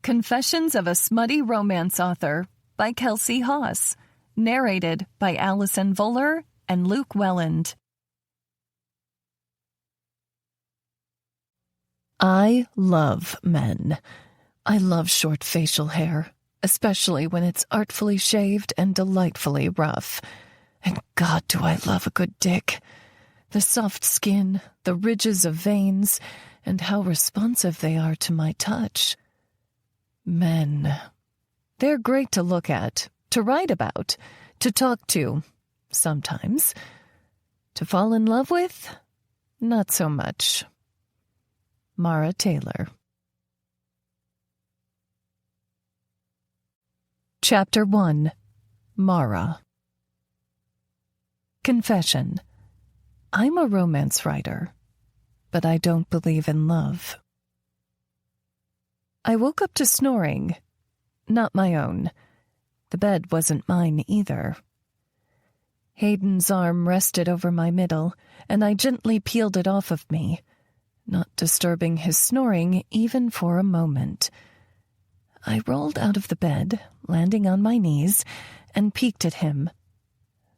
Confessions of a Smutty Romance Author by Kelsie Haas. Narrated by Allison Voller and Luke Welland. I love men. I love short facial hair, especially when it's artfully shaved and delightfully rough. And God, do I love a good dick. The soft skin, the ridges of veins, and how responsive they are to my touch. Men. They're great to look at, to write about, to talk to, sometimes. To fall in love with? Not so much. Mara Taylor. Chapter 1. Mara. Confession. I'm a romance writer, but I don't believe in love. I woke up to snoring. Not my own. The bed wasn't mine either. Hayden's arm rested over my middle, and I gently peeled it off of me, not disturbing his snoring even for a moment. I rolled out of the bed, landing on my knees, and peeked at him.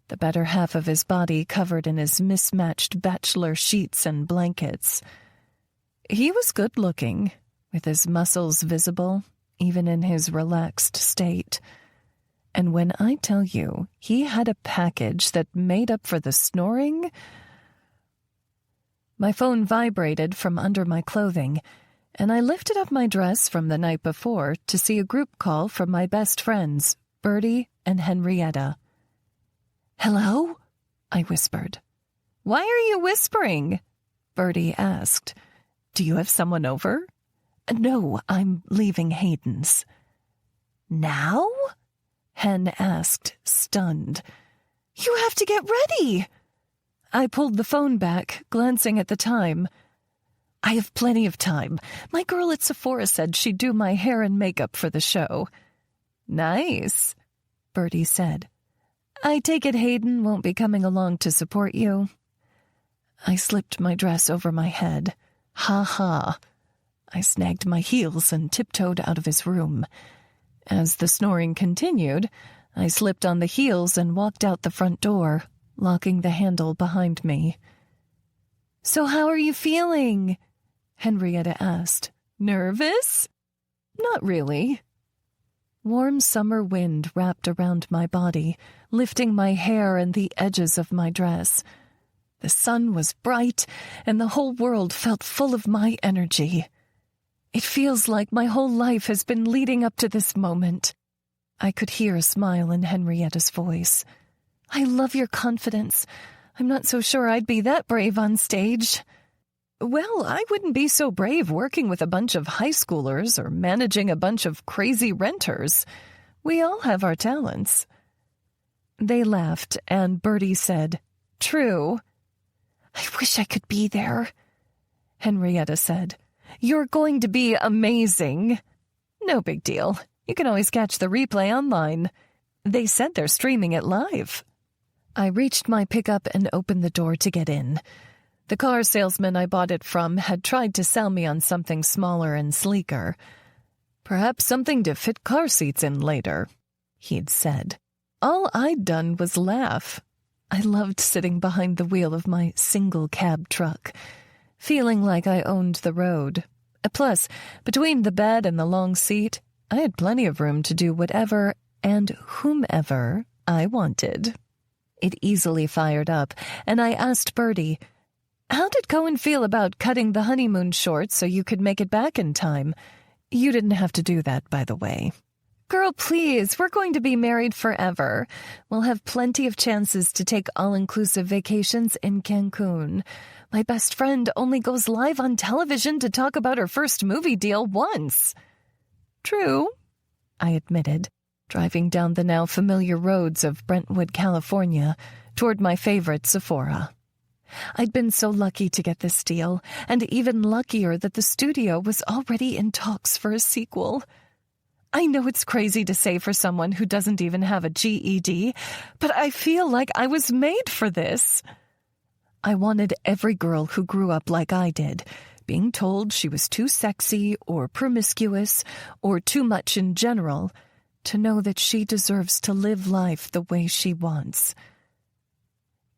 The better half of his body covered in his mismatched bachelor sheets and blankets. He was good-looking, with his muscles visible, even in his relaxed state. And when I tell you he had a package that made up for the snoring... My phone vibrated from under my clothing, and I lifted up my dress from the night before to see a group call from my best friends, Bertie and Henrietta. "Hello?" I whispered. "Why are you whispering?" Bertie asked. "Do you have someone over?" "No, I'm leaving Hayden's." "Now?" Hen asked, stunned. "You have to get ready." I pulled the phone back, glancing at the time. "I have plenty of time. My girl at Sephora said she'd do my hair and makeup for the show." "Nice," Bertie said. "I take it Hayden won't be coming along to support you?" I slipped my dress over my head. Ha ha. I snagged my heels and tiptoed out of his room. As the snoring continued, I slipped on the heels and walked out the front door, locking the handle behind me. "So how are you feeling?" Henrietta asked. "Nervous?" "Not really." Warm summer wind wrapped around my body, lifting my hair and the edges of my dress. The sun was bright, and the whole world felt full of my energy. It feels like my whole life has been leading up to this moment. I could hear a smile in Henrietta's voice. "I love your confidence. I'm not so sure I'd be that brave on stage." "Well, I wouldn't be so brave working with a bunch of high schoolers or managing a bunch of crazy renters. We all have our talents." They laughed, and Bertie said, "True." "I wish I could be there," Henrietta said. "You're going to be amazing." "No big deal. You can always catch the replay online. They said they're streaming it live." I reached my pickup and opened the door to get in. The car salesman I bought it from had tried to sell me on something smaller and sleeker. "Perhaps something to fit car seats in later," he'd said. All I'd done was laugh. I loved sitting behind the wheel of my single-cab truck, feeling like I owned the road. Plus, between the bed and the long seat, I had plenty of room to do whatever and whomever I wanted. It easily fired up, and I asked Bertie, "How did Cohen feel about cutting the honeymoon short so you could make it back in time? You didn't have to do that, by the way." "Girl, please, we're going to be married forever. We'll have plenty of chances to take all-inclusive vacations in Cancun. My best friend only goes live on television to talk about her first movie deal once." "True," I admitted, driving down the now familiar roads of Brentwood, California, toward my favorite Sephora. I'd been so lucky to get this deal, and even luckier that the studio was already in talks for a sequel. I know it's crazy to say for someone who doesn't even have a GED, but I feel like I was made for this. I wanted every girl who grew up like I did, being told she was too sexy or promiscuous or too much in general, to know that she deserves to live life the way she wants.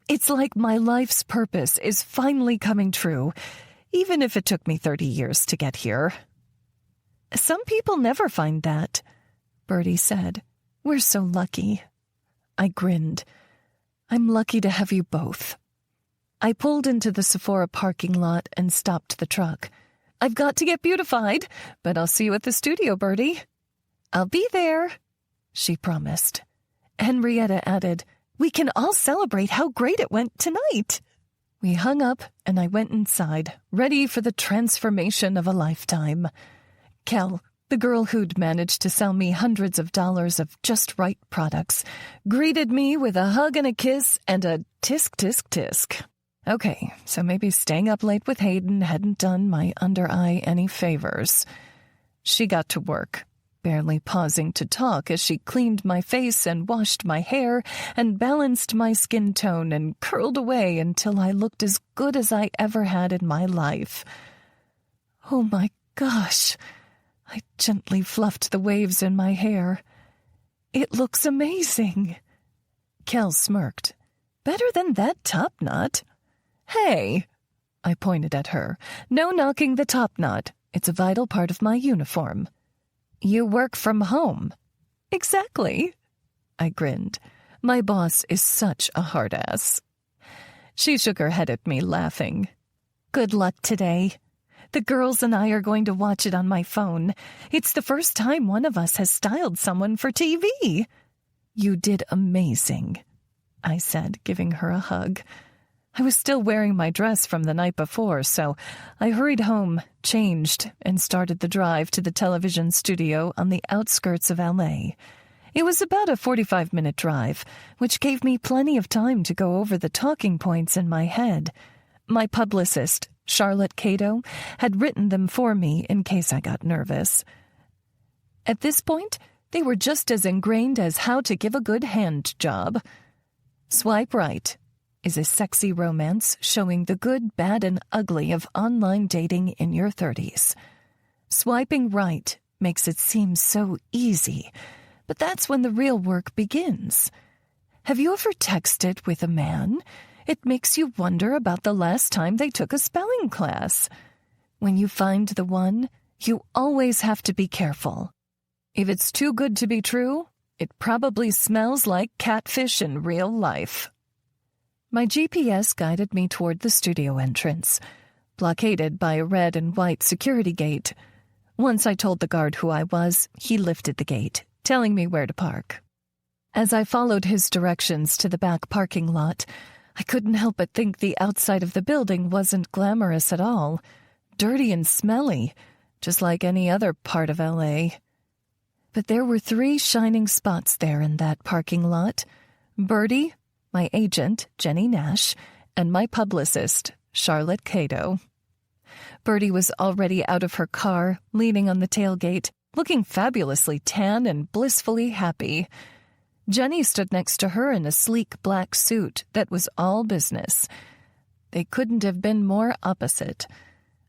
It's like my life's purpose is finally coming true, even if it took me 30 years to get here. Some people never find that, Bertie said. We're so lucky. I grinned. I'm lucky to have you both. I pulled into the Sephora parking lot and stopped the truck. I've got to get beautified, but I'll see you at the studio, Bertie. I'll be there, she promised. Henrietta added, we can all celebrate how great it went tonight. We hung up and I went inside, ready for the transformation of a lifetime. Kel, the girl who'd managed to sell me hundreds of dollars of just right products, greeted me with a hug and a kiss and a tisk, tisk, tisk. Okay, so maybe staying up late with Hayden hadn't done my under-eye any favors. She got to work, barely pausing to talk as she cleaned my face and washed my hair and balanced my skin tone and curled away until I looked as good as I ever had in my life. Oh my gosh! I gently fluffed the waves in my hair. It looks amazing. Kel smirked. Better than that top knot. Hey, I pointed at her. No knocking the top knot. It's a vital part of my uniform. You work from home. Exactly. I grinned. My boss is such a hard ass. She shook her head at me, laughing. Good luck today. The girls and I are going to watch it on my phone. It's the first time one of us has styled someone for TV. You did amazing, I said, giving her a hug. I was still wearing my dress from the night before, so I hurried home, changed, and started the drive to the television studio on the outskirts of L.A. It was about a 45-minute drive, which gave me plenty of time to go over the talking points in my head. My publicist, Charlotte Cato, had written them for me in case I got nervous. At this point, they were just as ingrained as how to give a good hand job. Swipe right is a sexy romance showing the good, bad, and ugly of online dating in your 30s. Swiping right makes it seem so easy, but that's when the real work begins. Have you ever texted with a man? It makes you wonder about the last time they took a spelling class. When you find the one, you always have to be careful. If it's too good to be true, it probably smells like catfish in real life. My GPS guided me toward the studio entrance, blockaded by a red and white security gate. Once I told the guard who I was, he lifted the gate, telling me where to park. As I followed his directions to the back parking lot, I couldn't help but think the outside of the building wasn't glamorous at all. Dirty and smelly, just like any other part of L.A. But there were 3 shining spots there in that parking lot. Bertie, my agent, Jenny Nash, and my publicist, Charlotte Cato. Bertie was already out of her car, leaning on the tailgate, looking fabulously tan and blissfully happy. Jenny stood next to her in a sleek black suit that was all business. They couldn't have been more opposite.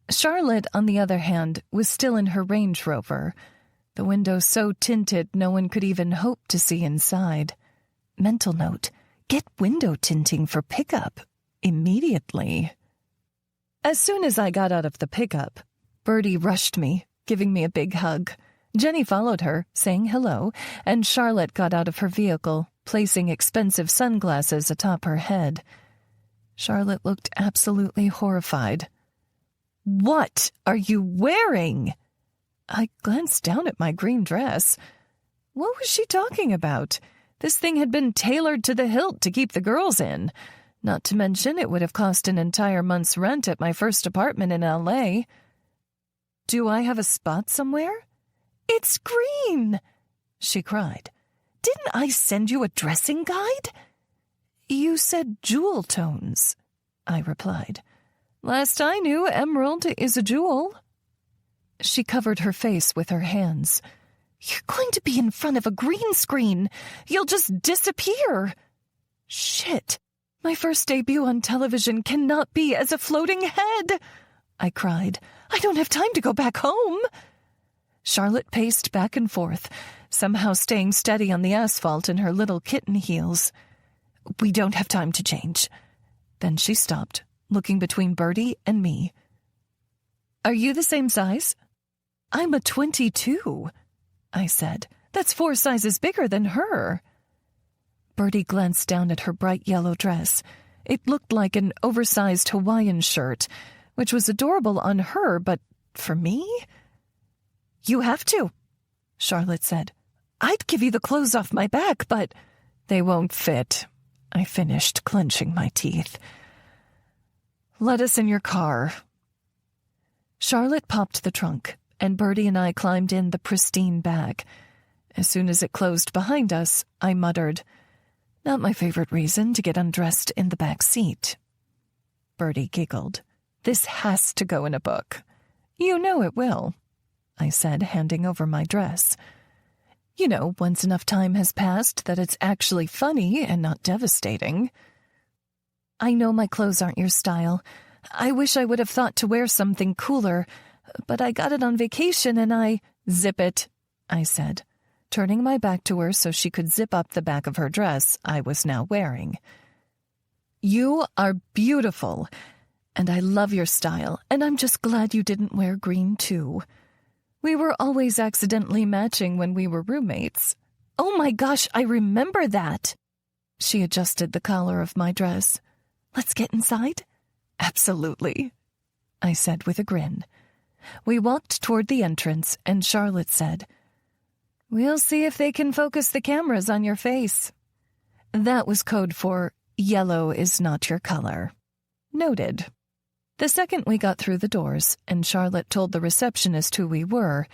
Charlotte, on the other hand, was still in her Range Rover, the window so tinted no one could even hope to see inside. Mental note, get window tinting for pickup immediately. As soon as I got out of the pickup, Bertie rushed me, giving me a big hug. Jenny followed her, saying hello, and Charlotte got out of her vehicle, placing expensive sunglasses atop her head. Charlotte looked absolutely horrified. "What are you wearing?" I glanced down at my green dress. What was she talking about? This thing had been tailored to the hilt to keep the girls in. Not to mention it would have cost an entire month's rent at my first apartment in L.A. "Do I have a spot somewhere?" "It's green!" she cried. "Didn't I send you a dressing guide?" "You said jewel tones," I replied. "Last I knew, emerald is a jewel." She covered her face with her hands. "You're going to be in front of a green screen. You'll just disappear." Shit. My first debut on television cannot be as a floating head. I cried. "I don't have time to go back home." Charlotte paced back and forth, somehow staying steady on the asphalt in her little kitten heels. "We don't have time to change." Then she stopped, looking between Bertie and me. "Are you the same size?" "I'm a 22, I said. "That's 4 sizes bigger than her." Bertie glanced down at her bright yellow dress. It looked like an oversized Hawaiian shirt, which was adorable on her, but for me? "You have to," Charlotte said. "I'd give you the clothes off my back, but they won't fit," I finished, clenching my teeth. "Let us in your car." Charlotte popped the trunk, and Bertie and I climbed in the pristine back. As soon as it closed behind us, I muttered, "Not my favorite reason to get undressed in the back seat." Bertie giggled. "This has to go in a book." "You know it will," I said, handing over my dress. "You know, once enough time has passed that it's actually funny and not devastating." "I know my clothes aren't your style. I wish I would have thought to wear something cooler, but I got it on vacation and I—" "Zip it," I said, turning my back to her so she could zip up the back of her dress I was now wearing. "You are beautiful, and I love your style, and I'm just glad you didn't wear green too. We were always accidentally matching when we were roommates." "Oh my gosh, I remember that!" She adjusted the collar of my dress. "Let's get inside?" "Absolutely," I said with a grin. We walked toward the entrance, and Charlotte said, "We'll see if they can focus the cameras on your face." That was code for "yellow is not your color." Noted. The second we got through the doors, and Charlotte told the receptionist who we were,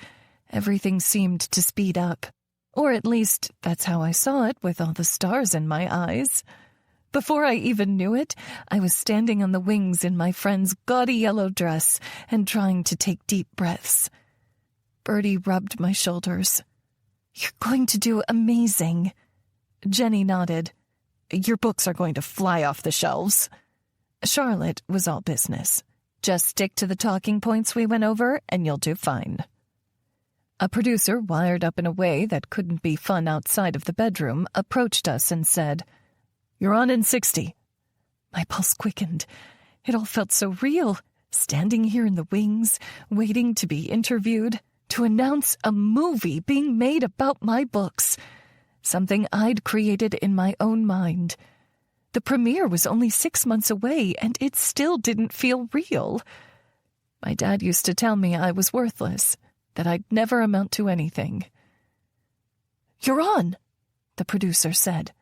everything seemed to speed up. Or at least, that's how I saw it with all the stars in my eyes. Before I even knew it, I was standing on the wings in my friend's gaudy yellow dress and trying to take deep breaths. Bertie rubbed my shoulders. "You're going to do amazing." Jenny nodded. "Your books are going to fly off the shelves." Charlotte was all business. "Just stick to the talking points we went over, and you'll do fine." A producer, wired up in a way that couldn't be fun outside of the bedroom, approached us and said, "You're on in 60. My pulse quickened. It all felt so real, standing here in the wings, waiting to be interviewed, to announce a movie being made about my books, something I'd created in my own mind. The premiere was only 6 months away, and it still didn't feel real. My dad used to tell me I was worthless, that I'd never amount to anything. "You're on," the producer said.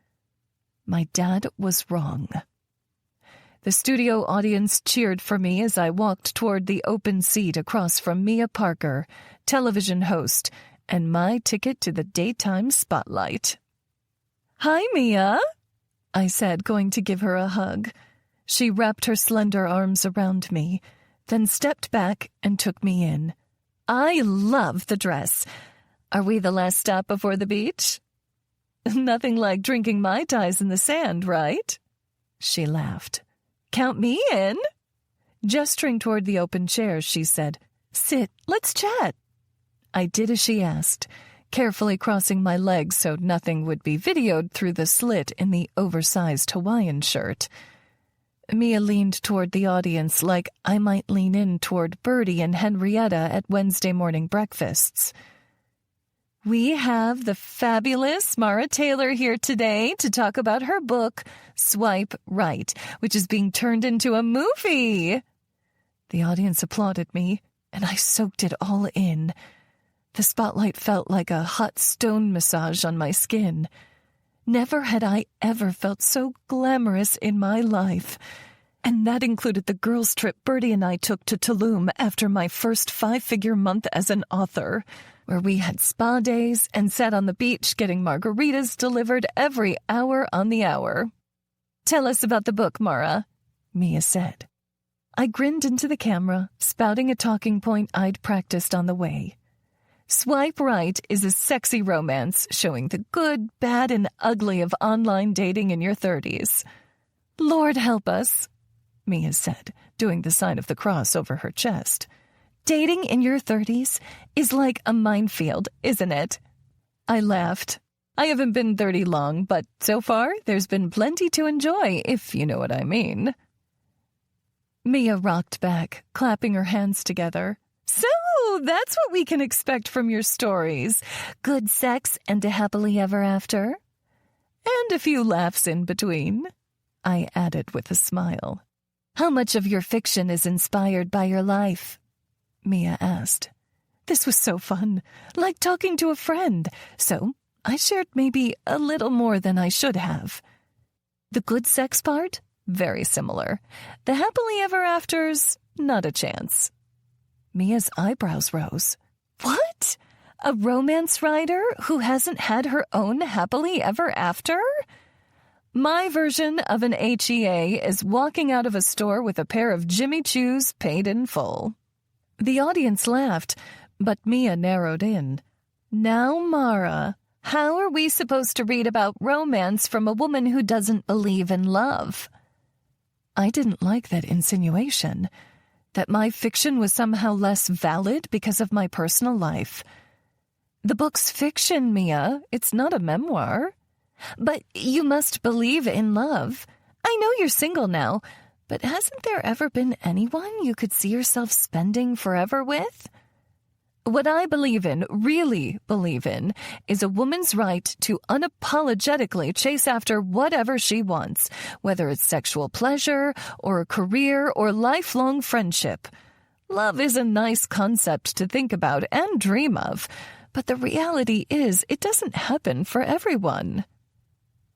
My dad was wrong. The studio audience cheered for me as I walked toward the open seat across from Mia Parker, television host, and my ticket to the daytime spotlight. "Hi, Mia," I said, going to give her a hug. She wrapped her slender arms around me, then stepped back and took me in. "I love the dress. Are we the last stop before the beach?" "Nothing like drinking Mai Tais in the sand, right?" She laughed. "Count me in." Gesturing toward the open chairs, she said, "Sit, let's chat." I did as she asked, carefully crossing my legs so nothing would be videoed through the slit in the oversized Hawaiian shirt. Mia leaned toward the audience like I might lean in toward Bertie and Henrietta at Wednesday morning breakfasts. "We have the fabulous Mara Taylor here today to talk about her book, Swipe Right, which is being turned into a movie." The audience applauded me, and I soaked it all in. The spotlight felt like a hot stone massage on my skin. Never had I ever felt so glamorous in my life. And that included the girls' trip Bertie and I took to Tulum after my first 5-figure month as an author, where we had spa days and sat on the beach getting margaritas delivered every hour on the hour. "Tell us about the book, Mara," Mia said. I grinned into the camera, spouting a talking point I'd practiced on the way. Swipe Right is a sexy romance showing the good, bad, and ugly of online dating in your 30s. Lord help us. Mia said, doing the sign of the cross over her chest. Dating in your 30s is like a minefield, isn't it? I laughed. I haven't been 30 long, but so far there's been plenty to enjoy, if you know what I mean. Mia rocked back, clapping her hands together. So, that's what we can expect from your stories. Good sex and a happily ever after. And a few laughs in between, I added with a smile. How much of your fiction is inspired by your life? Mia asked. This was so fun, like talking to a friend, so I shared maybe a little more than I should have. The good sex part? Very similar. The happily ever afters? Not a chance. Mia's eyebrows rose. What? A romance writer who hasn't had her own happily ever after? My version of an HEA is walking out of a store with a pair of Jimmy Choos paid in full. The audience laughed, but Mia narrowed in. Now, Mara, how are we supposed to read about romance from a woman who doesn't believe in love? I didn't like that insinuation. That my fiction was somehow less valid because of my personal life. The book's fiction, Mia. It's not a memoir. But you must believe in love. I know you're single now, but hasn't there ever been anyone you could see yourself spending forever with? What I believe in, really believe in, is a woman's right to unapologetically chase after whatever she wants, whether it's sexual pleasure, or a career, or lifelong friendship. Love is a nice concept to think about and dream of, but the reality is it doesn't happen for everyone.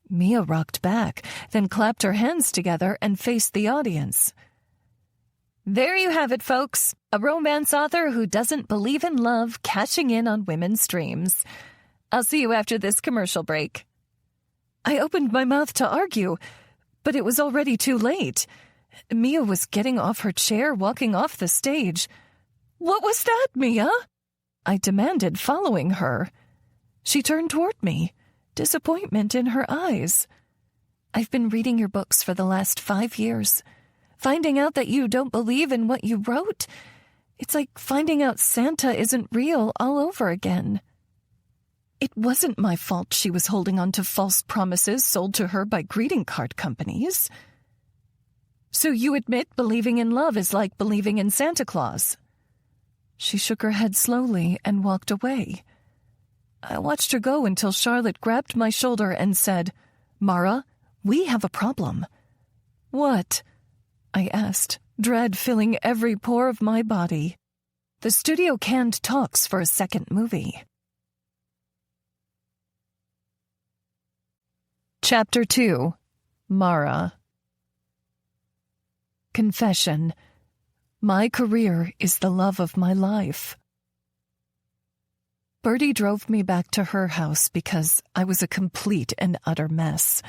Mia rocked back, then clapped her hands together and faced the audience. There you have it, folks. A romance author who doesn't believe in love cashing in on women's dreams. I'll see you after this commercial break. I opened my mouth to argue, but it was already too late. Mia was getting off her chair, walking off the stage. What was that, Mia? I demanded, following her. She turned toward me, disappointment in her eyes. I've been reading your books for the last 5 years. Finding out that you don't believe in what you wrote, it's like finding out Santa isn't real all over again. It wasn't my fault she was holding on to false promises sold to her by greeting card companies. So you admit believing in love is like believing in Santa Claus? She shook her head slowly and walked away. I watched her go until Charlotte grabbed my shoulder and said, Mara, we have a problem. What? I asked, dread filling every pore of my body. The studio canned talks for a second movie. Chapter 2. Mara. Confession. My career is the love of my life. Bertie drove me back to her house because I was a complete and utter mess.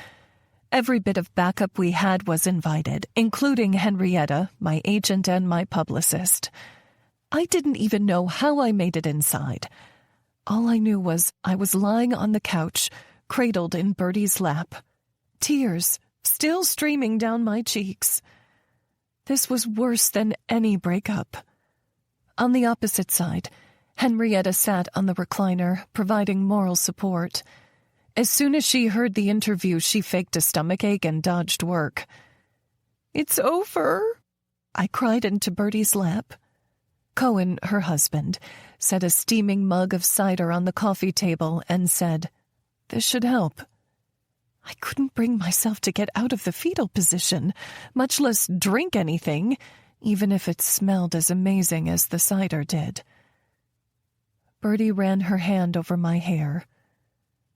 Every bit of backup we had was invited, including Henrietta, my agent and my publicist. I didn't even know how I made it inside. All I knew was I was lying on the couch, cradled in Bertie's lap. Tears still streaming down my cheeks. This was worse than any breakup. On the opposite side, Henrietta sat on the recliner, providing moral support. As soon as she heard the interview, she faked a stomachache and dodged work. It's over, I cried into Bertie's lap. Cohen, her husband, set a steaming mug of cider on the coffee table and said, This should help. I couldn't bring myself to get out of the fetal position, much less drink anything, even if it smelled as amazing as the cider did. Bertie ran her hand over my hair.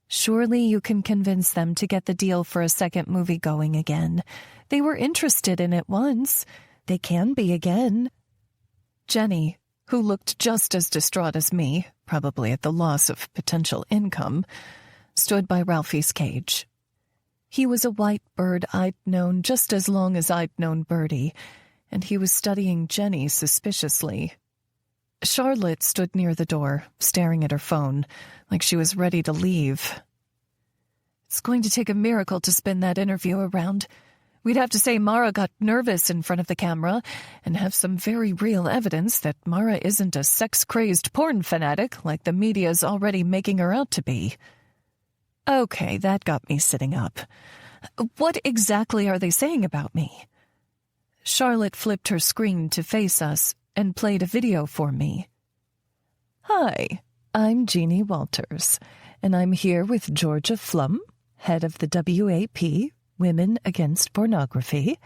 Surely you can convince them to get the deal for a second movie going again. They were interested in it once. They can be again. Jenny, who looked just as distraught as me, probably at the loss of potential income, stood by Ralphie's cage. He was a white bird I'd known just as long as I'd known Bertie, and he was studying Jenny suspiciously. Charlotte stood near the door, staring at her phone, like she was ready to leave. It's going to take a miracle to spin that interview around. We'd have to say Mara got nervous in front of the camera and have some very real evidence that Mara isn't a sex-crazed porn fanatic like the media's already making her out to be. Okay, that got me sitting up. What exactly are they saying about me? Charlotte flipped her screen to face us and played a video for me. Hi, I'm Jeannie Walters, and I'm here with Georgia Flum, head of the WAP, Women Against Pornography,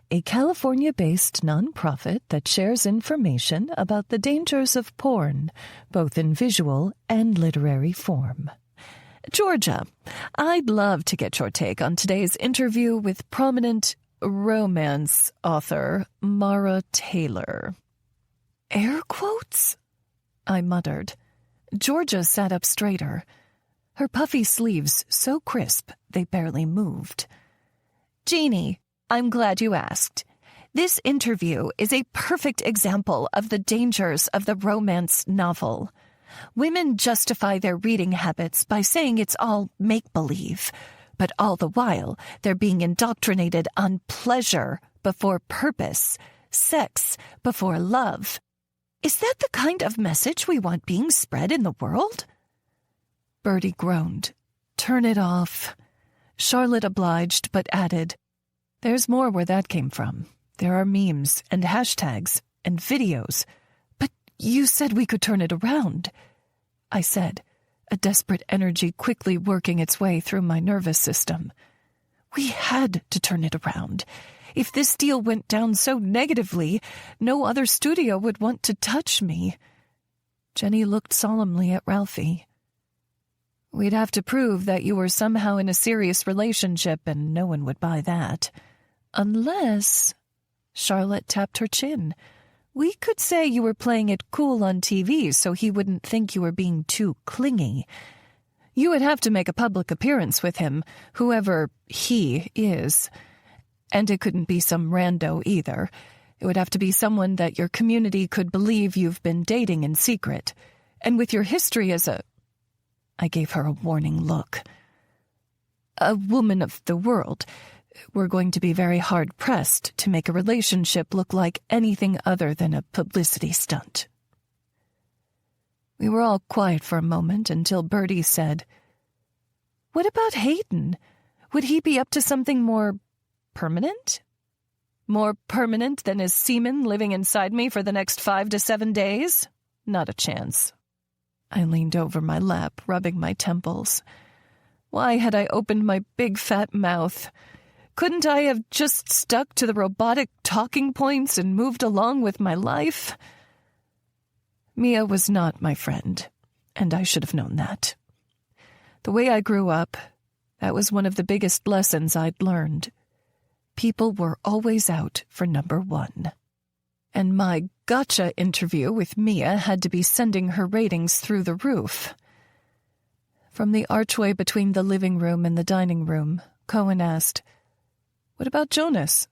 a California-based nonprofit that shares information about the dangers of porn, both in visual and literary form. Georgia, I'd love to get your take on today's interview with prominent romance author Mara Taylor. Air quotes? I muttered. Georgia sat up straighter, her puffy sleeves so crisp they barely moved. Jeannie, I'm glad you asked. This interview is a perfect example of the dangers of the romance novel. Women justify their reading habits by saying it's all make-believe, but all the while they're being indoctrinated on pleasure before purpose, sex before love. Is that the kind of message we want being spread in the world? Bertie groaned. Turn it off. Charlotte obliged, but added, There's more where that came from. There are memes and hashtags and videos. But you said we could turn it around, I said, a desperate energy quickly working its way through my nervous system. We had to turn it around. If this deal went down so negatively, no other studio would want to touch me. Jenny looked solemnly at Ralphie. We'd have to prove that you were somehow in a serious relationship, and no one would buy that. Unless... Charlotte tapped her chin. We could say you were playing it cool on TV so he wouldn't think you were being too clingy. You would have to make a public appearance with him, whoever he is. And it couldn't be some rando either. It would have to be someone that your community could believe you've been dating in secret. And with your history as a... I gave her a warning look. A woman of the world. We're going to be very hard-pressed to make a relationship look like anything other than a publicity stunt. We were all quiet for a moment until Bertie said, What about Hayden? Would he be up to something more permanent? More permanent than his semen living inside me for the next 5 to 7 days? Not a chance. I leaned over my lap, rubbing my temples. Why had I opened my big fat mouth? Couldn't I have just stuck to the robotic talking points and moved along with my life? Mia was not my friend, and I should have known that. The way I grew up, that was one of the biggest lessons I'd learned. People were always out for number one. And my gotcha interview with Mia had to be sending her ratings through the roof. From the archway between the living room and the dining room, Cohen asked, What about Jonas?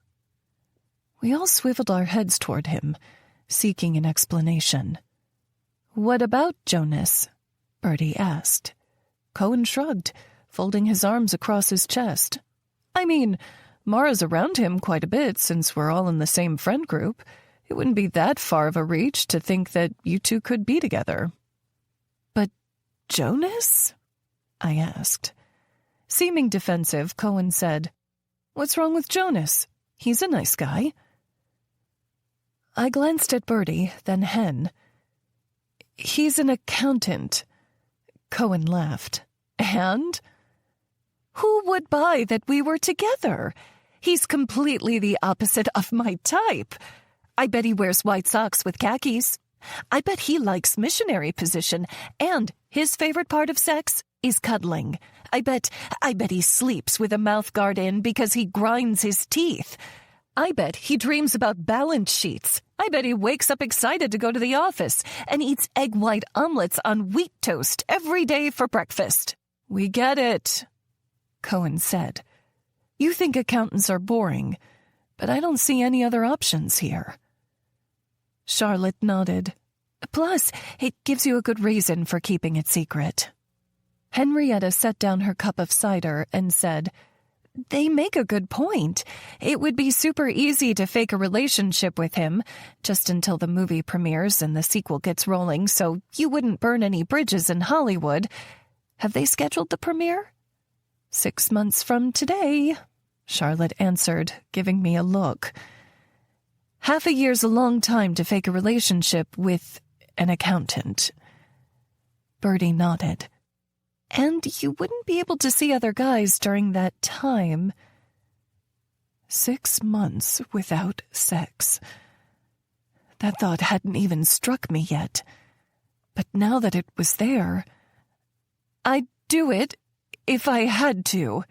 We all swiveled our heads toward him, seeking an explanation. What about Jonas? Bertie asked. Cohen shrugged, folding his arms across his chest. I mean, Mara's around him quite a bit since we're all in the same friend group. It wouldn't be that far of a reach to think that you two could be together. But Jonas? I asked. Seeming defensive, Cohen said, What's wrong with Jonas? He's a nice guy. I glanced at Bertie, then Hen. He's an accountant. Cohen laughed. And? Who would buy that we were together? He's completely the opposite of my type. I bet he wears white socks with khakis. I bet he likes missionary position, and his favorite part of sex is cuddling. I bet he sleeps with a mouth guard in because he grinds his teeth. I bet he dreams about balance sheets. I bet he wakes up excited to go to the office and eats egg white omelets on wheat toast every day for breakfast. We get it, Cohen said. You think accountants are boring, but I don't see any other options here. Charlotte nodded. Plus, it gives you a good reason for keeping it secret. Henrietta set down her cup of cider and said, They make a good point. It would be super easy to fake a relationship with him, just until the movie premieres and the sequel gets rolling, so you wouldn't burn any bridges in Hollywood. Have they scheduled the premiere? 6 months from today, Charlotte answered, giving me a look. Half a year's a long time to fake a relationship with an accountant. Bertie nodded. And you wouldn't be able to see other guys during that time. 6 months without sex. That thought hadn't even struck me yet. But now that it was there, I'd do it if I had to,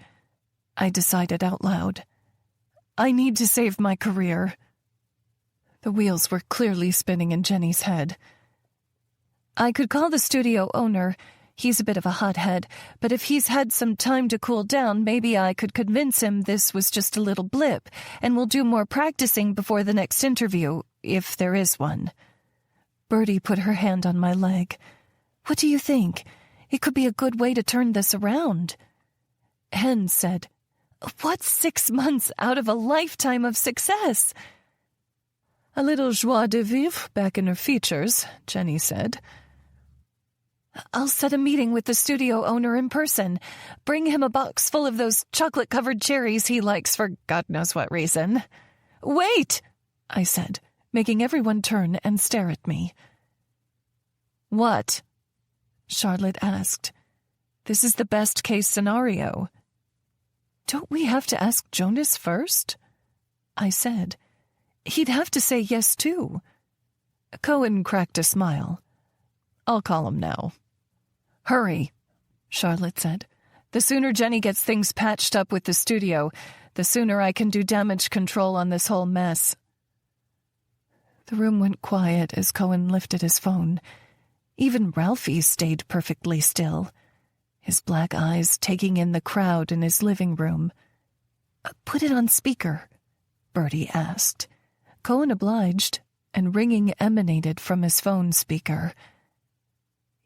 I decided out loud. I need to save my career. The wheels were clearly spinning in Jenny's head. I could call the studio owner. He's a bit of a hothead, but if he's had some time to cool down, maybe I could convince him this was just a little blip, and we'll do more practicing before the next interview, if there is one. Bertie put her hand on my leg. What do you think? It could be a good way to turn this around. Hen said, What's 6 months out of a lifetime of success? A little joie de vivre back in her features, Jenny said. I'll set a meeting with the studio owner in person. Bring him a box full of those chocolate-covered cherries he likes for God knows what reason. Wait, I said, making everyone turn and stare at me. What? Charlotte asked. This is the best-case scenario. Don't we have to ask Jonas first? I said. He'd have to say yes, too. Cohen cracked a smile. I'll call him now. Hurry, Charlotte said. The sooner Jenny gets things patched up with the studio, the sooner I can do damage control on this whole mess. The room went quiet as Cohen lifted his phone. Even Ralphie stayed perfectly still, his black eyes taking in the crowd in his living room. Put it on speaker, Bertie asked. Cohen obliged, and ringing emanated from his phone speaker.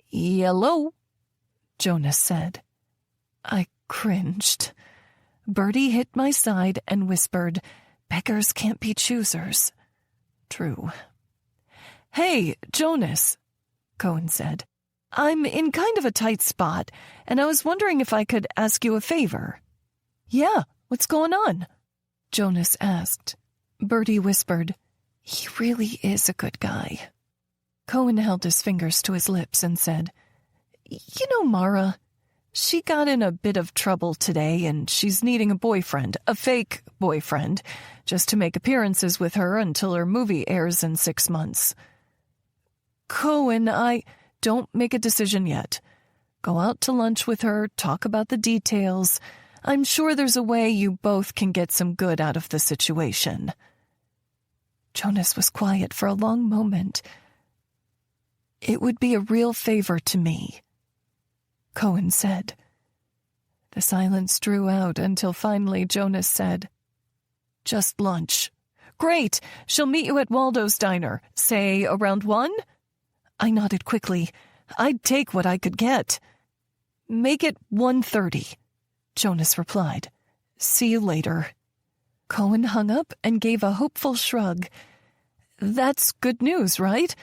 Hello, Jonas said. I cringed. Bertie hit my side and whispered, Beggars can't be choosers. True. Hey, Jonas, Cohen said. I'm in kind of a tight spot, and I was wondering if I could ask you a favor. Yeah, what's going on? Jonas asked. Bertie whispered, He really is a good guy. Cohen held his fingers to his lips and said, You know Mara, she got in a bit of trouble today and she's needing a boyfriend, a fake boyfriend, just to make appearances with her until her movie airs in 6 months. Cohen, don't make a decision yet. Go out to lunch with her, talk about the details. I'm sure there's a way you both can get some good out of the situation. Jonas was quiet for a long moment. It would be a real favor to me, Cohen said. The silence drew out until finally Jonas said, Just lunch. Great! She'll meet you at Waldo's diner. Say around 1? I nodded quickly. I'd take what I could get. Make it 1:30, Jonas replied. See you later. Cohen hung up and gave a hopeful shrug. That's good news, right?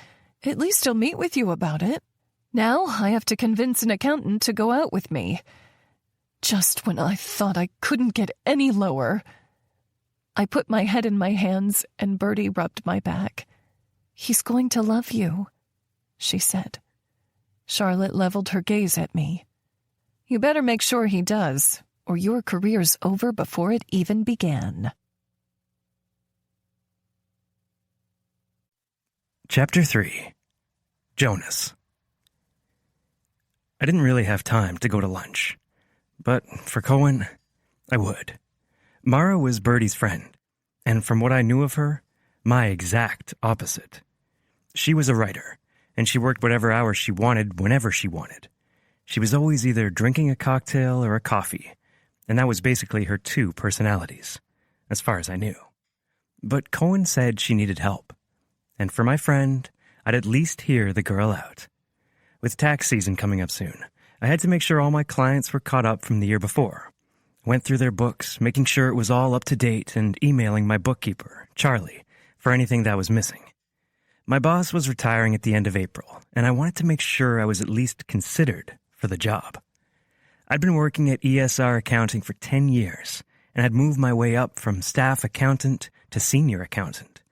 At least he'll meet with you about it. Now I have to convince an accountant to go out with me. Just when I thought I couldn't get any lower. I put my head in my hands and Bertie rubbed my back. He's going to love you, she said. Charlotte leveled her gaze at me. You better make sure he does, or your career's over before it even began. Chapter 3. Jonas. I didn't really have time to go to lunch, but for Cohen, I would. Mara was Bertie's friend, and from what I knew of her, my exact opposite. She was a writer, and she worked whatever hours she wanted whenever she wanted. She was always either drinking a cocktail or a coffee, and that was basically her two personalities, as far as I knew. But Cohen said she needed help, and for my friend, I'd at least hear the girl out. With tax season coming up soon, I had to make sure all my clients were caught up from the year before. Went through their books, making sure it was all up to date, and emailing my bookkeeper, Charlie, for anything that was missing. My boss was retiring at the end of April, and I wanted to make sure I was at least considered for the job. I'd been working at ESR Accounting for 10 years, and had moved my way up from staff accountant to senior accountant,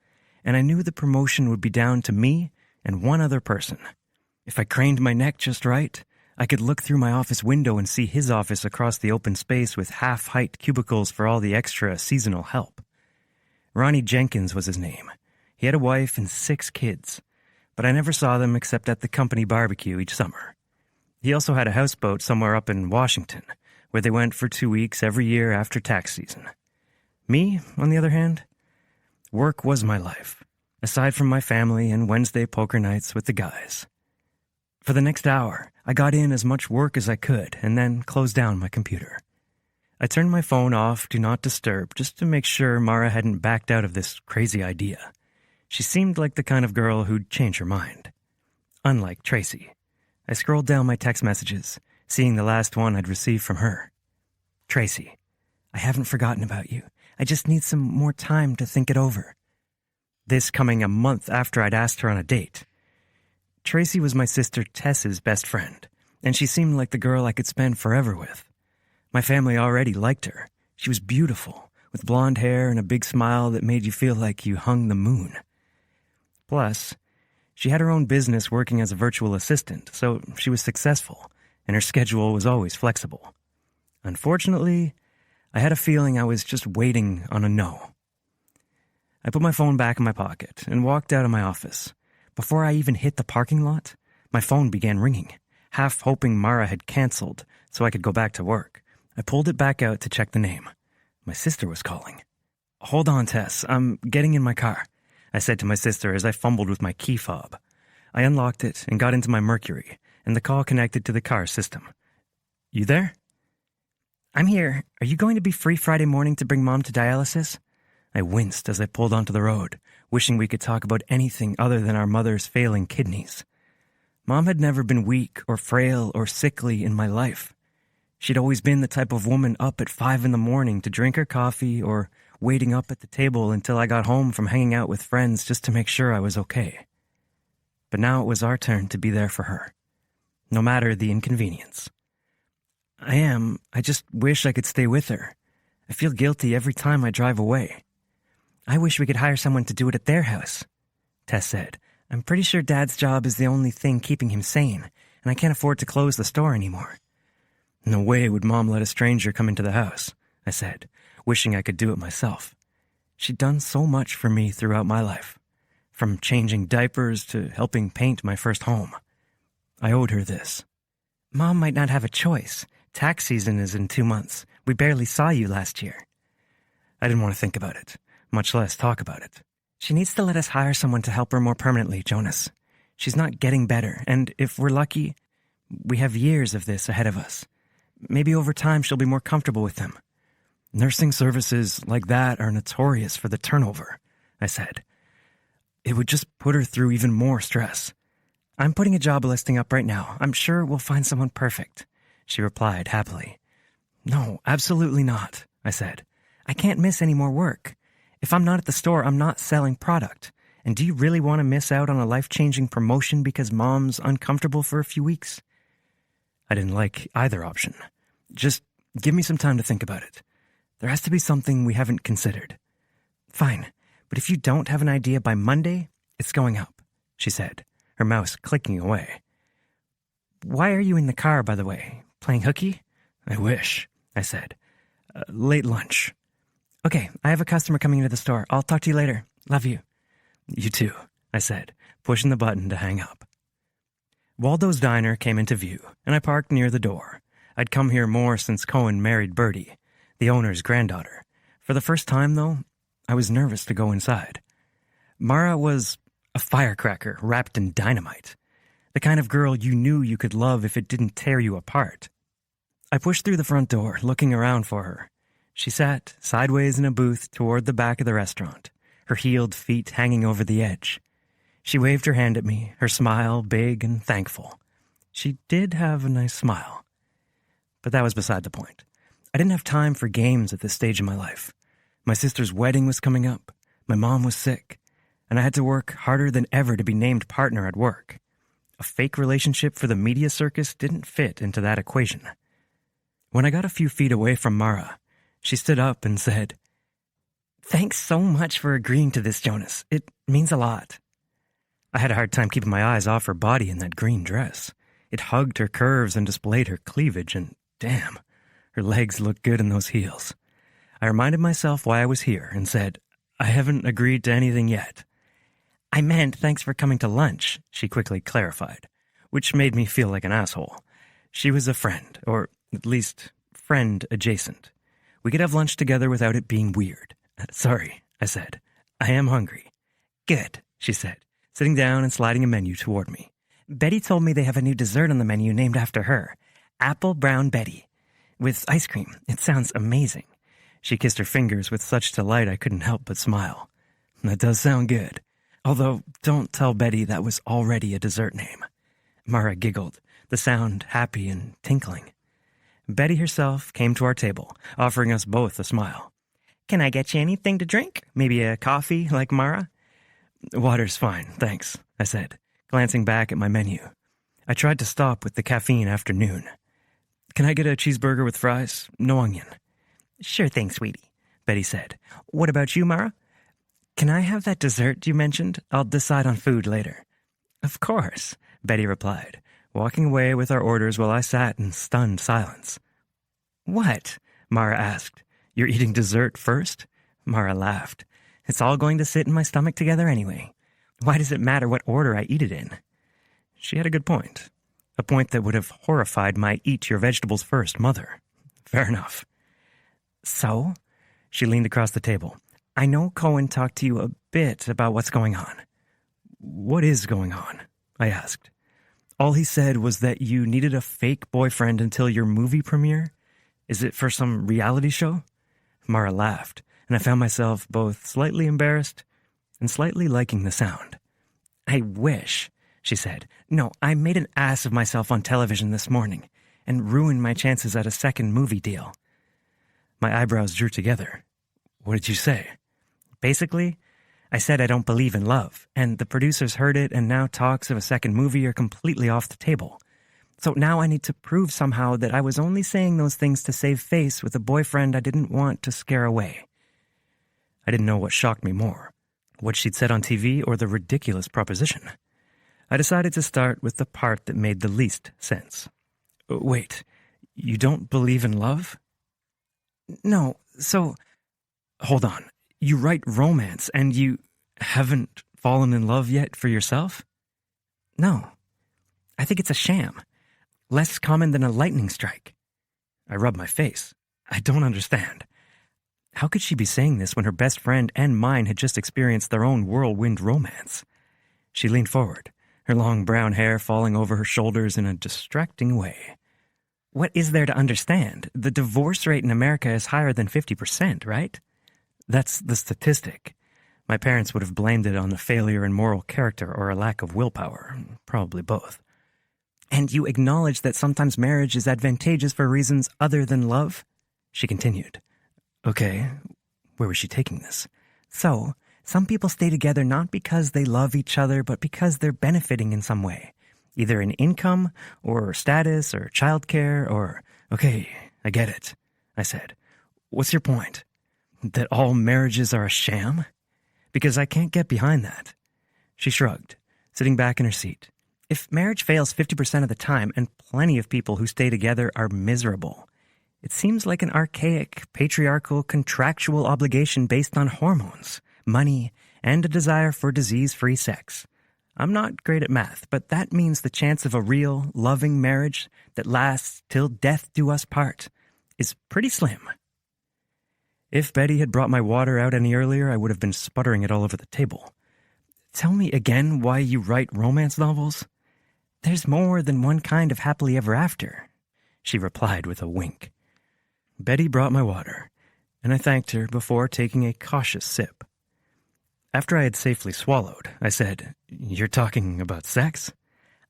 and I knew the promotion would be down to me and one other person. If I craned my neck just right, I could look through my office window and see his office across the open space with half-height cubicles for all the extra seasonal help. Ronnie Jenkins was his name. He had a wife and 6 kids, but I never saw them except at the company barbecue each summer. He also had a houseboat somewhere up in Washington, where they went for 2 weeks every year after tax season. Me, on the other hand, work was my life, aside from my family and Wednesday poker nights with the guys. For the next hour, I got in as much work as I could and then closed down my computer. I turned my phone off, do not disturb, just to make sure Mara hadn't backed out of this crazy idea. She seemed like the kind of girl who'd change her mind. Unlike Tracy. I scrolled down my text messages, seeing the last one I'd received from her. Tracy, I haven't forgotten about you. I just need some more time to think it over. This coming a month after I'd asked her on a date. Tracy was my sister Tess's best friend, and she seemed like the girl I could spend forever with. My family already liked her. She was beautiful, with blonde hair and a big smile that made you feel like you hung the moon. Plus, she had her own business working as a virtual assistant, so she was successful, and her schedule was always flexible. Unfortunately, I had a feeling I was just waiting on a no. I put my phone back in my pocket and walked out of my office. Before I even hit the parking lot, my phone began ringing, half hoping Mara had canceled so I could go back to work. I pulled it back out to check the name. My sister was calling. "Hold on, Tess, I'm getting in my car," I said to my sister as I fumbled with my key fob. I unlocked it and got into my Mercury, and the call connected to the car system. "You there?" "I'm here. Are you going to be free Friday morning to bring Mom to dialysis?" I winced as I pulled onto the road, wishing we could talk about anything other than our mother's failing kidneys. Mom had never been weak or frail or sickly in my life. She'd always been the type of woman up at 5 in the morning to drink her coffee or waiting up at the table until I got home from hanging out with friends just to make sure I was okay. But now it was our turn to be there for her, no matter the inconvenience. I just wish I could stay with her. I feel guilty every time I drive away. I wish we could hire someone to do it at their house, Tess said. I'm pretty sure Dad's job is the only thing keeping him sane, and I can't afford to close the store anymore. No way would Mom let a stranger come into the house, I said, wishing I could do it myself. She'd done so much for me throughout my life, from changing diapers to helping paint my first home. I owed her this. Mom might not have a choice. Tax season is in 2 months. We barely saw you last year. I didn't want to think about it, much less talk about it. She needs to let us hire someone to help her more permanently, Jonas. She's not getting better, and if we're lucky, we have years of this ahead of us. Maybe over time she'll be more comfortable with them. Nursing services like that are notorious for the turnover, I said. It would just put her through even more stress. I'm putting a job listing up right now. I'm sure we'll find someone perfect, she replied happily. No, absolutely not, I said. I can't miss any more work. If I'm not at the store, I'm not selling product. And do you really want to miss out on a life-changing promotion because Mom's uncomfortable for a few weeks? I didn't like either option. Just give me some time to think about it. There has to be something we haven't considered. Fine, but if you don't have an idea by Monday, it's going up, she said, her mouse clicking away. Why are you in the car, by the way? Playing hooky? I wish, I said. Late lunch. Okay, I have a customer coming into the store. I'll talk to you later. Love you. You too, I said, pushing the button to hang up. Waldo's Diner came into view, and I parked near the door. I'd come here more since Cohen married Bertie, the owner's granddaughter. For the first time, though, I was nervous to go inside. Mara was a firecracker wrapped in dynamite, the kind of girl you knew you could love if it didn't tear you apart. I pushed through the front door, looking around for her. She sat sideways in a booth toward the back of the restaurant, her heeled feet hanging over the edge. She waved her hand at me, her smile big and thankful. She did have a nice smile. But that was beside the point. I didn't have time for games at this stage in my life. My sister's wedding was coming up, my mom was sick, and I had to work harder than ever to be named partner at work. A fake relationship for the media circus didn't fit into that equation. When I got a few feet away from Mara, she stood up and said, "Thanks so much for agreeing to this, Jonas. It means a lot." I had a hard time keeping my eyes off her body in that green dress. It hugged her curves and displayed her cleavage, and damn, her legs looked good in those heels. I reminded myself why I was here and said, "I haven't agreed to anything yet." "I meant thanks for coming to lunch," she quickly clarified, which made me feel like an asshole. She was a friend, or at least friend adjacent. We could have lunch together without it being weird. "Sorry," I said. "I am hungry." "Good," she said, sitting down and sliding a menu toward me. "Betty told me they have a new dessert on the menu named after her. Apple Brown Betty. With ice cream. It sounds amazing." She kissed her fingers with such delight I couldn't help but smile. "That does sound good. Although, don't tell Betty that was already a dessert name." Mara giggled, the sound happy and tinkling. Betty herself came to our table, offering us both a smile. "Can I get you anything to drink? Maybe a coffee, like Mara?" "Water's fine, thanks," I said, glancing back at my menu. I tried to stop with the caffeine after noon. "Can I get a cheeseburger with fries? No onion." "Sure thing, sweetie," Betty said. "What about you, Mara?" "Can I have that dessert you mentioned? I'll decide on food later." "Of course," Betty replied, walking away with our orders while I sat in stunned silence. "What?" Mara asked. "You're eating dessert first?" Mara laughed. "It's all going to sit in my stomach together anyway. Why does it matter what order I eat it in?" She had a good point. A point that would have horrified my eat-your-vegetables-first mother. Fair enough. "So?" She leaned across the table. "I know Cohen talked to you a bit about what's going on." "What is going on?" I asked. "All he said was that you needed a fake boyfriend until your movie premiere? Is it for some reality show?" Mara laughed, and I found myself both slightly embarrassed and slightly liking the sound. "I wish," she said. "No, I made an ass of myself on television this morning and ruined my chances at a second movie deal." My eyebrows drew together. "What did you say?" "Basically, I said I don't believe in love, and the producers heard it, and now talks of a second movie are completely off the table. So now I need to prove somehow that I was only saying those things to save face with a boyfriend I didn't want to scare away." I didn't know what shocked me more, what she'd said on TV or the ridiculous proposition. I decided to start with the part that made the least sense. "Wait, you don't believe in love?" "No, so..." "Hold on. You write romance and you haven't fallen in love yet for yourself?" "No. I think it's a sham. Less common than a lightning strike." I rubbed my face. I don't understand. How could she be saying this when her best friend and mine had just experienced their own whirlwind romance? She leaned forward, her long brown hair falling over her shoulders in a distracting way. "What is there to understand? The divorce rate in America is higher than 50%, right?" "That's the statistic. My parents would have blamed it on a failure in moral character or a lack of willpower, probably both." "And you acknowledge that sometimes marriage is advantageous for reasons other than love?" She continued. Okay, where was she taking this? "So, some people stay together not because they love each other, but because they're benefiting in some way. Either in income, or status, or childcare, or..." "Okay, I get it," I said. "What's your point? That all marriages are a sham? Because I can't get behind that." She shrugged, sitting back in her seat. "If marriage fails 50% of the time, and plenty of people who stay together are miserable, it seems like an archaic, patriarchal, contractual obligation based on hormones, money, and a desire for disease-free sex. I'm not great at math, but that means the chance of a real, loving marriage that lasts till death do us part is pretty slim." If Betty had brought my water out any earlier, I would have been sputtering it all over the table. "Tell me again why you write romance novels?" "There's more than one kind of happily ever after," she replied with a wink. Betty brought my water, and I thanked her before taking a cautious sip. After I had safely swallowed, I said, "You're talking about sex?"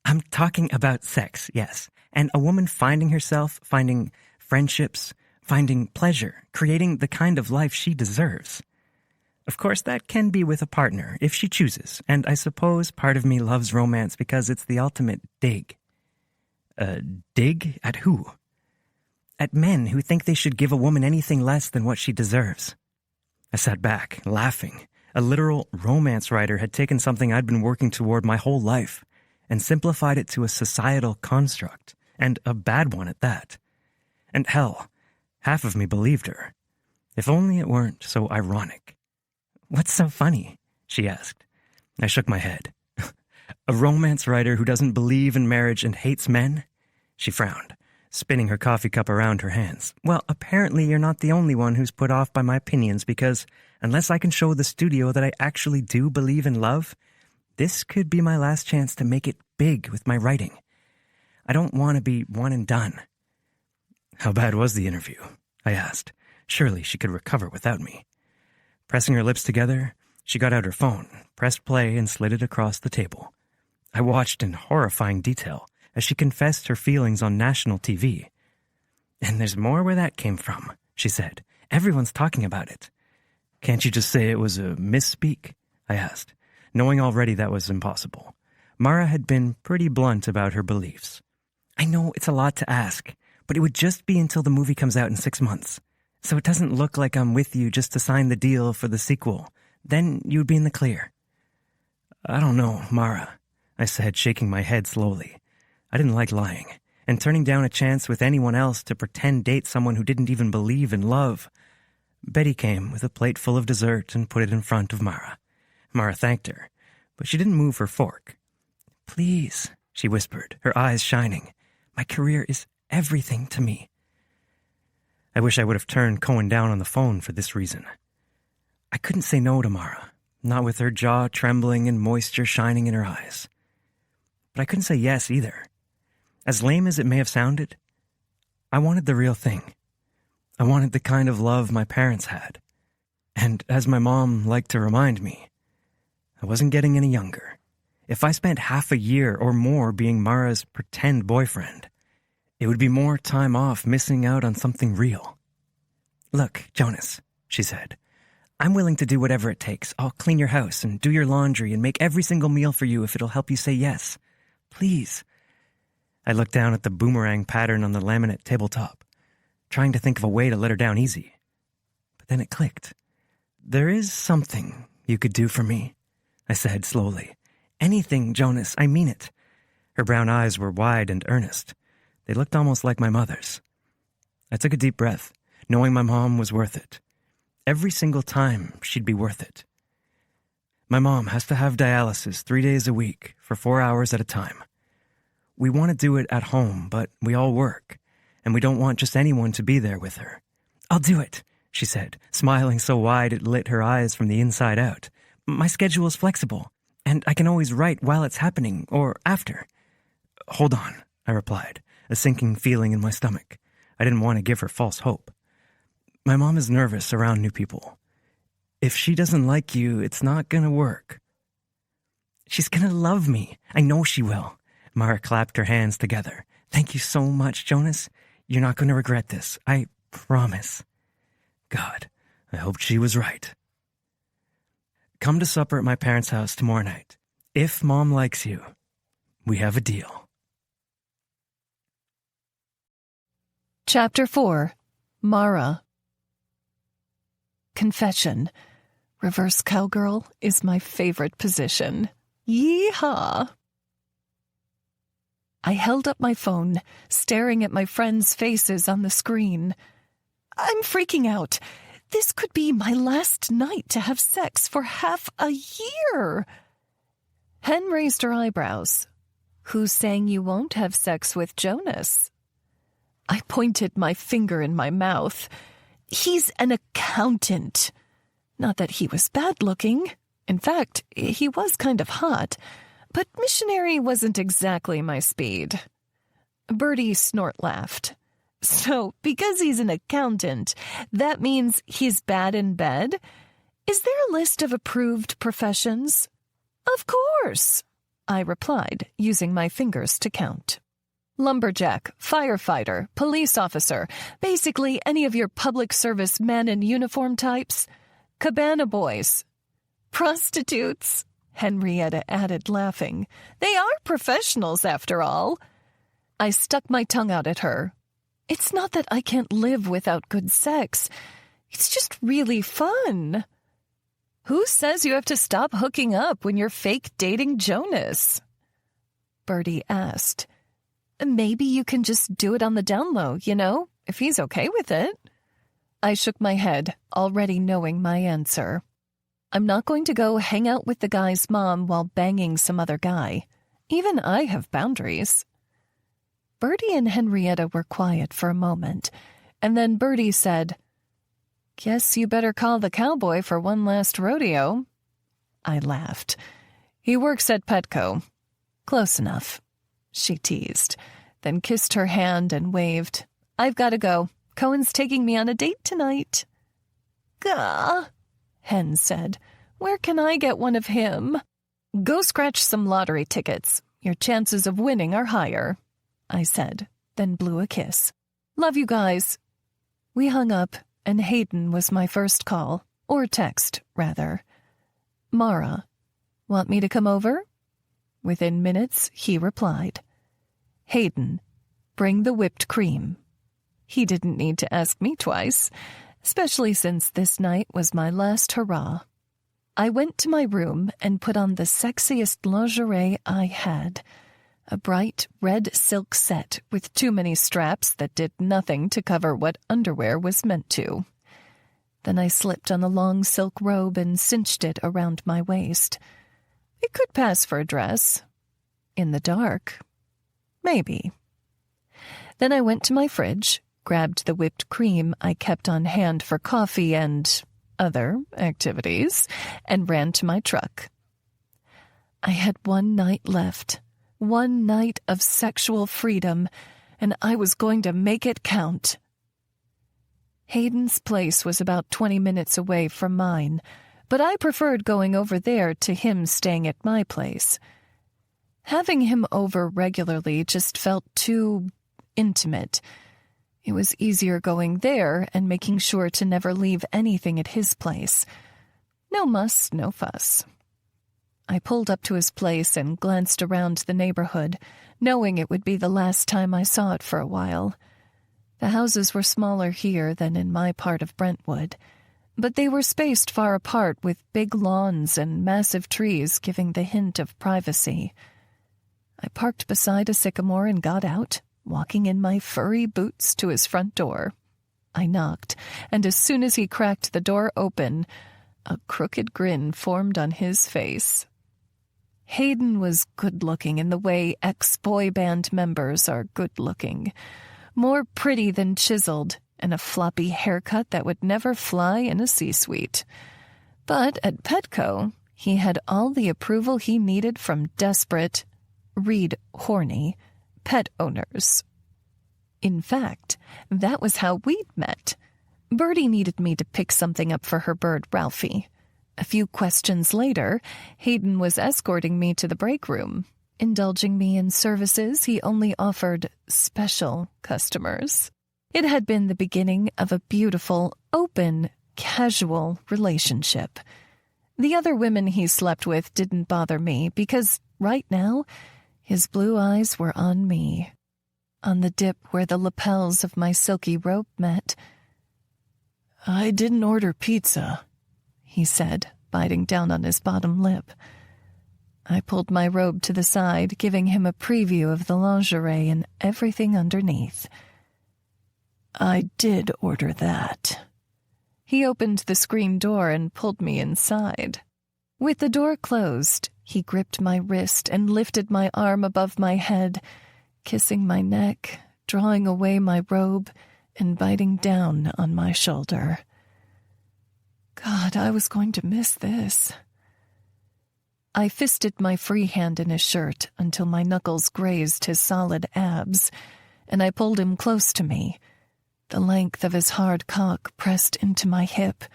"I'm talking about sex, yes, and a woman finding herself, finding friendships, finding pleasure, creating the kind of life she deserves. Of course, that can be with a partner, if she chooses, and I suppose part of me loves romance because it's the ultimate dig. Dig? At who? At men who think they should give a woman anything less than what she deserves. I sat back, laughing. A literal romance writer had taken something I'd been working toward my whole life and simplified it to a societal construct, and a bad one at that. And hell, half of me believed her. If only it weren't so ironic. "What's so funny?" she asked. I shook my head. "A romance writer who doesn't believe in marriage and hates men?" She frowned, spinning her coffee cup around her hands. "Well, apparently you're not the only one who's put off by my opinions because unless I can show the studio that I actually do believe in love, this could be my last chance to make it big with my writing. I don't want to be one and done." "How bad was the interview?" I asked. Surely she could recover without me. Pressing her lips together, she got out her phone, pressed play, and slid it across the table. I watched in horrifying detail as she confessed her feelings on national TV. "And there's more where that came from," she said. "Everyone's talking about it." "Can't you just say it was a misspeak?" I asked, knowing already that was impossible. Mara had been pretty blunt about her beliefs. "I know it's a lot to ask, but it would just be until the movie comes out in 6 months. So it doesn't look like I'm with you just to sign the deal for the sequel. Then you'd be in the clear." "I don't know, Mara," I said, shaking my head slowly. I didn't like lying, and turning down a chance with anyone else to pretend date someone who didn't even believe in love. Betty came with a plate full of dessert and put it in front of Mara. Mara thanked her, but she didn't move her fork. "Please," she whispered, her eyes shining. "My career is everything to me." I wish I would have turned Cohen down on the phone for this reason. I couldn't say no to Mara, not with her jaw trembling and moisture shining in her eyes. But I couldn't say yes either. As lame as it may have sounded, I wanted the real thing. I wanted the kind of love my parents had. And as my mom liked to remind me, I wasn't getting any younger. If I spent half a year or more being Mara's pretend boyfriend, it would be more time off missing out on something real. "Look, Jonas," she said, "I'm willing to do whatever it takes. I'll clean your house and do your laundry and make every single meal for you if it'll help you say yes. Please." I looked down at the boomerang pattern on the laminate tabletop, trying to think of a way to let her down easy. But then it clicked. "There is something you could do for me," I said slowly. "Anything, Jonas, I mean it." Her brown eyes were wide and earnest. They looked almost like my mother's. I took a deep breath, knowing my mom was worth it. Every single time, she'd be worth it. My mom has to have dialysis 3 days a week for 4 hours at a time. We want to do it at home, but we all work, and we don't want just anyone to be there with her. "I'll do it," she said, smiling so wide it lit her eyes from the inside out. "My schedule is flexible, and I can always write while it's happening, or after." "Hold on," I replied, a sinking feeling in my stomach. I didn't want to give her false hope. "My mom is nervous around new people. If she doesn't like you, it's not gonna work." "She's gonna love me. I know she will." Mara clapped her hands together. "Thank you so much, Jonas. You're not gonna regret this. I promise." God, I hoped she was right. "Come to supper at my parents' house tomorrow night. If Mom likes you, we have a deal." Chapter 4. Mara. Confession. Reverse cowgirl is my favorite position. Yeehaw! I held up my phone, staring at my friends' faces on the screen. I'm freaking out. This could be my last night to have sex for half a year. Hen raised her eyebrows. Who's saying you won't have sex with Jonas? I pointed my finger in my mouth. He's an accountant. Not that he was bad-looking. In fact, he was kind of hot. But missionary wasn't exactly my speed. Bertie snort-laughed. So, because he's an accountant, that means he's bad in bed? Is there a list of approved professions? Of course, I replied, using my fingers to count. Lumberjack, firefighter, police officer, basically any of your public service men in uniform types. Cabana boys. Prostitutes, Henrietta added, laughing. They are professionals, after all. I stuck my tongue out at her. It's not that I can't live without good sex. It's just really fun. Who says you have to stop hooking up when you're fake dating Jonas? Bertie asked. Maybe you can just do it on the down low, if he's okay with it. I shook my head, already knowing my answer. I'm not going to go hang out with the guy's mom while banging some other guy. Even I have boundaries. Bertie and Henrietta were quiet for a moment, and then Bertie said, Guess you better call the cowboy for one last rodeo. I laughed. He works at Petco. Close enough, she teased, then kissed her hand and waved. I've got to go. Cohen's taking me on a date tonight. Gah, Hen said. Where can I get one of him? Go scratch some lottery tickets. Your chances of winning are higher, I said, then blew a kiss. Love you guys. We hung up, and Hayden was my first call, or text, rather. Mara, want me to come over? Within minutes, he replied. Hayden, bring the whipped cream. He didn't need to ask me twice, especially since this night was my last hurrah. I went to my room and put on the sexiest lingerie I had, a bright red silk set with too many straps that did nothing to cover what underwear was meant to. Then I slipped on a long silk robe and cinched it around my waist. It could pass for a dress. In the dark, maybe. Then I went to my fridge, grabbed the whipped cream I kept on hand for coffee and other activities, and ran to my truck. I had one night left, one night of sexual freedom, and I was going to make it count. Hayden's place was about 20 minutes away from mine, but I preferred going over there to him staying at my place. Having him over regularly just felt too intimate. It was easier going there and making sure to never leave anything at his place. No muss, no fuss. I pulled up to his place and glanced around the neighborhood, knowing it would be the last time I saw it for a while. The houses were smaller here than in my part of Brentwood, but they were spaced far apart with big lawns and massive trees giving the hint of privacy. I parked beside a sycamore and got out, walking in my furry boots to his front door. I knocked, and as soon as he cracked the door open, a crooked grin formed on his face. Hayden was good-looking in the way ex-boy band members are good-looking. More pretty than chiseled, and a floppy haircut that would never fly in a C-suite. But at Petco, he had all the approval he needed from desperate, read horny, pet owners. In fact, that was how we'd met. Bertie needed me to pick something up for her bird, Ralphie. A few questions later, Hayden was escorting me to the break room, indulging me in services he only offered special customers. It had been the beginning of a beautiful, open, casual relationship. The other women he slept with didn't bother me because, right now, his blue eyes were on me, on the dip where the lapels of my silky robe met. I didn't order pizza, he said, biting down on his bottom lip. I pulled my robe to the side, giving him a preview of the lingerie and everything underneath. I did order that. He opened the screen door and pulled me inside. With the door closed, he gripped my wrist and lifted my arm above my head, kissing my neck, drawing away my robe, and biting down on my shoulder. God, I was going to miss this. I fisted my free hand in his shirt until my knuckles grazed his solid abs, and I pulled him close to me. The length of his hard cock pressed into my hip,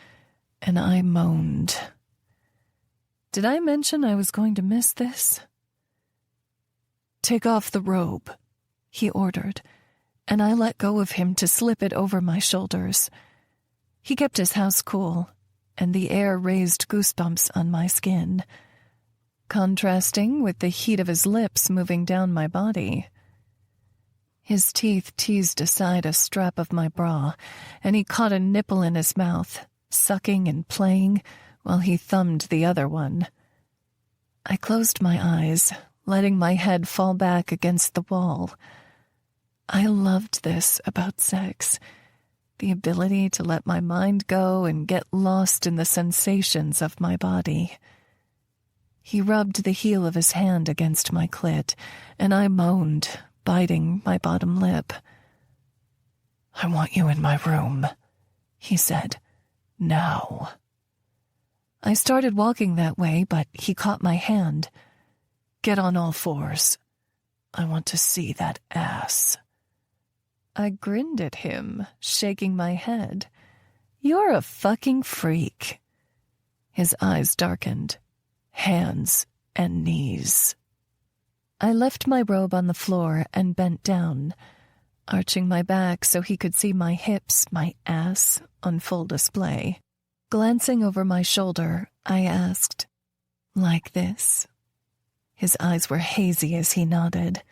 and I moaned. Did I mention I was going to miss this? Take off the robe, he ordered, and I let go of him to slip it over my shoulders. He kept his house cool, and the air raised goosebumps on my skin, contrasting with the heat of his lips moving down my body. His teeth teased aside a strap of my bra, and he caught a nipple in his mouth, sucking and playing while he thumbed the other one. I closed my eyes, letting my head fall back against the wall. I loved this about sex, the ability to let my mind go and get lost in the sensations of my body. He rubbed the heel of his hand against my clit, and I moaned, biting my bottom lip. "I want you in my room," he said. "Now." I started walking that way, but he caught my hand. "Get on all fours. I want to see that ass." I grinned at him, shaking my head. "You're a fucking freak." His eyes darkened. Hands and knees. I left my robe on the floor and bent down, arching my back so he could see my hips, my ass, on full display. Glancing over my shoulder, I asked, "Like this?" His eyes were hazy as he nodded.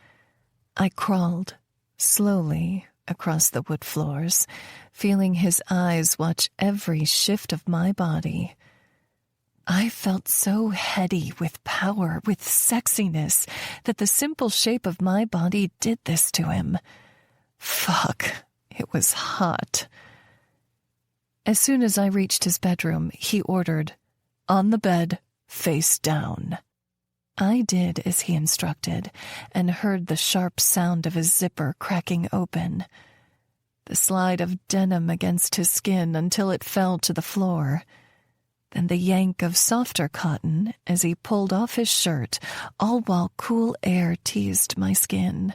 I crawled, slowly, across the wood floors, feeling his eyes watch every shift of my body. I felt so heady with power, with sexiness, that the simple shape of my body did this to him. Fuck, it was hot. As soon as I reached his bedroom, he ordered, "On the bed, face down." I did as he instructed, and heard the sharp sound of his zipper cracking open, the slide of denim against his skin until it fell to the floor, then the yank of softer cotton as he pulled off his shirt, all while cool air teased my skin.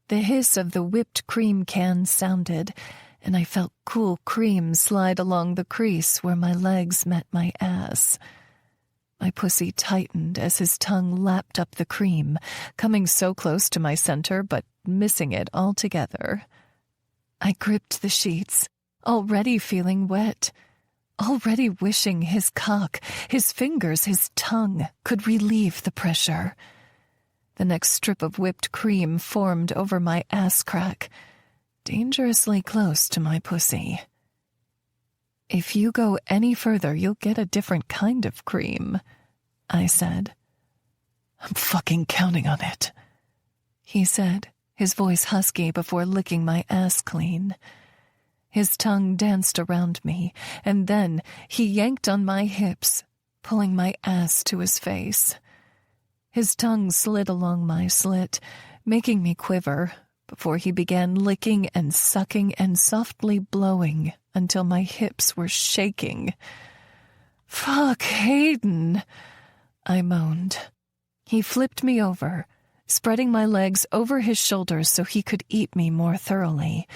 The hiss of the whipped cream can sounded, and I felt cool cream slide along the crease where my legs met my ass. My pussy tightened as his tongue lapped up the cream, coming so close to my center but missing it altogether. I gripped the sheets, already feeling wet, already wishing his cock, his fingers, his tongue could relieve the pressure. The next strip of whipped cream formed over my ass crack, dangerously close to my pussy. "If you go any further, you'll get a different kind of cream," I said. "I'm fucking counting on it," he said, his voice husky before licking my ass clean. His tongue danced around me, and then he yanked on my hips, pulling my ass to his face. His tongue slid along my slit, making me quiver, before he began licking and sucking and softly blowing until my hips were shaking. "Fuck, Hayden," I moaned. He flipped me over, spreading my legs over his shoulders so he could eat me more thoroughly,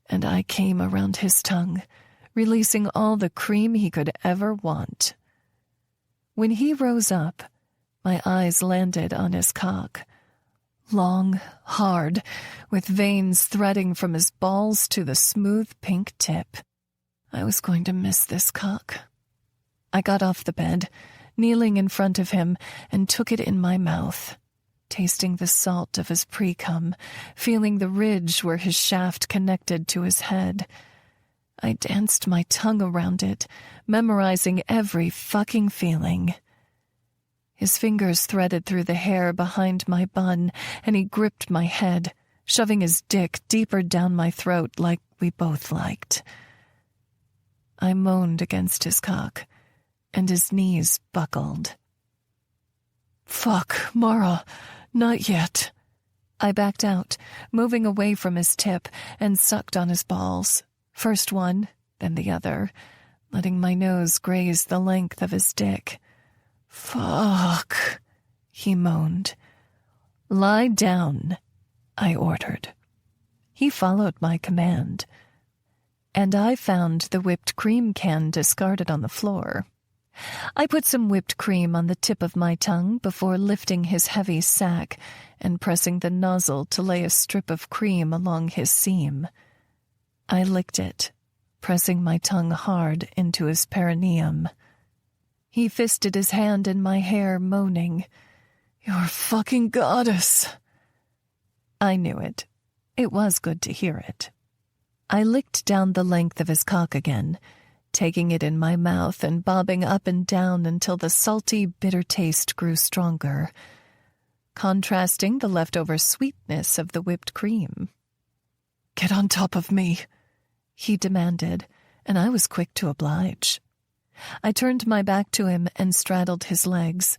and I came around his tongue, releasing all the cream he could ever want. When he rose up, my eyes landed on his cock. Long, hard, with veins threading from his balls to the smooth pink tip. I was going to miss this cock. I got off the bed, kneeling in front of him, and took it in my mouth, tasting the salt of his pre-cum, feeling the ridge where his shaft connected to his head. I danced my tongue around it, memorizing every fucking feeling. His fingers threaded through the hair behind my bun, and he gripped my head, shoving his dick deeper down my throat like we both liked. I moaned against his cock, and his knees buckled. "Fuck, Mara, not yet." I backed out, moving away from his tip, and sucked on his balls, first one, then the other, letting my nose graze the length of his dick. "Fuck," he moaned. "Lie down," I ordered. He followed my command, and I found the whipped cream can discarded on the floor, I put some whipped cream on the tip of my tongue before lifting his heavy sack and pressing the nozzle to lay a strip of cream along his seam. I licked it, pressing my tongue hard into his perineum. He fisted his hand in my hair, moaning, "You're a fucking goddess." I knew it. It was good to hear it. I licked down the length of his cock again, taking it in my mouth and bobbing up and down until the salty, bitter taste grew stronger, contrasting the leftover sweetness of the whipped cream. "Get on top of me," he demanded, and I was quick to oblige. I turned my back to him and straddled his legs,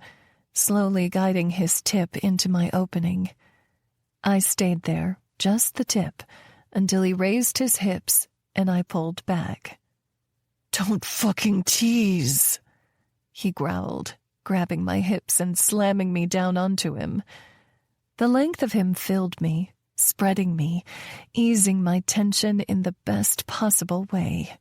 slowly guiding his tip into my opening. I stayed there, just the tip, until he raised his hips and I pulled back. "Don't fucking tease," he growled, grabbing my hips and slamming me down onto him. The length of him filled me, spreading me, easing my tension in the best possible way.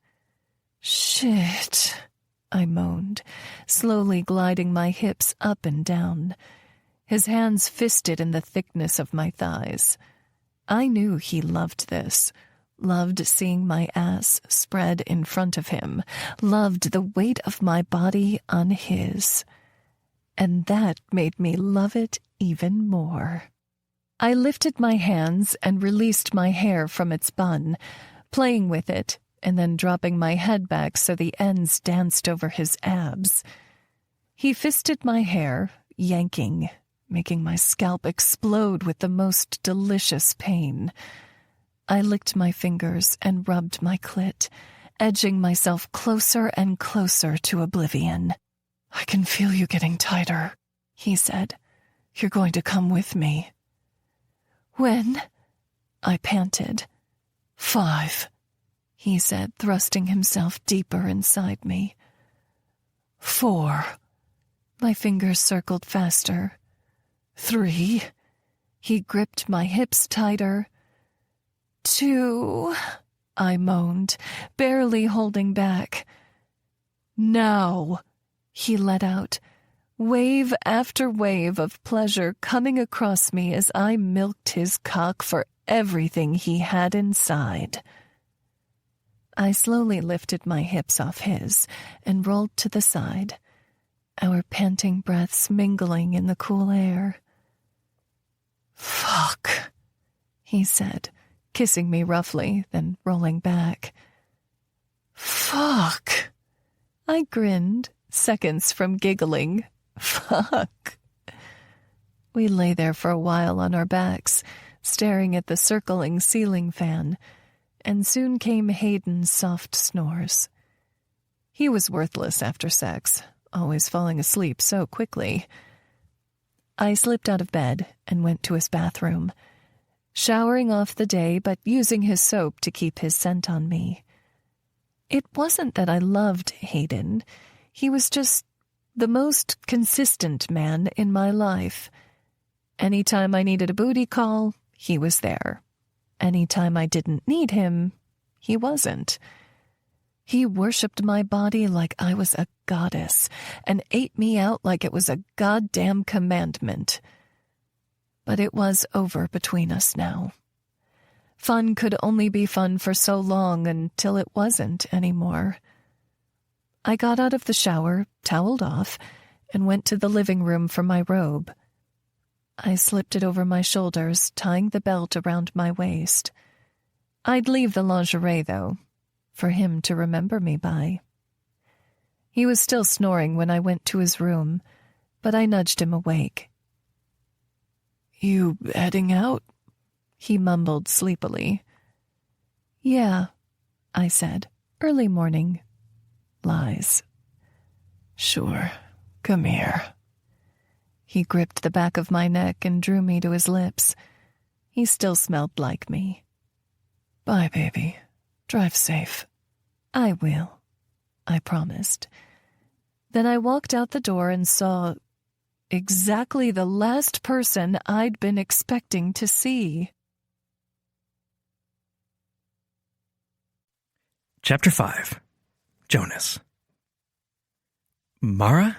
"Shit," I moaned, slowly gliding my hips up and down. His hands fisted in the thickness of my thighs. I knew he loved this, loved seeing my ass spread in front of him, loved the weight of my body on his. And that made me love it even more. I lifted my hands and released my hair from its bun, playing with it and then dropping my head back so the ends danced over his abs. He fisted my hair, yanking, making my scalp explode with the most delicious pain. I licked my fingers and rubbed my clit, edging myself closer and closer to oblivion. "I can feel you getting tighter," he said. "You're going to come with me." "When?" I panted. "5," he said, thrusting himself deeper inside me. 4. My fingers circled faster. 3. He gripped my hips tighter. 2. I moaned, barely holding back. "Now," he let out, wave after wave of pleasure coming across me as I milked his cock for everything he had inside. I slowly lifted my hips off his and rolled to the side, our panting breaths mingling in the cool air. "Fuck," he said, kissing me roughly, then rolling back. "Fuck." I grinned, seconds from giggling. Fuck. We lay there for a while on our backs, staring at the circling ceiling fan, and soon came Hayden's soft snores. He was worthless after sex, always falling asleep so quickly. I slipped out of bed and went to his bathroom, showering off the day but using his soap to keep his scent on me. It wasn't that I loved Hayden. He was just the most consistent man in my life. Anytime I needed a booty call, he was there. Anytime I didn't need him, he wasn't. He worshipped my body like I was a goddess and ate me out like it was a goddamn commandment. But it was over between us now. Fun could only be fun for so long until it wasn't anymore. I got out of the shower, toweled off, and went to the living room for my robe. I slipped it over my shoulders, tying the belt around my waist. I'd leave the lingerie, though, for him to remember me by. He was still snoring when I went to his room, but I nudged him awake. "You heading out?" he mumbled sleepily. "Yeah," I said. "Early morning." Lies. "Sure. Come here." He gripped the back of my neck and drew me to his lips. He still smelled like me. "Bye, baby. Drive safe." "I will," I promised. Then I walked out the door and saw exactly the last person I'd been expecting to see. Chapter 5. Jonas. Mara?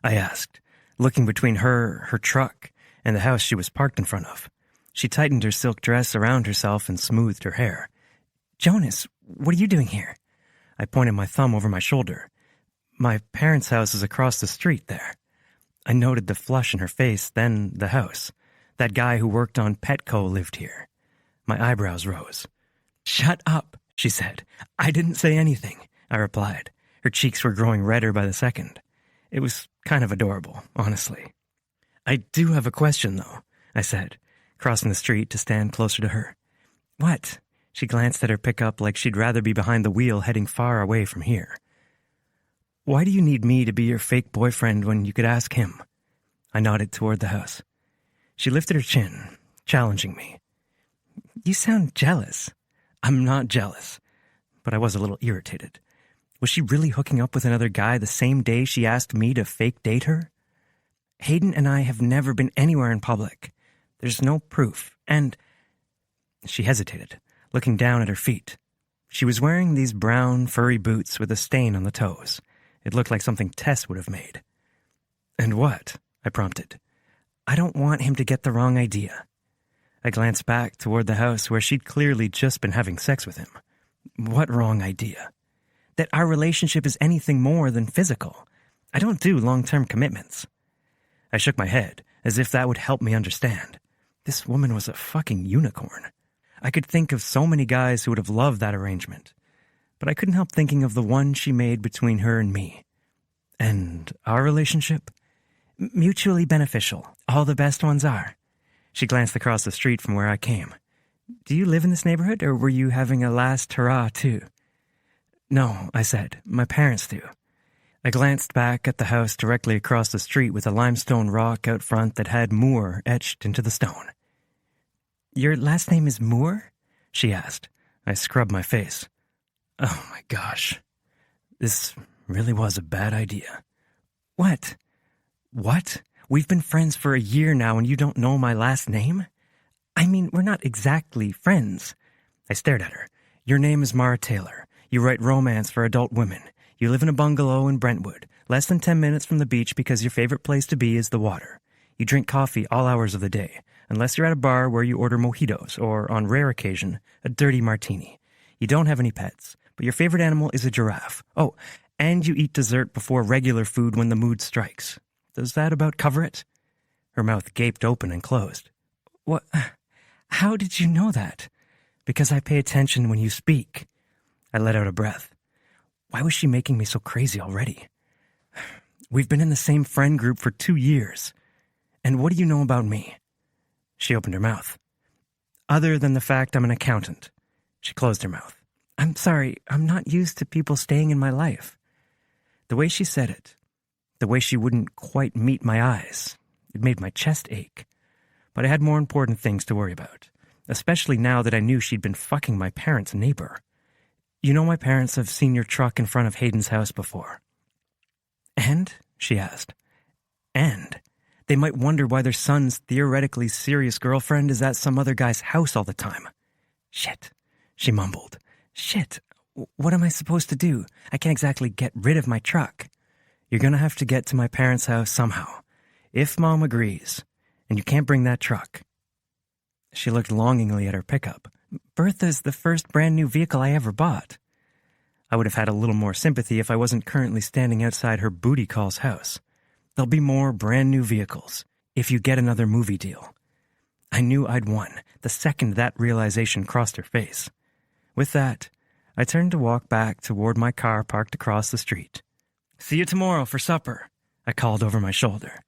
I asked, looking between her truck, and the house she was parked in front of. She tightened her silk dress around herself and smoothed her hair. Jonas, what are you doing here? I pointed my thumb over my shoulder. My parents' house is across the street there. I noted the flush in her face, then the house. That guy who worked on Petco lived here. My eyebrows rose. Shut up, she said. I didn't say anything, I replied. Her cheeks were growing redder by the second. It was kind of adorable, honestly. I do have a question, though, I said, crossing the street to stand closer to her. What? She glanced at her pickup like she'd rather be behind the wheel heading far away from here. Why do you need me to be your fake boyfriend when you could ask him? I nodded toward the house. She lifted her chin, challenging me. You sound jealous. I'm not jealous, but I was a little irritated. Was she really hooking up with another guy the same day she asked me to fake date her? Hayden and I have never been anywhere in public. There's no proof, and... She hesitated, looking down at her feet. She was wearing these brown, furry boots with a stain on the toes. It looked like something Tess would have made. And what? I prompted. I don't want him to get the wrong idea. I glanced back toward the house where she'd clearly just been having sex with him. What wrong idea? That our relationship is anything more than physical. I don't do long-term commitments. I shook my head, as if that would help me understand. This woman was a fucking unicorn. I could think of so many guys who would have loved that arrangement, but I couldn't help thinking of the one she made between her and me. And our relationship? Mutually beneficial. All the best ones are. She glanced across the street from where I came. Do you live in this neighborhood, or were you having a last hurrah, too? No, I said. My parents do. I glanced back at the house directly across the street with a limestone rock out front that had Moore etched into the stone. Your last name is Moore? She asked. I scrubbed my face. Oh my gosh. This really was a bad idea. What? What? We've been friends for a year now and you don't know my last name? I mean, we're not exactly friends. I stared at her. Your name is Mara Taylor. You write romance for adult women. You live in a bungalow in Brentwood, less than 10 minutes from the beach because your favorite place to be is the water. You drink coffee all hours of the day, unless you're at a bar where you order mojitos or, on rare occasion, a dirty martini. You don't have any pets, but your favorite animal is a giraffe. Oh, and you eat dessert before regular food when the mood strikes. Does that about cover it? Her mouth gaped open and closed. What? How did you know that? Because I pay attention when you speak. I let out a breath. Why was she making me so crazy already? We've been in the same friend group for 2 years. And what do you know about me? She opened her mouth. Other than the fact I'm an accountant. She closed her mouth. I'm sorry, I'm not used to people staying in my life. The way she said it, the way she wouldn't quite meet my eyes, it made my chest ache. But I had more important things to worry about, especially now that I knew she'd been fucking my parents' neighbor. You know my parents have seen your truck in front of Hayden's house before. And? She asked. And? They might wonder why their son's theoretically serious girlfriend is at some other guy's house all the time. Shit, she mumbled. Shit, what am I supposed to do? I can't exactly get rid of my truck. You're gonna have to get to my parents' house somehow. If Mom agrees, and you can't bring that truck. She looked longingly at her pickup. Bertha's the first brand new vehicle I ever bought. I would have had a little more sympathy if I wasn't currently standing outside her booty call's house. There'll be more brand new vehicles if you get another movie deal. I knew I'd won the second that realization crossed her face. With that, I turned to walk back toward my car parked across the street. See you tomorrow for supper, I called over my shoulder.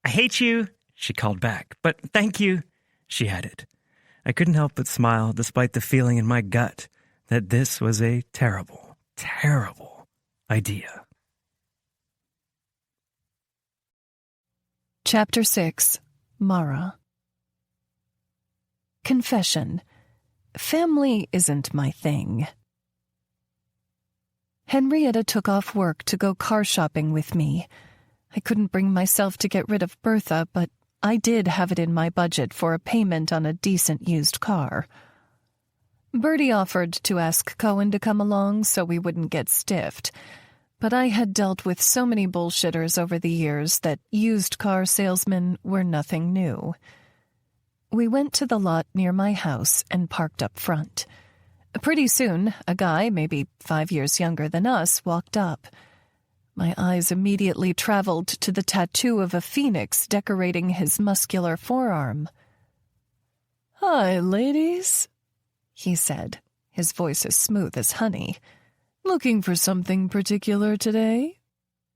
I hate you, she called back, but thank you, she added. I couldn't help but smile despite the feeling in my gut that this was a terrible, terrible idea. Chapter 6. Mara. Confession. Family isn't my thing. Henrietta took off work to go car shopping with me. I couldn't bring myself to get rid of Bertha, but I did have it in my budget for a payment on a decent used car. Bertie offered to ask Cohen to come along so we wouldn't get stiffed, but I had dealt with so many bullshitters over the years that used car salesmen were nothing new. We went to the lot near my house and parked up front. Pretty soon, a guy, maybe 5 years younger than us, walked up. My eyes immediately traveled to the tattoo of a phoenix decorating his muscular forearm. "Hi, ladies," he said, his voice as smooth as honey. "Looking for something particular today?"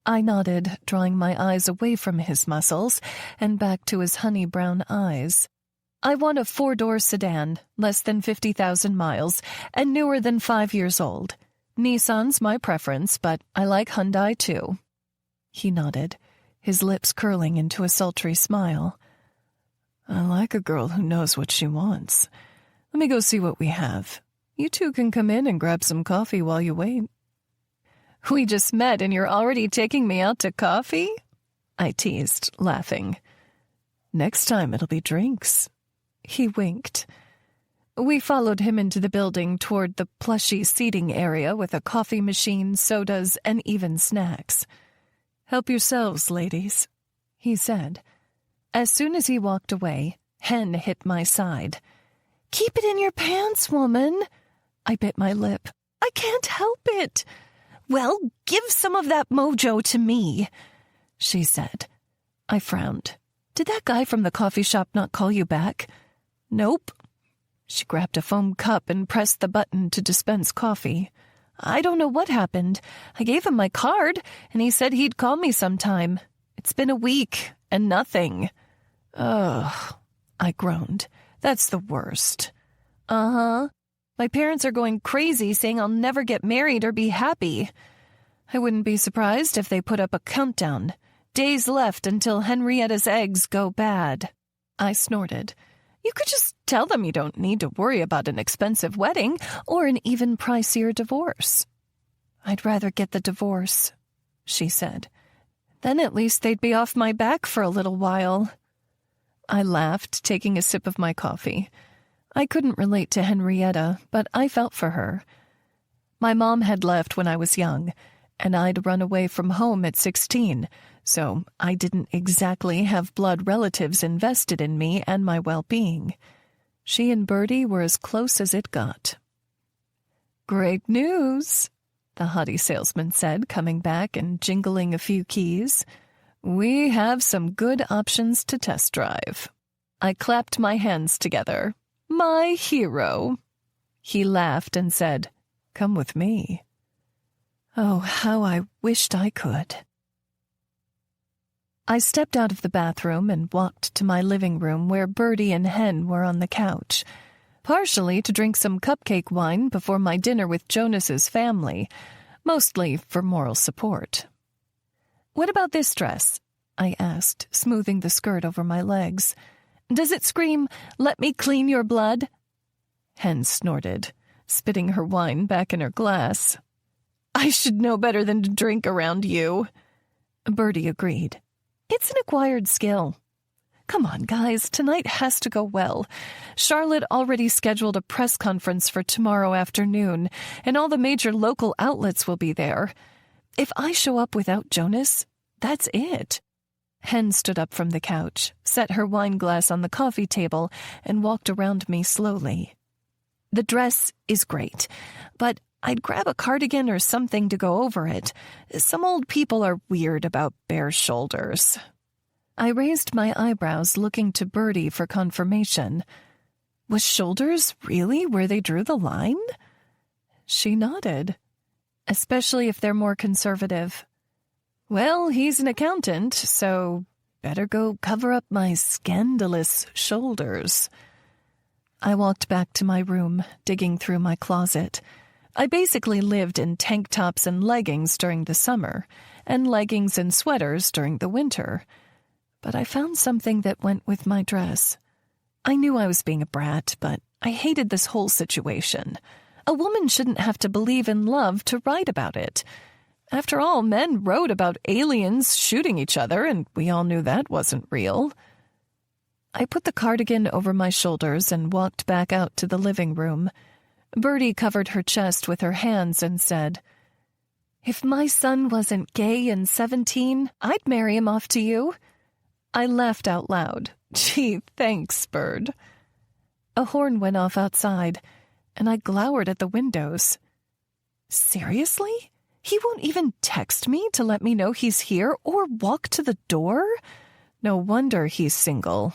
I nodded, drawing my eyes away from his muscles and back to his honey-brown eyes. "I want a 4-door sedan, less than 50,000 miles, and newer than 5 years old. Nissan's my preference, but I like Hyundai too." He nodded, his lips curling into a sultry smile. "I like a girl who knows what she wants. Let me go see what we have. You two can come in and grab some coffee while you wait." "We just met and you're already taking me out to coffee?" I teased, laughing. "Next time it'll be drinks." He winked. We followed him into the building toward the plushy seating area with a coffee machine, sodas, and even snacks. "Help yourselves, ladies," he said. As soon as he walked away, Hen hit my side. "Keep it in your pants, woman." I bit my lip. "I can't help it." "Well, give some of that mojo to me," she said. I frowned. "Did that guy from the coffee shop not call you back?" "Nope." She grabbed a foam cup and pressed the button to dispense coffee. "I don't know what happened. I gave him my card, and he said he'd call me sometime. It's been a week, and nothing." "Ugh," I groaned. "That's the worst." "Uh-huh. My parents are going crazy saying I'll never get married or be happy. I wouldn't be surprised if they put up a countdown. Days left until Henrietta's eggs go bad." I snorted. "You could just tell them you don't need to worry about an expensive wedding or an even pricier divorce." "I'd rather get the divorce," she said. "Then at least they'd be off my back for a little while." I laughed, taking a sip of my coffee. I couldn't relate to Henrietta, but I felt for her. My mom had left when I was young, and I'd run away from home at 16, so I didn't exactly have blood relatives invested in me and my well-being. She and Bertie were as close as it got. "Great news," the haughty salesman said, coming back and jingling a few keys. "We have some good options to test drive." I clapped my hands together. "My hero." He laughed and said, "Come with me." Oh, how I wished I could. I stepped out of the bathroom and walked to my living room where Bertie and Hen were on the couch, partially to drink some cupcake wine before my dinner with Jonas's family, mostly for moral support. "What about this dress?" I asked, smoothing the skirt over my legs. "Does it scream, 'Let me clean your blood'?" Hen snorted, spitting her wine back in her glass. "I should know better than to drink around you." Bertie agreed. "It's an acquired skill. Come on, guys, tonight has to go well. Charlotte already scheduled a press conference for tomorrow afternoon, and all the major local outlets will be there. If I show up without Jonas, that's it." Hen stood up from the couch, set her wine glass on the coffee table, and walked around me slowly. "The dress is great, but I'd grab a cardigan or something to go over it. Some old people are weird about bare shoulders." I raised my eyebrows, looking to Bertie for confirmation. Was shoulders really where they drew the line? She nodded. "Especially if they're more conservative." "Well, he's an accountant, so better go cover up my scandalous shoulders." I walked back to my room, digging through my closet. I basically lived in tank tops and leggings during the summer, and leggings and sweaters during the winter. But I found something that went with my dress. I knew I was being a brat, but I hated this whole situation. A woman shouldn't have to believe in love to write about it. After all, men wrote about aliens shooting each other, and we all knew that wasn't real. I put the cardigan over my shoulders and walked back out to the living room. Bertie covered her chest with her hands and said, If my son wasn't gay and 17, I'd marry him off to you. I laughed out loud. Gee, thanks, Bird. A horn went off outside, and I glowered at the windows. Seriously? He won't even text me to let me know he's here or walk to the door? No wonder he's single.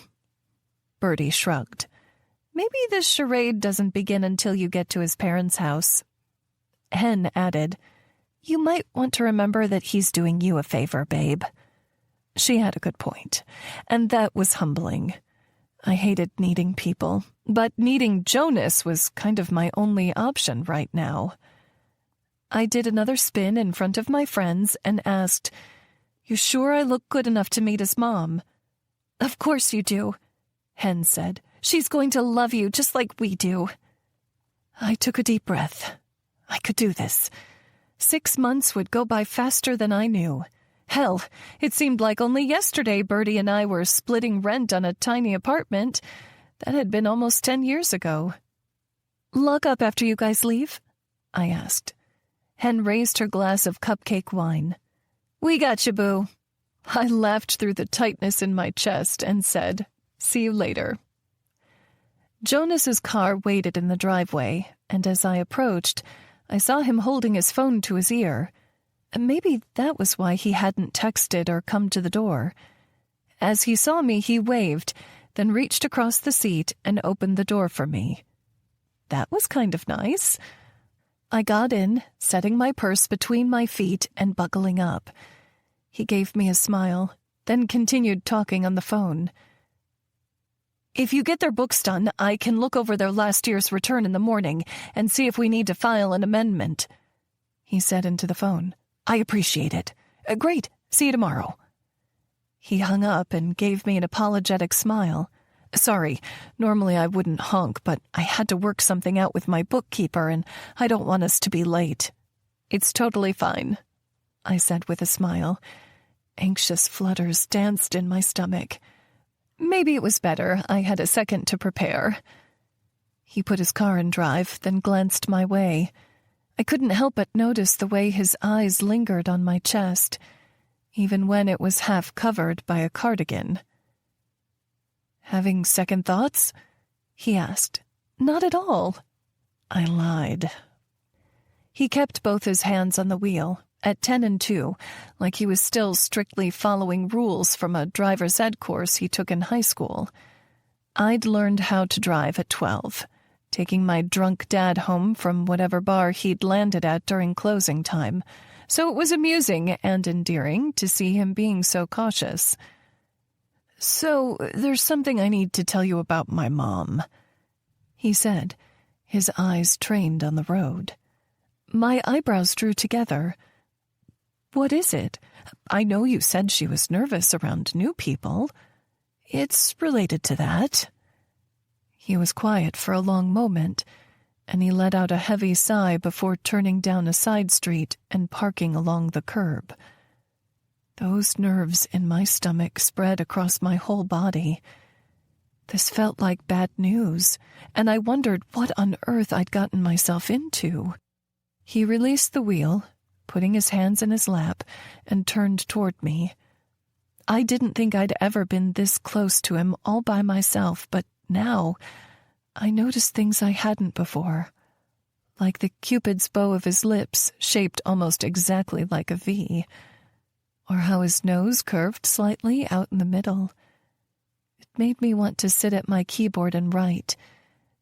Birdie shrugged. Maybe this charade doesn't begin until you get to his parents' house. Hen added, You might want to remember that he's doing you a favor, babe. She had a good point, and that was humbling. I hated needing people, but needing Jonas was kind of my only option right now. I did another spin in front of my friends and asked, You sure I look good enough to meet his mom? Of course you do, Hen said. She's going to love you just like we do. I took a deep breath. I could do this. 6 months would go by faster than I knew. Hell, it seemed like only yesterday Birdie and I were splitting rent on a tiny apartment. That had been almost 10 years ago. Lock up after you guys leave? I asked. Hen raised her glass of cupcake wine. We got you, boo. I laughed through the tightness in my chest and said, See you later. Jonas's car waited in the driveway, and as I approached, I saw him holding his phone to his ear. Maybe that was why he hadn't texted or come to the door. As he saw me, he waved, then reached across the seat and opened the door for me. That was kind of nice. I got in, setting my purse between my feet and buckling up. He gave me a smile, then continued talking on the phone. If you get their books done, I can look over their last year's return in the morning and see if we need to file an amendment, he said into the phone. I appreciate it. Great. See you tomorrow. He hung up and gave me an apologetic smile. Sorry, normally I wouldn't honk, but I had to work something out with my bookkeeper and I don't want us to be late. It's totally fine, I said with a smile. Anxious flutters danced in my stomach. Maybe it was better I had a second to prepare. He put his car in drive, then glanced my way. I couldn't help but notice the way his eyes lingered on my chest, even when it was half covered by a cardigan. Having second thoughts? He asked. Not at all. I lied. He kept both his hands on the wheel, at 10 and 2, like he was still strictly following rules from a driver's ed course he took in high school. I'd learned how to drive at 12, taking my drunk dad home from whatever bar he'd landed at during closing time, so it was amusing and endearing to see him being so cautious. So, there's something I need to tell you about my mom, he said, his eyes trained on the road. My eyebrows drew together. What is it? I know you said she was nervous around new people. It's related to that. He was quiet for a long moment, and he let out a heavy sigh before turning down a side street and parking along the curb. Those nerves in my stomach spread across my whole body. This felt like bad news, and I wondered what on earth I'd gotten myself into. He released the wheel, putting his hands in his lap, and turned toward me. I didn't think I'd ever been this close to him all by myself, but now I noticed things I hadn't before, like the Cupid's bow of his lips shaped almost exactly like a V, or how his nose curved slightly out in the middle. It made me want to sit at my keyboard and write,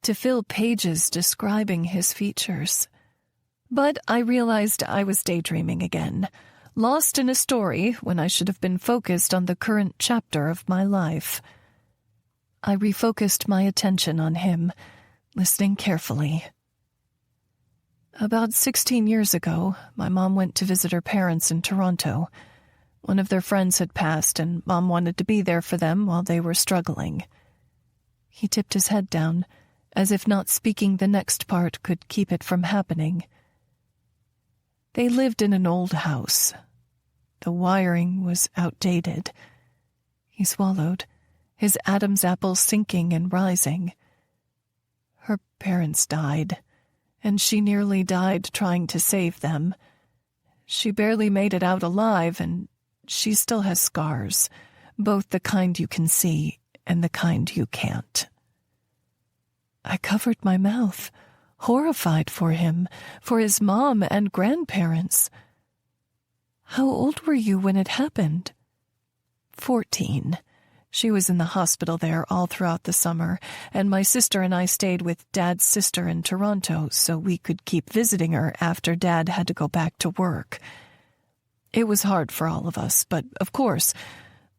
to fill pages describing his features. But I realized I was daydreaming again, lost in a story when I should have been focused on the current chapter of my life. I refocused my attention on him, listening carefully. About 16 years ago, my mom went to visit her parents in Toronto. One of their friends had passed, and Mom wanted to be there for them while they were struggling. He tipped his head down, as if not speaking the next part could keep it from happening. They lived in an old house. The wiring was outdated. He swallowed, his Adam's apple sinking and rising. Her parents died, and she nearly died trying to save them. She barely made it out alive, and she still has scars, both the kind you can see and the kind you can't. I covered my mouth, horrified for him, for his mom and grandparents. How old were you when it happened? 14. She was in the hospital there all throughout the summer, and my sister and I stayed with Dad's sister in Toronto so we could keep visiting her after Dad had to go back to work. It was hard for all of us, but of course,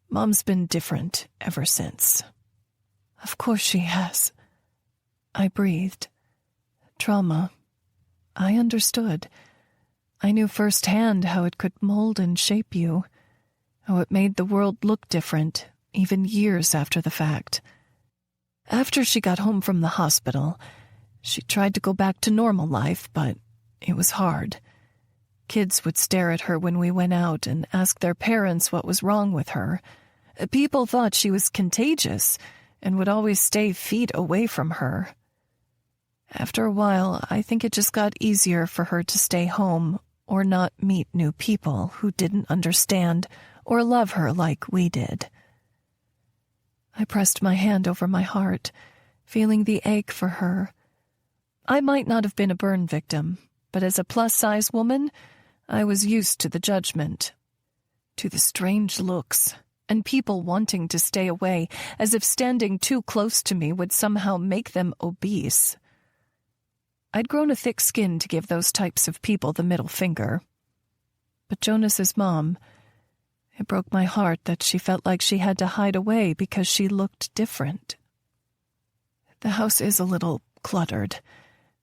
Mom's been different ever since. Of course she has. I breathed. Trauma. I understood. I knew firsthand how it could mold and shape you, how it made the world look different, even years after the fact. After she got home from the hospital, she tried to go back to normal life, but it was hard. Kids would stare at her when we went out and ask their parents what was wrong with her. People thought she was contagious and would always stay feet away from her. After a while, I think it just got easier for her to stay home or not meet new people who didn't understand or love her like we did. I pressed my hand over my heart, feeling the ache for her. I might not have been a burn victim, but as a plus-size woman, I was used to the judgment, to the strange looks, and people wanting to stay away, as if standing too close to me would somehow make them obese. I'd grown a thick skin to give those types of people the middle finger. But Jonas's mom, it broke my heart that she felt like she had to hide away because she looked different. The house is a little cluttered.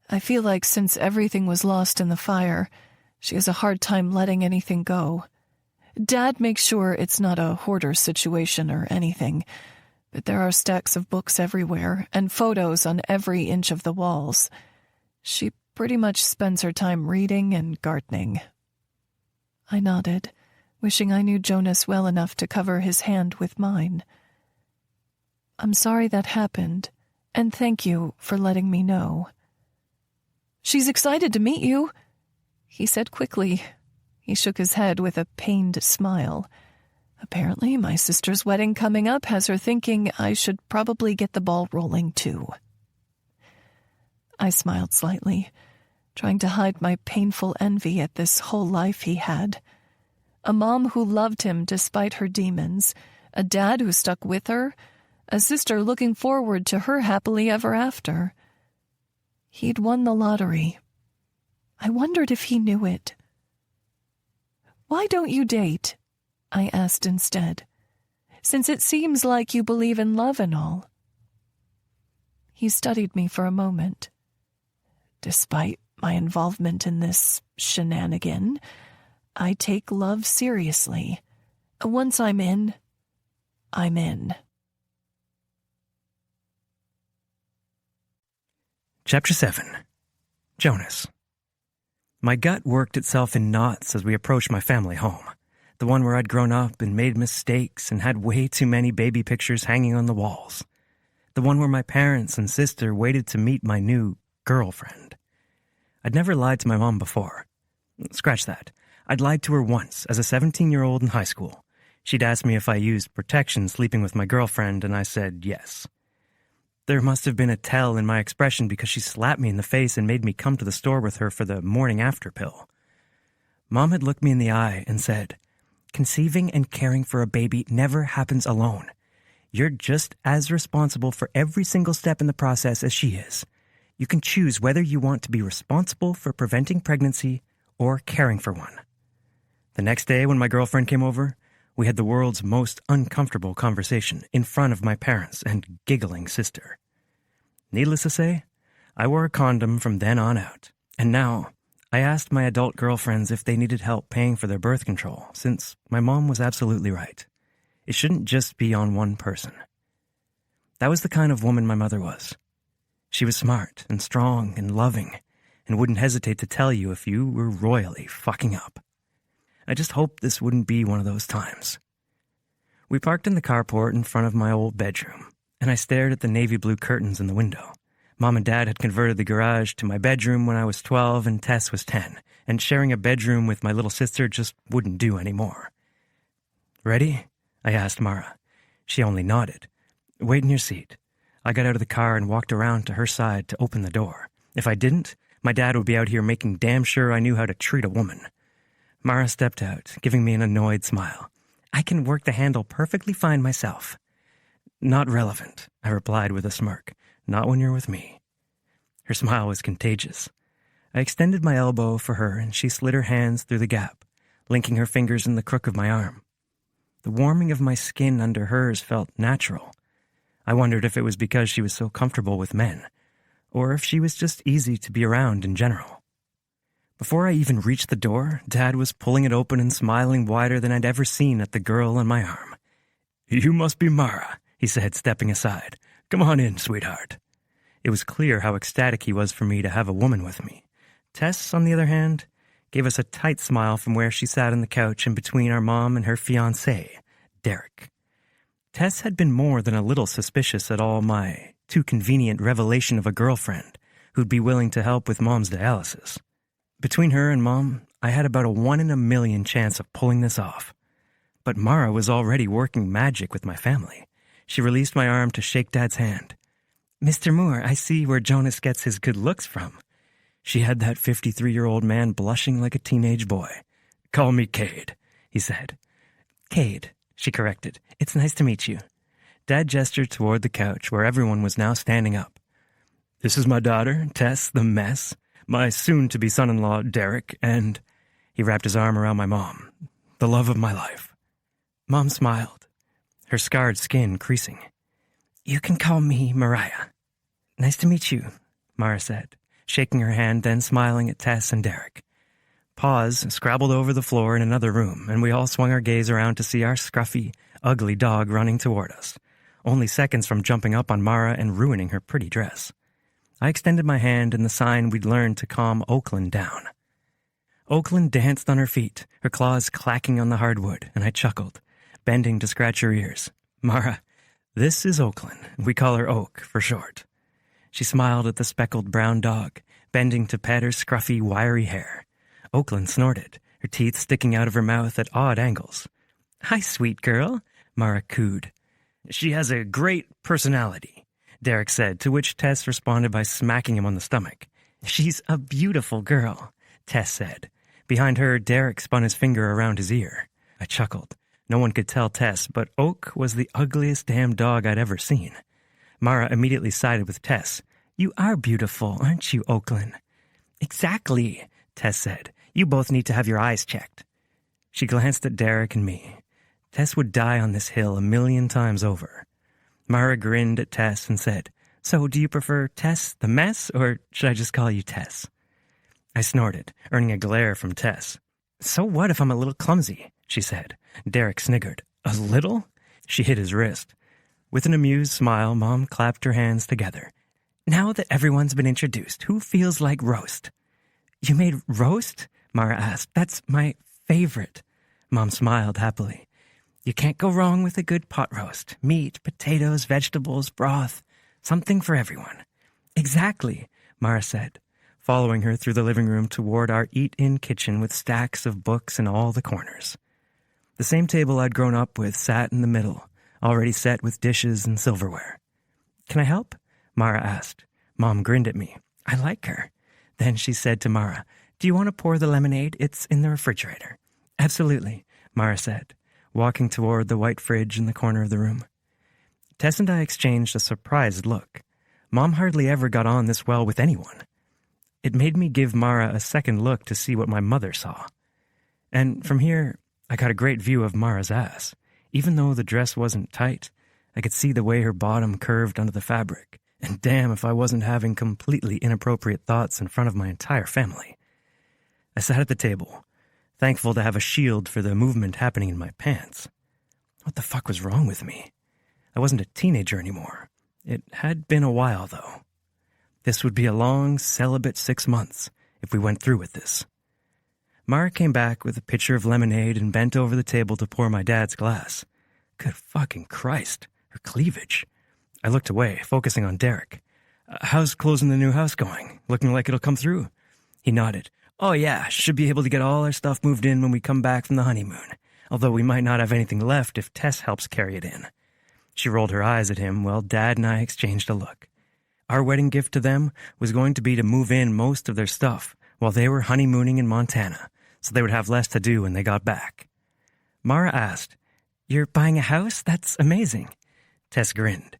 I feel like since everything was lost in the fire, she has a hard time letting anything go. Dad makes sure it's not a hoarder situation or anything, but there are stacks of books everywhere and photos on every inch of the walls. She pretty much spends her time reading and gardening. I nodded, wishing I knew Jonas well enough to cover his hand with mine. I'm sorry that happened, and thank you for letting me know. She's excited to meet you, he said quickly. He shook his head with a pained smile. Apparently, my sister's wedding coming up has her thinking I should probably get the ball rolling too. I smiled slightly, trying to hide my painful envy at this whole life he had. A mom who loved him despite her demons, a dad who stuck with her, a sister looking forward to her happily ever after. He'd won the lottery. I wondered if he knew it. Why don't you date? I asked instead, since it seems like you believe in love and all. He studied me for a moment. Despite my involvement in this shenanigan, I take love seriously. Once I'm in, I'm in. Chapter 7. Jonas. My gut worked itself in knots as we approached my family home, the one where I'd grown up and made mistakes and had way too many baby pictures hanging on the walls, the one where my parents and sister waited to meet my new girlfriend. I'd never lied to my mom before. Scratch that. I'd lied to her once as a 17-year-old in high school. She'd asked me if I used protection sleeping with my girlfriend, and I said yes. There must have been a tell in my expression because she slapped me in the face and made me come to the store with her for the morning after pill. Mom had looked me in the eye and said, "Conceiving and caring for a baby never happens alone. You're just as responsible for every single step in the process as she is. You can choose whether you want to be responsible for preventing pregnancy or caring for one." The next day when my girlfriend came over, we had the world's most uncomfortable conversation in front of my parents and giggling sister. Needless to say, I wore a condom from then on out, and now I asked my adult girlfriends if they needed help paying for their birth control, since my mom was absolutely right. It shouldn't just be on one person. That was the kind of woman my mother was. She was smart and strong and loving, and wouldn't hesitate to tell you if you were royally fucking up. I just hoped this wouldn't be one of those times. We parked in the carport in front of my old bedroom, and I stared at the navy blue curtains in the window. Mom and Dad had converted the garage to my bedroom when I was 12 and Tess was 10, and sharing a bedroom with my little sister just wouldn't do anymore. "Ready?" I asked Mara. She only nodded. "Wait in your seat." I got out of the car and walked around to her side to open the door. If I didn't, my dad would be out here making damn sure I knew how to treat a woman. Mara stepped out, giving me an annoyed smile. "I can work the handle perfectly fine myself." "Not relevant," I replied with a smirk. "Not when you're with me." Her smile was contagious. I extended my elbow for her, and she slid her hands through the gap, linking her fingers in the crook of my arm. The warming of my skin under hers felt natural. I wondered if it was because she was so comfortable with men, or if she was just easy to be around in general. Before I even reached the door, Dad was pulling it open and smiling wider than I'd ever seen at the girl on my arm. "You must be Mara," he said, stepping aside. "Come on in, sweetheart." It was clear how ecstatic he was for me to have a woman with me. Tess, on the other hand, gave us a tight smile from where she sat on the couch in between our mom and her fiancé, Derek. Tess had been more than a little suspicious at all my too-convenient revelation of a girlfriend who'd be willing to help with Mom's dialysis. Between her and Mom, I had about a 1 in a million chance of pulling this off. But Mara was already working magic with my family. She released my arm to shake Dad's hand. "Mr. Moore, I see where Jonas gets his good looks from." She had that 53-year-old man blushing like a teenage boy. "Call me Cade," he said. "Cade," she corrected. "It's nice to meet you." Dad gestured toward the couch where everyone was now standing up. "This is my daughter, Tess the Mess, my soon-to-be son-in-law, Derek, and—" he wrapped his arm around my mom, "the love of my life." Mom smiled, her scarred skin creasing. "You can call me Mariah." "Nice to meet you," Mara said, shaking her hand, then smiling at Tess and Derek. Paws scrabbled over the floor in another room, and we all swung our gaze around to see our scruffy, ugly dog running toward us, only seconds from jumping up on Mara and ruining her pretty dress. I extended my hand in the sign we'd learned to calm Oakland down. Oakland danced on her feet, her claws clacking on the hardwood, and I chuckled, bending to scratch her ears. "Mara, this is Oakland. We call her Oak for short." She smiled at the speckled brown dog, bending to pet her scruffy, wiry hair. Oakland snorted, her teeth sticking out of her mouth at odd angles. "Hi, sweet girl," Mara cooed. "She has a great personality," Derek said, to which Tess responded by smacking him on the stomach. "She's a beautiful girl," Tess said. Behind her, Derek spun his finger around his ear. I chuckled. No one could tell Tess, but Oak was the ugliest damn dog I'd ever seen. Mara immediately sided with Tess. "You are beautiful, aren't you, Oakland?" "Exactly," Tess said. "You both need to have your eyes checked." She glanced at Derek and me. Tess would die on this hill 1,000,000 times over. Mara grinned at Tess and said, "So do you prefer Tess the Mess, or should I just call you Tess?" I snorted, earning a glare from Tess. "So what if I'm a little clumsy?" she said. Derek sniggered. "A little?" She hit his wrist. With an amused smile, Mom clapped her hands together. "Now that everyone's been introduced, who feels like roast?" "You made roast?" Mara asked. "That's my favorite." Mom smiled happily. "You can't go wrong with a good pot roast. Meat, potatoes, vegetables, broth. Something for everyone." "Exactly," Mara said, following her through the living room toward our eat-in kitchen with stacks of books in all the corners. The same table I'd grown up with sat in the middle, already set with dishes and silverware. "Can I help?" Mara asked. Mom grinned at me. "I like her." Then she said to Mara, "Do you want to pour the lemonade? It's in the refrigerator." "Absolutely," Mara said, walking toward the white fridge in the corner of the room. Tess and I exchanged a surprised look. Mom hardly ever got on this well with anyone. It made me give Mara a second look to see what my mother saw. And from here, I got a great view of Mara's ass. Even though the dress wasn't tight, I could see the way her bottom curved under the fabric. And damn if I wasn't having completely inappropriate thoughts in front of my entire family. I sat at the table, thankful to have a shield for the movement happening in my pants. What the fuck was wrong with me? I wasn't a teenager anymore. It had been a while, though. This would be a long, celibate 6 months if we went through with this. Mara came back with a pitcher of lemonade and bent over the table to pour my dad's glass. Good fucking Christ, her cleavage. I looked away, focusing on Derek. "How's closing the new house going? Looking like it'll come through?" He nodded. Oh yeah, should be able to get all our stuff moved in when we come back from the honeymoon, although we might not have anything left if Tess helps carry it in. She rolled her eyes at him while Dad and I exchanged a look. Our wedding gift to them was going to be to move in most of their stuff while they were honeymooning in Montana, so they would have less to do when they got back. Mara asked, "You're buying a house? That's amazing." Tess grinned.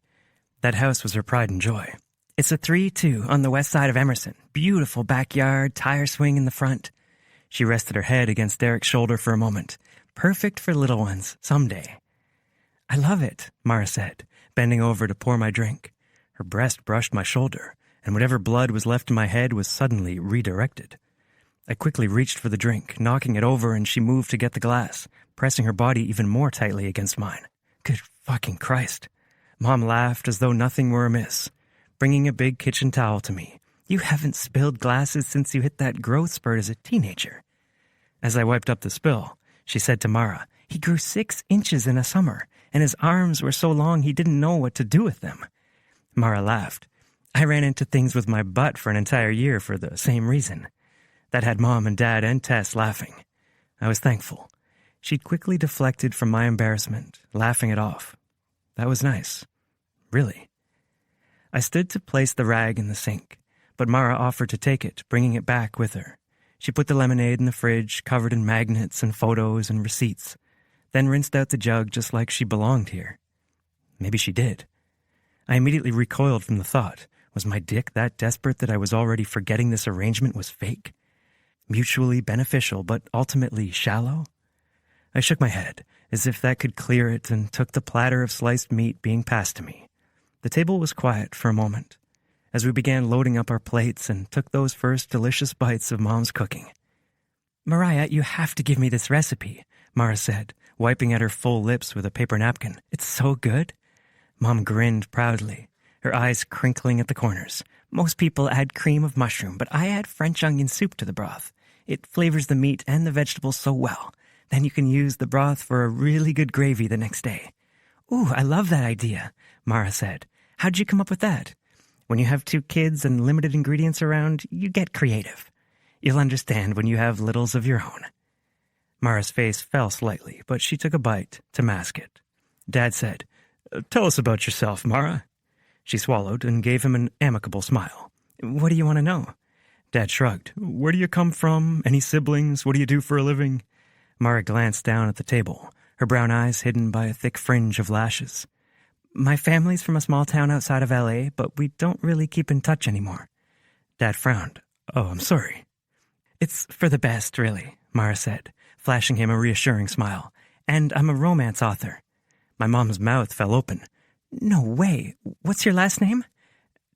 That house was her pride and joy. It's a 3-2 on the west side of Emerson. Beautiful backyard, tire swing in the front. She rested her head against Derek's shoulder for a moment. Perfect for little ones, someday. "I love it," Mara said, bending over to pour my drink. Her breast brushed my shoulder, and whatever blood was left in my head was suddenly redirected. I quickly reached for the drink, knocking it over, and she moved to get the glass, pressing her body even more tightly against mine. Good fucking Christ. Mom laughed as though nothing were amiss, bringing a big kitchen towel to me. "You haven't spilled glasses since you hit that growth spurt as a teenager." As I wiped up the spill, she said to Mara, "He grew 6 inches in a summer, and his arms were so long he didn't know what to do with them." Mara laughed. "I ran into things with my butt for an entire year for the same reason." That had Mom and Dad and Tess laughing. I was thankful. She'd quickly deflected from my embarrassment, laughing it off. That was nice. Really. I stood to place the rag in the sink, but Mara offered to take it, bringing it back with her. She put the lemonade in the fridge, covered in magnets and photos and receipts, then rinsed out the jug just like she belonged here. Maybe she did. I immediately recoiled from the thought. Was my dick that desperate that I was already forgetting this arrangement was fake? Mutually beneficial, but ultimately shallow? I shook my head, as if that could clear it, and took the platter of sliced meat being passed to me. The table was quiet for a moment, as we began loading up our plates and took those first delicious bites of Mom's cooking. "Mariah, you have to give me this recipe," Mara said, wiping at her full lips with a paper napkin. "It's so good." Mom grinned proudly, her eyes crinkling at the corners. "Most people add cream of mushroom, but I add French onion soup to the broth. It flavors the meat and the vegetables so well. Then you can use the broth for a really good gravy the next day." "Ooh, I love that idea," Mara said. "How'd you come up with that?" When you have 2 kids and limited ingredients around, you get creative. You'll understand when you have littles of your own. Mara's face fell slightly, but she took a bite to mask it. Dad said, "Tell us about yourself, Mara." She swallowed and gave him an amicable smile. "What do you want to know?" Dad shrugged. "Where do you come from? Any siblings? What do you do for a living?" Mara glanced down at the table, her brown eyes hidden by a thick fringe of lashes. "My family's from a small town outside of L.A., but we don't really keep in touch anymore." Dad frowned. "Oh, I'm sorry." "It's for the best, really," Mara said, flashing him a reassuring smile. "And I'm a romance author." My mom's mouth fell open. "No way. What's your last name?"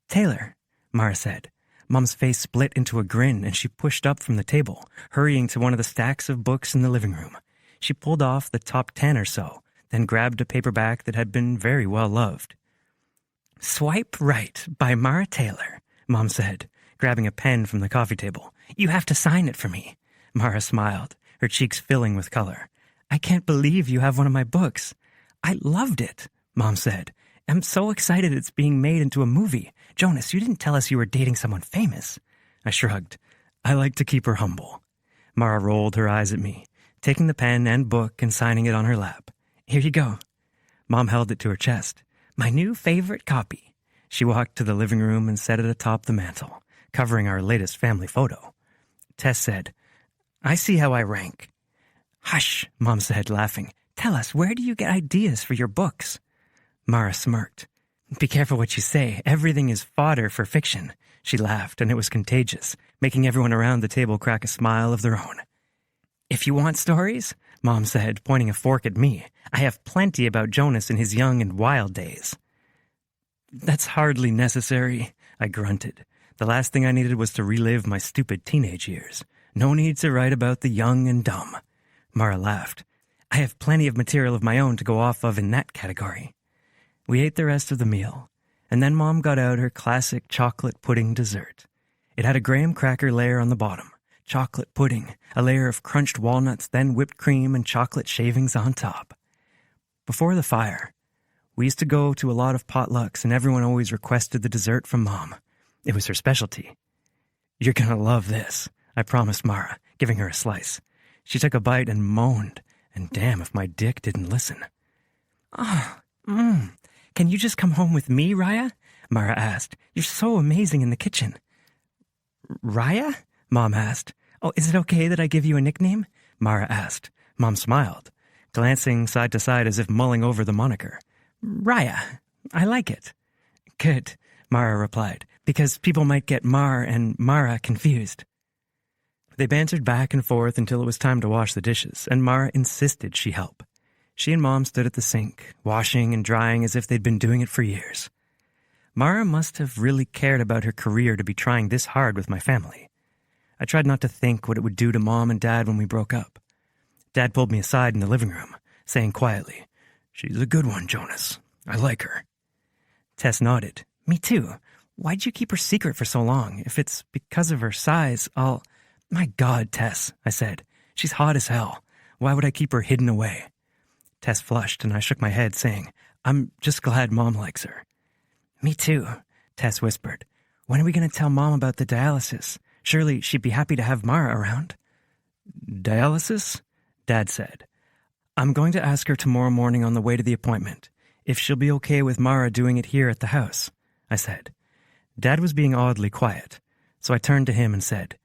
"Taylor," Mara said. Mom's face split into a grin, and she pushed up from the table, hurrying to one of the stacks of books in the living room. She pulled off the top 10 or so, then grabbed a paperback that had been very well loved. "Swipe Right by Mara Taylor," Mom said, grabbing a pen from the coffee table. "You have to sign it for me." Mara smiled, her cheeks filling with color. "I can't believe you have one of my books." "I loved it," Mom said. "I'm so excited it's being made into a movie. Jonas, you didn't tell us you were dating someone famous." I shrugged. I like to keep her humble. Mara rolled her eyes at me, taking the pen and book and signing it on her lap. "Here you go." Mom held it to her chest. "My new favorite copy." She walked to the living room and set it atop the mantel, covering our latest family photo. Tess said, "I see how I rank." "Hush," Mom said, laughing. "Tell us, where do you get ideas for your books?" Mara smirked. "Be careful what you say. Everything is fodder for fiction." She laughed, and it was contagious, making everyone around the table crack a smile of their own. "If you want stories," Mom said, pointing a fork at me, "I have plenty about Jonas in his young and wild days." "That's hardly necessary," I grunted. The last thing I needed was to relive my stupid teenage years. No need to write about the young and dumb. Mara laughed. "I have plenty of material of my own to go off of in that category." We ate the rest of the meal, and then Mom got out her classic chocolate pudding dessert. It had a graham cracker layer on the bottom, chocolate pudding, a layer of crunched walnuts, then whipped cream and chocolate shavings on top. Before the fire, we used to go to a lot of potlucks, and everyone always requested the dessert from Mom. It was her specialty. "You're gonna love this," I promised Mara, giving her a slice. She took a bite and moaned, and damn if my dick didn't listen. Can you just come home with me, Raya? Mara asked. You're so amazing in the kitchen. Raya? Mom asked. Oh, is it okay that I give you a nickname? Mara asked. Mom smiled, glancing side to side as if mulling over the moniker. Raya. I like it. Good, Mara replied, because people might get Mar and Mara confused. They bantered back and forth until it was time to wash the dishes, and Mara insisted she help. She and Mom stood at the sink, washing and drying as if they'd been doing it for years. Mara must have really cared about her career to be trying this hard with my family. I tried not to think what it would do to Mom and Dad when we broke up. Dad pulled me aside in the living room, saying quietly, She's a good one, Jonas. I like her. Tess nodded. Me too. Why'd you keep her secret for so long? If it's because of her size, I'll... My God, Tess, I said. She's hot as hell. Why would I keep her hidden away? Tess flushed, and I shook my head, saying, I'm just glad Mom likes her. Me too, Tess whispered. When are we going to tell Mom about the dialysis? Surely she'd be happy to have Mara around. Dialysis? Dad said. I'm going to ask her tomorrow morning on the way to the appointment, if she'll be okay with Mara doing it here at the house, I said. Dad was being oddly quiet, so I turned to him and said,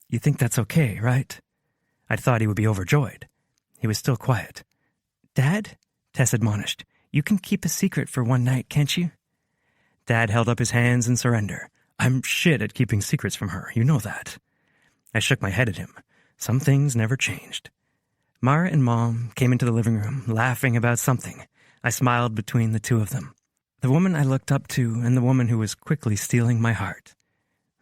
You think that's okay, right? I thought he would be overjoyed. He was still quiet. Dad? Tess admonished. You can keep a secret for one night, can't you? Dad held up his hands in surrender. I'm shit at keeping secrets from her, you know that. I shook my head at him. Some things never changed. Mara and Mom came into the living room, laughing about something. I smiled between the two of them. The woman I looked up to and the woman who was quickly stealing my heart.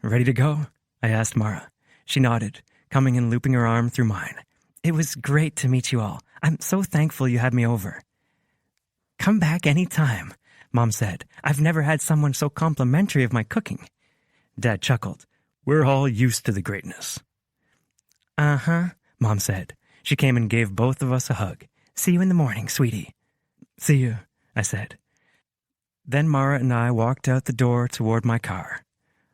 Ready to go? I asked Mara. She nodded, coming and looping her arm through mine. It was great to meet you all. I'm so thankful you had me over. Come back any time, Mom said. I've never had someone so complimentary of my cooking. Dad chuckled. We're all used to the greatness. Uh-huh, Mom said. She came and gave both of us a hug. See you in the morning, sweetie. See you, I said. Then Mara and I walked out the door toward my car.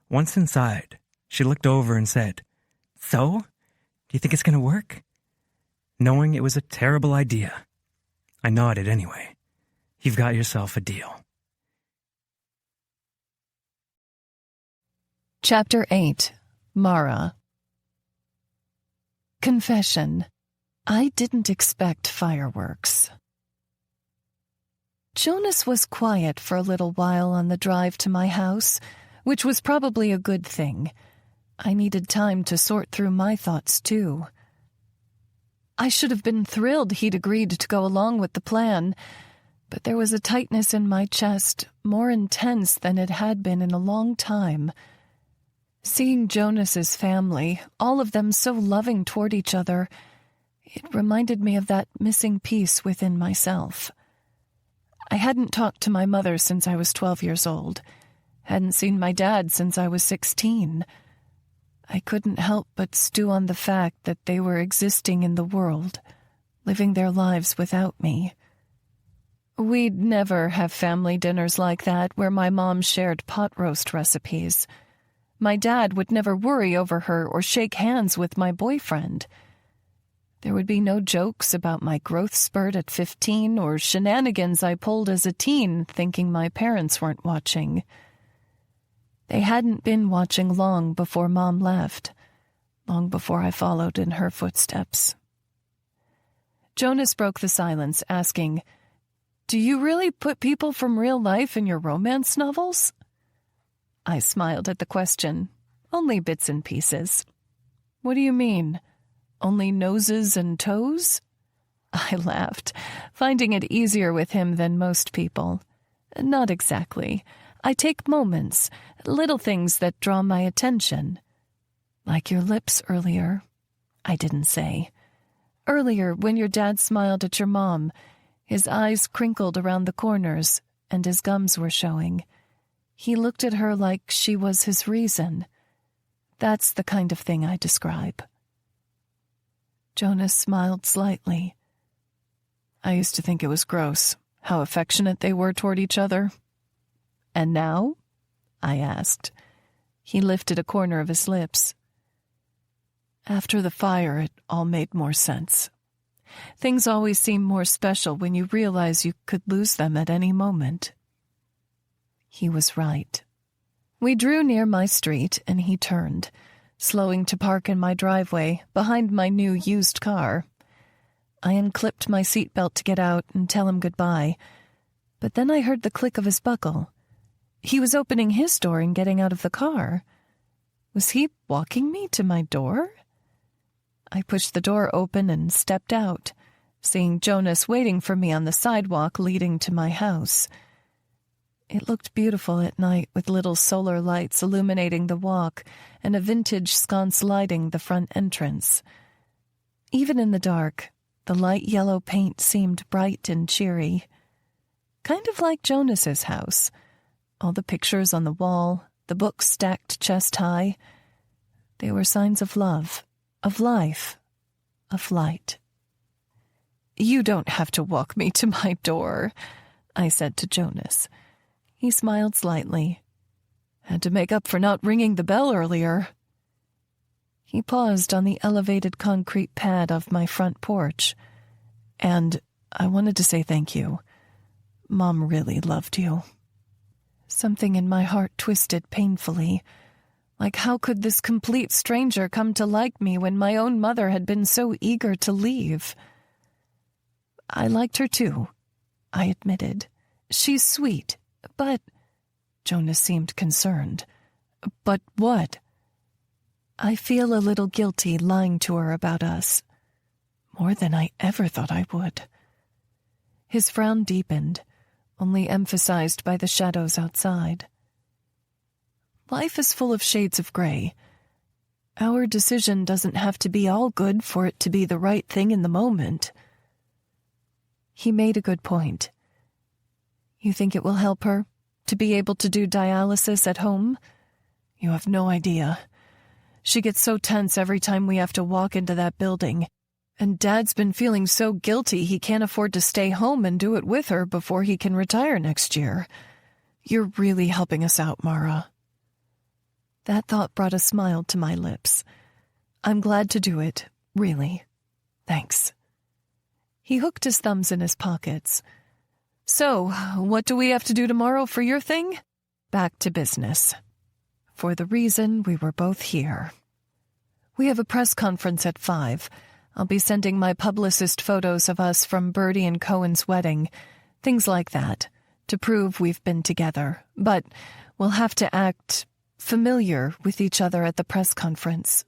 Once inside, she looked over and said, So? Do you think it's going to work? Knowing it was a terrible idea, I nodded anyway. You've got yourself a deal. Chapter 8. Mara. Confession. I didn't expect fireworks. Jonas was quiet for a little while on the drive to my house, which was probably a good thing. I needed time to sort through my thoughts, too. I should have been thrilled he'd agreed to go along with the plan, but there was a tightness in my chest more intense than it had been in a long time. Seeing Jonas's family, all of them so loving toward each other, it reminded me of that missing piece within myself. I hadn't talked to my mother since I was 12 years old, hadn't seen my dad since I was 16. I couldn't help but stew on the fact that they were existing in the world, living their lives without me. We'd never have family dinners like that where my mom shared pot roast recipes. My dad would never worry over her or shake hands with my boyfriend. There would be no jokes about my growth spurt at 15 or shenanigans I pulled as a teen thinking my parents weren't watching. They hadn't been watching long before Mom left, long before I followed in her footsteps. Jonas broke the silence, asking, Do you really put people from real life in your romance novels? I smiled at the question. Only bits and pieces. What do you mean? Only noses and toes? I laughed, finding it easier with him than most people. Not exactly. I take moments, little things that draw my attention. Like your lips earlier. I didn't say. Earlier, when your dad smiled at your mom, his eyes crinkled around the corners, and his gums were showing. He looked at her like she was his reason. That's the kind of thing I describe. Jonas smiled slightly. I used to think it was gross, how affectionate they were toward each other. And now? I asked. He lifted a corner of his lips. After the fire, it all made more sense. Things always seem more special when you realize you could lose them at any moment. He was right. We drew near my street, and he turned, slowing to park in my driveway behind my new used car. I unclipped my seatbelt to get out and tell him goodbye, but then I heard the click of his buckle. He was opening his door and getting out of the car. Was he walking me to my door? I pushed the door open and stepped out, seeing Jonas waiting for me on the sidewalk leading to my house. It looked beautiful at night with little solar lights illuminating the walk and a vintage sconce lighting the front entrance. Even in the dark, the light yellow paint seemed bright and cheery. Kind of like Jonas's house. All the pictures on the wall, the books stacked chest high. They were signs of love, of life, of light. "You don't have to walk me to my door," I said to Jonas. He smiled slightly. "Had to make up for not ringing the bell earlier." He paused on the elevated concrete pad of my front porch. "And I wanted to say thank you. Mom really loved you." Something in my heart twisted painfully. Like, how could this complete stranger come to like me when my own mother had been so eager to leave? "I liked her too," I admitted. "She's sweet, but—" Jonas seemed concerned. "But what?" "I feel a little guilty lying to her about us. More than I ever thought I would." His frown deepened, only emphasized by the shadows outside. Life is full of shades of gray. Our decision doesn't have to be all good for it to be the right thing in the moment. He made a good point. "You think it will help her to be able to do dialysis at home? You have no idea. She gets so tense every time we have to walk into that building. And Dad's been feeling so guilty he can't afford to stay home and do it with her before he can retire next year. You're really helping us out, Mara." That thought brought a smile to my lips. "I'm glad to do it, really. Thanks." He hooked his thumbs in his pockets. "So, what do we have to do tomorrow for your thing?" Back to business. For the reason we were both here. "We have a press conference at 5. I'll be sending my publicist photos of us from Birdie and Cohen's wedding, things like that, to prove we've been together. But we'll have to act familiar with each other at the press conference."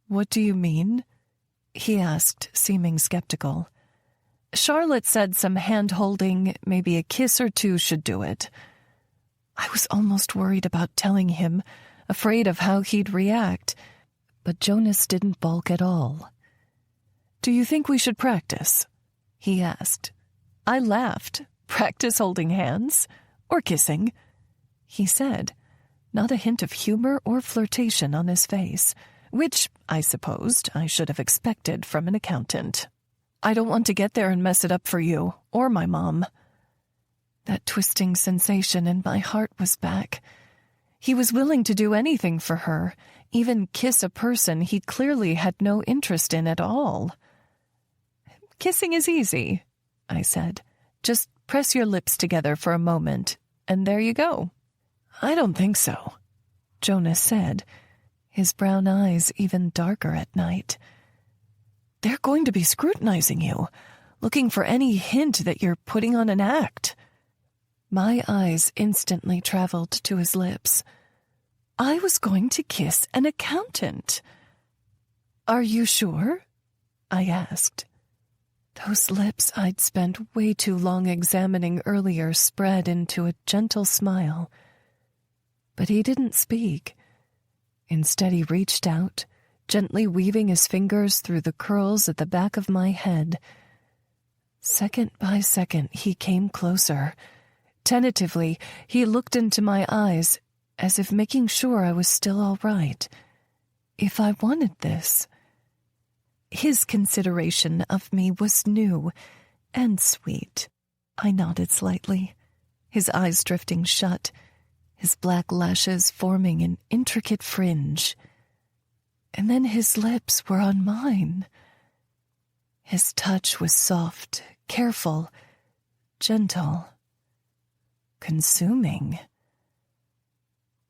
"What do you mean?" he asked, seeming skeptical. "Charlotte said some hand-holding, maybe a kiss or two should do it." I was almost worried about telling him, afraid of how he'd react, but Jonas didn't balk at all. "Do you think we should practice?" he asked. I laughed. "Practice holding hands? Or kissing?" he said, not a hint of humor or flirtation on his face, which, I supposed, I should have expected from an accountant. "I don't want to get there and mess it up for you, or my mom." That twisting sensation in my heart was back. He was willing to do anything for her, even kiss a person he clearly had no interest in at all. "Kissing is easy," I said. "Just press your lips together for a moment, and there you go." "I don't think so," Jonas said, his brown eyes even darker at night. "They're going to be scrutinizing you, looking for any hint that you're putting on an act." My eyes instantly traveled to his lips. I was going to kiss an accountant. "Are you sure?" I asked. Those lips I'd spent way too long examining earlier spread into a gentle smile. But he didn't speak. Instead, he reached out, gently weaving his fingers through the curls at the back of my head. Second by second, he came closer. Tentatively, he looked into my eyes, as if making sure I was still all right. If I wanted this. His consideration of me was new and sweet. I nodded slightly, his eyes drifting shut, his black lashes forming an intricate fringe. and then his lips were on mine. His touch was soft, careful, gentle, consuming.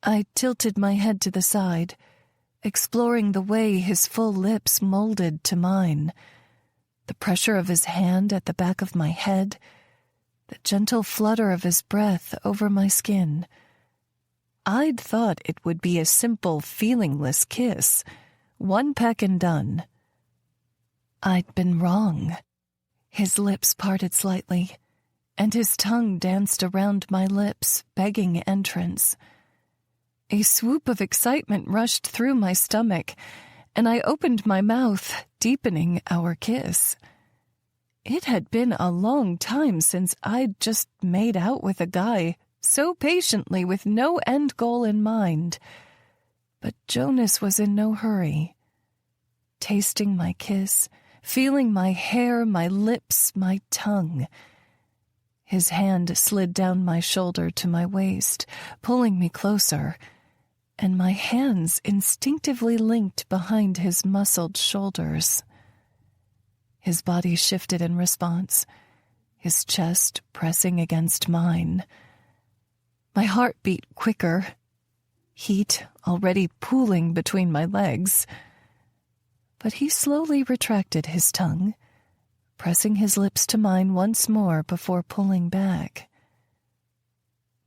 I tilted my head to the side, exploring the way his full lips molded to mine, the pressure of his hand at the back of my head, the gentle flutter of his breath over my skin. I'd thought it would be a simple, feelingless kiss, one peck and done. I'd been wrong. His lips parted slightly, and his tongue danced around my lips, begging entrance. A swoop of excitement rushed through my stomach, and I opened my mouth, deepening our kiss. It had been a long time since I'd just made out with a guy so patiently with no end goal in mind. But Jonas was in no hurry. Tasting my kiss, feeling my hair, my lips, my tongue. His hand slid down my shoulder to my waist, pulling me closer, and my hands instinctively linked behind his muscled shoulders. His body shifted in response, his chest pressing against mine. My heart beat quicker, heat already pooling between my legs. But he slowly retracted his tongue, pressing his lips to mine once more before pulling back.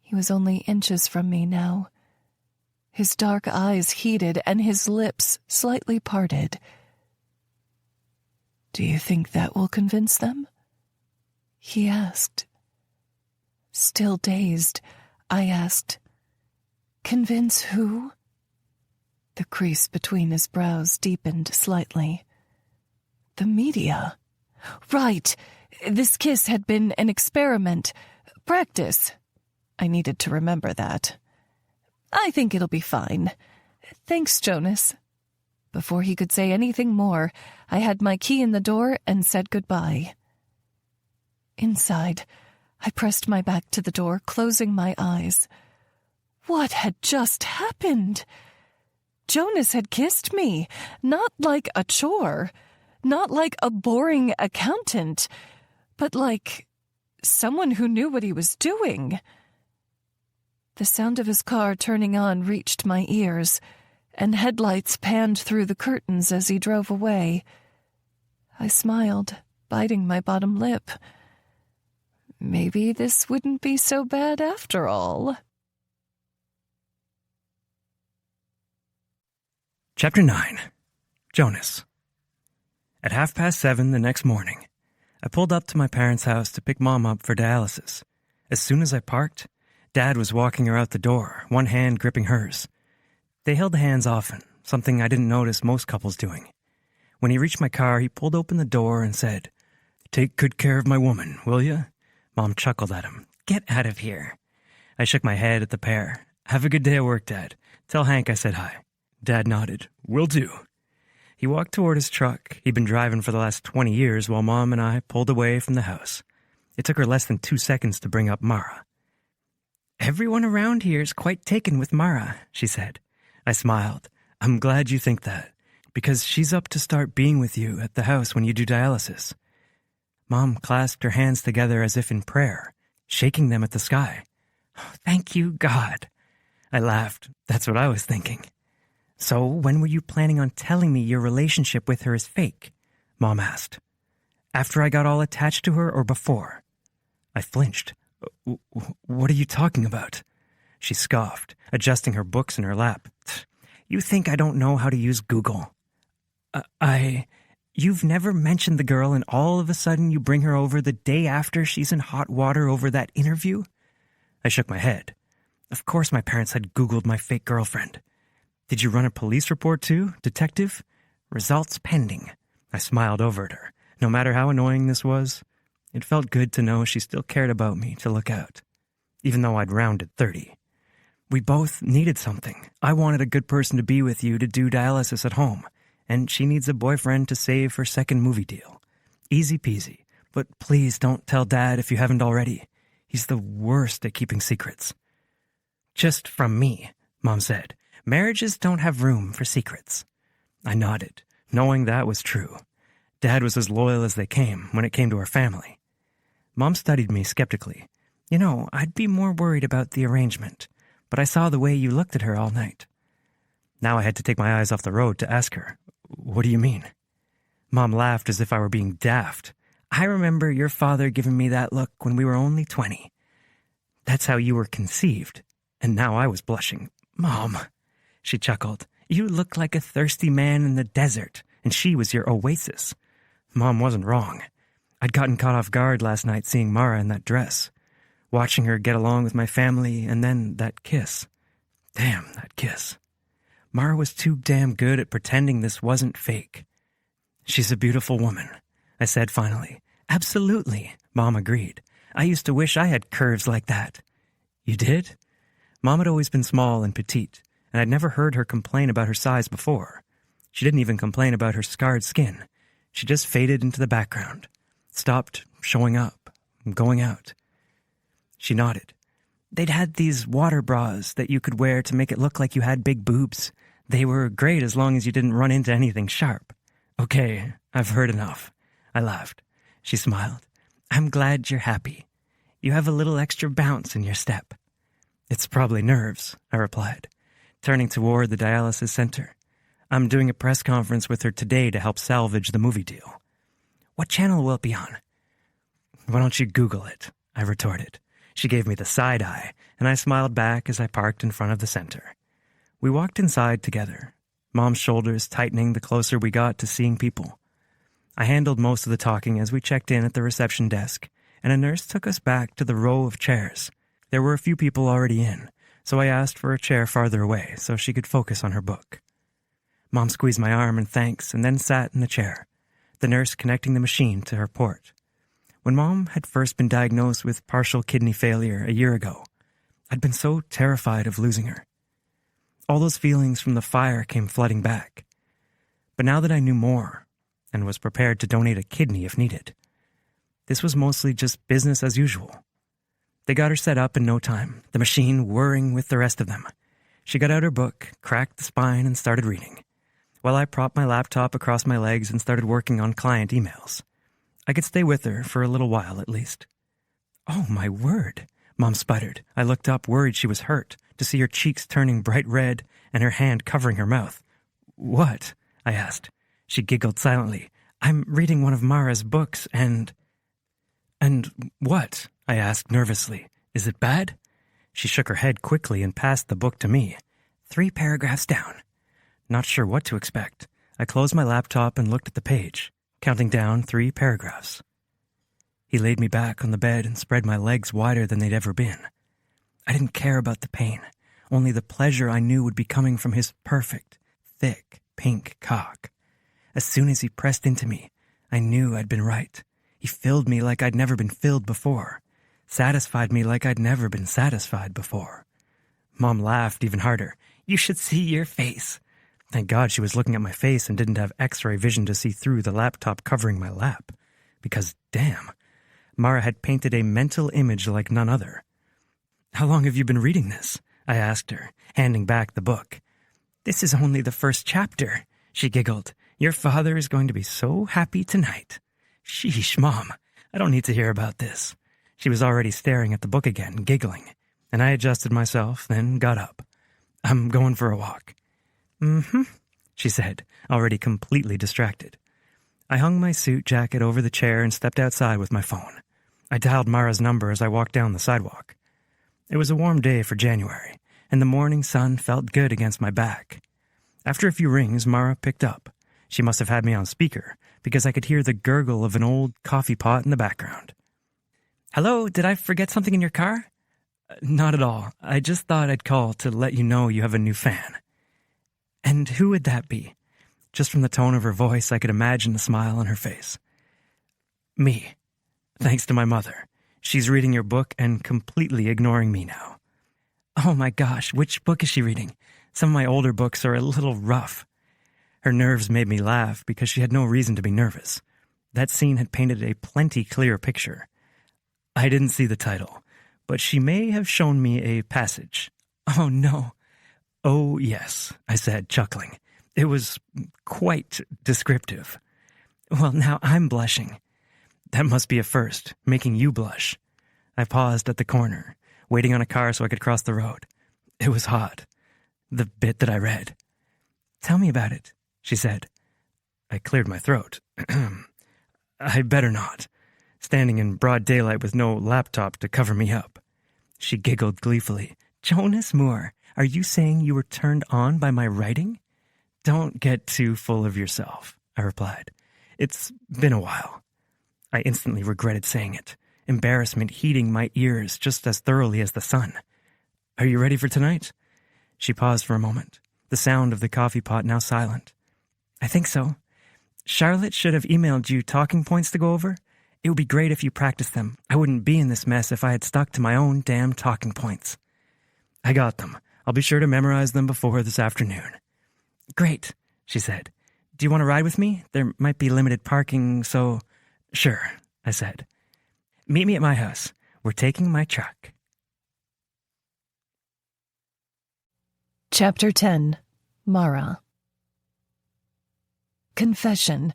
He was only inches from me now. His dark eyes heated and his lips slightly parted. "Do you think that will convince them?" he asked. Still dazed, I asked, "Convince who?" The crease between his brows deepened slightly. "The media." "Right. This kiss had been an experiment. Practice." I needed to remember that. "I think it'll be fine. Thanks, Jonas." Before he could say anything more, I had my key in the door and said goodbye. Inside, I pressed my back to the door, closing my eyes. What had just happened? Jonas had kissed me, not like a chore, not like a boring accountant, but like someone who knew what he was doing. The sound of his car turning on reached my ears, and headlights panned through the curtains as he drove away. I smiled, biting my bottom lip. Maybe this wouldn't be so bad after all. Chapter 9. Jonas. At 7:30 the next morning, I pulled up to my parents' house to pick Mom up for dialysis. As soon as I parked, Dad was walking her out the door, one hand gripping hers. They held hands often, something I didn't notice most couples doing. When he reached my car, he pulled open the door and said, "Take good care of my woman, will you?" Mom chuckled at him. "Get out of here." I shook my head at the pair. "Have a good day at work, Dad. Tell Hank I said hi." Dad nodded. "Will do." He walked toward his truck. He'd been driving for the last 20 years while Mom and I pulled away from the house. It took her less than 2 seconds to bring up Mara. "Everyone around here is quite taken with Mara," she said. I smiled. "I'm glad you think that, because she's up to start being with you at the house when you do dialysis." Mom clasped her hands together as if in prayer, shaking them at the sky. "Oh, thank you, God." I laughed. That's what I was thinking. "So when were you planning on telling me your relationship with her is fake?" Mom asked. "After I got all attached to her or before?" I flinched. "What are you talking about?" She scoffed, adjusting her books in her lap. "You think I don't know how to use Google?" You've never mentioned the girl and all of a sudden you bring her over the day after she's in hot water over that interview?" I shook my head. Of course my parents had Googled my fake girlfriend. "Did you run a police report too, detective?" "Results pending." I smiled over at her. No matter how annoying this was, it felt good to know she still cared about me to look out, even though I'd rounded 30. "We both needed something. I wanted a good person to be with you to do dialysis at home, and she needs a boyfriend to save her second movie deal. Easy peasy, but please don't tell Dad if you haven't already. He's the worst at keeping secrets." "Just from me," Mom said. "Marriages don't have room for secrets." I nodded, knowing that was true. Dad was as loyal as they came when it came to our family. Mom studied me skeptically. I'd be more worried about the arrangement, but I saw the way you looked at her all night. Now I had to take my eyes off the road to ask her, "What do you mean?" Mom laughed as if I were being daft. "I remember your father giving me that look when we were only 20. That's how you were conceived." And now I was blushing. "Mom," she chuckled, "you look like a thirsty man in the desert, and she was your oasis." Mom wasn't wrong. I'd gotten caught off guard last night seeing Mara in that dress, watching her get along with my family, and then that kiss. Damn, that kiss. Mara was too damn good at pretending this wasn't fake. "She's a beautiful woman," I said finally. "Absolutely," Mom agreed. "I used to wish I had curves like that." "You did?" Mom had always been small and petite, and I'd never heard her complain about her size before. She didn't even complain about her scarred skin. She just faded into the background, stopped showing up, going out. She nodded. "They'd had these water bras that you could wear to make it look like you had big boobs. They were great as long as you didn't run into anything sharp." "Okay, I've heard enough." I laughed. She smiled. "I'm glad you're happy. You have a little extra bounce in your step." "It's probably nerves," I replied, turning toward the dialysis center. "I'm doing a press conference with her today to help salvage the movie deal." "What channel will it be on?" "Why don't you Google it?" I retorted. She gave me the side eye, and I smiled back as I parked in front of the center. We walked inside together, Mom's shoulders tightening the closer we got to seeing people. I handled most of the talking as we checked in at the reception desk, and a nurse took us back to the row of chairs. There were a few people already in, so I asked for a chair farther away so she could focus on her book. Mom squeezed my arm in thanks and then sat in the chair, the nurse connecting the machine to her port. When Mom had first been diagnosed with partial kidney failure a year ago, I'd been so terrified of losing her. All those feelings from the fire came flooding back. But now that I knew more and was prepared to donate a kidney if needed, this was mostly just business as usual. They got her set up in no time, the machine whirring with the rest of them. She got out her book, cracked the spine, and started reading, while I propped my laptop across my legs and started working on client emails. I could stay with her for a little while at least. "Oh, my word," Mom sputtered. I looked up, worried she was hurt, to see her cheeks turning bright red and her hand covering her mouth. "What?" I asked. She giggled silently. "I'm reading one of Mara's books and what?" I asked nervously. "Is it bad?" She shook her head quickly and passed the book to me. 3 paragraphs down. Not sure what to expect. I closed my laptop and looked at the page, counting down 3 paragraphs. He laid me back on the bed and spread my legs wider than they'd ever been. I didn't care about the pain, only the pleasure I knew would be coming from his perfect, thick, pink cock. As soon as he pressed into me, I knew I'd been right. He filled me like I'd never been filled before, satisfied me like I'd never been satisfied before. Mom laughed even harder. "You should see your face." Thank God she was looking at my face and didn't have X-ray vision to see through the laptop covering my lap. Because, damn, Mara had painted a mental image like none other. "How long have you been reading this?" I asked her, handing back the book. "This is only the first chapter," she giggled. "Your father is going to be so happy tonight." "Sheesh, Mom, I don't need to hear about this." She was already staring at the book again, giggling, and I adjusted myself, then got up. "I'm going for a walk." "Mm-hmm," she said, already completely distracted. I hung my suit jacket over the chair and stepped outside with my phone. I dialed Mara's number as I walked down the sidewalk. It was a warm day for January, and the morning sun felt good against my back. After a few rings, Mara picked up. She must have had me on speaker, because I could hear the gurgle of an old coffee pot in the background. "Hello, did I forget something in your car?" "Not at all. I just thought I'd call to let you know you have a new fan." "And who would that be?" Just from the tone of her voice, I could imagine the smile on her face. "Me. Thanks to my mother. She's reading your book and completely ignoring me now." "Oh my gosh, which book is she reading? Some of my older books are a little rough." Her nerves made me laugh because she had no reason to be nervous. That scene had painted a plenty clear picture. I didn't see the title, but she may have shown me a passage. "Oh no." "Oh yes," I said, chuckling. It was quite descriptive. Well, now I'm blushing. That must be a first, making you blush. I paused at the corner, waiting on a car so I could cross the road. It was hot. The bit that I read. Tell me about it, she said. I cleared my throat. I better not. Standing in broad daylight with no laptop to cover me up. She giggled gleefully. Jonas Moore, are you saying you were turned on by my writing? Don't get too full of yourself, I replied. It's been a while. I instantly regretted saying it, embarrassment heating my ears just as thoroughly as the sun. Are you ready for tonight? She paused for a moment, the sound of the coffee pot now silent. I think so. Charlotte should have emailed you talking points to go over. It would be great if you practiced them. I wouldn't be in this mess if I had stuck to my own damn talking points. I got them. I'll be sure to memorize them before this afternoon. Great, she said. Do you want to ride with me? There might be limited parking, so... Sure, I said. Meet me at my house. We're taking my truck. Chapter 10. Mara. Confession.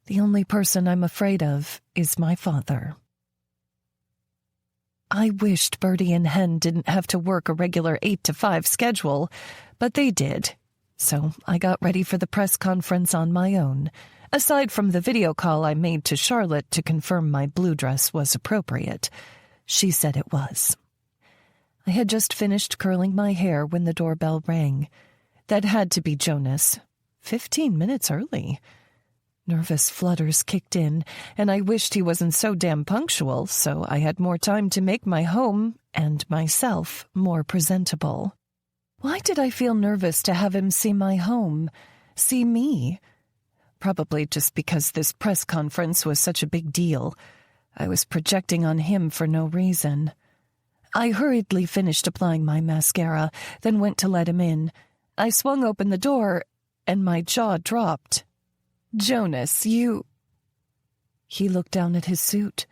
The only person I'm afraid of is my father. I wished Bertie and Hen didn't have to work a regular 8-to-5 schedule, but they did. So I got ready for the press conference on my own, aside from the video call I made to Charlotte to confirm my blue dress was appropriate. She said it was. I had just finished curling my hair when the doorbell rang. That had to be Jonas. 15 minutes early. Nervous flutters kicked in, and I wished he wasn't so damn punctual, so I had more time to make my home, and myself, more presentable. Why did I feel nervous to have him see my home? See me? Probably just because this press conference was such a big deal. I was projecting on him for no reason. I hurriedly finished applying my mascara, then went to let him in. I swung open the door, and my jaw dropped. Jonas, you... He looked down at his suit,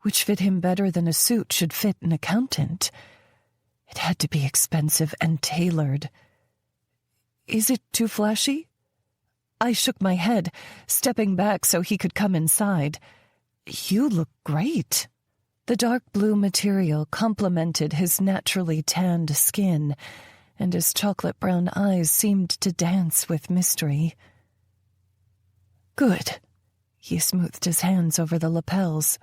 which fit him better than a suit should fit an accountant. It had to be expensive and tailored. Is it too flashy? I shook my head, stepping back so he could come inside. You look great. The dark blue material complemented his naturally tanned skin, and his chocolate brown eyes seemed to dance with mystery. Good. He smoothed his hands over the lapels.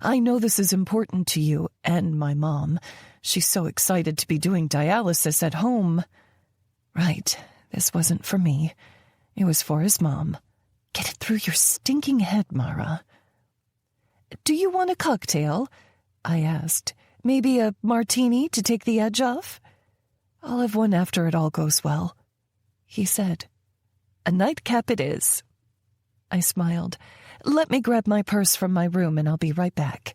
I know this is important to you and my mom. She's so excited to be doing dialysis at home. Right, this wasn't for me. It was for his mom. Get it through your stinking head, Mara. Do you want a cocktail? I asked. Maybe a martini to take the edge off? I'll have one after it all goes well, he said. A nightcap it is. I smiled. Let me grab my purse from my room and I'll be right back.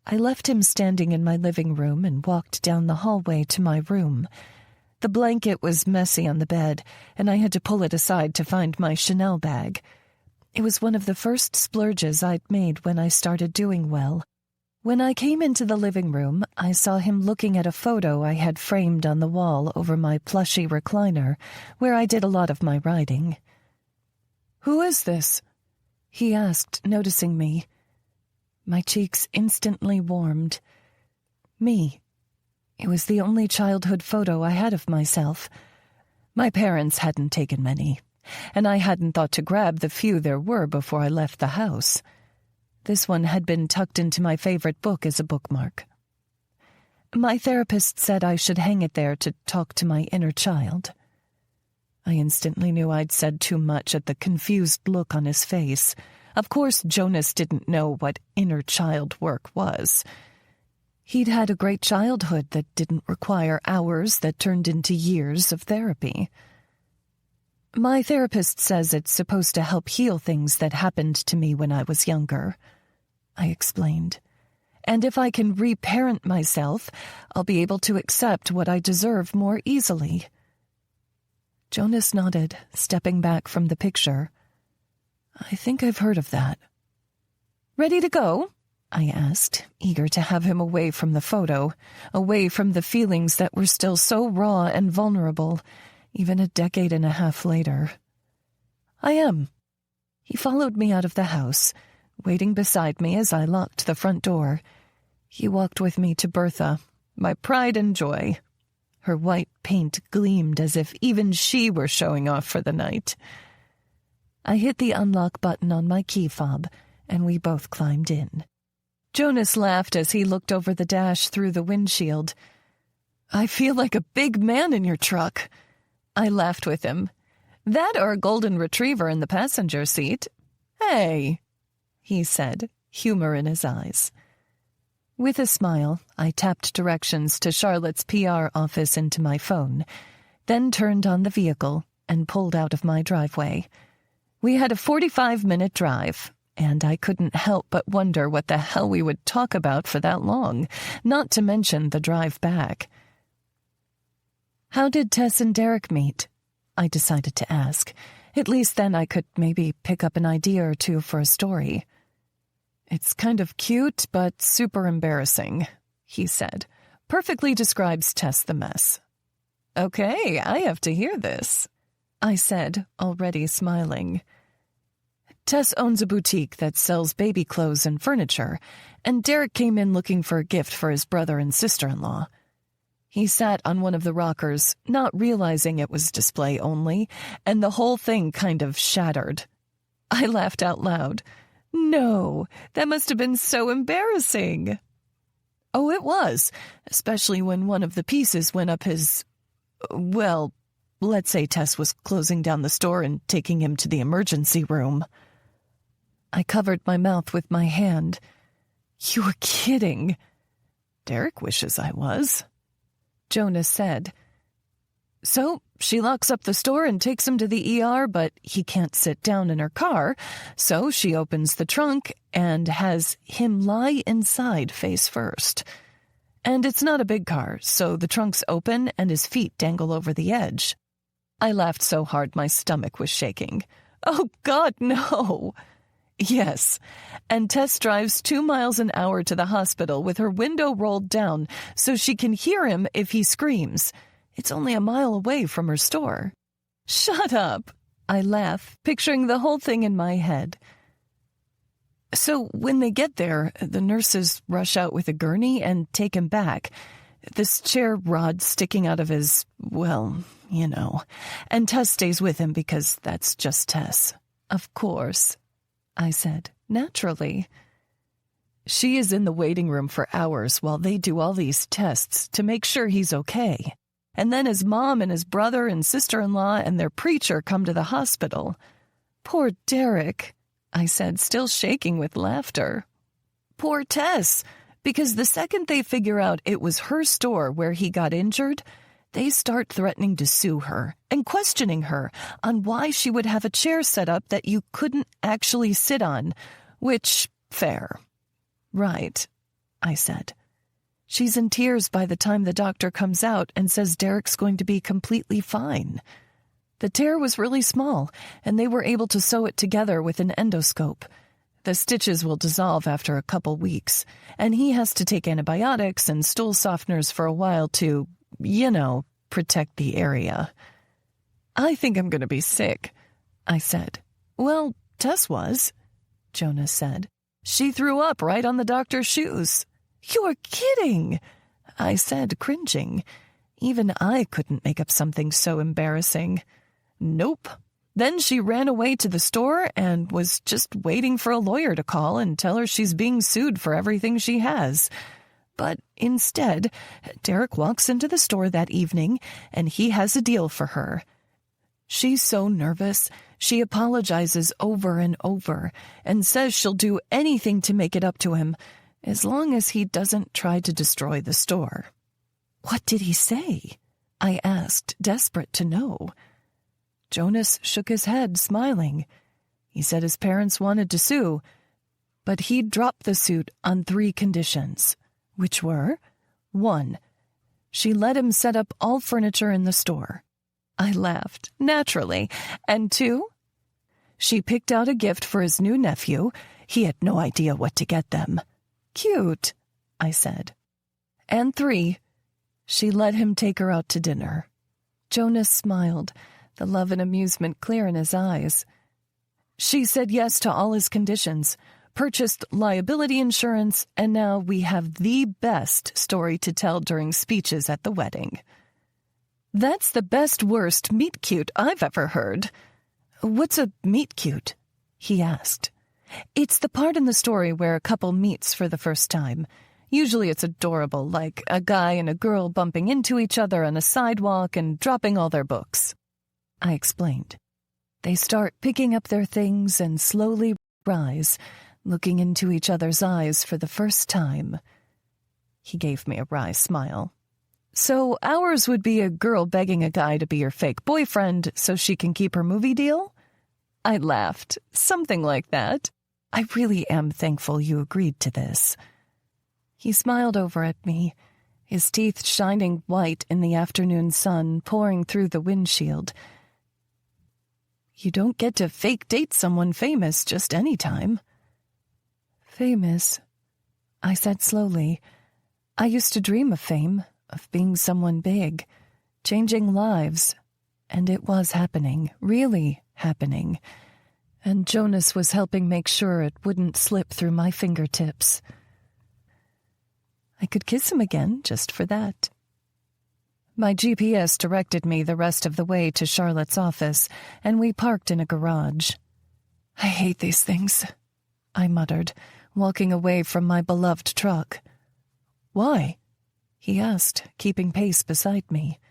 I left him standing in my living room and walked down the hallway to my room. The blanket was messy on the bed, and I had to pull it aside to find my Chanel bag. It was one of the first splurges I'd made when I started doing well. When I came into the living room, I saw him looking at a photo I had framed on the wall over my plushy recliner, where I did a lot of my writing. Who is this? He asked, noticing me. My cheeks instantly warmed. Me. It was the only childhood photo I had of myself. My parents hadn't taken many, and I hadn't thought to grab the few there were before I left the house. This one had been tucked into my favorite book as a bookmark. My therapist said I should hang it there to talk to my inner child. I instantly knew I'd said too much at the confused look on his face. Of course, Jonas didn't know what inner child work was. He'd had a great childhood that didn't require hours that turned into years of therapy. My therapist says it's supposed to help heal things that happened to me when I was younger, I explained. And if I can reparent myself, I'll be able to accept what I deserve more easily. Jonas nodded, stepping back from the picture. I think I've heard of that. Ready to go? I asked, eager to have him away from the photo, away from the feelings that were still so raw and vulnerable. even a decade and a half later. I am. He followed me out of the house, waiting beside me as I locked the front door. He walked with me to Bertha, my pride and joy. Her white paint gleamed as if even she were showing off for the night. I hit the unlock button on my key fob, and we both climbed in. Jonas laughed as he looked over the dash through the windshield. "I feel like a big man in your truck." I laughed with him. "That or a golden retriever in the passenger seat." "Hey," he said, humor in his eyes. With a smile, I tapped directions to Charlotte's PR office into my phone, then turned on the vehicle and pulled out of my driveway. We had a 45-minute drive, and I couldn't help but wonder what the hell we would talk about for that long, not to mention the drive back. "How did Tess and Derek meet?" I decided to ask. At least then I could maybe pick up an idea or two for a story. "It's kind of cute, but super embarrassing," he said. "Perfectly describes Tess the mess." "Okay, I have to hear this," I said, already smiling. "Tess owns a boutique that sells baby clothes and furniture, and Derek came in looking for a gift for his brother and sister-in-law. He sat on one of the rockers, not realizing it was display only, and the whole thing kind of shattered." I laughed out loud. "No, that must have been so embarrassing." "Oh, it was, especially when one of the pieces went up his... Well, let's say Tess was closing down the store and taking him to the emergency room." I covered my mouth with my hand. "You were kidding." "Derek wishes I was," Jonas said. "So she locks up the store and takes him to the ER, but he can't sit down in her car, so she opens the trunk and has him lie inside face first. And it's not a big car, so the trunk's open and his feet dangle over the edge." I laughed so hard my stomach was shaking. "Oh, God, no!" "Yes, and Tess drives 2 miles an hour to the hospital with her window rolled down so she can hear him if he screams. It's only a mile away from her store." "Shut up," I laugh, picturing the whole thing in my head. "So when they get there, the nurses rush out with a gurney and take him back. This chair rod sticking out of his, well, you know, and Tess stays with him because that's just Tess." "Of course," I said, naturally. "She is in the waiting room for hours while they do all these tests to make sure he's okay. And then his mom and his brother and sister-in-law and their preacher come to the hospital. Poor Derek," I said, still shaking with laughter. "Poor Tess, because the second they figure out it was her store where he got injured, they start threatening to sue her and questioning her on why she would have a chair set up that you couldn't actually sit on, which, fair." "Right," I said. "She's in tears by the time the doctor comes out and says Derek's going to be completely fine. The tear was really small, and they were able to sew it together with an endoscope. The stitches will dissolve after a couple weeks, and he has to take antibiotics and stool softeners for a while to, you know, protect the area." "I think I'm going to be sick," I said. "Well, Tess was," Jonas said. "She threw up right on the doctor's shoes." "You're kidding," I said, cringing. Even I couldn't make up something so embarrassing. "Nope. Then she ran away to the store and was just waiting for a lawyer to call and tell her she's being sued for everything she has. But instead, Derek walks into the store that evening, and he has a deal for her. She's so nervous, she apologizes over and over and says she'll do anything to make it up to him, as long as he doesn't try to destroy the store." "What did he say?" I asked, desperate to know. Jonas shook his head, smiling. He said his parents wanted to sue, but he'd drop the suit on 3 conditions. Which were, 1, she let him set up all furniture in the store. I laughed, naturally. And 2, she picked out a gift for his new nephew. He had no idea what to get them. Cute, I said. And 3, she let him take her out to dinner. Jonas smiled, the love and amusement clear in his eyes. She said yes to all his conditions, purchased liability insurance, and now we have the best story to tell during speeches at the wedding. That's the best-worst meet-cute I've ever heard. What's a meet-cute? He asked. It's the part in the story where a couple meets for the first time. Usually it's adorable, like a guy and a girl bumping into each other on a sidewalk and dropping all their books. I explained. They start picking up their things and slowly rise, looking into each other's eyes for the first time. He gave me a wry smile. So ours would be a girl begging a guy to be her fake boyfriend so she can keep her movie deal? I laughed. Something like that. I really am thankful you agreed to this. He smiled over at me, his teeth shining white in the afternoon sun pouring through the windshield. You don't get to fake date someone famous just any time. Famous, I said slowly. I used to dream of fame, of being someone big, changing lives, and it was happening, really happening. And Jonas was helping make sure it wouldn't slip through my fingertips. I could kiss him again just for that. My GPS directed me the rest of the way to Charlotte's office, and we parked in a garage. I hate these things, I muttered, walking away from my beloved truck. Why? He asked, keeping pace beside me.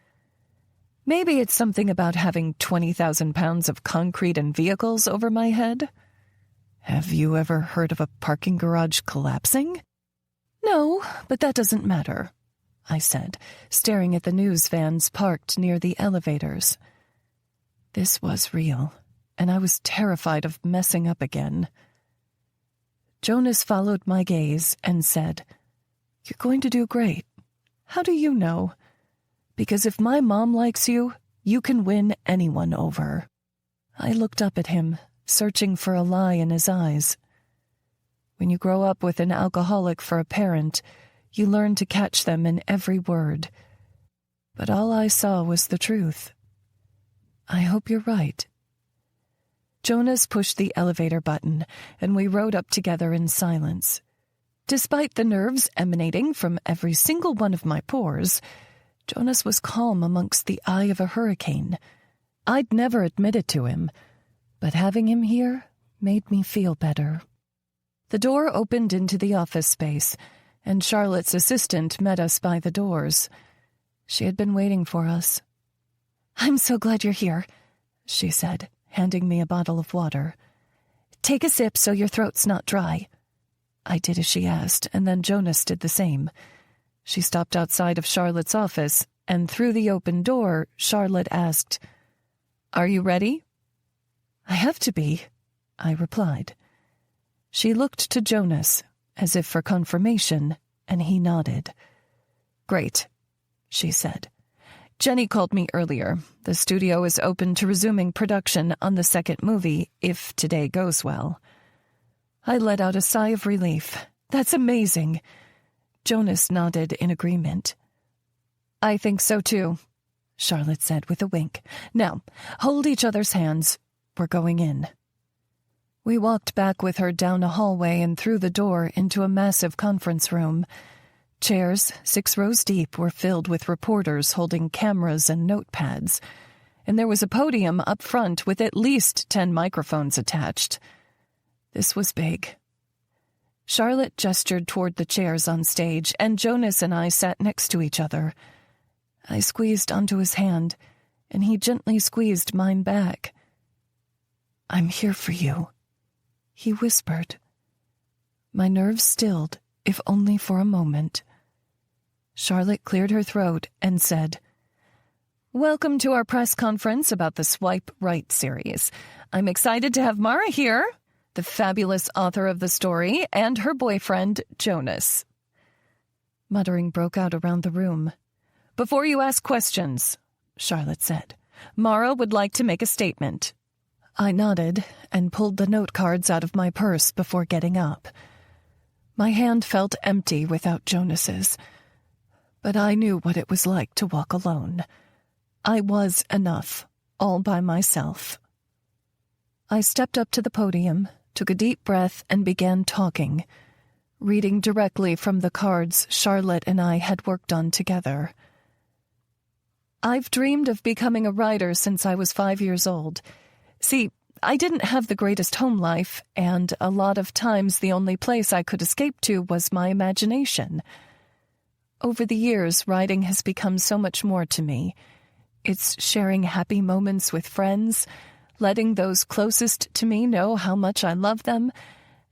Maybe it's something about having 20,000 pounds of concrete and vehicles over my head. Have you ever heard of a parking garage collapsing? No, but that doesn't matter, I said, staring at the news vans parked near the elevators. This was real, and I was terrified of messing up again. Jonas followed my gaze and said, You're going to do great. How do you know? Because if my mom likes you, you can win anyone over. I looked up at him, searching for a lie in his eyes. When you grow up with an alcoholic for a parent, you learn to catch them in every word. But all I saw was the truth. I hope you're right. Jonas pushed the elevator button, and we rode up together in silence. Despite the nerves emanating from every single one of my pores, Jonas was calm amongst the eye of a hurricane. I'd never admit it to him, but having him here made me feel better. The door opened into the office space, and Charlotte's assistant met us by the doors. She had been waiting for us. I'm so glad you're here, she said, handing me a bottle of water. Take a sip so your throat's not dry. I did as she asked, and then Jonas did the same. She stopped outside of Charlotte's office, and through the open door, Charlotte asked, Are you ready? I have to be, I replied. She looked to Jonas, as if for confirmation, and he nodded. Great, she said. Jenny called me earlier. The studio is open to resuming production on the second movie, if today goes well. I let out a sigh of relief. That's amazing. Jonas nodded in agreement. I think so too, Charlotte said with a wink. Now, hold each other's hands. We're going in. We walked back with her down a hallway and through the door into a massive conference room. Chairs, 6 rows deep, were filled with reporters holding cameras and notepads, and there was a podium up front with at least 10 microphones attached. This was big. Charlotte gestured toward the chairs on stage, and Jonas and I sat next to each other. I squeezed onto his hand, and he gently squeezed mine back. I'm here for you, he whispered. My nerves stilled, if only for a moment. Charlotte cleared her throat and said, Welcome to our press conference about the Swipe Right series. I'm excited to have Mara here, the fabulous author of the story, and her boyfriend, Jonas. Muttering broke out around the room. Before you ask questions, Charlotte said, Mara would like to make a statement. I nodded and pulled the note cards out of my purse before getting up. My hand felt empty without Jonas's, but I knew what it was like to walk alone. I was enough, all by myself. I stepped up to the podium, took a deep breath, and began talking, reading directly from the cards Charlotte and I had worked on together. I've dreamed of becoming a writer since I was 5 years old. See, I didn't have the greatest home life, and a lot of times the only place I could escape to was my imagination. Over the years, writing has become so much more to me. It's sharing happy moments with friends, letting those closest to me know how much I love them,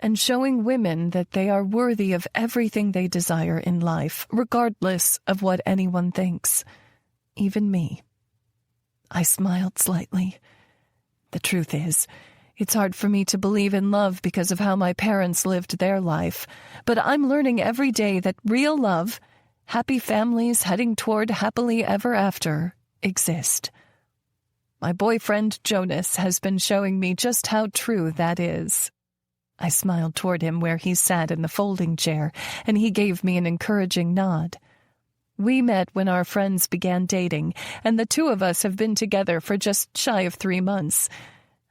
and showing women that they are worthy of everything they desire in life, regardless of what anyone thinks. Even me. I smiled slightly. The truth is, it's hard for me to believe in love because of how my parents lived their life, but I'm learning every day that real love, happy families heading toward happily ever after, exist. My boyfriend, Jonas, has been showing me just how true that is. I smiled toward him where he sat in the folding chair, and he gave me an encouraging nod. We met when our friends began dating, and the two of us have been together for just shy of 3 months.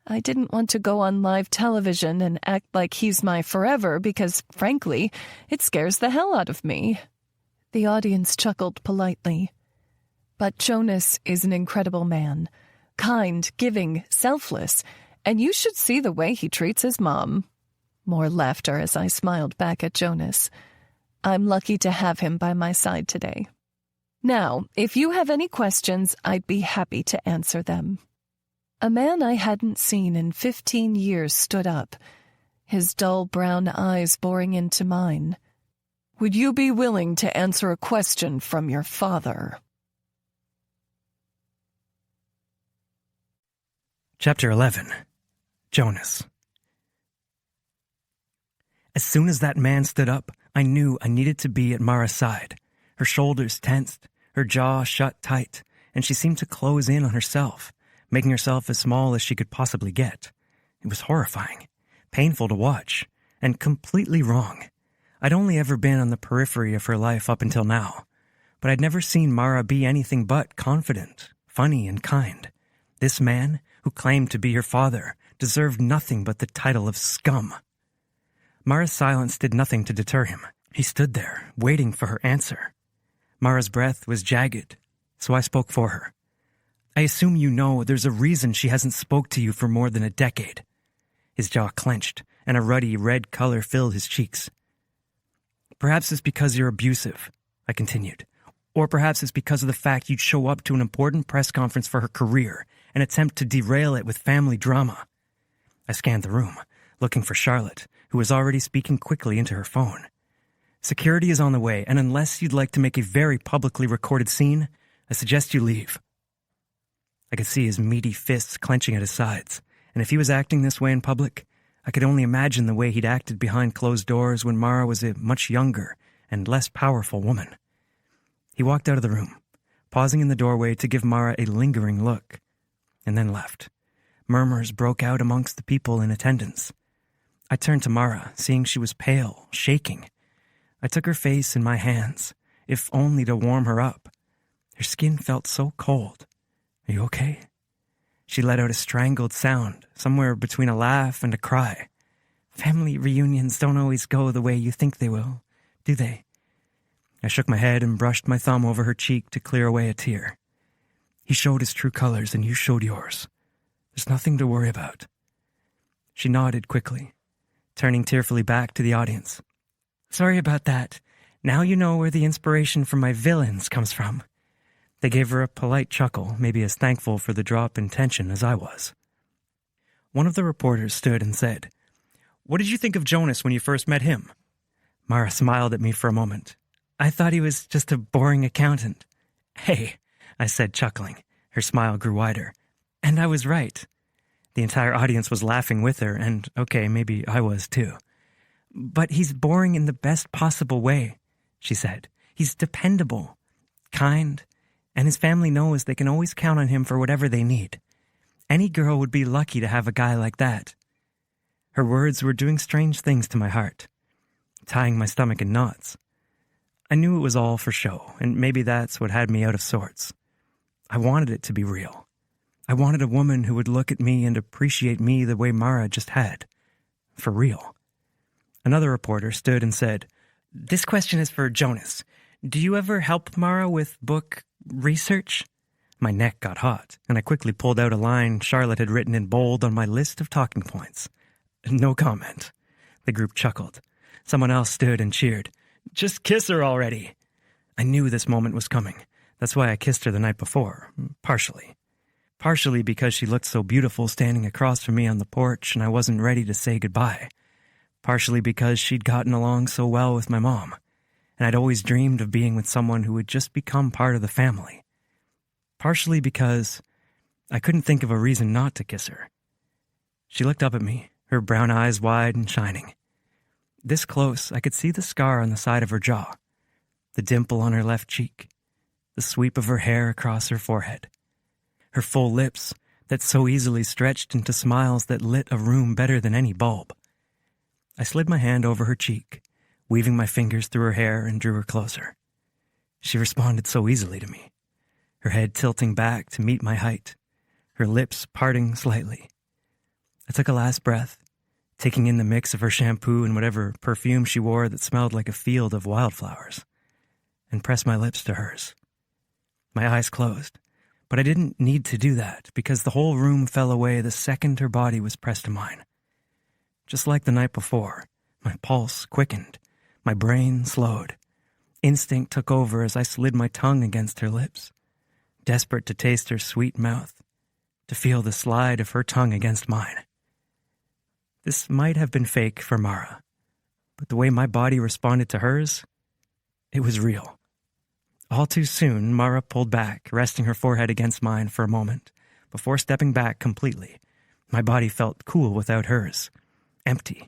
I didn't want to go on live television and act like he's my forever because, frankly, it scares the hell out of me. The audience chuckled politely. But Jonas is an incredible man. Kind, giving, selfless, and you should see the way he treats his mom. More laughter as I smiled back at Jonas. I'm lucky to have him by my side today. Now, if you have any questions, I'd be happy to answer them. A man I hadn't seen in 15 years stood up, his dull brown eyes boring into mine. Would you be willing to answer a question from your father? Chapter 11. Jonas. As soon as that man stood up, I knew I needed to be at Mara's side. Her shoulders tensed, her jaw shut tight, and she seemed to close in on herself, making herself as small as she could possibly get. It was horrifying, painful to watch, and completely wrong. I'd only ever been on the periphery of her life up until now, but I'd never seen Mara be anything but confident, funny, and kind. This man, who claimed to be her father, deserved nothing but the title of scum. Mara's silence did nothing to deter him. He stood there, waiting for her answer. Mara's breath was jagged, so I spoke for her. I assume you know there's a reason she hasn't spoke to you for more than a decade. His jaw clenched, and a ruddy red color filled his cheeks. Perhaps it's because you're abusive, I continued. Or perhaps it's because of the fact you'd show up to an important press conference for her career and attempt to derail it with family drama. I scanned the room, looking for Charlotte, who was already speaking quickly into her phone. Security is on the way, and unless you'd like to make a very publicly recorded scene, I suggest you leave. I could see his meaty fists clenching at his sides, and if he was acting this way in public, I could only imagine the way he'd acted behind closed doors when Mara was a much younger and less powerful woman. He walked out of the room, pausing in the doorway to give Mara a lingering look, and then left. Murmurs broke out amongst the people in attendance. I turned to Mara, seeing she was pale, shaking. I took her face in my hands, if only to warm her up. Her skin felt so cold. Are you okay? She let out a strangled sound, somewhere between a laugh and a cry. Family reunions don't always go the way you think they will, do they? I shook my head and brushed my thumb over her cheek to clear away a tear. He showed his true colors and you showed yours. There's nothing to worry about. She nodded quickly, turning tearfully back to the audience. Sorry about that. Now you know where the inspiration for my villains comes from. They gave her a polite chuckle, maybe as thankful for the drop in tension as I was. One of the reporters stood and said, What did you think of Jonas when you first met him? Mara smiled at me for a moment. I thought he was just a boring accountant. Hey, I said, chuckling. Her smile grew wider. And I was right. The entire audience was laughing with her, and okay, maybe I was too. But he's boring in the best possible way, she said. He's dependable, kind, and his family knows they can always count on him for whatever they need. Any girl would be lucky to have a guy like that. Her words were doing strange things to my heart, tying my stomach in knots. I knew it was all for show, and maybe that's what had me out of sorts. I wanted it to be real. I wanted a woman who would look at me and appreciate me the way Mara just had. For real. Another reporter stood and said, "This question is for Jonas. Do you ever help Mara with book research?" My neck got hot, and I quickly pulled out a line Charlotte had written in bold on my list of talking points. No comment. The group chuckled. Someone else stood and cheered. "Just kiss her already." I knew this moment was coming. That's why I kissed her the night before, partially. Partially because she looked so beautiful standing across from me on the porch and I wasn't ready to say goodbye. Partially because she'd gotten along so well with my mom, and I'd always dreamed of being with someone who would just become part of the family. Partially because I couldn't think of a reason not to kiss her. She looked up at me, her brown eyes wide and shining. This close, I could see the scar on the side of her jaw, the dimple on her left cheek, the sweep of her hair across her forehead, her full lips that so easily stretched into smiles that lit a room better than any bulb. I slid my hand over her cheek, weaving my fingers through her hair and drew her closer. She responded so easily to me, her head tilting back to meet my height, her lips parting slightly. I took a last breath, taking in the mix of her shampoo and whatever perfume she wore that smelled like a field of wildflowers, and pressed my lips to hers. My eyes closed, but I didn't need to do that because the whole room fell away the second her body was pressed to mine. Just like the night before, my pulse quickened, my brain slowed. Instinct took over as I slid my tongue against her lips, desperate to taste her sweet mouth, to feel the slide of her tongue against mine. This might have been fake for Mara, but the way my body responded to hers, it was real. All too soon, Mara pulled back, resting her forehead against mine for a moment, before stepping back completely. My body felt cool without hers, empty.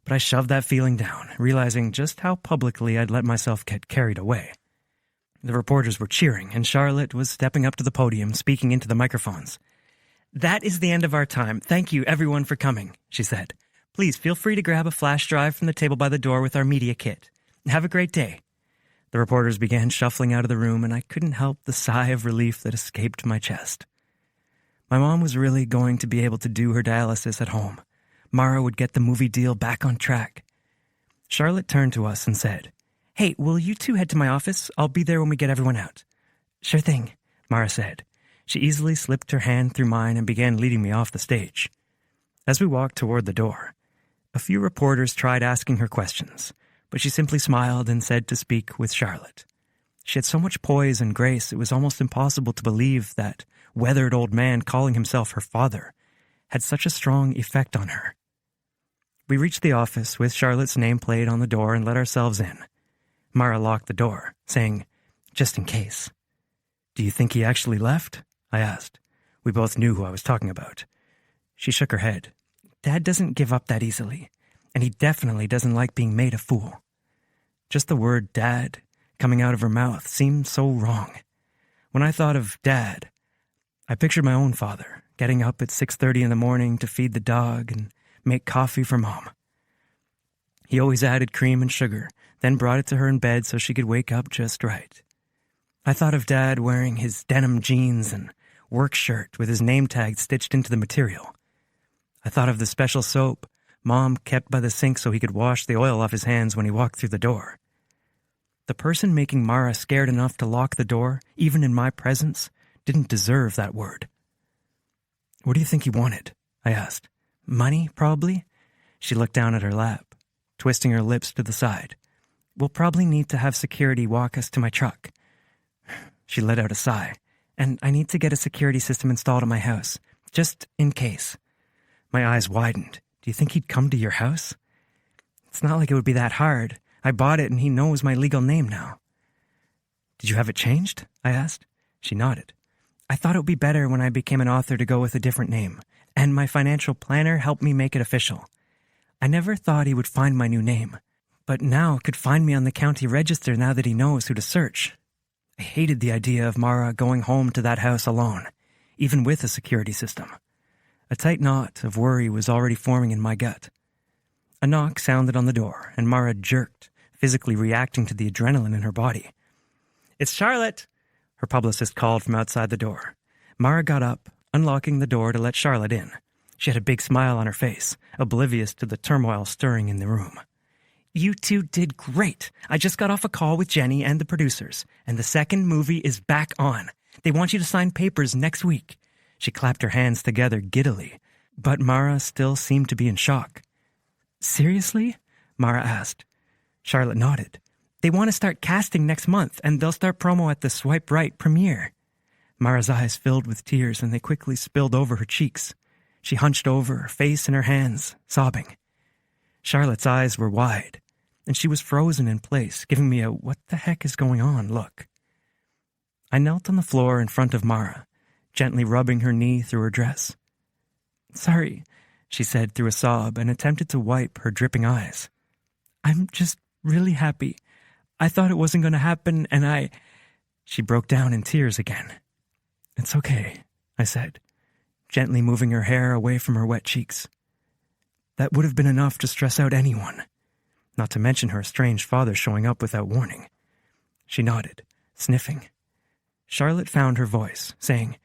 But I shoved that feeling down, realizing just how publicly I'd let myself get carried away. The reporters were cheering, and Charlotte was stepping up to the podium, speaking into the microphones. "That is the end of our time. Thank you, everyone, for coming," she said. "Please feel free to grab a flash drive from the table by the door with our media kit. Have a great day." The reporters began shuffling out of the room, and I couldn't help the sigh of relief that escaped my chest. My mom was really going to be able to do her dialysis at home. Mara would get the movie deal back on track. Charlotte turned to us and said, "Hey, will you two head to my office? I'll be there when we get everyone out." "Sure thing," Mara said. She easily slipped her hand through mine and began leading me off the stage. As we walked toward the door, a few reporters tried asking her questions, but she simply smiled and said to speak with Charlotte. She had so much poise and grace it was almost impossible to believe that weathered old man calling himself her father had such a strong effect on her. We reached the office with Charlotte's nameplate on the door and let ourselves in. Mara locked the door, saying, "Just in case." "Do you think he actually left?" I asked. We both knew who I was talking about. She shook her head. "Dad doesn't give up that easily, and he definitely doesn't like being made a fool." Just the word "dad" coming out of her mouth seemed so wrong. When I thought of Dad, I pictured my own father, getting up at 6:30 in the morning to feed the dog and make coffee for Mom. He always added cream and sugar, then brought it to her in bed so she could wake up just right. I thought of Dad wearing his denim jeans and work shirt with his name tag stitched into the material. I thought of the special soap Mom kept by the sink so he could wash the oil off his hands when he walked through the door. The person making Mara scared enough to lock the door, even in my presence, didn't deserve that word. "What do you think he wanted?" I asked. "Money, probably?" She looked down at her lap, twisting her lips to the side. "We'll probably need to have security walk us to my truck." She let out a sigh. "And I need to get a security system installed at my house, just in case." My eyes widened. "Do you think he'd come to your house?" "It's not like it would be that hard. I bought it and he knows my legal name now." "Did you have it changed?" I asked. She nodded. "I thought it would be better when I became an author to go with a different name, and my financial planner helped me make it official. I never thought he would find my new name, but now could find me on the county register now that he knows who to search." I hated the idea of Mara going home to that house alone, even with a security system. A tight knot of worry was already forming in my gut. A knock sounded on the door, and Mara jerked, physically reacting to the adrenaline in her body. "It's Charlotte!" Her publicist called from outside the door. Mara got up, unlocking the door to let Charlotte in. She had a big smile on her face, oblivious to the turmoil stirring in the room. "You two did great. I just got off a call with Jenny and the producers, and the second movie is back on. They want you to sign papers next week." She clapped her hands together giddily, but Mara still seemed to be in shock. "Seriously?" Mara asked. Charlotte nodded. "They want to start casting next month, and they'll start promo at the Swipe Right premiere." Mara's eyes filled with tears, and they quickly spilled over her cheeks. She hunched over, her face in her hands, sobbing. Charlotte's eyes were wide, and she was frozen in place, giving me a "what the heck is going on" look. I knelt on the floor in front of Mara, gently rubbing her knee through her dress. "Sorry," she said through a sob, and attempted to wipe her dripping eyes. "I'm just really happy. I thought it wasn't going to happen, and She broke down in tears again. "It's okay," I said, gently moving her hair away from her wet cheeks. "That would have been enough to stress out anyone, not to mention her estranged father showing up without warning." She nodded, sniffing. Charlotte found her voice, saying,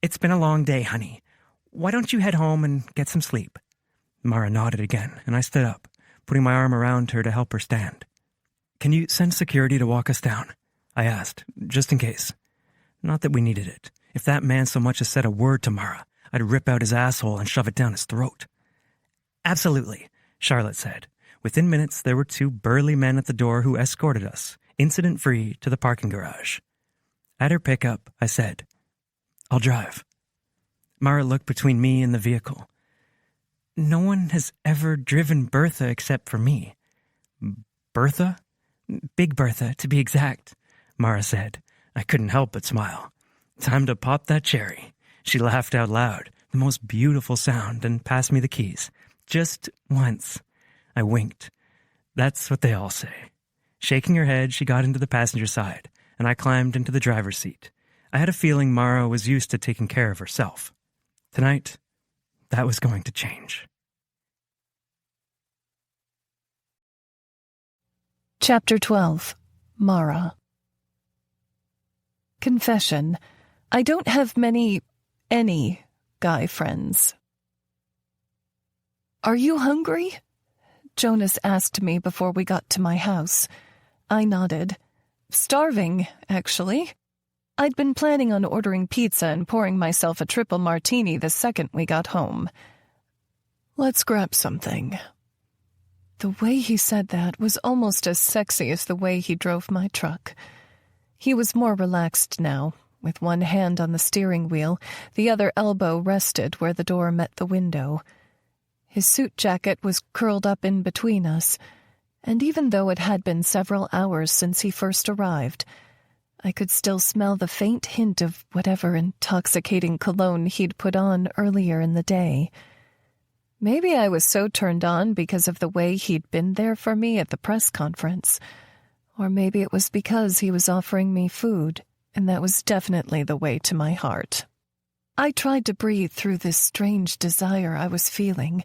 "It's been a long day, honey. Why don't you head home and get some sleep?" Mara nodded again, and I stood up, putting my arm around her to help her stand. "Can you send security to walk us down?" I asked, just in case. Not that we needed it. If that man so much as said a word to Mara, I'd rip out his asshole and shove it down his throat. "Absolutely," Charlotte said. Within minutes, there were 2 burly men at the door who escorted us, incident-free, to the parking garage. At her pickup, I said, "I'll drive." Mara looked between me and the vehicle. "No one has ever driven Bertha except for me." "Bertha?" "Big Bertha, to be exact," Mara said. I couldn't help but smile. "Time to pop that cherry." She laughed out loud, the most beautiful sound, and passed me the keys. "Just once." I winked. That's what they all say. Shaking her head, she got into the passenger side, and I climbed into the driver's seat. I had a feeling Mara was used to taking care of herself. Tonight, that was going to change. Chapter 12. Mara. Confession. I don't have any guy friends. "Are you hungry?" Jonas asked me before we got to my house. I nodded. "Starving, actually." I'd been planning on ordering pizza and pouring myself a triple martini the second we got home. "Let's grab something." The way he said that was almost as sexy as the way he drove my truck. He was more relaxed now, with one hand on the steering wheel, the other elbow rested where the door met the window. His suit jacket was curled up in between us, and even though it had been several hours since he first arrived, I could still smell the faint hint of whatever intoxicating cologne he'd put on earlier in the day. Maybe I was so turned on because of the way he'd been there for me at the press conference, or maybe it was because he was offering me food, and that was definitely the way to my heart. I tried to breathe through this strange desire I was feeling,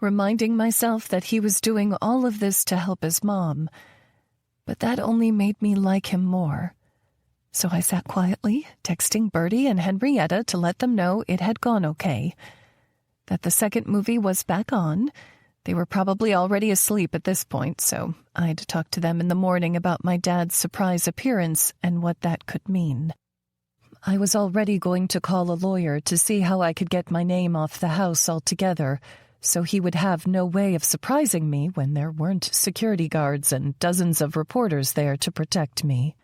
reminding myself that he was doing all of this to help his mom, but that only made me like him more. So I sat quietly, texting Bertie and Henrietta to let them know it had gone okay, that the second movie was back on. They were probably already asleep at this point, so I'd talk to them in the morning about my dad's surprise appearance and what that could mean. I was already going to call a lawyer to see how I could get my name off the house altogether, so he would have no way of surprising me when there weren't security guards and dozens of reporters there to protect me.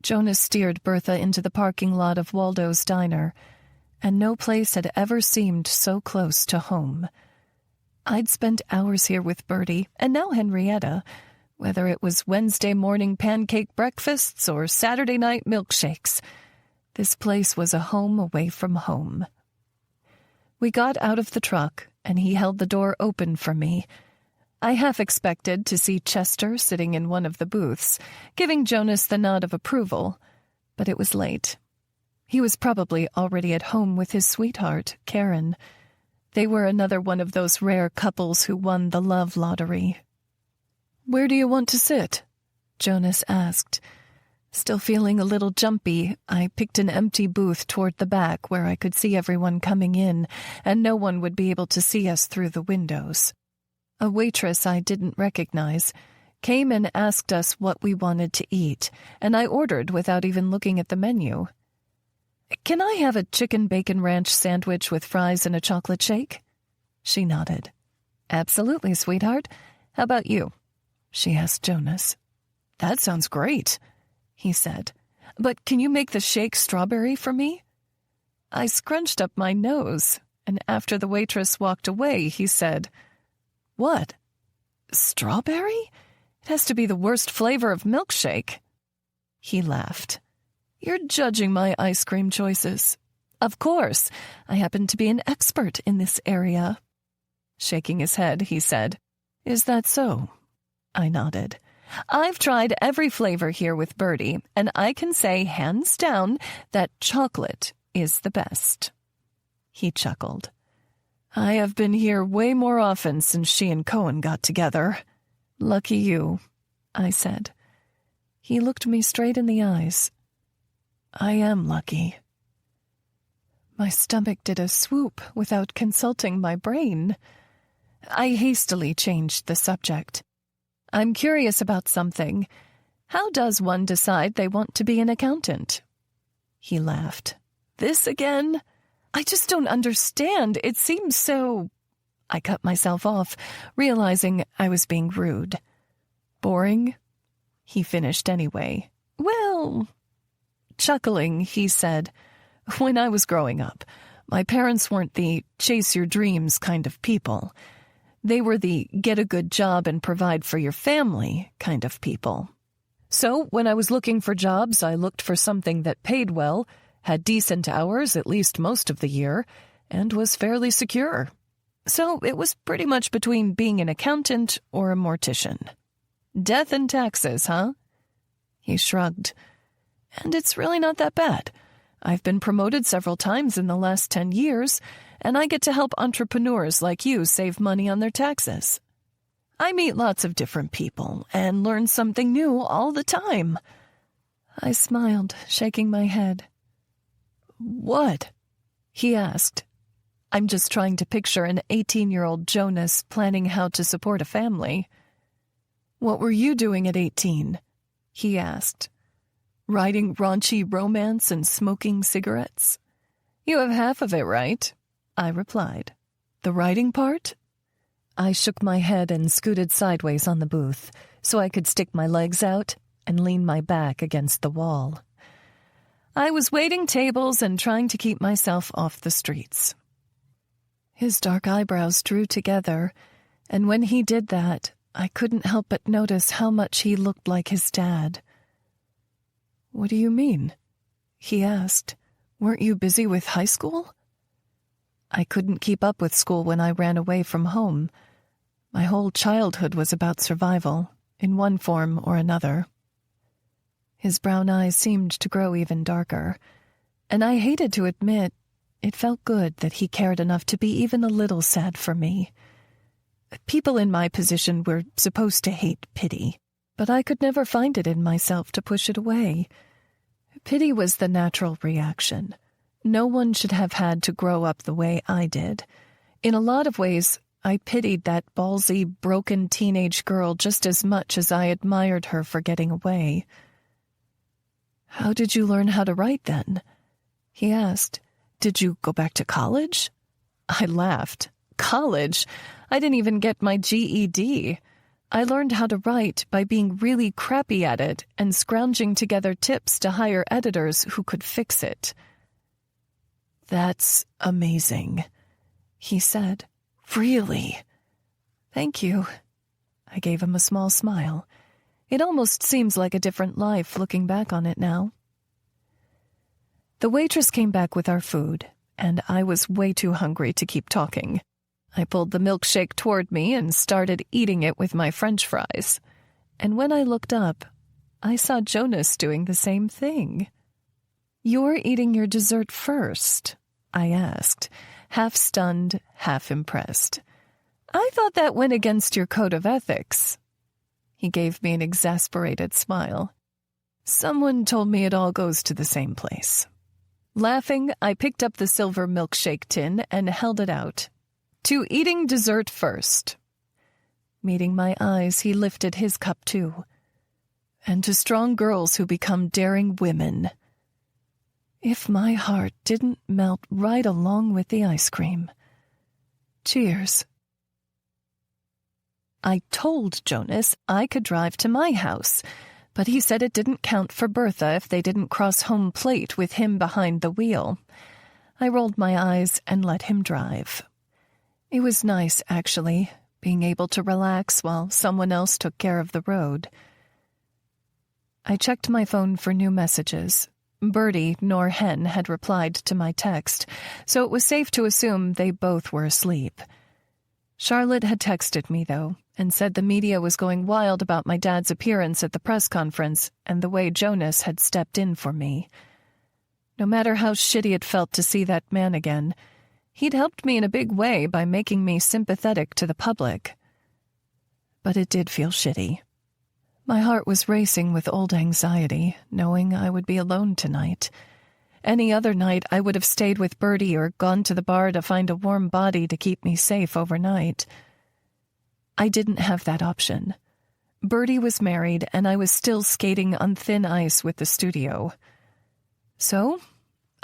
Jonas steered Bertha into the parking lot of Waldo's Diner, and no place had ever seemed so close to home. I'd spent hours here with Bertie, and now Henrietta, whether it was Wednesday morning pancake breakfasts or Saturday night milkshakes. This place was a home away from home. We got out of the truck, and he held the door open for me. I half expected to see Chester sitting in one of the booths, giving Jonas the nod of approval, but it was late. He was probably already at home with his sweetheart, Karen. They were another one of those rare couples who won the love lottery. "Where do you want to sit?" Jonas asked. Still feeling a little jumpy, I picked an empty booth toward the back where I could see everyone coming in, and no one would be able to see us through the windows. A waitress I didn't recognize came and asked us what we wanted to eat, and I ordered without even looking at the menu. "Can I have a chicken bacon ranch sandwich with fries and a chocolate shake?" She nodded. "Absolutely, sweetheart. How about you?" she asked Jonas. "That sounds great," he said. "But can you make the shake strawberry for me?" I scrunched up my nose, and after the waitress walked away, he said, "What? Strawberry? It has to be the worst flavor of milkshake." He laughed. "You're judging my ice cream choices." "Of course. I happen to be an expert in this area." Shaking his head, he said, "Is that so?" I nodded. "I've tried every flavor here with Birdie, and I can say hands down that chocolate is the best." He chuckled. "I have been here way more often since she and Cohen got together." "Lucky you," I said. He looked me straight in the eyes. "I am lucky." My stomach did a swoop without consulting my brain. I hastily changed the subject. "I'm curious about something. How does one decide they want to be an accountant?" He laughed. "This again? I just don't understand. It seems so—" I cut myself off, realizing I was being rude. "Boring?" He finished anyway. "Well—" Chuckling, he said, "When I was growing up, my parents weren't the chase your dreams kind of people. They were the get a good job and provide for your family kind of people. So when I was looking for jobs, I looked for something that paid well, had decent hours at least most of the year, and was fairly secure. So it was pretty much between being an accountant or a mortician. Death and taxes, huh?" He shrugged. "And it's really not that bad. I've been promoted several times in the last 10 years, and I get to help entrepreneurs like you save money on their taxes. I meet lots of different people and learn something new all the time." I smiled, shaking my head. "What?" he asked. I'm just trying to picture an 18-year-old Jonas planning how to support a family. "What were you doing at 18? He asked. "Writing raunchy romance and smoking cigarettes?" "You have half of it right," I replied. "The writing part?" I shook my head and scooted sideways on the booth so I could stick my legs out and lean my back against the wall. I was waiting tables and trying to keep myself off the streets. His dark eyebrows drew together, and when he did that, I couldn't help but notice how much he looked like his dad. "What do you mean?" he asked. "Weren't you busy with high school?" "I couldn't keep up with school when I ran away from home. My whole childhood was about survival, in one form or another." His brown eyes seemed to grow even darker, and I hated to admit it felt good that he cared enough to be even a little sad for me. People in my position were supposed to hate pity, but I could never find it in myself to push it away. Pity was the natural reaction. No one should have had to grow up the way I did. In a lot of ways, I pitied that ballsy, broken teenage girl just as much as I admired her for getting away. "How did you learn how to write, then?" he asked. "Did you go back to college?" I laughed. "College? I didn't even get my GED. I learned how to write by being really crappy at it and scrounging together tips to hire editors who could fix it." "That's amazing," he said. "Really?" "Thank you." I gave him a small smile. It almost seems like a different life looking back on it now. The waitress came back with our food, and I was way too hungry to keep talking. I pulled the milkshake toward me and started eating it with my French fries. And when I looked up, I saw Jonas doing the same thing. "You're eating your dessert first?" I asked, half stunned, half impressed. "I thought that went against your code of ethics." He gave me an exasperated smile. Someone told me it all goes to the same place. Laughing, I picked up the silver milkshake tin and held it out. To eating dessert first. Meeting my eyes, he lifted his cup too. And to strong girls who become daring women. If my heart didn't melt right along with the ice cream. Cheers. I told Jonas I could drive to my house, but he said it didn't count for Bertha if they didn't cross home plate with him behind the wheel. I rolled my eyes and let him drive. It was nice, actually, being able to relax while someone else took care of the road. I checked my phone for new messages. Bertie nor Hen had replied to my text, so it was safe to assume they both were asleep. Charlotte had texted me, though, and said the media was going wild about my dad's appearance at the press conference and the way Jonas had stepped in for me. No matter how shitty it felt to see that man again, he'd helped me in a big way by making me sympathetic to the public. But it did feel shitty. My heart was racing with old anxiety, knowing I would be alone tonight. Any other night I would have stayed with Bertie or gone to the bar to find a warm body to keep me safe overnight. I didn't have that option. Bertie was married, and I was still skating on thin ice with the studio. So,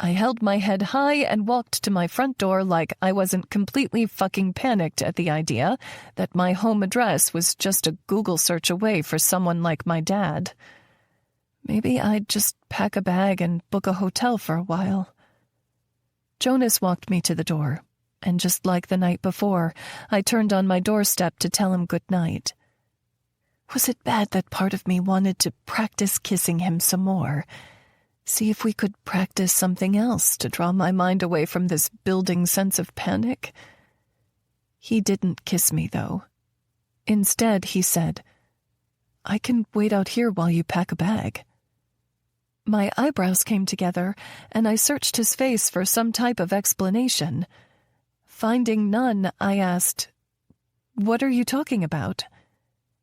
I held my head high and walked to my front door like I wasn't completely fucking panicked at the idea that my home address was just a Google search away for someone like my dad. Maybe I'd just pack a bag and book a hotel for a while. Jonas walked me to the door, and just like the night before, I turned on my doorstep to tell him good night. Was it bad that part of me wanted to practice kissing him some more? See if we could practice something else to draw my mind away from this building sense of panic? He didn't kiss me, though. Instead, he said, "I can wait out here while you pack a bag." My eyebrows came together, and I searched his face for some type of explanation. Finding none, I asked, "What are you talking about?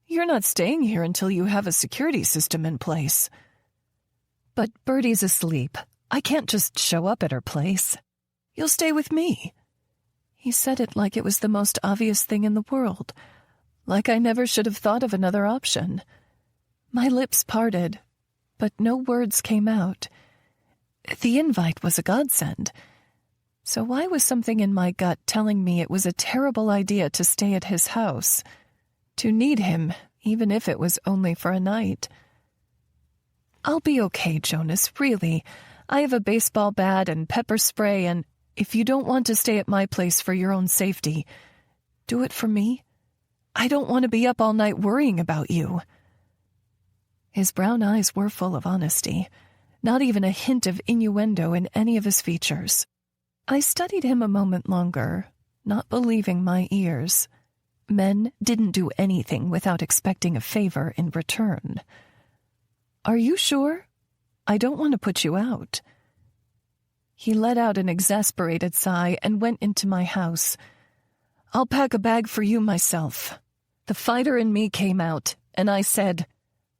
You're not staying here until you have a security system in place." "But Bertie's asleep. I can't just show up at her place. You'll stay with me." He said it like it was the most obvious thing in the world, like I never should have thought of another option. My lips parted, but no words came out. The invite was a godsend. So why was something in my gut telling me it was a terrible idea to stay at his house? To need him, even if it was only for a night? "I'll be okay, Jonas, really. I have a baseball bat and pepper spray, and if you don't want to stay at my place for your own safety, do it for me. I don't want to be up all night worrying about you." His brown eyes were full of honesty, not even a hint of innuendo in any of his features. I studied him a moment longer, not believing my ears. Men didn't do anything without expecting a favor in return. "Are you sure? I don't want to put you out." He let out an exasperated sigh and went into my house. "I'll pack a bag for you myself." The fighter in me came out, and I said,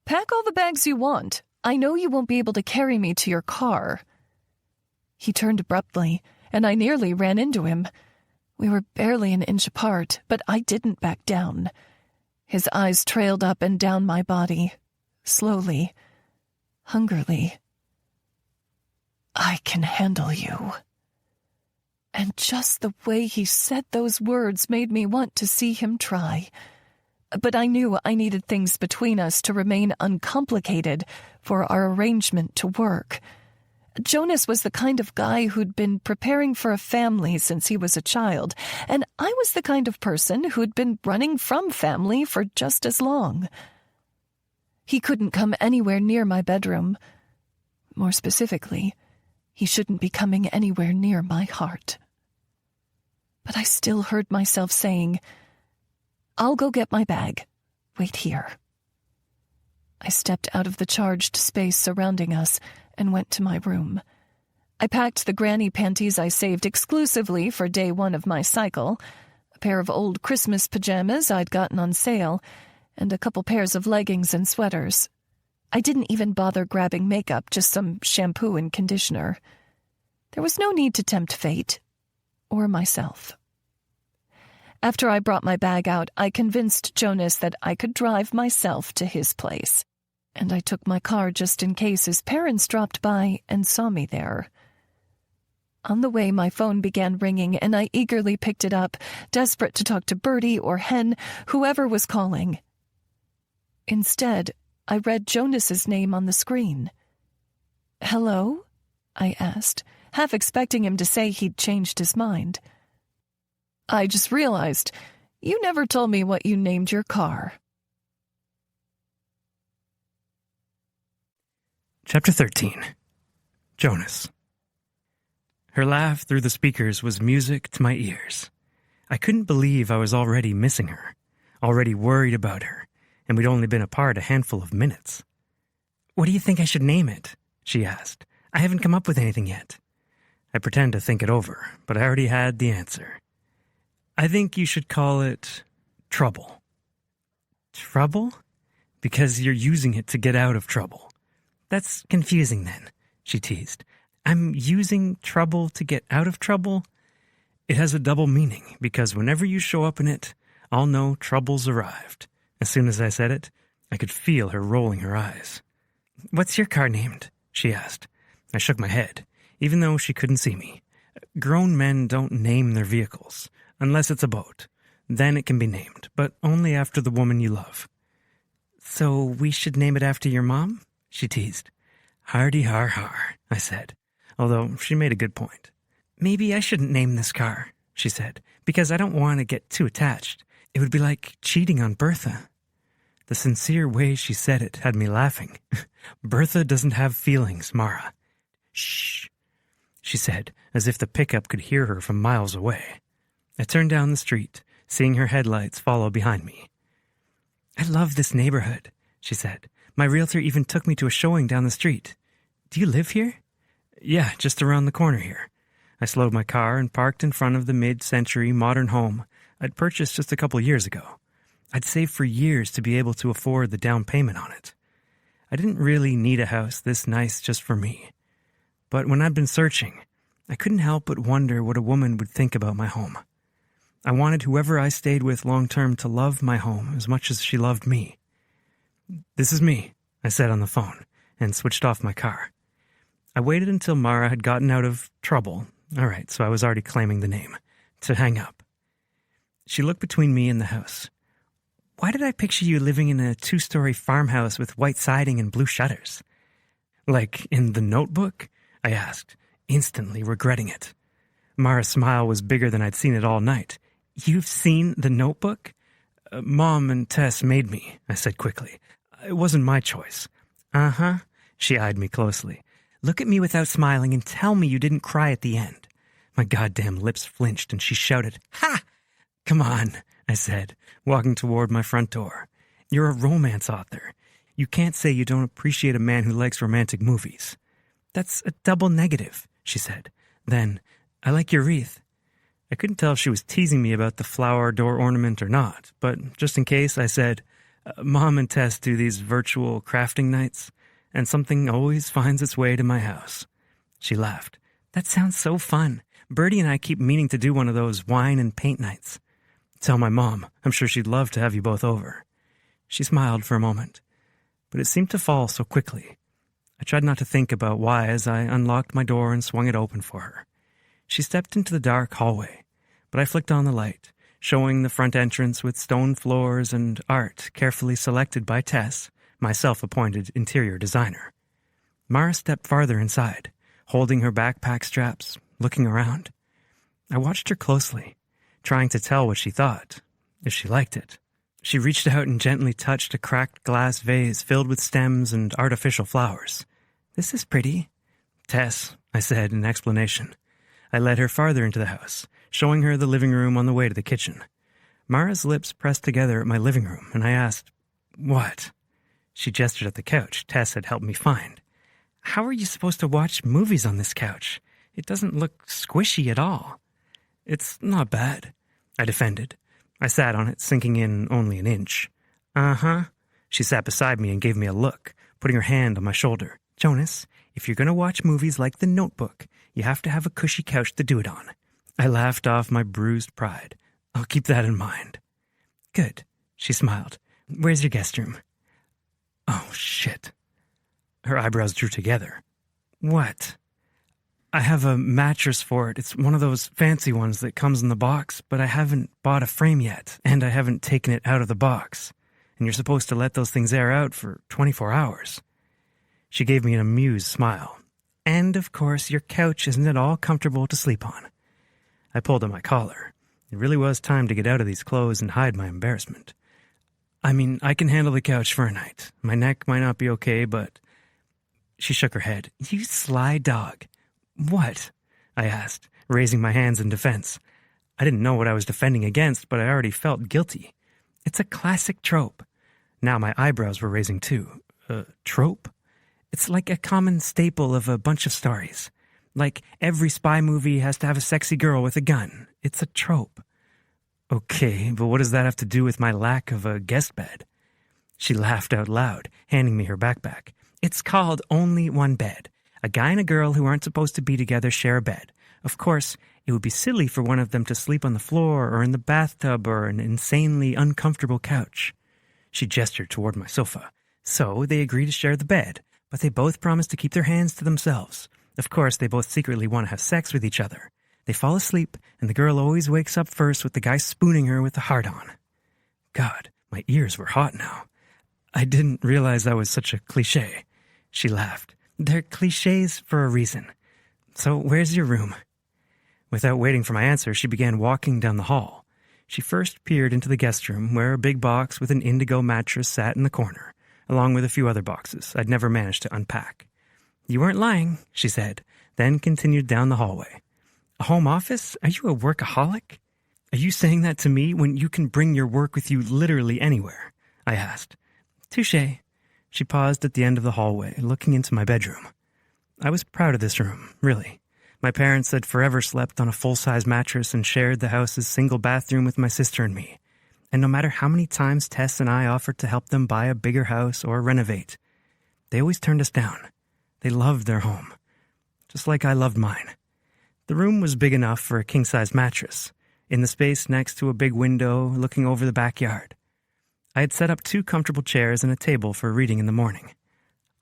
"Pack all the bags you want. I know you won't be able to carry me to your car." He turned abruptly, and I nearly ran into him. We were barely an inch apart, but I didn't back down. His eyes trailed up and down my body, slowly, hungrily. "I can handle you." And just the way he said those words made me want to see him try. But I knew I needed things between us to remain uncomplicated for our arrangement to work. Jonas was the kind of guy who'd been preparing for a family since he was a child, and I was the kind of person who'd been running from family for just as long. He couldn't come anywhere near my bedroom. More specifically, he shouldn't be coming anywhere near my heart. But I still heard myself saying, "I'll go get my bag. Wait here." I stepped out of the charged space surrounding us and went to my room. I packed the granny panties I saved exclusively for day one of my cycle, a pair of old Christmas pajamas I'd gotten on sale, and a couple pairs of leggings and sweaters. I didn't even bother grabbing makeup, just some shampoo and conditioner. There was no need to tempt fate, or myself. After I brought my bag out, I convinced Jonas that I could drive myself to his place, and I took my car just in case his parents dropped by and saw me there. On the way, my phone began ringing, and I eagerly picked it up, desperate to talk to Bertie or Hen, whoever was calling. Instead, I read Jonas's name on the screen. "Hello?" I asked, half expecting him to say he'd changed his mind. "I just realized you never told me what you named your car." Chapter 13. Jonas. Her laugh through the speakers was music to my ears. I couldn't believe I was already missing her, already worried about her, and we'd only been apart a handful of minutes. "What do you think I should name it?" she asked. "I haven't come up with anything yet." I pretend to think it over, but I already had the answer. "I think you should call it Trouble." "Trouble? Because you're using it to get out of trouble." "That's confusing then," she teased. "I'm using trouble to get out of trouble?" "It has a double meaning, because whenever you show up in it, I'll know trouble's arrived." As soon as I said it, I could feel her rolling her eyes. "What's your car named?" she asked. I shook my head, even though she couldn't see me. Grown men don't name their vehicles, unless it's a boat. Then it can be named, but only after the woman you love. "So we should name it after your mom?" she teased. "Hardy har har," I said, although she made a good point. "Maybe I shouldn't name this car," she said, "because I don't want to get too attached. It would be like cheating on Bertha." The sincere way she said it had me laughing. "Bertha doesn't have feelings, Mara." "Shh," she said, as if the pickup could hear her from miles away. I turned down the street, seeing her headlights follow behind me. "I love this neighborhood," she said. "My realtor even took me to a showing down the street. Do you live here?" "Yeah, just around the corner here." I slowed my car and parked in front of the mid-century modern home I'd purchased just a couple years ago. I'd saved for years to be able to afford the down payment on it. I didn't really need a house this nice just for me. But when I'd been searching, I couldn't help but wonder what a woman would think about my home. I wanted whoever I stayed with long-term to love my home as much as she loved me. "This is me," I said on the phone, and switched off my car. I waited until Mara had gotten out of trouble. All right, so I was already claiming the name. To hang up. She looked between me and the house. "Why did I picture you living in a 2-story farmhouse with white siding and blue shutters?" "Like in The Notebook?" I asked, instantly regretting it. Mara's smile was bigger than I'd seen it all night. "You've seen The Notebook?" Mom and Tess made me," I said quickly. "It wasn't my choice." "Uh-huh." She eyed me closely. "Look at me without smiling and tell me you didn't cry at the end." My goddamn lips flinched and she shouted, "Ha! Come on," I said, walking toward my front door. "You're a romance author. You can't say you don't appreciate a man who likes romantic movies." "That's a double negative," she said. Then, "I like your wreath." I couldn't tell if she was teasing me about the flower door ornament or not, but just in case, I said, "Mom and Tess do these virtual crafting nights, and something always finds its way to my house." She laughed. "That sounds so fun. Bertie and I keep meaning to do one of those wine and paint nights." "Tell my mom. I'm sure she'd love to have you both over." She smiled for a moment, but it seemed to fall so quickly. I tried not to think about why as I unlocked my door and swung it open for her. She stepped into the dark hallway, but I flicked on the light, showing the front entrance with stone floors and art carefully selected by Tess, my self-appointed interior designer. Mara stepped farther inside, holding her backpack straps, looking around. I watched her closely, trying to tell what she thought, if she liked it. She reached out and gently touched a cracked glass vase filled with stems and artificial flowers. "This is pretty." "Tess," I said in explanation. I led her farther into the house, showing her the living room on the way to the kitchen. Mara's lips pressed together at my living room, and I asked, "What?" She gestured at the couch Tess had helped me find. "How are you supposed to watch movies on this couch? It doesn't look squishy at all." "It's not bad," I defended. I sat on it, sinking in only an inch. "Uh-huh." She sat beside me and gave me a look, putting her hand on my shoulder. "Jonas, if you're going to watch movies like The Notebook, you have to have a cushy couch to do it on." I laughed off my bruised pride. "I'll keep that in mind." "Good," she smiled. "Where's your guest room?" Oh, shit. Her eyebrows drew together. "What?" "I have a mattress for it. It's one of those fancy ones that comes in the box, but I haven't bought a frame yet, and I haven't taken it out of the box. And you're supposed to let those things air out for 24 hours. She gave me an amused smile. "And, of course, your couch isn't at all comfortable to sleep on." I pulled on my collar. It really was time to get out of these clothes and hide my embarrassment. "I mean, I can handle the couch for a night. My neck might not be okay, but..." She shook her head. "You sly dog." "What?" I asked, raising my hands in defense. I didn't know what I was defending against, but I already felt guilty. "It's a classic trope." Now my eyebrows were raising too. Trope? "It's like a common staple of a bunch of stories. Like every spy movie has to have a sexy girl with a gun. It's a trope." "Okay, but what does that have to do with my lack of a guest bed?" She laughed out loud, handing me her backpack. "It's called Only One Bed. A guy and a girl who aren't supposed to be together share a bed. Of course, it would be silly for one of them to sleep on the floor or in the bathtub or an insanely uncomfortable couch." She gestured toward my sofa. "So they agree to share the bed, but they both promise to keep their hands to themselves. Of course, they both secretly want to have sex with each other. They fall asleep, and the girl always wakes up first with the guy spooning her with the hard-on." God, my ears were hot now. "I didn't realize that was such a cliché." She laughed. "They're clichés for a reason. So where's your room?" Without waiting for my answer, she began walking down the hall. She first peered into the guest room, where a big box with an indigo mattress sat in the corner, along with a few other boxes I'd never managed to unpack. "You weren't lying," she said, then continued down the hallway. "A home office? Are you a workaholic?" "Are you saying that to me when you can bring your work with you literally anywhere?" I asked. "Touché." She paused at the end of the hallway, looking into my bedroom. I was proud of this room, really. My parents had forever slept on a full-size mattress and shared the house's single bathroom with my sister and me. And no matter how many times Tess and I offered to help them buy a bigger house or renovate, they always turned us down. They loved their home, just like I loved mine. The room was big enough for a king-size mattress, in the space next to a big window looking over the backyard. I had set up 2 comfortable chairs and a table for reading in the morning.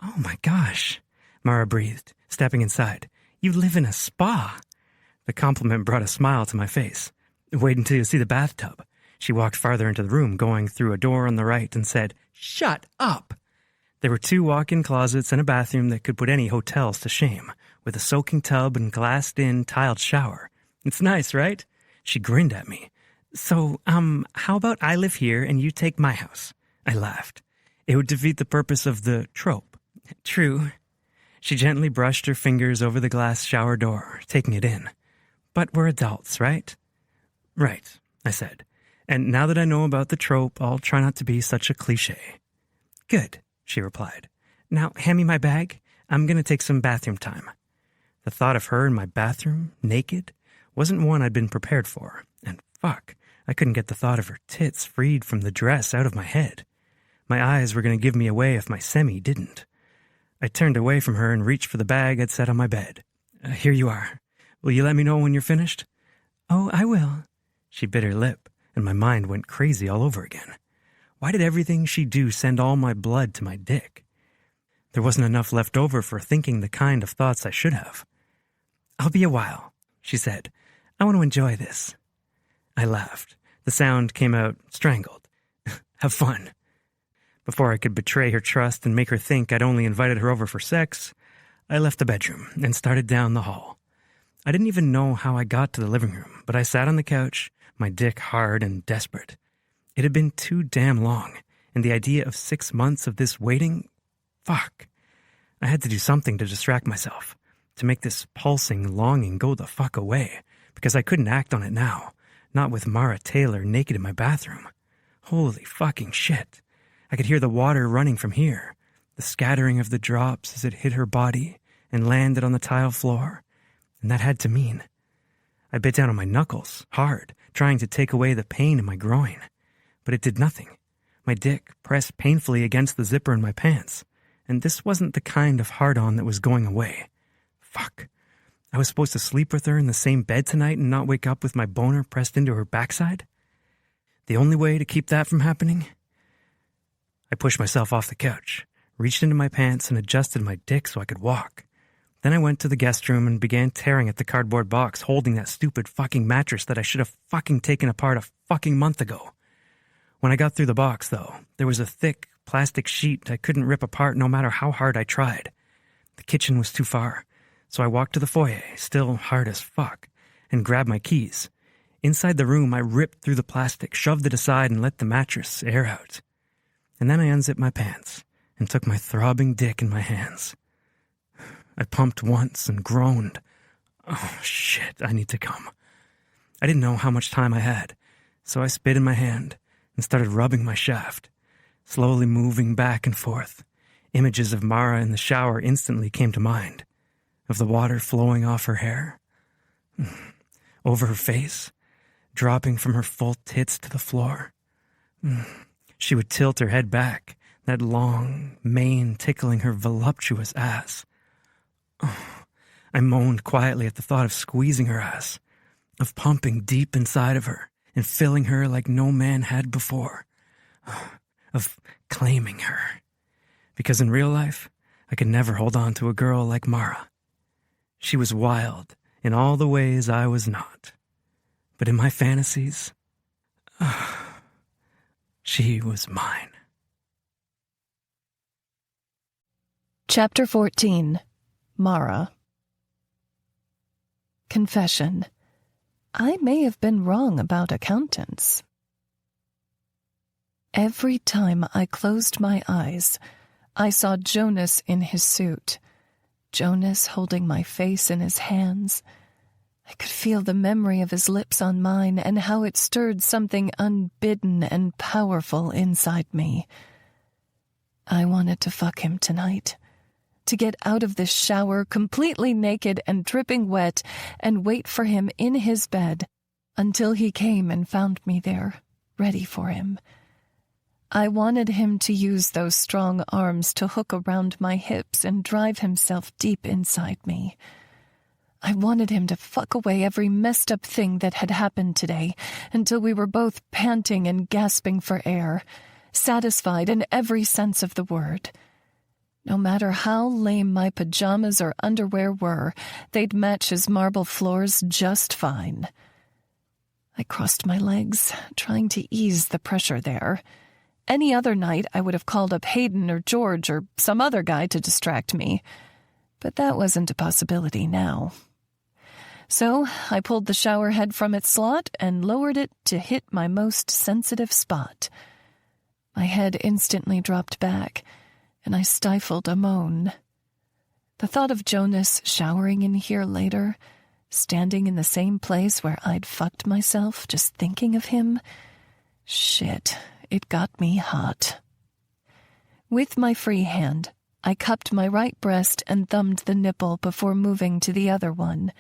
"Oh my gosh," Mara breathed, stepping inside. "You live in a spa." The compliment brought a smile to my face. "Wait until you see the bathtub." She walked farther into the room, going through a door on the right, and said, "Shut up!" There were 2 walk-in closets and a bathroom that could put any hotels to shame, with a soaking tub and glassed-in tiled shower. "It's nice, right?" She grinned at me. "So, how about I live here and you take my house?" I laughed. "It would defeat the purpose of the trope." "True." She gently brushed her fingers over the glass shower door, taking it in. "But we're adults, right?" "Right," I said. "And now that I know about the trope, I'll try not to be such a cliché." "Good," she replied. "Now hand me my bag. I'm going to take some bathroom time." The thought of her in my bathroom, naked, wasn't one I'd been prepared for. And fuck, I couldn't get the thought of her tits freed from the dress out of my head. My eyes were going to give me away if my semi didn't. I turned away from her and reached for the bag I'd set on my bed. "Here you are. Will you let me know when you're finished?" "Oh, I will." She bit her lip, and my mind went crazy all over again. Why did everything she'd do send all my blood to my dick? There wasn't enough left over for thinking the kind of thoughts I should have. "I'll be a while," she said. "I want to enjoy this." I laughed. The sound came out strangled. "Have fun." Before I could betray her trust and make her think I'd only invited her over for sex, I left the bedroom and started down the hall. I didn't even know how I got to the living room, but I sat on the couch, my dick hard and desperate. It had been too damn long, and the idea of 6 months of this waiting... Fuck. I had to do something to distract myself, to make this pulsing longing go the fuck away, because I couldn't act on it now, not with Mara Taylor naked in my bathroom. Holy fucking shit. I could hear the water running from here, the scattering of the drops as it hit her body and landed on the tile floor, and that had to mean... I bit down on my knuckles, hard, trying to take away the pain in my groin. But it did nothing. My dick pressed painfully against the zipper in my pants, and this wasn't the kind of hard-on that was going away. Fuck. I was supposed to sleep with her in the same bed tonight and not wake up with my boner pressed into her backside? The only way to keep that from happening? I pushed myself off the couch, reached into my pants and adjusted my dick so I could walk. Then I went to the guest room and began tearing at the cardboard box holding that stupid fucking mattress that I should have fucking taken apart a fucking month ago. When I got through the box, though, there was a thick plastic sheet I couldn't rip apart no matter how hard I tried. The kitchen was too far, so I walked to the foyer, still hard as fuck, and grabbed my keys. Inside the room, I ripped through the plastic, shoved it aside, and let the mattress air out. And then I unzipped my pants and took my throbbing dick in my hands. I pumped once and groaned. Oh, shit, I need to come. I didn't know how much time I had, so I spit in my hand and started rubbing my shaft, slowly moving back and forth. Images of Mara in the shower instantly came to mind, of the water flowing off her hair, over her face, dropping from her full tits to the floor. She would tilt her head back, that long mane tickling her voluptuous ass. I moaned quietly at the thought of squeezing her ass, of pumping deep inside of her and filling her like no man had before, of claiming her. Because in real life, I could never hold on to a girl like Mara. She was wild in all the ways I was not. But in my fantasies, she was mine. Chapter 14. Mara. Confession. I may have been wrong about accountants. Every time I closed my eyes, I saw Jonas in his suit. Jonas holding my face in his hands. I could feel the memory of his lips on mine and how it stirred something unbidden and powerful inside me. I wanted to fuck him tonight. To get out of this shower completely naked and dripping wet and wait for him in his bed until he came and found me there, ready for him. I wanted him to use those strong arms to hook around my hips and drive himself deep inside me. I wanted him to fuck away every messed up thing that had happened today until we were both panting and gasping for air, satisfied in every sense of the word. No matter how lame my pajamas or underwear were, they'd match his marble floors just fine. I crossed my legs, trying to ease the pressure there. Any other night I would have called up Hayden or George or some other guy to distract me, but that wasn't a possibility now. So I pulled the shower head from its slot and lowered it to hit my most sensitive spot. My head instantly dropped back, and I stifled a moan. The thought of Jonas showering in here later, standing in the same place where I'd fucked myself just thinking of him, shit, it got me hot. With my free hand, I cupped my right breast and thumbed the nipple before moving to the other one.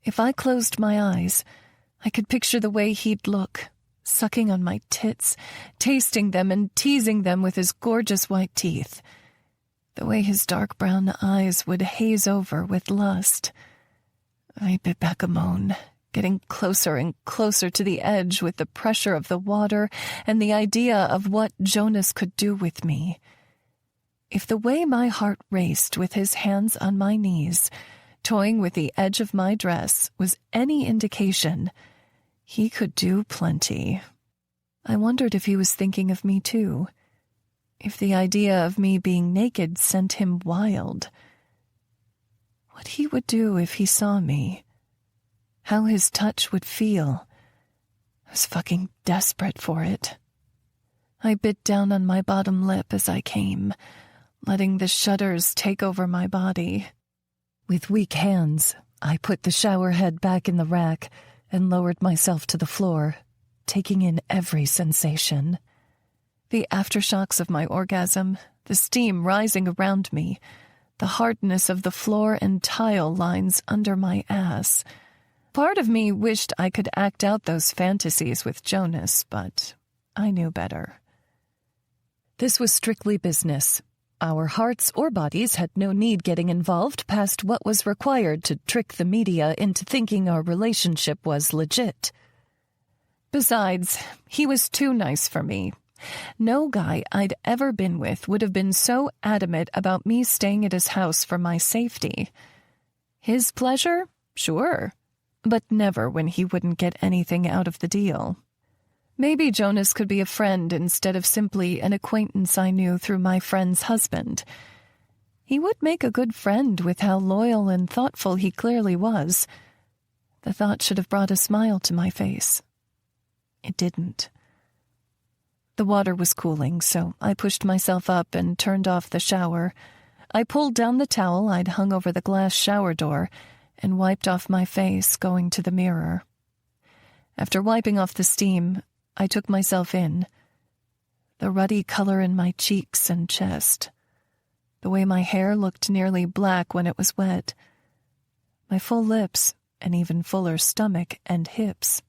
If I closed my eyes, I could picture the way he'd look, sucking on my tits, tasting them and teasing them with his gorgeous white teeth. The way his dark brown eyes would haze over with lust. I bit back a moan, getting closer and closer to the edge with the pressure of the water and the idea of what Jonas could do with me. If the way my heart raced with his hands on my knees, toying with the edge of my dress, was any indication, he could do plenty. I wondered if he was thinking of me too. If the idea of me being naked sent him wild. What he would do if he saw me. How his touch would feel. I was fucking desperate for it. I bit down on my bottom lip as I came, letting the shudders take over my body. With weak hands, I put the shower head back in the rack and lowered myself to the floor, taking in every sensation. The aftershocks of my orgasm, the steam rising around me, the hardness of the floor and tile lines under my ass. Part of me wished I could act out those fantasies with Jonas, but I knew better. This was strictly business. Our hearts or bodies had no need getting involved past what was required to trick the media into thinking our relationship was legit. Besides, he was too nice for me. No guy I'd ever been with would have been so adamant about me staying at his house for my safety. His pleasure? Sure. But never when he wouldn't get anything out of the deal. Maybe Jonas could be a friend instead of simply an acquaintance I knew through my friend's husband. He would make a good friend with how loyal and thoughtful he clearly was. The thought should have brought a smile to my face. It didn't. The water was cooling, so I pushed myself up and turned off the shower. I pulled down the towel I'd hung over the glass shower door and wiped off my face, going to the mirror. After wiping off the steam, I took myself in. The ruddy color in my cheeks and chest. The way my hair looked nearly black when it was wet. My full lips, an even fuller stomach and hips.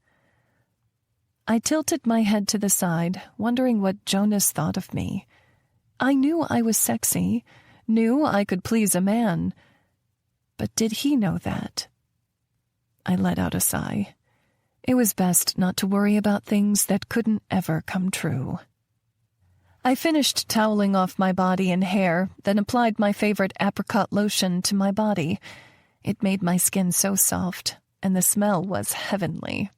I tilted my head to the side, wondering what Jonas thought of me. I knew I was sexy, knew I could please a man. But did he know that? I let out a sigh. It was best not to worry about things that couldn't ever come true. I finished toweling off my body and hair, then applied my favorite apricot lotion to my body. It made my skin so soft, and the smell was heavenly.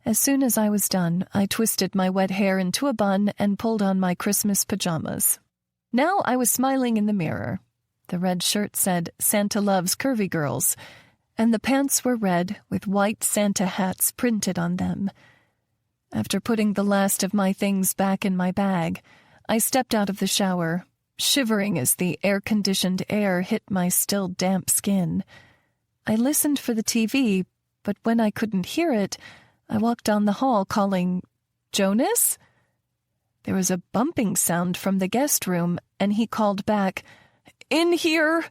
As soon as I was done, I twisted my wet hair into a bun and pulled on my Christmas pajamas. Now I was smiling in the mirror. The red shirt said, "Santa loves curvy girls," and the pants were red with white Santa hats printed on them. After putting the last of my things back in my bag, I stepped out of the shower, shivering as the air-conditioned air hit my still damp skin. I listened for the TV, but when I couldn't hear it, I walked down the hall calling, "Jonas?" There was a bumping sound from the guest room, and he called back, "In here!"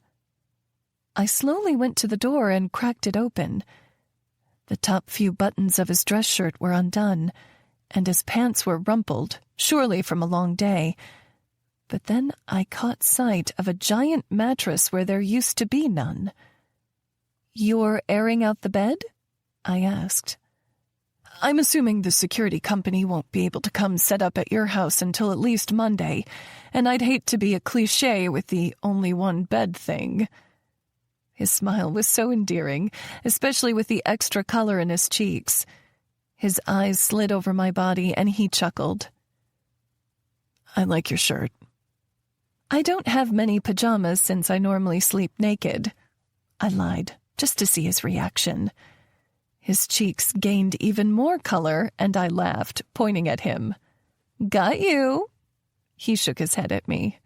I slowly went to the door and cracked it open. The top few buttons of his dress shirt were undone, and his pants were rumpled, surely from a long day. But then I caught sight of a giant mattress where there used to be none. "You're airing out the bed?" I asked. "I'm assuming the security company won't be able to come set up at your house until at least Monday, and I'd hate to be a cliché with the only one bed thing." His smile was so endearing, especially with the extra color in his cheeks. His eyes slid over my body, and he chuckled. "I like your shirt." "I don't have many pajamas since I normally sleep naked." I lied, just to see his reaction. His cheeks gained even more color, and I laughed, pointing at him. "Got you." He shook his head at me.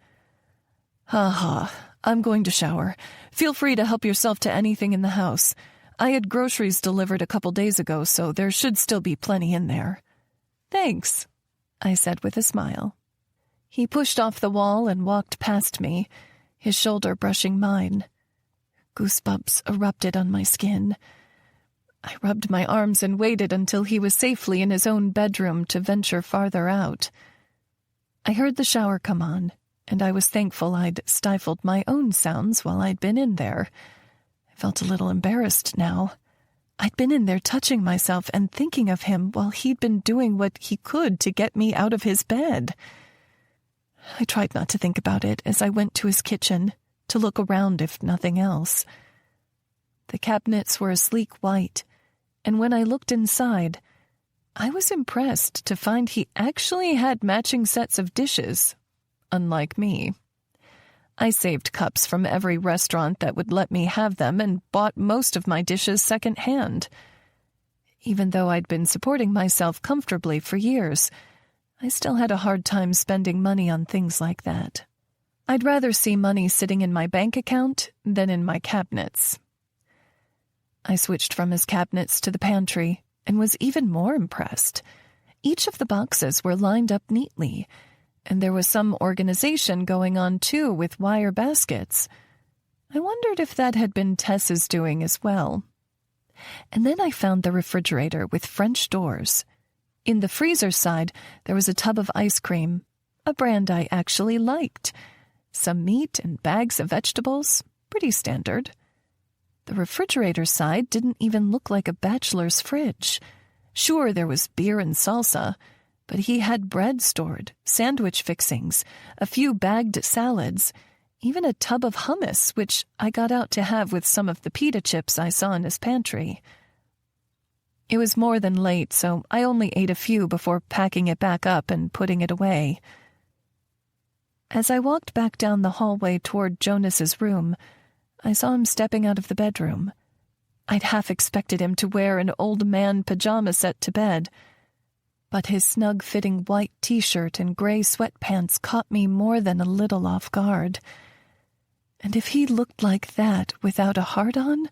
"Ha ha. I'm going to shower. Feel free to help yourself to anything in the house. I had groceries delivered a couple days ago, so there should still be plenty in there." "Thanks," I said with a smile. He pushed off the wall and walked past me, his shoulder brushing mine. Goosebumps erupted on my skin. I rubbed my arms and waited until he was safely in his own bedroom to venture farther out. I heard the shower come on, and I was thankful I'd stifled my own sounds while I'd been in there. I felt a little embarrassed now. I'd been in there touching myself and thinking of him while he'd been doing what he could to get me out of his bed. I tried not to think about it as I went to his kitchen, to look around if nothing else. The cabinets were a sleek white, and when I looked inside, I was impressed to find he actually had matching sets of dishes, unlike me. I saved cups from every restaurant that would let me have them and bought most of my dishes secondhand. Even though I'd been supporting myself comfortably for years, I still had a hard time spending money on things like that. I'd rather see money sitting in my bank account than in my cabinets. I switched from his cabinets to the pantry and was even more impressed. Each of the boxes were lined up neatly, and there was some organization going on too with wire baskets. I wondered if that had been Tess's doing as well. And then I found the refrigerator with French doors. In the freezer side, there was a tub of ice cream, a brand I actually liked. Some meat and bags of vegetables, pretty standard. The refrigerator side didn't even look like a bachelor's fridge. Sure, there was beer and salsa, but he had bread stored, sandwich fixings, a few bagged salads, even a tub of hummus, which I got out to have with some of the pita chips I saw in his pantry. It was more than late, so I only ate a few before packing it back up and putting it away. As I walked back down the hallway toward Jonas's room, I saw him stepping out of the bedroom. I'd half expected him to wear an old man pajama set to bed, but his snug-fitting white t-shirt and gray sweatpants caught me more than a little off guard. And if he looked like that without a heart on?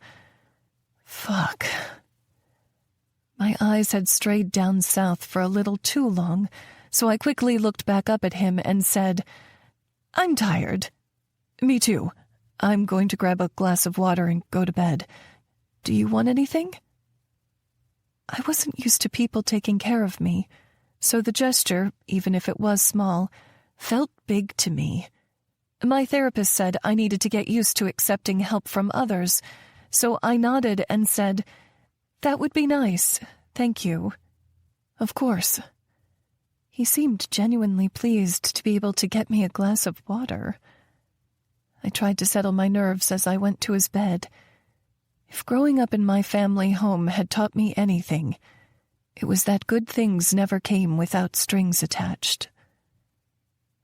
Fuck. My eyes had strayed down south for a little too long, so I quickly looked back up at him and said, "I'm tired." "Me too. I'm going to grab a glass of water and go to bed. Do you want anything?" I wasn't used to people taking care of me, so the gesture, even if it was small, felt big to me. My therapist said I needed to get used to accepting help from others, so I nodded and said, "That would be nice, thank you." "Of course." He seemed genuinely pleased to be able to get me a glass of water. I tried to settle my nerves as I went to his bed. If growing up in my family home had taught me anything, it was that good things never came without strings attached.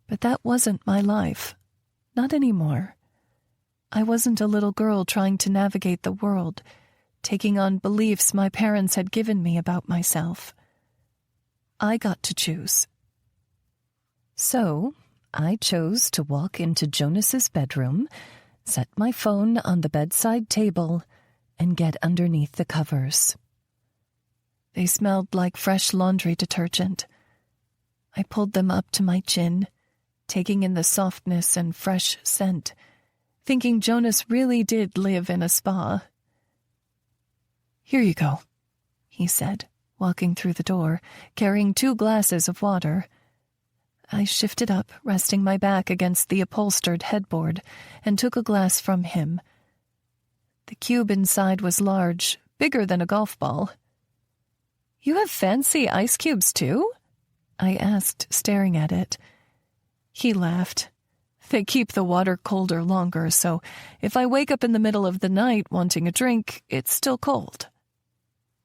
But that wasn't my life. Not anymore. I wasn't a little girl trying to navigate the world, taking on beliefs my parents had given me about myself. I got to choose. So, I chose to walk into Jonas's bedroom, set my phone on the bedside table, and get underneath the covers. They smelled like fresh laundry detergent. I pulled them up to my chin, taking in the softness and fresh scent, thinking Jonas really did live in a spa. "Here you go," he said, walking through the door, carrying 2 glasses of water. I shifted up, resting my back against the upholstered headboard, and took a glass from him. The cube inside was large, bigger than a golf ball. "You have fancy ice cubes, too?" I asked, staring at it. He laughed. "They keep the water colder longer, so if I wake up in the middle of the night wanting a drink, it's still cold."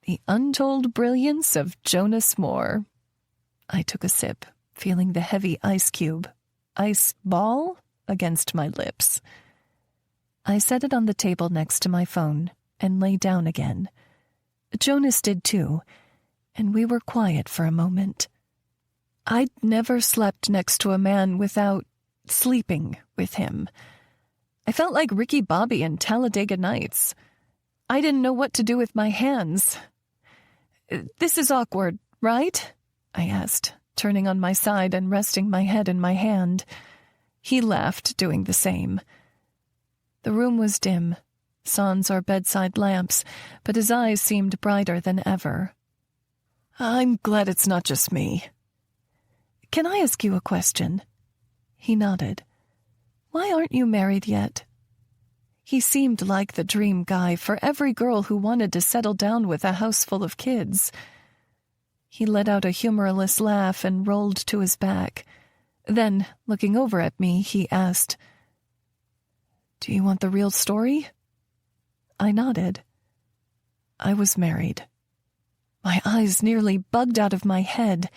The untold brilliance of Jonas Moore. I took a sip, feeling the heavy ice cube, ice ball, against my lips. I set it on the table next to my phone and lay down again. Jonas did too, and we were quiet for a moment. I'd never slept next to a man without sleeping with him. I felt like Ricky Bobby in Talladega Nights. I didn't know what to do with my hands. "This is awkward, right?" I asked, turning on my side and resting my head in my hand. He laughed, doing the same. The room was dim, sans our bedside lamps, but his eyes seemed brighter than ever. "I'm glad it's not just me." "Can I ask you a question?" He nodded. "Why aren't you married yet?" He seemed like the dream guy for every girl who wanted to settle down with a house full of kids. He let out a humorless laugh and rolled to his back. Then, looking over at me, he asked, "Do you want the real story?" I nodded. I was married. My eyes nearly bugged out of my head.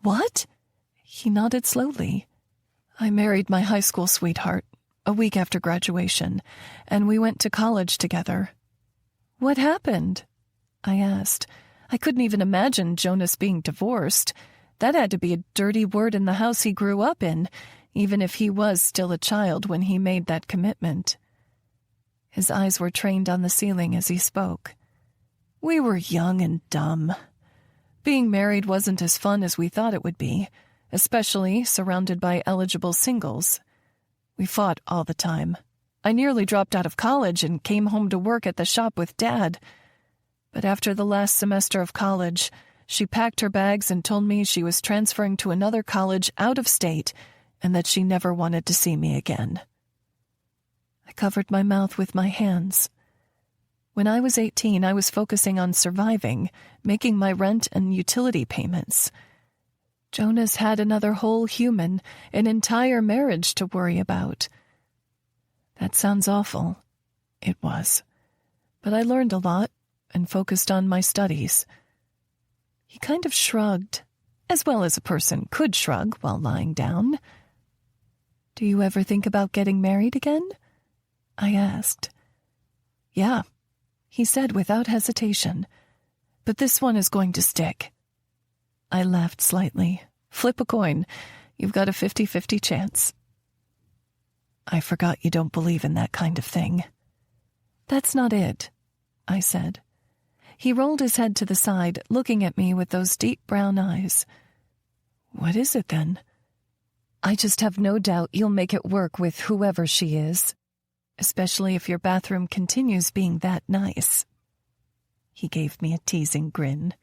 "What?" He nodded slowly. "I married my high school sweetheart a week after graduation, and we went to college together." "What happened?" I asked. I couldn't even imagine Jonas being divorced. That had to be a dirty word in the house he grew up in, even if he was still a child when he made that commitment. His eyes were trained on the ceiling as he spoke. "We were young and dumb. Being married wasn't as fun as we thought it would be, especially surrounded by eligible singles. We fought all the time. I nearly dropped out of college and came home to work at the shop with Dad. But after the last semester of college, she packed her bags and told me she was transferring to another college out of state, and that she never wanted to see me again. I covered my mouth with my hands. When I was 18, I was focusing on surviving, making my rent and utility payments. Jonas had another whole human, an entire marriage to worry about. That sounds awful. It was. But I learned a lot and focused on my studies. He kind of shrugged, as well as a person could shrug while lying down. "Do you ever think about getting married again?" I asked. "Yeah," he said without hesitation. "But this one is going to stick." I laughed slightly. "Flip a coin. You've got a 50-50 chance." "I forgot you don't believe in that kind of thing." "That's not it," I said. He rolled his head to the side, looking at me with those deep brown eyes. "What is it then?" "I just have no doubt you'll make it work with whoever she is, especially if your bathroom continues being that nice." He gave me a teasing grin.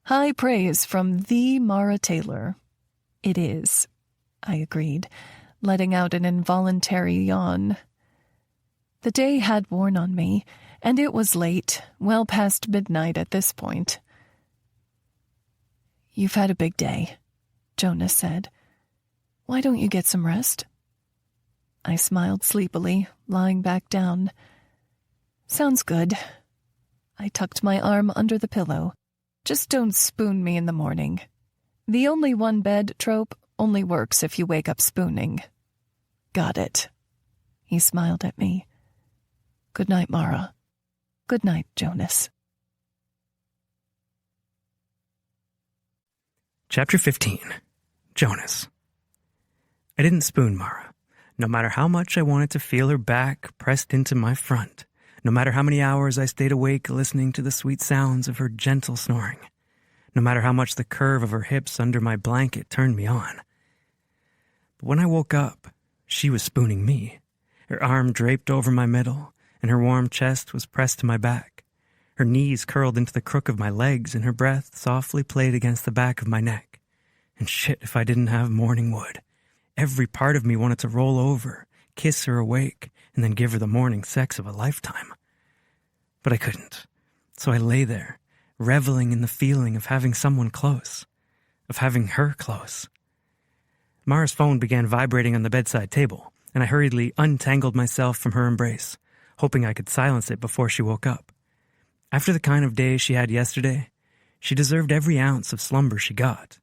"High praise from the Mara Taylor." "It is," I agreed, letting out an involuntary yawn. The day had worn on me, and it was late, well past midnight at this point. "You've had a big day," Jonas said. "Why don't you get some rest?" I smiled sleepily, lying back down. "Sounds good." I tucked my arm under the pillow. "Just don't spoon me in the morning. The only one bed trope only works if you wake up spooning." "Got it." He smiled at me. "Good night, Mara." "Good night, Jonas." Chapter 15. Jonas. I didn't spoon Mara, no matter how much I wanted to feel her back pressed into my front, no matter how many hours I stayed awake listening to the sweet sounds of her gentle snoring, no matter how much the curve of her hips under my blanket turned me on. But when I woke up, she was spooning me, her arm draped over my middle, and her warm chest was pressed to my back. Her knees curled into the crook of my legs, and her breath softly played against the back of my neck. And shit if I didn't have morning wood. Every part of me wanted to roll over, kiss her awake, and then give her the morning sex of a lifetime. But I couldn't. So I lay there, reveling in the feeling of having someone close, of having her close. Mara's phone began vibrating on the bedside table, and I hurriedly untangled myself from her embrace, hoping I could silence it before she woke up. After the kind of day she had yesterday, she deserved every ounce of slumber she got.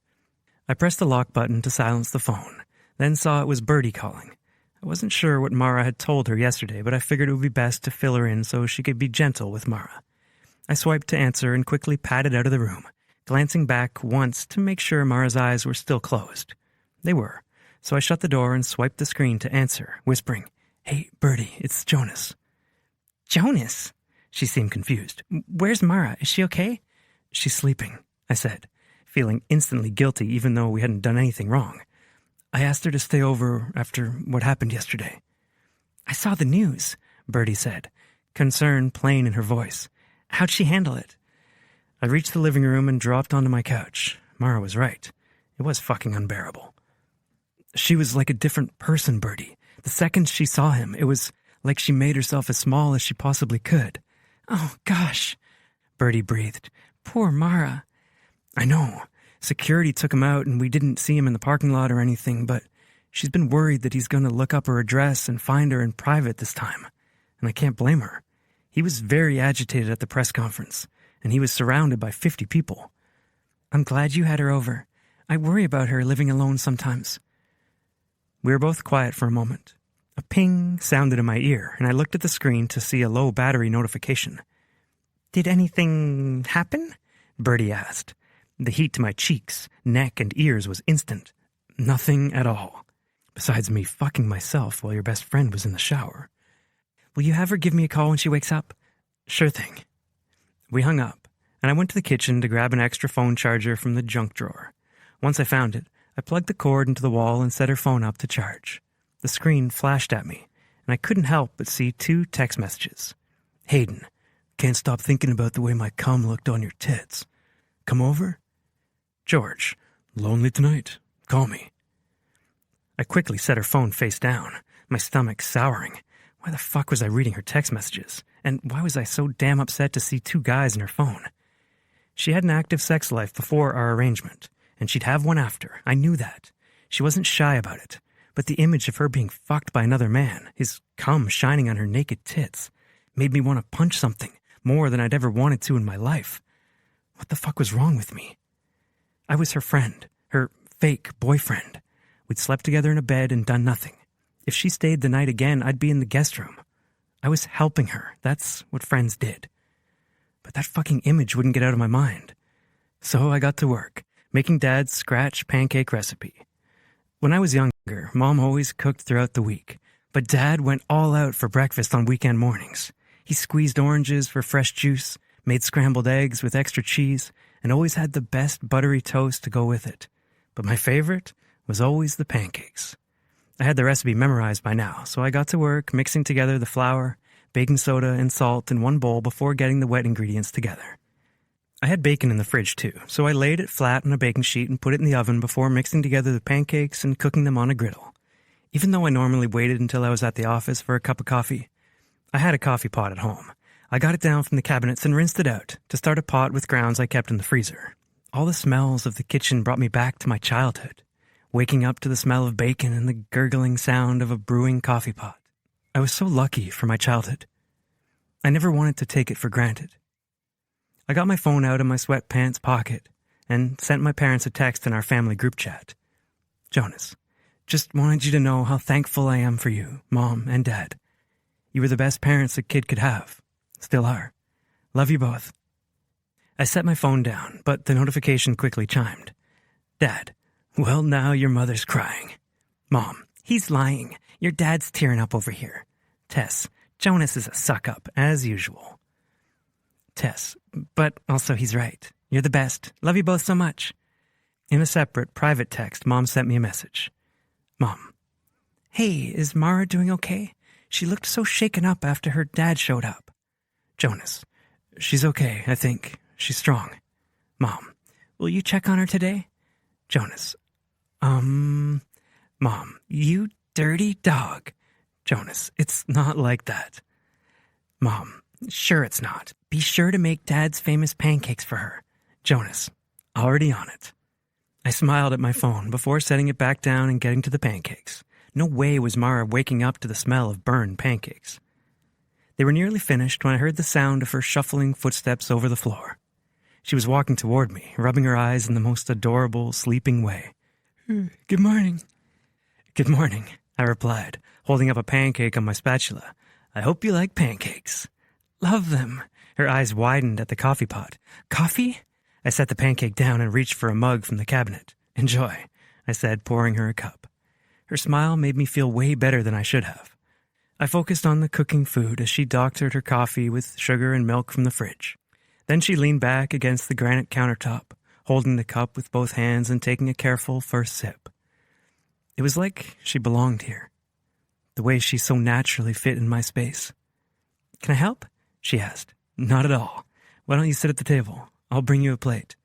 I pressed the lock button to silence the phone, then saw it was Bertie calling. I wasn't sure what Mara had told her yesterday, but I figured it would be best to fill her in so she could be gentle with Mara. I swiped to answer and quickly padded out of the room, glancing back once to make sure Mara's eyes were still closed. They were, so I shut the door and swiped the screen to answer, whispering, "Hey, Bertie, it's Jonas." "Jonas?" She seemed confused. "Where's Mara? Is she okay?" "She's sleeping," I said, feeling instantly guilty even though we hadn't done anything wrong. "I asked her to stay over after what happened yesterday." "I saw the news," Bertie said, concern plain in her voice. "How'd she handle it?" I reached the living room and dropped onto my couch. Mara was right. It was fucking unbearable. "She was like a different person, Bertie. The second she saw him, it was like she made herself as small as she possibly could." "Oh, gosh," Bertie breathed. "Poor Mara." "I know. Security took him out and we didn't see him in the parking lot or anything, but she's been worried that he's going to look up her address and find her in private this time. And I can't blame her. He was very agitated at the press conference, and he was surrounded by 50 people. I'm glad you had her over. I worry about her living alone sometimes." We were both quiet for a moment. A ping sounded in my ear, and I looked at the screen to see a low battery notification. "Did anything happen?" Bertie asked. The heat to my cheeks, neck, and ears was instant. "Nothing at all. Besides me fucking myself while your best friend was in the shower." "Will you have her give me a call when she wakes up?" "Sure thing." We hung up, and I went to the kitchen to grab an extra phone charger from the junk drawer. Once I found it, I plugged the cord into the wall and set her phone up to charge. The screen flashed at me, and I couldn't help but see 2 text messages. "Hayden, can't stop thinking about the way my cum looked on your tits. Come over?" "George, lonely tonight. Call me." I quickly set her phone face down, my stomach souring. Why the fuck was I reading her text messages? And why was I so damn upset to see 2 guys in her phone? She had an active sex life before our arrangement, and she'd have one after. I knew that. She wasn't shy about it. But the image of her being fucked by another man, his cum shining on her naked tits, made me want to punch something more than I'd ever wanted to in my life. What the fuck was wrong with me? I was her friend, her fake boyfriend. We'd slept together in a bed and done nothing. If she stayed the night again, I'd be in the guest room. I was helping her. That's what friends did. But that fucking image wouldn't get out of my mind. So I got to work, making Dad's scratch pancake recipe. When I was younger, Mom always cooked throughout the week, but Dad went all out for breakfast on weekend mornings. He squeezed oranges for fresh juice, made scrambled eggs with extra cheese, and always had the best buttery toast to go with it. But my favorite was always the pancakes. I had the recipe memorized by now, so I got to work mixing together the flour, baking soda, and salt in one bowl before getting the wet ingredients together. I had bacon in the fridge too, so I laid it flat on a baking sheet and put it in the oven before mixing together the pancakes and cooking them on a griddle. Even though I normally waited until I was at the office for a cup of coffee, I had a coffee pot at home. I got it down from the cabinets and rinsed it out to start a pot with grounds I kept in the freezer. All the smells of the kitchen brought me back to my childhood, waking up to the smell of bacon and the gurgling sound of a brewing coffee pot. I was so lucky for my childhood. I never wanted to take it for granted. I got my phone out of my sweatpants pocket and sent my parents a text in our family group chat. Jonas, just wanted you to know how thankful I am for you, Mom and Dad. You were the best parents a kid could have. Still are. Love you both. I set my phone down, but the notification quickly chimed. Dad, well, now your mother's crying. Mom, he's lying. Your dad's tearing up over here. Tess, Jonas is a suck-up, as usual. Tess, but also he's right. You're the best. Love you both so much. In a separate, private text, Mom sent me a message. Mom, hey, is Mara doing okay? She looked so shaken up after her dad showed up. Jonas, she's okay, I think. She's strong. Mom, will you check on her today? Jonas, Mom, you dirty dog. Jonas, it's not like that. Mom, sure it's not. Be sure to make Dad's famous pancakes for her. Jonas, already on it. I smiled at my phone before setting it back down and getting to the pancakes. No way was Mara waking up to the smell of burned pancakes. They were nearly finished when I heard the sound of her shuffling footsteps over the floor. She was walking toward me, rubbing her eyes in the most adorable, sleeping way. Good morning. Good morning, I replied, holding up a pancake on my spatula. I hope you like pancakes. Love them. Her eyes widened at the coffee pot. Coffee? I set the pancake down and reached for a mug from the cabinet. Enjoy, I said, pouring her a cup. Her smile made me feel way better than I should have. I focused on the cooking food as she doctored her coffee with sugar and milk from the fridge. Then she leaned back against the granite countertop, holding the cup with both hands and taking a careful first sip. It was like she belonged here, the way she so naturally fit in my space. Can I help? She asked. Not at all. Why don't you sit at the table? I'll bring you a plate.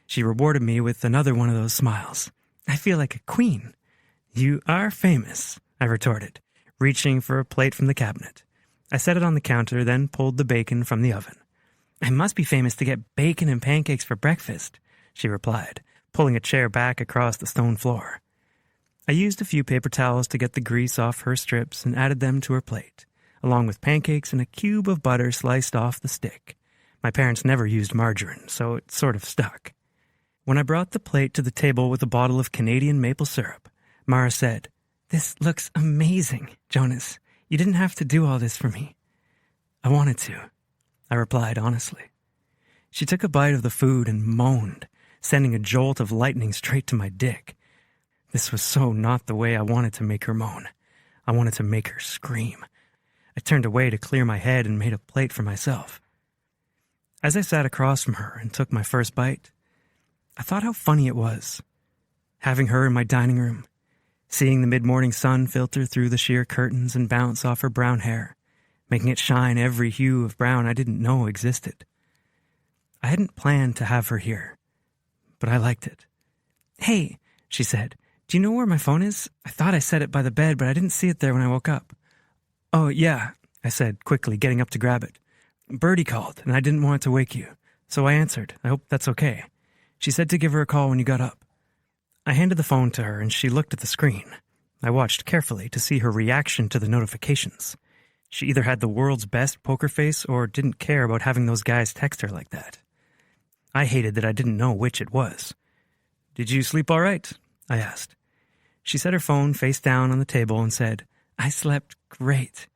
She rewarded me with another one of those smiles. I feel like a queen. You are famous, I retorted, reaching for a plate from the cabinet. I set it on the counter, then pulled the bacon from the oven. I must be famous to get bacon and pancakes for breakfast, she replied, pulling a chair back across the stone floor. I used a few paper towels to get the grease off her strips and added them to her plate, along with pancakes and a cube of butter sliced off the stick. My parents never used margarine, so it sort of stuck. When I brought the plate to the table with a bottle of Canadian maple syrup, Mara said, This looks amazing, Jonas. You didn't have to do all this for me. I wanted to, I replied honestly. She took a bite of the food and moaned, sending a jolt of lightning straight to my dick. This was so not the way I wanted to make her moan. I wanted to make her scream. I turned away to clear my head and made a plate for myself. As I sat across from her and took my first bite, I thought how funny it was, having her in my dining room, seeing the mid-morning sun filter through the sheer curtains and bounce off her brown hair, making it shine every hue of brown I didn't know existed. I hadn't planned to have her here, but I liked it. Hey, she said, Do you know where my phone is? I thought I set it by the bed, but I didn't see it there when I woke up. Oh, yeah, I said, quickly, getting up to grab it. Birdie called, and I didn't want to wake you, so I answered. I hope that's okay. She said to give her a call when you got up. I handed the phone to her, and she looked at the screen. I watched carefully to see her reaction to the notifications. She either had the world's best poker face or didn't care about having those guys text her like that. I hated that I didn't know which it was. Did you sleep all right? I asked. She set her phone face down on the table and said, I slept great.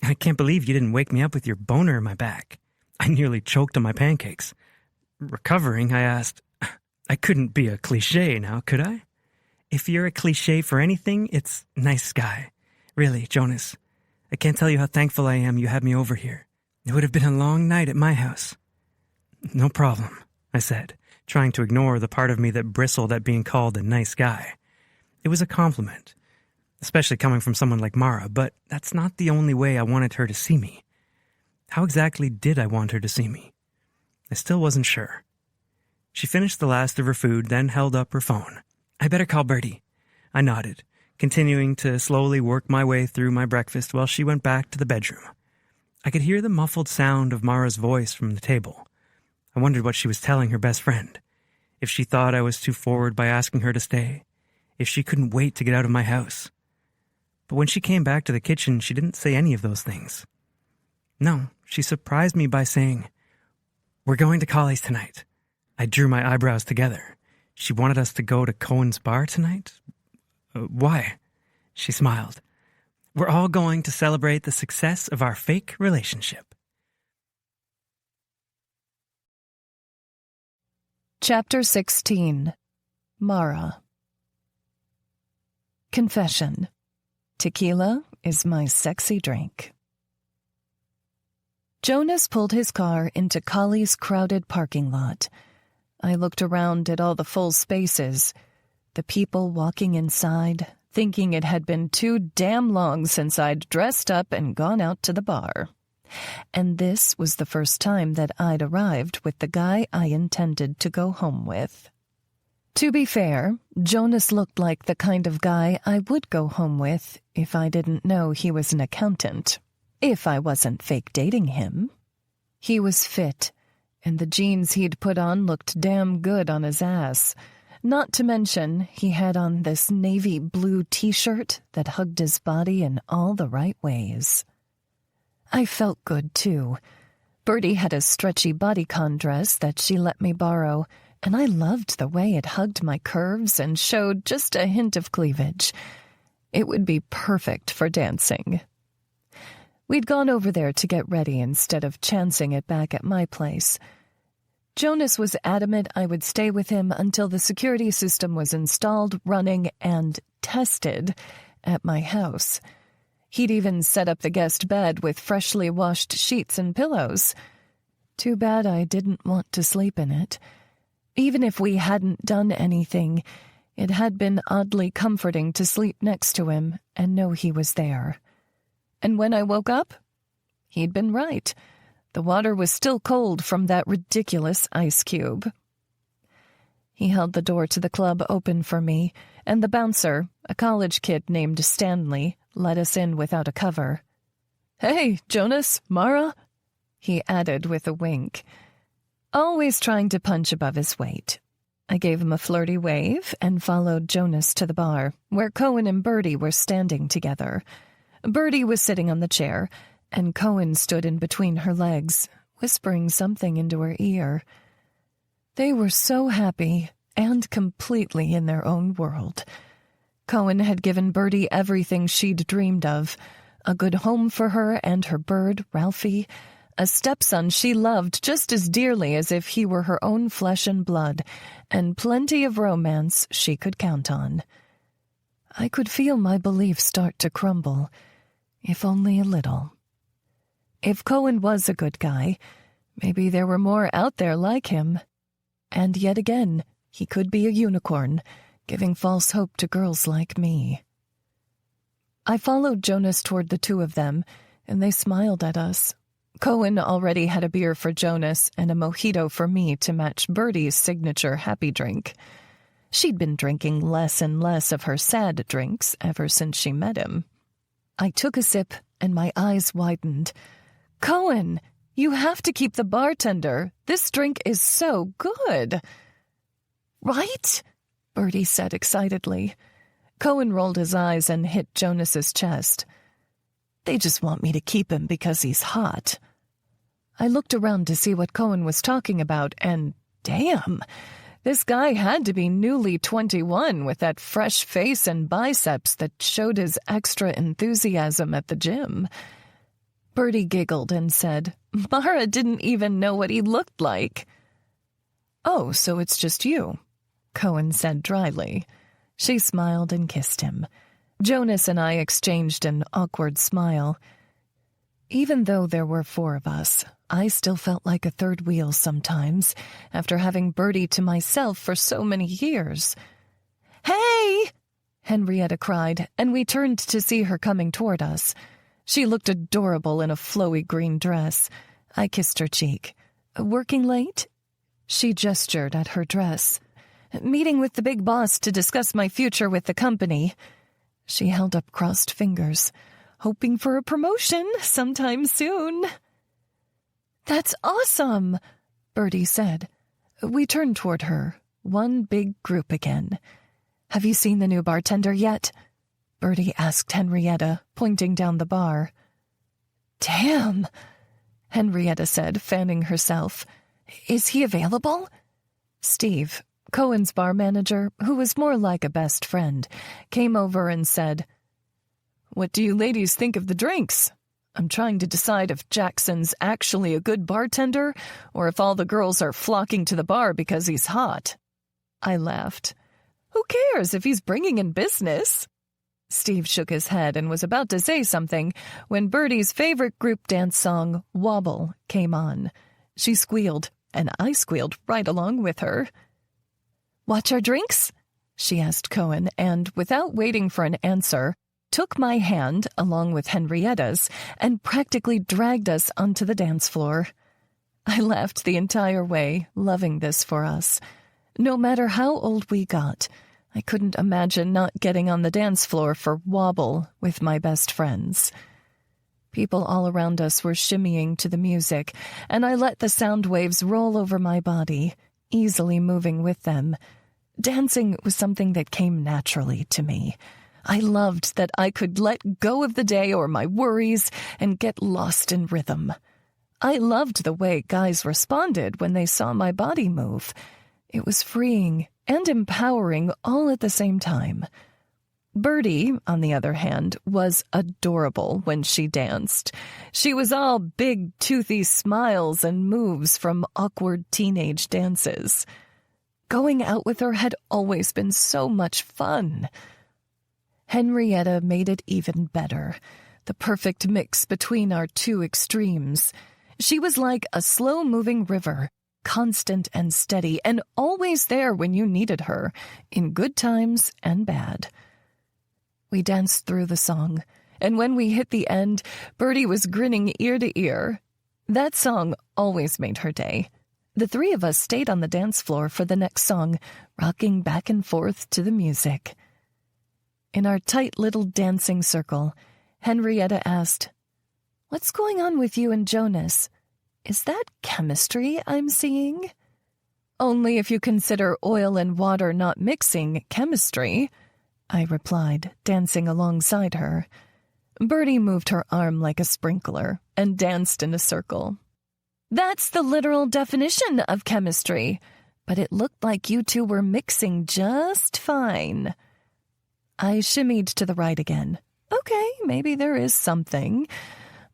I can't believe you didn't wake me up with your boner in my back. I nearly choked on my pancakes. Recovering, I asked, I couldn't be a cliché now, could I? If you're a cliché for anything, it's nice guy. Really, Jonas. I can't tell you how thankful I am you had me over here. It would have been a long night at my house. No problem, I said, trying to ignore the part of me that bristled at being called a nice guy. It was a compliment, especially coming from someone like Mara, but that's not the only way I wanted her to see me. How exactly did I want her to see me? I still wasn't sure. She finished the last of her food, then held up her phone. I better call Birdie. I nodded, continuing to slowly work my way through my breakfast while she went back to the bedroom. I could hear the muffled sound of Mara's voice from the table. I wondered what she was telling her best friend. If she thought I was too forward by asking her to stay. If she couldn't wait to get out of my house. But when she came back to the kitchen, she didn't say any of those things. No, she surprised me by saying, We're going to Collie's tonight. I drew my eyebrows together. She wanted us to go to Cohen's bar tonight? Why? She smiled. We're all going to celebrate the success of our fake relationship. Chapter 16. Mara. Confession. Tequila is my sexy drink. Jonas pulled his car into Collie's crowded parking lot. I looked around at all the full spaces, the people walking inside, thinking it had been too damn long since I'd dressed up and gone out to the bar. And this was the first time that I'd arrived with the guy I intended to go home with. To be fair, Jonas looked like the kind of guy I would go home with if I didn't know he was an accountant, if I wasn't fake dating him. He was fit, and the jeans he'd put on looked damn good on his ass. Not to mention, he had on this navy blue t-shirt that hugged his body in all the right ways. I felt good, too. Birdie had a stretchy bodycon dress that she let me borrow, and I loved the way it hugged my curves and showed just a hint of cleavage. It would be perfect for dancing. We'd gone over there to get ready instead of chancing it back at my place. Jonas was adamant I would stay with him until the security system was installed, running, and tested at my house. He'd even set up the guest bed with freshly washed sheets and pillows. Too bad I didn't want to sleep in it. Even if we hadn't done anything, it had been oddly comforting to sleep next to him and know he was there. And when I woke up, he'd been right. The water was still cold from that ridiculous ice cube. He held the door to the club open for me, and the bouncer, a college kid named Stanley, let us in without a cover. "Hey, Jonas, Mara," he added with a wink. Always trying to punch above his weight. I gave him a flirty wave and followed Jonas to the bar, where Cohen and Birdie were standing together. Birdie was sitting on the chair, and Cohen stood in between her legs, whispering something into her ear. They were so happy and completely in their own world. Cohen had given Birdie everything she'd dreamed of, a good home for her and her bird, Ralphie, a stepson she loved just as dearly as if he were her own flesh and blood, and plenty of romance she could count on. I could feel my belief start to crumble, if only a little. If Cohen was a good guy, maybe there were more out there like him. And yet again, he could be a unicorn, giving false hope to girls like me. I followed Jonas toward the two of them, and they smiled at us. Cohen already had a beer for Jonas and a mojito for me to match Birdie's signature happy drink. She'd been drinking less and less of her sad drinks ever since she met him. I took a sip, and my eyes widened. "Cohen, you have to keep the bartender. This drink is so good." "Right?" Bertie said excitedly. Cohen rolled his eyes and hit Jonas's chest. "They just want me to keep him because he's hot." I looked around to see what Cohen was talking about, and damn, this guy had to be newly 21 with that fresh face and biceps that showed his extra enthusiasm at the gym. Bertie giggled and said, "Mara didn't even know what he looked like." "Oh, so it's just you," Cohen said dryly. She smiled and kissed him. Jonas and I exchanged an awkward smile. Even though there were 4 of us, I still felt like a third wheel sometimes, after having Bertie to myself for so many years. "Hey!" Henrietta cried, and we turned to see her coming toward us. She looked adorable in a flowy green dress. I kissed her cheek. "Working late?" She gestured at her dress. "Meeting with the big boss to discuss my future with the company." She held up crossed fingers, hoping for a promotion sometime soon. "That's awesome," Bertie said. We turned toward her, one big group again. "Have you seen the new bartender yet?" Bertie asked Henrietta, pointing down the bar. "Damn," Henrietta said, fanning herself. "Is he available?" Steve, Cohen's bar manager, who was more like a best friend, came over and said, "What do you ladies think of the drinks? I'm trying to decide if Jackson's actually a good bartender or if all the girls are flocking to the bar because he's hot." I laughed. "Who cares if he's bringing in business?" Steve shook his head and was about to say something when Bertie's favorite group dance song, Wobble, came on. She squealed, and I squealed right along with her. "Watch our drinks?" she asked Cohen, and, without waiting for an answer, took my hand, along with Henrietta's, and practically dragged us onto the dance floor. I laughed the entire way, loving this for us. No matter how old we got, I couldn't imagine not getting on the dance floor for Wobble with my best friends. People all around us were shimmying to the music, and I let the sound waves roll over my body, easily moving with them. Dancing was something that came naturally to me. I loved that I could let go of the day or my worries and get lost in rhythm. I loved the way guys responded when they saw my body move. It was freeing and empowering all at the same time. Bertie, on the other hand, was adorable when she danced. She was all big, toothy smiles and moves from awkward teenage dances. Going out with her had always been so much fun. Henrietta made it even better, the perfect mix between our 2 extremes. She was like a slow-moving river, constant and steady, and always there when you needed her, in good times and bad. We danced through the song, and when we hit the end, Bertie was grinning ear to ear. That song always made her day. The 3 of us stayed on the dance floor for the next song, rocking back and forth to the music. In our tight little dancing circle, Henrietta asked, "What's going on with you and Jonas? Is that chemistry I'm seeing?" "Only if you consider oil and water not mixing chemistry," I replied, dancing alongside her. Bertie moved her arm like a sprinkler and danced in a circle. "That's the literal definition of chemistry, but it looked like you 2 were mixing just fine." I shimmied to the right again. Okay, maybe there is something.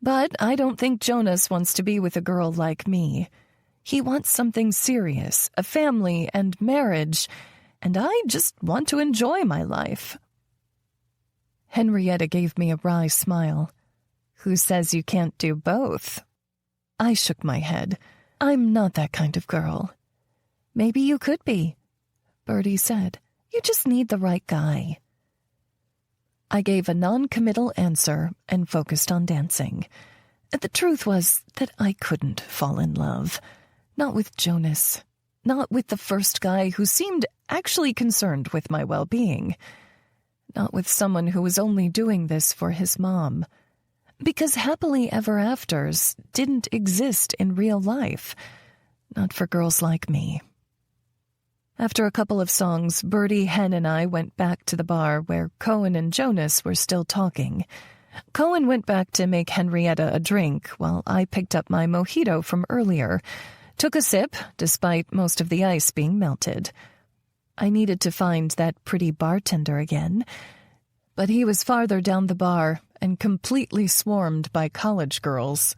But I don't think Jonas wants to be with a girl like me. He wants something serious, a family and marriage, and I just want to enjoy my life. Henrietta gave me a wry smile. "Who says you can't do both?" I shook my head. "I'm not that kind of girl." "Maybe you could be," Bertie said. "You just need the right guy." I gave a non-committal answer and focused on dancing. The truth was that I couldn't fall in love. Not with Jonas. Not with the first guy who seemed actually concerned with my well-being. Not with someone who was only doing this for his mom. Because happily ever afters didn't exist in real life. Not for girls like me. After a couple of songs, Bertie, Hen, and I went back to the bar where Cohen and Jonas were still talking. Cohen went back to make Henrietta a drink while I picked up my mojito from earlier, took a sip despite most of the ice being melted. I needed to find that pretty bartender again, but he was farther down the bar and completely swarmed by college girls.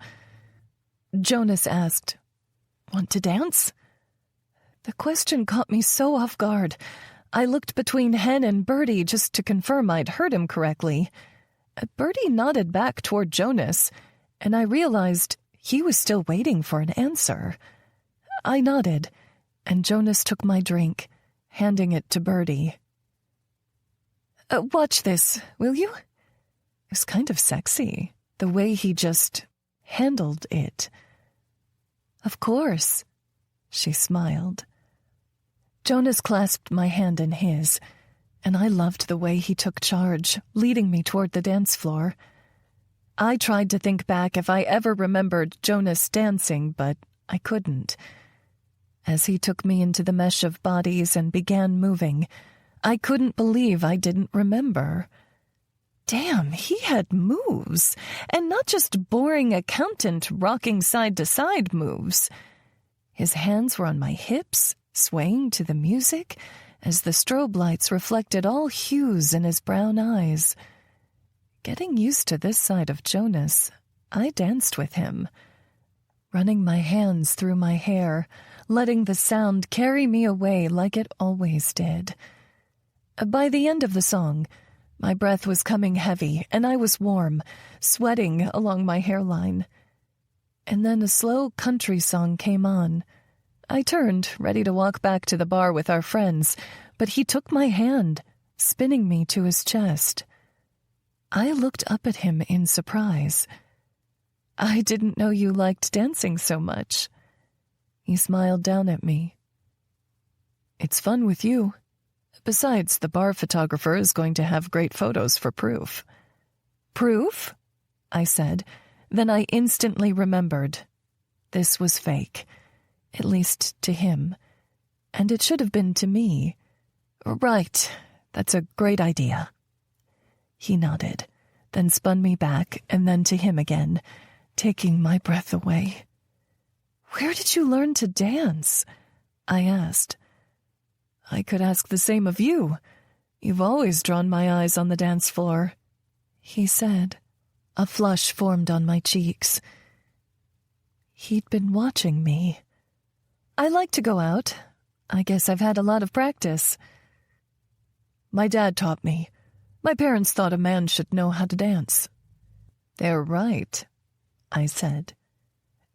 Jonas asked, "Want to dance?" The question caught me so off guard. I looked between Hen and Bertie just to confirm I'd heard him correctly. Bertie nodded back toward Jonas, and I realized he was still waiting for an answer. I nodded, and Jonas took my drink, handing it to Bertie. "Watch this, will you?" It was kind of sexy, the way he just handled it. "Of course," she smiled. Jonas clasped my hand in his, and I loved the way he took charge, leading me toward the dance floor. I tried to think back if I ever remembered Jonas dancing, but I couldn't. As he took me into the mesh of bodies and began moving, I couldn't believe I didn't remember. Damn, he had moves, and not just boring accountant rocking side-to-side moves. His hands were on my hips, swaying to the music, as the strobe lights reflected all hues in his brown eyes. Getting used to this side of Jonas, I danced with him, running my hands through my hair, letting the sound carry me away like it always did. By the end of the song, my breath was coming heavy, and I was warm, sweating along my hairline. And then a slow country song came on. I turned, ready to walk back to the bar with our friends, but he took my hand, spinning me to his chest. I looked up at him in surprise. "I didn't know you liked dancing so much." He smiled down at me. "It's fun with you. Besides, the bar photographer is going to have great photos for proof." "Proof?" I said. Then I instantly remembered. This was fake. At least to him. And it should have been to me. "Right, that's a great idea." He nodded, then spun me back and then to him again, taking my breath away. "Where did you learn to dance?" I asked. "I could ask the same of you. You've always drawn my eyes on the dance floor," he said. A flush formed on my cheeks. He'd been watching me. "I like to go out. I guess I've had a lot of practice." "My dad taught me. My parents thought a man should know how to dance." "They're right," I said.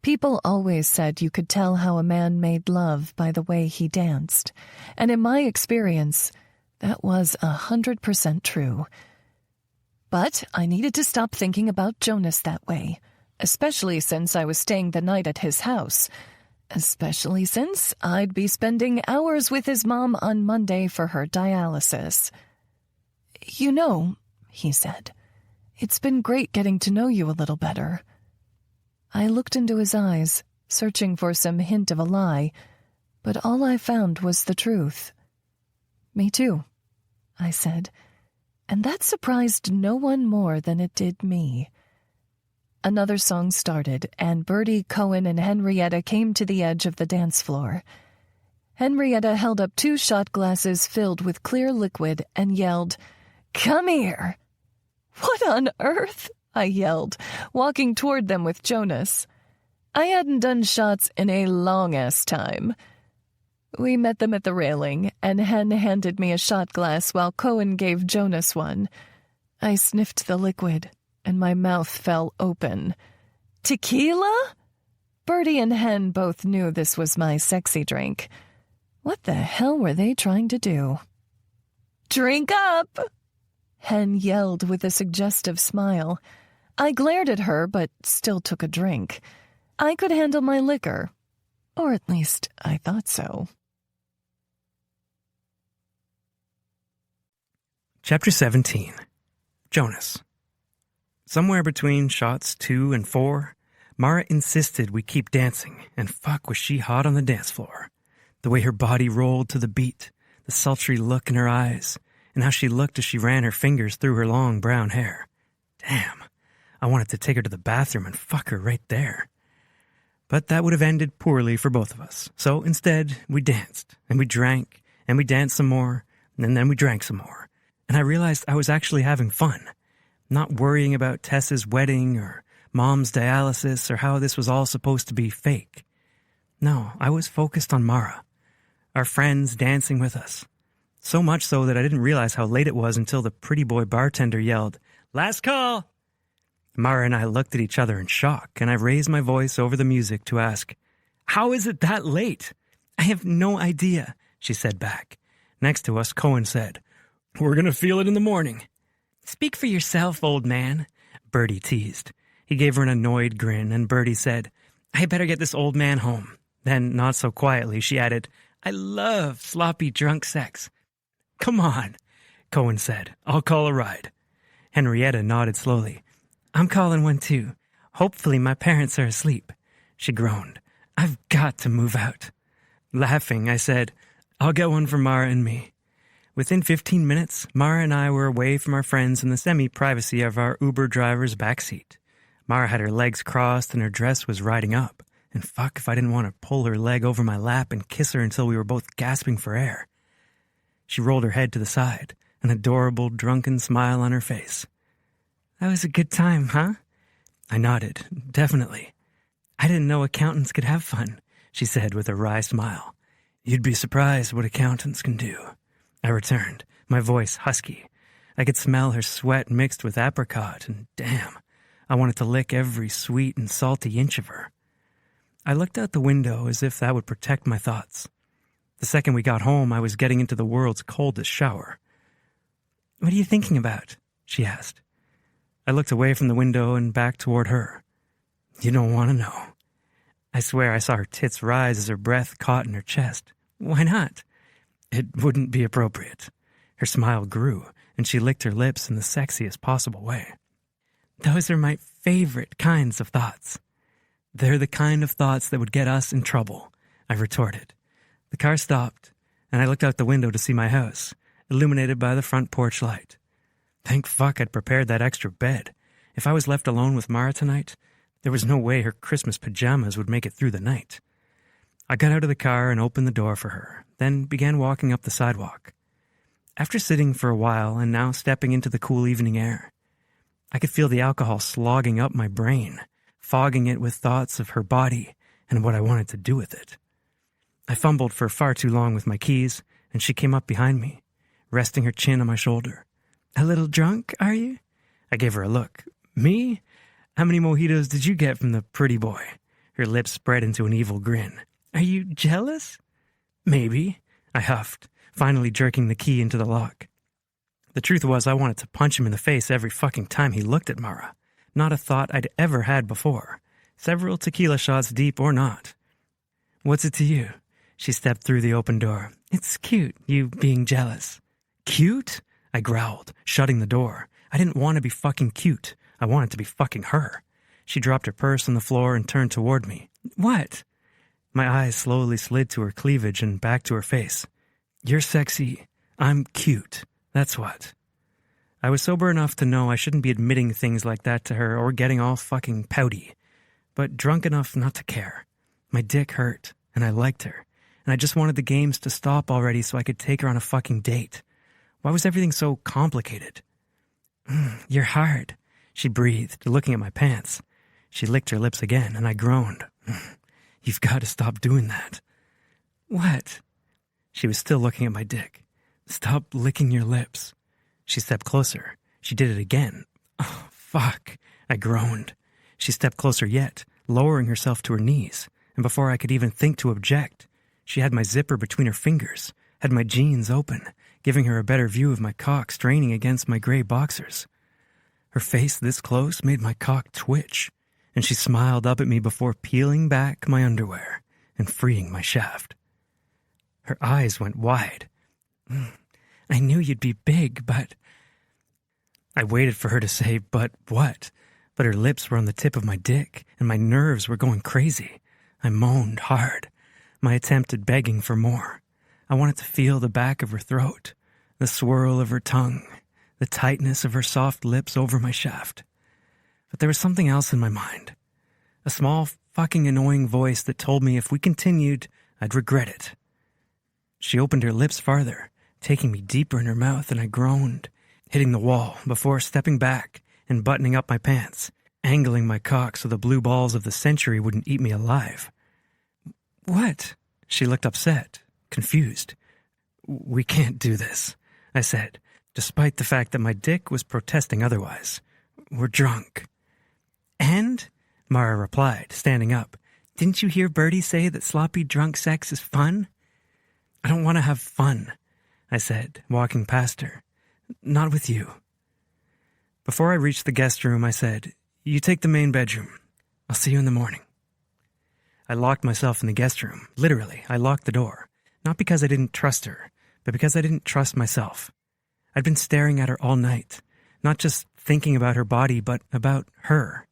People always said you could tell how a man made love by the way he danced, and in my experience, that was 100% true. But I needed to stop thinking about Jonas that way, especially since I was staying the night at his house, especially since I'd be spending hours with his mom on Monday for her dialysis. "You know," he said, "it's been great getting to know you a little better." I looked into his eyes, searching for some hint of a lie, but all I found was the truth. "Me too," I said, and that surprised no one more than it did me. Another song started, and Bertie, Cohen, and Henrietta came to the edge of the dance floor. Henrietta held up 2 shot glasses filled with clear liquid and yelled, "Come here!" "What on earth?" I yelled, walking toward them with Jonas. I hadn't done shots in a long-ass time. We met them at the railing, and Hen handed me a shot glass while Cohen gave Jonas one. I sniffed the liquid, and my mouth fell open. "Tequila?" Bertie and Hen both knew this was my sexy drink. What the hell were they trying to do? "Drink up!" Hen yelled with a suggestive smile. I glared at her, but still took a drink. I could handle my liquor. Or at least I thought so. Chapter 17. Jonas. Somewhere between shots 2 and 4, Mara insisted we keep dancing, and fuck was she hot on the dance floor. The way her body rolled to the beat, the sultry look in her eyes, and how she looked as she ran her fingers through her long brown hair. Damn, I wanted to take her to the bathroom and fuck her right there. But that would have ended poorly for both of us. So instead, we danced, and we drank, and we danced some more, and then we drank some more. And I realized I was actually having fun, not worrying about Tess's wedding or Mom's dialysis or how this was all supposed to be fake. No, I was focused on Mara, our friends dancing with us. So much so that I didn't realize how late it was until the pretty boy bartender yelled, "Last call!" Mara and I looked at each other in shock, and I raised my voice over the music to ask, "How is it that late?" "I have no idea," she said back. Next to us, Cohen said, "We're gonna feel it in the morning." "Speak for yourself, old man," Bertie teased. He gave her an annoyed grin, and Bertie said, "I better get this old man home." Then, not so quietly, she added, "I love sloppy drunk sex." "Come on," Cohen said. "I'll call a ride." Henrietta nodded slowly. "I'm calling one too. Hopefully my parents are asleep." She groaned. "I've got to move out." Laughing, I said, "I'll get one for Mara and me." Within 15 minutes, Mara and I were away from our friends in the semi-privacy of our Uber driver's backseat. Mara had her legs crossed and her dress was riding up. And fuck if I didn't want to pull her leg over my lap and kiss her until we were both gasping for air. She rolled her head to the side, an adorable, drunken smile on her face. "That was a good time, huh?" I nodded. "Definitely." "I didn't know accountants could have fun," she said with a wry smile. "You'd be surprised what accountants can do," I returned, my voice husky. I could smell her sweat mixed with apricot, and damn, I wanted to lick every sweet and salty inch of her. I looked out the window as if that would protect my thoughts. The second we got home, I was getting into the world's coldest shower. "What are you thinking about?" she asked. I looked away from the window and back toward her. "You don't want to know." I swear I saw her tits rise as her breath caught in her chest. "Why not?" "It wouldn't be appropriate." Her smile grew, and she licked her lips in the sexiest possible way. "Those are my favorite kinds of thoughts." "They're the kind of thoughts that would get us in trouble," I retorted. The car stopped, and I looked out the window to see my house, illuminated by the front porch light. Thank fuck I'd prepared that extra bed. If I was left alone with Mara tonight, there was no way her Christmas pajamas would make it through the night. I got out of the car and opened the door for her, then began walking up the sidewalk. After sitting for a while and now stepping into the cool evening air, I could feel the alcohol slogging up my brain, fogging it with thoughts of her body and what I wanted to do with it. I fumbled for far too long with my keys, and she came up behind me, resting her chin on my shoulder. "A little drunk, are you?" I gave her a look. "Me? How many mojitos did you get from the pretty boy?" Her lips spread into an evil grin. "Are you jealous?" "Maybe," I huffed, finally jerking the key into the lock. The truth was I wanted to punch him in the face every fucking time he looked at Mara. Not a thought I'd ever had before, several tequila shots deep or not. "What's it to you?" She stepped through the open door. "It's cute, you being jealous." "Cute?" I growled, shutting the door. I didn't want to be fucking cute. I wanted to be fucking her. She dropped her purse on the floor and turned toward me. "What?" My eyes slowly slid to her cleavage and back to her face. "You're sexy. I'm cute. That's what." I was sober enough to know I shouldn't be admitting things like that to her or getting all fucking pouty, but drunk enough not to care. My dick hurt, and I liked her, and I just wanted the games to stop already so I could take her on a fucking date. Why was everything so complicated? "You're hard," she breathed, looking at my pants. She licked her lips again, and I groaned. "You've got to stop doing that." "What?" She was still looking at my dick. "Stop licking your lips." She stepped closer. She did it again. "Oh, fuck," I groaned. She stepped closer yet, lowering herself to her knees, and before I could even think to object, she had my zipper between her fingers, had my jeans open, giving her a better view of my cock straining against my gray boxers. Her face this close made my cock twitch, and she smiled up at me before peeling back my underwear and freeing my shaft. Her eyes went wide. "I knew you'd be big, but I waited for her to say, "But what?" But her lips were on the tip of my dick, and my nerves were going crazy. I moaned hard, my attempt at begging for more. I wanted to feel the back of her throat, the swirl of her tongue, the tightness of her soft lips over my shaft. But there was something else in my mind. A small, fucking annoying voice that told me if we continued, I'd regret it. She opened her lips farther, taking me deeper in her mouth, and I groaned, hitting the wall before stepping back and buttoning up my pants, angling my cock so the blue balls of the century wouldn't eat me alive. "What?" She looked upset, confused. "We can't do this," I said, despite the fact that my dick was protesting otherwise. "We're drunk." "And?" Mara replied, standing up. "Didn't you hear Bertie say that sloppy drunk sex is fun?" "I don't want to have fun," I said, walking past her. "Not with you." Before I reached the guest room, I said, "You take the main bedroom. I'll see you in the morning." I locked myself in the guest room. Literally, I locked the door. Not because I didn't trust her, but because I didn't trust myself. I'd been staring at her all night, not just thinking about her body, but about her.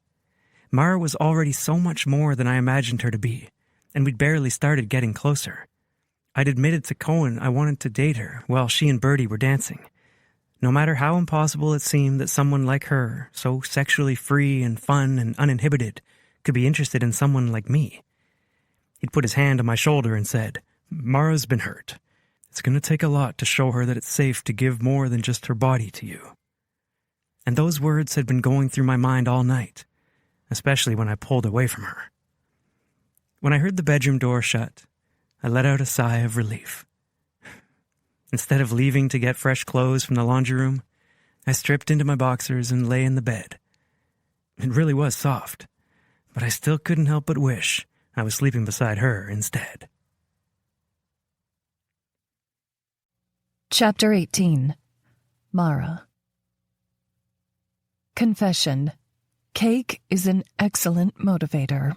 Mara was already so much more than I imagined her to be, and we'd barely started getting closer. I'd admitted to Cohen I wanted to date her while she and Bertie were dancing. No matter how impossible it seemed that someone like her, so sexually free and fun and uninhibited, could be interested in someone like me. He'd put his hand on my shoulder and said, "Mara's been hurt. It's going to take a lot to show her that it's safe to give more than just her body to you." And those words had been going through my mind all night, especially when I pulled away from her. When I heard the bedroom door shut, I let out a sigh of relief. Instead of leaving to get fresh clothes from the laundry room, I stripped into my boxers and lay in the bed. It really was soft, but I still couldn't help but wish I was sleeping beside her instead. Chapter 18. Mara. Confession. Cake is an excellent motivator.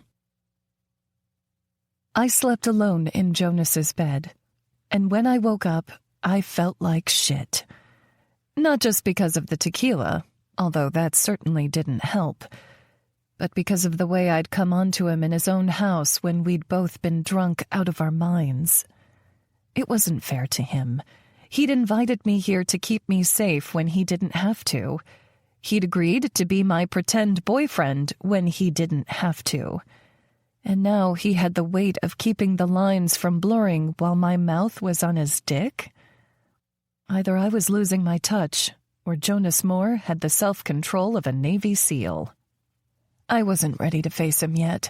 I slept alone in Jonas's bed, and when I woke up, I felt like shit. Not just because of the tequila, although that certainly didn't help, but because of the way I'd come onto him in his own house when we'd both been drunk out of our minds. It wasn't fair to him. He'd invited me here to keep me safe when he didn't have to. He'd agreed to be my pretend boyfriend when he didn't have to. And now he had the weight of keeping the lines from blurring while my mouth was on his dick? Either I was losing my touch, or Jonas Moore had the self-control of a Navy SEAL. I wasn't ready to face him yet,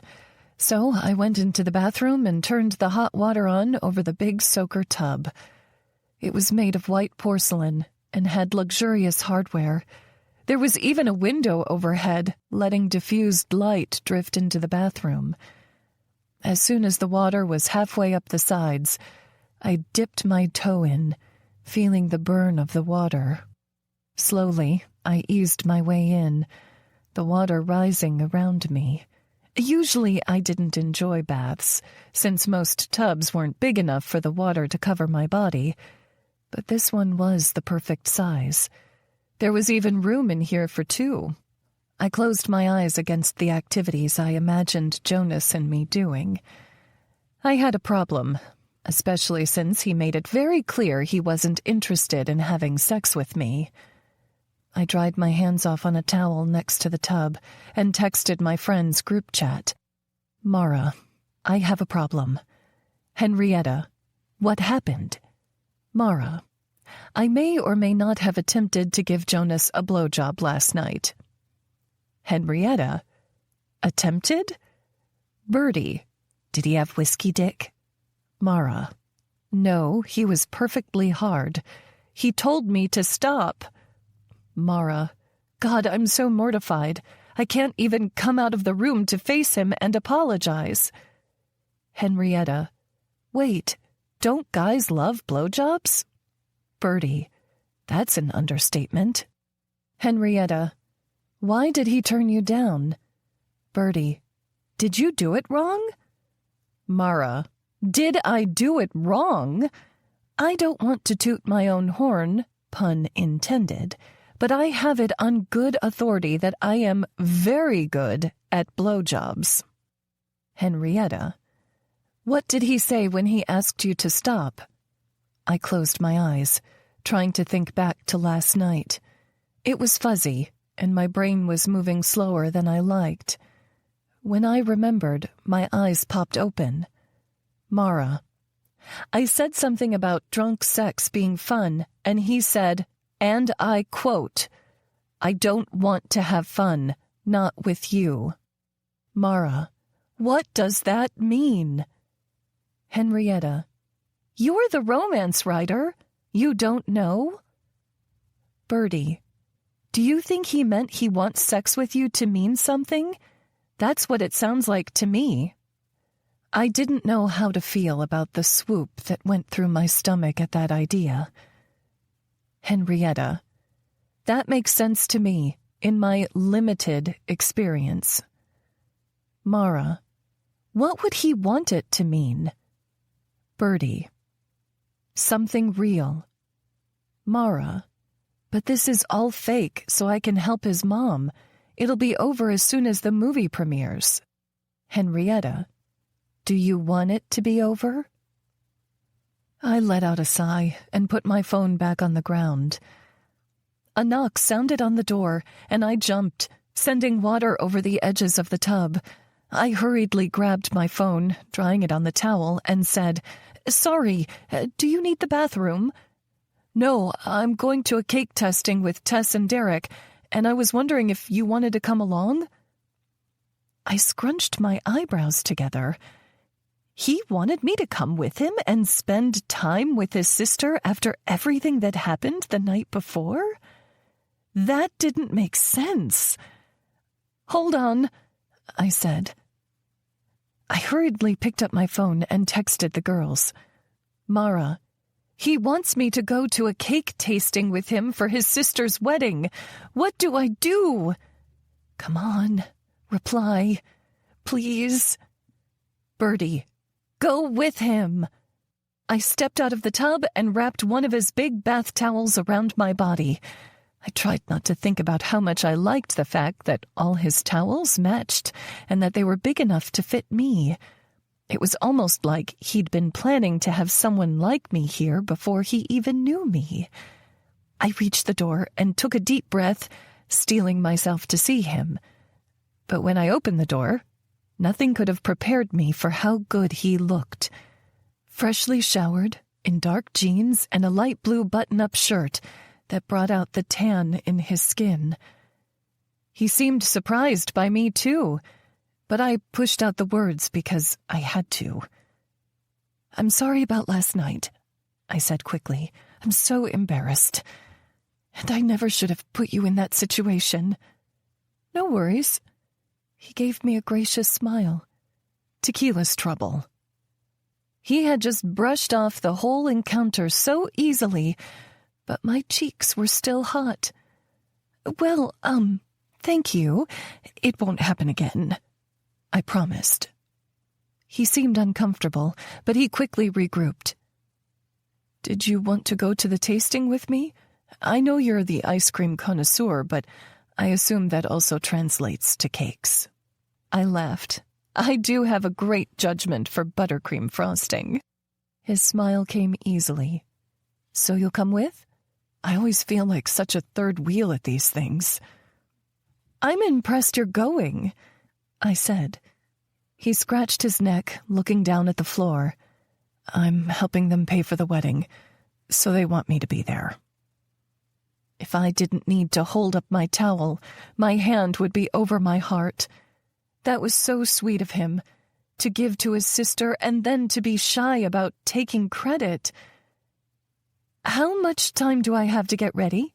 so I went into the bathroom and turned the hot water on over the big soaker tub. It was made of white porcelain and had luxurious hardware. There was even a window overhead, letting diffused light drift into the bathroom. As soon as the water was halfway up the sides, I dipped my toe in, feeling the burn of the water. Slowly, I eased my way in, the water rising around me. Usually I didn't enjoy baths, since most tubs weren't big enough for the water to cover my body, but this one was the perfect size. There was even room in here for two. I closed my eyes against the activities I imagined Jonas and me doing. I had a problem, especially since he made it very clear he wasn't interested in having sex with me. I dried my hands off on a towel next to the tub and texted my friend's group chat. "Mara, I have a problem. Henrietta, what happened? Mara, I may or may not have attempted to give Jonas a blowjob last night. Henrietta, attempted? Bertie, did he have whiskey dick? Mara, no, he was perfectly hard. He told me to stop. Mara, God, I'm so mortified. I can't even come out of the room to face him and apologize. Henrietta, wait, don't guys love blowjobs? Bertie, that's an understatement. Henrietta, why did he turn you down? Bertie, did you do it wrong? Mara, did I do it wrong? I don't want to toot my own horn, pun intended, but I have it on good authority that I am very good at blowjobs. Henrietta: What did he say when he asked you to stop? I closed my eyes, trying to think back to last night. It was fuzzy, and my brain was moving slower than I liked. When I remembered, my eyes popped open. Mara. I said something about drunk sex being fun, and he said, and I quote, "I don't want to have fun, not with you." Mara. What does that mean? Henrietta. You're the romance writer. You don't know? Bertie. Do you think he meant he wants sex with you to mean something? That's what it sounds like to me. I didn't know how to feel about the swoop that went through my stomach at that idea. Henrietta. That makes sense to me, in my limited experience. Mara. What would he want it to mean? Bertie. Something real. Mara. But this is all fake, so I can help his mom. It'll be over as soon as the movie premieres. Henrietta. Do you want it to be over? I let out a sigh and put my phone back on the ground. A knock sounded on the door, and I jumped, sending water over the edges of the tub. I hurriedly grabbed my phone, drying it on the towel, and said, Sorry, do you need the bathroom? No, I'm going to a cake testing with Tess and Derek, and I was wondering if you wanted to come along? I scrunched my eyebrows together. He wanted me to come with him and spend time with his sister after everything that happened the night before? That didn't make sense. Hold on, I said. I hurriedly picked up my phone and texted the girls. Mara. He wants me to go to a cake tasting with him for his sister's wedding. What do I do? Come on, reply. Please. Bertie. Go with him. I stepped out of the tub and wrapped one of his big bath towels around my body. I tried not to think about how much I liked the fact that all his towels matched and that they were big enough to fit me. It was almost like he'd been planning to have someone like me here before he even knew me. I reached the door and took a deep breath, steeling myself to see him. But when I opened the door, nothing could have prepared me for how good he looked. Freshly showered, in dark jeans and a light blue button-up shirt that brought out the tan in his skin. He seemed surprised by me, too, but I pushed out the words because I had to. I'm sorry about last night, I said quickly. I'm so embarrassed. And I never should have put you in that situation. No worries. He gave me a gracious smile. Tequila's trouble. He had just brushed off the whole encounter so easily, but my cheeks were still hot. Well, thank you. It won't happen again, I promised. He seemed uncomfortable, but he quickly regrouped. Did you want to go to the tasting with me? I know you're the ice cream connoisseur, but I assume that also translates to cakes. I laughed. I do have a great judgment for buttercream frosting. His smile came easily. So you'll come with? I always feel like such a third wheel at these things. I'm impressed you're going, I said. He scratched his neck, looking down at the floor. I'm helping them pay for the wedding, so they want me to be there. If I didn't need to hold up my towel, my hand would be over my heart. That was so sweet of him, to give to his sister and then to be shy about taking credit. How much time do I have to get ready?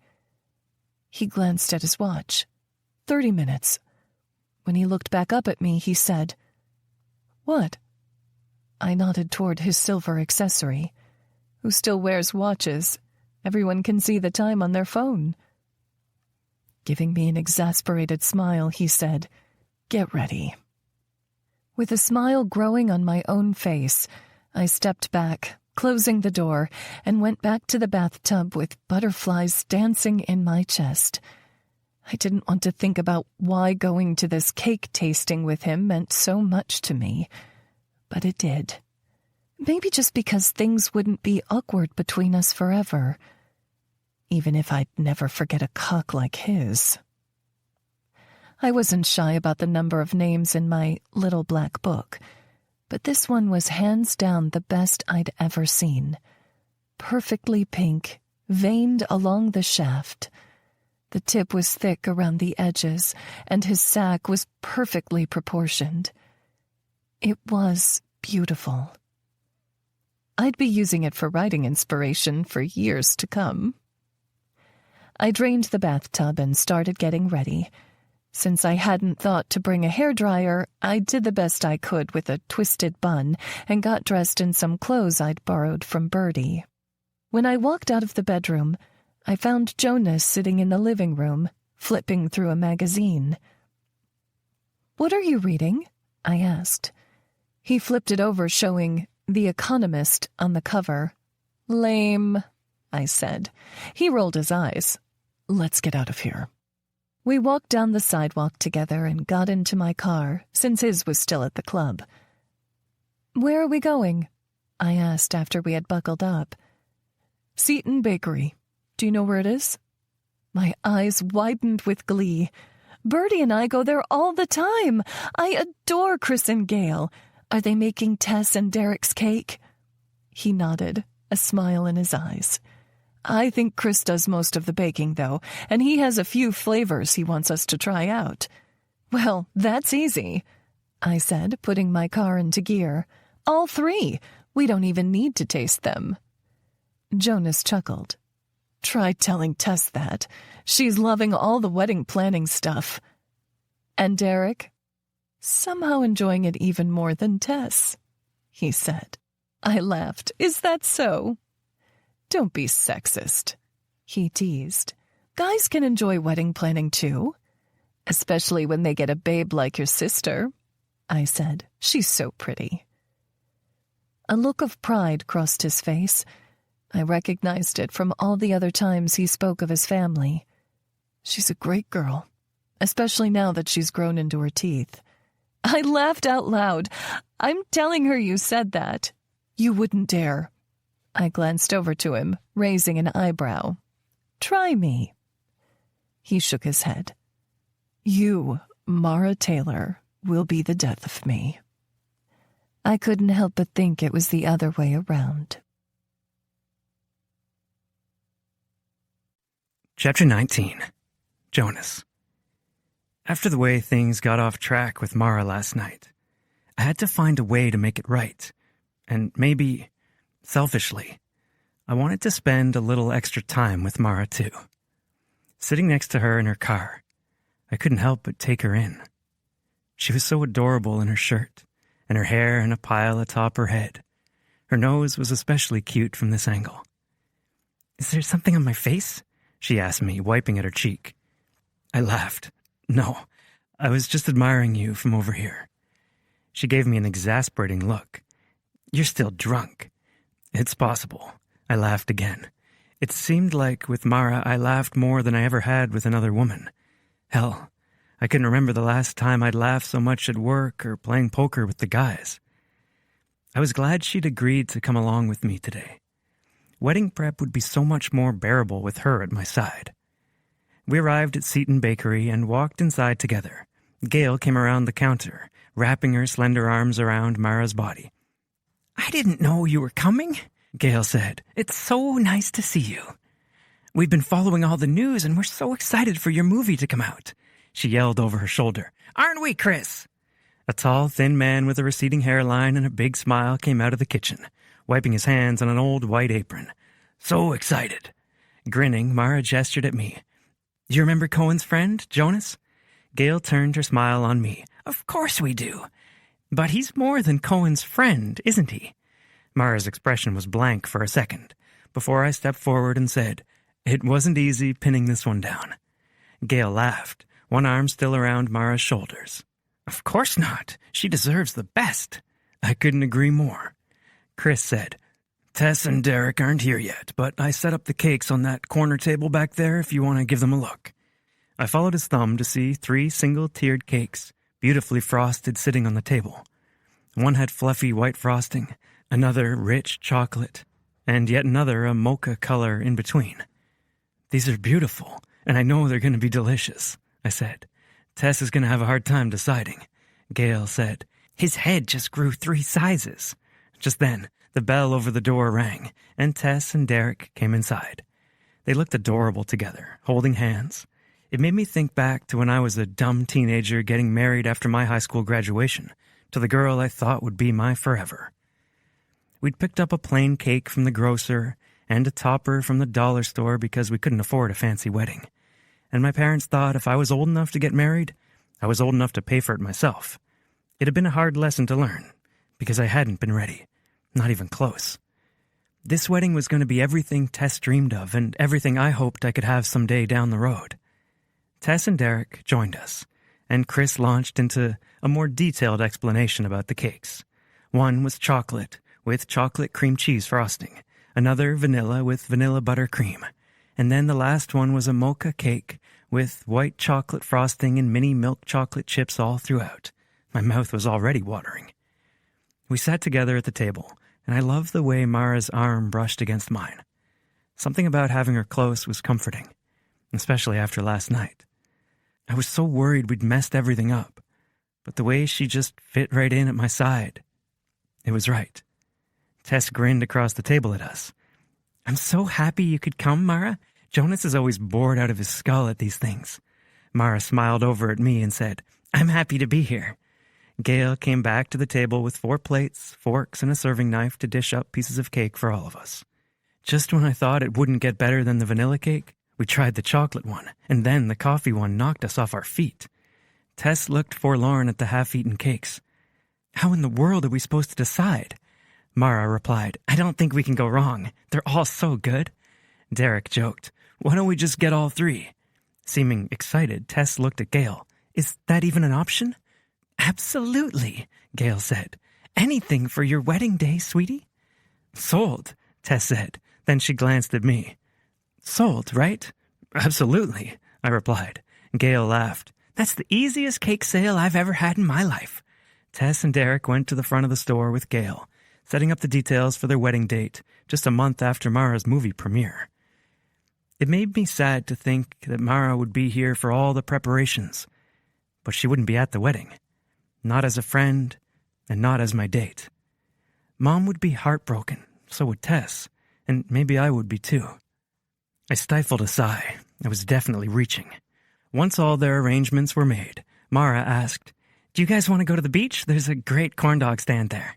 He glanced at his watch. 30 minutes. When he looked back up at me, he said, What? I nodded toward his silver accessory. Who still wears watches? Everyone can see the time on their phone. Giving me an exasperated smile, he said, Get ready. With a smile growing on my own face, I stepped back, closing the door, and went back to the bathtub with butterflies dancing in my chest. I didn't want to think about why going to this cake tasting with him meant so much to me, but it did. Maybe just because things wouldn't be awkward between us forever, even if I'd never forget a cock like his. I wasn't shy about the number of names in my little black book, but this one was hands down the best I'd ever seen. Perfectly pink, veined along the shaft. The tip was thick around the edges, and his sack was perfectly proportioned. It was beautiful. I'd be using it for writing inspiration for years to come. I drained the bathtub and started getting ready. Since I hadn't thought to bring a hairdryer, I did the best I could with a twisted bun and got dressed in some clothes I'd borrowed from Birdie. When I walked out of the bedroom, I found Jonas sitting in the living room, flipping through a magazine. "What are you reading?" I asked. He flipped it over, showing The Economist on the cover. "Lame," I said. He rolled his eyes. "Let's get out of here." We walked down the sidewalk together and got into my car, since his was still at the club. "Where are we going?" I asked after we had buckled up. "Seton Bakery. Do you know where it is?" My eyes widened with glee. "Birdie and I go there all the time. I adore Chris and Gail. Are they making Tess and Derek's cake?" He nodded, a smile in his eyes. "I think Chris does most of the baking, though, and he has a few flavors he wants us to try out." "Well, that's easy," I said, putting my car into gear. "All three. We don't even need to taste them." Jonas chuckled. "Try telling Tess that. She's loving all the wedding planning stuff." "And Derek?" "Somehow enjoying it even more than Tess," he said. I laughed. "Is that so?" "Don't be sexist," he teased. "Guys can enjoy wedding planning too. Especially when they get a babe like your sister," I said. "She's so pretty." A look of pride crossed his face. I recognized it from all the other times he spoke of his family. "She's a great girl, especially now that she's grown into her teeth." I laughed out loud. "I'm telling her you said that." "You wouldn't dare." I glanced over to him, raising an eyebrow. "Try me." He shook his head. "You, Mara Taylor, will be the death of me." I couldn't help but think it was the other way around. Chapter 19. Jonas. After the way things got off track with Mara last night, I had to find a way to make it right, and maybe, selfishly, I wanted to spend a little extra time with Mara too. Sitting next to her in her car, I couldn't help but take her in. She was so adorable in her shirt, and her hair in a pile atop her head. Her nose was especially cute from this angle. "Is there something on my face?" she asked me, wiping at her cheek. I laughed. "No, I was just admiring you from over here." She gave me an exasperating look. "You're still drunk." "It's possible." I laughed again. It seemed like with Mara I laughed more than I ever had with another woman. Hell, I couldn't remember the last time I'd laughed so much at work or playing poker with the guys. I was glad she'd agreed to come along with me today. Wedding prep would be so much more bearable with her at my side. We arrived at Seton Bakery and walked inside together. Gail came around the counter, wrapping her slender arms around Mara's body. "I didn't know you were coming," Gail said. "It's so nice to see you. We've been following all the news and we're so excited for your movie to come out," she yelled over her shoulder. "Aren't we, Chris?" A tall, thin man with a receding hairline and a big smile came out of the kitchen, wiping his hands on an old white apron. "So excited." Grinning, Mara gestured at me. "You remember Cohen's friend, Jonas?" Gail turned her smile on me. "Of course we do. But he's more than Cohen's friend, isn't he?" Mara's expression was blank for a second, before I stepped forward and said, "It wasn't easy pinning this one down." Gail laughed, one arm still around Mara's shoulders. "Of course not. She deserves the best." I couldn't agree more. Chris said, Tess and Derek aren't here yet, but I set up the cakes on that corner table back there if you want to give them a look. I followed his thumb to see 3 single-tiered cakes, beautifully frosted, sitting on the table. One had fluffy white frosting, another rich chocolate, and yet another a mocha color in between. These are beautiful, and I know they're going to be delicious, I said. Tess is going to have a hard time deciding. Gail said, his head just grew 3 sizes. Just then, the bell over the door rang, and Tess and Derek came inside. They looked adorable together, holding hands. It made me think back to when I was a dumb teenager getting married after my high school graduation, to the girl I thought would be my forever. We'd picked up a plain cake from the grocer and a topper from the dollar store because we couldn't afford a fancy wedding. And my parents thought if I was old enough to get married, I was old enough to pay for it myself. It had been a hard lesson to learn, because I hadn't been ready. Not even close. This wedding was going to be everything Tess dreamed of and everything I hoped I could have someday down the road. Tess and Derek joined us, and Chris launched into a more detailed explanation about the cakes. One was chocolate, with chocolate cream cheese frosting, another vanilla with vanilla buttercream, and then the last one was a mocha cake with white chocolate frosting and mini milk chocolate chips all throughout. My mouth was already watering. We sat together at the table, and I loved the way Mara's arm brushed against mine. Something about having her close was comforting, especially after last night. I was so worried we'd messed everything up, but the way she just fit right in at my side, it was right. Tess grinned across the table at us. I'm so happy you could come, Mara. Jonas is always bored out of his skull at these things. Mara smiled over at me and said, I'm happy to be here. Gail came back to the table with 4 plates, forks, and a serving knife to dish up pieces of cake for all of us. Just when I thought it wouldn't get better than the vanilla cake, we tried the chocolate one, and then the coffee one knocked us off our feet. Tess looked forlorn at the half-eaten cakes. How in the world are we supposed to decide? Mara replied, I don't think we can go wrong. They're all so good. Derek joked, why don't we just get all 3? Seeming excited, Tess looked at Gail. Is that even an option? Absolutely, Gail said. Anything for your wedding day, sweetie. Sold, Tess said. Then she glanced at me. Sold, right? Absolutely, I replied. Gail laughed. That's the easiest cake sale I've ever had in my life. Tess and Derek went to the front of the store with Gail, setting up the details for their wedding date just a month after Mara's movie premiere. It made me sad to think that Mara would be here for all the preparations, but she wouldn't be at the wedding. Not as a friend, and not as my date. Mom would be heartbroken, so would Tess, and maybe I would be too. I stifled a sigh. I was definitely reaching. Once all their arrangements were made, Mara asked, Do you guys want to go to the beach? There's a great corn dog stand there.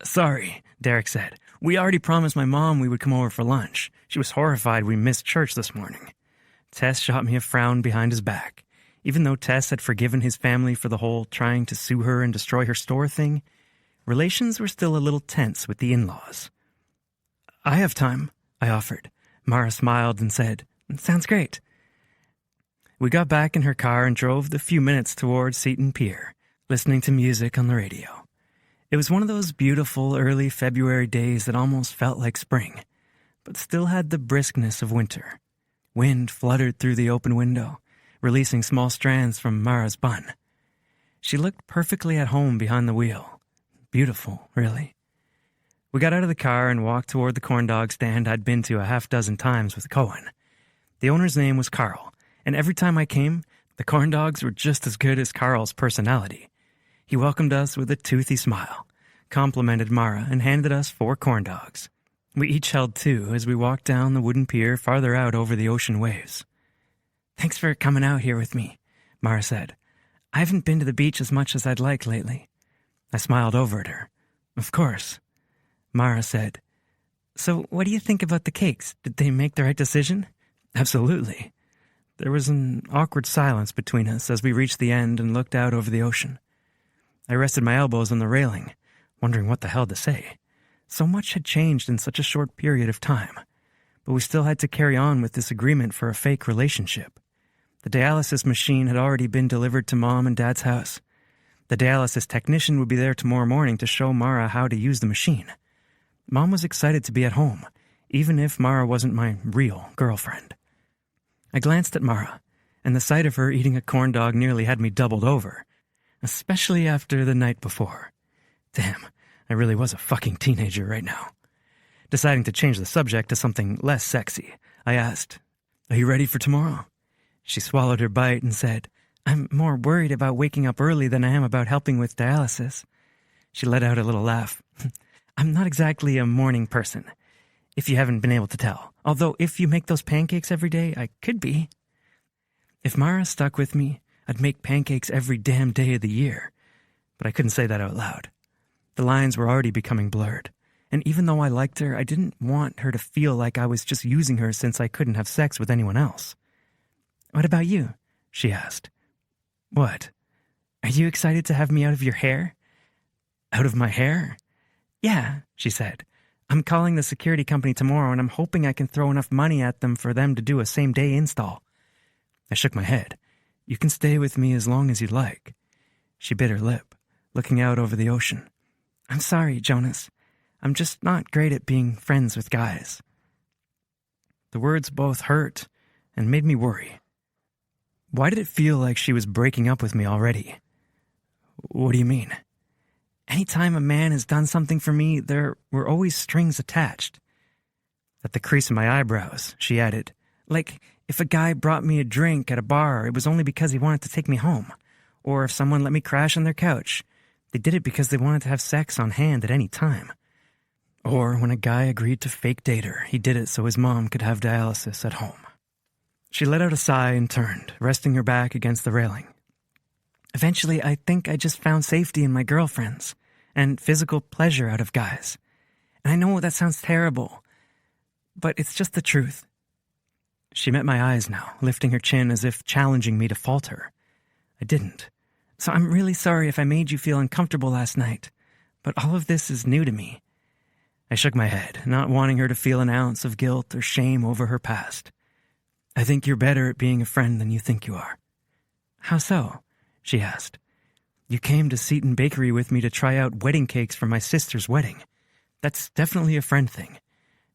Sorry, Derek said. We already promised my mom we would come over for lunch. She was horrified we missed church this morning. Tess shot me a frown behind his back. Even though Tess had forgiven his family for the whole trying to sue her and destroy her store thing, relations were still a little tense with the in-laws. I have time, I offered. Mara smiled and said, Sounds great. We got back in her car and drove the few minutes towards Seton Pier, listening to music on the radio. It was one of those beautiful early February days that almost felt like spring, but still had the briskness of winter. Wind fluttered through the open window, releasing small strands from Mara's bun. She looked perfectly at home behind the wheel. Beautiful, really. We got out of the car and walked toward the corn dog stand I'd been to a half-dozen times with Cohen. The owner's name was Carl, and every time I came, the corn dogs were just as good as Carl's personality. He welcomed us with a toothy smile, complimented Mara, and handed us 4 corn dogs. We each held 2 as we walked down the wooden pier farther out over the ocean waves. Thanks for coming out here with me, Mara said. I haven't been to the beach as much as I'd like lately. I smiled over at her. Of course. Mara said, So what do you think about the cakes? Did they make the right decision? Absolutely. There was an awkward silence between us as we reached the end and looked out over the ocean. I rested my elbows on the railing, wondering what the hell to say. So much had changed in such a short period of time, but we still had to carry on with this agreement for a fake relationship. The dialysis machine had already been delivered to Mom and Dad's house. The dialysis technician would be there tomorrow morning to show Mara how to use the machine. Mom was excited to be at home, even if Mara wasn't my real girlfriend. I glanced at Mara, and the sight of her eating a corn dog nearly had me doubled over, especially after the night before. Damn, I really was a fucking teenager right now. Deciding to change the subject to something less sexy, I asked, "Are you ready for tomorrow?" She swallowed her bite and said, "I'm more worried about waking up early than I am about helping with dialysis." She let out a little laugh. "I'm not exactly a morning person, if you haven't been able to tell. Although if you make those pancakes every day, I could be." If Mara stuck with me, I'd make pancakes every damn day of the year. But I couldn't say that out loud. The lines were already becoming blurred. And even though I liked her, I didn't want her to feel like I was just using her since I couldn't have sex with anyone else. "What about you?" she asked. "What? Are you excited to have me out of your hair?" "Out of my hair?" "Yeah," she said. "I'm calling the security company tomorrow, and I'm hoping I can throw enough money at them for them to do a same-day install." I shook my head. "You can stay with me as long as you'd like." She bit her lip, looking out over the ocean. "I'm sorry, Jonas. I'm just not great at being friends with guys." The words both hurt and made me worry. Why did it feel like she was breaking up with me already? "What do you mean?" "Anytime a man has done something for me, there were always strings attached." At the crease of my eyebrows, she added, "Like, if a guy brought me a drink at a bar, it was only because he wanted to take me home. Or if someone let me crash on their couch, they did it because they wanted to have sex on hand at any time. Or when a guy agreed to fake date her, he did it so his mom could have dialysis at home." She let out a sigh and turned, resting her back against the railing. "Eventually, I think I just found safety in my girlfriends and physical pleasure out of guys. And I know that sounds terrible, but it's just the truth." She met my eyes now, lifting her chin as if challenging me to falter. I didn't. "So I'm really sorry if I made you feel uncomfortable last night, but all of this is new to me." I shook my head, not wanting her to feel an ounce of guilt or shame over her past. "I think you're better at being a friend than you think you are." "How so?" she asked. "You came to Seton Bakery with me to try out wedding cakes for my sister's wedding. That's definitely a friend thing."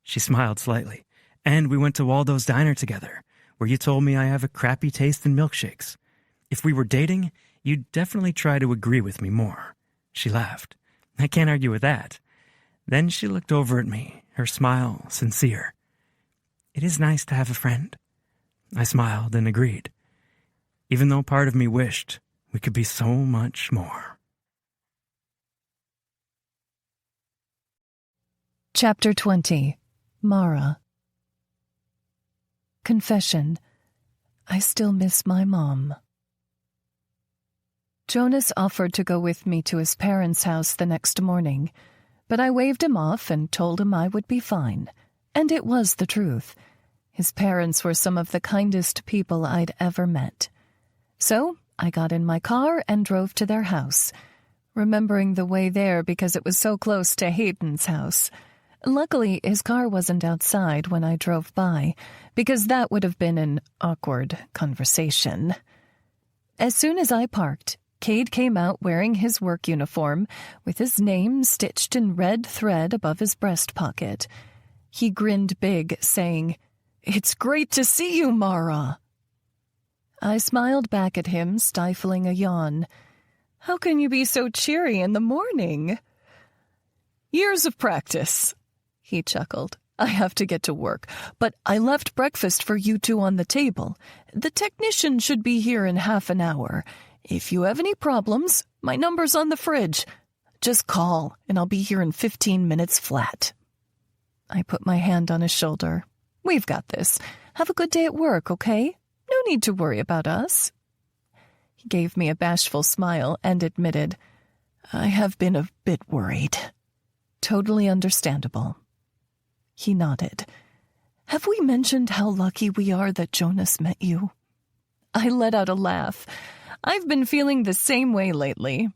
She smiled slightly. "And we went to Waldo's Diner together, where you told me I have a crappy taste in milkshakes. If we were dating, you'd definitely try to agree with me more." She laughed. "I can't argue with that." Then she looked over at me, her smile sincere. "It is nice to have a friend." I smiled and agreed, even though part of me wished we could be so much more. Chapter 20. Mara. Confession. I still miss my mom. Jonas offered to go with me to his parents' house the next morning, but I waved him off and told him I would be fine. And it was the truth. His parents were some of the kindest people I'd ever met. So I got in my car and drove to their house, remembering the way there because it was so close to Hayden's house. Luckily, his car wasn't outside when I drove by, because that would have been an awkward conversation. As soon as I parked, Cade came out wearing his work uniform, with his name stitched in red thread above his breast pocket. He grinned big, saying, "It's great to see you, Mara." I smiled back at him, stifling a yawn. "How can you be so cheery in the morning?" "Years of practice," he chuckled. "I have to get to work, but I left breakfast for you two on the table. The technician should be here in half an hour. If you have any problems, my number's on the fridge. Just call, and I'll be here in 15 minutes flat." I put my hand on his shoulder. "We've got this. Have a good day at work, okay? No need to worry about us." He gave me a bashful smile and admitted, "I have been a bit worried." Totally understandable. He nodded. "Have we mentioned how lucky we are that Jonas met you?" I let out a laugh. I've been feeling the same way lately.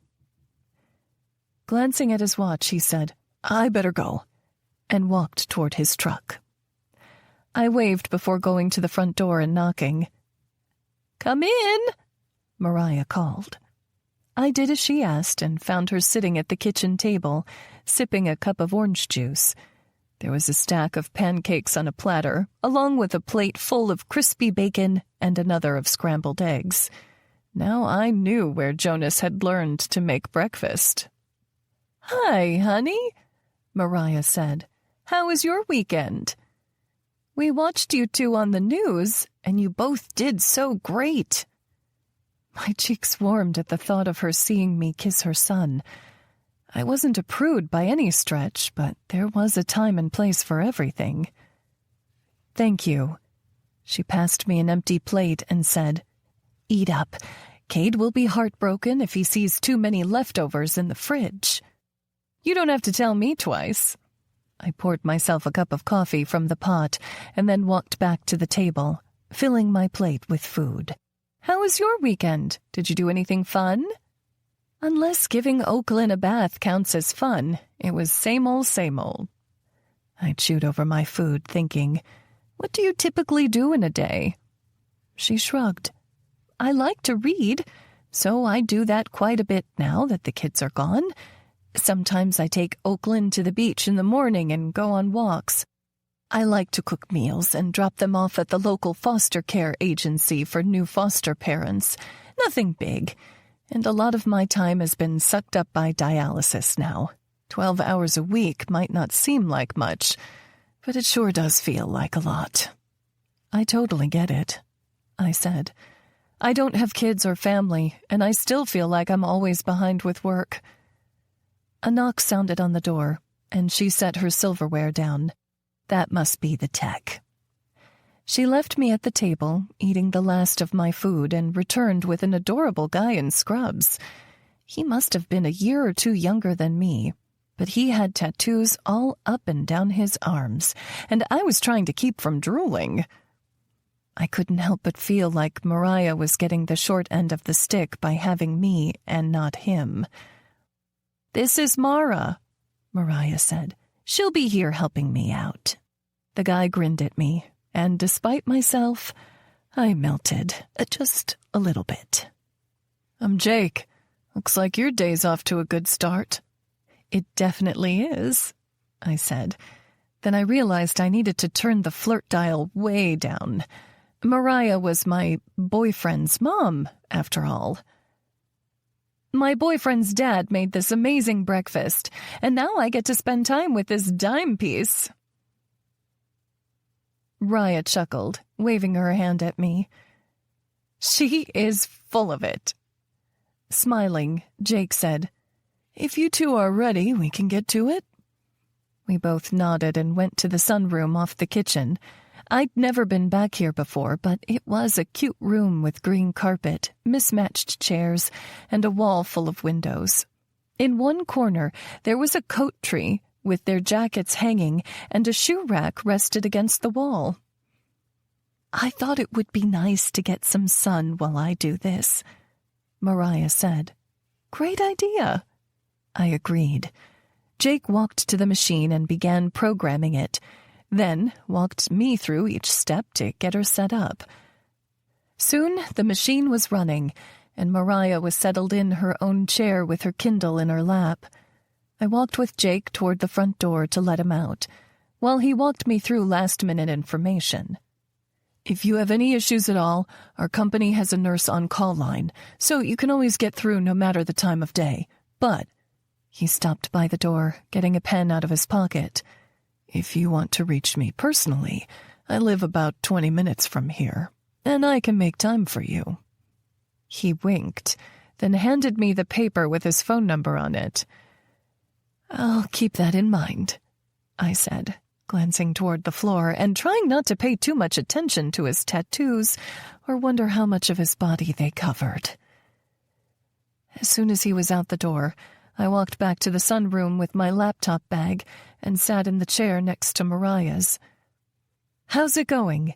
Glancing at his watch, he said, "I better go," and walked toward his truck. I waved before going to the front door and knocking. "Come in," Mariah called. I did as she asked and found her sitting at the kitchen table, sipping a cup of orange juice. There was a stack of pancakes on a platter, along with a plate full of crispy bacon and another of scrambled eggs. Now I knew where Jonas had learned to make breakfast. "Hi, honey," Mariah said. "How was your weekend?" "We watched you two on the news, and you both did so great." My cheeks warmed at the thought of her seeing me kiss her son. I wasn't a prude by any stretch, but there was a time and place for everything. "Thank you." She passed me an empty plate and said, "Eat up. Cade will be heartbroken if he sees too many leftovers in the fridge." "You don't have to tell me twice." I poured myself a cup of coffee from the pot and then walked back to the table, filling my plate with food. "How was your weekend? Did you do anything fun?" Unless giving Oakland a bath counts as fun, it was same old, same old. I chewed over my food, thinking, what do you typically do in a day? She shrugged. I like to read, so I do that quite a bit now that the kids are gone. Sometimes I take Oakland to the beach in the morning and go on walks. I like to cook meals and drop them off at the local foster care agency for new foster parents. Nothing big. And a lot of my time has been sucked up by dialysis now. 12 hours a week might not seem like much, but it sure does feel like a lot. I totally get it, I said. I don't have kids or family, and I still feel like I'm always behind with work. A knock sounded on the door, and she set her silverware down. That must be the tech. She left me at the table, eating the last of my food, and returned with an adorable guy in scrubs. He must have been a year or two younger than me, but he had tattoos all up and down his arms, and I was trying to keep from drooling. I couldn't help but feel like Mariah was getting the short end of the stick by having me and not him. "This is Mara," Mariah said. "She'll be here helping me out." The guy grinned at me, and despite myself, I melted, just a little bit. "I'm Jake. Looks like your day's off to a good start." "It definitely is," I said. Then I realized I needed to turn the flirt dial way down. Mariah was my boyfriend's mom, after all. "My boyfriend's dad made this amazing breakfast, and now I get to spend time with this dime piece." Raya chuckled, waving her hand at me. "She is full of it." Smiling, Jake said, "If you two are ready, we can get to it." We both nodded and went to the sunroom off the kitchen. I'd never been back here before, but it was a cute room with green carpet, mismatched chairs, and a wall full of windows. In one corner, there was a coat tree with their jackets hanging, and a shoe rack rested against the wall. "I thought it would be nice to get some sun while I do this," Mariah said. "Great idea," I agreed. Jake walked to the machine and began programming it, then walked me through each step to get her set up. Soon the machine was running, and Mariah was settled in her own chair with her Kindle in her lap. I walked with Jake toward the front door to let him out, while he walked me through last-minute information. "If you have any issues at all, our company has a nurse on-call line, so you can always get through no matter the time of day. But," he stopped by the door, getting a pen out of his pocket, "if you want to reach me personally, I live about 20 minutes from here, and I can make time for you." He winked, then handed me the paper with his phone number on it. "I'll keep that in mind," I said, glancing toward the floor and trying not to pay too much attention to his tattoos or wonder how much of his body they covered. As soon as he was out the door, I walked back to the sunroom with my laptop bag and sat in the chair next to Mariah's. "How's it going?"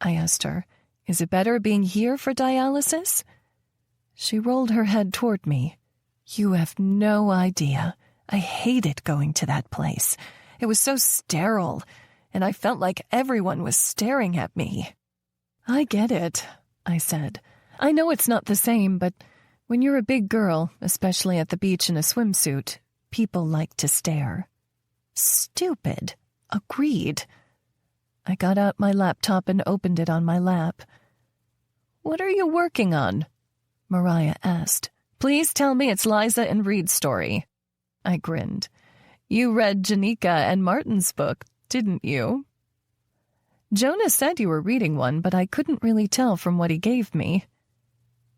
I asked her. "Is it better being here for dialysis?" She rolled her head toward me. "You have no idea. I hated going to that place. It was so sterile, and I felt like everyone was staring at me." "I get it," I said. "I know it's not the same, but When you're a big girl, especially at the beach in a swimsuit, people like to stare. Stupid. Agreed. I got out my laptop and opened it on my lap. "What are you working on?" Mariah asked. "Please tell me it's Liza and Reed's story." I grinned. "You read Janika and Martin's book, didn't you?" "Jonas said you were reading one, but I couldn't really tell from what he gave me."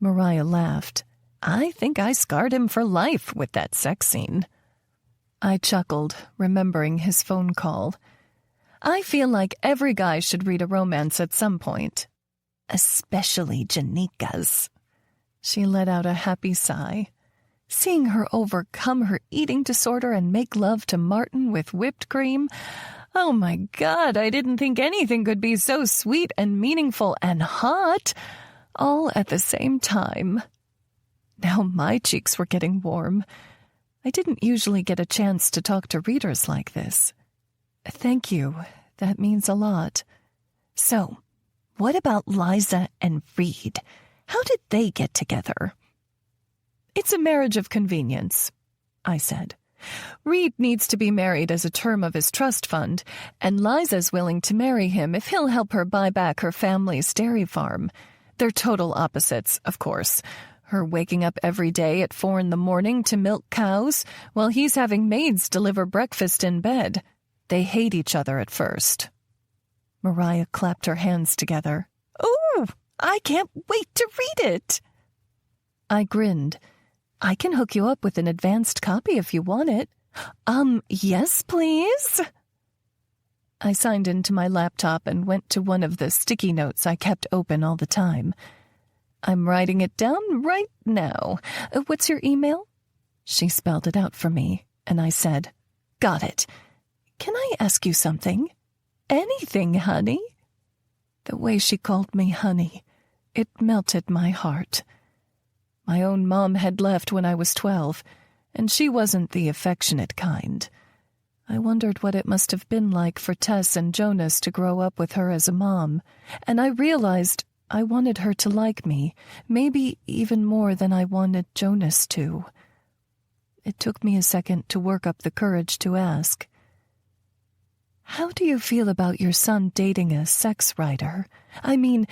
Mariah laughed. "I think I scarred him for life with that sex scene." I chuckled, remembering his phone call. I feel like every guy should read a romance at some point. Especially Janika's. She let out a happy sigh. Seeing her overcome her eating disorder and make love to Martin with whipped cream, oh my God, I didn't think anything could be so sweet and meaningful and hot, all at the same time. Now my cheeks were getting warm. I didn't usually get a chance to talk to readers like this. Thank you. That means a lot. So, what about Liza and Reed? How did they get together? "It's a marriage of convenience," I said. "Reed needs to be married as a term of his trust fund, and Liza's willing to marry him if he'll help her buy back her family's dairy farm. They're total opposites, of course. Her waking up every day at 4 a.m. to milk cows, while he's having maids deliver breakfast in bed. They hate each other at first." Mariah clapped her hands together. "Ooh, I can't wait to read it." I grinned. "I can hook you up with an advanced copy if you want it." Yes, please." I signed into my laptop and went to one of the sticky notes I kept open all the time. "I'm writing it down right now. What's your email?" She spelled it out for me, and I said, "Got it. Can I ask you something?" "Anything, honey." The way she called me honey, it melted my heart. My own mom had left when I was 12, and she wasn't the affectionate kind. I wondered what it must have been like for Tess and Jonas to grow up with her as a mom, and I realized I wanted her to like me, maybe even more than I wanted Jonas to. It took me a second to work up the courage to ask, "How do you feel about your son dating a sex writer? I mean,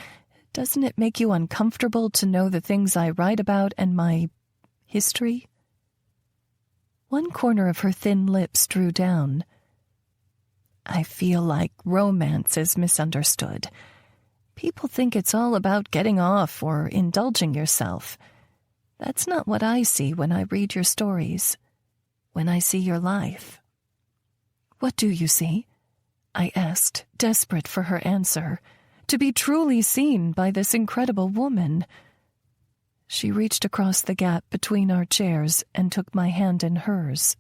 doesn't it make you uncomfortable to know the things I write about and my history?" One corner of her thin lips drew down. "I feel like romance is misunderstood. People think it's all about getting off or indulging yourself. That's not what I see when I read your stories, when I see your life." "What do you see?" I asked, desperate for her answer, to be truly seen by this incredible woman. She reached across the gap between our chairs and took my hand in hers.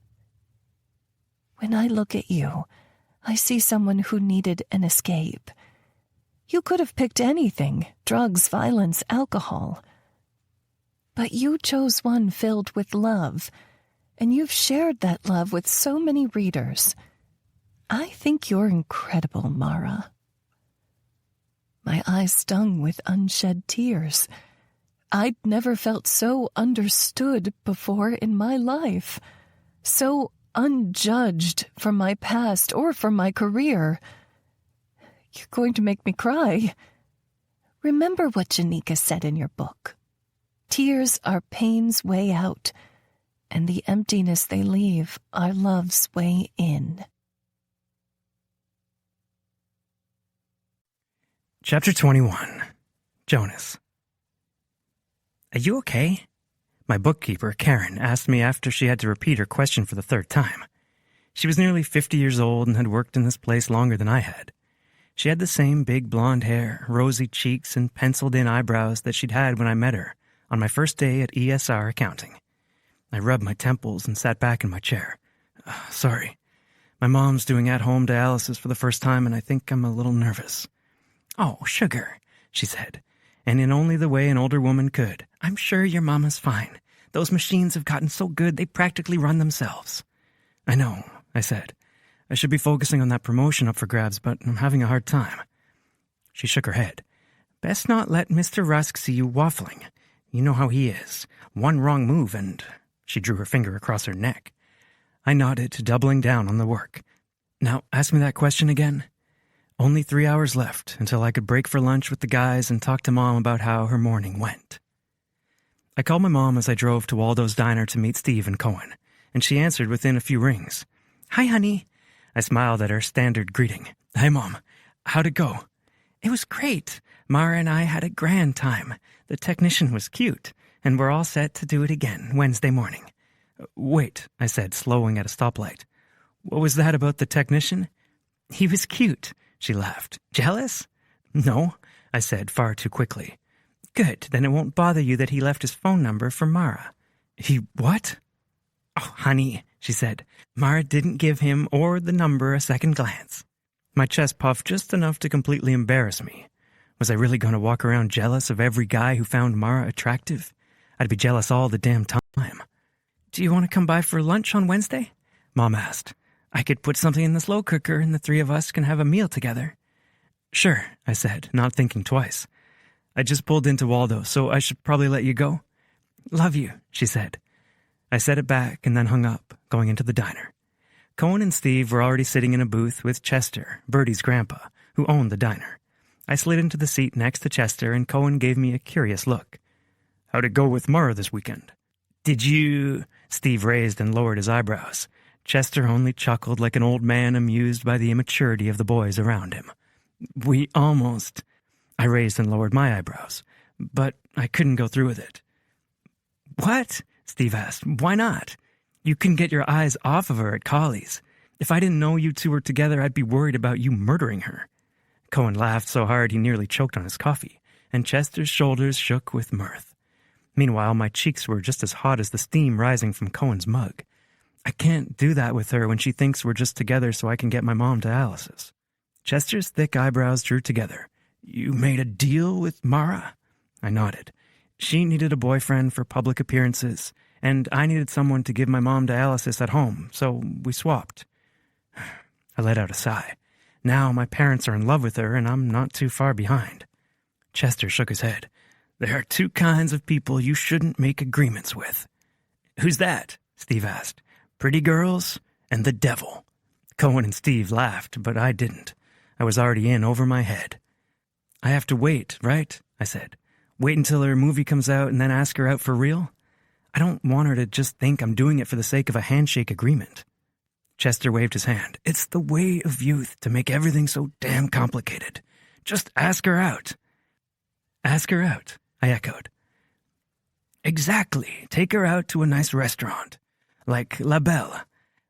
"When I look at you, I see someone who needed an escape. You could have picked anything, drugs, violence, alcohol. But you chose one filled with love, and you've shared that love with so many readers. I think you're incredible, Mara." My eyes stung with unshed tears. I'd never felt so understood before in my life, so unjudged from my past or from my career. You're going to make me cry. Remember what Janika said in your book. Tears are pain's way out, and the emptiness they leave are love's way in. Chapter 21. Jonas. "Are you okay?" My bookkeeper, Karen, asked me after she had to repeat her question for the 3rd time. She was nearly 50 years old and had worked in this place longer than I had. She had the same big blonde hair, rosy cheeks, and penciled-in eyebrows that she'd had when I met her on my first day at ESR accounting. I rubbed my temples and sat back in my chair. Sorry. My mom's doing at-home dialysis for the first time, and I think I'm a little nervous." "Oh, sugar," she said, and in only the way an older woman could. "I'm sure your mama's fine. Those machines have gotten so good they practically run themselves." "I know," I said. "I should be focusing on that promotion up for grabs, but I'm having a hard time." She shook her head. "Best not let Mr. Rusk see you waffling. You know how he is. One wrong move and... She drew her finger across her neck. I nodded, doubling down on the work. Now, ask me that question again. Only 3 hours left until I could break for lunch with the guys and talk to Mom about how her morning went. I called my mom as I drove to Waldo's diner to meet Steve and Cohen, and she answered within a few rings. Hi, honey. I smiled at her standard greeting. Hi, Mom. How'd it go? It was great. Mara and I had a grand time. The technician was cute, and we're all set to do it again Wednesday morning. Wait, I said, slowing at a stoplight. What was that about the technician? He was cute, she laughed. Jealous? No, I said far too quickly. Good, then it won't bother you that he left his phone number for Mara. He what? Oh, honey, she said. Mara didn't give him or the number a second glance. My chest puffed just enough to completely embarrass me. Was I really going to walk around jealous of every guy who found Mara attractive? I'd be jealous all the damn time. Do you want to come by for lunch on Wednesday? Mom asked. I could put something in the slow cooker and the three of us can have a meal together. Sure, I said, not thinking twice. I just pulled into Waldo, so I should probably let you go. Love you, she said. I said it back and then hung up, going into the diner. Cohen and Steve were already sitting in a booth with Chester, Bertie's grandpa, who owned the diner. I slid into the seat next to Chester and Cohen gave me a curious look. How'd it go with Mara this weekend? Did you... Steve raised and lowered his eyebrows. Chester only chuckled like an old man amused by the immaturity of the boys around him. We almost... I raised and lowered my eyebrows, but I couldn't go through with it. What? Steve asked. Why not? You couldn't get your eyes off of her at Collie's. If I didn't know you two were together, I'd be worried about you murdering her. Cohen laughed so hard he nearly choked on his coffee, and Chester's shoulders shook with mirth. Meanwhile, my cheeks were just as hot as the steam rising from Cohen's mug. I can't do that with her when she thinks we're just together so I can get my mom to Alice's. Chester's thick eyebrows drew together. You made a deal with Mara? I nodded. She needed a boyfriend for public appearances, and I needed someone to give my mom to Alice's at home, so we swapped. I let out a sigh. Now my parents are in love with her, and I'm not too far behind. Chester shook his head. There are two kinds of people you shouldn't make agreements with. Who's that? Steve asked. Pretty girls and the devil. Cohen and Steve laughed, but I didn't. I was already in over my head. I have to wait, right? I said. Wait until her movie comes out and then ask her out for real? I don't want her to just think I'm doing it for the sake of a handshake agreement. Chester waved his hand. It's the way of youth to make everything so damn complicated. Just ask her out. Ask her out, I echoed. Exactly. Take her out to a nice restaurant. Like La Belle.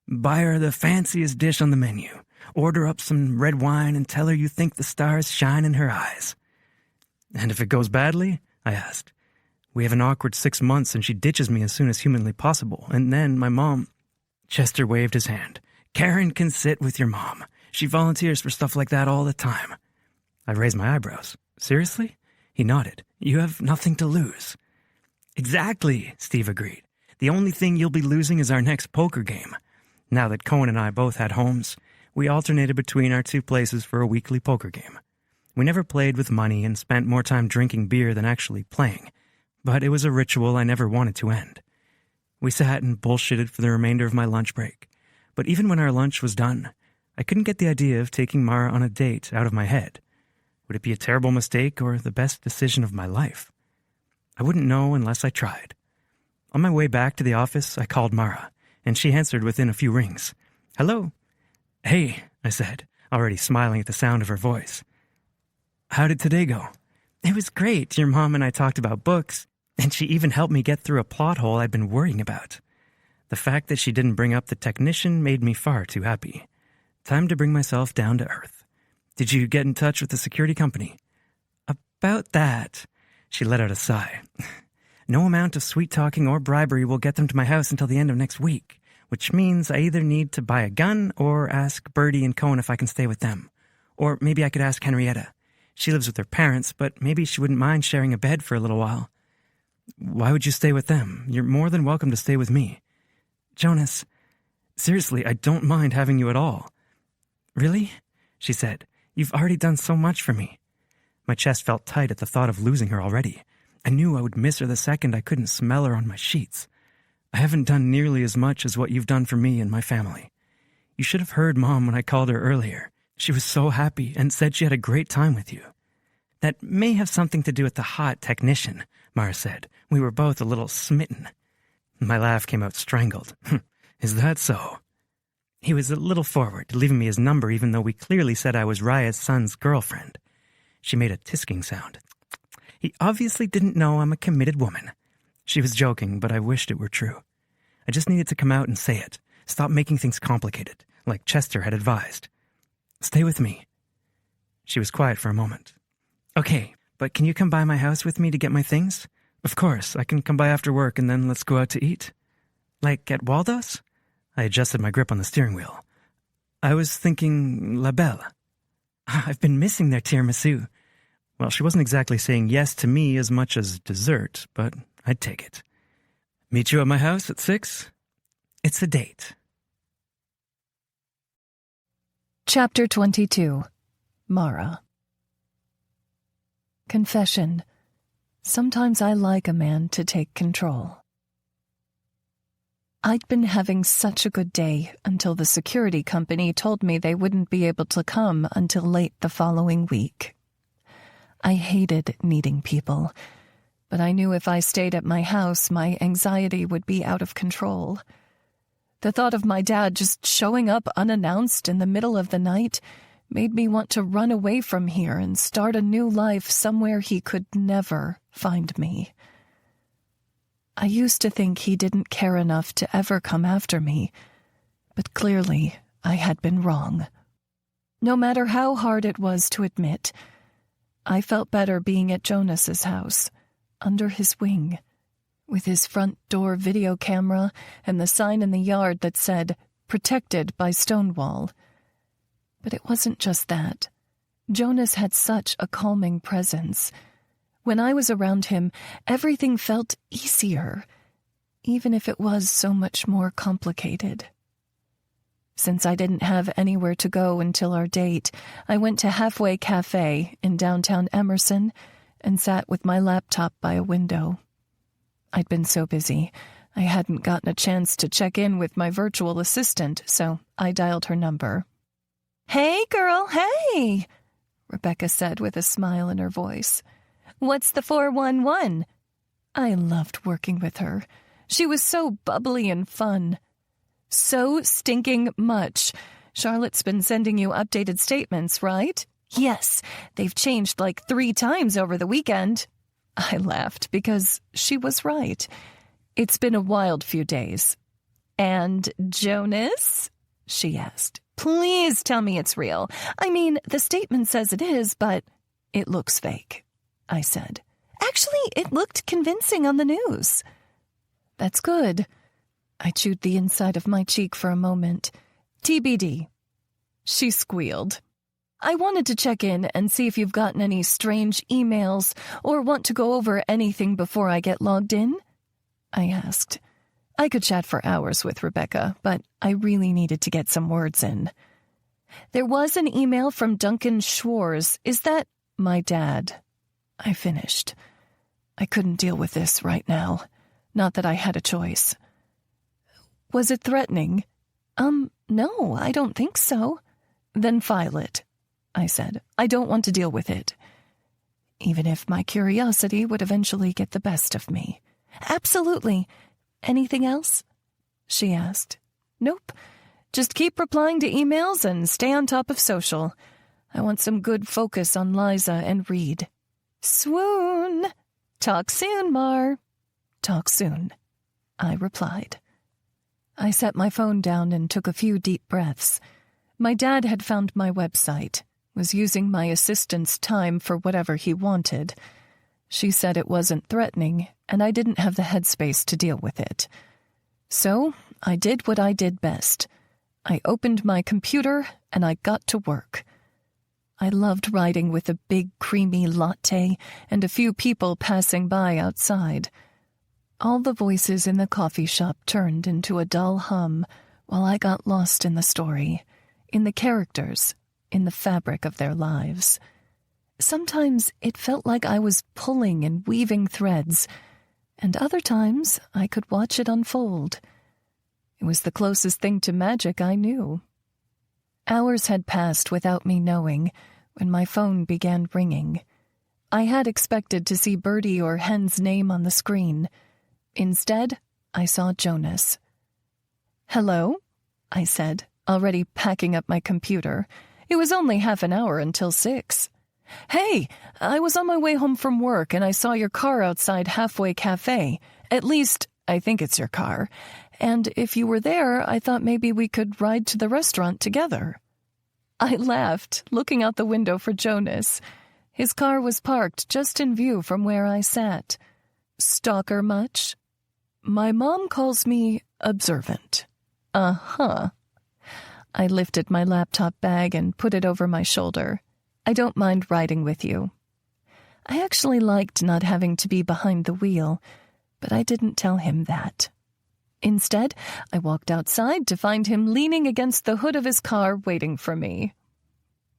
Buy her the fanciest dish on the menu. Order up some red wine and tell her you think the stars shine in her eyes. And if it goes badly? I asked. We have an awkward 6 months and she ditches me as soon as humanly possible. And then my mom... Chester waved his hand. Karen can sit with your mom. She volunteers for stuff like that all the time. I raised my eyebrows. Seriously? He nodded. You have nothing to lose. Exactly, Steve agreed. The only thing you'll be losing is our next poker game. Now that Cohen and I both had homes, we alternated between our two places for a weekly poker game. We never played with money and spent more time drinking beer than actually playing, but it was a ritual I never wanted to end. We sat and bullshitted for the remainder of my lunch break, but even when our lunch was done, I couldn't get the idea of taking Mara on a date out of my head. Would it be a terrible mistake or the best decision of my life? I wouldn't know unless I tried. On my way back to the office, I called Mara, and she answered within a few rings. Hello. Hey, I said, already smiling at the sound of her voice. How did today go? It was great. Your mom and I talked about books, and she even helped me get through a plot hole I'd been worrying about. The fact that she didn't bring up the technician made me far too happy. Time to bring myself down to earth. Did you get in touch with the security company? About that, she let out a sigh. No amount of sweet-talking or bribery will get them to my house until the end of next week, which means I either need to buy a gun or ask Bertie and Cohen if I can stay with them. Or maybe I could ask Henrietta. She lives with her parents, but maybe she wouldn't mind sharing a bed for a little while. Why would you stay with them? You're more than welcome to stay with me. Jonas, seriously, I don't mind having you at all. Really? She said. You've already done so much for me. My chest felt tight at the thought of losing her already. I knew I would miss her the second I couldn't smell her on my sheets. I haven't done nearly as much as what you've done for me and my family. You should have heard Mom when I called her earlier. She was so happy and said she had a great time with you. That may have something to do with the hot technician, Mara said. We were both a little smitten. My laugh came out strangled. Is that so? He was a little forward, leaving me his number even though we clearly said I was Raya's son's girlfriend. She made a tisking sound. He obviously didn't know I'm a committed woman. She was joking, but I wished it were true. I just needed to come out and say it. Stop making things complicated, like Chester had advised. Stay with me. She was quiet for a moment. Okay, but can you come by my house with me to get my things? Of course, I can come by after work and then let's go out to eat. Like at Waldo's? I adjusted my grip on the steering wheel. I was thinking La Belle. I've been missing their tiramisu. Well, she wasn't exactly saying yes to me as much as dessert, but I'd take it. Meet you at my house at 6? It's a date. Chapter 22. Mara. Confession. Sometimes I like a man to take control. I'd been having such a good day until the security company told me they wouldn't be able to come until late the following week. I hated meeting people, but I knew if I stayed at my house, my anxiety would be out of control. The thought of my dad just showing up unannounced in the middle of the night made me want to run away from here and start a new life somewhere he could never find me. I used to think he didn't care enough to ever come after me, but clearly I had been wrong. No matter how hard it was to admit, I felt better being at Jonas's house, under his wing, with his front door video camera and the sign in the yard that said, "Protected by Stonewall." But it wasn't just that. Jonas had such a calming presence. When I was around him, everything felt easier, even if it was so much more complicated. Since I didn't have anywhere to go until our date, I went to Halfway Cafe in downtown Emerson and sat with my laptop by a window. I'd been so busy, I hadn't gotten a chance to check in with my virtual assistant, so I dialed her number. "Hey, girl, hey," Rebecca said with a smile in her voice. "What's the 411? I loved working with her. She was so bubbly and fun. "So stinking much. Charlotte's been sending you updated statements, right?" "Yes, they've changed like 3 times over the weekend." I laughed because she was right. It's been a wild few days. "And Jonas?" she asked. "Please tell me it's real. I mean, the statement says it is, but it looks fake," I said. "Actually, it looked convincing on the news." "That's good." I chewed the inside of my cheek for a moment. "TBD." She squealed. "I wanted to check in and see if you've gotten any strange emails or want to go over anything before I get logged in?" I asked. I could chat for hours with Rebecca, but I really needed to get some words in. "There was an email from Duncan Schwartz. Is that my dad?" I finished. I couldn't deal with this right now. Not that I had a choice. "Was it threatening?" No, I don't think so." "Then file it," I said. "I don't want to deal with it." Even if my curiosity would eventually get the best of me. "Absolutely. Anything else?" she asked. "Nope. Just keep replying to emails and stay on top of social. I want some good focus on Liza and Reed." "Swoon. Talk soon, Mar." "Talk soon," I replied. I set my phone down and took a few deep breaths. My dad had found my website, was using my assistant's time for whatever he wanted. She said it wasn't threatening, and I didn't have the headspace to deal with it. So I did what I did best. I opened my computer, and I got to work. I loved writing with a big creamy latte and a few people passing by outside. All the voices in the coffee shop turned into a dull hum while I got lost in the story, in the characters, in the fabric of their lives. Sometimes it felt like I was pulling and weaving threads, and other times I could watch it unfold. It was the closest thing to magic I knew. Hours had passed without me knowing when my phone began ringing. I had expected to see Birdie or Hen's name on the screen. Instead, I saw Jonas. "Hello?" I said, already packing up my computer. It was only half an hour until 6. "Hey, I was on my way home from work and I saw your car outside Halfway Cafe. At least, I think it's your car. And if you were there, I thought maybe we could ride to the restaurant together." I laughed, looking out the window for Jonas. His car was parked just in view from where I sat. "Stalker much?" "My mom calls me observant." "Uh-huh." I lifted my laptop bag and put it over my shoulder. "I don't mind riding with you." I actually liked not having to be behind the wheel, but I didn't tell him that. Instead, I walked outside to find him leaning against the hood of his car waiting for me.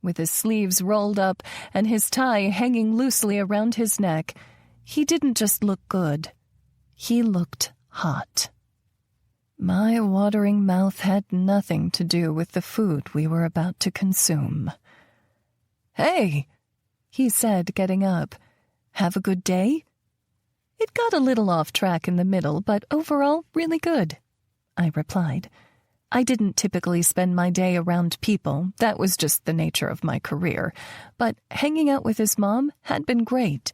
With his sleeves rolled up and his tie hanging loosely around his neck, he didn't just look good. He looked hot. My watering mouth had nothing to do with the food we were about to consume. "Hey," he said, getting up. "Have a good day?" "It got a little off track in the middle, but overall really good," I replied. I didn't typically spend my day around people. That was just the nature of my career. But hanging out with his mom had been great.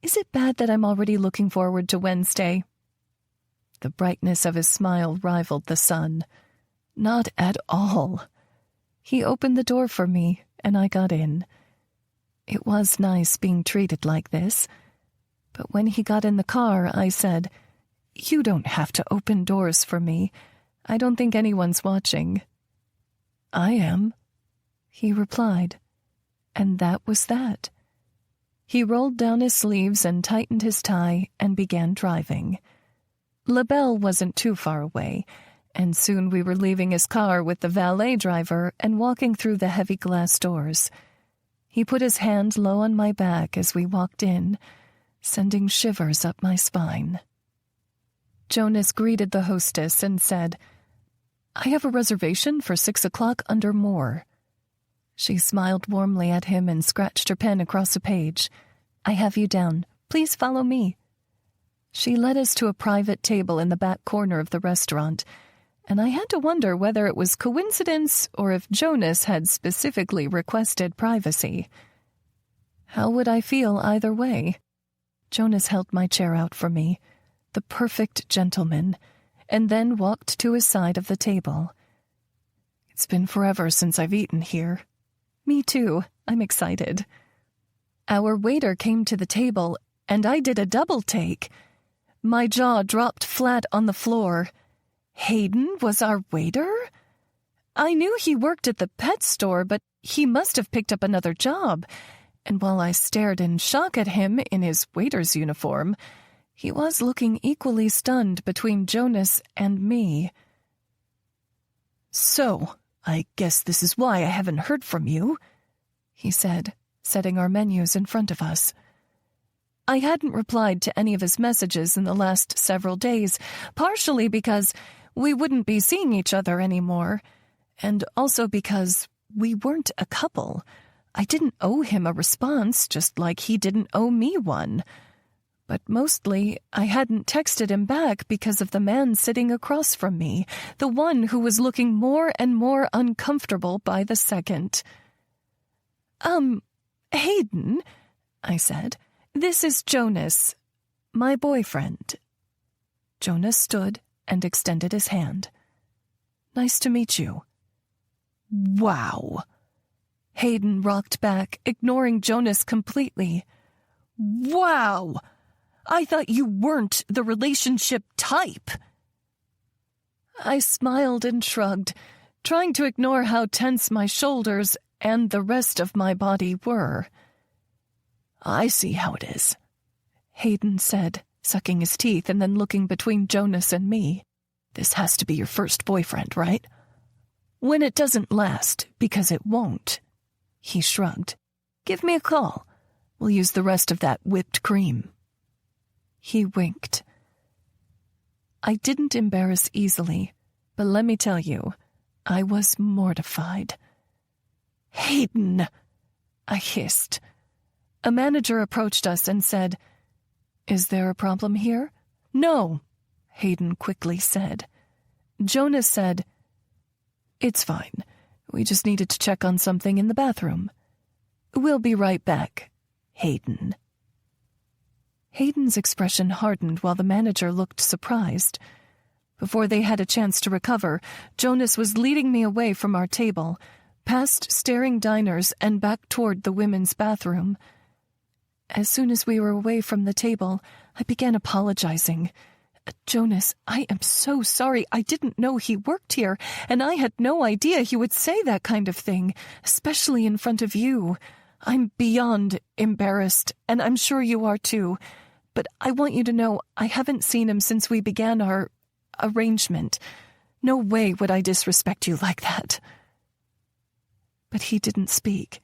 Is it bad that I'm already looking forward to Wednesday? The brightness of his smile rivaled the sun. Not at all. He opened the door for me, and I got in. It was nice being treated like this. But when he got in the car, I said, "You don't have to open doors for me. I don't think anyone's watching." "I am," he replied. And that was that. He rolled down his sleeves and tightened his tie and began driving. LaBelle wasn't too far away, and soon we were leaving his car with the valet driver and walking through the heavy glass doors. He put his hand low on my back as we walked in, sending shivers up my spine. Jonas greeted the hostess and said, "I have a reservation for 6 o'clock under Moore." She smiled warmly at him and scratched her pen across a page. "I have you down. Please follow me." She led us to a private table in the back corner of the restaurant, and I had to wonder whether it was coincidence or if Jonas had specifically requested privacy. How would I feel either way? Jonas held my chair out for me, the perfect gentleman, and then walked to his side of the table. "It's been forever since I've eaten here." "Me too. I'm excited." Our waiter came to the table, and I did a double take. My jaw dropped flat on the floor. Hayden was our waiter? I knew he worked at the pet store, but he must have picked up another job. And while I stared in shock at him in his waiter's uniform, he was looking equally stunned between Jonas and me. "So, I guess this is why I haven't heard from you," he said, setting our menus in front of us. I hadn't replied to any of his messages in the last several days, partially because we wouldn't be seeing each other anymore, and also because we weren't a couple. I didn't owe him a response, just like he didn't owe me one. But mostly, I hadn't texted him back because of the man sitting across from me, the one who was looking more and more uncomfortable by the second. Hayden," I said, "this is Jonas, my boyfriend." Jonas stood and extended his hand. "Nice to meet you." "Wow." Hayden rocked back, ignoring Jonas completely. "Wow! I thought you weren't the relationship type." I smiled and shrugged, trying to ignore how tense my shoulders and the rest of my body were. "I see how it is," Hayden said, sucking his teeth and then looking between Jonas and me. "This has to be your first boyfriend, right?" "When it doesn't last, because it won't." He shrugged. give me a call. We'll use the rest of that whipped cream." He winked. I didn't embarrass easily, but let me tell you, I was mortified. "Hayden," I hissed. A manager approached us and said, "Is there a problem here?" "No," Hayden quickly said. Jonas said, "It's fine. We just needed to check on something in the bathroom. We'll be right back, Hayden." Hayden's expression hardened while the manager looked surprised. Before they had a chance to recover, Jonas was leading me away from our table, past staring diners and back toward the women's bathroom. As soon as we were away from the table, I began apologizing. "Jonas, I am so sorry. I didn't know he worked here, and I had no idea he would say that kind of thing, especially in front of you. I'm beyond embarrassed, and I'm sure you are too. But I want you to know I haven't seen him since we began our arrangement. No way would I disrespect you like that." But he didn't speak.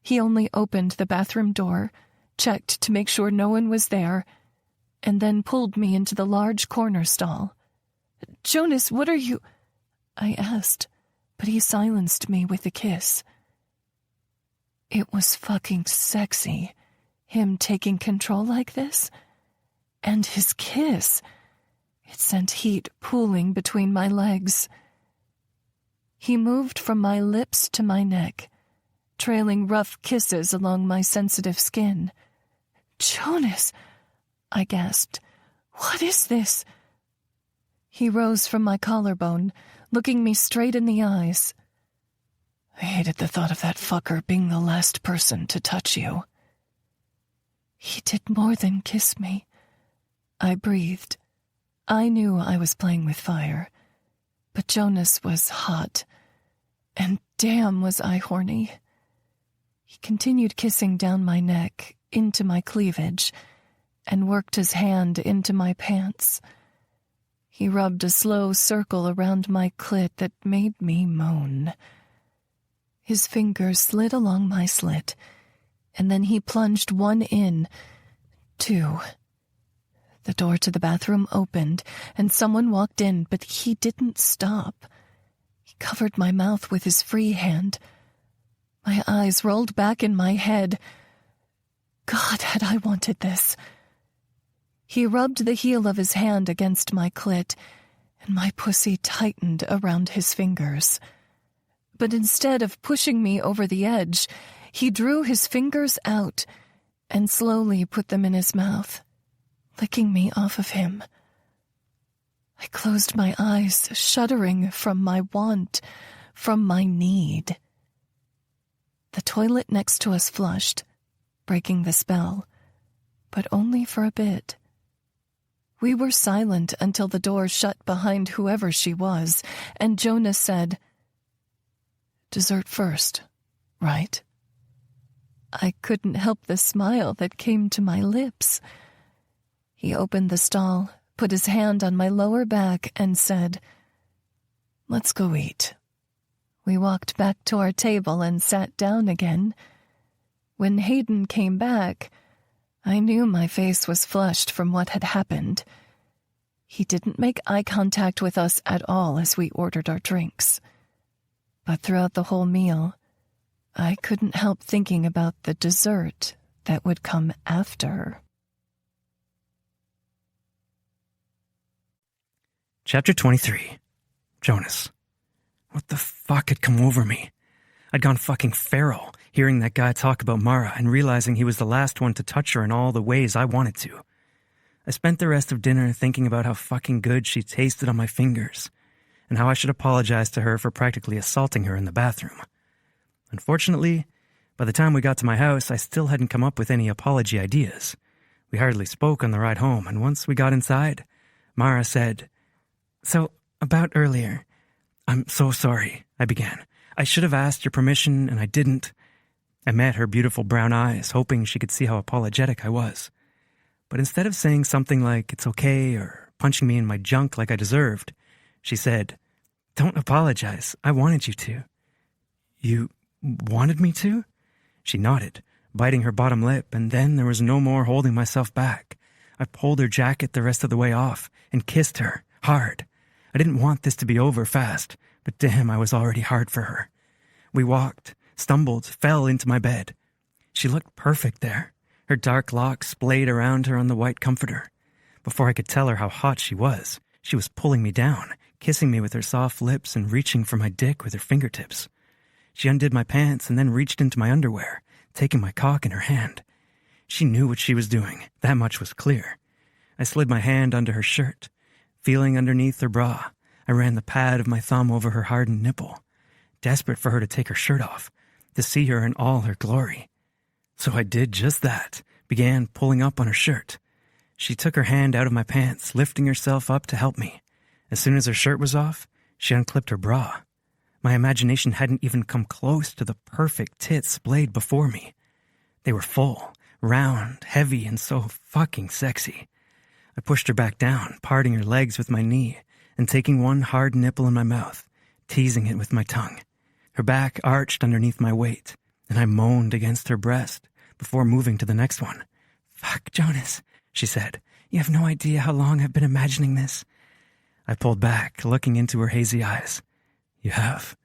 He only opened the bathroom door, checked to make sure no one was there, and then pulled me into the large corner stall. "Jonas, what are you—" I asked, but he silenced me with a kiss. It was fucking sexy, him taking control like this. And his kiss. It sent heat pooling between my legs. He moved from my lips to my neck, trailing rough kisses along my sensitive skin. "Jonas," I gasped. "What is this?" He rose from my collarbone, looking me straight in the eyes. "I hated the thought of that fucker being the last person to touch you." He did more than kiss me. I breathed. I knew I was playing with fire, but Jonas was hot, and damn was I horny. He continued kissing down my neck, into my cleavage, and worked his hand into my pants. He rubbed a slow circle around my clit that made me moan. His fingers slid along my slit, and then he plunged one in, two. The door to the bathroom opened, and someone walked in, but he didn't stop. He covered my mouth with his free hand. My eyes rolled back in my head. God, had I wanted this. He rubbed the heel of his hand against my clit, and my pussy tightened around his fingers. But instead of pushing me over the edge, he drew his fingers out and slowly put them in his mouth, licking me off of him. I closed my eyes, shuddering from my want, from my need. The toilet next to us flushed, breaking the spell, but only for a bit. We were silent until the door shut behind whoever she was, and Jonas said, "Dessert first, right?" I couldn't help the smile that came to my lips. He opened the stall, put his hand on my lower back, and said, "Let's go eat." We walked back to our table and sat down again. When Hayden came back, I knew my face was flushed from what had happened. He didn't make eye contact with us at all as we ordered our drinks. But throughout the whole meal, I couldn't help thinking about the dessert that would come after. Chapter 23. Jonas. What the fuck had come over me? I'd gone fucking feral, hearing that guy talk about Mara and realizing he was the last one to touch her in all the ways I wanted to. I spent the rest of dinner thinking about how fucking good she tasted on my fingers, and how I should apologize to her for practically assaulting her in the bathroom. Unfortunately, by the time we got to my house, I still hadn't come up with any apology ideas. We hardly spoke on the ride home, and once we got inside, Mara said, "So, about earlier, I'm so sorry," I began. "I should have asked your permission, and I didn't." I met her beautiful brown eyes, hoping she could see how apologetic I was. But instead of saying something like, "It's okay," or punching me in my junk like I deserved, she said, "Don't apologize. I wanted you to." "You wanted me to?" She nodded, biting her bottom lip, and then there was no more holding myself back. I pulled her jacket the rest of the way off and kissed her, hard. I didn't want this to be over fast, but damn, I was already hard for her. We walked, stumbled, fell into my bed. She looked perfect there, her dark locks splayed around her on the white comforter. Before I could tell her how hot she was pulling me down, kissing me with her soft lips and reaching for my dick with her fingertips. She undid my pants and then reached into my underwear, taking my cock in her hand. She knew what she was doing, that much was clear. I slid my hand under her shirt. Feeling underneath her bra, I ran the pad of my thumb over her hardened nipple, desperate for her to take her shirt off, to see her in all her glory. So I did just that, began pulling up on her shirt. She took her hand out of my pants, lifting herself up to help me. As soon as her shirt was off, she unclipped her bra. My imagination hadn't even come close to the perfect tits splayed before me. They were full, round, heavy, and so fucking sexy. I pushed her back down, parting her legs with my knee, and taking one hard nipple in my mouth, teasing it with my tongue. Her back arched underneath my weight, and I moaned against her breast before moving to the next one. "Fuck, Jonas," she said. "You have no idea how long I've been imagining this." I pulled back, looking into her hazy eyes. "You have?"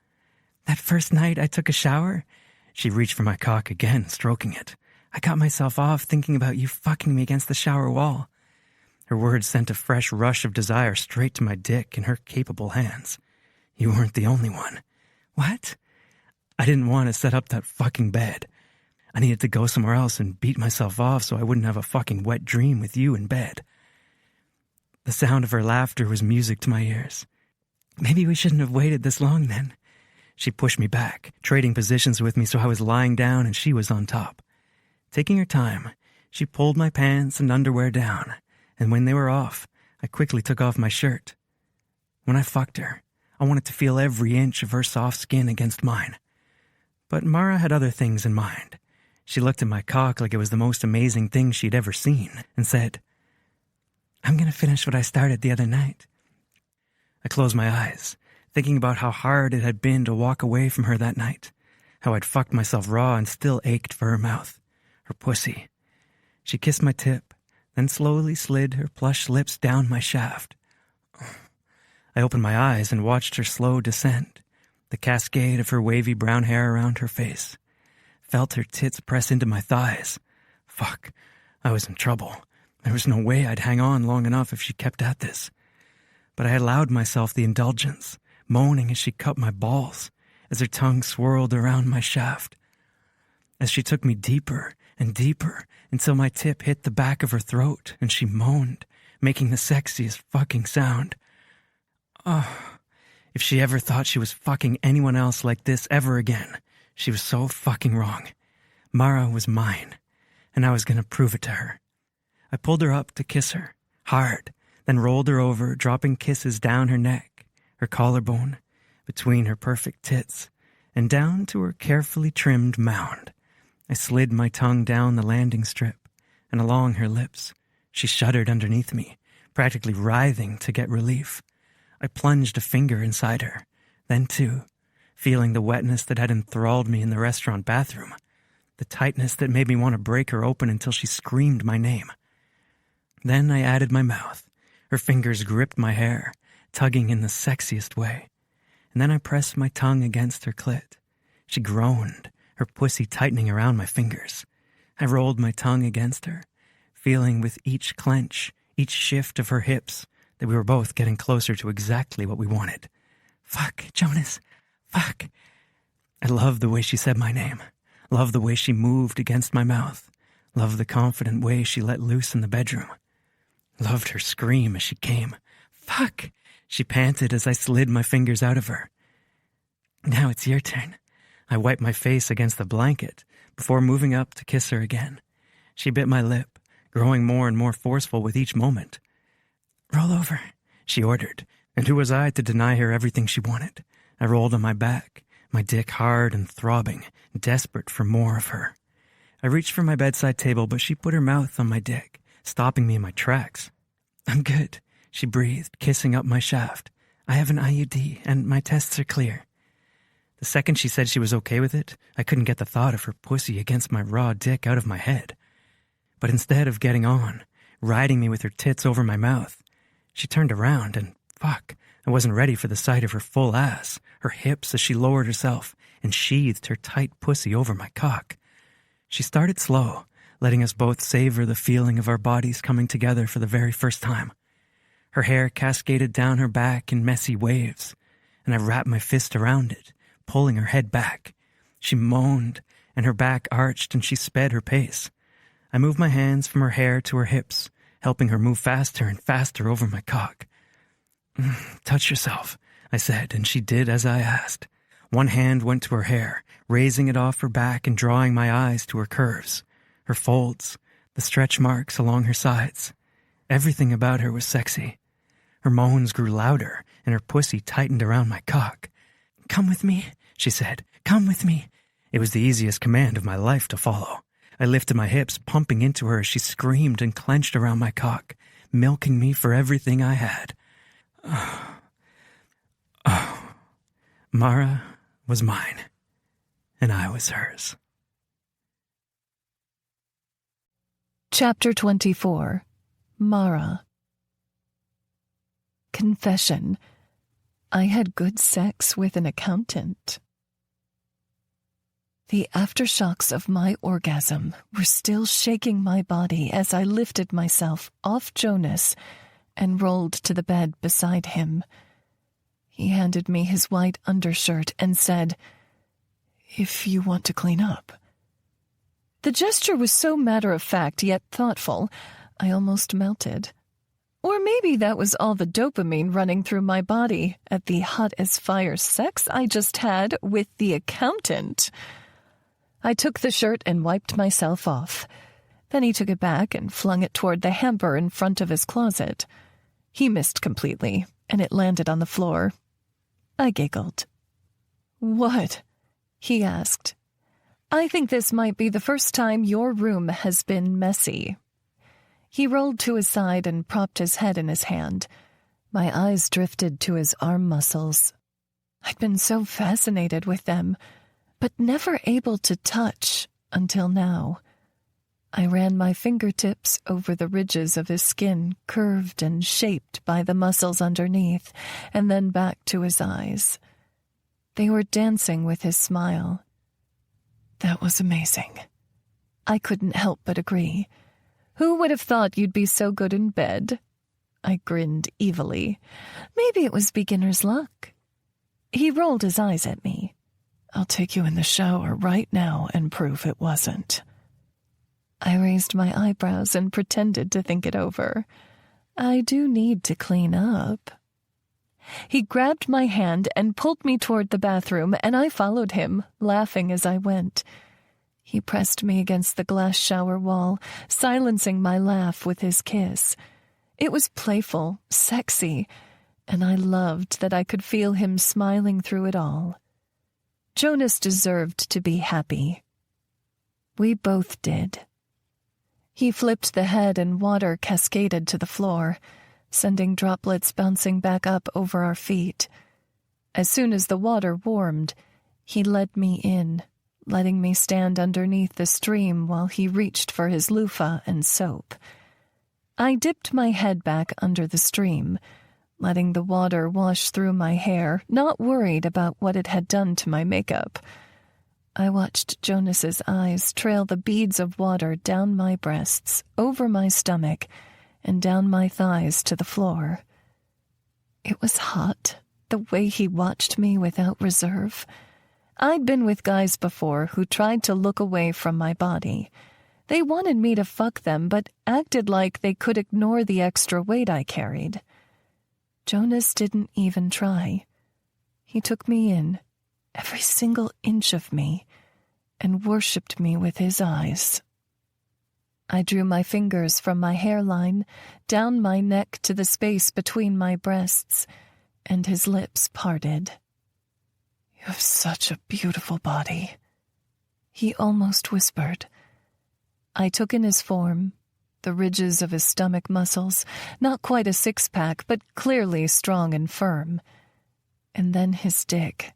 "That first night I took a shower," she reached for my cock again, stroking it. "I got myself off thinking about you fucking me against the shower wall." Her words sent a fresh rush of desire straight to my dick in her capable hands. "You weren't the only one." "What?" "I didn't want to set up that fucking bed. I needed to go somewhere else and beat myself off so I wouldn't have a fucking wet dream with you in bed." The sound of her laughter was music to my ears. "Maybe we shouldn't have waited this long then." She pushed me back, trading positions with me so I was lying down and she was on top. Taking her time, she pulled my pants and underwear down, and when they were off, I quickly took off my shirt. When I fucked her, I wanted to feel every inch of her soft skin against mine. But Mara had other things in mind. She looked at my cock like it was the most amazing thing she'd ever seen and said, "I'm going to finish what I started the other night." I closed my eyes, thinking about how hard it had been to walk away from her that night, how I'd fucked myself raw and still ached for her mouth, her pussy. She kissed my tip, then slowly slid her plush lips down my shaft. I opened my eyes and watched her slow descent, the cascade of her wavy brown hair around her face. Felt her tits press into my thighs. Fuck, I was in trouble. There was no way I'd hang on long enough if she kept at this. But I allowed myself the indulgence, moaning as she cut my balls, as her tongue swirled around my shaft. As she took me deeper and deeper until my tip hit the back of her throat and she moaned, making the sexiest fucking sound. Oh, if she ever thought she was fucking anyone else like this ever again, she was so fucking wrong. Mara was mine, and I was going to prove it to her. I pulled her up to kiss her, hard, then rolled her over, dropping kisses down her neck, her collarbone, between her perfect tits, and down to her carefully trimmed mound. I slid my tongue down the landing strip and along her lips. She shuddered underneath me, practically writhing to get relief. I plunged a finger inside her, then two, feeling the wetness that had enthralled me in the restaurant bathroom, the tightness that made me want to break her open until she screamed my name. Then I added my mouth. Her fingers gripped my hair, tugging in the sexiest way. And then I pressed my tongue against her clit. She groaned, her pussy tightening around my fingers. I rolled my tongue against her, feeling with each clench, each shift of her hips, that we were both getting closer to exactly what we wanted. Fuck, Jonas. Fuck. I loved the way she said my name. Loved the way she moved against my mouth. Loved the confident way she let loose in the bedroom. Loved her scream as she came. Fuck, she panted as I slid my fingers out of her. Now it's your turn. I wiped my face against the blanket before moving up to kiss her again. She bit my lip, growing more and more forceful with each moment. Roll over, she ordered, and who was I to deny her everything she wanted? I rolled on my back, my dick hard and throbbing, desperate for more of her. I reached for my bedside table, but she put her mouth on my dick, stopping me in my tracks. I'm good, she breathed, kissing up my shaft. I have an IUD, and my tests are clear. The second she said she was okay with it, I couldn't get the thought of her pussy against my raw dick out of my head. But instead of getting on, riding me with her tits over my mouth, she turned around and, fuck, I wasn't ready for the sight of her full ass, her hips as she lowered herself and sheathed her tight pussy over my cock. She started slow, letting us both savor the feeling of our bodies coming together for the very first time. Her hair cascaded down her back in messy waves, and I wrapped my fist around it, pulling her head back. She moaned, and her back arched, and she sped her pace. I moved my hands from her hair to her hips, helping her move faster and faster over my cock. "Touch yourself," I said, and she did as I asked. One hand went to her hair, raising it off her back and drawing my eyes to her curves, her folds, the stretch marks along her sides. Everything about her was sexy. Her moans grew louder, and her pussy tightened around my cock. "Come with me," she said. "Come with me." It was the easiest command of my life to follow. I lifted my hips, pumping into her as she screamed and clenched around my cock, milking me for everything I had. Oh. Mara was mine, and I was hers. Chapter 24. Mara. Confession. I had good sex with an accountant. The aftershocks of my orgasm were still shaking my body as I lifted myself off Jonas and rolled to the bed beside him. He handed me his white undershirt and said, "If you want to clean up." The gesture was so matter-of-fact yet thoughtful, I almost melted. Or maybe that was all the dopamine running through my body at the hot-as-fire sex I just had with the accountant. I took the shirt and wiped myself off. Then he took it back and flung it toward the hamper in front of his closet. He missed completely, and it landed on the floor. I giggled. "What?" he asked. "I think this might be the first time your room has been messy." He rolled to his side and propped his head in his hand. My eyes drifted to his arm muscles. I'd been so fascinated with them, but never able to touch until now. I ran my fingertips over the ridges of his skin, curved and shaped by the muscles underneath, and then back to his eyes. They were dancing with his smile. That was amazing. I couldn't help but agree. Who would have thought you'd be so good in bed? I grinned evilly. Maybe it was beginner's luck. He rolled his eyes at me. "I'll take you in the shower right now and prove it wasn't." I raised my eyebrows and pretended to think it over. I do need to clean up. He grabbed my hand and pulled me toward the bathroom, and I followed him, laughing as I went. He pressed me against the glass shower wall, silencing my laugh with his kiss. It was playful, sexy, and I loved that I could feel him smiling through it all. Jonas deserved to be happy. We both did. He flipped the head and water cascaded to the floor, sending droplets bouncing back up over our feet. As soon as the water warmed, he led me in, letting me stand underneath the stream while he reached for his loofah and soap. I dipped my head back under the stream, letting the water wash through my hair, not worried about what it had done to my makeup. I watched Jonas's eyes trail the beads of water down my breasts, over my stomach, and down my thighs to the floor. It was hot, the way he watched me without reserve. I'd been with guys before who tried to look away from my body. They wanted me to fuck them, but acted like they could ignore the extra weight I carried. Jonas didn't even try. He took me in, every single inch of me, and worshipped me with his eyes. I drew my fingers from my hairline, down my neck to the space between my breasts, and his lips parted. "You have such a beautiful body," he almost whispered. I took in his form, the ridges of his stomach muscles, not quite a six-pack, but clearly strong and firm. And then his dick.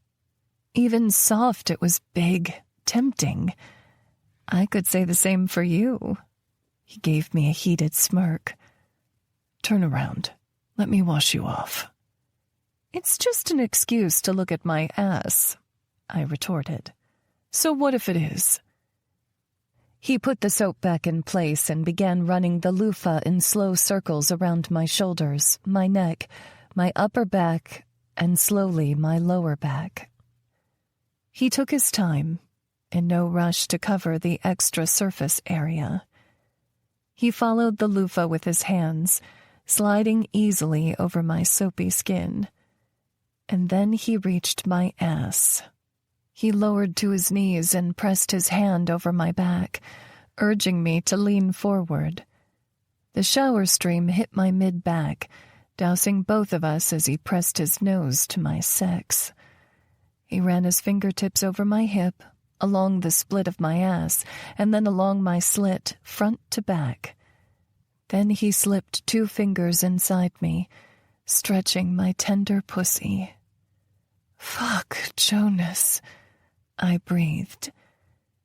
Even soft, it was big, tempting. I could say the same for you. He gave me a heated smirk. Turn around. Let me wash you off. It's just an excuse to look at my ass, I retorted. So what if it is? He put the soap back in place and began running the loofah in slow circles around my shoulders, my neck, my upper back, and slowly my lower back. He took his time, in no rush to cover the extra surface area. He followed the loofah with his hands, sliding easily over my soapy skin. And then he reached my ass. He lowered to his knees and pressed his hand over my back, urging me to lean forward. The shower stream hit my mid-back, dousing both of us as he pressed his nose to my sex. He ran his fingertips over my hip, along the split of my ass, and then along my slit, front to back. Then he slipped 2 fingers inside me, stretching my tender pussy. "Fuck, Jonas," I breathed.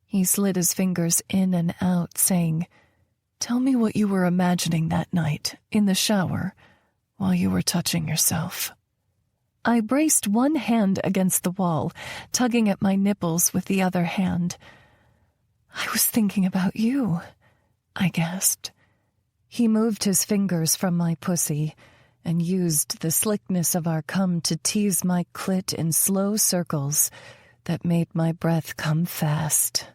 He slid his fingers in and out, saying, "Tell me what you were imagining that night, in the shower, while you were touching yourself." I braced one hand against the wall, tugging at my nipples with the other hand. "I was thinking about you," I gasped. He moved his fingers from my pussy and used the slickness of our cum to tease my clit in slow circles that made my breath come fast.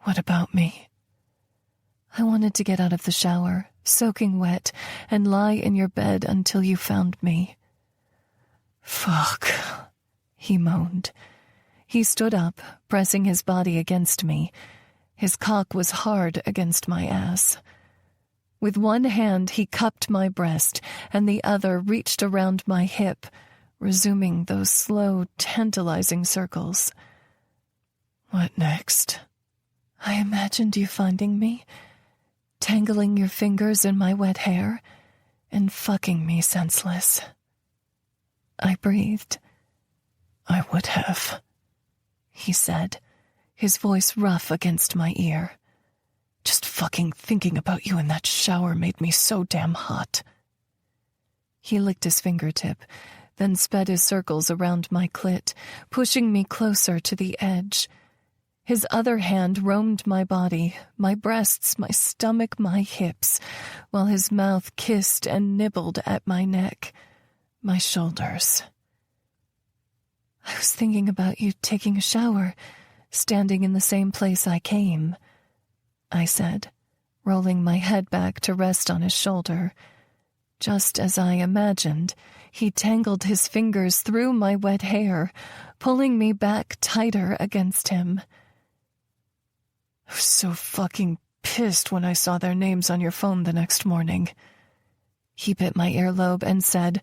"What about me?" "I wanted to get out of the shower, soaking wet, and lie in your bed until you found me." "Fuck," he moaned. He stood up, pressing his body against me. His cock was hard against my ass. With one hand, he cupped my breast, and the other reached around my hip, resuming those slow, tantalizing circles. "What next?" "I imagined you finding me, tangling your fingers in my wet hair, and fucking me senseless." I breathed. "I would have," he said, his voice rough against my ear. "Just fucking thinking about you in that shower made me so damn hot." He licked his fingertip, then sped his circles around my clit, pushing me closer to the edge. His other hand roamed my body, my breasts, my stomach, my hips, while his mouth kissed and nibbled at my neck, my shoulders. "I was thinking about you taking a shower, standing in the same place I came," I said, rolling my head back to rest on his shoulder. Just as I imagined, he tangled his fingers through my wet hair, pulling me back tighter against him. "I was so fucking pissed when I saw their names on your phone the next morning." He bit my earlobe and said,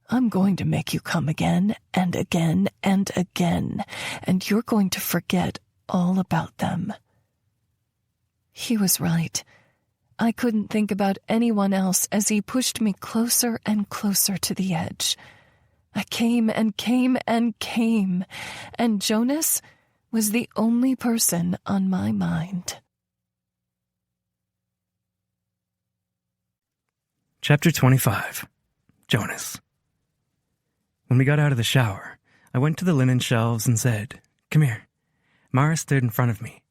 "I'm going to make you come again and again and again, and you're going to forget all about them." He was right. I couldn't think about anyone else as he pushed me closer and closer to the edge. I came and came and came, and Jonas was the only person on my mind. Chapter 25. Jonas. When we got out of the shower, I went to the linen shelves and said, "Come here." Mara stood in front of me,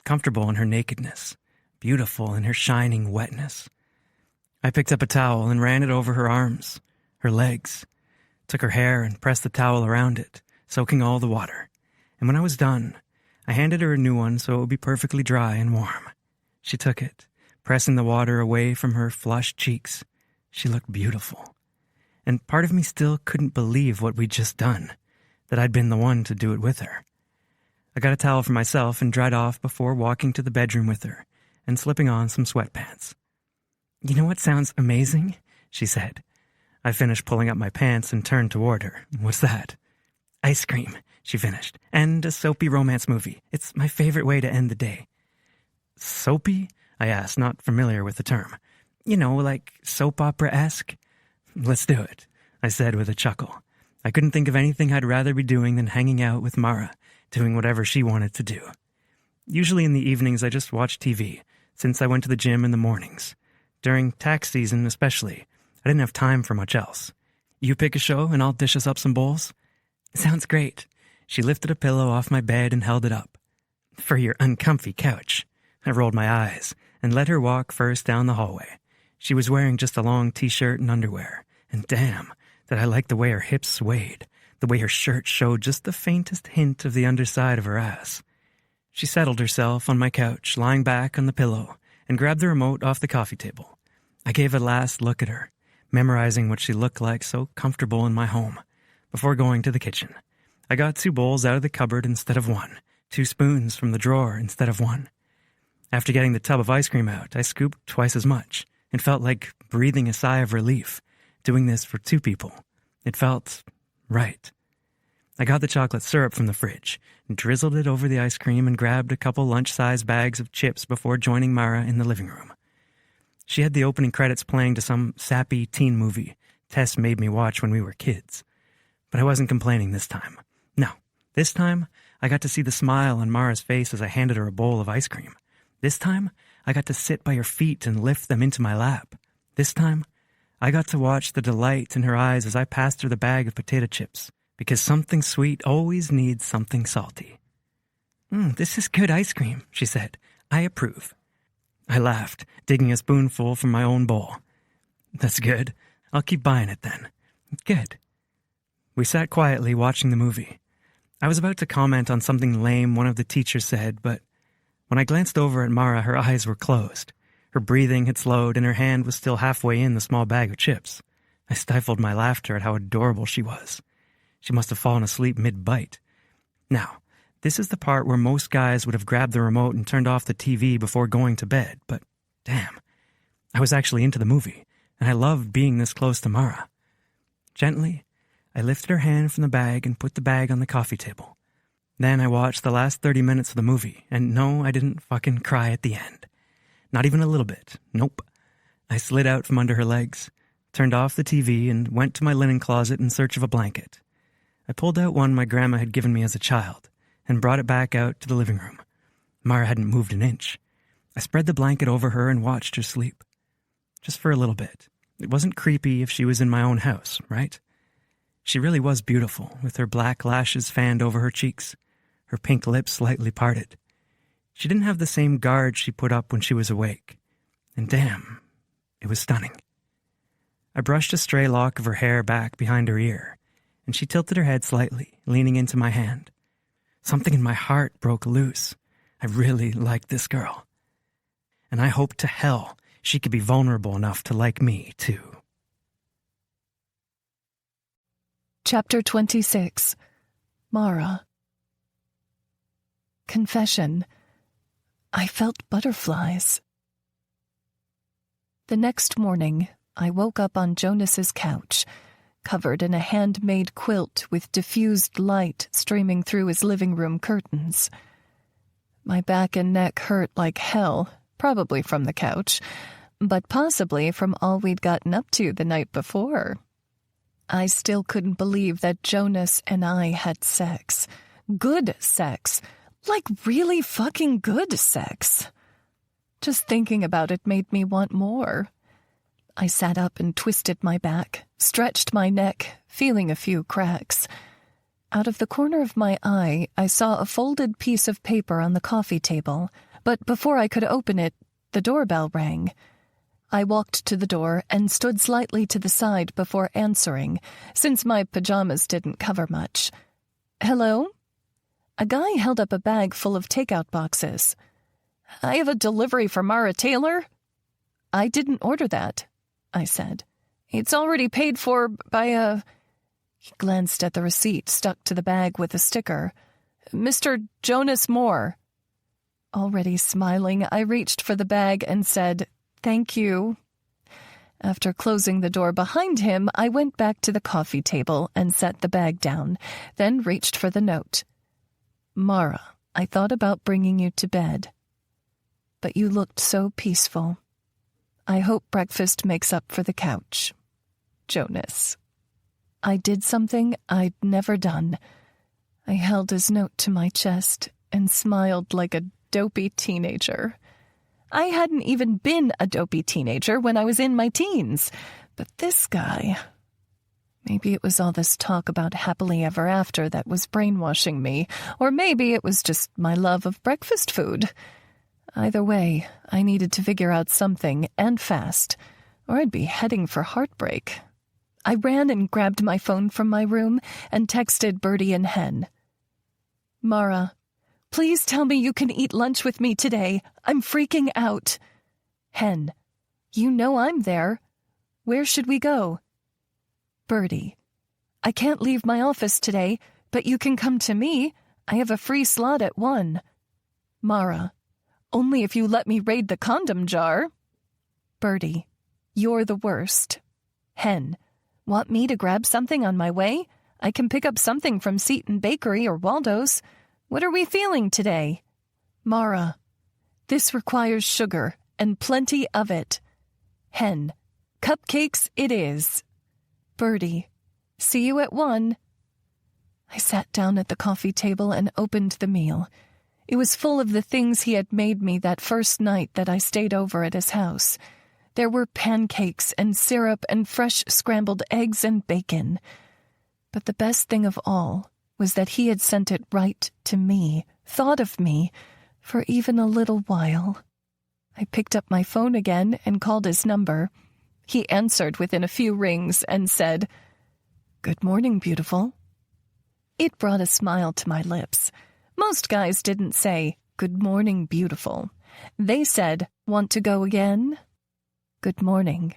comfortable in her nakedness, beautiful in her shining wetness. I picked up a towel and ran it over her arms, her legs, took her hair and pressed the towel around it, soaking all the water. And when I was done, I handed her a new one so it would be perfectly dry and warm. She took it, pressing the water away from her flushed cheeks. She looked beautiful. And part of me still couldn't believe what we'd just done, that I'd been the one to do it with her. I got a towel for myself and dried off before walking to the bedroom with her and slipping on some sweatpants. "You know what sounds amazing?" she said. I finished pulling up my pants and turned toward her. "What's that?" "Ice cream," she finished, "and a soapy romance movie. It's my favorite way to end the day." "Soapy?" I asked, not familiar with the term. "You know, like soap opera-esque?" "Let's do it," I said with a chuckle. I couldn't think of anything I'd rather be doing than hanging out with Mara, doing whatever she wanted to do. Usually in the evenings I just watched TV, since I went to the gym in the mornings. During tax season especially, I didn't have time for much else. You pick a show and I'll dish us up some bowls? Sounds great. She lifted a pillow off my bed and held it up. For your uncomfy couch. I rolled my eyes and let her walk first down the hallway. She was wearing just a long t-shirt and underwear, and damn, that I liked the way her hips swayed, the way her shirt showed just the faintest hint of the underside of her ass. She settled herself on my couch, lying back on the pillow, and grabbed the remote off the coffee table. I gave a last look at her, memorizing what she looked like so comfortable in my home, before going to the kitchen. I got 2 bowls out of the cupboard instead of 1, 2 spoons from the drawer instead of 1. After getting the tub of ice cream out, I scooped twice as much, and felt like breathing a sigh of relief, doing this for 2 people. It felt right. I got the chocolate syrup from the fridge, and drizzled it over the ice cream and grabbed a couple lunch-sized bags of chips before joining Mara in the living room. She had the opening credits playing to some sappy teen movie Tess made me watch when we were kids. But I wasn't complaining this time. No, this time I got to see the smile on Mara's face as I handed her a bowl of ice cream. This time I got to sit by her feet and lift them into my lap. This time I got to watch the delight in her eyes as I passed her the bag of potato chips, because something sweet always needs something salty. This is good ice cream, she said. I approve. I laughed, digging a spoonful from my own bowl. That's good. I'll keep buying it then. Good. We sat quietly watching the movie. I was about to comment on something lame one of the teachers said, but when I glanced over at Mara, her eyes were closed. Her breathing had slowed, and her hand was still halfway in the small bag of chips. I stifled my laughter at how adorable she was. She must have fallen asleep mid-bite. Now, this is the part where most guys would have grabbed the remote and turned off the TV before going to bed, but damn, I was actually into the movie, and I loved being this close to Mara. Gently, I lifted her hand from the bag and put the bag on the coffee table. Then I watched the last 30 minutes of the movie, and no, I didn't fucking cry at the end. Not even a little bit. Nope. I slid out from under her legs, turned off the TV, and went to my linen closet in search of a blanket. I pulled out one my grandma had given me as a child, and brought it back out to the living room. Mara hadn't moved an inch. I spread the blanket over her and watched her sleep. Just for a little bit. It wasn't creepy if she was in my own house, right? She really was beautiful, with her black lashes fanned over her cheeks, her pink lips slightly parted. She didn't have the same guard she put up when she was awake. And damn, it was stunning. I brushed a stray lock of her hair back behind her ear, and she tilted her head slightly, leaning into my hand. Something in my heart broke loose. I really liked this girl. And I hoped to hell she could be vulnerable enough to like me, too. Chapter 26. Mara. Confession. I felt butterflies. The next morning, I woke up on Jonas's couch, covered in a handmade quilt with diffused light streaming through his living room curtains. My back and neck hurt like hell, probably from the couch, but possibly from all we'd gotten up to the night before. I still couldn't believe that Jonas and I had sex. Good sex. Like really fucking good sex. Just thinking about it made me want more. I sat up and twisted my back, stretched my neck, feeling a few cracks. Out of the corner of my eye, I saw a folded piece of paper on the coffee table, but before I could open it, the doorbell rang. I walked to the door and stood slightly to the side before answering, since my pajamas didn't cover much. Hello? A guy held up a bag full of takeout boxes. I have a delivery for Mara Taylor. I didn't order that, I said. It's already paid for by a... He glanced at the receipt stuck to the bag with a sticker. Mr. Jonas Moore. Already smiling, I reached for the bag and said, "Thank you." After closing the door behind him, I went back to the coffee table and set the bag down, then reached for the note. "Mara, I thought about bringing you to bed, but you looked so peaceful. I hope breakfast makes up for the couch. Jonas." I did something I'd never done. I held his note to my chest and smiled like a dopey teenager. I hadn't even been a dopey teenager when I was in my teens, but this guy... Maybe it was all this talk about happily ever after that was brainwashing me, or maybe it was just my love of breakfast food. Either way, I needed to figure out something, and fast, or I'd be heading for heartbreak. I ran and grabbed my phone from my room and texted Bertie and Hen. "Mara, please tell me you can eat lunch with me today. I'm freaking out." Hen, "You know I'm there. Where should we go?" Bertie, "I can't leave my office today, but you can come to me. I have a free slot at 1. Mara, "Only if you let me raid the condom jar." Bertie, "You're the worst." Hen, "Want me to grab something on my way? I can pick up something from Seton Bakery or Waldo's. What are we feeling today?" Mara, "This requires sugar, and plenty of it." Hen, "Cupcakes it is." Bertie, "See you at 1. I sat down at the coffee table and opened the meal. It was full of the things he had made me that first night that I stayed over at his house. There were pancakes and syrup and fresh scrambled eggs and bacon. But the best thing of all was that he had sent it right to me, thought of me, for even a little while. I picked up my phone again and called his number. He answered within a few rings and said, "Good morning, beautiful." It brought a smile to my lips. Most guys didn't say, "Good morning, beautiful." They said, "Want to go again?" "Good morning,"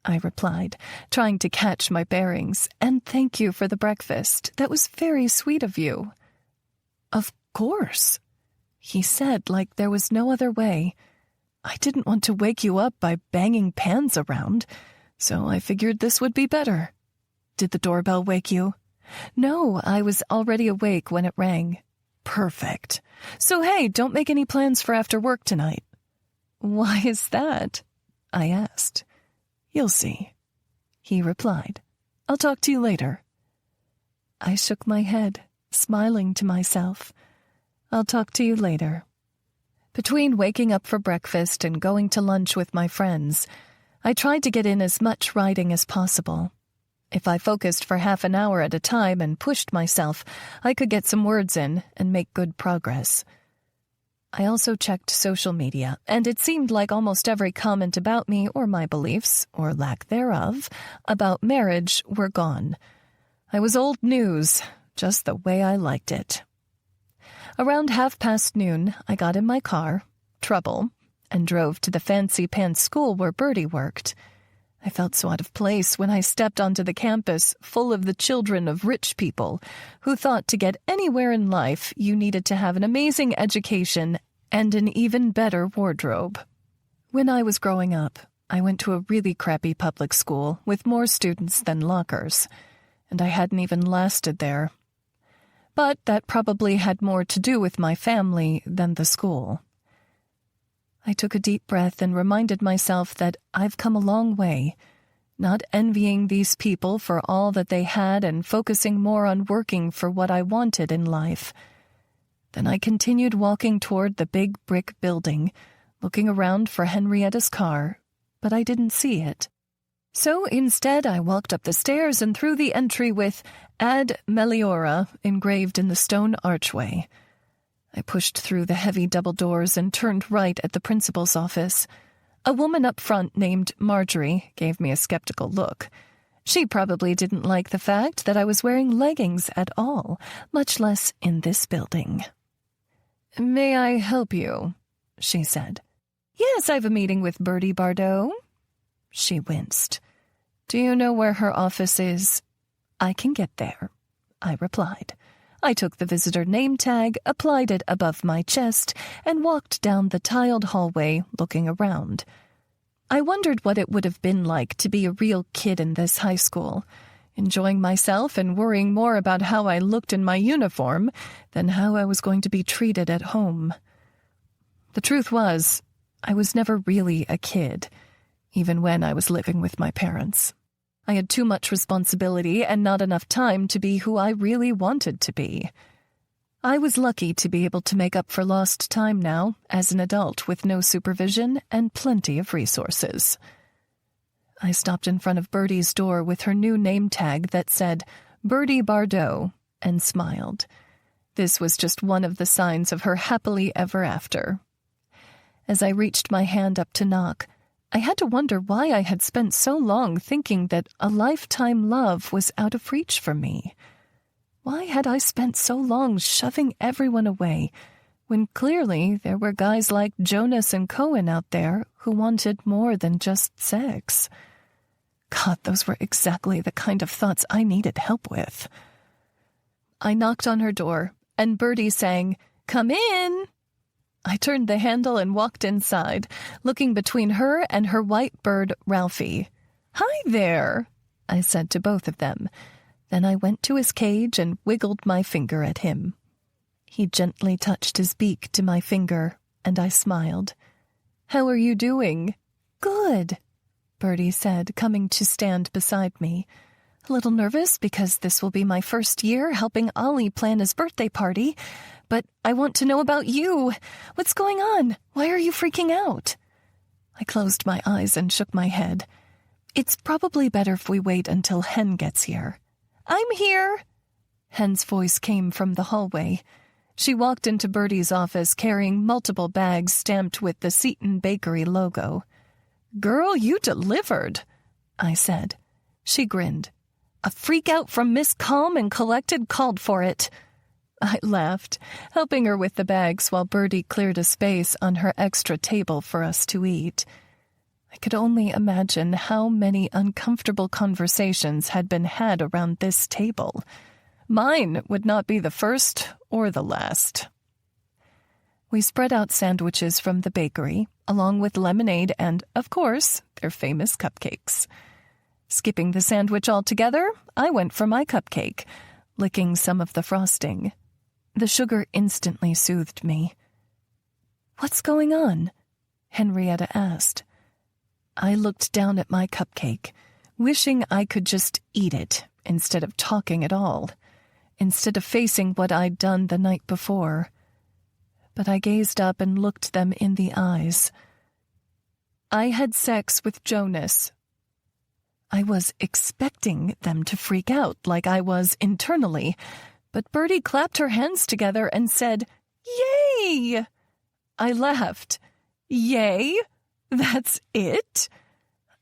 I replied, trying to catch my bearings, "and thank you for the breakfast. That was very sweet of you." "Of course," he said like there was no other way. "I didn't want to wake you up by banging pans around, so I figured this would be better." "Did the doorbell wake you?" "No, I was already awake when it rang." "Perfect. So hey, don't make any plans for after work tonight." "Why is that?" I asked. "You'll see," he replied. "I'll talk to you later." I shook my head, smiling to myself. I'll talk to you later. Between waking up for breakfast and going to lunch with my friends, I tried to get in as much writing as possible. If I focused for half an hour at a time and pushed myself, I could get some words in and make good progress. I also checked social media, and it seemed like almost every comment about me or my beliefs, or lack thereof, about marriage were gone. I was old news, just the way I liked it. Around noon, I got in my car, Trouble, and drove to the fancy pants school where Bertie worked. I felt so out of place when I stepped onto the campus full of the children of rich people who thought to get anywhere in life you needed to have an amazing education and an even better wardrobe. When I was growing up, I went to a really crappy public school with more students than lockers, and I hadn't even lasted there. But that probably had more to do with my family than the school. I took a deep breath and reminded myself that I've come a long way, not envying these people for all that they had and focusing more on working for what I wanted in life. Then I continued walking toward the big brick building, looking around for Henrietta's car, but I didn't see it. So instead I walked up the stairs and through the entry with Ad Meliora engraved in the stone archway. I pushed through the heavy double doors and turned right at the principal's office. A woman up front named Marjorie gave me a skeptical look. She probably didn't like the fact that I was wearing leggings at all, much less in this building. "May I help you?" she said. "Yes, I've a meeting with Bertie Bardot." She winced. "Do you know where her office is?" "I can get there," I replied. I took the visitor name tag, applied it above my chest, and walked down the tiled hallway, looking around. I wondered what it would have been like to be a real kid in this high school, enjoying myself and worrying more about how I looked in my uniform than how I was going to be treated at home. The truth was, I was never really a kid, even when I was living with my parents. I had too much responsibility and not enough time to be who I really wanted to be. I was lucky to be able to make up for lost time now, as an adult with no supervision and plenty of resources. I stopped in front of Bertie's door with her new name tag that said Bertie Bardot and smiled. This was just one of the signs of her happily ever after. As I reached my hand up to knock, I had to wonder why I had spent so long thinking that a lifetime love was out of reach for me. Why had I spent so long shoving everyone away, when clearly there were guys like Jonas and Cohen out there who wanted more than just sex? God, those were exactly the kind of thoughts I needed help with. I knocked on her door, and Bertie sang, "Come in!" I turned the handle and walked inside, looking between her and her white bird, Ralphie. "Hi there," I said to both of them. Then I went to his cage and wiggled my finger at him. He gently touched his beak to my finger, and I smiled. "How are you doing?" "Good," Bertie said, coming to stand beside me. "A little nervous because this will be my first year helping Ollie plan his birthday party, but I want to know about you. What's going on? Why are you freaking out?" I closed my eyes and shook my head. "It's probably better if we wait until Hen gets here." "I'm here." Hen's voice came from the hallway. She walked into Bertie's office carrying multiple bags stamped with the Seton Bakery logo. "Girl, you delivered," I said. She grinned. "A freak out from Miss Calm and Collected called for it." I laughed, helping her with the bags while Bertie cleared a space on her extra table for us to eat. I could only imagine how many uncomfortable conversations had been had around this table. Mine would not be the first or the last. We spread out sandwiches from the bakery, along with lemonade and, of course, their famous cupcakes. Skipping the sandwich altogether, I went for my cupcake, licking some of the frosting. The sugar instantly soothed me. "What's going on?" Henrietta asked. I looked down at my cupcake, wishing I could just eat it instead of talking at all, instead of facing what I'd done the night before. But I gazed up and looked them in the eyes. I had sex with Jonas. I was expecting them to freak out like I was internally, but Bertie clapped her hands together and said, "Yay!" I laughed. "Yay? That's it?"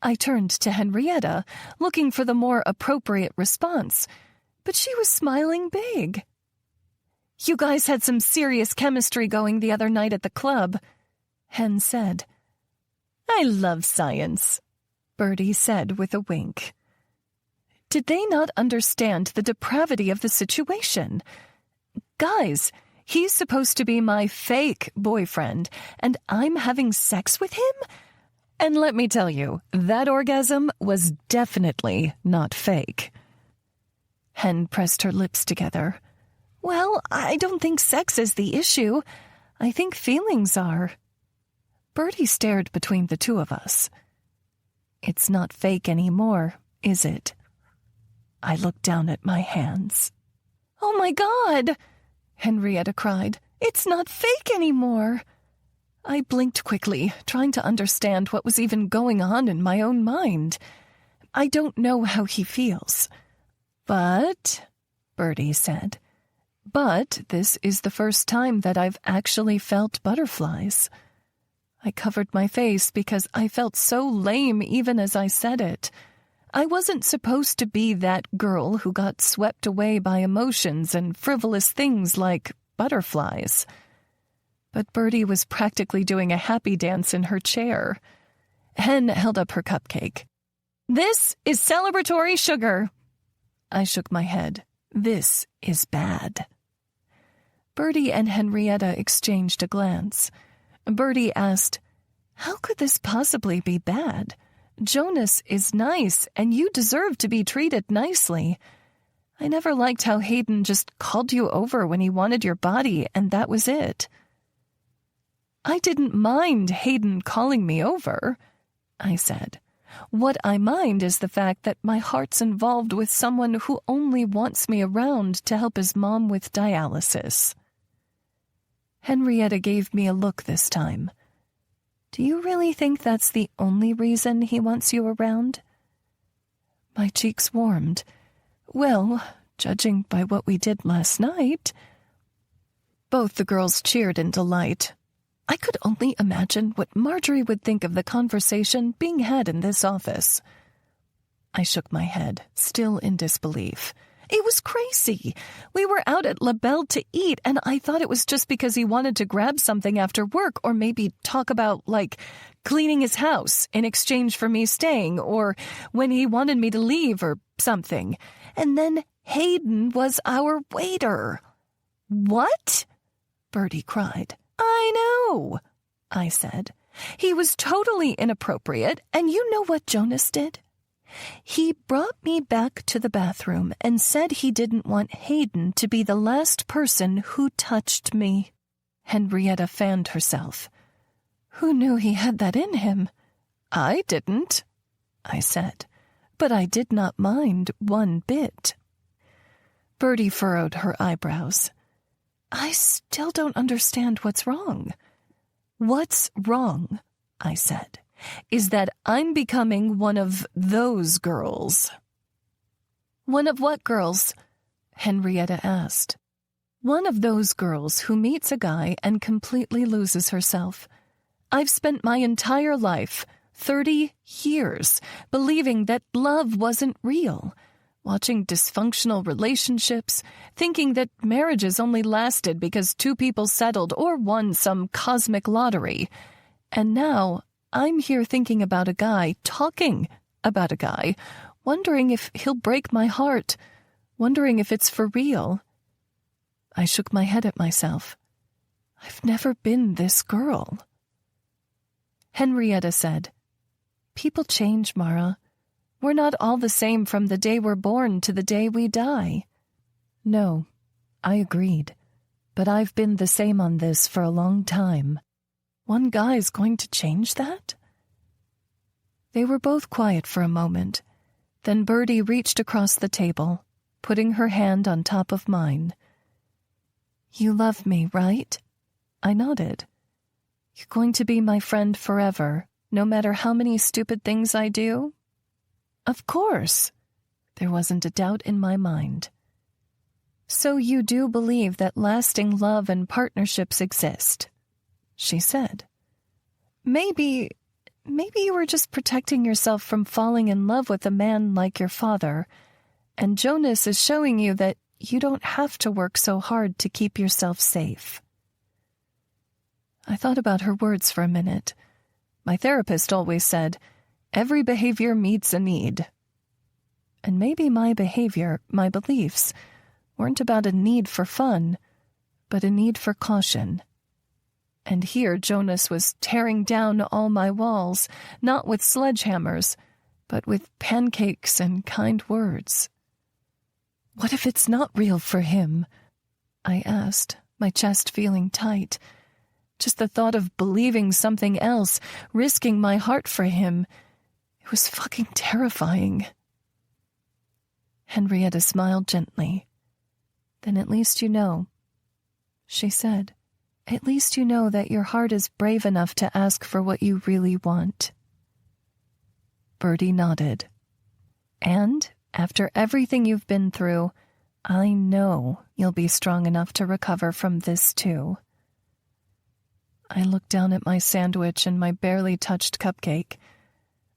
I turned to Henrietta, looking for the more appropriate response, but she was smiling big. "You guys had some serious chemistry going the other night at the club," Hen said. "I love science," Bertie said with a wink. Did they not understand the depravity of the situation? Guys, he's supposed to be my fake boyfriend, and I'm having sex with him? And let me tell you, that orgasm was definitely not fake. Hen pressed her lips together. "Well, I don't think sex is the issue. I think feelings are." Bertie stared between the two of us. "It's not fake anymore, is it?" I looked down at my hands. "Oh my God!" Henrietta cried. "It's not fake anymore." I blinked quickly, trying to understand what was even going on in my own mind. "I don't know how he feels." "But," Bertie said, "but this is the first time that I've actually felt butterflies." I covered my face because I felt so lame even as I said it. I wasn't supposed to be that girl who got swept away by emotions and frivolous things like butterflies. But Bertie was practically doing a happy dance in her chair. Hen held up her cupcake. "This is celebratory sugar." I shook my head. "This is bad." Bertie and Henrietta exchanged a glance. Bertie asked, "How could this possibly be bad? Jonas is nice, and you deserve to be treated nicely. I never liked how Hayden just called you over when he wanted your body, and that was it." "I didn't mind Hayden calling me over," I said. What I mind is the fact that my heart's involved with someone who only wants me around to help his mom with dialysis. Henrietta gave me a look this time. Do you really think that's the only reason he wants you around? My cheeks warmed. Well, judging by what we did last night. Both the girls cheered in delight. I could only imagine what Marjorie would think of the conversation being had in this office. I shook my head, still in disbelief. It was crazy. We were out at La Belle to eat, and I thought it was just because he wanted to grab something after work or maybe talk about, cleaning his house in exchange for me staying, or when he wanted me to leave or something. And then Hayden was our waiter. What? Bertie cried. I know, I said. He was totally inappropriate, and you know what Jonas did? He brought me back to the bathroom and said he didn't want Hayden to be the last person who touched me. Henrietta fanned herself. Who knew he had that in him? I didn't, I said, but I did not mind one bit. Bertie furrowed her eyebrows. I still don't understand what's wrong. What's wrong, I said, is that I'm becoming one of those girls. One of what girls? Henrietta asked. One of those girls who meets a guy and completely loses herself. I've spent my entire life, 30 years, believing that love wasn't real, watching dysfunctional relationships, thinking that marriages only lasted because two people settled or won some cosmic lottery. And now I'm here thinking about a guy, talking about a guy, wondering if he'll break my heart, wondering if it's for real. I shook my head at myself. I've never been this girl. Henrietta said, People change, Mara. We're not all the same from the day we're born to the day we die. No, I agreed. But I've been the same on this for a long time. One guy's going to change that? They were both quiet for a moment. Then Bertie reached across the table, putting her hand on top of mine. You love me, right? I nodded. You're going to be my friend forever, no matter how many stupid things I do? Of course. There wasn't a doubt in my mind. So you do believe that lasting love and partnerships exist? She said. Maybe you were just protecting yourself from falling in love with a man like your father, and Jonas is showing you that you don't have to work so hard to keep yourself safe. I thought about her words for a minute. My therapist always said, every behavior meets a need. And maybe my behavior, my beliefs, weren't about a need for fun, but a need for caution. And here Jonas was tearing down all my walls, not with sledgehammers, but with pancakes and kind words. What if it's not real for him? I asked, my chest feeling tight. Just the thought of believing something else, risking my heart for him, it was fucking terrifying. Henrietta smiled gently. Then at least you know, she said. At least you know that your heart is brave enough to ask for what you really want. Bertie nodded. And, after everything you've been through, I know you'll be strong enough to recover from this too. I looked down at my sandwich and my barely touched cupcake.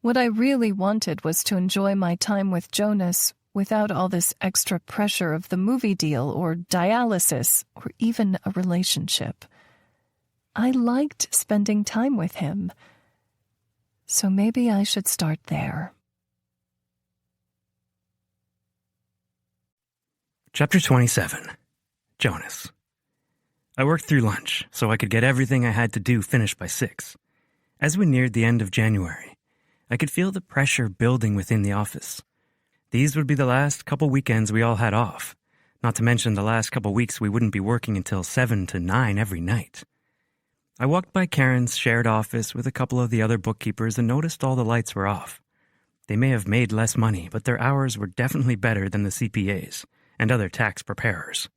What I really wanted was to enjoy my time with Jonas without all this extra pressure of the movie deal or dialysis or even a relationship. I liked spending time with him. So maybe I should start there. Chapter 27. Jonas. I worked through lunch so I could get everything I had to do finished by 6. As we neared the end of January, I could feel the pressure building within the office. These would be the last couple weekends we all had off, not to mention the last couple weeks we wouldn't be working until 7 to 9 every night. I walked by Karen's shared office with a couple of the other bookkeepers and noticed all the lights were off. They may have made less money, but their hours were definitely better than the CPAs and other tax preparers.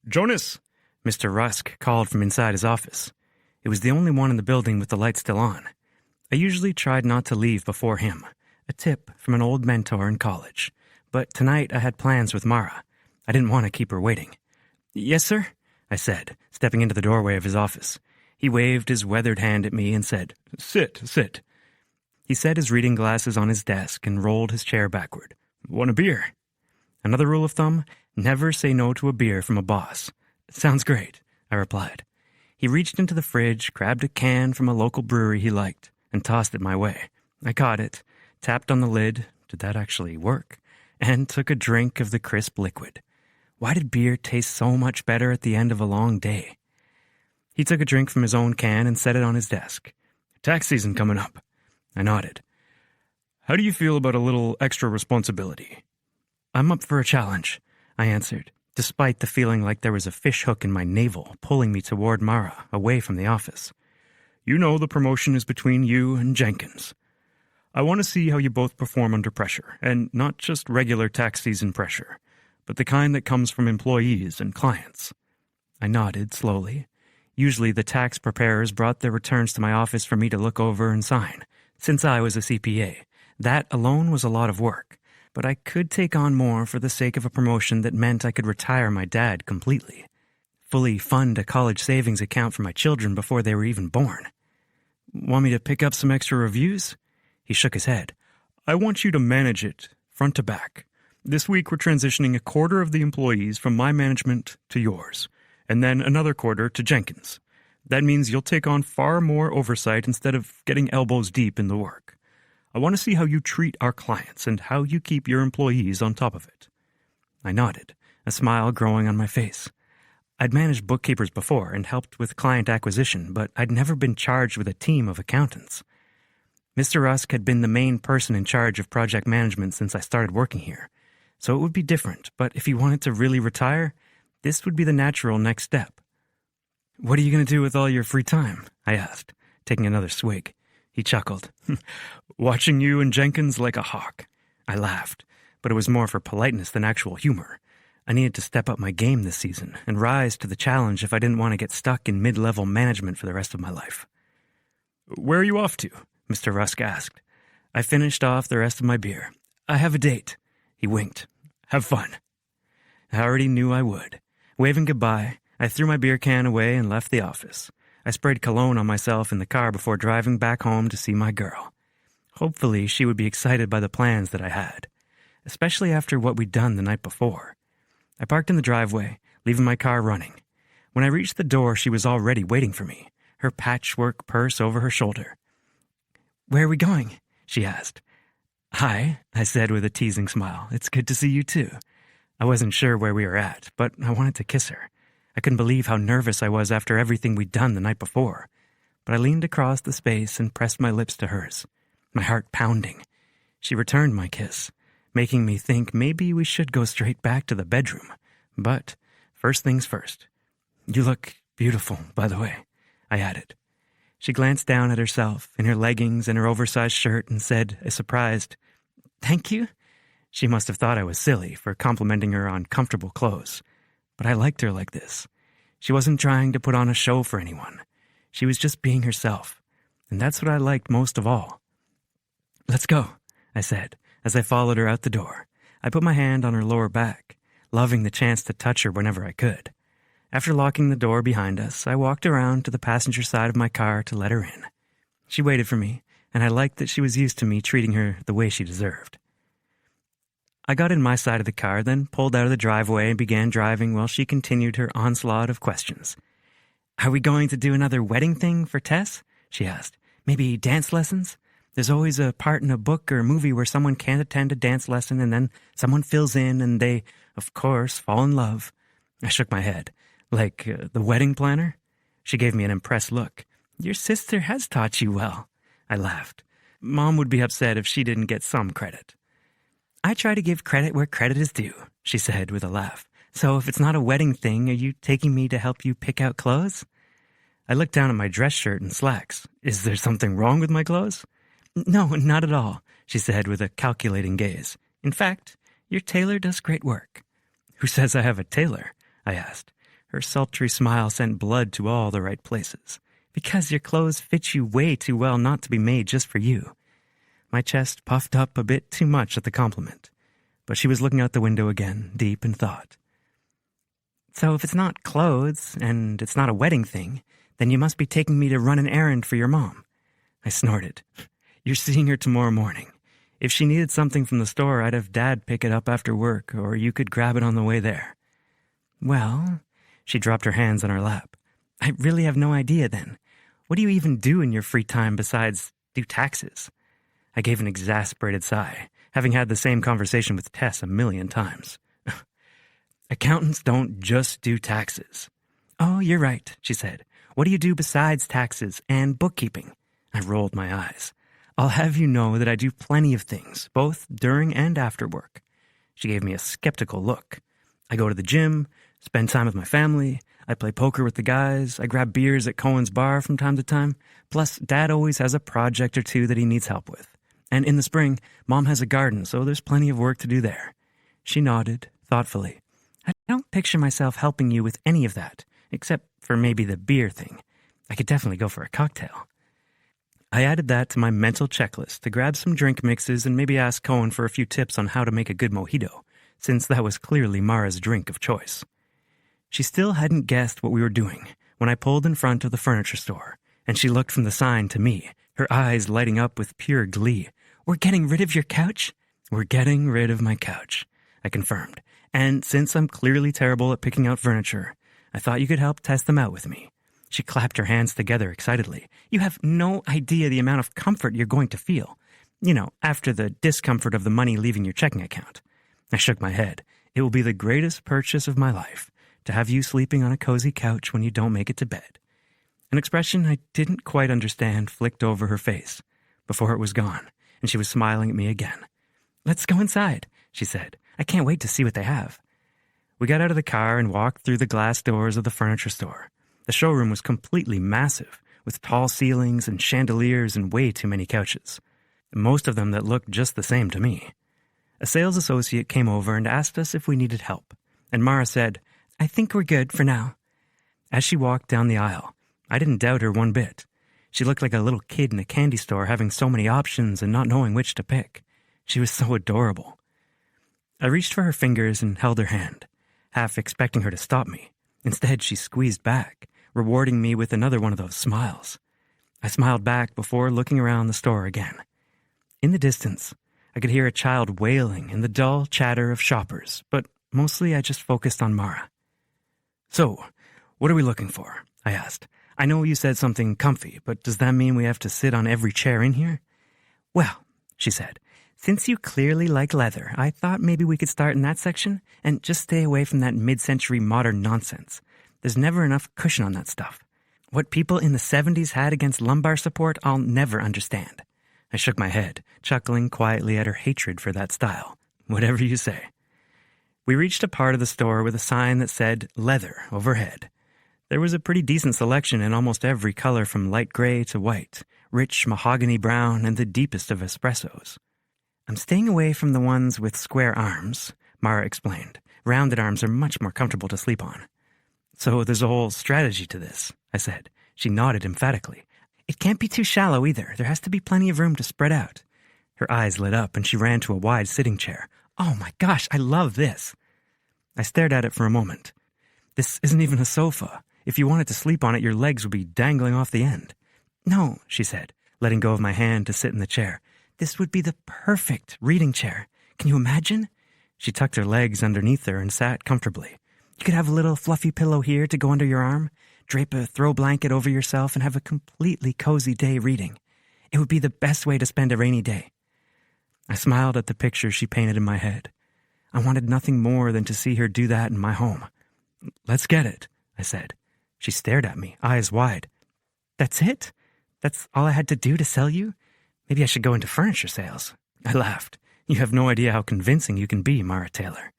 "Jonas!" Mr. Rusk called from inside his office. It was the only one in the building with the light still on. I usually tried not to leave before him, a tip from an old mentor in college. But tonight I had plans with Mara. I didn't want to keep her waiting. "Yes, sir?" I said, stepping into the doorway of his office. He waved his weathered hand at me and said, Sit. He set his reading glasses on his desk and rolled his chair backward. "Want a beer?" Another rule of thumb, never say no to a beer from a boss. "Sounds great," I replied. He reached into the fridge, grabbed a can from a local brewery he liked, and tossed it my way. I caught it, tapped on the lid, did that actually work? And took a drink of the crisp liquid. Why did beer taste so much better at the end of a long day? He took a drink from his own can and set it on his desk. "Tax season coming up." I nodded. "How do you feel about a little extra responsibility?" "I'm up for a challenge," I answered, despite the feeling like there was a fishhook in my navel pulling me toward Mara, away from the office. "You know the promotion is between you and Jenkins. I want to see how you both perform under pressure, and not just regular tax season pressure, but the kind that comes from employees and clients." I nodded slowly. Usually the tax preparers brought their returns to my office for me to look over and sign. Since I was a CPA, that alone was a lot of work, but I could take on more for the sake of a promotion that meant I could retire my dad completely. Fully fund a college savings account for my children before they were even born. "Want me to pick up some extra reviews?" He shook his head. "I want you to manage it, front to back. This week we're transitioning a quarter of the employees from my management to yours, and then another quarter to Jenkins. That means you'll take on far more oversight instead of getting elbows deep in the work. I want to see how you treat our clients and how you keep your employees on top of it." I nodded, a smile growing on my face. I'd managed bookkeepers before and helped with client acquisition, but I'd never been charged with a team of accountants. Mr. Rusk had been the main person in charge of project management since I started working here, so it would be different, but if he wanted to really retire, this would be the natural next step. "What are you going to do with all your free time?" I asked, taking another swig. He chuckled. "Watching you and Jenkins like a hawk." I laughed, but it was more for politeness than actual humor. I needed to step up my game this season and rise to the challenge if I didn't want to get stuck in mid-level management for the rest of my life. "Where are you off to?" Mr. Rusk asked. I finished off the rest of my beer. "I have a date." He winked. "Have fun." I already knew I would. Waving goodbye, I threw my beer can away and left the office. I sprayed cologne on myself in the car before driving back home to see my girl. Hopefully she would be excited by the plans that I had, especially after what we'd done the night before. I parked in the driveway, leaving my car running. When I reached the door, she was already waiting for me, her patchwork purse over her shoulder. "Where are we going?" she asked. "Hi," I said with a teasing smile. "It's good to see you too." I wasn't sure where we were at, but I wanted to kiss her. I couldn't believe how nervous I was after everything we'd done the night before. But I leaned across the space and pressed my lips to hers, my heart pounding. She returned my kiss, making me think maybe we should go straight back to the bedroom. But first things first. "You look beautiful, by the way," I added. She glanced down at herself in her leggings and her oversized shirt and said, a surprised, "Thank you?" She must have thought I was silly for complimenting her on comfortable clothes. But I liked her like this. She wasn't trying to put on a show for anyone. She was just being herself. And that's what I liked most of all. "Let's go," I said, as I followed her out the door. I put my hand on her lower back, loving the chance to touch her whenever I could. After locking the door behind us, I walked around to the passenger side of my car to let her in. She waited for me, and I liked that she was used to me treating her the way she deserved. I got in my side of the car, then pulled out of the driveway and began driving while she continued her onslaught of questions. "Are we going to do another wedding thing for Tess?" she asked. "Maybe dance lessons? There's always a part in a book or a movie where someone can't attend a dance lesson and then someone fills in and they, of course, fall in love." I shook my head. "Like the wedding planner?" She gave me an impressed look. "Your sister has taught you well." I laughed. Mom would be upset if she didn't get some credit. "I try to give credit where credit is due," she said with a laugh. "So if it's not a wedding thing, are you taking me to help you pick out clothes?" I looked down at my dress shirt and slacks. Is there something wrong with my clothes? No, not at all, she said with a calculating gaze. In fact, your tailor does great work. Who says I have a tailor? I asked. Her sultry smile sent blood to all the right places. Because your clothes fit you way too well not to be made just for you. My chest puffed up a bit too much at the compliment, but she was looking out the window again, deep in thought. So if it's not clothes, and it's not a wedding thing, then you must be taking me to run an errand for your mom. I snorted. You're seeing her tomorrow morning. If she needed something from the store, I'd have Dad pick it up after work, or you could grab it on the way there. Well, she dropped her hands on her lap. I really have no idea then. What do you even do in your free time besides do taxes? I gave an exasperated sigh, having had the same conversation with Tess 1,000,000 times. Accountants don't just do taxes. Oh, you're right, she said. What do you do besides taxes and bookkeeping? I rolled my eyes. I'll have you know that I do plenty of things, both during and after work. She gave me a skeptical look. I go to the gym, spend time with my family, I play poker with the guys, I grab beers at Cohen's bar from time to time, plus Dad always has a project or two that he needs help with. And in the spring, Mom has a garden, so there's plenty of work to do there. She nodded, thoughtfully. I don't picture myself helping you with any of that, except for maybe the beer thing. I could definitely go for a cocktail. I added that to my mental checklist to grab some drink mixes and maybe ask Cohen for a few tips on how to make a good mojito, since that was clearly Mara's drink of choice. She still hadn't guessed what we were doing when I pulled in front of the furniture store, and she looked from the sign to me, her eyes lighting up with pure glee. We're getting rid of your couch? We're getting rid of my couch, I confirmed. And since I'm clearly terrible at picking out furniture, I thought you could help test them out with me. She clapped her hands together excitedly. You have no idea the amount of comfort you're going to feel. You know, after the discomfort of the money leaving your checking account. I shook my head. It will be the greatest purchase of my life, to have you sleeping on a cozy couch when you don't make it to bed. An expression I didn't quite understand flicked over her face before it was gone, and she was smiling at me again. Let's go inside, she said. I can't wait to see what they have. We got out of the car and walked through the glass doors of the furniture store. The showroom was completely massive, with tall ceilings and chandeliers and way too many couches. Most of them that looked just the same to me. A sales associate came over and asked us if we needed help, and Mara said, I think we're good for now. As she walked down the aisle, I didn't doubt her one bit. She looked like a little kid in a candy store having so many options and not knowing which to pick. She was so adorable. I reached for her fingers and held her hand, half expecting her to stop me. Instead, she squeezed back, rewarding me with another one of those smiles. I smiled back before looking around the store again. In the distance, I could hear a child wailing and the dull chatter of shoppers, but mostly I just focused on Mara. So, what are we looking for? I asked. I know you said something comfy, but does that mean we have to sit on every chair in here? Well, she said, since you clearly like leather, I thought maybe we could start in that section and just stay away from that mid-century modern nonsense. There's never enough cushion on that stuff. What people in the 70s had against lumbar support, I'll never understand. I shook my head, chuckling quietly at her hatred for that style. Whatever you say. We reached a part of the store with a sign that said leather overhead. There was a pretty decent selection in almost every color from light gray to white, rich mahogany brown, and the deepest of espressos. I'm staying away from the ones with square arms, Mara explained. Rounded arms are much more comfortable to sleep on. So there's a whole strategy to this, I said. She nodded emphatically. It can't be too shallow either. There has to be plenty of room to spread out. Her eyes lit up and she ran to a wide sitting chair. Oh my gosh, I love this. I stared at it for a moment. This isn't even a sofa. If you wanted to sleep on it, your legs would be dangling off the end. No, she said, letting go of my hand to sit in the chair. This would be the perfect reading chair. Can you imagine? She tucked her legs underneath her and sat comfortably. You could have a little fluffy pillow here to go under your arm, drape a throw blanket over yourself, and have a completely cozy day reading. It would be the best way to spend a rainy day. I smiled at the picture she painted in my head. I wanted nothing more than to see her do that in my home. Let's get it, I said. She stared at me, eyes wide. That's it? That's all I had to do to sell you? Maybe I should go into furniture sales. I laughed. You have no idea how convincing you can be, Mara Taylor.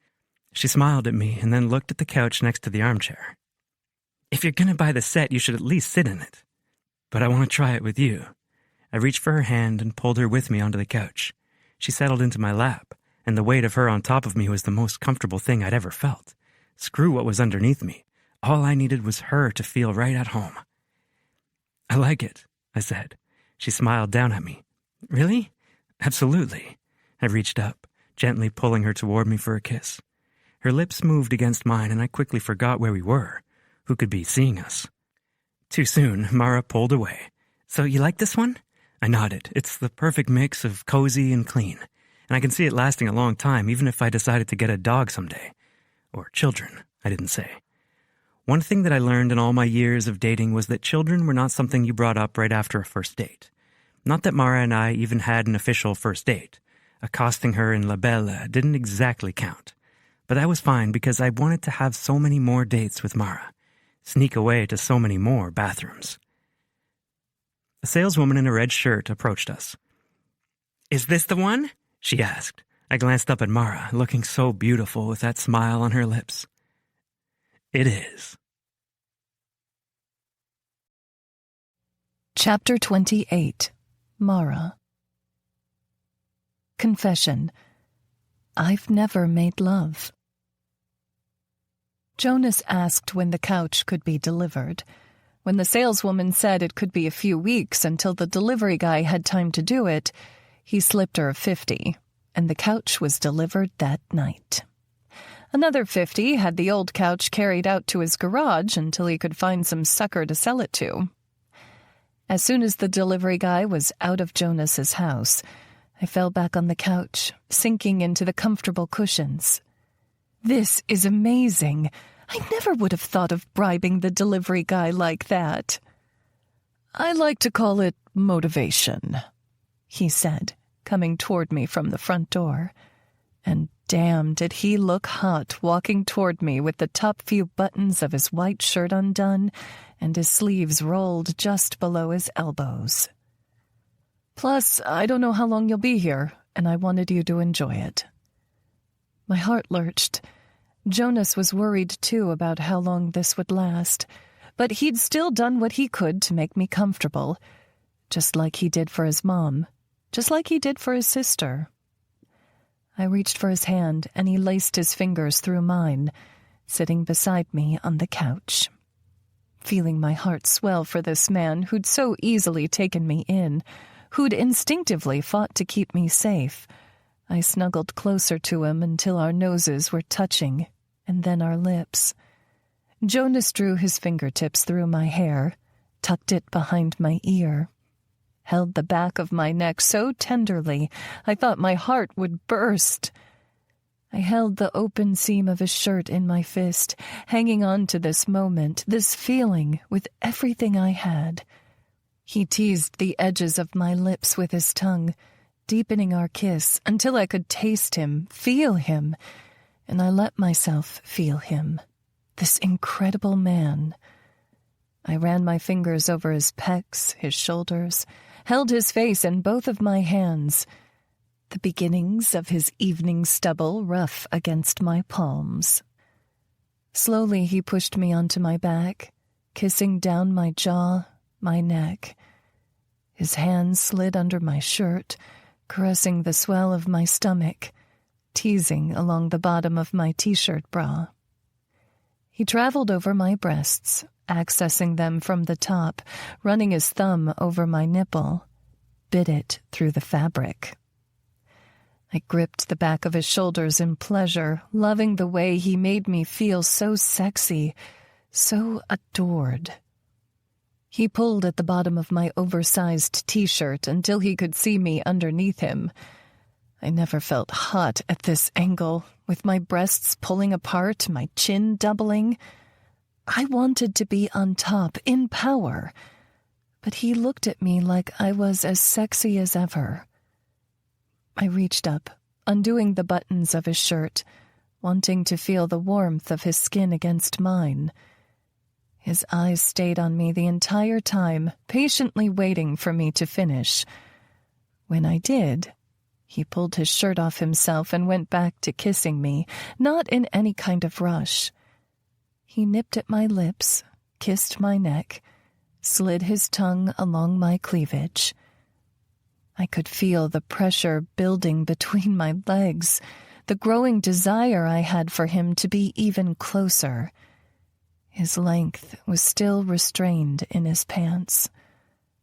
She smiled at me and then looked at the couch next to the armchair. If you're going to buy the set, you should at least sit in it. But I want to try it with you. I reached for her hand and pulled her with me onto the couch. She settled into my lap, and the weight of her on top of me was the most comfortable thing I'd ever felt. Screw what was underneath me. All I needed was her to feel right at home. "I like it," I said. She smiled down at me. "Really?" "Absolutely." I reached up, gently pulling her toward me for a kiss. Her lips moved against mine, and I quickly forgot where we were. Who could be seeing us? Too soon, Mara pulled away. "So you like this one?" I nodded. It's the perfect mix of cozy and clean, and I can see it lasting a long time, even if I decided to get a dog someday. Or children, I didn't say. One thing that I learned in all my years of dating was that children were not something you brought up right after a first date. Not that Mara and I even had an official first date. Accosting her in La Belle didn't exactly count. But that was fine because I wanted to have so many more dates with Mara. Sneak away to so many more bathrooms. A saleswoman in a red shirt approached us. "Is this the one?" she asked. I glanced up at Mara, looking so beautiful with that smile on her lips. "It is." Chapter 28. Mara. Confession. I've never made love. Jonas asked when the couch could be delivered. When the saleswoman said it could be a few weeks until the delivery guy had time to do it, he slipped her a 50, and the couch was delivered that night. Another 50 had the old couch carried out to his garage until he could find some sucker to sell it to. As soon as the delivery guy was out of Jonas's house, I fell back on the couch, sinking into the comfortable cushions. This is amazing. I never would have thought of bribing the delivery guy like that. "I like to call it motivation," he said, coming toward me from the front door. And damn, did he look hot walking toward me with the top few buttons of his white shirt undone and his sleeves rolled just below his elbows. "Plus, I don't know how long you'll be here, and I wanted you to enjoy it." My heart lurched. Jonas was worried, too, about how long this would last, but he'd still done what he could to make me comfortable, just like he did for his mom, just like he did for his sister. I reached for his hand, and he laced his fingers through mine, sitting beside me on the couch. Feeling my heart swell for this man who'd so easily taken me in, who'd instinctively fought to keep me safe, I snuggled closer to him until our noses were touching, and then our lips. Jonas drew his fingertips through my hair, tucked it behind my ear, held the back of my neck so tenderly I thought my heart would burst. I held the open seam of his shirt in my fist, hanging on to this moment, this feeling, with everything I had. He teased the edges of my lips with his tongue, deepening our kiss until I could taste him, feel him, and I let myself feel him, this incredible man. I ran my fingers over his pecs, his shoulders, held his face in both of my hands, the beginnings of his evening stubble rough against my palms. Slowly he pushed me onto my back, kissing down my jaw, my neck. His hands slid under my shirt, caressing the swell of my stomach, teasing along the bottom of my t-shirt bra. He traveled over my breasts, accessing them from the top, running his thumb over my nipple, bit it through the fabric. I gripped the back of his shoulders in pleasure, loving the way he made me feel so sexy, so adored. He pulled at the bottom of my oversized t-shirt until he could see me underneath him. I never felt hot at this angle, with my breasts pulling apart, my chin doubling. I wanted to be on top, in power, but he looked at me like I was as sexy as ever. I reached up, undoing the buttons of his shirt, wanting to feel the warmth of his skin against mine. His eyes stayed on me the entire time, patiently waiting for me to finish. When I did, he pulled his shirt off himself and went back to kissing me, not in any kind of rush. He nipped at my lips, kissed my neck, slid his tongue along my cleavage, I could feel the pressure building between my legs, the growing desire I had for him to be even closer. His length was still restrained in his pants,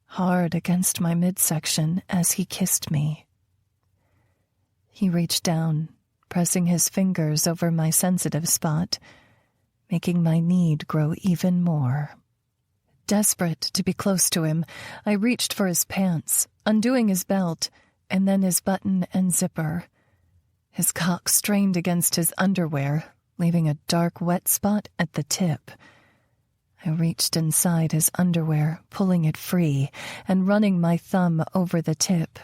hard against my midsection as he kissed me. He reached down, pressing his fingers over my sensitive spot, making my need grow even more. Desperate to be close to him, I reached for his pants, undoing his belt, and then his button and zipper. His cock strained against his underwear, leaving a dark wet spot at the tip. I reached inside his underwear, pulling it free, and running my thumb over the tip.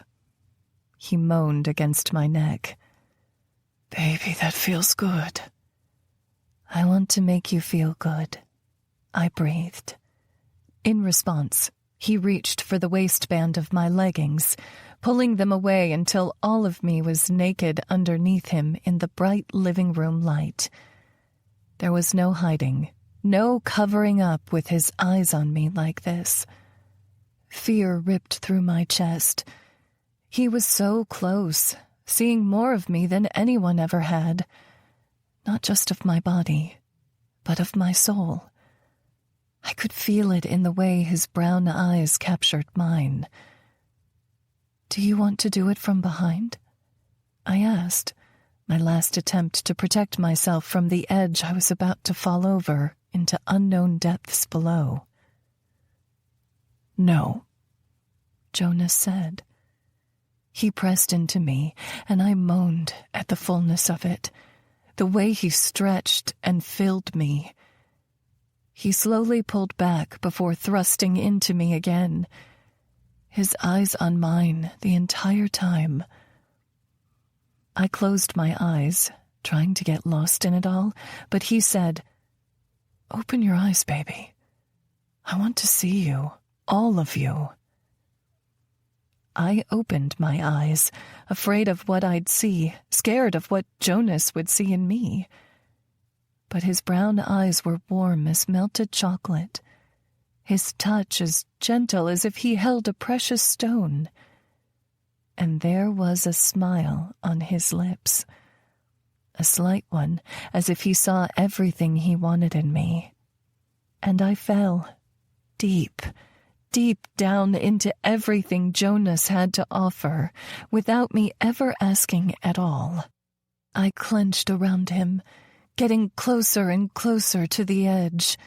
He moaned against my neck. "Baby, that feels good." "I want to make you feel good," I breathed. In response, he reached for the waistband of my leggings, pulling them away until all of me was naked underneath him in the bright living room light. There was no hiding, no covering up with his eyes on me like this. Fear ripped through my chest. He was so close, seeing more of me than anyone ever had. Not just of my body, but of my soul. I could feel it in the way his brown eyes captured mine. "Do you want to do it from behind?" I asked, my last attempt to protect myself from the edge I was about to fall over into unknown depths below. "No," Jonas said. He pressed into me, and I moaned at the fullness of it, the way he stretched and filled me. He slowly pulled back before thrusting into me again, his eyes on mine the entire time. I closed my eyes, trying to get lost in it all, but he said, "Open your eyes, baby. I want to see you, all of you." I opened my eyes, afraid of what I'd see, scared of what Jonas would see in me. But his brown eyes were warm as melted chocolate, his touch as gentle as if he held a precious stone. And there was a smile on his lips, a slight one, as if he saw everything he wanted in me. And I fell, deep down into everything Jonas had to offer, without me ever asking at all. I clenched around him, getting closer and closer to the edge.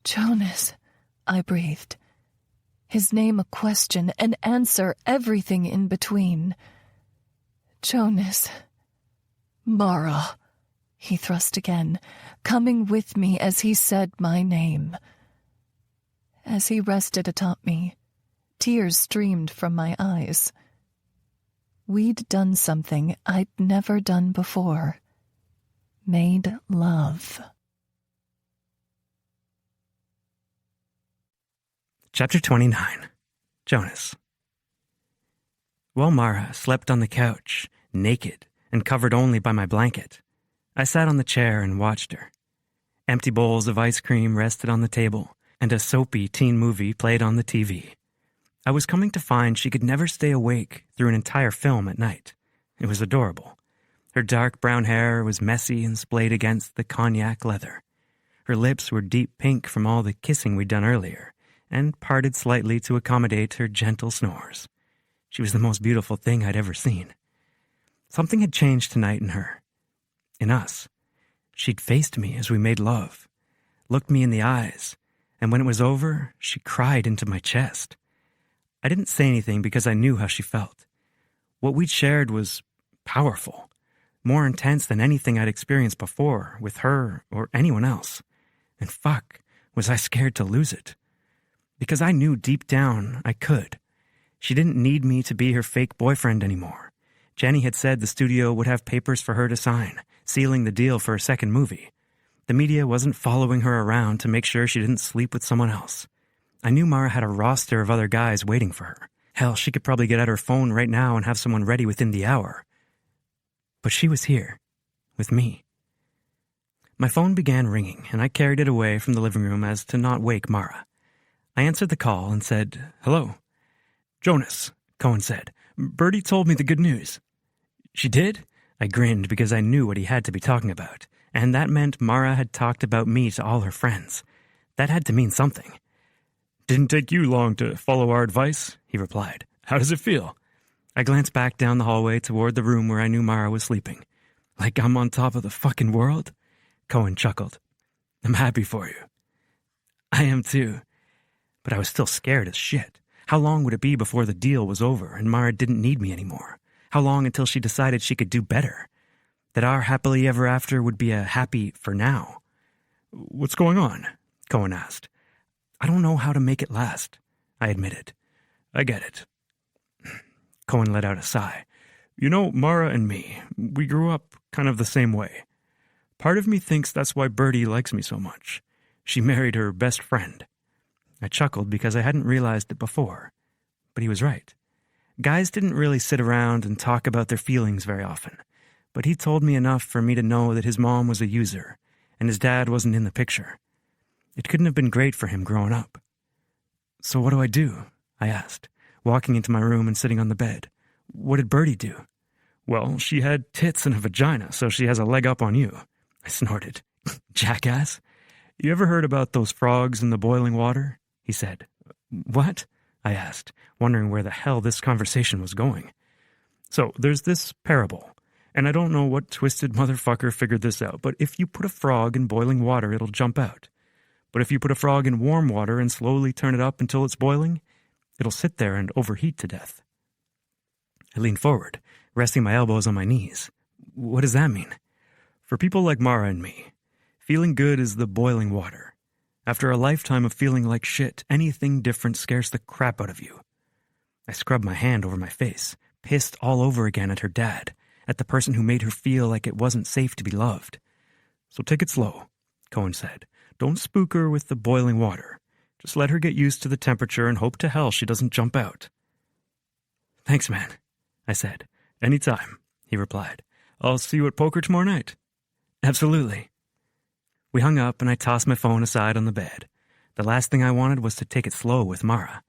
"Jonas," I breathed. His name a question, an answer, everything in between. "Jonas." "Mara," he thrust again, coming with me as he said my name. As he rested atop me, tears streamed from my eyes. We'd done something I'd never done before. Made love. Chapter 29. Jonas. While Mara slept on the couch, naked and covered only by my blanket, I sat on the chair and watched her. Empty bowls of ice cream rested on the table, and a soapy teen movie played on the TV. I was coming to find she could never stay awake through an entire film at night. It was adorable. Her dark brown hair was messy and splayed against the cognac leather. Her lips were deep pink from all the kissing we'd done earlier, and parted slightly to accommodate her gentle snores. She was the most beautiful thing I'd ever seen. Something had changed tonight in her. In us. She'd faced me as we made love, looked me in the eyes, and when it was over, she cried into my chest. I didn't say anything because I knew how she felt. What we'd shared was powerful, more intense than anything I'd experienced before with her or anyone else. And fuck, was I scared to lose it. Because I knew deep down I could. She didn't need me to be her fake boyfriend anymore. Jenny had said the studio would have papers for her to sign, sealing the deal for her second movie. The media wasn't following her around to make sure she didn't sleep with someone else. I knew Mara had a roster of other guys waiting for her. Hell, she could probably get out her phone right now and have someone ready within the hour. But she was here, with me. My phone began ringing, and I carried it away from the living room as to not wake Mara. I answered the call and said, "Hello." "Jonas, Cohen said. "Bertie told me the good news." "She did?" I grinned because I knew what he had to be talking about, and that meant Mara had talked about me to all her friends. That had to mean something. "Didn't take you long to follow our advice," he replied. "How does it feel?" I glanced back down the hallway toward the room where I knew Mara was sleeping. "Like I'm on top of the fucking world?" Cohen chuckled. "I'm happy for you." "I am too." But I was still scared as shit. How long would it be before the deal was over and Mara didn't need me anymore? How long until she decided she could do better? That our happily ever after would be a happy for now? "What's going on?" Cohen asked. "I don't know how to make it last," I admitted. "I get it." Cohen let out a sigh. "You know, Mara and me, we grew up kind of the same way. Part of me thinks that's why Bertie likes me so much. She married her best friend." I chuckled because I hadn't realized it before. But he was right. Guys didn't really sit around and talk about their feelings very often. But he told me enough for me to know that his mom was a user, and his dad wasn't in the picture. It couldn't have been great for him growing up. "So what do I do?" I asked, walking into my room and sitting on the bed. "What did Bertie do?" "Well, she had tits and a vagina, so she has a leg up on you." I snorted. "Jackass. You ever heard about those frogs in the boiling water?" he said. "What?" I asked, wondering where the hell this conversation was going. "So, there's this parable, and I don't know what twisted motherfucker figured this out, but if you put a frog in boiling water, it'll jump out. But if you put a frog in warm water and slowly turn it up until it's boiling, it'll sit there and overheat to death." I leaned forward, resting my elbows on my knees. "What does that mean?" "For people like Mara and me, feeling good is the boiling water. After a lifetime of feeling like shit, anything different scares the crap out of you." I scrubbed my hand over my face, pissed all over again at her dad, at the person who made her feel like it wasn't safe to be loved. "So take it slow," Cohen said. "Don't spook her with the boiling water. Just let her get used to the temperature and hope to hell she doesn't jump out." "Thanks, man," I said. "Anytime," he replied. "I'll see you at poker tomorrow night." "Absolutely." We hung up and I tossed my phone aside on the bed. The last thing I wanted was to take it slow with Mara.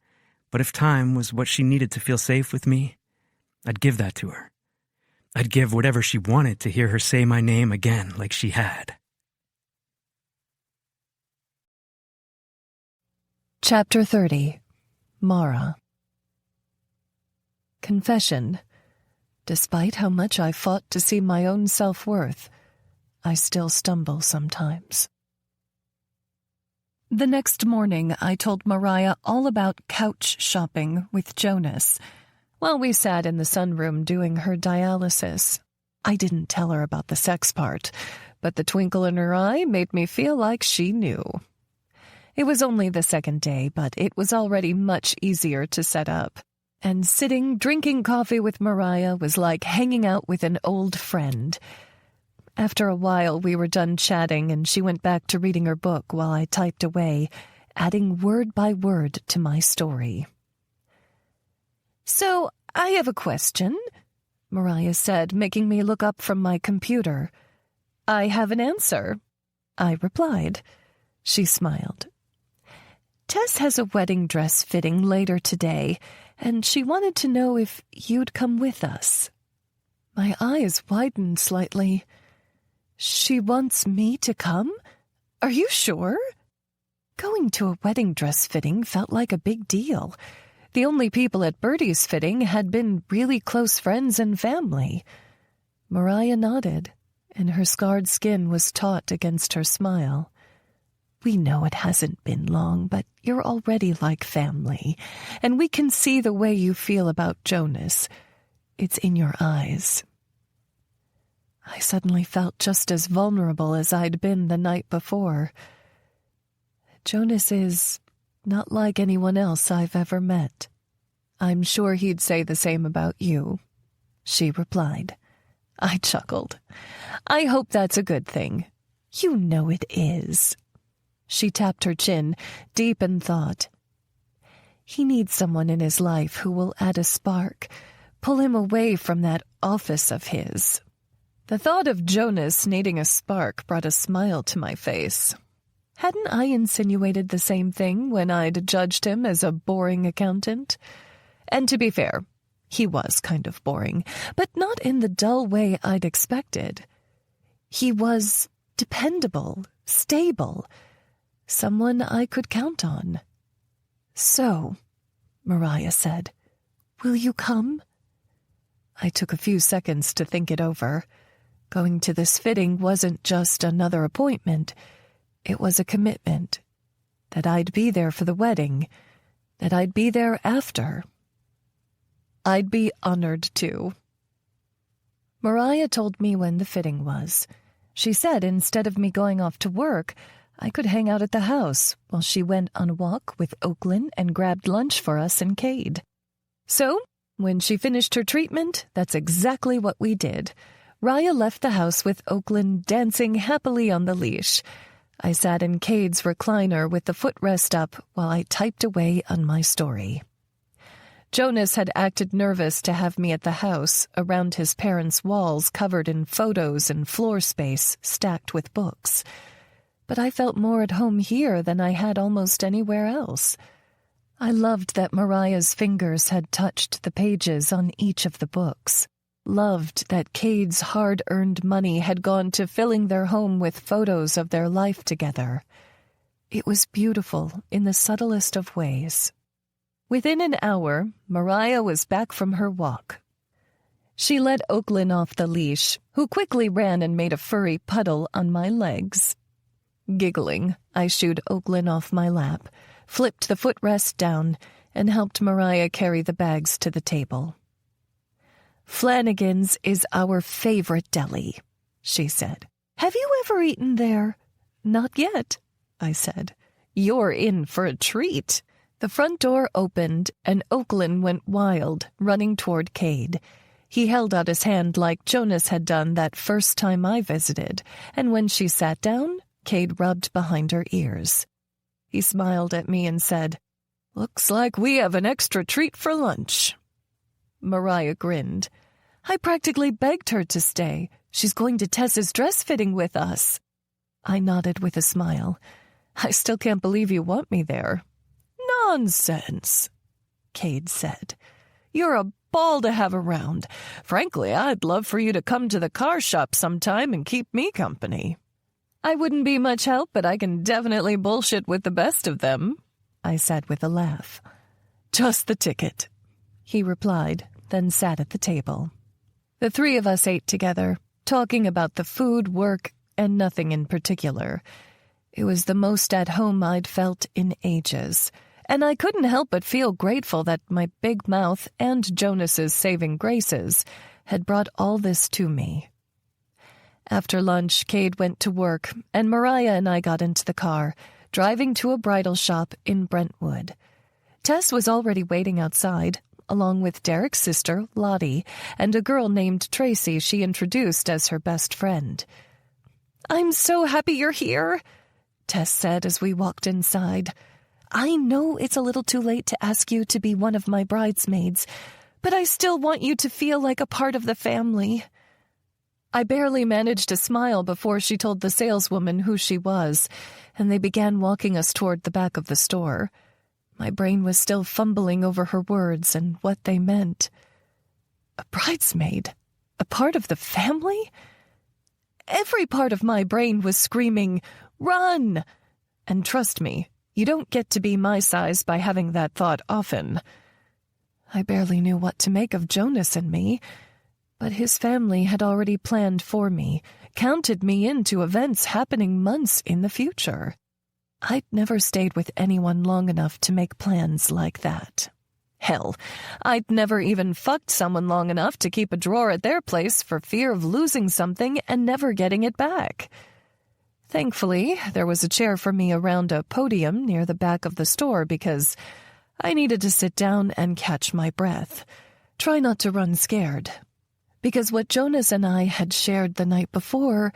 But if time was what she needed to feel safe with me, I'd give that to her. I'd give whatever she wanted to hear her say my name again like she had. Chapter 30. Mara. Confession. Despite how much I fought to see my own self-worth, I still stumble sometimes. The next morning, I told Mariah all about couch shopping with Jonas while we sat in the sunroom doing her dialysis. I didn't tell her about the sex part, but the twinkle in her eye made me feel like she knew. It was only the second day, but it was already much easier to set up. And sitting, drinking coffee with Mariah was like hanging out with an old friend. After a while, we were done chatting, and she went back to reading her book while I typed away, adding word by word to my story. "So, I have a question," Mariah said, making me look up from my computer. "I have an answer," I replied. She smiled. "Tess has a wedding dress fitting later today, and she wanted to know if you'd come with us." My eyes widened slightly. "She wants me to come? Are you sure?" Going to a wedding dress fitting felt like a big deal. The only people at Bertie's fitting had been really close friends and family. Mariah nodded, and her scarred skin was taut against her smile. "We know it hasn't been long, but you're already like family, and we can see the way you feel about Jonas. It's in your eyes." I suddenly felt just as vulnerable as I'd been the night before. Jonas is not like anyone else I've ever met. "I'm sure he'd say the same about you," she replied. I chuckled. "I hope that's a good thing." "You know it is." She tapped her chin, deep in thought. "He needs someone in his life who will add a spark, pull him away from that office of his." The thought of Jonas needing a spark brought a smile to my face. Hadn't I insinuated the same thing when I'd judged him as a boring accountant? And to be fair, He was kind of boring, but not in the dull way I'd expected. He was dependable, stable, someone I could count on. "So," Mariah said, "will you come?" I took a few seconds to think it over. Going to this fitting wasn't just another appointment. It was a commitment. That I'd be there for the wedding. That I'd be there after. I'd be honored to. Mariah told me when the fitting was. She said instead of me going off to work, I could hang out at the house while she went on a walk with Oakland and grabbed lunch for us and Cade. So, when she finished her treatment, that's exactly what we did. Raya left the house with Oakland dancing happily on the leash. I sat in Cade's recliner with the footrest up while I typed away on my story. Jonas had acted nervous to have me at the house, around his parents' walls covered in photos and floor space stacked with books. But I felt more at home here than I had almost anywhere else. I loved that Mariah's fingers had touched the pages on each of the books. Loved that Cade's hard-earned money had gone to filling their home with photos of their life together. It was beautiful in the subtlest of ways. Within an hour, Mariah was back from her walk. She led Oakland off the leash, who quickly ran and made a furry puddle on my legs. Giggling, I shooed Oakland off my lap, flipped the footrest down, and helped Mariah carry the bags to the table. "Flanagan's is our favorite deli," she said. "Have you ever eaten there?" "Not yet," I said. "You're in for a treat." The front door opened, and Oakland went wild, running toward Cade. He held out his hand like Jonas had done that first time I visited, and when she sat down, Cade rubbed behind her ears. He smiled at me and said, "Looks like we have an extra treat for lunch." Mariah grinned. "I practically begged her to stay. She's going to Tess's dress fitting with us." I nodded with a smile. "I still can't believe you want me there." "Nonsense," Cade said. "You're a ball to have around. Frankly, I'd love for you to come to the car shop sometime and keep me company." "I wouldn't be much help, but I can definitely bullshit with the best of them," I said with a laugh. "Just the ticket," he replied, then sat at the table. The three of us ate together, talking about the food, work, and nothing in particular. It was the most at home I'd felt in ages, and I couldn't help but feel grateful that my big mouth and Jonas's saving graces had brought all this to me. After lunch, Cade went to work, and Mariah and I got into the car, driving to a bridal shop in Brentwood. Tess was already waiting outside, along with Derek's sister, Lottie, and a girl named Tracy she introduced as her best friend. "I'm so happy you're here," Tess said as we walked inside. "I know it's a little too late to ask you to be one of my bridesmaids, but I still want you to feel like a part of the family." I barely managed to smile before she told the saleswoman who she was, and they began walking us toward the back of the store. My brain was still fumbling over her words and what they meant. A bridesmaid? A part of the family? Every part of my brain was screaming, "Run!" And trust me, you don't get to be my size by having that thought often. I barely knew what to make of Jonas and me, but his family had already planned for me, counted me into events happening months in the future. I'd never stayed with anyone long enough to make plans like that. Hell, I'd never even fucked someone long enough to keep a drawer at their place for fear of losing something and never getting it back. Thankfully, there was a chair for me around a podium near the back of the store because I needed to sit down and catch my breath. Try not to run scared. Because what Jonas and I had shared the night before,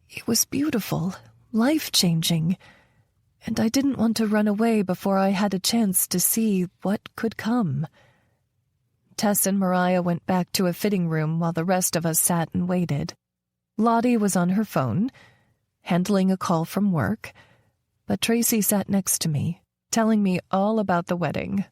it was beautiful, life-changing, and I didn't want to run away before I had a chance to see what could come. Tess and Mariah went back to a fitting room while the rest of us sat and waited. Lottie was on her phone, handling a call from work, but Tracy sat next to me, telling me all about the wedding.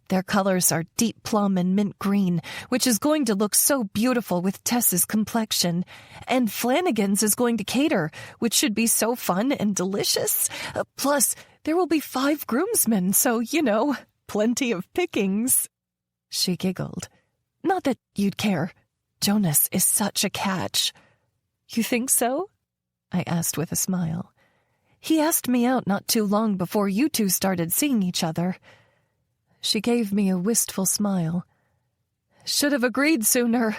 Their colors are deep plum and mint green, which is going to look so beautiful with Tess's complexion. And Flanagan's is going to cater, which should be so fun and delicious. Plus, there will be 5 groomsmen, so, plenty of pickings. She giggled. Not that you'd care. Jonas is such a catch. You think so? I asked with a smile. He asked me out not too long before you two started seeing each other. She gave me a wistful smile. Should have agreed sooner.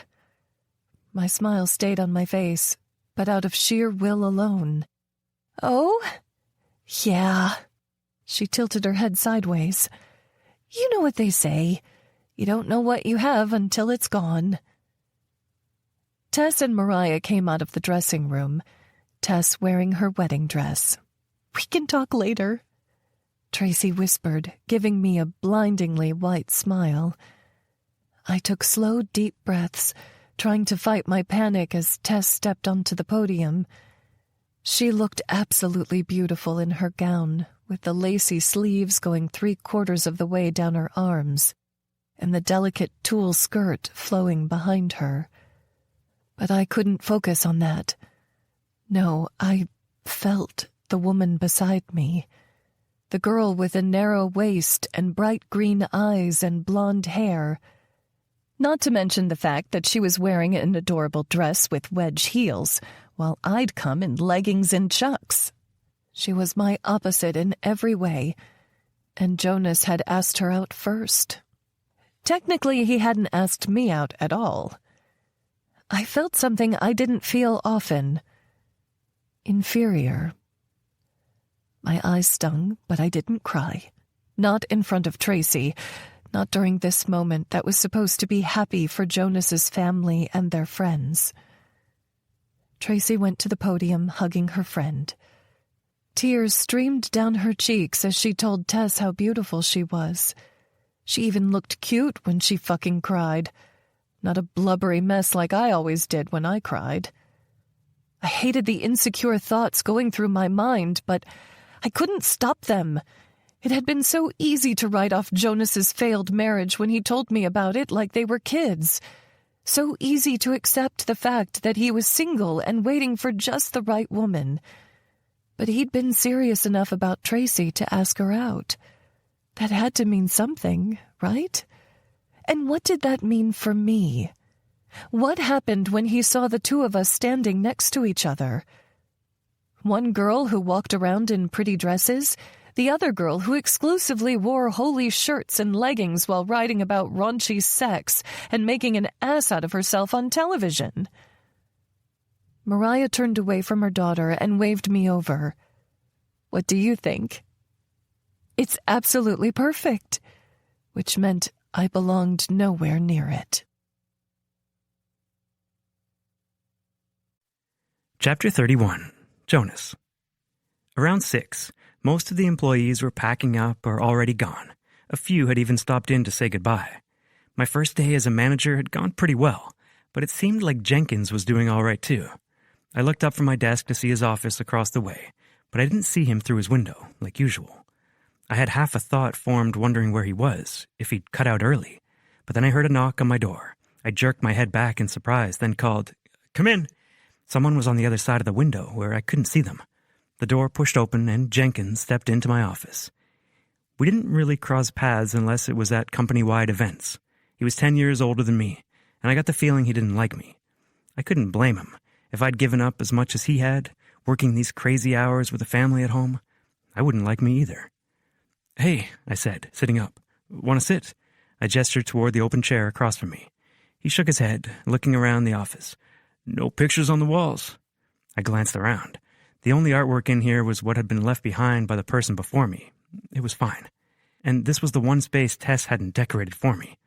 My smile stayed on my face, but out of sheer will alone. Oh? Yeah. She tilted her head sideways. You know what they say. You don't know what you have until it's gone. Tess and Mariah came out of the dressing room, Tess wearing her wedding dress. We can talk later, Tracy whispered, giving me a blindingly white smile. I took slow, deep breaths, trying to fight my panic as Tess stepped onto the podium. She looked absolutely beautiful in her gown, with the lacy sleeves going 3/4 of the way down her arms, and the delicate tulle skirt flowing behind her. But I couldn't focus on that. No, I felt the woman beside me. The girl with a narrow waist and bright green eyes and blonde hair. Not to mention the fact that she was wearing an adorable dress with wedge heels, while I'd come in leggings and chucks. She was my opposite in every way, and Jonas had asked her out first. Technically, he hadn't asked me out at all. I felt something I didn't feel often. Inferior. My eyes stung, but I didn't cry. Not in front of Tracy, not during this moment that was supposed to be happy for Jonas's family and their friends. Tracy went to the podium, hugging her friend. Tears streamed down her cheeks as she told Tess how beautiful she was. She even looked cute when she fucking cried. Not a blubbery mess like I always did when I cried. I hated the insecure thoughts going through my mind, but I couldn't stop them. It had been so easy to write off Jonas's failed marriage when he told me about it like they were kids. So easy to accept the fact that he was single and waiting for just the right woman. But he'd been serious enough about Tracy to ask her out. That had to mean something, right? And what did that mean for me? What happened when he saw the two of us standing next to each other? One girl who walked around in pretty dresses, the other girl who exclusively wore holy shirts and leggings while writing about raunchy sex and making an ass out of herself on television. Mariah turned away from her daughter and waved me over. What do you think? It's absolutely perfect, which meant I belonged nowhere near it. Chapter 31. Jonas. Around 6, most of the employees were packing up or already gone. A few had even stopped in to say goodbye. My first day as a manager had gone pretty well, but it seemed like Jenkins was doing all right too. I looked up from my desk to see his office across the way, but I didn't see him through his window, like usual. I had half a thought formed wondering where he was, if he'd cut out early, but then I heard a knock on my door. I jerked my head back in surprise, then called, "Come in!" Someone was on the other side of the window where I couldn't see them. The door pushed open and Jenkins stepped into my office. We didn't really cross paths unless it was at company-wide events. He was 10 years older than me, and I got the feeling he didn't like me. I couldn't blame him. If I'd given up as much as he had, working these crazy hours with a family at home, I wouldn't like me either. "Hey," I said, sitting up. "Want to sit?" I gestured toward the open chair across from me. He shook his head, looking around the office. "No pictures on the walls." I glanced around. The only artwork in here was what had been left behind by the person before me. It was fine. And this was the one space Tess hadn't decorated for me.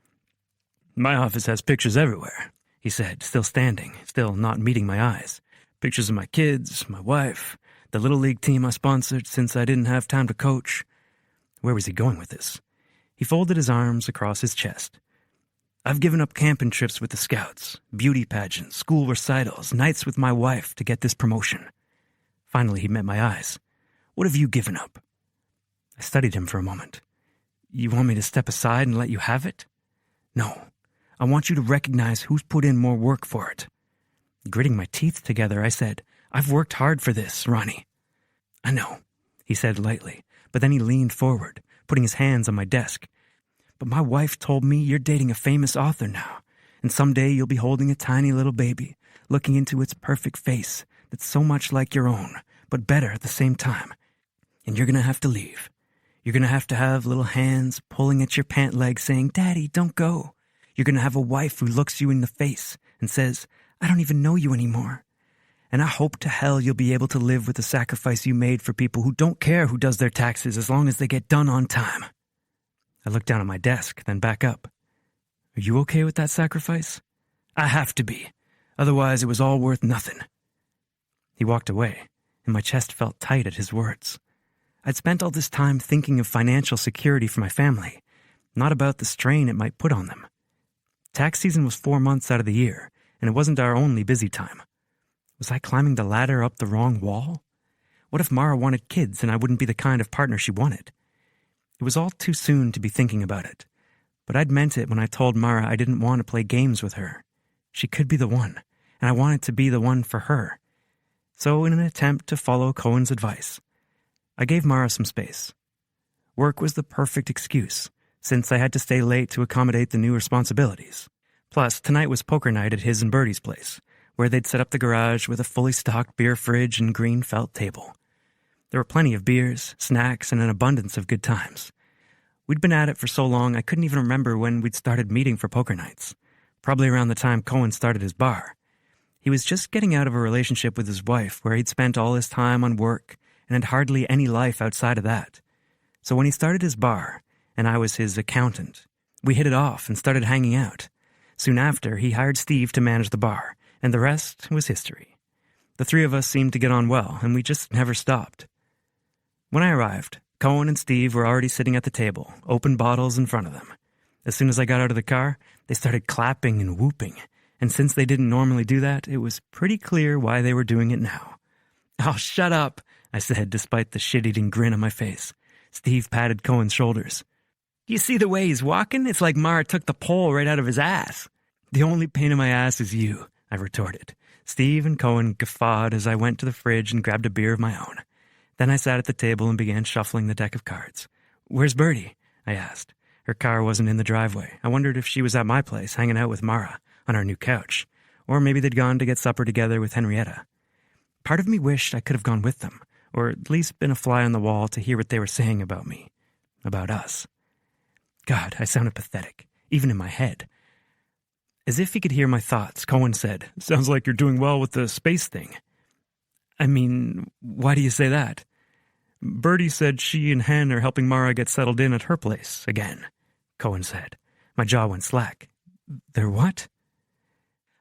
"My office has pictures everywhere," he said, still standing, still not meeting my eyes. "Pictures of my kids, my wife, the Little League team I sponsored since I didn't have time to coach." Where was he going with this? He folded his arms across his chest. "I've given up camping trips with the scouts, beauty pageants, school recitals, nights with my wife to get this promotion." Finally, he met my eyes. "What have you given up?" I studied him for a moment. You want me to step aside and let you have it? No. I want you to recognize who's put in more work for it. Gritting my teeth together, I said, I've worked hard for this, Ronnie. I know, he said lightly, but then he leaned forward, putting his hands on my desk. But my wife told me you're dating a famous author now, and someday you'll be holding a tiny little baby, looking into its perfect face that's so much like your own, but better at the same time. And you're going to have to leave. You're going to have little hands pulling at your pant leg saying, Daddy, don't go. You're going to have a wife who looks you in the face and says, I don't even know you anymore. And I hope to hell you'll be able to live with the sacrifice you made for people who don't care who does their taxes as long as they get done on time. I looked down at my desk, then back up. Are you okay with that sacrifice? I have to be. Otherwise, it was all worth nothing. He walked away, and my chest felt tight at his words. I'd spent all this time thinking of financial security for my family, not about the strain it might put on them. Tax season was 4 months out of the year, and it wasn't our only busy time. Was I climbing the ladder up the wrong wall? What if Mara wanted kids and I wouldn't be the kind of partner she wanted? It was all too soon to be thinking about it, but I'd meant it when I told Mara I didn't want to play games with her. She could be the one, and I wanted to be the one for her. So in an attempt to follow Cohen's advice, I gave Mara some space. Work was the perfect excuse, since I had to stay late to accommodate the new responsibilities. Plus, tonight was poker night at his and Bertie's place, where they'd set up the garage with a fully stocked beer fridge and green felt table. There were plenty of beers, snacks, and an abundance of good times. We'd been at it for so long I couldn't even remember when we'd started meeting for poker nights, probably around the time Cohen started his bar. He was just getting out of a relationship with his wife where he'd spent all his time on work and had hardly any life outside of that. So when he started his bar, and I was his accountant, we hit it off and started hanging out. Soon after, he hired Steve to manage the bar, and the rest was history. The three of us seemed to get on well, and we just never stopped. When I arrived, Cohen and Steve were already sitting at the table, open bottles in front of them. As soon as I got out of the car, they started clapping and whooping, and since they didn't normally do that, it was pretty clear why they were doing it now. Oh, shut up, I said, despite the shit-eating grin on my face. Steve patted Cohen's shoulders. You see the way he's walking? It's like Mara took the pole right out of his ass. The only pain in my ass is you, I retorted. Steve and Cohen guffawed as I went to the fridge and grabbed a beer of my own. Then I sat at the table and began shuffling the deck of cards. Where's Bertie? I asked. Her car wasn't in the driveway. I wondered if she was at my place, hanging out with Mara, on our new couch. Or maybe they'd gone to get supper together with Henrietta. Part of me wished I could have gone with them, or at least been a fly on the wall to hear what they were saying about me. About us. God, I sounded pathetic, even in my head. As if he could hear my thoughts, Cohen said, Sounds like you're doing well with the space thing. I mean, why do you say that? Bertie said she and Hen are helping Mara get settled in at her place again, Cohen said. My jaw went slack. They're what?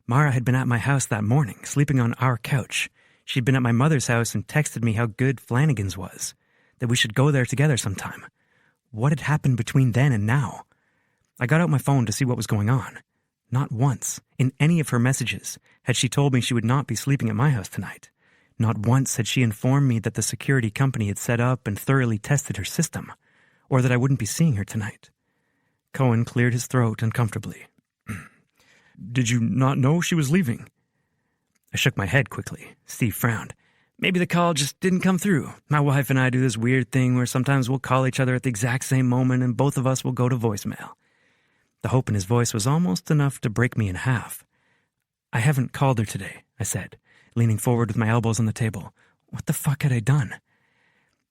Mara had been at my house that morning, sleeping on our couch. She'd been at my mother's house and texted me how good Flanagan's was, that we should go there together sometime. What had happened between then and now? I got out my phone to see what was going on. Not once, in any of her messages, had she told me she would not be sleeping at my house tonight. Not once had she informed me that the security company had set up and thoroughly tested her system, or that I wouldn't be seeing her tonight. Cohen cleared his throat uncomfortably. Did you not know she was leaving? I shook my head quickly. Steve frowned. Maybe the call just didn't come through. My wife and I do this weird thing where sometimes we'll call each other at the exact same moment and both of us will go to voicemail. The hope in his voice was almost enough to break me in half. I haven't called her today, I said, leaning forward with my elbows on the table. What the fuck had I done?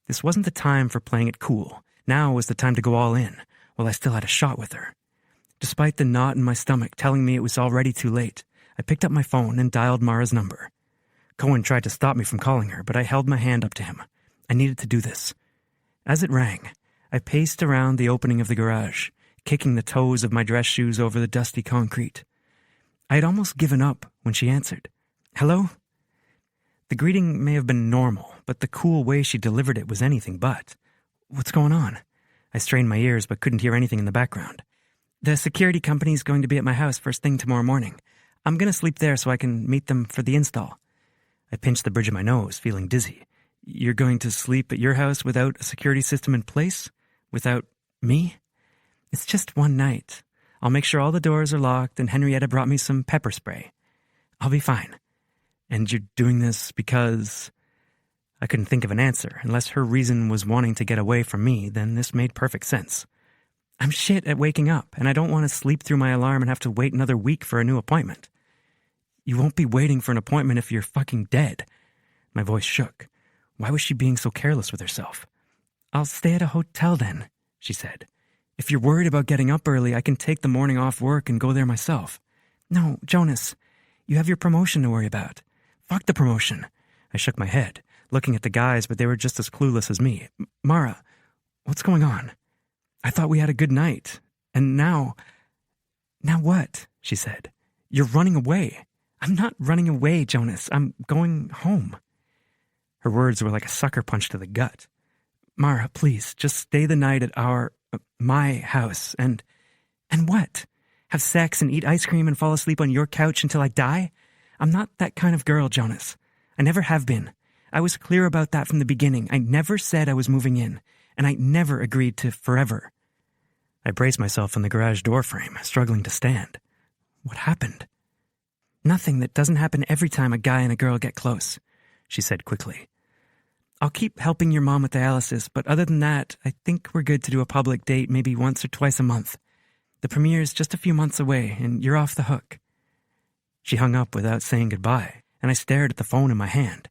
This wasn't the time for playing it cool. Now was the time to go all in, while I still had a shot with her. Despite the knot in my stomach telling me it was already too late, I picked up my phone and dialed Mara's number. Cohen tried to stop me from calling her, but I held my hand up to him. I needed to do this. As it rang, I paced around the opening of the garage, kicking the toes of my dress shoes over the dusty concrete. I had almost given up when she answered. Hello? The greeting may have been normal, but the cool way she delivered it was anything but. What's going on? I strained my ears but couldn't hear anything in the background. The security company's going to be at my house first thing tomorrow morning. I'm going to sleep there so I can meet them for the install. I pinched the bridge of my nose, feeling dizzy. You're going to sleep at your house without a security system in place? Without me? It's just one night. I'll make sure all the doors are locked, and Henrietta brought me some pepper spray. I'll be fine. And you're doing this because... I couldn't think of an answer. Unless her reason was wanting to get away from me, then this made perfect sense. I'm shit at waking up, and I don't want to sleep through my alarm and have to wait another week for a new appointment. You won't be waiting for an appointment if you're fucking dead. My voice shook. Why was she being so careless with herself? I'll stay at a hotel then, she said. If you're worried about getting up early, I can take the morning off work and go there myself. No, Jonas, you have your promotion to worry about. Fuck the promotion. I shook my head, looking at the guys, but they were just as clueless as me. Mara, what's going on? I thought we had a good night. And now... Now what? She said. You're running away. I'm not running away, Jonas. I'm going home. Her words were like a sucker punch to the gut. Mara, please, just stay the night at my house and what? Have sex and eat ice cream and fall asleep on your couch until I die? I'm not that kind of girl, Jonas. I never have been. I was clear about that from the beginning. I never said I was moving in, and I never agreed to forever. I braced myself in the garage door frame, struggling to stand. What happened? Nothing that doesn't happen every time a guy and a girl get close, she said quickly. I'll keep helping your mom with dialysis, but other than that, I think we're good to do a public date maybe once or twice a month. The premiere's just a few months away, and you're off the hook. She hung up without saying goodbye, and I stared at the phone in my hand.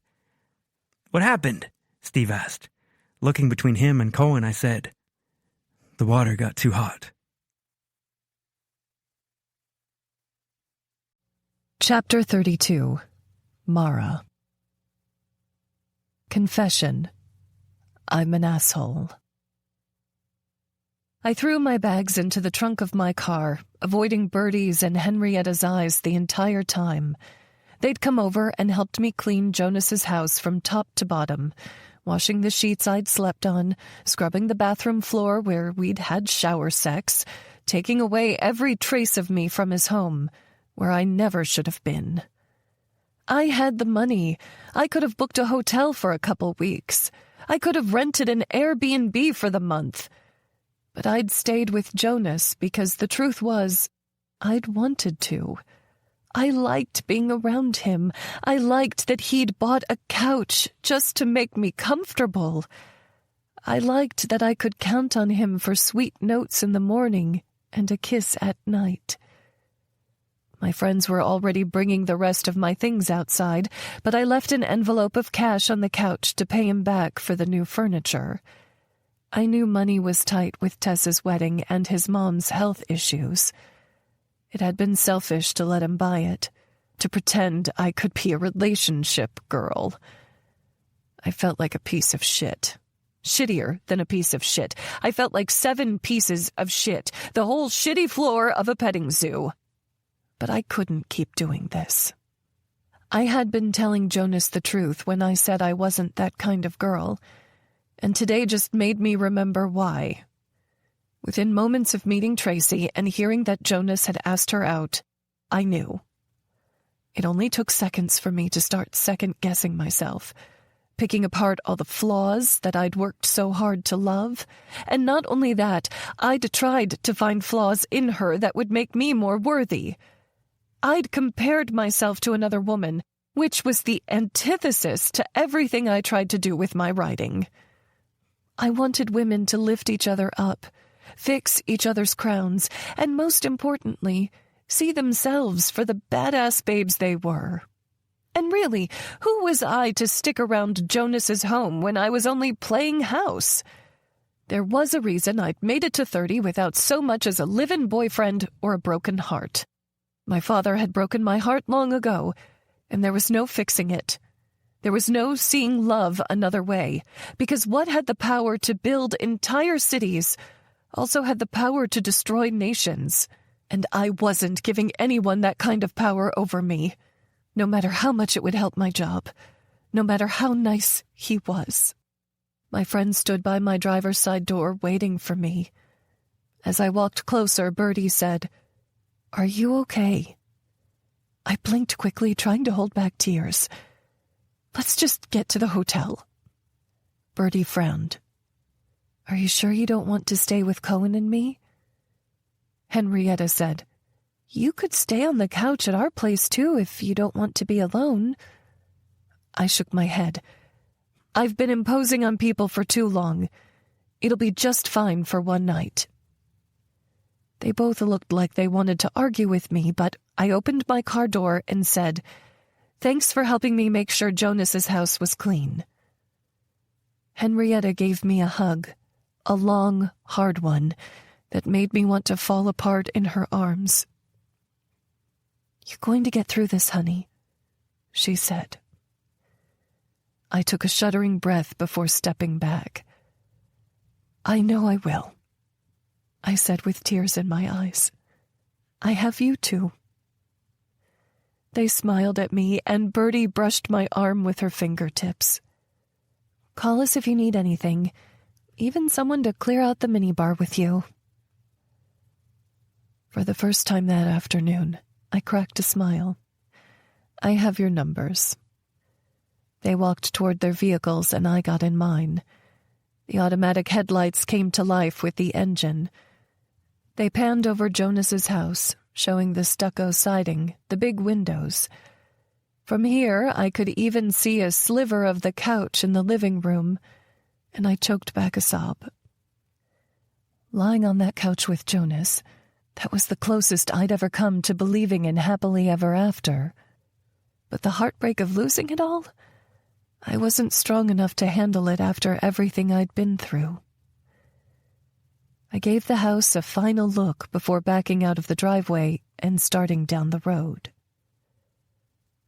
What happened? Steve asked. Looking between him and Cohen, I said, The water got too hot. Chapter 32. Mara. Confession. I'm an asshole. I threw my bags into the trunk of my car, avoiding Bertie's and Henrietta's eyes the entire time. They'd come over and helped me clean Jonas's house from top to bottom, washing the sheets I'd slept on, scrubbing the bathroom floor where we'd had shower sex, taking away every trace of me from his home, where I never should have been. I had the money. I could have booked a hotel for a couple weeks. I could have rented an Airbnb for the month. But I'd stayed with Jonas because the truth was, I'd wanted to. I liked being around him. I liked that he'd bought a couch just to make me comfortable. I liked that I could count on him for sweet notes in the morning and a kiss at night. My friends were already bringing the rest of my things outside, but I left an envelope of cash on the couch to pay him back for the new furniture. I knew money was tight with Tessa's wedding and his mom's health issues. It had been selfish to let him buy it, to pretend I could be a relationship girl. I felt like a piece of shit. Shittier than a piece of shit. I felt like 7 pieces of shit, the whole shitty floor of a petting zoo. But I couldn't keep doing this. I had been telling Jonas the truth when I said I wasn't that kind of girl, and today just made me remember why. Within moments of meeting Tracy and hearing that Jonas had asked her out, I knew. It only took seconds for me to start second-guessing myself, picking apart all the flaws that I'd worked so hard to love. And not only that, I'd tried to find flaws in her that would make me more worthy. I'd compared myself to another woman, which was the antithesis to everything I tried to do with my writing. I wanted women to lift each other up, fix each other's crowns, and most importantly, see themselves for the badass babes they were. And really, who was I to stick around Jonas's home when I was only playing house? There was a reason I'd made it to 30 without so much as a live-in boyfriend or a broken heart. My father had broken my heart long ago, and there was no fixing it. There was no seeing love another way, because what had the power to build entire cities also had the power to destroy nations, and I wasn't giving anyone that kind of power over me, no matter how much it would help my job, no matter how nice he was. My friend stood by my driver's side door waiting for me. As I walked closer, Bertie said, "Are you okay?" I blinked quickly, trying to hold back tears. "Let's just get to the hotel." Bertie frowned. "Are you sure you don't want to stay with Cohen and me?" Henrietta said. "You could stay on the couch at our place, too, if you don't want to be alone." I shook my head. "I've been imposing on people for too long. It'll be just fine for one night." They both looked like they wanted to argue with me, but I opened my car door and said, "Thanks for helping me make sure Jonas's house was clean." Henrietta gave me a hug, a long, hard one, that made me want to fall apart in her arms. "You're going to get through this, honey," she said. I took a shuddering breath before stepping back. "I know I will," I said with tears in my eyes. "I have you too." They smiled at me, and Bertie brushed my arm with her fingertips. "Call us if you need anything, even someone to clear out the minibar with you." For the first time that afternoon, I cracked a smile. "I have your numbers." They walked toward their vehicles, and I got in mine. The automatic headlights came to life with the engine. They panned over Jonas's house, showing the stucco siding, the big windows. From here, I could even see a sliver of the couch in the living room, and I choked back a sob. Lying on that couch with Jonas, that was the closest I'd ever come to believing in happily ever after. But the heartbreak of losing it all? I wasn't strong enough to handle it after everything I'd been through. I gave the house a final look before backing out of the driveway and starting down the road.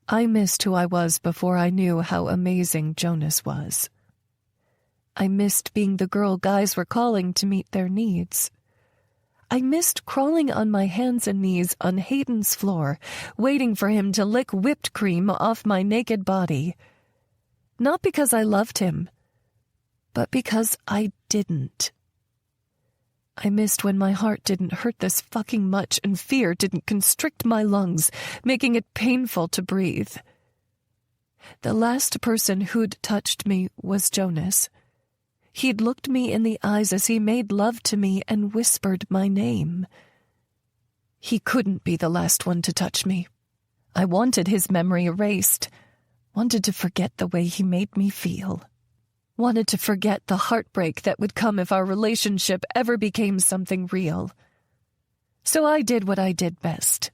I missed who I was before I knew how amazing Jonas was. I missed being the girl guys were calling to meet their needs. I missed crawling on my hands and knees on Hayden's floor, waiting for him to lick whipped cream off my naked body. Not because I loved him, but because I didn't. I missed when my heart didn't hurt this fucking much and fear didn't constrict my lungs, making it painful to breathe. The last person who'd touched me was Jonas. He'd looked me in the eyes as he made love to me and whispered my name. He couldn't be the last one to touch me. I wanted his memory erased, wanted to forget the way he made me feel. Wanted to forget the heartbreak that would come if our relationship ever became something real. So I did what I did best.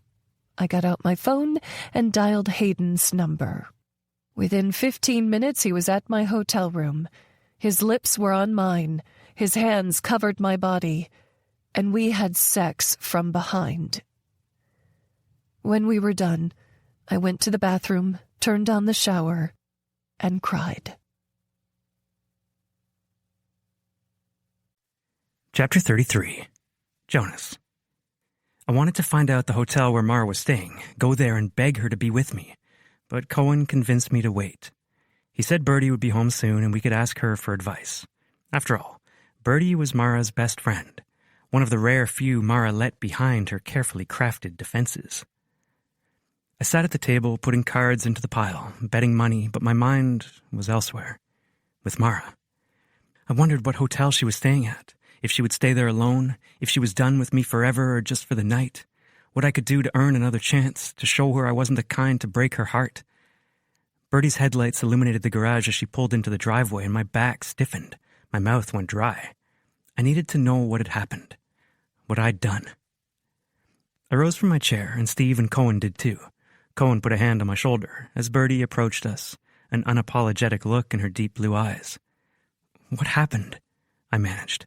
I got out my phone and dialed Hayden's number. Within 15 minutes, he was at my hotel room. His lips were on mine, his hands covered my body, and we had sex from behind. When we were done, I went to the bathroom, turned on the shower, and cried. Chapter 33. Jonas. I wanted to find out the hotel where Mara was staying, go there and beg her to be with me, but Cohen convinced me to wait. He said Bertie would be home soon and we could ask her for advice. After all, Bertie was Mara's best friend, one of the rare few Mara let behind her carefully crafted defenses. I sat at the table, putting cards into the pile, betting money, but my mind was elsewhere, with Mara. I wondered what hotel she was staying at, if she would stay there alone, if she was done with me forever or just for the night, what I could do to earn another chance, to show her I wasn't the kind to break her heart. Bertie's headlights illuminated the garage as she pulled into the driveway, and my back stiffened. My mouth went dry. I needed to know what had happened, what I'd done. I rose from my chair, and Steve and Cohen did too. Cohen put a hand on my shoulder as Bertie approached us, an unapologetic look in her deep blue eyes. "What happened?" I managed.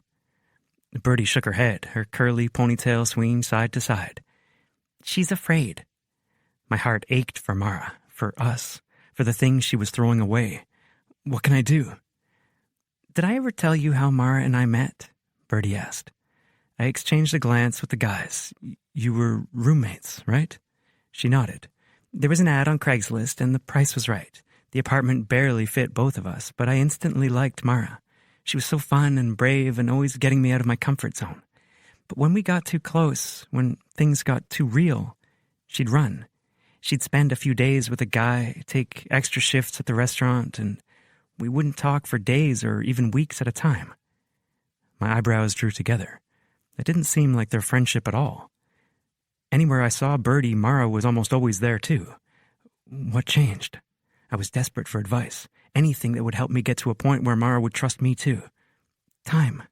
Bertie shook her head, her curly ponytail swinging side to side. "She's afraid." My heart ached for Mara, for us, for the things she was throwing away. What can I do? "Did I ever tell you how Mara and I met?" Bertie asked. I exchanged a glance with the guys. "You were roommates, right?" She nodded. "There was an ad on Craigslist, and the price was right. The apartment barely fit both of us, but I instantly liked Mara. She was so fun and brave and always getting me out of my comfort zone. But when we got too close, when things got too real, she'd run. She'd spend a few days with a guy, take extra shifts at the restaurant, and we wouldn't talk for days or even weeks at a time." My eyebrows drew together. It didn't seem like their friendship at all. Anywhere I saw Birdie, Mara was almost always there too. What changed? I was desperate for advice, anything that would help me get to a point where Mara would trust me too. Time,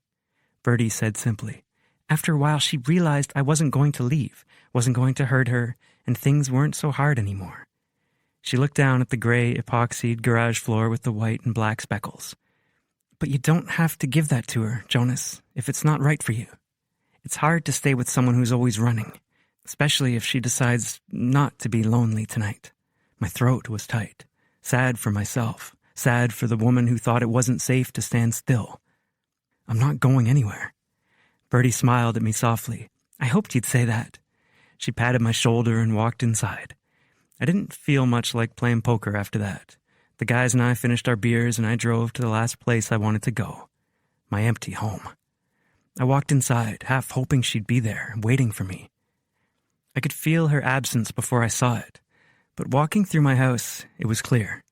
Birdie said simply. After a while, she realized I wasn't going to leave, wasn't going to hurt her, and things weren't so hard anymore. She looked down at the gray, epoxied garage floor with the white and black speckles. But you don't have to give that to her, Jonas, if it's not right for you. It's hard to stay with someone who's always running, especially if she decides not to be lonely tonight. My throat was tight, sad for myself, sad for the woman who thought it wasn't safe to stand still. I'm not going anywhere. Birdie smiled at me softly. I hoped you'd say that. She patted my shoulder and walked inside. I didn't feel much like playing poker after that. The guys and I finished our beers and I drove to the last place I wanted to go, my empty home. I walked inside, half hoping she'd be there, waiting for me. I could feel her absence before I saw it, but walking through my house, it was clear.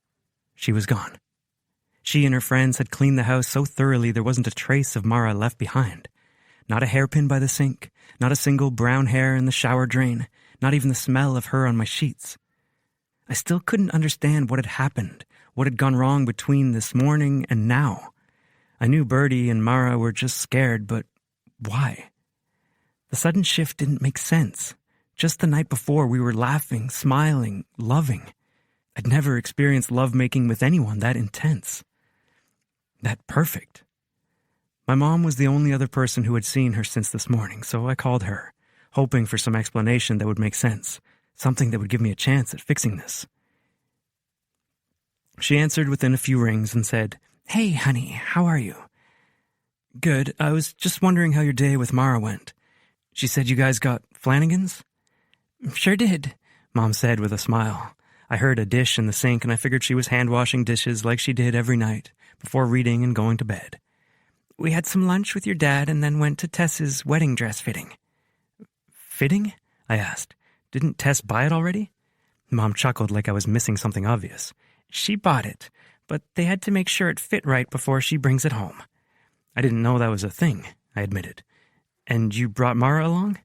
She was gone. She and her friends had cleaned the house so thoroughly there wasn't a trace of Mara left behind. Not a hairpin by the sink, not a single brown hair in the shower drain, not even the smell of her on my sheets. I still couldn't understand what had happened, what had gone wrong between this morning and now. I knew Birdie and Mara were just scared, but why? The sudden shift didn't make sense. Just the night before, we were laughing, smiling, loving. I'd never experienced lovemaking with anyone that intense, that perfect. My mom was the only other person who had seen her since this morning, so I called her, hoping for some explanation that would make sense, something that would give me a chance at fixing this. She answered within a few rings and said, Hey, honey, how are you? Good. I was just wondering how your day with Mara went. She said you guys got Flanagan's? Sure did, Mom said with a smile. I heard a dish in the sink and I figured she was hand-washing dishes like she did every night before reading and going to bed. We had some lunch with your dad and then went to Tess's wedding dress fitting. Fitting? I asked. Didn't Tess buy it already? Mom chuckled like I was missing something obvious. She bought it, but they had to make sure it fit right before she brings it home. I didn't know that was a thing, I admitted. And you brought Mara along?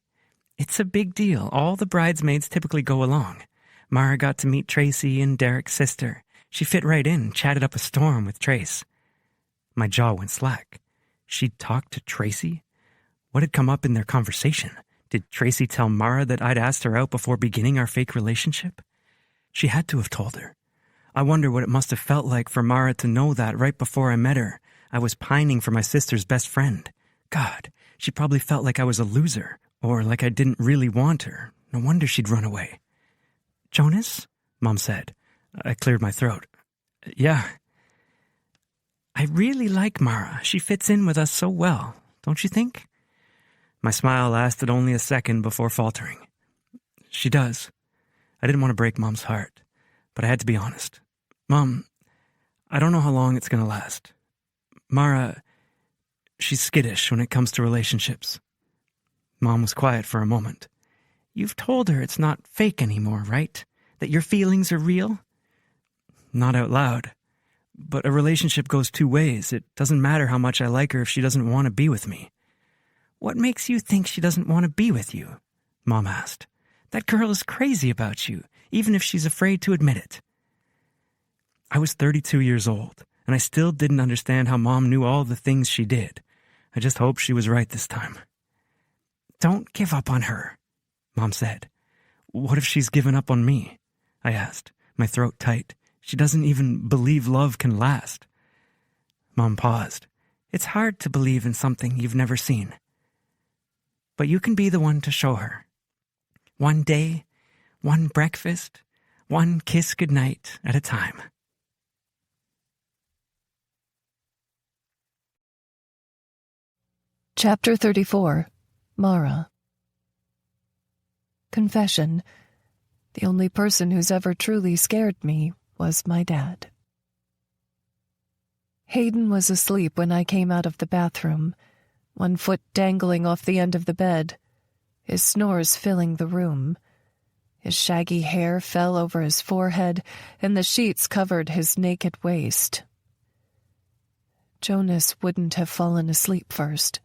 It's a big deal. All the bridesmaids typically go along. Mara got to meet Tracy and Derek's sister. She fit right in, chatted up a storm with Trace. My jaw went slack. She'd talked to Tracy? What had come up in their conversation? Did Tracy tell Mara that I'd asked her out before beginning our fake relationship? She had to have told her. I wonder what it must have felt like for Mara to know that right before I met her. I was pining for my sister's best friend. God, she probably felt like I was a loser, or like I didn't really want her. No wonder she'd run away. Jonas? Mom said. I cleared my throat. Yeah. I really like Mara. She fits in with us so well, don't you think? My smile lasted only a second before faltering. She does. I didn't want to break Mom's heart, but I had to be honest. Mom, I don't know how long it's going to last. Mara, she's skittish when it comes to relationships. Mom was quiet for a moment. You've told her it's not fake anymore, right? That your feelings are real? Not out loud. But a relationship goes two ways. It doesn't matter how much I like her if she doesn't want to be with me. What makes you think she doesn't want to be with you? Mom asked. That girl is crazy about you, even if she's afraid to admit it. I was 32 years old, and I still didn't understand how Mom knew all the things she did. I just hoped she was right this time. Don't give up on her, Mom said. What if she's given up on me? I asked, my throat tight. She doesn't even believe love can last. Mom paused. It's hard to believe in something you've never seen. But you can be the one to show her. One day, one breakfast, one kiss goodnight at a time. Chapter 34. Mara. Confession. The only person who's ever truly scared me was my dad. Hayden was asleep when I came out of the bathroom, one foot dangling off the end of the bed, his snores filling the room. His shaggy hair fell over his forehead, and the sheets covered his naked waist. Jonas wouldn't have fallen asleep first.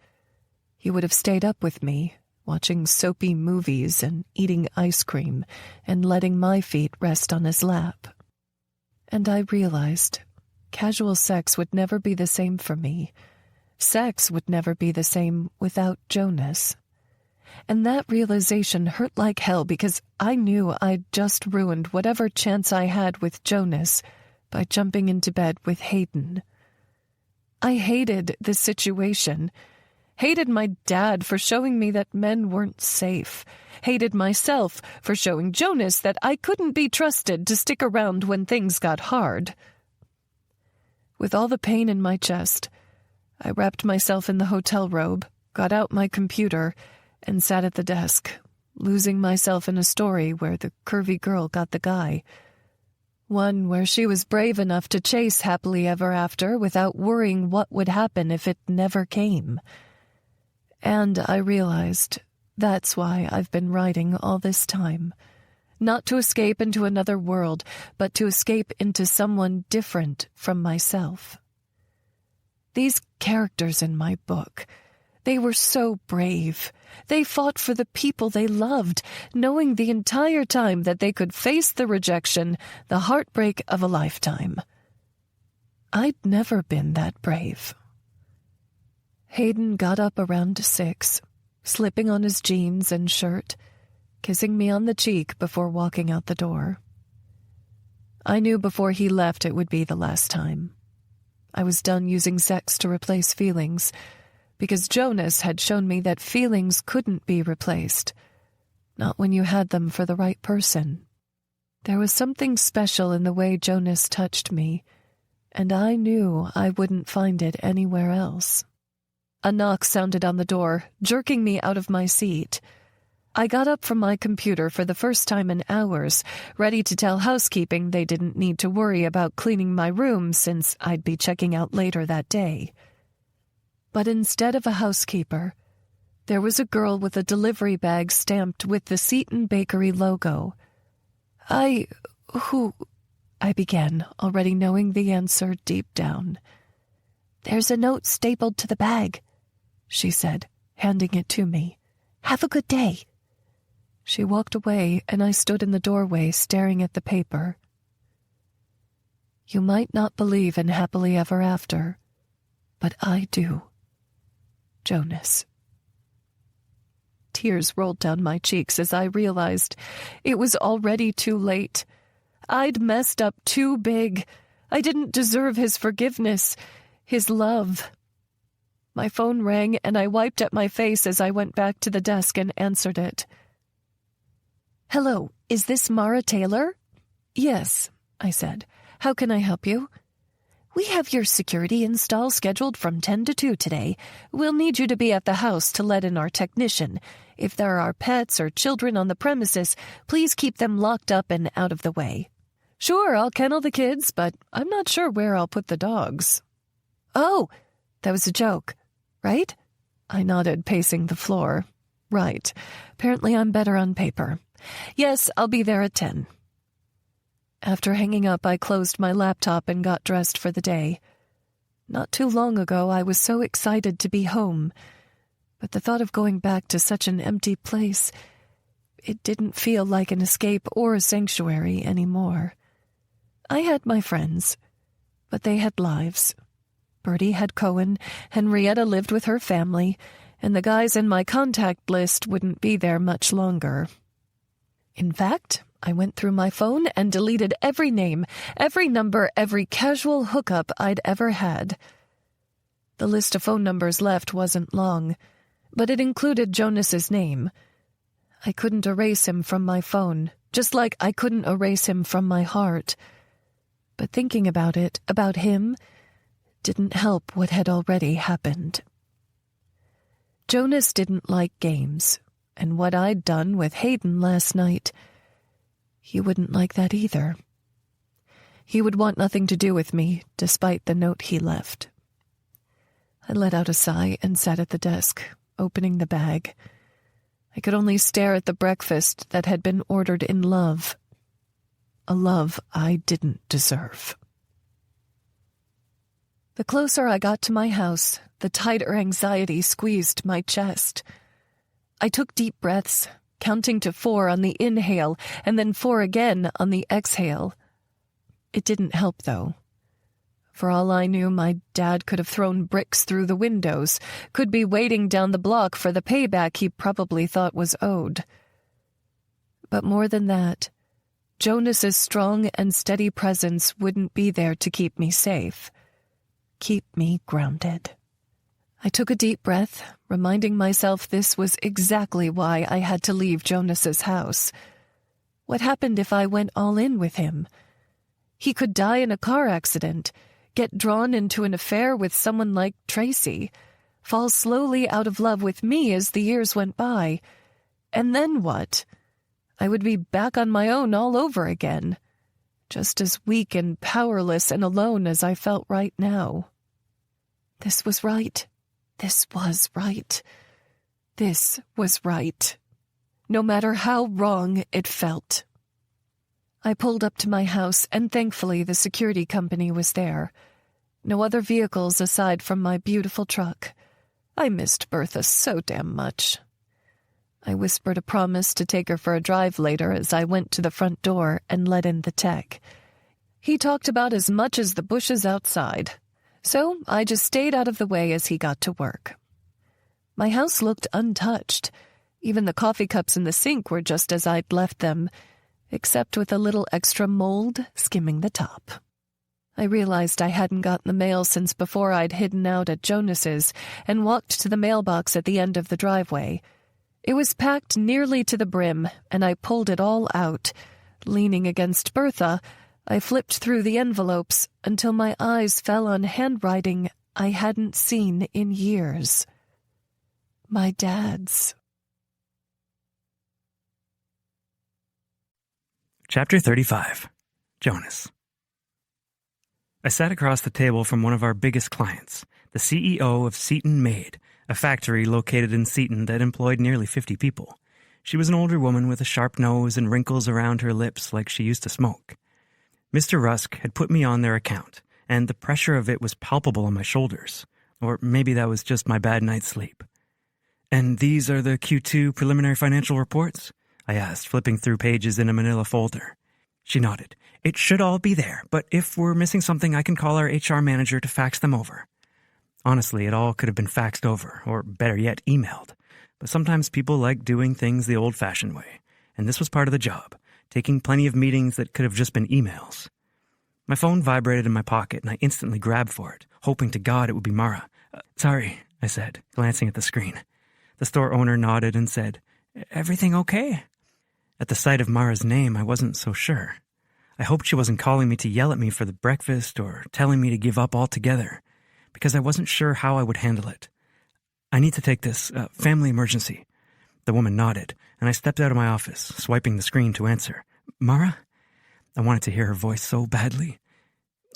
He would have stayed up with me, watching soapy movies and eating ice cream and letting my feet rest on his lap. And I realized casual sex would never be the same for me. Sex would never be the same without Jonas. And that realization hurt like hell because I knew I'd just ruined whatever chance I had with Jonas by jumping into bed with Hayden. I hated this situation. Hated my dad for showing me that men weren't safe. Hated myself for showing Jonas that I couldn't be trusted to stick around when things got hard. With all the pain in my chest, I wrapped myself in the hotel robe, got out my computer, and sat at the desk, losing myself in a story where the curvy girl got the guy. One where she was brave enough to chase happily ever after without worrying what would happen if it never came. And I realized that's why I've been writing all this time. Not to escape into another world, but to escape into someone different from myself. These characters in my book, they were so brave. They fought for the people they loved, knowing the entire time that they could face the rejection, the heartbreak of a lifetime. I'd never been that brave. Hayden got up around 6, slipping on his jeans and shirt, kissing me on the cheek before walking out the door. I knew before he left it would be the last time. I was done using sex to replace feelings, because Jonas had shown me that feelings couldn't be replaced, not when you had them for the right person. There was something special in the way Jonas touched me, and I knew I wouldn't find it anywhere else. A knock sounded on the door, jerking me out of my seat. I got up from my computer for the first time in hours, ready to tell housekeeping they didn't need to worry about cleaning my room since I'd be checking out later that day. But instead of a housekeeper, there was a girl with a delivery bag stamped with the Seton Bakery logo. Who? I began, already knowing the answer deep down. "There's a note stapled to the bag," she said, handing it to me. "Have a good day." She walked away, and I stood in the doorway staring at the paper. You might not believe in happily ever after, but I do. Jonas. Tears rolled down my cheeks as I realized it was already too late. I'd messed up too big. I didn't deserve his forgiveness, his love. My phone rang, and I wiped at my face as I went back to the desk and answered it. "Hello, is this Mara Taylor?" "Yes," I said. "How can I help you?" "We have your security install scheduled from 10 to 2 today. We'll need you to be at the house to let in our technician. If there are pets or children on the premises, please keep them locked up and out of the way." "Sure, I'll kennel the kids, but I'm not sure where I'll put the dogs." "Oh, that was a joke, right?" I nodded, pacing the floor. "Right. Apparently I'm better on paper. Yes, I'll be there at 10. After hanging up, I closed my laptop and got dressed for the day. Not too long ago, I was so excited to be home, but the thought of going back to such an empty place, it didn't feel like an escape or a sanctuary anymore. I had my friends, but they had lives. Bertie had Cohen, Henrietta lived with her family, and the guys in my contact list wouldn't be there much longer. In fact, I went through my phone and deleted every name, every number, every casual hookup I'd ever had. The list of phone numbers left wasn't long, but it included Jonas's name. I couldn't erase him from my phone, just like I couldn't erase him from my heart. But thinking about it, about him, didn't help what had already happened. Jonas didn't like games, and what I'd done with Hayden last night, he wouldn't like that either. He would want nothing to do with me, despite the note he left. I let out a sigh and sat at the desk, opening the bag. I could only stare at the breakfast that had been ordered in love. A love I didn't deserve. The closer I got to my house, the tighter anxiety squeezed my chest. I took deep breaths, counting to 4 on the inhale and then 4 again on the exhale. It didn't help, though. For all I knew, my dad could have thrown bricks through the windows, could be waiting down the block for the payback he probably thought was owed. But more than that, Jonas's strong and steady presence wouldn't be there to keep me safe, keep me grounded. I took a deep breath, reminding myself this was exactly why I had to leave Jonas's house. What happened if I went all in with him? He could die in a car accident, get drawn into an affair with someone like Tracy, fall slowly out of love with me as the years went by. And then what? I would be back on my own all over again, just as weak and powerless and alone as I felt right now. This was right. This was right. This was right. No matter how wrong it felt. I pulled up to my house, and thankfully the security company was there. No other vehicles aside from my beautiful truck. I missed Bertha so damn much. I whispered a promise to take her for a drive later as I went to the front door and let in the tech. He talked about as much as the bushes outside, so I just stayed out of the way as he got to work. My house looked untouched. Even the coffee cups in the sink were just as I'd left them, except with a little extra mold skimming the top. I realized I hadn't gotten the mail since before I'd hidden out at Jonas's and walked to the mailbox at the end of the driveway. It was packed nearly to the brim, and I pulled it all out. Leaning against Bertha, I flipped through the envelopes until my eyes fell on handwriting I hadn't seen in years. My dad's. Chapter 35. Jonas. I sat across the table from one of our biggest clients, the CEO of Seton Made, a factory located in Seton that employed nearly 50 people. She was an older woman with a sharp nose and wrinkles around her lips like she used to smoke. Mr. Rusk had put me on their account, and the pressure of it was palpable on my shoulders. Or maybe that was just my bad night's sleep. "And these are the Q2 preliminary financial reports?" I asked, flipping through pages in a manila folder. She nodded. "It should all be there, but if we're missing something, I can call our HR manager to fax them over." Honestly, it all could have been faxed over, or better yet, emailed. But sometimes people like doing things the old-fashioned way, and this was part of the job, taking plenty of meetings that could have just been emails. My phone vibrated in my pocket, and I instantly grabbed for it, hoping to God it would be Mara. "Sorry," I said, glancing at the screen. The store owner nodded and said, "Everything okay?" At the sight of Mara's name, I wasn't so sure. I hoped she wasn't calling me to yell at me for the breakfast or telling me to give up altogether, because I wasn't sure how I would handle it. "I need to take this, family emergency." The woman nodded, and I stepped out of my office, swiping the screen to answer. "Mara?" I wanted to hear her voice so badly.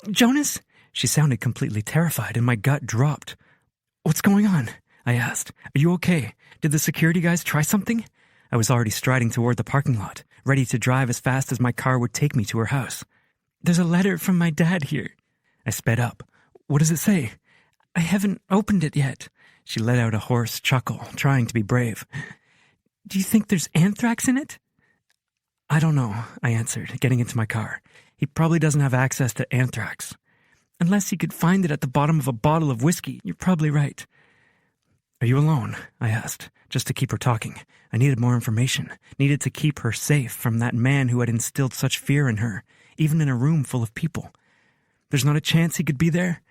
"Jonas?" She sounded completely terrified, and my gut dropped. "What's going on?" I asked. "Are you okay? Did the security guys try something?" I was already striding toward the parking lot, ready to drive as fast as my car would take me to her house. "There's a letter from my dad here." I sped up. "What does it say?" "I haven't opened it yet." She let out a hoarse chuckle, trying to be brave. "Do you think there's anthrax in it?" "I don't know," I answered, getting into my car. "He probably doesn't have access to anthrax." "Unless he could find it at the bottom of a bottle of whiskey. You're probably right." "Are you alone?" I asked, just to keep her talking. I needed more information, needed to keep her safe from that man who had instilled such fear in her, even in a room full of people. "There's not a chance he could be there?"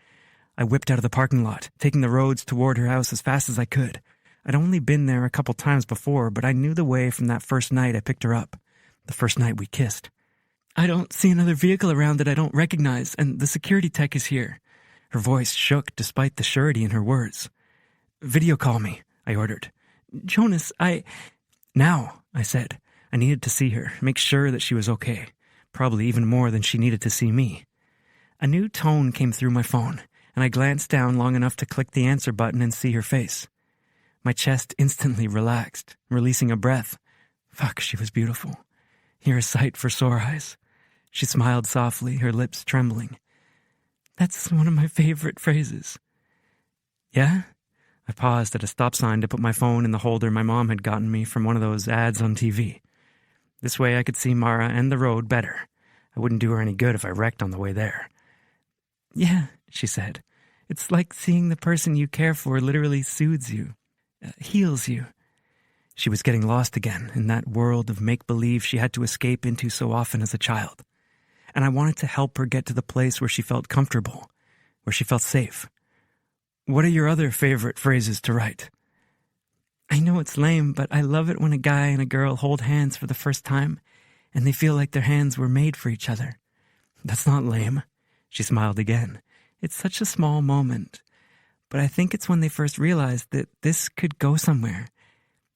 I whipped out of the parking lot, taking the roads toward her house as fast as I could. I'd only been there a couple times before, but I knew the way from that first night I picked her up, the first night we kissed. "I don't see another vehicle around that I don't recognize, and the security tech is here." Her voice shook despite the surety in her words. "Video call me," I ordered. "Jonas, Now," I said. I needed to see her, make sure that she was okay, probably even more than she needed to see me. A new tone came through my phone, and I glanced down long enough to click the answer button and see her face. My chest instantly relaxed, releasing a breath. Fuck, she was beautiful. Here a sight for sore eyes. She smiled softly, her lips trembling. That's one of my favorite phrases. Yeah? I paused at a stop sign to put my phone in the holder my mom had gotten me from one of those ads on TV. This way I could see Mara and the road better. I wouldn't do her any good if I wrecked on the way there. Yeah, she said. It's like seeing the person you care for literally soothes you, heals you. She was getting lost again in that world of make-believe she had to escape into so often as a child. And I wanted to help her get to the place where she felt comfortable, where she felt safe. What are your other favorite phrases to write? I know it's lame, but I love it when a guy and a girl hold hands for the first time and they feel like their hands were made for each other. That's not lame. She smiled again. It's such a small moment. But I think it's when they first realize that this could go somewhere.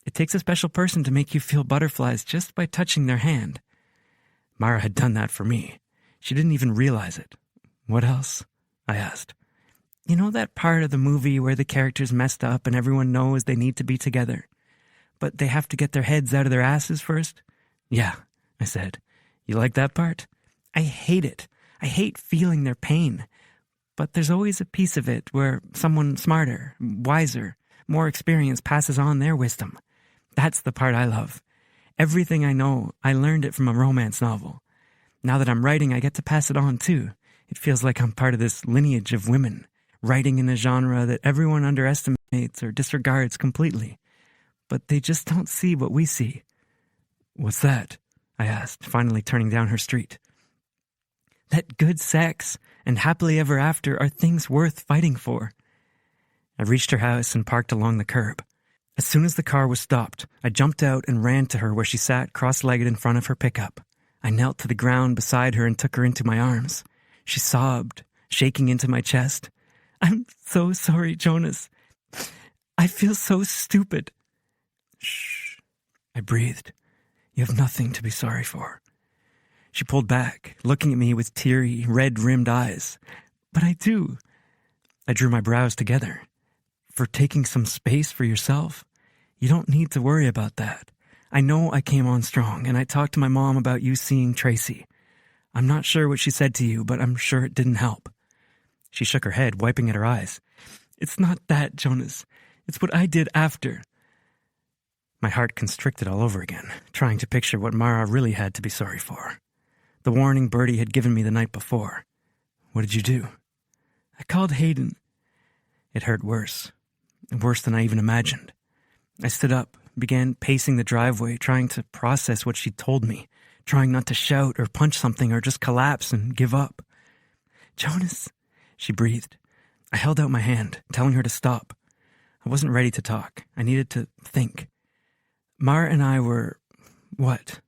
It takes a special person to make you feel butterflies just by touching their hand. Mara had done that for me. She didn't even realize it. What else? I asked. You know that part of the movie where the characters messed up and everyone knows they need to be together, but they have to get their heads out of their asses first? Yeah, I said. You like that part? I hate it. I hate feeling their pain. But there's always a piece of it where someone smarter, wiser, more experienced passes on their wisdom. That's the part I love. Everything I know, I learned it from a romance novel. Now that I'm writing, I get to pass it on too. It feels like I'm part of this lineage of women, writing in a genre that everyone underestimates or disregards completely. But they just don't see what we see. What's that? I asked, finally turning down her street. That good sex and happily ever after are things worth fighting for. I reached her house and parked along the curb. As soon as the car was stopped, I jumped out and ran to her where she sat cross-legged in front of her pickup. I knelt to the ground beside her and took her into my arms. She sobbed, shaking into my chest. I'm so sorry, Jonas. I feel so stupid. Shh, I breathed. You have nothing to be sorry for. She pulled back, looking at me with teary, red-rimmed eyes. But I do. I drew my brows together. For taking some space for yourself? You don't need to worry about that. I know I came on strong, and I talked to my mom about you seeing Tracy. I'm not sure what she said to you, but I'm sure it didn't help. She shook her head, wiping at her eyes. It's not that, Jonas. It's what I did after. My heart constricted all over again, trying to picture what Mara really had to be sorry for. The warning Bertie had given me the night before. What did you do? I called Hayden. It hurt worse than I even imagined. I stood up, began pacing the driveway, trying to process what she'd told me, trying not to shout or punch something or just collapse and give up. Jonas, she breathed. I held out my hand, telling her to stop. I wasn't ready to talk. I needed to think. Mara and I were, what?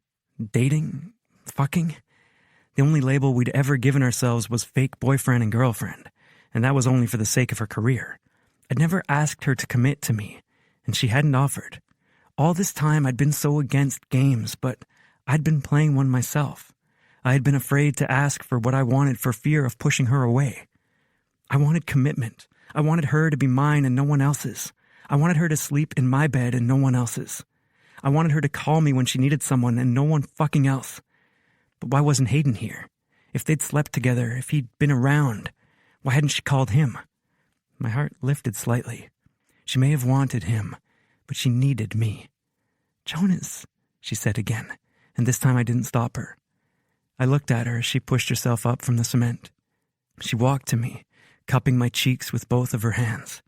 Dating? Fucking? The only label we'd ever given ourselves was fake boyfriend and girlfriend, and that was only for the sake of her career. I'd never asked her to commit to me, and she hadn't offered. All this time I'd been so against games, but I'd been playing one myself. I had been afraid to ask for what I wanted for fear of pushing her away. I wanted commitment. I wanted her to be mine and no one else's. I wanted her to sleep in my bed and no one else's. I wanted her to call me when she needed someone and no one fucking else. But why wasn't Hayden here? If they'd slept together, if he'd been around, why hadn't she called him? My heart lifted slightly. She may have wanted him, but she needed me. Jonas, she said again, and this time I didn't stop her. I looked at her as she pushed herself up from the cement. She walked to me, cupping my cheeks with both of her hands.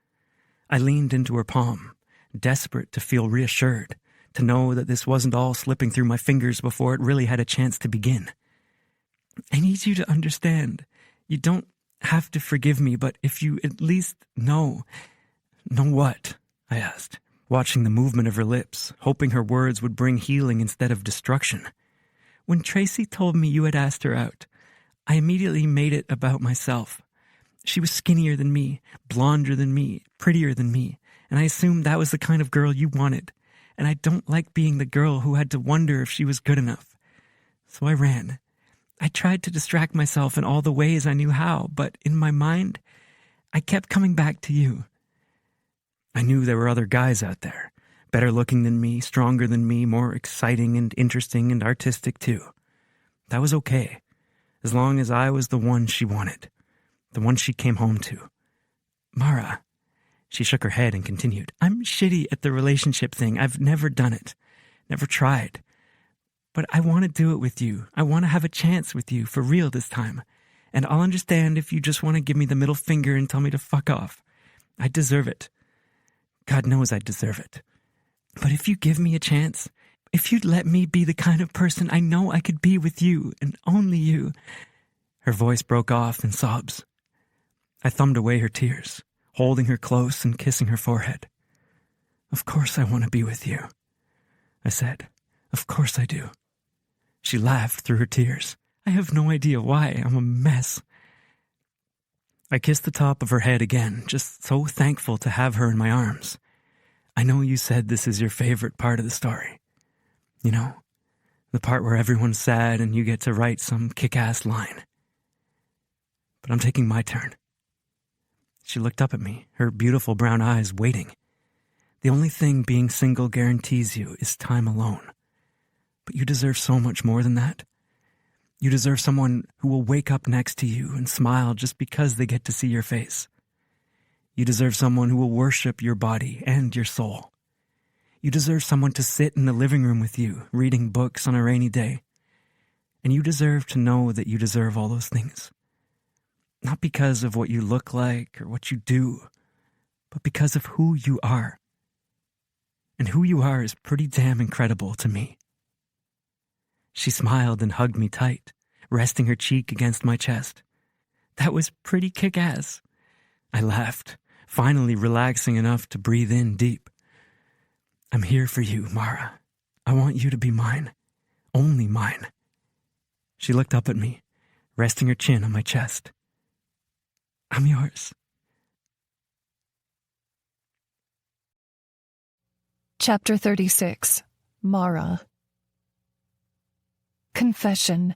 I leaned into her palm, desperate to feel reassured, to know that this wasn't all slipping through my fingers before it really had a chance to begin. I need you to understand. You don't have to forgive me, but if you at least know... Know what? I asked, watching the movement of her lips, hoping her words would bring healing instead of destruction. When Tracy told me you had asked her out, I immediately made it about myself. She was skinnier than me, blonder than me, prettier than me, and I assumed that was the kind of girl you wanted. And I don't like being the girl who had to wonder if she was good enough. So I ran. I tried to distract myself in all the ways I knew how, but in my mind, I kept coming back to you. I knew there were other guys out there, better looking than me, stronger than me, more exciting and interesting and artistic too. That was okay, as long as I was the one she wanted. the one she came home to. Mara. She shook her head and continued, I'm shitty at the relationship thing. I've never done it. Never tried. But I want to do it with you. I want to have a chance with you for real this time. And I'll understand if you just want to give me the middle finger and tell me to fuck off. I deserve it. God knows I deserve it. But if you give me a chance, if you'd let me be the kind of person I know I could be with you and only you. Her voice broke off in sobs. I thumbed away her tears, holding her close and kissing her forehead. Of course I want to be with you, I said. Of course I do. She laughed through her tears. I have no idea why. I'm a mess. I kissed the top of her head again, just so thankful to have her in my arms. I know you said this is your favorite part of the story. You know, the part where everyone's sad and you get to write some kick-ass line. But I'm taking my turn. She looked up at me, her beautiful brown eyes waiting. The only thing being single guarantees you is time alone. But you deserve so much more than that. You deserve someone who will wake up next to you and smile just because they get to see your face. You deserve someone who will worship your body and your soul. You deserve someone to sit in the living room with you, reading books on a rainy day. And you deserve to know that you deserve all those things. Not because of what you look like or what you do, but because of who you are. And who you are is pretty damn incredible to me. She smiled and hugged me tight, resting her cheek against my chest. That was pretty kick-ass. I laughed, finally relaxing enough to breathe in deep. I'm here for you, Mara. I want you to be mine. Only mine. She looked up at me, resting her chin on my chest. I'm yours. Chapter 36. Mara. Confession.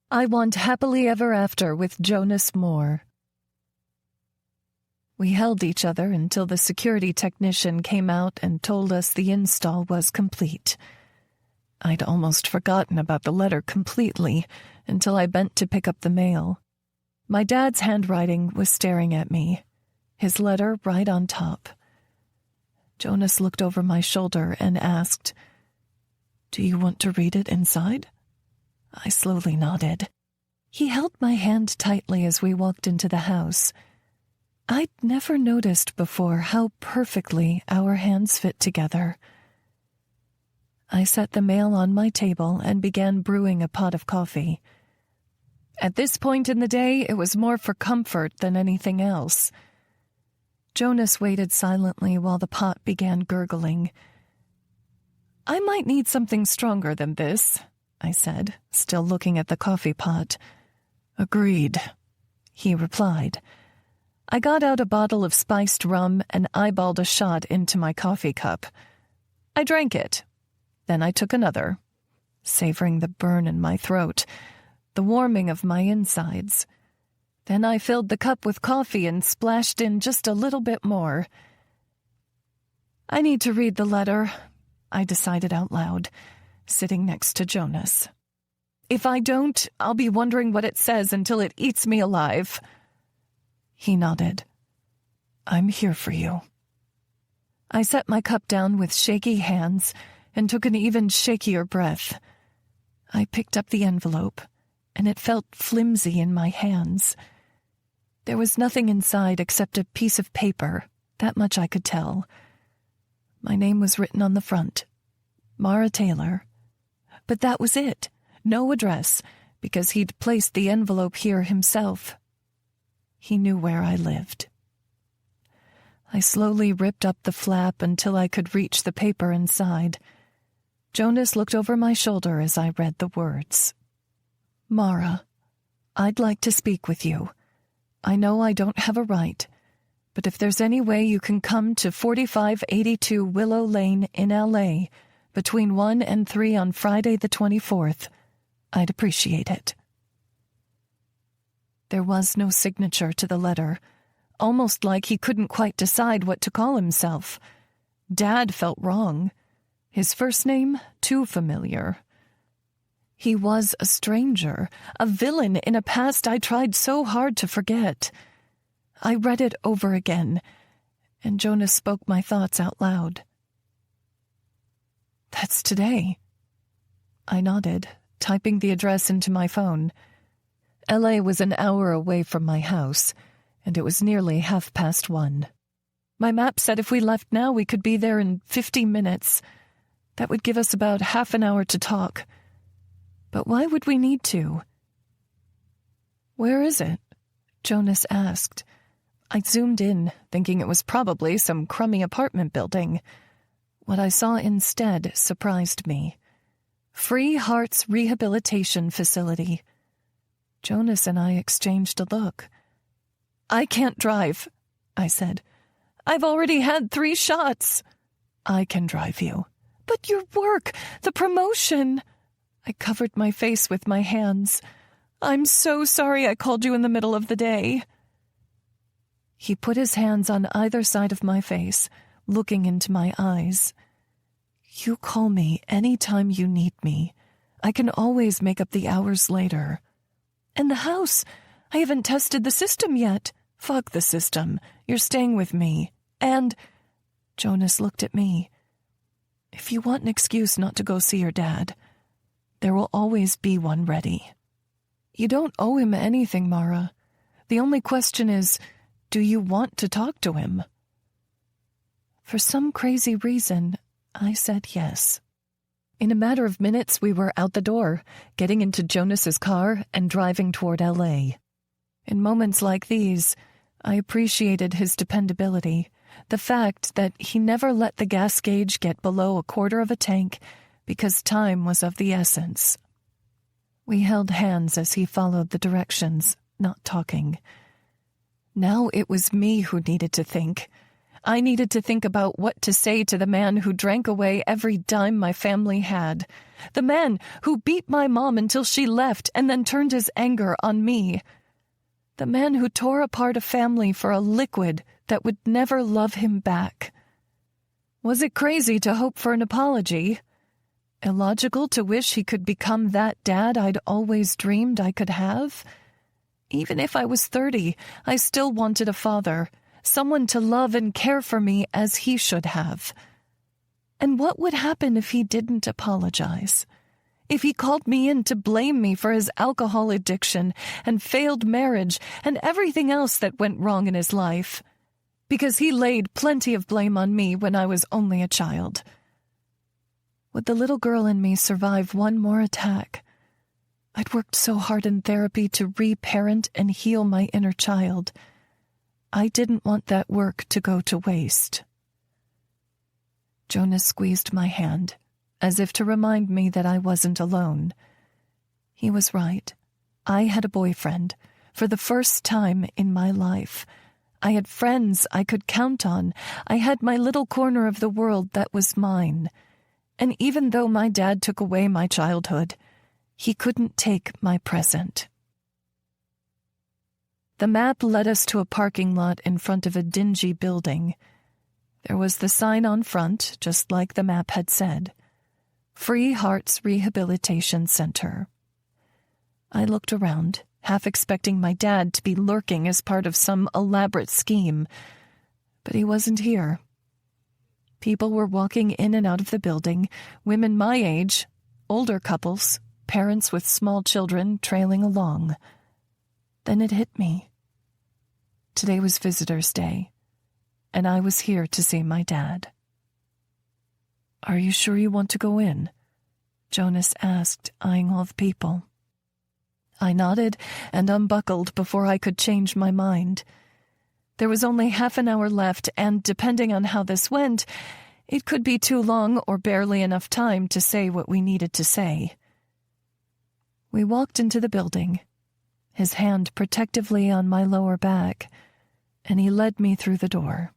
I want happily ever after with Jonas Moore. We held each other until the security technician came out and told us the install was complete. I'd almost forgotten about the letter completely until I bent to pick up the mail. My dad's handwriting was staring at me, his letter right on top. Jonas looked over my shoulder and asked, "Do you want to read it inside?" I slowly nodded. He held my hand tightly as we walked into the house. I'd never noticed before how perfectly our hands fit together. I set the mail on my table and began brewing a pot of coffee. At this point in the day, it was more for comfort than anything else. Jonas waited silently while the pot began gurgling. I might need something stronger than this, I said, still looking at the coffee pot. Agreed, he replied. I got out a bottle of spiced rum and eyeballed a shot into my coffee cup. I drank it. Then I took another, savoring the burn in my throat, the warming of my insides. Then I filled the cup with coffee and splashed in just a little bit more. I need to read the letter, I decided out loud, sitting next to Jonas. If I don't, I'll be wondering what it says until it eats me alive. He nodded. I'm here for you. I set my cup down with shaky hands and took an even shakier breath. I picked up the envelope, and it felt flimsy in my hands. There was nothing inside except a piece of paper, that much I could tell. My name was written on the front, Mara Taylor. But that was it, no address, because he'd placed the envelope here himself. He knew where I lived. I slowly ripped up the flap until I could reach the paper inside. Jonas looked over my shoulder as I read the words. Mara, I'd like to speak with you. I know I don't have a right, but if there's any way you can come to 4582 Willow Lane in L.A. between 1 and 3 on Friday the 24th, I'd appreciate it. There was no signature to the letter, almost like he couldn't quite decide what to call himself. Dad felt wrong. His first name, too familiar. He was a stranger, a villain in a past I tried so hard to forget. I read it over again, and Jonas spoke my thoughts out loud. "That's today." I nodded, typing the address into my phone. LA was an hour away from my house, and it was nearly 1:30. My map said if we left now we could be there in 50 minutes. That would give us about half an hour to talk. But why would we need to? "Where is it?" Jonas asked. I zoomed in, thinking it was probably some crummy apartment building. What I saw instead surprised me. Free Hearts Rehabilitation Facility. Jonas and I exchanged a look. "I can't drive," I said. "I've already had 3 shots." "I can drive you." "But your work, the promotion." I covered my face with my hands. "I'm so sorry I called you in the middle of the day." He put his hands on either side of my face, looking into my eyes. "You call me any time you need me. I can always make up the hours later." "And the house? I haven't tested the system yet." "Fuck the system. You're staying with me. And—" Jonas looked at me. "If you want an excuse not to go see your dad, there will always be one ready." "You don't owe him anything, Mara. The only question is, do you want to talk to him?" For some crazy reason, I said yes. In a matter of minutes, we were out the door, getting into Jonas's car and driving toward LA. In moments like these, I appreciated his dependability, the fact that he never let the gas gauge get below 1/4 of a tank because time was of the essence. We held hands as he followed the directions, not talking. Now it was me who needed to think. I needed to think about what to say to the man who drank away every dime my family had. The man who beat my mom until she left and then turned his anger on me. The man who tore apart a family for a liquid that would never love him back. Was it crazy to hope for an apology? Illogical to wish he could become that dad I'd always dreamed I could have? Even if I was 30, I still wanted a father, someone to love and care for me as he should have. And what would happen if he didn't apologize? If he called me in to blame me for his alcohol addiction and failed marriage and everything else that went wrong in his life? Because he laid plenty of blame on me when I was only a child. Would the little girl in me survive one more attack? I'd worked so hard in therapy to reparent and heal my inner child. I didn't want that work to go to waste. Jonas squeezed my hand, as if to remind me that I wasn't alone. He was right. I had a boyfriend, for the first time in my life. I had friends I could count on. I had my little corner of the world that was mine. And even though my dad took away my childhood, he couldn't take my present. The map led us to a parking lot in front of a dingy building. There was the sign on front, just like the map had said. Free Hearts Rehabilitation Center. I looked around, half expecting my dad to be lurking as part of some elaborate scheme, but he wasn't here. People were walking in and out of the building, women my age, older couples, parents with small children trailing along. Then it hit me. Today was Visitor's Day, and I was here to see my dad. "Are you sure you want to go in?" Jonas asked, eyeing all the people. I nodded and unbuckled before I could change my mind. There was only half an hour left, and depending on how this went, it could be too long or barely enough time to say what we needed to say. We walked into the building, his hand protectively on my lower back, and he led me through the door.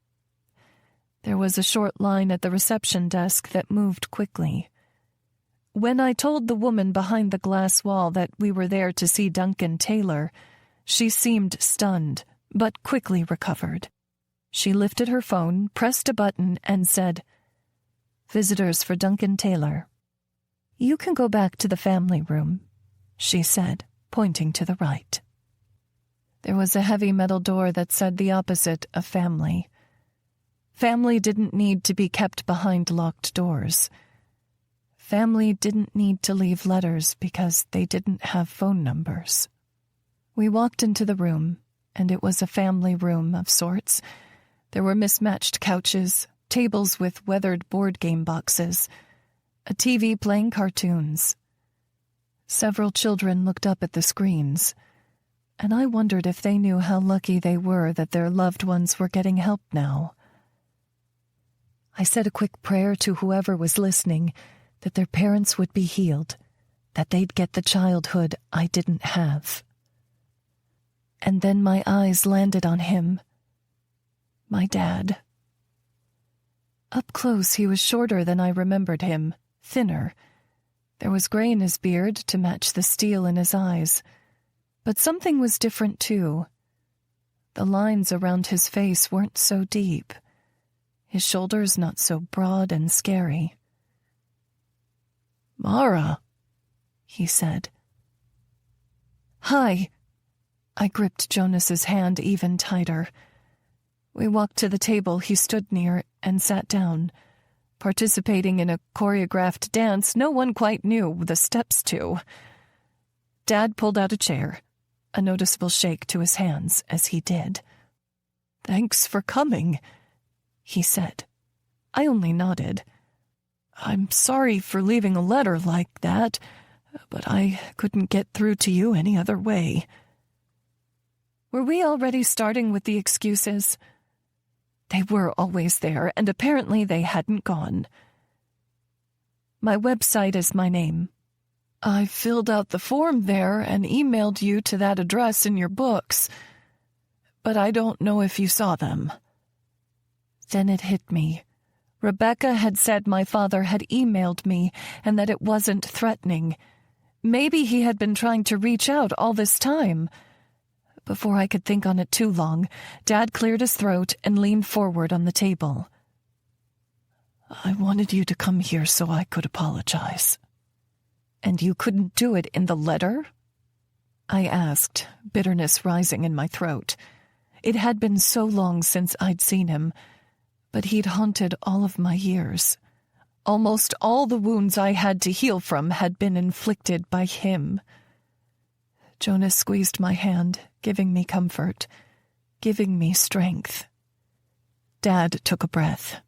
There was a short line at the reception desk that moved quickly. When I told the woman behind the glass wall that we were there to see Duncan Taylor, she seemed stunned, but quickly recovered. She lifted her phone, pressed a button, and said, "Visitors for Duncan Taylor." "You can go back to the family room," she said, pointing to the right. There was a heavy metal door that said the opposite of family. Family didn't need to be kept behind locked doors. Family didn't need to leave letters because they didn't have phone numbers. We walked into the room, and it was a family room of sorts. There were mismatched couches, tables with weathered board game boxes, a TV playing cartoons. Several children looked up at the screens, and I wondered if they knew how lucky they were that their loved ones were getting help now. I said a quick prayer to whoever was listening, that their parents would be healed, that they'd get the childhood I didn't have. And then my eyes landed on him. My dad. Up close, he was shorter than I remembered him, thinner. There was gray in his beard to match the steel in his eyes. But something was different, too. The lines around his face weren't so deep. His shoulders not so broad and scary. "Mara," he said. "Hi." I gripped Jonas's hand even tighter. We walked to the table he stood near and sat down, participating in a choreographed dance no one quite knew the steps to. Dad pulled out a chair, a noticeable shake to his hands as he did. "Thanks for coming," he said. I only nodded. "I'm sorry for leaving a letter like that, but I couldn't get through to you any other way." Were we already starting with the excuses? They were always there, and apparently they hadn't gone. "My website is my name. I filled out the form there and emailed you to that address in your books, but I don't know if you saw them." Then it hit me. Rebecca had said my father had emailed me and that it wasn't threatening. Maybe he had been trying to reach out all this time. Before I could think on it too long, Dad cleared his throat and leaned forward on the table. "I wanted you to come here so I could apologize." "And you couldn't do it in the letter?" I asked, bitterness rising in my throat. It had been so long since I'd seen him, but he'd haunted all of my years. Almost all the wounds I had to heal from had been inflicted by him. Jonas squeezed my hand, giving me comfort, giving me strength. Dad took a breath.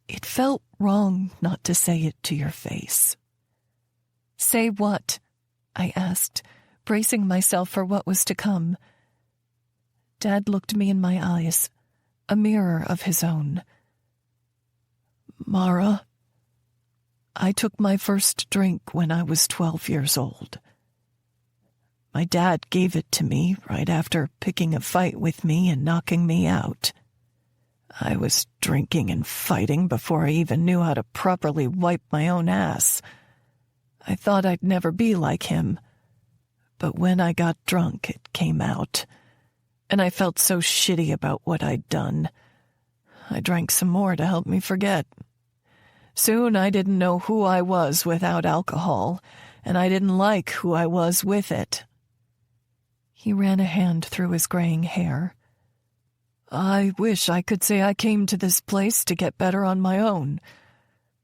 "It felt wrong not to say it to your face." "Say what?" I asked, bracing myself for what was to come. Dad looked me in my eyes, a mirror of his own. "Mara, I took my first drink when I was 12 years old. My dad gave it to me right after picking a fight with me and knocking me out. I was drinking and fighting before I even knew how to properly wipe my own ass. I thought I'd never be like him, but when I got drunk, it came out, and I felt so shitty about what I'd done. I drank some more to help me forget. Soon I didn't know who I was without alcohol, and I didn't like who I was with it." He ran a hand through his graying hair. "I wish I could say I came to this place to get better on my own,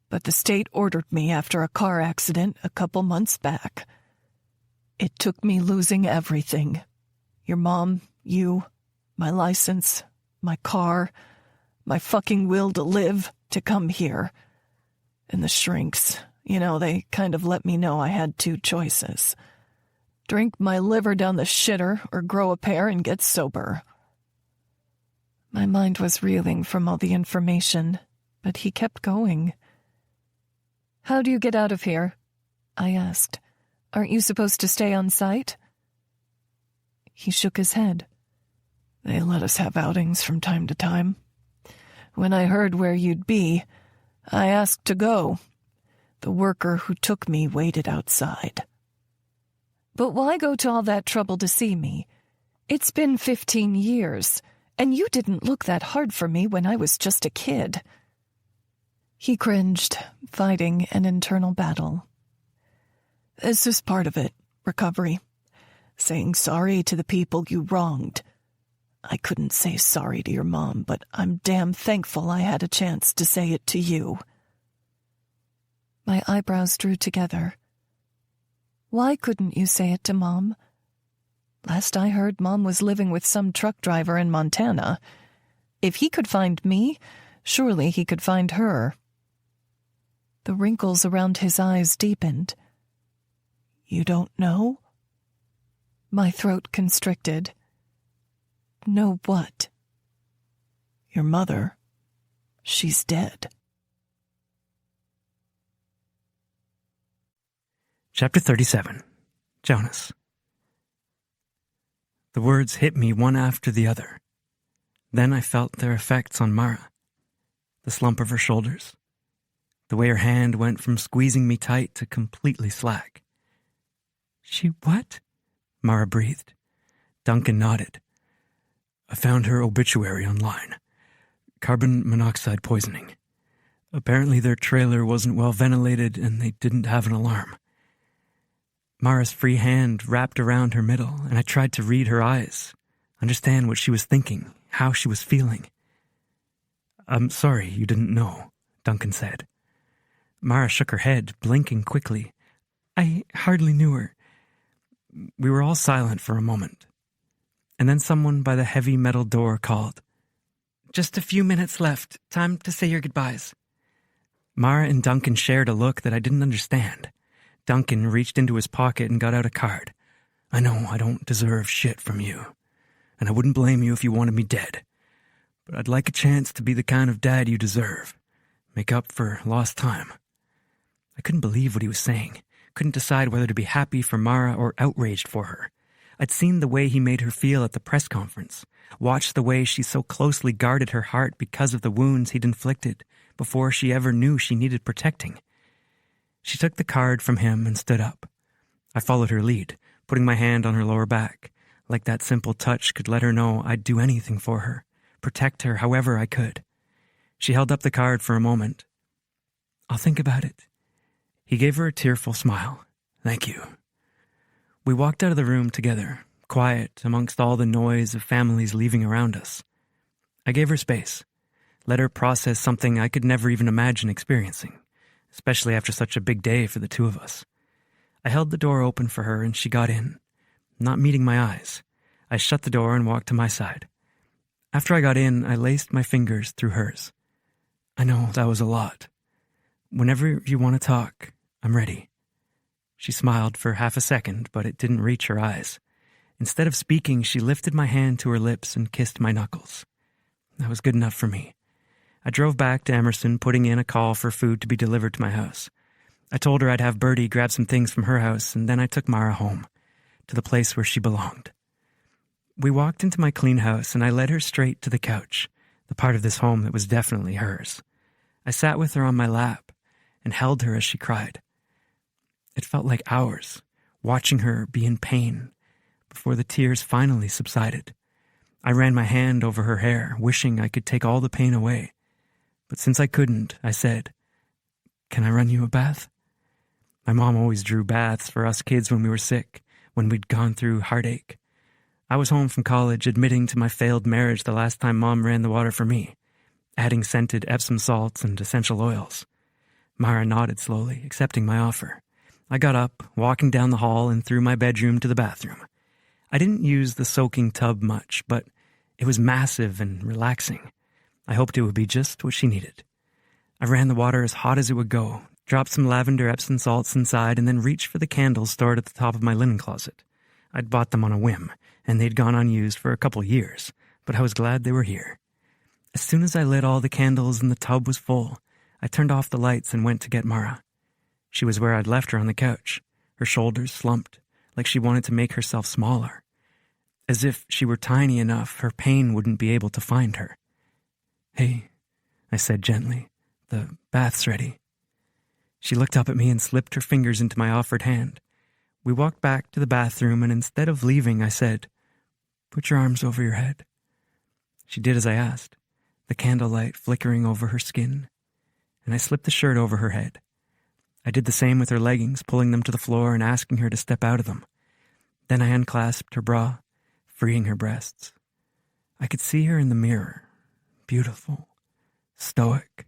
but the state ordered me after a car accident a couple months back. It took me losing everything. Your mom, you, my license, my car, my fucking will to live, to come here. And the shrinks, they kind of let me know I had two choices. Drink my liver down the shitter or grow a pair and get sober." My mind was reeling from all the information, but he kept going. "How do you get out of here?" I asked. "Aren't you supposed to stay on site?" He shook his head. "They let us have outings from time to time. When I heard where you'd be, I asked to go. The worker who took me waited outside." "But why go to all that trouble to see me? It's been 15 years, and you didn't look that hard for me when I was just a kid." He cringed, fighting an internal battle. This is part of it, recovery. Saying sorry to the people you wronged. I couldn't say sorry to your mom, but I'm damn thankful I had a chance to say it to you. My eyebrows drew together. Why couldn't you say it to Mom? Last I heard, Mom was living with some truck driver in Montana. If he could find me, surely he could find her. The wrinkles around his eyes deepened. You don't know? My throat constricted. Know what? Your mother. She's dead. Chapter 37. Jonas. The words hit me one after the other. Then I felt their effects on Mara. The slump of her shoulders. The way her hand went from squeezing me tight to completely slack. She what? Mara breathed. Duncan nodded. I found her obituary online. Carbon monoxide poisoning. Apparently their trailer wasn't well ventilated and they didn't have an alarm. Mara's free hand wrapped around her middle, and I tried to read her eyes, understand what she was thinking, how she was feeling. I'm sorry you didn't know, Duncan said. Mara shook her head, blinking quickly. I hardly knew her. We were all silent for a moment. And then someone by the heavy metal door called. Just a few minutes left. Time to say your goodbyes. Mara and Duncan shared a look that I didn't understand. Duncan reached into his pocket and got out a card. I know I don't deserve shit from you, and I wouldn't blame you if you wanted me dead. But I'd like a chance to be the kind of dad you deserve. Make up for lost time. I couldn't believe what he was saying. Couldn't decide whether to be happy for Mara or outraged for her. I'd seen the way he made her feel at the press conference, watched the way she so closely guarded her heart because of the wounds he'd inflicted before she ever knew she needed protecting. She took the card from him and stood up. I followed her lead, putting my hand on her lower back, like that simple touch could let her know I'd do anything for her, protect her however I could. She held up the card for a moment. I'll think about it. He gave her a tearful smile. Thank you. We walked out of the room together, quiet amongst all the noise of families leaving around us. I gave her space, let her process something I could never even imagine experiencing, especially after such a big day for the two of us. I held the door open for her and she got in, not meeting my eyes. I shut the door and walked to my side. After I got in, I laced my fingers through hers. I know that was a lot. Whenever you want to talk, I'm ready. She smiled for half a second, but it didn't reach her eyes. Instead of speaking, she lifted my hand to her lips and kissed my knuckles. That was good enough for me. I drove back to Emerson, putting in a call for food to be delivered to my house. I told her I'd have Bertie grab some things from her house, and then I took Mara home, to the place where she belonged. We walked into my clean house, and I led her straight to the couch, the part of this home that was definitely hers. I sat with her on my lap and held her as she cried. It felt like hours, watching her be in pain, before the tears finally subsided. I ran my hand over her hair, wishing I could take all the pain away. But since I couldn't, I said, Can I run you a bath? My mom always drew baths for us kids when we were sick, when we'd gone through heartache. I was home from college, admitting to my failed marriage the last time Mom ran the water for me, adding scented Epsom salts and essential oils. Mara nodded slowly, accepting my offer. I got up, walking down the hall and through my bedroom to the bathroom. I didn't use the soaking tub much, but it was massive and relaxing. I hoped it would be just what she needed. I ran the water as hot as it would go, dropped some lavender Epsom salts inside, and then reached for the candles stored at the top of my linen closet. I'd bought them on a whim, and they'd gone unused for a couple years, but I was glad they were here. As soon as I lit all the candles and the tub was full, I turned off the lights and went to get Mara. She was where I'd left her on the couch, her shoulders slumped, like she wanted to make herself smaller. As if she were tiny enough, her pain wouldn't be able to find her. Hey, I said gently, the bath's ready. She looked up at me and slipped her fingers into my offered hand. We walked back to the bathroom, and instead of leaving, I said, Put your arms over your head. She did as I asked, the candlelight flickering over her skin. and I slipped the shirt over her head. I did the same with her leggings, pulling them to the floor and asking her to step out of them. Then I unclasped her bra, freeing her breasts. I could see her in the mirror, beautiful, stoic.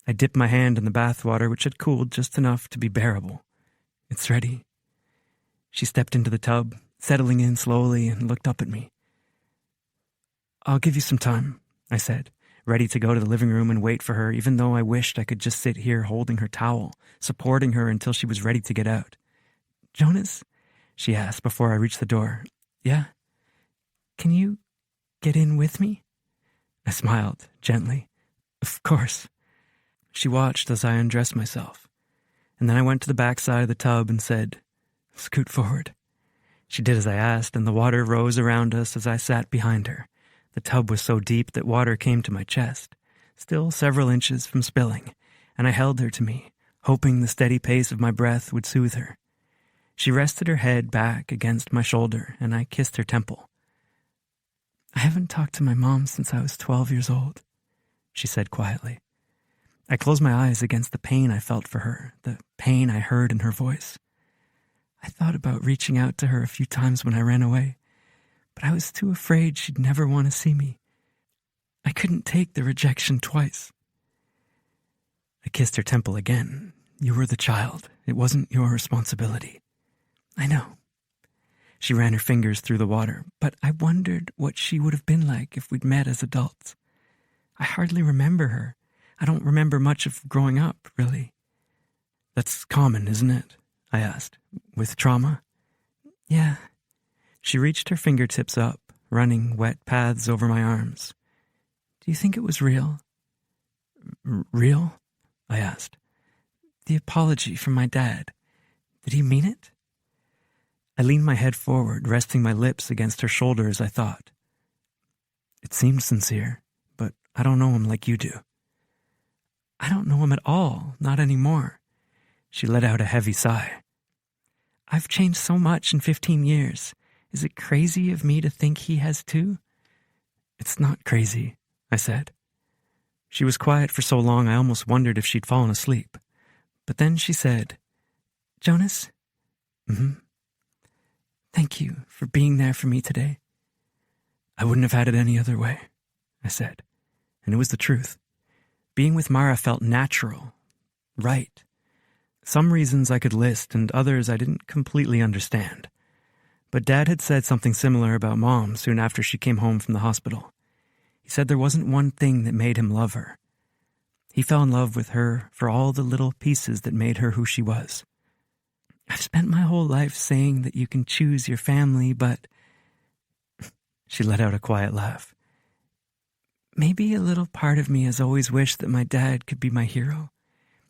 I dipped my hand in the bathwater, which had cooled just enough to be bearable. It's ready. She stepped into the tub, settling in slowly, and looked up at me. I'll give you some time, I said, ready to go to the living room and wait for her, even though I wished I could just sit here holding her towel, supporting her until she was ready to get out. Jonas? She asked before I reached the door. Yeah? Can you get in with me? I smiled, gently. Of course. She watched as I undressed myself, and then I went to the back side of the tub and said, Scoot forward. She did as I asked, and the water rose around us as I sat behind her. The tub was so deep that water came to my chest, still several inches from spilling, and I held her to me, hoping the steady pace of my breath would soothe her. She rested her head back against my shoulder, and I kissed her temple. I haven't talked to my mom since I was 12 years old, she said quietly. I closed my eyes against the pain I felt for her, the pain I heard in her voice. I thought about reaching out to her a few times when I ran away, but I was too afraid she'd never want to see me. I couldn't take the rejection twice. I kissed her temple again. You were the child. It wasn't your responsibility. I know. She ran her fingers through the water, but I wondered what she would have been like if we'd met as adults. I hardly remember her. I don't remember much of growing up, really. That's common, isn't it? I asked. With trauma? Yeah. She reached her fingertips up, running wet paths over my arms. Do you think it was real? Real? I asked. The apology from my dad. Did he mean it? I leaned my head forward, resting my lips against her shoulder as I thought. It seemed sincere, but I don't know him like you do. I don't know him at all, not anymore. She let out a heavy sigh. I've changed so much in 15 years. Is it crazy of me to think he has too? It's not crazy, I said. She was quiet for so long I almost wondered if she'd fallen asleep. But then she said, Jonas? Thank you for being there for me today. I wouldn't have had it any other way, I said. And it was the truth. Being with Mara felt natural, right. Some reasons I could list and others I didn't completely understand. But Dad had said something similar about Mom soon after she came home from the hospital. He said there wasn't one thing that made him love her. He fell in love with her for all the little pieces that made her who she was. I've spent my whole life saying that you can choose your family, but... She let out a quiet laugh. Maybe a little part of me has always wished that my dad could be my hero.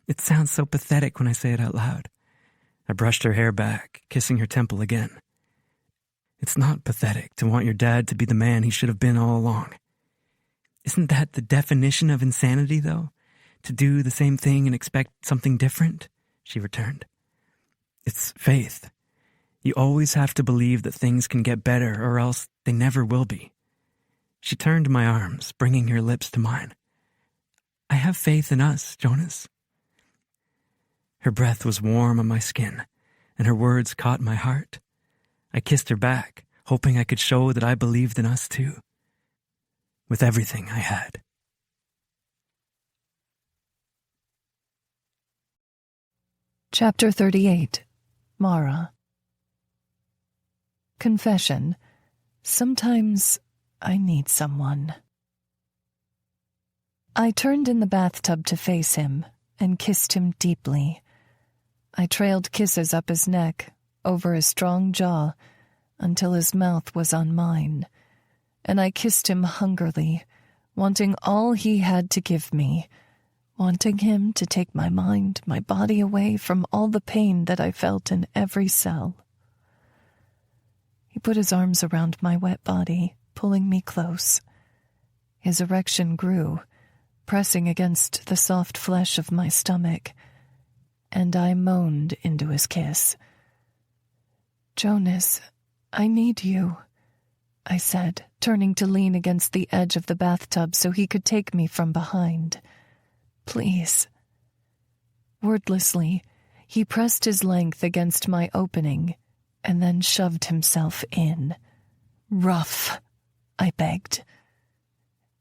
It sounds so pathetic when I say it out loud. I brushed her hair back, kissing her temple again. It's not pathetic to want your dad to be the man he should have been all along. Isn't that the definition of insanity, though? To do the same thing and expect something different? She returned. It's faith. You always have to believe that things can get better or else they never will be. She turned my arms, bringing her lips to mine. I have faith in us, Jonas. Her breath was warm on my skin, and her words caught my heart. I kissed her back, hoping I could show that I believed in us too. With everything I had. Chapter 38. Mara. Confession. Sometimes I need someone. I turned in the bathtub to face him and kissed him deeply. I trailed kisses up his neck, over his strong jaw, until his mouth was on mine, and I kissed him hungrily, wanting all he had to give me, wanting him to take my mind, my body away from all the pain that I felt in every cell. He put his arms around my wet body, pulling me close. His erection grew, pressing against the soft flesh of my stomach, and I moaned into his kiss. Jonas, I need you, I said, turning to lean against the edge of the bathtub so he could take me from behind. Please." Wordlessly, he pressed his length against my opening and then shoved himself in. "Rough," I begged.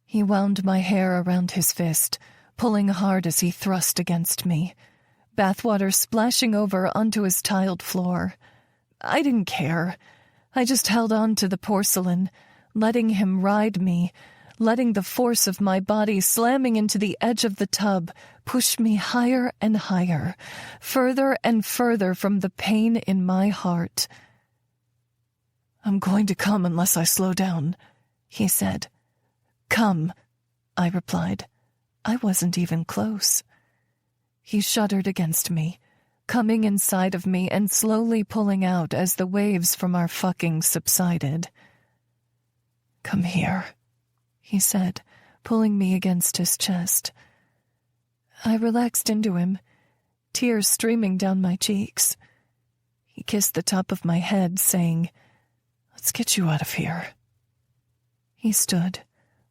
He wound my hair around his fist, pulling hard as he thrust against me, bathwater splashing over onto his tiled floor. I didn't care. I just held on to the porcelain, letting him ride me, letting the force of my body slamming into the edge of the tub push me higher and higher, further and further from the pain in my heart. "I'm going to come unless I slow down," he said. "Come," I replied. I wasn't even close. He shuddered against me, coming inside of me and slowly pulling out as the waves from our fucking subsided. "Come here," he said, pulling me against his chest. I relaxed into him, tears streaming down my cheeks. He kissed the top of my head, saying, "Let's get you out of here." He stood,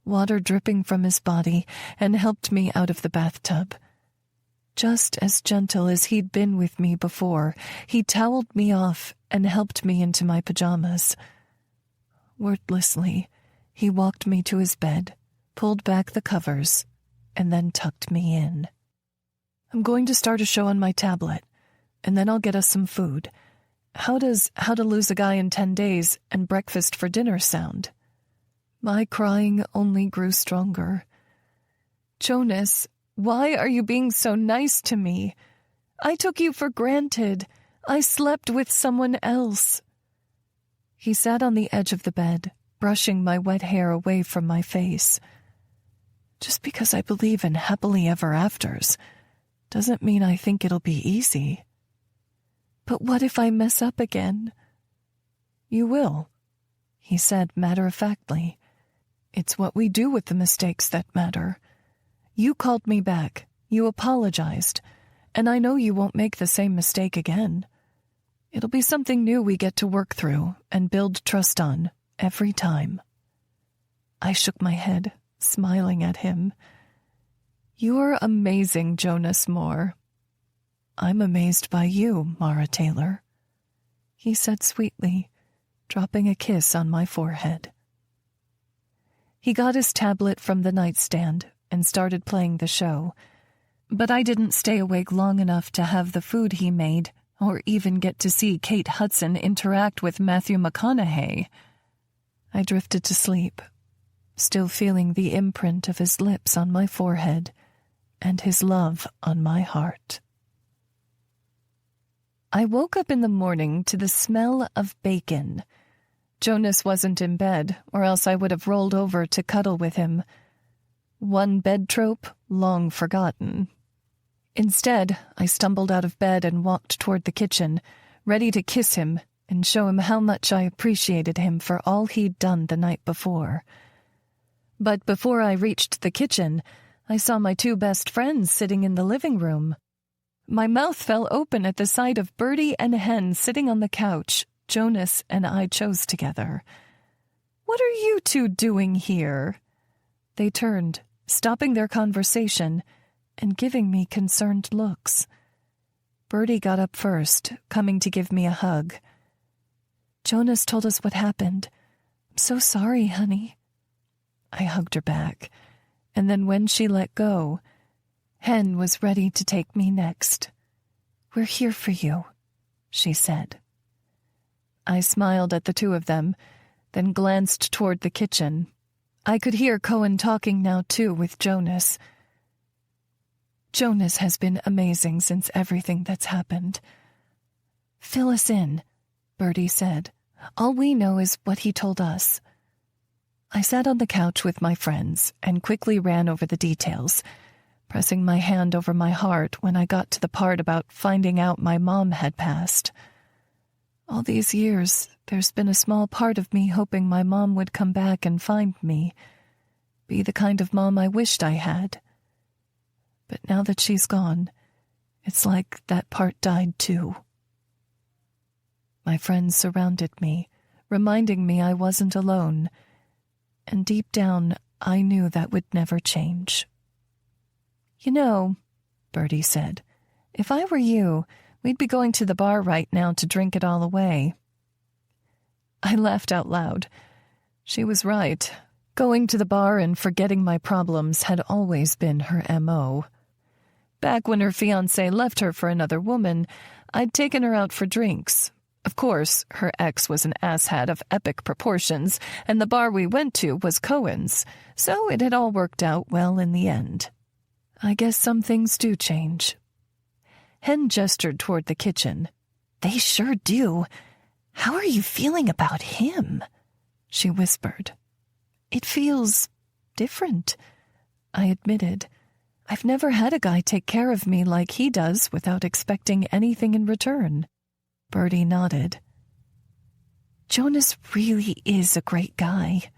water dripping from his body, and helped me out of the bathtub. Just as gentle as he'd been with me before, he toweled me off and helped me into my pajamas. Wordlessly, he walked me to his bed, pulled back the covers, and then tucked me in. "I'm going to start a show on my tablet, and then I'll get us some food. How does How to Lose a Guy in 10 Days and Breakfast for Dinner sound?" My crying only grew stronger. "Jonas, why are you being so nice to me? I took you for granted. I slept with someone else." He sat on the edge of the bed, brushing my wet hair away from my face. "Just because I believe in happily ever afters doesn't mean I think it'll be easy." "But what if I mess up again?" "You will," he said matter-of-factly. "It's what we do with the mistakes that matter. You called me back, you apologized, and I know you won't make the same mistake again. It'll be something new we get to work through and build trust on every time." I shook my head, smiling at him. "You're amazing, Jonas Moore." "I'm amazed by you, Mara Taylor," he said sweetly, dropping a kiss on my forehead. He got his tablet from the nightstand and started playing the show, but I didn't stay awake long enough to have the food he made or even get to see Kate Hudson interact with Matthew McConaughey. I drifted to sleep, still feeling the imprint of his lips on my forehead and his love on my heart. I woke up in the morning to the smell of bacon. Jonas wasn't in bed, or else I would have rolled over to cuddle with him. One bed trope long forgotten. Instead, I stumbled out of bed and walked toward the kitchen, ready to kiss him and show him how much I appreciated him for all he'd done the night before. But before I reached the kitchen, I saw my two best friends sitting in the living room. My mouth fell open at the sight of Birdie and Hen sitting on the couch Jonas and I chose together. "What are you two doing here?" They turned, stopping their conversation and giving me concerned looks. Birdie got up first, coming to give me a hug. "Jonas told us what happened. I'm so sorry, honey." I hugged her back, and then when she let go, Hen was ready to take me next. "We're here for you," she said. I smiled at the two of them, then glanced toward the kitchen. I could hear Cohen talking now, too, with Jonas. "Jonas has been amazing since everything that's happened." "Fill us in," Birdie said. "All we know is what he told us." I sat on the couch with my friends and quickly ran over the details, pressing my hand over my heart when I got to the part about finding out my mom had passed. All these years, there's been a small part of me hoping my mom would come back and find me, be the kind of mom I wished I had. But now that she's gone, it's like that part died too. My friends surrounded me, reminding me I wasn't alone, and deep down I knew that would never change. You know, Bertie said, if I were you, we'd be going to the bar right now to drink it all away. I laughed out loud. She was right. Going to the bar and forgetting my problems had always been her M.O. Back when her fiancé left her for another woman, I'd taken her out for drinks. Of course, her ex was an asshat of epic proportions, and the bar we went to was Cohen's, so it had all worked out well in the end. I guess some things do change. Hen gestured toward the kitchen. They sure do. How are you feeling about him? She whispered. It feels different, I admitted. I've never had a guy take care of me like he does without expecting anything in return. Bertie nodded. Jonas really is a great guy.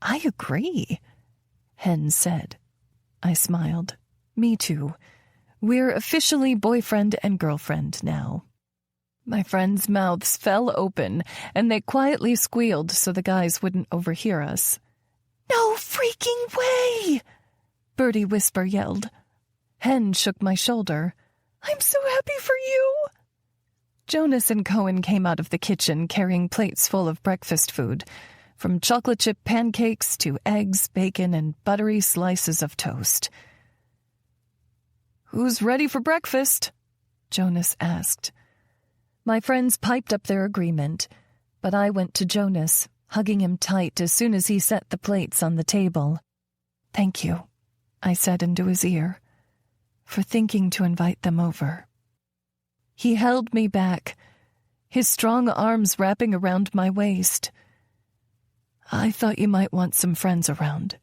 I agree, Hen said. I smiled. Me too. We're officially boyfriend and girlfriend now. My friends' mouths fell open, and they quietly squealed so the guys wouldn't overhear us. No freaking way! Bertie Whisper yelled. Hen shook my shoulder. I'm so happy for you! Jonas and Cohen came out of the kitchen carrying plates full of breakfast food, from chocolate chip pancakes to eggs, bacon, and buttery slices of toast. Who's ready for breakfast? Jonas asked. My friends piped up their agreement, but I went to Jonas, hugging him tight as soon as he set the plates on the table. Thank you, I said into his ear, for thinking to invite them over. He held me back, his strong arms wrapping around my waist. I thought you might want some friends around.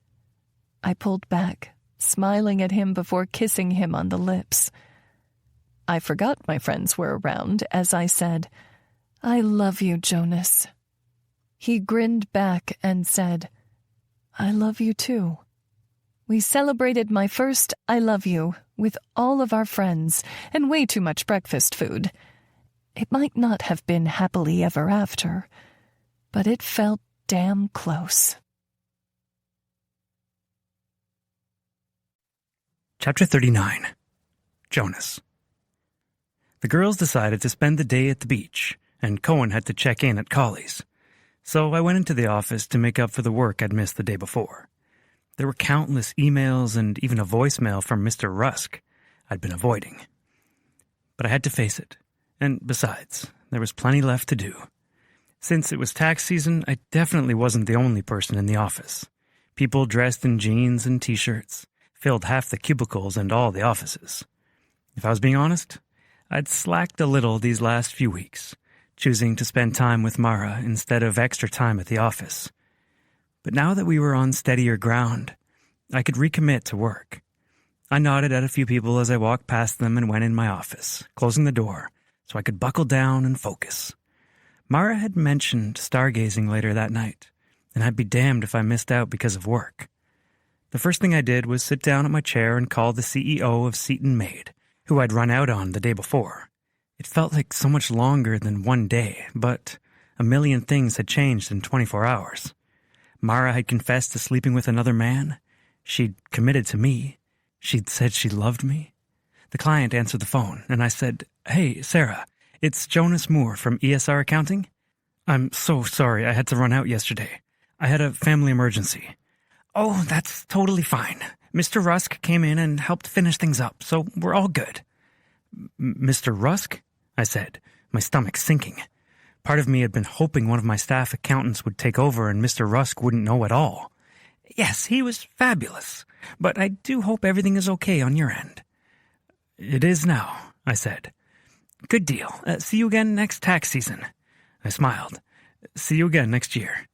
I pulled back, smiling at him before kissing him on the lips. I forgot my friends were around as I said, I love you, Jonas. He grinned back and said, I love you too. We celebrated my first I love you with all of our friends and way too much breakfast food. It might not have been happily ever after, but it felt damn close. Chapter 39. Jonas. The girls decided to spend the day at the beach, and Cohen had to check in at Collie's. So I went into the office to make up for the work I'd missed the day before. There were countless emails and even a voicemail from Mr. Rusk I'd been avoiding. But I had to face it, and besides, there was plenty left to do. Since it was tax season, I definitely wasn't the only person in the office. People dressed in jeans and t-shirts filled half the cubicles and all the offices. If I was being honest, I'd slacked a little these last few weeks, choosing to spend time with Mara instead of extra time at the office. But now that we were on steadier ground, I could recommit to work. I nodded at a few people as I walked past them and went in my office, closing the door so I could buckle down and focus. Mara had mentioned stargazing later that night, and I'd be damned if I missed out because of work. The first thing I did was sit down at my chair and call the CEO of Seton Maid, who I'd run out on the day before. It felt like so much longer than one day, but a million things had changed in 24 hours. Mara had confessed to sleeping with another man. She'd committed to me. She'd said she loved me. The client answered the phone, and I said, Hey, Sarah, it's Jonas Moore from ESR Accounting. I'm so sorry I had to run out yesterday. I had a family emergency. Oh, that's totally fine. Mr. Rusk came in and helped finish things up, so we're all good. Mr. Rusk? I said, my stomach sinking. Part of me had been hoping one of my staff accountants would take over and Mr. Rusk wouldn't know at all. Yes, he was fabulous, but I do hope everything is okay on your end. It is now, I said. Good deal. See you again next tax season. I smiled. See you again next year.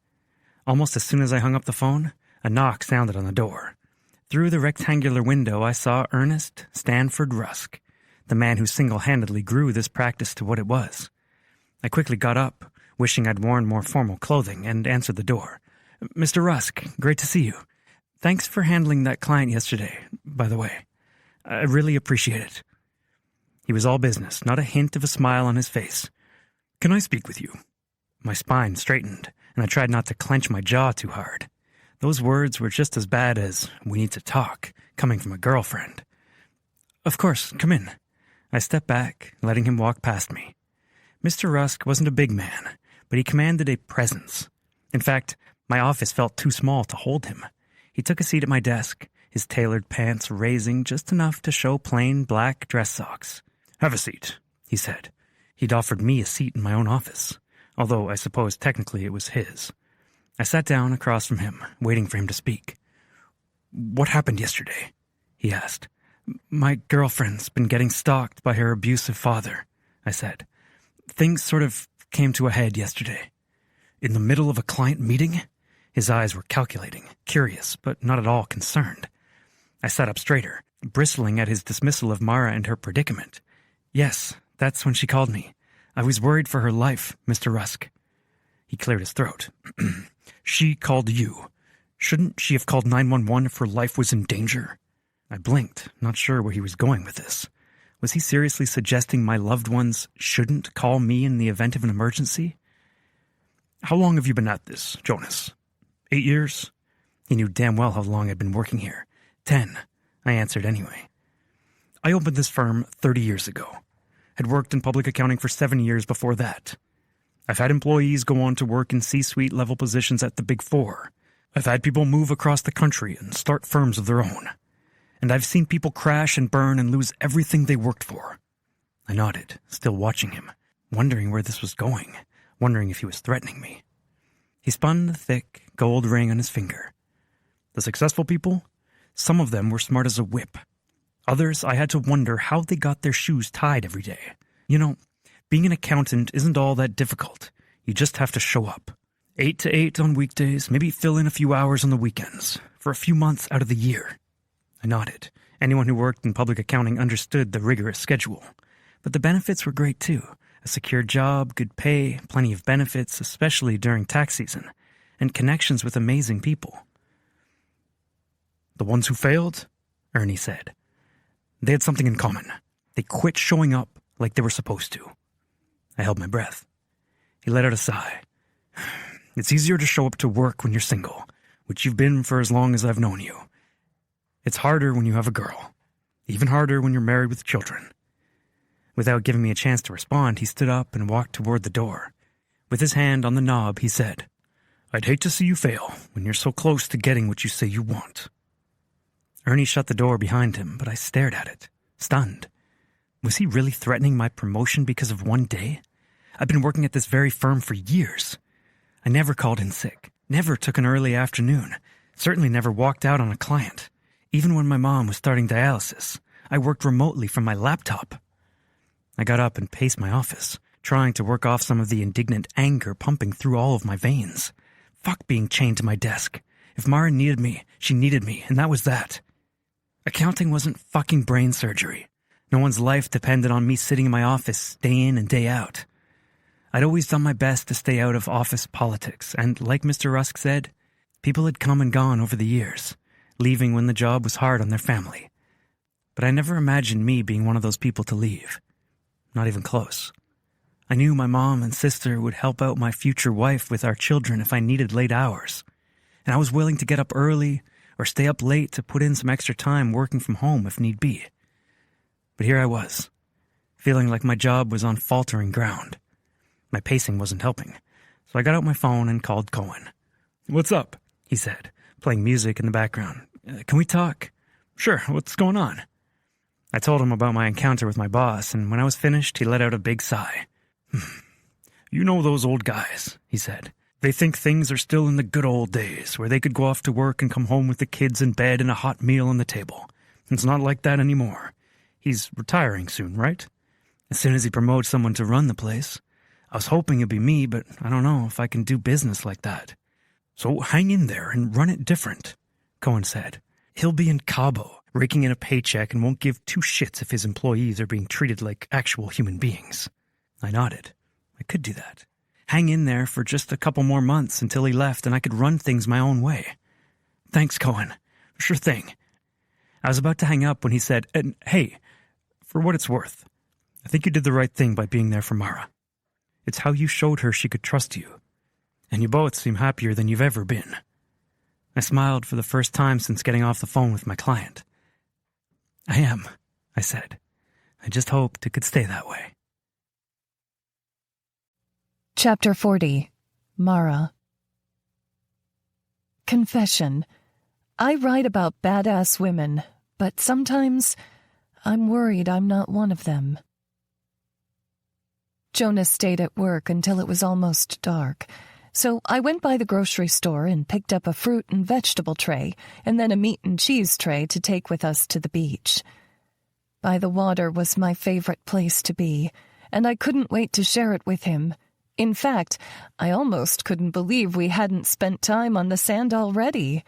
Almost as soon as I hung up the phone, a knock sounded on the door. Through the rectangular window, I saw Ernest Stanford Rusk, the man who single-handedly grew this practice to what it was. I quickly got up, wishing I'd worn more formal clothing, and answered the door. Mr. Rusk, great to see you. Thanks for handling that client yesterday, by the way. I really appreciate it. He was all business, not a hint of a smile on his face. Can I speak with you? My spine straightened, and I tried not to clench my jaw too hard. Those words were just as bad as, we need to talk, coming from a girlfriend. Of course, come in. I stepped back, letting him walk past me. Mr. Rusk wasn't a big man, but he commanded a presence. In fact, my office felt too small to hold him. He took a seat at my desk, his tailored pants raising just enough to show plain black dress socks. "Have a seat," he said. He'd offered me a seat in my own office, although I suppose technically it was his. I sat down across from him, waiting for him to speak. "What happened yesterday?" he asked. "My girlfriend's been getting stalked by her abusive father," I said. "Things sort of came to a head yesterday." "In the middle of a client meeting?" His eyes were calculating, curious, but not at all concerned. I sat up straighter, bristling at his dismissal of Mara and her predicament. "Yes, that's when she called me. I was worried for her life, Mr. Rusk." He cleared his throat. "She called you. Shouldn't she have called 911 if her life was in danger?" I blinked, not sure where he was going with this. Was he seriously suggesting my loved ones shouldn't call me in the event of an emergency? "How long have you been at this, Jonas? 8 years?" He knew damn well how long I'd been working here. 10, I answered anyway. "I opened this firm 30 years ago. Had worked in public accounting for 7 years before that. I've had employees go on to work in C-suite level positions at the Big Four. I've had people move across the country and start firms of their own. And I've seen people crash and burn and lose everything they worked for." I nodded, still watching him, wondering where this was going, wondering if he was threatening me. He spun the thick gold ring on his finger. "The successful people? Some of them were smart as a whip. Others, I had to wonder how they got their shoes tied every day. You know, being an accountant isn't all that difficult. You just have to show up. 8 to 8 on weekdays, maybe fill in a few hours on the weekends, for a few months out of the year." I nodded. Anyone who worked in public accounting understood the rigorous schedule. But the benefits were great too. A secure job, good pay, plenty of benefits, especially during tax season, and connections with amazing people. "The ones who failed?" Ernie said. "They had something in common. They quit showing up like they were supposed to." I held my breath. He let out a sigh. "It's easier to show up to work when you're single, which you've been for as long as I've known you. It's harder when you have a girl. Even harder when you're married with children." Without giving me a chance to respond, he stood up and walked toward the door. With his hand on the knob, he said, "I'd hate to see you fail when you're so close to getting what you say you want." Ernie shut the door behind him, but I stared at it, stunned. Was he really threatening my promotion because of one day? I've been working at this very firm for years. I never called in sick, never took an early afternoon, certainly never walked out on a client. Even when my mom was starting dialysis, I worked remotely from my laptop. I got up and paced my office, trying to work off some of the indignant anger pumping through all of my veins. Fuck being chained to my desk. If Mara needed me, she needed me, and that was that. Accounting wasn't fucking brain surgery. No one's life depended on me sitting in my office day in and day out. I'd always done my best to stay out of office politics, and like Mr. Rusk said, people had come and gone over the years, leaving when the job was hard on their family. But I never imagined me being one of those people to leave. Not even close. I knew my mom and sister would help out my future wife with our children if I needed late hours, and I was willing to get up early or stay up late to put in some extra time working from home if need be. But here I was, feeling like my job was on faltering ground. My pacing wasn't helping, so I got out my phone and called Cohen. "What's up?" he said, playing music in the background. "Can we talk?" "Sure, what's going on?" I told him about my encounter with my boss, and when I was finished, he let out a big sigh. "You know those old guys," he said. "They think things are still in the good old days, where they could go off to work and come home with the kids in bed and a hot meal on the table. It's not like that anymore. He's retiring soon, right? As soon as he promotes someone to run the place. I was hoping it'd be me, but I don't know if I can do business like that. So hang in there and run it different," Cohen said. "He'll be in Cabo, raking in a paycheck, and won't give two shits if his employees are being treated like actual human beings." I nodded. I could do that. Hang in there for just a couple more months until he left, and I could run things my own way. "Thanks, Cohen. Sure thing." I was about to hang up when he said, "And hey, for what it's worth, I think you did the right thing by being there for Mara. It's how you showed her she could trust you. And you both seem happier than you've ever been." I smiled for the first time since getting off the phone with my client. "I am," I said. I just hoped it could stay that way. Chapter 40. Mara. Confession. I write about badass women, but sometimes I'm worried I'm not one of them. Jonas stayed at work until it was almost dark, so I went by the grocery store and picked up a fruit and vegetable tray and then a meat and cheese tray to take with us to the beach. By the water was my favorite place to be, and I couldn't wait to share it with him. In fact, I almost couldn't believe we hadn't spent time on the sand already.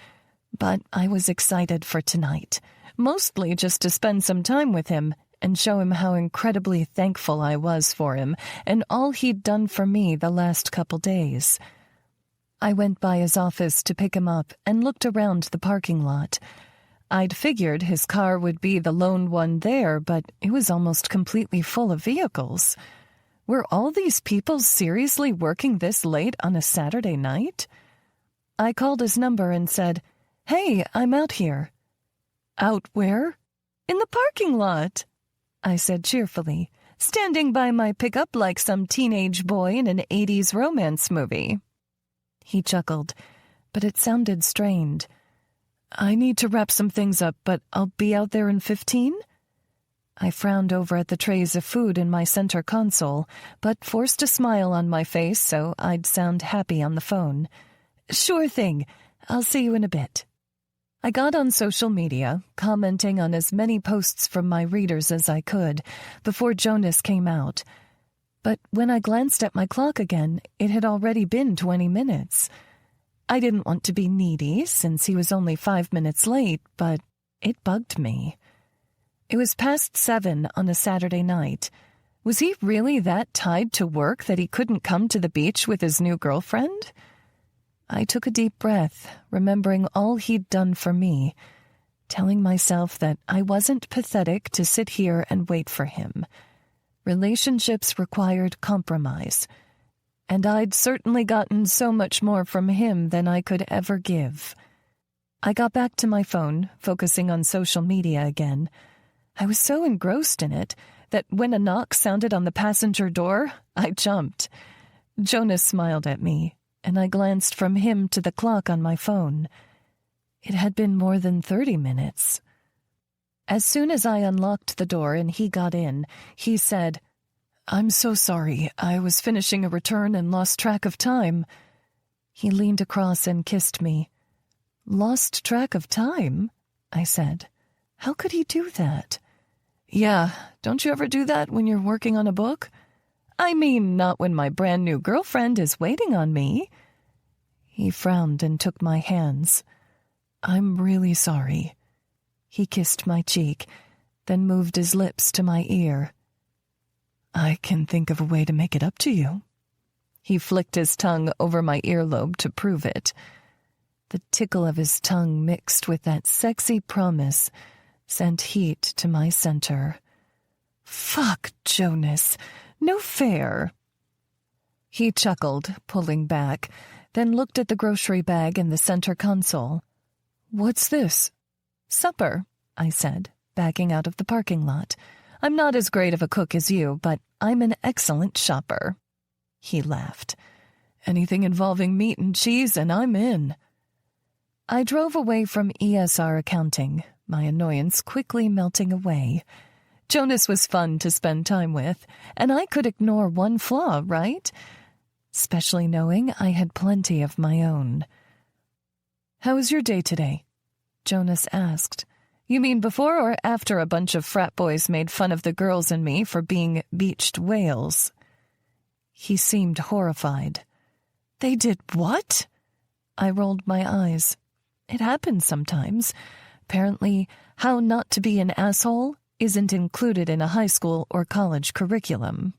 But I was excited for tonight, mostly just to spend some time with him and show him how incredibly thankful I was for him and all he'd done for me the last couple days. I went by his office to pick him up and looked around the parking lot. I'd figured his car would be the lone one there, but it was almost completely full of vehicles. Were all these people seriously working this late on a Saturday night? I called his number and said, "Hey, I'm out here." "Out where?" "In the parking lot," I said cheerfully, standing by my pickup like some teenage boy in an 80s romance movie. He chuckled, but it sounded strained. "I need to wrap some things up, but I'll be out there in 15? I frowned over at the trays of food in my center console, but forced a smile on my face so I'd sound happy on the phone. "Sure thing. I'll see you in a bit." I got on social media, commenting on as many posts from my readers as I could, before Jonas came out. But when I glanced at my clock again, it had already been 20 minutes. I didn't want to be needy, since he was only 5 minutes late, but it bugged me. It was past 7 on a Saturday night. Was he really that tied to work that he couldn't come to the beach with his new girlfriend? I took a deep breath, remembering all he'd done for me, telling myself that I wasn't pathetic to sit here and wait for him. Relationships required compromise, and I'd certainly gotten so much more from him than I could ever give. I got back to my phone, focusing on social media again. I was so engrossed in it that when a knock sounded on the passenger door, I jumped. Jonas smiled at me, and I glanced from him to the clock on my phone. It had been more than 30 minutes. As soon as I unlocked the door and he got in, he said, "I'm so sorry. I was finishing a return and lost track of time." He leaned across and kissed me. "Lost track of time?" I said. "How could he do that?" "Yeah, don't you ever do that when you're working on a book?" "I mean, not when my brand new girlfriend is waiting on me." He frowned and took my hands. "I'm really sorry." He kissed my cheek, then moved his lips to my ear. "I can think of a way to make it up to you." He flicked his tongue over my earlobe to prove it. The tickle of his tongue mixed with that sexy promise sent heat to my center. "Fuck, Jonas. No fair." He chuckled, pulling back, then looked at the grocery bag in the center console. "What's this?" "Supper," I said, backing out of the parking lot. "I'm not as great of a cook as you, but I'm an excellent shopper." He laughed. "Anything involving meat and cheese and I'm in." I drove away from ESR accounting, my annoyance quickly melting away. Jonas was fun to spend time with, and I could ignore one flaw, right? Especially knowing I had plenty of my own. "How was your day today?" Jonas asked. "You mean before or after a bunch of frat boys made fun of the girls and me for being beached whales?" He seemed horrified. "They did what?" I rolled my eyes. It happens sometimes. Apparently, how not to be an asshole isn't included in a high school or college curriculum.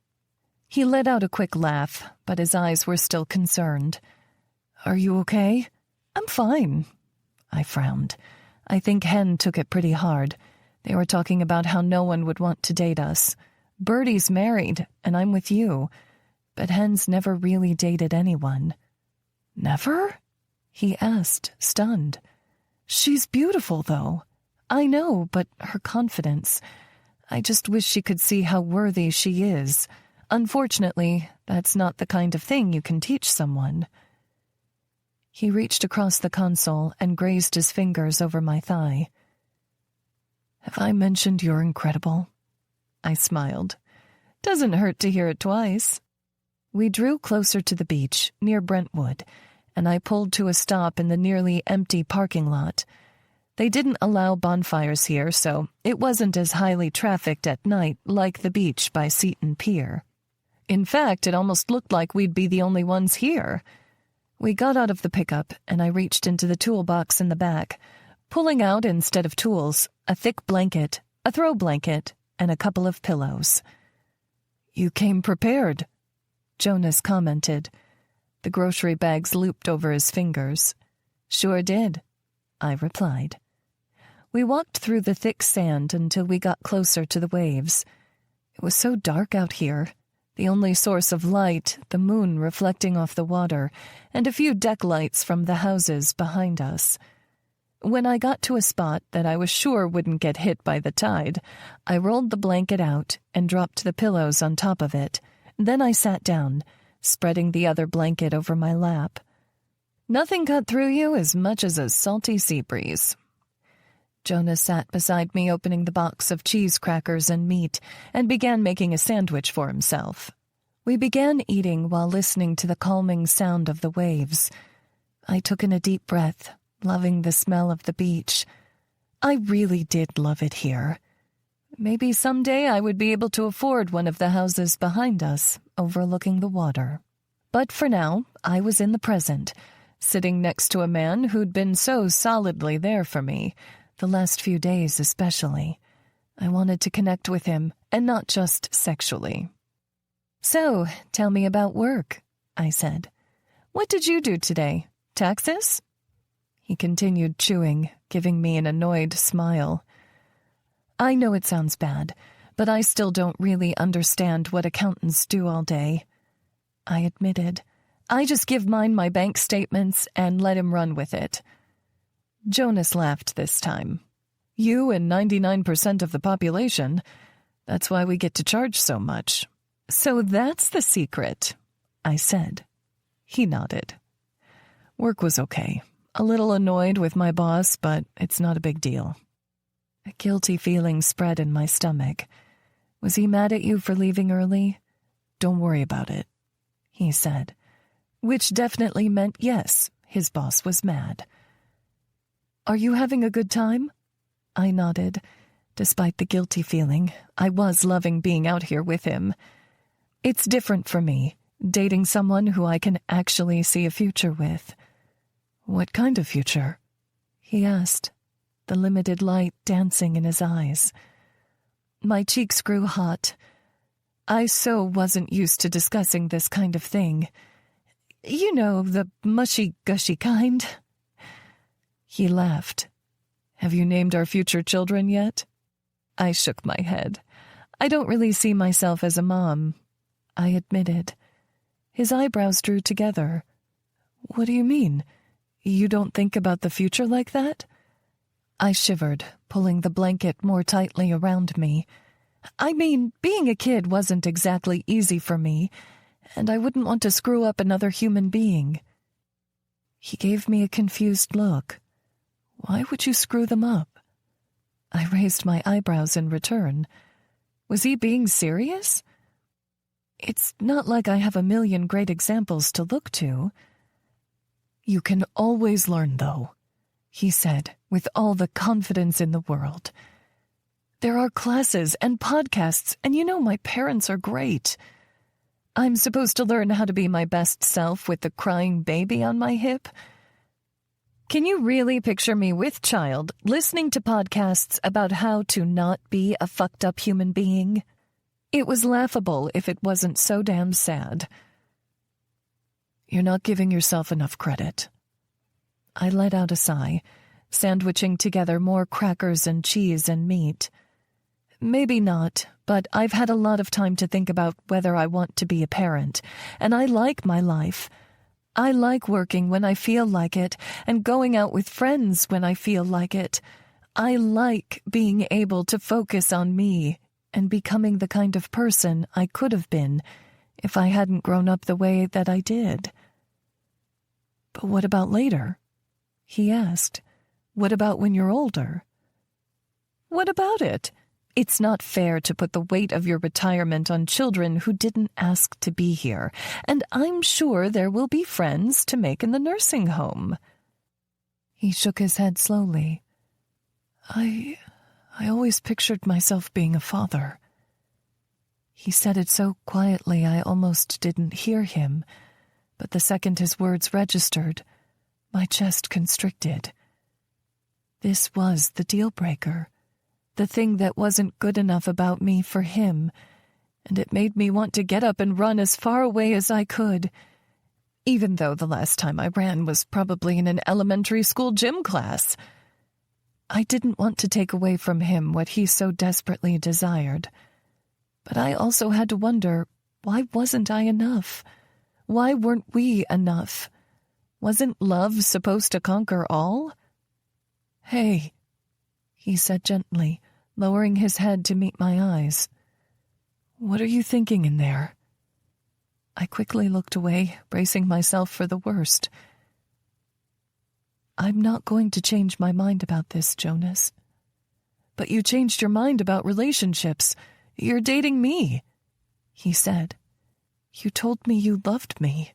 He let out a quick laugh, but his eyes were still concerned. "Are you okay?" "I'm fine." I frowned. I think Hen took it pretty hard. They were talking about how no one would want to date us. Birdie's married, and I'm with you. But Hen's never really dated anyone. "Never?" he asked, stunned. "She's beautiful, though." "I know, but her confidence. I just wish she could see how worthy she is. Unfortunately, that's not the kind of thing you can teach someone." He reached across the console and grazed his fingers over my thigh. "Have I mentioned you're incredible?" I smiled. "Doesn't hurt to hear it twice." We drew closer to the beach, near Brentwood, and I pulled to a stop in the nearly empty parking lot. They didn't allow bonfires here, so it wasn't as highly trafficked at night like the beach by Seton Pier. In fact, it almost looked like we'd be the only ones here. We got out of the pickup, and I reached into the toolbox in the back, pulling out, instead of tools, a thick blanket, a throw blanket, and a couple of pillows. "You came prepared," Jonas commented. The grocery bags looped over his fingers. "Sure did," I replied. We walked through the thick sand until we got closer to the waves. It was so dark out here. The only source of light, the moon reflecting off the water, and a few deck lights from the houses behind us. When I got to a spot that I was sure wouldn't get hit by the tide, I rolled the blanket out and dropped the pillows on top of it. Then I sat down, spreading the other blanket over my lap. "Nothing cut through you as much as a salty sea breeze." Jonas sat beside me, opening the box of cheese crackers and meat, and began making a sandwich for himself. We began eating while listening to the calming sound of the waves. I took in a deep breath, loving the smell of the beach. I really did love it here. Maybe someday I would be able to afford one of the houses behind us, overlooking the water. But for now, I was in the present, sitting next to a man who'd been so solidly there for me, the last few days especially. I wanted to connect with him, and not just sexually. "So, tell me about work," I said. "What did you do today? Taxes?" He continued chewing, giving me an annoyed smile. "I know it sounds bad, but I still don't really understand what accountants do all day," I admitted. "I just give mine my bank statements and let him run with it." Jonas laughed this time. "You and 99% of the population. That's why we get to charge so much." "So that's the secret," I said. He nodded. Work was okay. A little annoyed with my boss, but it's not a big deal. A guilty feeling spread in my stomach. "Was he mad at you for leaving early?" "Don't worry about it," he said. Which definitely meant yes, his boss was mad. "Are you having a good time?" I nodded. Despite the guilty feeling, I was loving being out here with him. It's different for me, dating someone who I can actually see a future with. "What kind of future?" he asked, the limited light dancing in his eyes. My cheeks grew hot. I so wasn't used to discussing this kind of thing. You know, the mushy-gushy kind. He laughed. "Have you named our future children yet?" I shook my head. "I don't really see myself as a mom," I admitted. His eyebrows drew together. "What do you mean? You don't think about the future like that?" I shivered, pulling the blanket more tightly around me. I mean, being a kid wasn't exactly easy for me, and I wouldn't want to screw up another human being. He gave me a confused look. "Why would you screw them up?" I raised my eyebrows in return. Was he being serious? It's not like I have a million great examples to look to. "You can always learn, though," he said, with all the confidence in the world. "There are classes and podcasts, and you know my parents are great. I'm supposed to learn how to be my best self with the crying baby on my hip. Can you really picture me with child listening to podcasts about how to not be a fucked up human being? It was laughable if it wasn't so damn sad." "You're not giving yourself enough credit." I let out a sigh, sandwiching together more crackers and cheese and meat. "Maybe not, but I've had a lot of time to think about whether I want to be a parent, and I like my life. I like working when I feel like it, and going out with friends when I feel like it. I like being able to focus on me, and becoming the kind of person I could have been if I hadn't grown up the way that I did. But what about later? He asked. What about when you're older? What about it? It's not fair to put the weight of your retirement on children who didn't ask to be here, and I'm sure there will be friends to make in the nursing home. He shook his head slowly. I always pictured myself being a father. He said it so quietly I almost didn't hear him, but the second his words registered, my chest constricted. This was the deal-breaker, the thing that wasn't good enough about me for him, and it made me want to get up and run as far away as I could, even though the last time I ran was probably in an elementary school gym class. I didn't want to take away from him what he so desperately desired, but I also had to wonder, why wasn't I enough? Why weren't we enough? Wasn't love supposed to conquer all? Hey, he said gently, lowering his head to meet my eyes. What are you thinking in there? I quickly looked away, bracing myself for the worst. I'm not going to change my mind about this, Jonas. But you changed your mind about relationships. You're dating me, he said. You told me you loved me.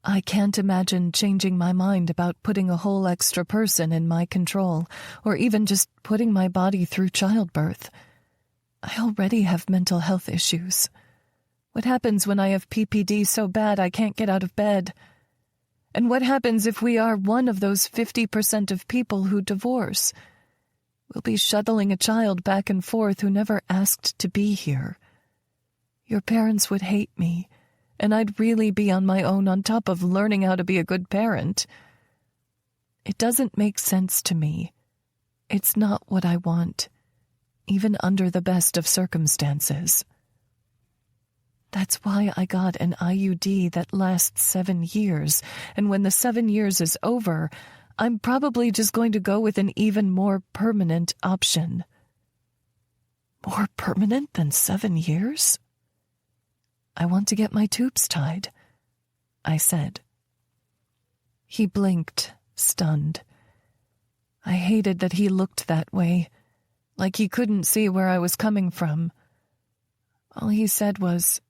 I can't imagine changing my mind about putting a whole extra person in my control, or even just putting my body through childbirth. I already have mental health issues. What happens when I have PPD so bad I can't get out of bed? And what happens if we are one of those 50% of people who divorce? We'll be shuttling a child back and forth who never asked to be here. Your parents would hate me, and I'd really be on my own on top of learning how to be a good parent. It doesn't make sense to me. It's not what I want, even under the best of circumstances. That's why I got an IUD that lasts 7 years, and when the 7 years is over, I'm probably just going to go with an even more permanent option. More permanent than 7 years? I want to get my tubes tied, I said. He blinked, stunned. I hated that he looked that way, like he couldn't see where I was coming from. All he said was,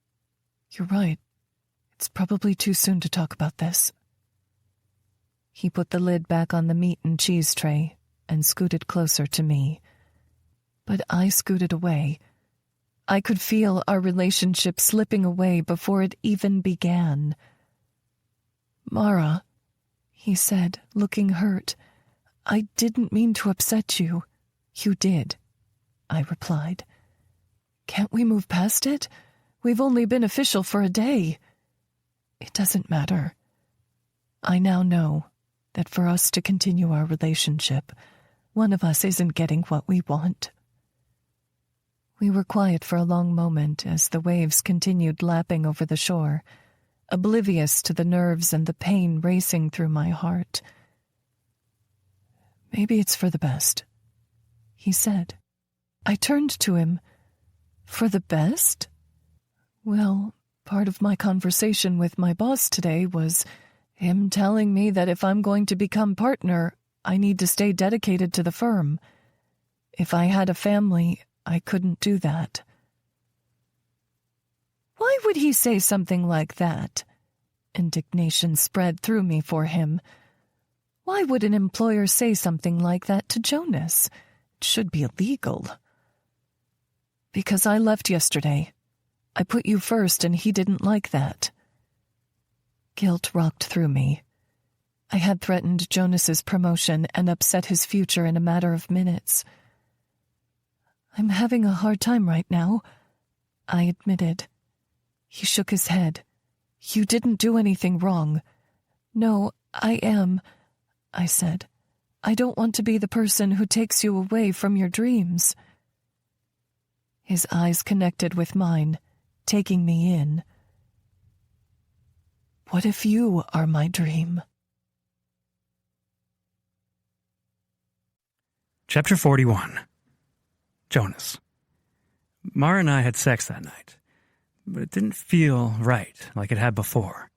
"You're right. It's probably too soon to talk about this." He put the lid back on the meat and cheese tray and scooted closer to me. But I scooted away. I could feel our relationship slipping away before it even began. "Mara," he said, looking hurt, "I didn't mean to upset you." "You did," I replied. "Can't we move past it? We've only been official for a day." "It doesn't matter. I now know that for us to continue our relationship, one of us isn't getting what we want." We were quiet for a long moment as the waves continued lapping over the shore, oblivious to the nerves and the pain racing through my heart. "Maybe it's for the best," he said. I turned to him. "For the best?" "Well, part of my conversation with my boss today was him telling me that if I'm going to become partner, I need to stay dedicated to the firm. If I had a family, I couldn't do that." Why would he say something like that? Indignation spread through me for him. Why would an employer say something like that to Jonas? It should be illegal. "Because I left yesterday. I put you first and he didn't like that." Guilt rocked through me. I had threatened Jonas's promotion and upset his future in a matter of minutes. "I'm having a hard time right now," I admitted. He shook his head. "You didn't do anything wrong." "No, I am," I said. "I don't want to be the person who takes you away from your dreams." His eyes connected with mine, taking me in. "What if you are my dream?" Chapter 41. Jonas. Mara and I had sex that night, but it didn't feel right like it had before.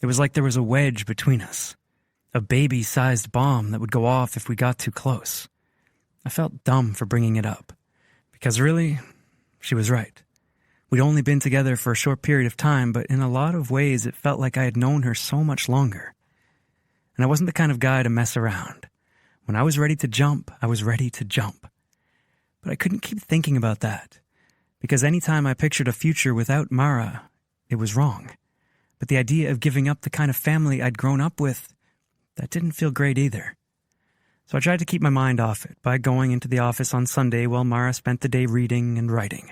It was like there was a wedge between us, a baby-sized bomb that would go off if we got too close. I felt dumb for bringing it up, because really, she was right. We'd only been together for a short period of time, but in a lot of ways it felt like I had known her so much longer. And I wasn't the kind of guy to mess around. When I was ready to jump, I was ready to jump. But I couldn't keep thinking about that, because anytime I pictured a future without Mara, it was wrong. But the idea of giving up the kind of family I'd grown up with, that didn't feel great either. So I tried to keep my mind off it by going into the office on Sunday while Mara spent the day reading and writing.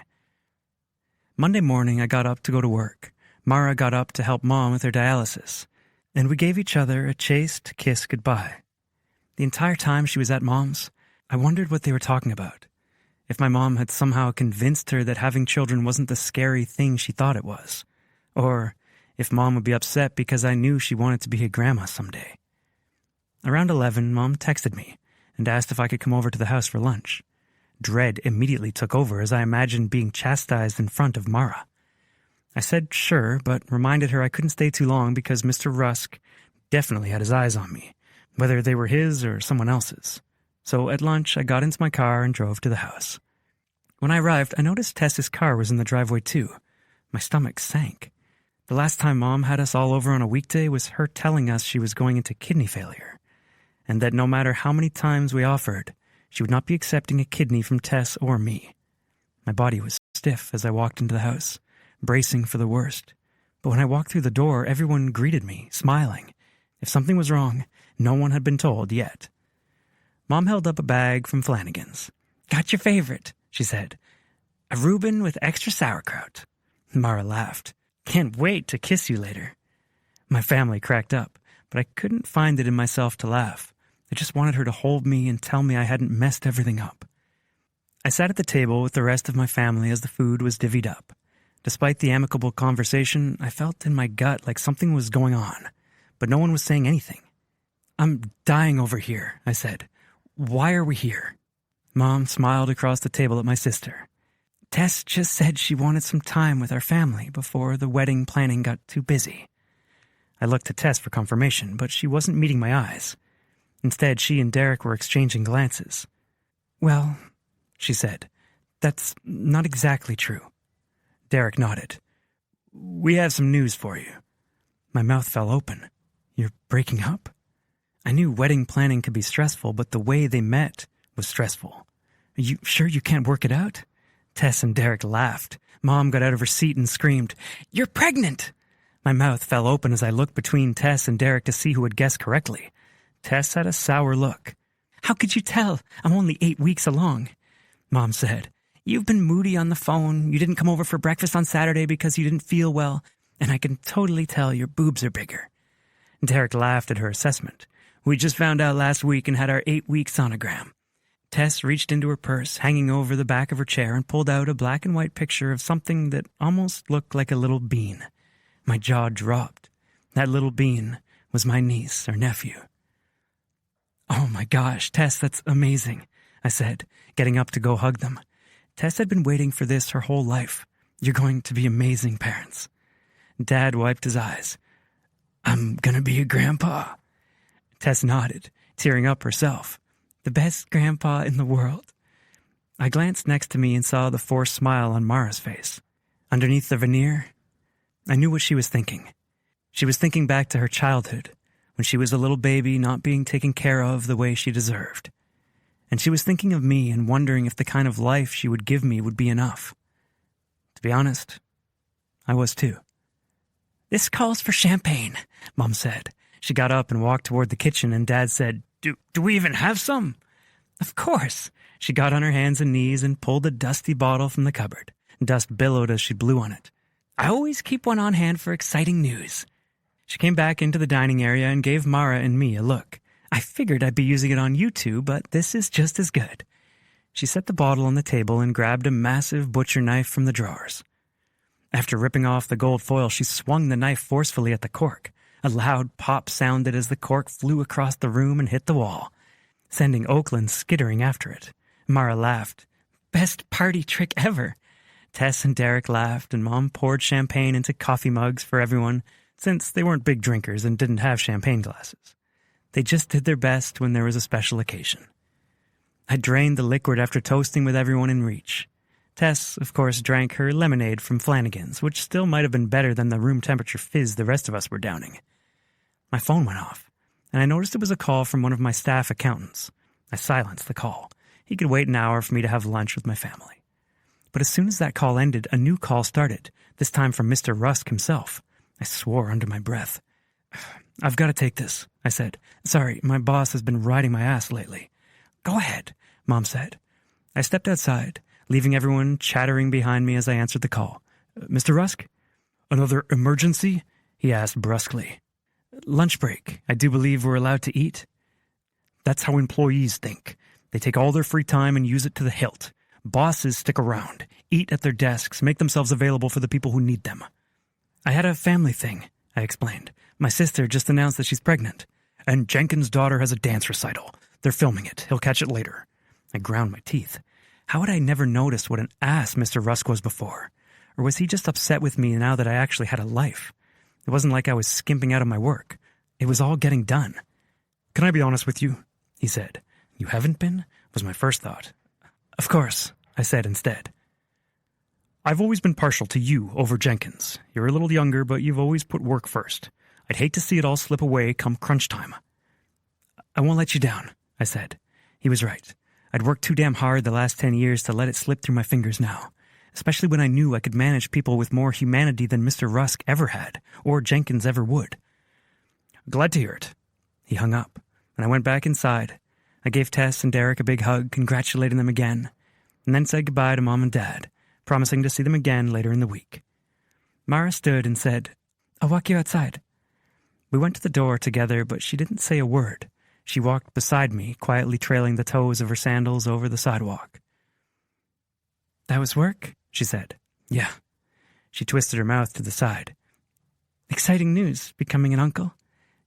Monday morning, I got up to go to work. Mara got up to help Mom with her dialysis, and we gave each other a chaste kiss goodbye. The entire time she was at Mom's, I wondered what they were talking about. If my mom had somehow convinced her that having children wasn't the scary thing she thought it was. Or if Mom would be upset because I knew she wanted to be a grandma someday. Around 11, Mom texted me and asked if I could come over to the house for lunch. Dread immediately took over as I imagined being chastised in front of Mara. I said sure, but reminded her I couldn't stay too long because Mr. Rusk definitely had his eyes on me, whether they were his or someone else's. So at lunch, I got into my car and drove to the house. When I arrived, I noticed Tess's car was in the driveway too. My stomach sank. The last time Mom had us all over on a weekday was her telling us she was going into kidney failure, and that no matter how many times we offered, she would not be accepting a kidney from Tess or me. My body was stiff as I walked into the house, bracing for the worst. But when I walked through the door, everyone greeted me, smiling. If something was wrong, no one had been told yet. Mom held up a bag from Flanagan's. "Got your favorite," she said. "A Reuben with extra sauerkraut." Mara laughed. "Can't wait to kiss you later." My family cracked up, but I couldn't find it in myself to laugh. I just wanted her to hold me and tell me I hadn't messed everything up. I sat at the table with the rest of my family as the food was divvied up. Despite the amicable conversation, I felt in my gut like something was going on, but no one was saying anything. "I'm dying over here," I said. "Why are we here?" Mom smiled across the table at my sister. "Tess just said she wanted some time with our family before the wedding planning got too busy." I looked to Tess for confirmation, but she wasn't meeting my eyes. Instead, she and Derek were exchanging glances. "Well," she said, "that's not exactly true." Derek nodded. "We have some news for you." My mouth fell open. "You're breaking up?" I knew wedding planning could be stressful, but the way they met was stressful. "Are you sure you can't work it out?" Tess and Derek laughed. Mom got out of her seat and screamed, "You're pregnant!" My mouth fell open as I looked between Tess and Derek to see who had guessed correctly. Tess had a sour look. "How could you tell? I'm only 8 weeks along." Mom said, "You've been moody on the phone. You didn't come over for breakfast on Saturday because you didn't feel well, and I can totally tell your boobs are bigger." Derek laughed at her assessment. "We just found out last week and had our 8-week sonogram." Tess reached into her purse, hanging over the back of her chair, and pulled out a black and white picture of something that almost looked like a little bean. My jaw dropped. That little bean was my niece or nephew. "Oh my gosh, Tess, that's amazing," I said, getting up to go hug them. Tess had been waiting for this her whole life. "You're going to be amazing parents." Dad wiped his eyes. "I'm gonna be a grandpa." Tess nodded, tearing up herself. "The best grandpa in the world." I glanced next to me and saw the forced smile on Mara's face. Underneath the veneer, I knew what she was thinking. She was thinking back to her childhood, when she was a little baby not being taken care of the way she deserved. And she was thinking of me and wondering if the kind of life she would give me would be enough. To be honest, I was too. "This calls for champagne," Mom said. She got up and walked toward the kitchen, and Dad said, Do we even have some?" "Of course." She got on her hands and knees and pulled a dusty bottle from the cupboard. Dust billowed as she blew on it. "I always keep one on hand for exciting news." She came back into the dining area and gave Mara and me a look. I figured I'd be using it on you two, but this is just as good. She set the bottle on the table and grabbed a massive butcher knife from the drawers. After ripping off the gold foil, she swung the knife forcefully at the cork. A loud pop sounded as the cork flew across the room and hit the wall, sending Oakland skittering after it. Mara laughed. "Best party trick ever." Tess and Derek laughed, and Mom poured champagne into coffee mugs for everyone, since they weren't big drinkers and didn't have champagne glasses. They just did their best when there was a special occasion. I drained the liquid after toasting with everyone in reach. Tess, of course, drank her lemonade from Flanagan's, which still might have been better than the room temperature fizz the rest of us were downing. My phone went off, and I noticed it was a call from one of my staff accountants. I silenced the call. He could wait an hour for me to have lunch with my family. But as soon as that call ended, a new call started, this time from Mr. Rusk himself. I swore under my breath. "I've got to take this," I said. "Sorry, my boss has been riding my ass lately." "Go ahead," Mom said. I stepped outside, leaving everyone chattering behind me as I answered the call. "Mr. Rusk?" "Another emergency?" he asked brusquely. "Lunch break. I do believe we're allowed to eat." "That's how employees think. They take all their free time and use it to the hilt. Bosses stick around, eat at their desks, make themselves available for the people who need them." "I had a family thing," I explained. "My sister just announced that she's pregnant. And Jenkins' daughter has a dance recital. They're filming it. He'll catch it later." I ground my teeth. How had I never noticed what an ass Mr. Rusk was before? Or was he just upset with me now that I actually had a life? It wasn't like I was skimping out of my work. It was all getting done. "Can I be honest with you?" he said. "You haven't been?" was my first thought. "Of course," I said instead. "I've always been partial to you over Jenkins. You're a little younger, but you've always put work first. I'd hate to see it all slip away come crunch time." "I won't let you down," I said. He was right. I'd worked too damn hard the last 10 years to let it slip through my fingers now, especially when I knew I could manage people with more humanity than Mr. Rusk ever had, or Jenkins ever would. "Glad to hear it." He hung up, and I went back inside. I gave Tess and Derek a big hug, congratulating them again, and then said goodbye to Mom and Dad, promising to see them again later in the week. Mara stood and said, "I'll walk you outside." We went to the door together, but she didn't say a word. She walked beside me, quietly trailing the toes of her sandals over the sidewalk. "That was work?" she said. "Yeah." She twisted her mouth to the side. "Exciting news, becoming an uncle?"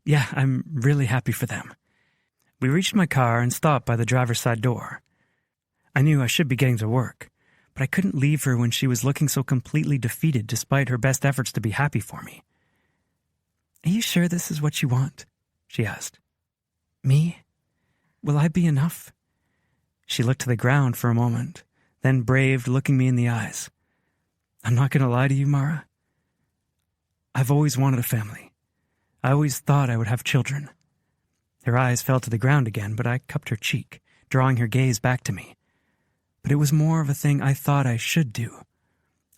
"Yeah, I'm really happy for them." We reached my car and stopped by the driver's side door. I knew I should be getting to work, but I couldn't leave her when she was looking so completely defeated despite her best efforts to be happy for me. "Are you sure this is what you want?" she asked. "Me? Will I be enough?" She looked to the ground for a moment, then braved, looking me in the eyes. "I'm not going to lie to you, Mara. I've always wanted a family. I always thought I would have children." Her eyes fell to the ground again, but I cupped her cheek, drawing her gaze back to me. But it was more of a thing I thought I should do.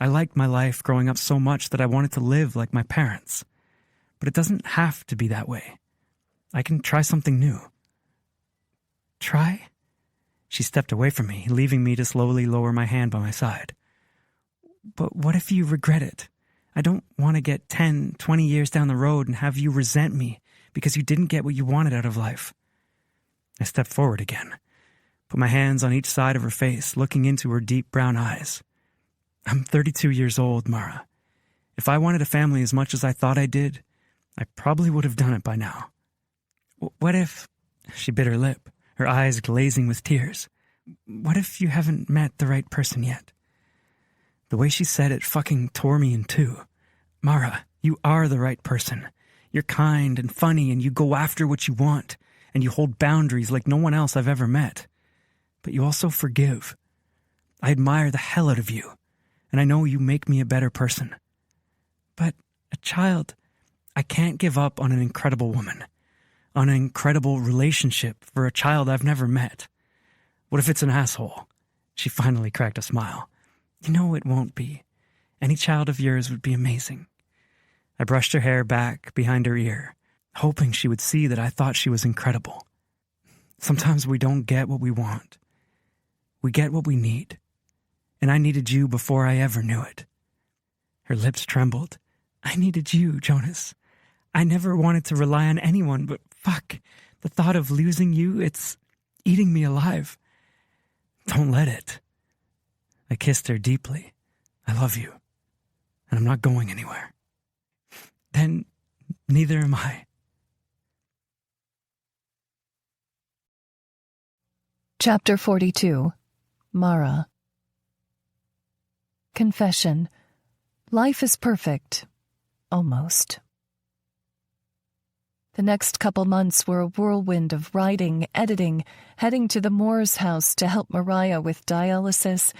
I liked my life growing up so much that I wanted to live like my parents. But it doesn't have to be that way. I can try something new. "Try?" She stepped away from me, leaving me to slowly lower my hand by my side. "But what if you regret it? I don't want to get 10, 20 years down the road and have you resent me because you didn't get what you wanted out of life." I stepped forward again, put my hands on each side of her face, looking into her deep brown eyes. "I'm 32 years old, Mara. If I wanted a family as much as I thought I did, I probably would have done it by now. What if—" She bit her lip, her eyes glazing with tears. "What if you haven't met the right person yet?" The way she said it fucking tore me in two. "Mara, you are the right person. You're kind and funny, and you go after what you want, and you hold boundaries like no one else I've ever met. But you also forgive. I admire the hell out of you, and I know you make me a better person. But a child, I can't give up on an incredible woman, on an incredible relationship for a child I've never met. What if it's an asshole?" She finally cracked a smile. "You know it won't be. Any child of yours would be amazing." I brushed her hair back behind her ear, hoping she would see that I thought she was incredible. Sometimes we don't get what we want. We get what we need. And I needed you before I ever knew it. Her lips trembled. "I needed you, Jonas. I never wanted to rely on anyone, but fuck, the thought of losing you, it's eating me alive. Don't let it." I kissed her deeply. "I love you, and I'm not going anywhere." "Then neither am I." Chapter 42. Mara. Confession. Life is perfect. Almost. The next couple months were a whirlwind of writing, editing, heading to the Moore's house to help Mariah with dialysis,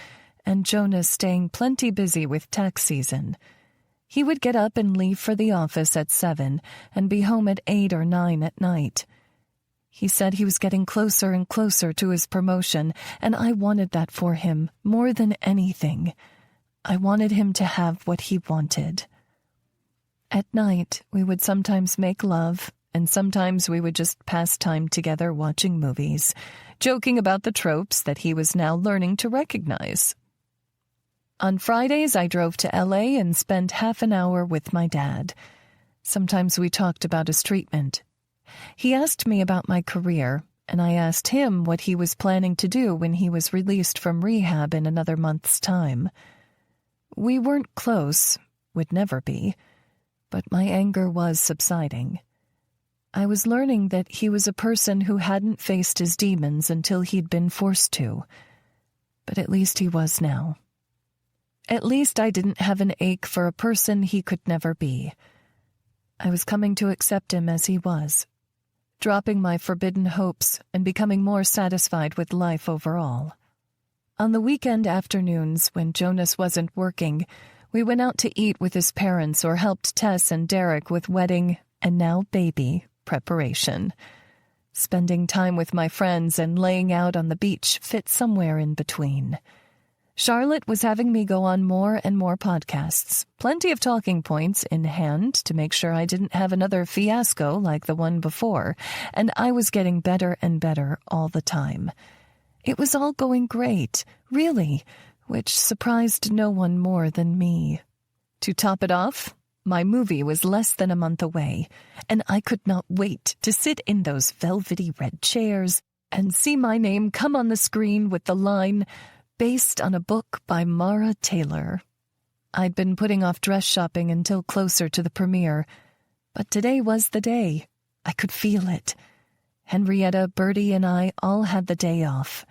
and Jonas staying plenty busy with tax season. He would get up and leave for the office at 7 and be home at 8 or 9 at night. He said he was getting closer and closer to his promotion, and I wanted that for him more than anything. I wanted him to have what he wanted. At night, we would sometimes make love, and sometimes we would just pass time together watching movies, joking about the tropes that he was now learning to recognize. On Fridays, I drove to LA and spent half an hour with my dad. Sometimes we talked about his treatment. He asked me about my career, and I asked him what he was planning to do when he was released from rehab in another month's time. We weren't close, would never be, but my anger was subsiding. I was learning that he was a person who hadn't faced his demons until he'd been forced to. But at least he was now. At least I didn't have an ache for a person he could never be. I was coming to accept him as he was, dropping my forbidden hopes and becoming more satisfied with life overall. On the weekend afternoons, when Jonas wasn't working, we went out to eat with his parents or helped Tess and Derek with wedding, and now baby, preparation. Spending time with my friends and laying out on the beach fit somewhere in between. Charlotte was having me go on more and more podcasts, plenty of talking points in hand to make sure I didn't have another fiasco like the one before, and I was getting better and better all the time. It was all going great, really, which surprised no one more than me. To top it off, my movie was less than a month away, and I could not wait to sit in those velvety red chairs and see my name come on the screen with the line, "Based on a book by Mara Taylor." I'd been putting off dress shopping until closer to the premiere, but today was the day. I could feel it. Henrietta, Bertie, and I all had the day off.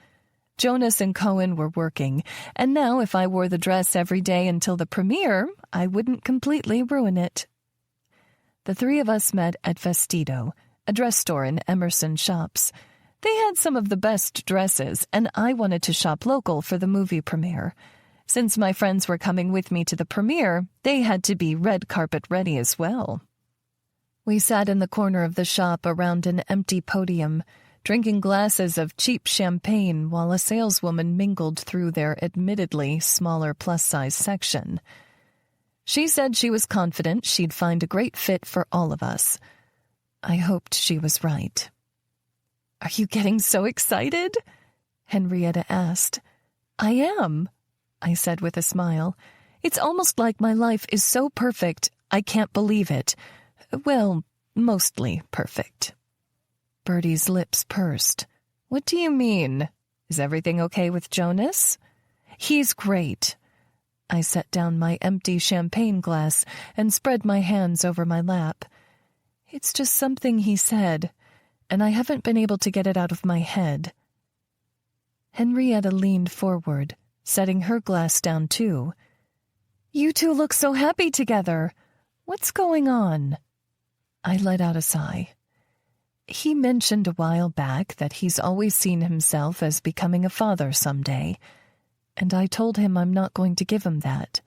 Jonas and Cohen were working, and now if I wore the dress every day until the premiere, I wouldn't completely ruin it. The three of us met at Vestido, a dress store in Emerson Shops. They had some of the best dresses, and I wanted to shop local for the movie premiere. Since my friends were coming with me to the premiere, they had to be red carpet ready as well. We sat in the corner of the shop around an empty podium, drinking glasses of cheap champagne while a saleswoman mingled through their admittedly smaller plus-size section. She said she was confident she'd find a great fit for all of us. I hoped she was right. "Are you getting so excited?" Henrietta asked. "I am," I said with a smile. "It's almost like my life is so perfect, I can't believe it. Well, mostly perfect." Bertie's lips pursed. "What do you mean? Is everything okay with Jonas?" "He's great." I set down my empty champagne glass and spread my hands over my lap. "It's just something he said, and I haven't been able to get it out of my head." Henrietta leaned forward, setting her glass down too. "You two look so happy together. What's going on?" I let out a sigh. "He mentioned a while back that he's always seen himself as becoming a father someday, and I told him I'm not going to give him that.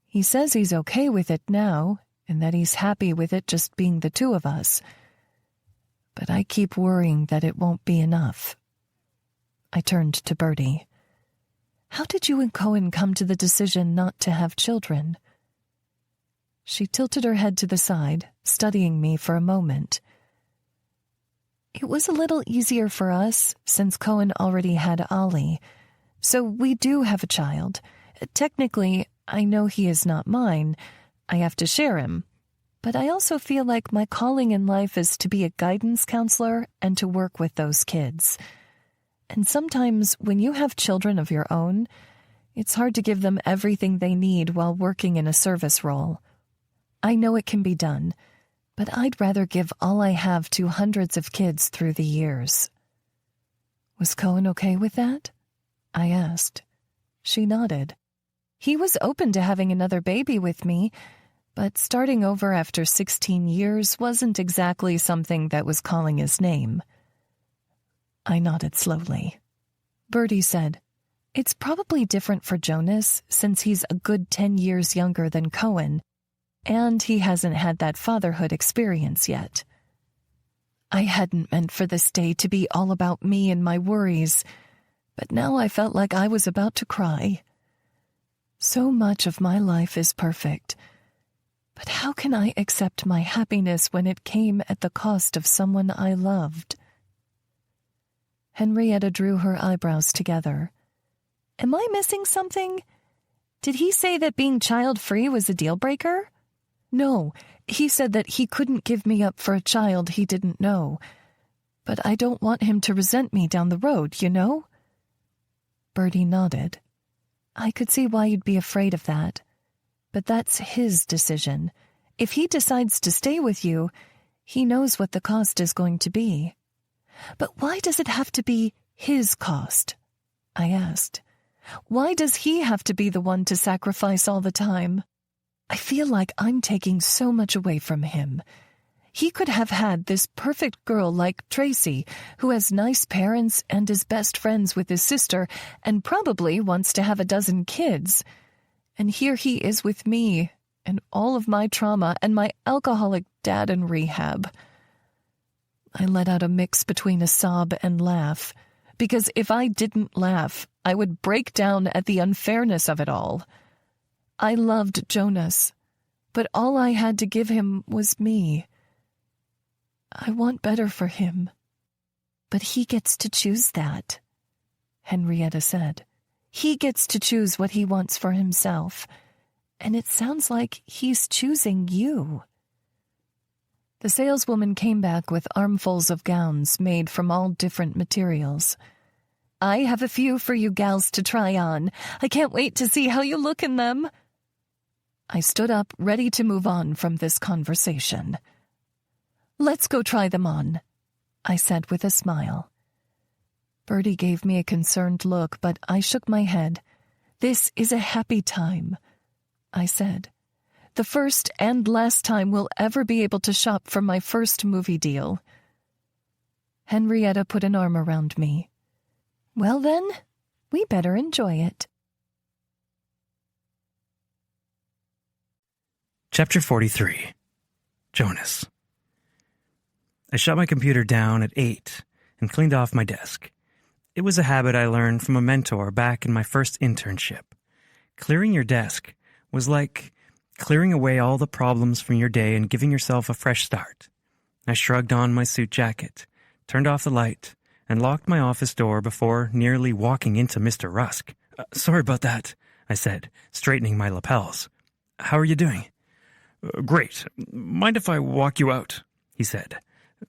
He says he's okay with it now, and that he's happy with it just being the two of us. But I keep worrying that it won't be enough." I turned to Bertie. "How did you and Cohen come to the decision not to have children?" She tilted her head to the side, studying me for a moment. "It was a little easier for us since Cohen already had Ollie. So we do have a child. Technically, I know he is not mine. I have to share him. But I also feel like my calling in life is to be a guidance counselor and to work with those kids. And sometimes when you have children of your own, it's hard to give them everything they need while working in a service role. I know it can be done, but I'd rather give all I have to hundreds of kids through the years." "Was Cohen okay with that?" I asked. She nodded. He was open to having another baby with me, but starting over after 16 years wasn't exactly something that was calling his name. I nodded slowly. Bertie said, "It's probably different for Jonas since he's a good 10 years younger than Cohen, and he hasn't had that fatherhood experience yet." I hadn't meant for this day to be all about me and my worries, but now I felt like I was about to cry. So much of my life is perfect, but how can I accept my happiness when it came at the cost of someone I loved? Henrietta drew her eyebrows together. Am I missing something? Did he say that being child-free was a deal-breaker? No, he said that he couldn't give me up for a child he didn't know. But I don't want him to resent me down the road, you know? Bertie nodded. I could see why you'd be afraid of that. But that's his decision. If he decides to stay with you, he knows what the cost is going to be. But why does it have to be his cost? I asked. Why does he have to be the one to sacrifice all the time? I feel like I'm taking so much away from him. He could have had this perfect girl like Tracy, who has nice parents and is best friends with his sister and probably wants to have a dozen kids. And here he is with me and all of my trauma and my alcoholic dad in rehab. I let out a mix between a sob and laugh, because if I didn't laugh, I would break down at the unfairness of it all. I loved Jonas, but all I had to give him was me. I want better for him. But he gets to choose that, Henrietta said. He gets to choose what he wants for himself, and it sounds like he's choosing you. The saleswoman came back with armfuls of gowns made from all different materials. I have a few for you gals to try on. I can't wait to see how you look in them. I stood up, ready to move on from this conversation. Let's go try them on, I said with a smile. Bertie gave me a concerned look, but I shook my head. This is a happy time, I said. The first and last time we'll ever be able to shop for my first movie deal. Henrietta put an arm around me. Well then, we better enjoy it. Chapter 43. Jonas. I shut my computer down at 8 and cleaned off my desk. It was a habit I learned from a mentor back in my first internship. Clearing your desk was like clearing away all the problems from your day and giving yourself a fresh start. I shrugged on my suit jacket, turned off the light, and locked my office door before nearly walking into Mr. Rusk. Sorry about that, I said, straightening my lapels. How are you doing? Great. Mind if I walk you out? He said.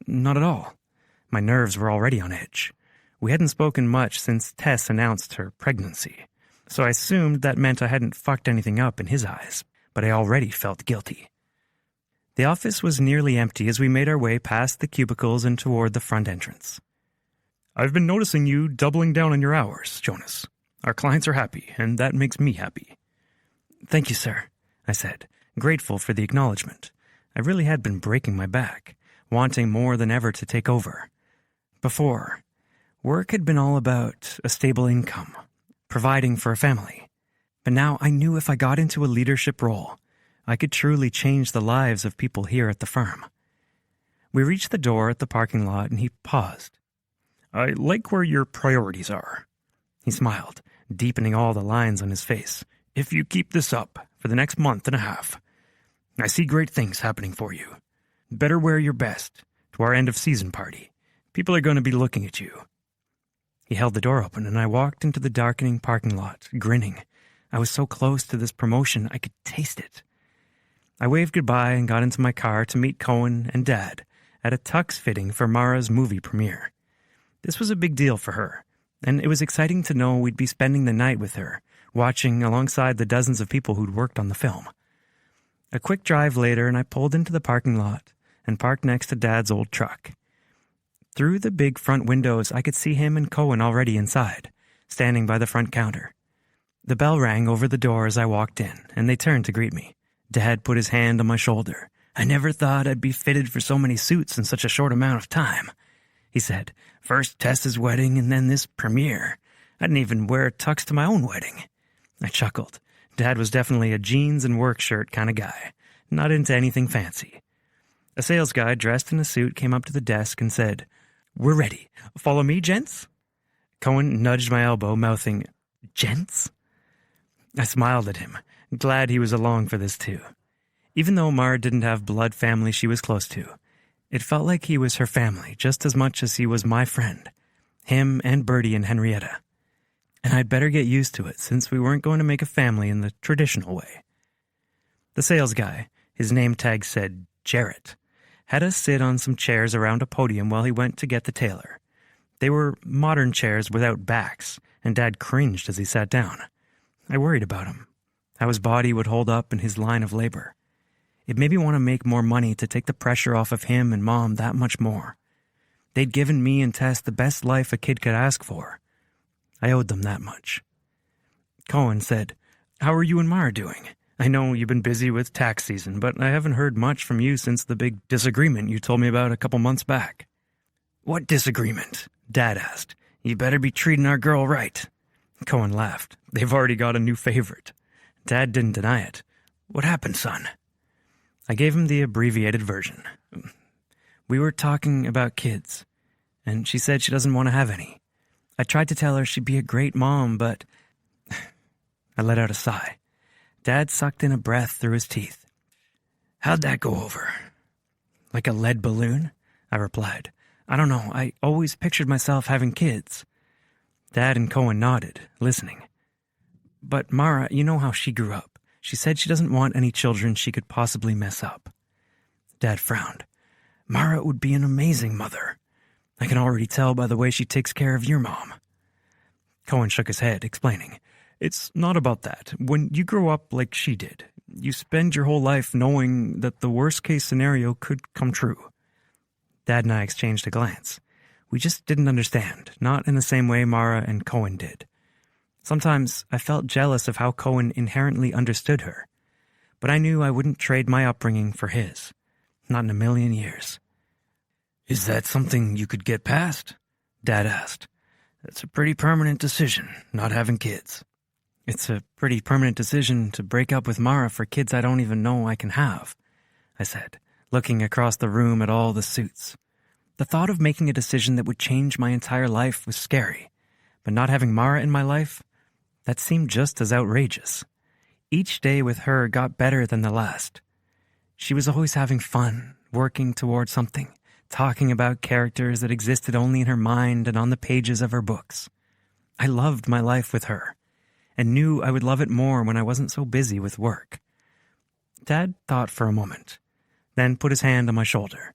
Not at all. My nerves were already on edge. We hadn't spoken much since Tess announced her pregnancy, so I assumed that meant I hadn't fucked anything up in his eyes, but I already felt guilty. The office was nearly empty as we made our way past the cubicles and toward the front entrance. I've been noticing you doubling down on your hours, Jonas. Our clients are happy, and that makes me happy. Thank you, sir, I said, grateful for the acknowledgement. I really had been breaking my back, wanting more than ever to take over. Before, work had been all about a stable income, providing for a family. But now I knew if I got into a leadership role, I could truly change the lives of people here at the firm. We reached the door at the parking lot and he paused. I like where your priorities are. He smiled, deepening all the lines on his face. If you keep this up for the next month and a half, I see great things happening for you. Better wear your best to our end-of-season party. People are going to be looking at you. He held the door open, and I walked into the darkening parking lot, grinning. I was so close to this promotion, I could taste it. I waved goodbye and got into my car to meet Cohen and Dad at a tux fitting for Mara's movie premiere. This was a big deal for her, and it was exciting to know we'd be spending the night with her, watching alongside the dozens of people who'd worked on the film. A quick drive later, and I pulled into the parking lot and parked next to Dad's old truck. Through the big front windows, I could see him and Cohen already inside, standing by the front counter. The bell rang over the door as I walked in, and they turned to greet me. Dad put his hand on my shoulder. "I never thought I'd be fitted for so many suits in such a short amount of time," he said. "First Tessa's wedding and then this premiere. I didn't even wear a tux to my own wedding." I chuckled. Dad was definitely a jeans and work shirt kind of guy, not into anything fancy. A sales guy dressed in a suit came up to the desk and said, "We're ready. Follow me, gents." Cohen nudged my elbow, mouthing, "Gents?" I smiled at him, glad he was along for this too. Even though Mara didn't have blood family she was close to, it felt like he was her family just as much as he was my friend. Him and Bertie and Henrietta. And I'd better get used to it since we weren't going to make a family in the traditional way. The sales guy, his name tag said Jarrett, had us sit on some chairs around a podium while he went to get the tailor. They were modern chairs without backs, and Dad cringed as he sat down. I worried about him, how his body would hold up in his line of labor. It made me want to make more money to take the pressure off of him and Mom that much more. They'd given me and Tess the best life a kid could ask for. I owed them that much. Cohen said, "How are you and Mara doing? I know you've been busy with tax season, but I haven't heard much from you since the big disagreement you told me about a couple months back." "What disagreement?" Dad asked. "You better be treating our girl right." Cohen laughed. "They've already got a new favorite." Dad didn't deny it. "What happened, son?" I gave him the abbreviated version. "We were talking about kids, and she said she doesn't want to have any. I tried to tell her she'd be a great mom, but..." I let out a sigh. Dad sucked in a breath through his teeth. "How'd that go over?" "Like a lead balloon?" I replied. "I don't know. I always pictured myself having kids." Dad and Cohen nodded, listening. "But Mara, you know how she grew up. She said she doesn't want any children she could possibly mess up." Dad frowned. "Mara would be an amazing mother. I can already tell by the way she takes care of your mom." Cohen shook his head, explaining, "It's not about that. When you grow up like she did, you spend your whole life knowing that the worst-case scenario could come true." Dad and I exchanged a glance. We just didn't understand, not in the same way Mara and Cohen did. Sometimes I felt jealous of how Cohen inherently understood her, but I knew I wouldn't trade my upbringing for his. Not in a million years. "Is that something you could get past?" Dad asked. "That's a pretty permanent decision, not having kids." "It's a pretty permanent decision to break up with Mara for kids I don't even know I can have," I said, looking across the room at all the suits. The thought of making a decision that would change my entire life was scary, but not having Mara in my life, that seemed just as outrageous. Each day with her got better than the last. She was always having fun, working toward something, talking about characters that existed only in her mind and on the pages of her books. I loved my life with her, and knew I would love it more when I wasn't so busy with work. Dad thought for a moment, then put his hand on my shoulder.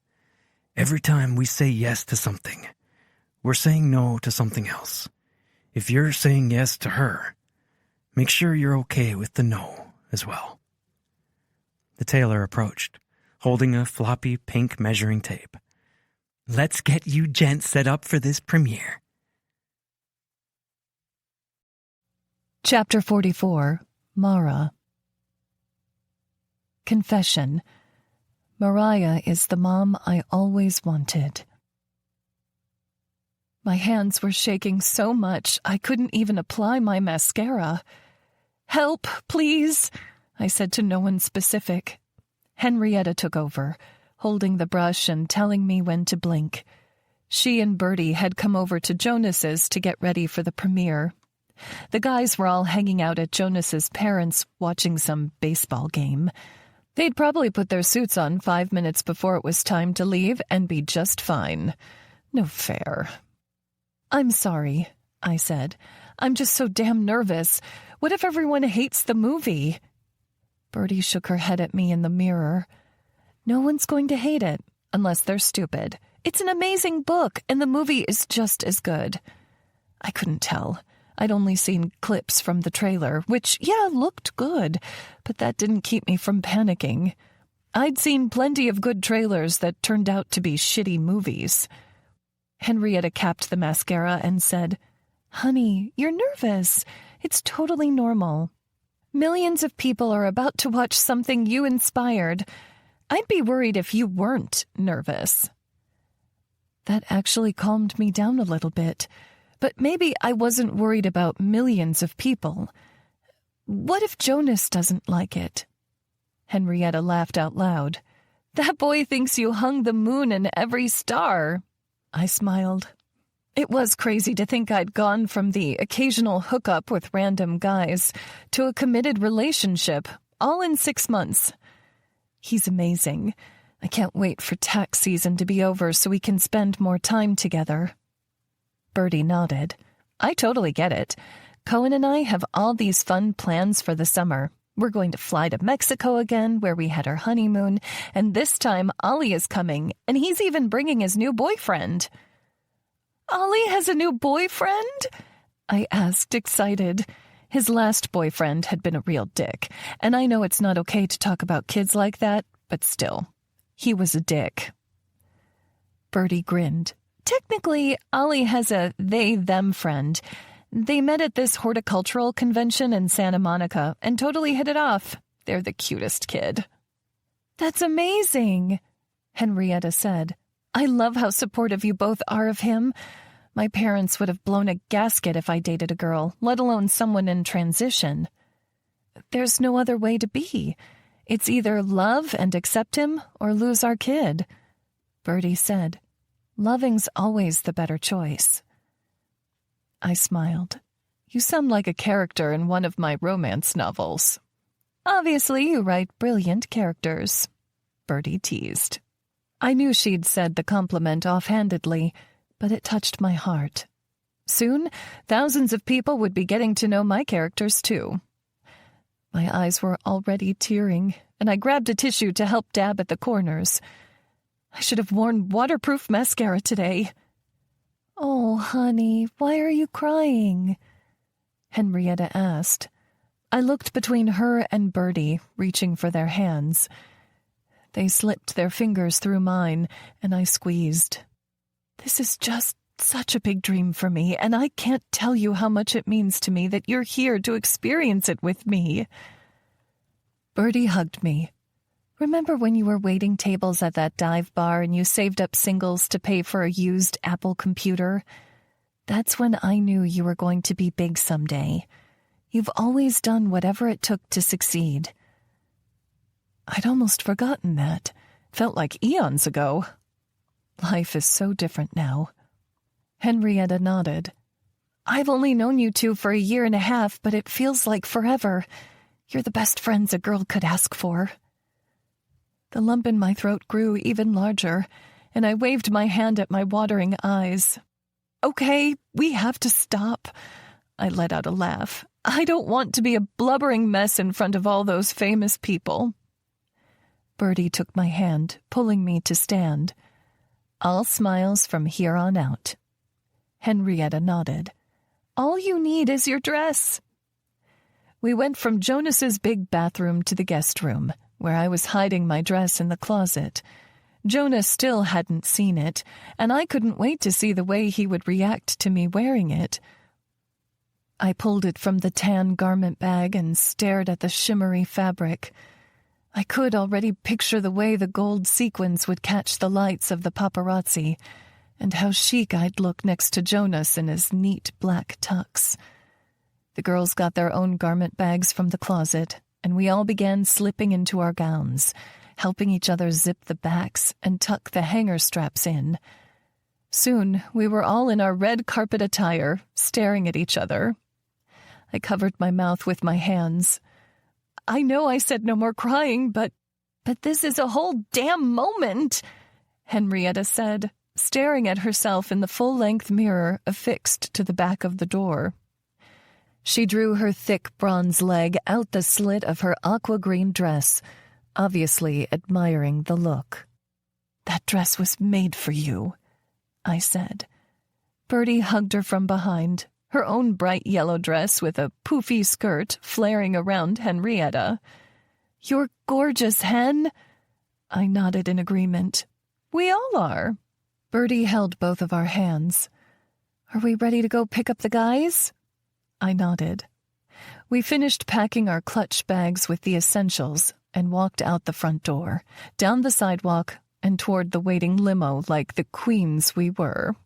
"Every time we say yes to something, we're saying no to something else. If you're saying yes to her, make sure you're okay with the no as well." The tailor approached, holding a floppy pink measuring tape. "Let's get you gents set up for this premiere." Chapter 44, Mara. Confession. Mariah is the mom I always wanted. My hands were shaking so much I couldn't even apply my mascara. "Help, please," I said to no one specific. Henrietta took over, holding the brush and telling me when to blink. She and Bertie had come over to Jonas's to get ready for the premiere. The guys were all hanging out at Jonas's parents' watching some baseball game. They'd probably put their suits on 5 minutes before it was time to leave and be just fine. No fair. "I'm sorry," I said. "I'm just so damn nervous. What if everyone hates the movie?" Bertie shook her head at me in the mirror. "No one's going to hate it, unless they're stupid. It's an amazing book, and the movie is just as good." I couldn't tell. I'd only seen clips from the trailer, which, looked good, but that didn't keep me from panicking. I'd seen plenty of good trailers that turned out to be shitty movies. Henrietta capped the mascara and said, "Honey, you're nervous. It's totally normal. Millions of people are about to watch something you inspired. I'd be worried if you weren't nervous. That actually calmed me down a little bit, but maybe I wasn't worried about millions of people. What if Jonas doesn't like it? Henrietta laughed out loud. That boy thinks you hung the moon in every star. I smiled. It was crazy to think I'd gone from the occasional hookup with random guys to a committed relationship, all in 6 months. He's amazing. I can't wait for tax season to be over so we can spend more time together. Bertie nodded. I totally get it. Cohen and I have all these fun plans for the summer. We're going to fly to Mexico again, where we had our honeymoon, and this time Ollie is coming, and he's even bringing his new boyfriend. Ollie has a new boyfriend? I asked, excited. His last boyfriend had been a real dick, and I know it's not okay to talk about kids like that, but still, he was a dick. Bertie grinned. Technically, Ollie has a they-them friend. They met at this horticultural convention in Santa Monica and totally hit it off. They're the cutest kid. That's amazing, Henrietta said. I love how supportive you both are of him. My parents would have blown a gasket if I dated a girl, let alone someone in transition. There's no other way to be. It's either love and accept him or lose our kid. Bertie said, loving's always the better choice. I smiled. You sound like a character in one of my romance novels. Obviously, you write brilliant characters, Bertie teased. I knew she'd said the compliment offhandedly, but it touched my heart. Soon, thousands of people would be getting to know my characters, too. My eyes were already tearing, and I grabbed a tissue to help dab at the corners. I should have worn waterproof mascara today. Oh, honey, why are you crying? Henrietta asked. I looked between her and Bertie, reaching for their hands. They slipped their fingers through mine, and I squeezed. This is just such a big dream for me, and I can't tell you how much it means to me that you're here to experience it with me. Bertie hugged me. Remember when you were waiting tables at that dive bar and you saved up singles to pay for a used Apple computer? That's when I knew you were going to be big someday. You've always done whatever it took to succeed. I'd almost forgotten that. Felt like eons ago. Life is so different now. Henrietta nodded. I've only known you two for 1.5 years, but it feels like forever. You're the best friends a girl could ask for. The lump in my throat grew even larger, and I waved my hand at my watering eyes. Okay, we have to stop. I let out a laugh. I don't want to be a blubbering mess in front of all those famous people. Bertie took my hand, pulling me to stand. All smiles from here on out. Henrietta nodded. All you need is your dress. We went from Jonas's big bathroom to the guest room, where I was hiding my dress in the closet. Jonas still hadn't seen it, and I couldn't wait to see the way he would react to me wearing it. I pulled it from the tan garment bag and stared at the shimmery fabric. I could already picture the way the gold sequins would catch the lights of the paparazzi, and how chic I'd look next to Jonas in his neat black tux. The girls got their own garment bags from the closet, and we all began slipping into our gowns, helping each other zip the backs and tuck the hanger straps in. Soon, we were all in our red carpet attire, staring at each other. I covered my mouth with my hands. I know I said no more crying, but this is a whole damn moment, Henrietta said, staring at herself in the full-length mirror affixed to the back of the door. She drew her thick bronze leg out the slit of her aqua-green dress, obviously admiring the look. That dress was made for you, I said. Bertie hugged her from behind, her own bright yellow dress with a poofy skirt flaring around Henrietta. You're gorgeous, Hen. I nodded in agreement. We all are. Bertie held both of our hands. Are we ready to go pick up the guys? I nodded. We finished packing our clutch bags with the essentials and walked out the front door, down the sidewalk, and toward the waiting limo like the queens we were.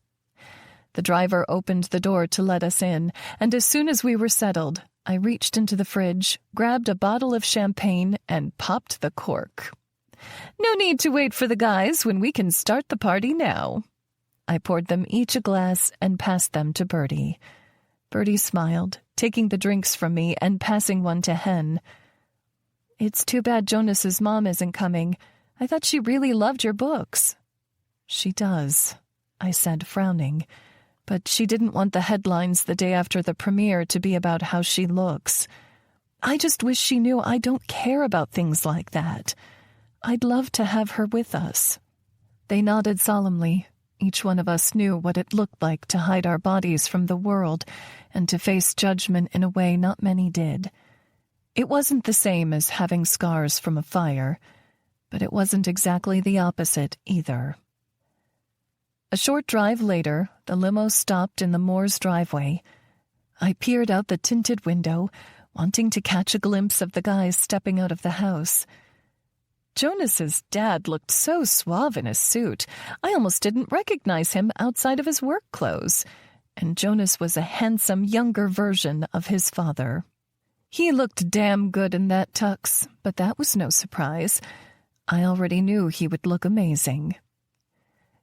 The driver opened the door to let us in, and as soon as we were settled, I reached into the fridge, grabbed a bottle of champagne, and popped the cork. No need to wait for the guys when we can start the party now. I poured them each a glass and passed them to Bertie. Bertie smiled, taking the drinks from me and passing one to Hen. It's too bad Jonas's mom isn't coming. I thought she really loved your books. She does, I said, frowning. But she didn't want the headlines the day after the premiere to be about how she looks. I just wish she knew I don't care about things like that. I'd love to have her with us. They nodded solemnly. Each one of us knew what it looked like to hide our bodies from the world and to face judgment in a way not many did. It wasn't the same as having scars from a fire, but it wasn't exactly the opposite either. A short drive later, the limo stopped in the Moore's driveway. I peered out the tinted window, wanting to catch a glimpse of the guys stepping out of the house. Jonas's dad looked so suave in his suit, I almost didn't recognize him outside of his work clothes, and Jonas was a handsome, younger version of his father. He looked damn good in that tux, but that was no surprise. I already knew he would look amazing.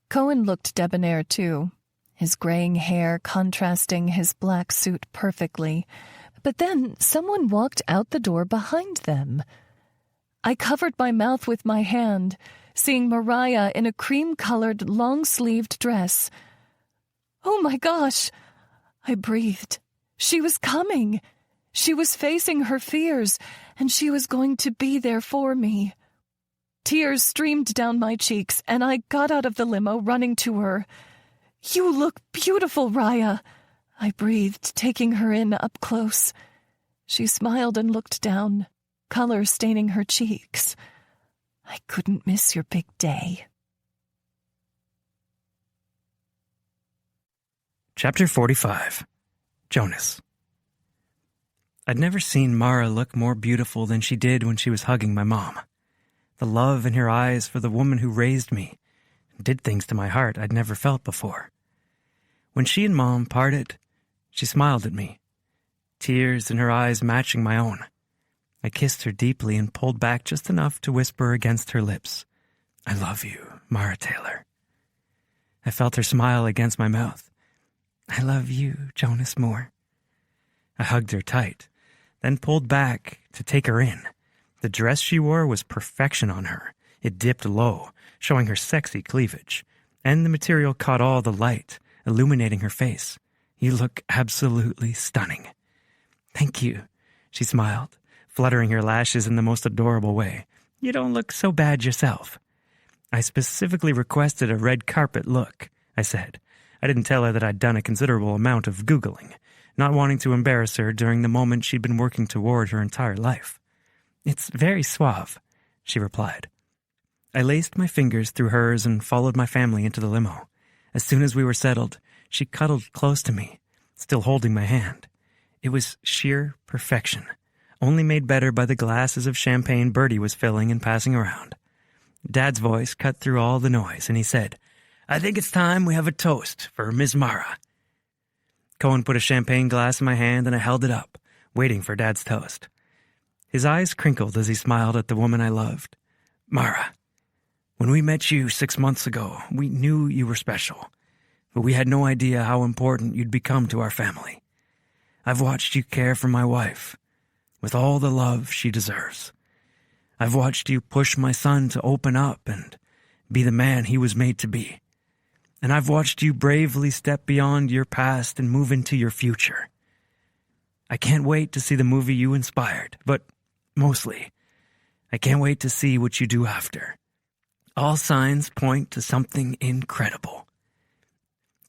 Cohen looked debonair, too, his graying hair contrasting his black suit perfectly. But then someone walked out the door behind them. I covered my mouth with my hand, seeing Mariah in a cream-colored, long-sleeved dress. Oh my gosh! I breathed. She was coming. She was facing her fears, and she was going to be there for me. Tears streamed down my cheeks, and I got out of the limo, running to her. You look beautiful, Raya, I breathed, taking her in up close. She smiled and looked down, color staining her cheeks. I couldn't miss your big day. Chapter 45. Jonas. I'd never seen Mara look more beautiful than she did when she was hugging my mom. The love in her eyes for the woman who raised me did things to my heart I'd never felt before. When she and Mom parted, she smiled at me, tears in her eyes matching my own. I kissed her deeply and pulled back just enough to whisper against her lips, I love you, Mara Taylor. I felt her smile against my mouth. I love you, Jonas Moore. I hugged her tight, then pulled back to take her in. The dress she wore was perfection on her. It dipped low, showing her sexy cleavage, and the material caught all the light, illuminating her face. You look absolutely stunning. Thank you, she smiled, fluttering her lashes in the most adorable way. You don't look so bad yourself. I specifically requested a red carpet look, I said. I didn't tell her that I'd done a considerable amount of Googling, not wanting to embarrass her during the moment she'd been working toward her entire life. It's very suave, she replied. I laced my fingers through hers and followed my family into the limo. As soon as we were settled, she cuddled close to me, still holding my hand. It was sheer perfection, only made better by the glasses of champagne Bertie was filling and passing around. Dad's voice cut through all the noise, and he said, I think it's time we have a toast for Miss Mara. Cohen put a champagne glass in my hand, and I held it up, waiting for Dad's toast. His eyes crinkled as he smiled at the woman I loved. Mara, when we met you 6 months ago, we knew you were special, but we had no idea how important you'd become to our family. I've watched you care for my wife with all the love she deserves. I've watched you push my son to open up and be the man he was made to be. And I've watched you bravely step beyond your past and move into your future. I can't wait to see the movie you inspired, but mostly, I can't wait to see what you do after. All signs point to something incredible.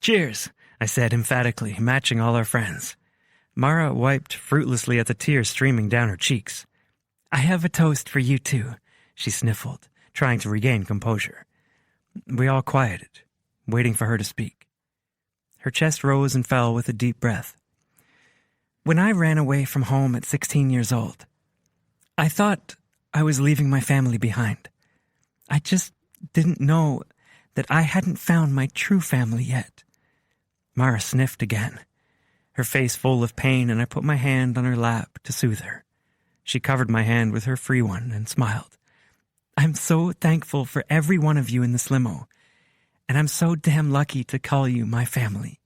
Cheers, I said emphatically, matching all our friends. Mara wiped fruitlessly at the tears streaming down her cheeks. I have a toast for you too, she sniffled, trying to regain composure. We all quieted, waiting for her to speak. Her chest rose and fell with a deep breath. When I ran away from home at 16 years old, I thought I was leaving my family behind. I just didn't know that I hadn't found my true family yet. Mara sniffed again, her face full of pain, and I put my hand on her lap to soothe her. She covered my hand with her free one and smiled. I'm so thankful for every one of you in this limo, and I'm so damn lucky to call you my family.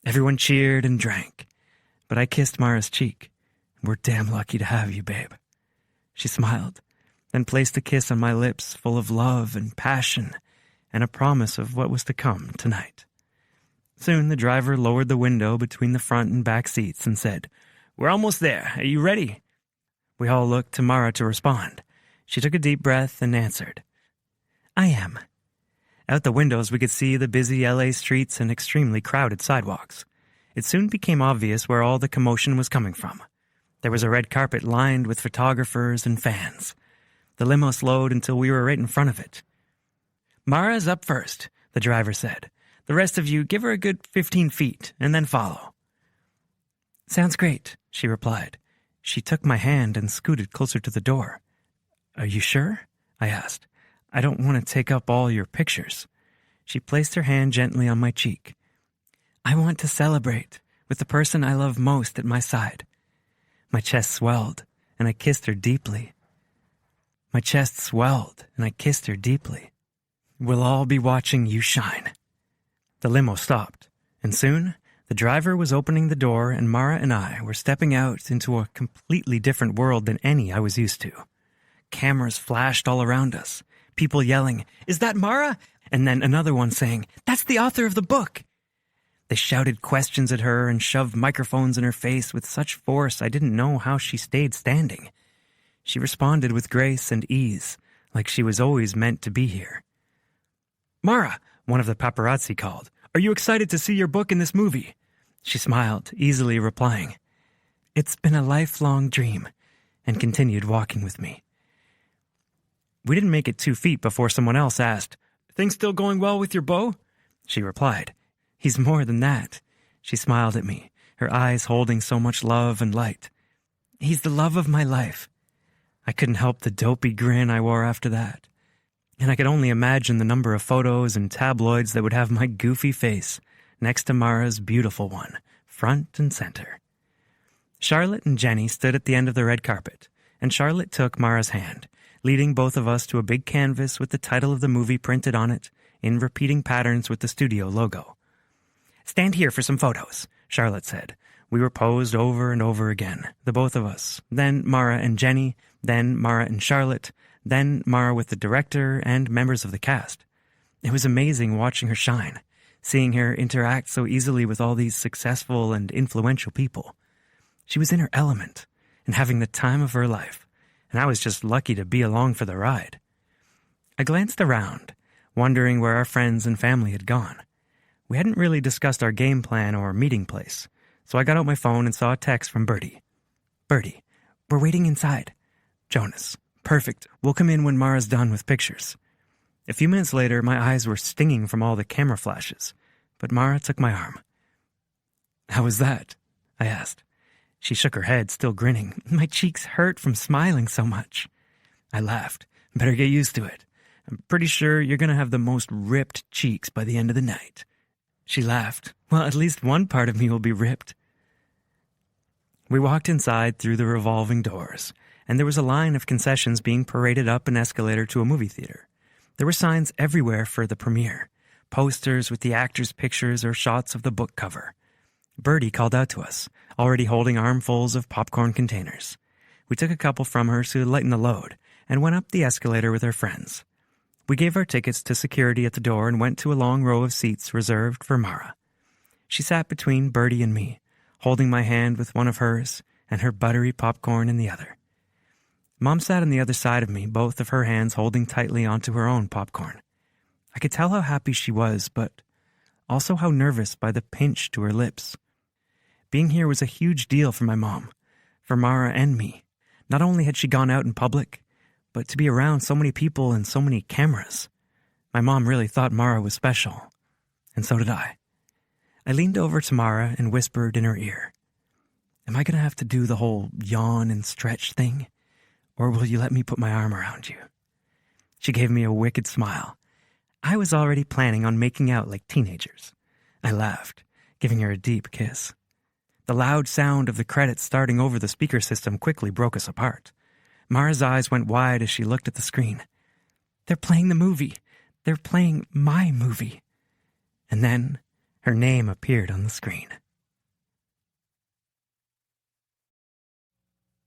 Everyone cheered and drank, but I kissed Mara's cheek. We're damn lucky to have you, babe. She smiled, then placed a kiss on my lips full of love and passion and a promise of what was to come tonight. Soon the driver lowered the window between the front and back seats and said, We're almost there. Are you ready? We all looked to Mara to respond. She took a deep breath and answered, I am. Out the windows we could see the busy LA streets and extremely crowded sidewalks. It soon became obvious where all the commotion was coming from. There was a red carpet lined with photographers and fans. The limo slowed until we were right in front of it. Mara's up first, the driver said. The rest of you give her a good 15 feet and then follow. Sounds great, she replied. She took my hand and scooted closer to the door. Are you sure? I asked. I don't want to take up all your pictures. She placed her hand gently on my cheek. I want to celebrate with the person I love most at my side. My chest swelled, and I kissed her deeply. We'll all be watching you shine. The limo stopped, and soon the driver was opening the door, and Mara and I were stepping out into a completely different world than any I was used to. Cameras flashed all around us, people yelling, Is that Mara? And then another one saying, That's the author of the book. They shouted questions at her and shoved microphones in her face with such force I didn't know how she stayed standing. She responded with grace and ease, like she was always meant to be here. Mara, one of the paparazzi called, Are you excited to see your book in this movie? She smiled, easily replying, It's been a lifelong dream, and continued walking with me. We didn't make it 2 feet before someone else asked, Things still going well with your beau? She replied, He's more than that. She smiled at me, her eyes holding so much love and light. He's the love of my life. I couldn't help the dopey grin I wore after that. And I could only imagine the number of photos and tabloids that would have my goofy face next to Mara's beautiful one, front and center. Charlotte and Jenny stood at the end of the red carpet, and Charlotte took Mara's hand, leading both of us to a big canvas with the title of the movie printed on it in repeating patterns with the studio logo. Stand here for some photos, Charlotte said. We were posed over and over again, the both of us, then Mara and Jenny, then Mara and Charlotte, then Mara with the director and members of the cast. It was amazing watching her shine, seeing her interact so easily with all these successful and influential people. She was in her element and having the time of her life, and I was just lucky to be along for the ride. I glanced around, wondering where our friends and family had gone. We hadn't really discussed our game plan or meeting place, so I got out my phone and saw a text from Bertie. Bertie, we're waiting inside. Jonas, perfect. We'll come in when Mara's done with pictures. A few minutes later, my eyes were stinging from all the camera flashes, but Mara took my arm. How was that? I asked. She shook her head, still grinning. My cheeks hurt from smiling so much. I laughed. Better get used to it. I'm pretty sure you're going to have the most ripped cheeks by the end of the night. She laughed. Well, at least one part of me will be ripped. We walked inside through the revolving doors, and there was a line of concessions being paraded up an escalator to a movie theater. There were signs everywhere for the premiere, posters with the actors' pictures or shots of the book cover. Bertie called out to us, already holding armfuls of popcorn containers. We took a couple from her to lighten the load, and went up the escalator with our friends. We gave our tickets to security at the door and went to a long row of seats reserved for Mara. She sat between Bertie and me, holding my hand with one of hers and her buttery popcorn in the other. Mom sat on the other side of me, both of her hands holding tightly onto her own popcorn. I could tell how happy she was, but also how nervous by the pinch to her lips. Being here was a huge deal for my mom, for Mara and me. Not only had she gone out in public, but to be around so many people and so many cameras. My mom really thought Mara was special, and so did I. I leaned over to Mara and whispered in her ear, Am I going to have to do the whole yawn and stretch thing? Or will you let me put my arm around you? She gave me a wicked smile. I was already planning on making out like teenagers. I laughed, giving her a deep kiss. The loud sound of the credits starting over the speaker system quickly broke us apart. Mara's eyes went wide as she looked at the screen. They're playing the movie. They're playing my movie. And then her name appeared on the screen.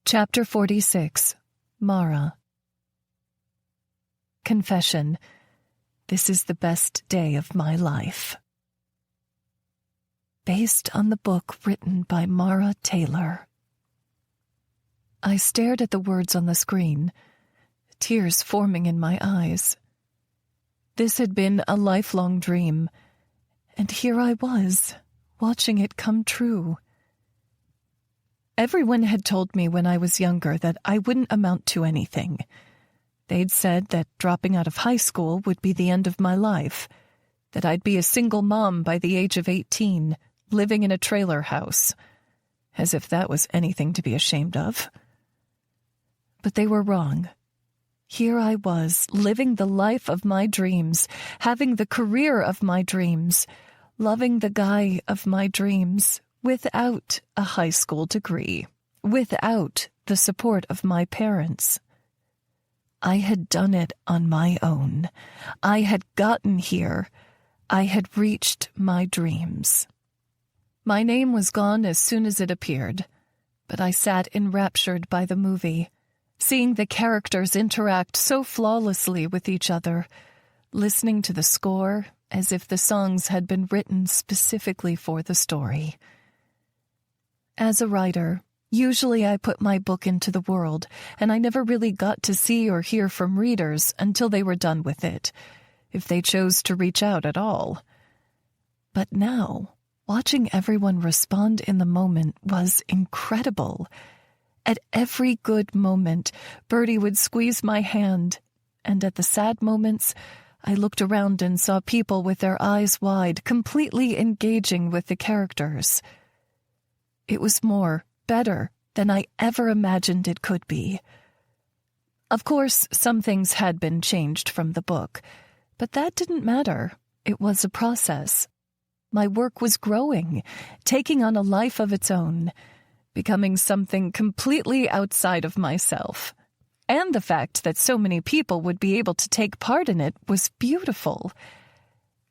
Chapter 46. Mara. Confession. This is the best day of my life. Based on the book written by Mara Taylor. I stared at the words on the screen, tears forming in my eyes. This had been a lifelong dream, and here I was, watching it come true. Everyone had told me when I was younger that I wouldn't amount to anything. They'd said that dropping out of high school would be the end of my life, that I'd be a single mom by the age of 18, living in a trailer house, as if that was anything to be ashamed of. But they were wrong. Here I was, living the life of my dreams, having the career of my dreams, loving the guy of my dreams, without a high school degree, without the support of my parents. I had done it on my own. I had gotten here. I had reached my dreams. My name was gone as soon as it appeared, but I sat enraptured by the movie, seeing the characters interact so flawlessly with each other, listening to the score as if the songs had been written specifically for the story. As a writer, usually I put my book into the world, and I never really got to see or hear from readers until they were done with it, if they chose to reach out at all. But now, watching everyone respond in the moment was incredible. At every good moment, Bertie would squeeze my hand, and at the sad moments, I looked around and saw people with their eyes wide, completely engaging with the characters. It was better than I ever imagined it could be. Of course, some things had been changed from the book, but that didn't matter. It was a process. My work was growing, taking on a life of its own, becoming something completely outside of myself. And the fact that so many people would be able to take part in it was beautiful.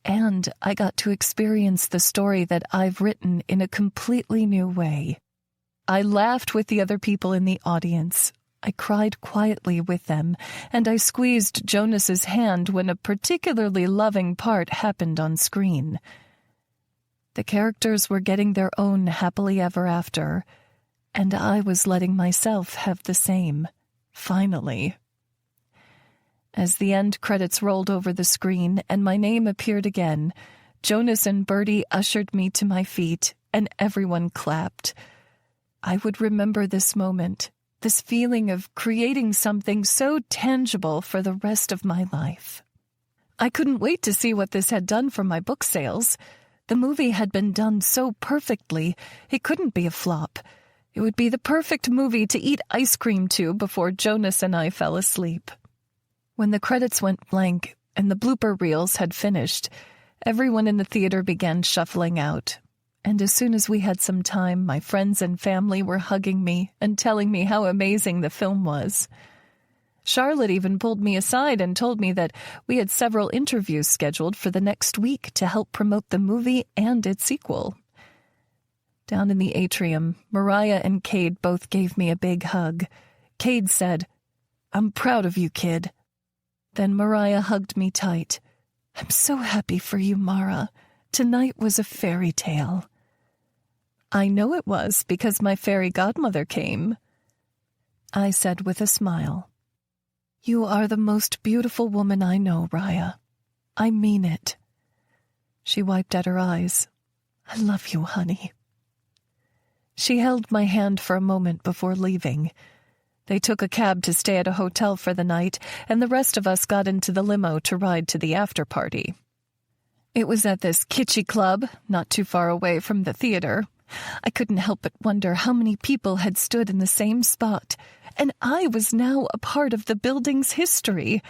And I got to experience the story that I've written in a completely new way. I laughed with the other people in the audience. I cried quietly with them, and I squeezed Jonas's hand when a particularly loving part happened on screen. The characters were getting their own happily ever after, and I was letting myself have the same, finally. As the end credits rolled over the screen and my name appeared again, Jonas and Bertie ushered me to my feet, and everyone clapped. I would remember this moment, this feeling of creating something so tangible for the rest of my life. I couldn't wait to see what this had done for my book sales. The movie had been done so perfectly, it couldn't be a flop. It would be the perfect movie to eat ice cream to before Jonas and I fell asleep. When the credits went blank and the blooper reels had finished, everyone in the theater began shuffling out. And as soon as we had some time, my friends and family were hugging me and telling me how amazing the film was. Charlotte even pulled me aside and told me that we had several interviews scheduled for the next week to help promote the movie and its sequel. Down in the atrium, Mariah and Cade both gave me a big hug. Cade said, "I'm proud of you, kid." Then Mariah hugged me tight. "I'm so happy for you, Mara. Tonight was a fairy tale." "I know it was because my fairy godmother came," I said with a smile. "You are the most beautiful woman I know, Raya. I mean it." She wiped at her eyes. "I love you, honey." She held my hand for a moment before leaving. They took a cab to stay at a hotel for the night, and the rest of us got into the limo to ride to the after-party. It was at this kitschy club, not too far away from the theater. I couldn't help but wonder how many people had stood in the same spot, and I was now a part of the building's history.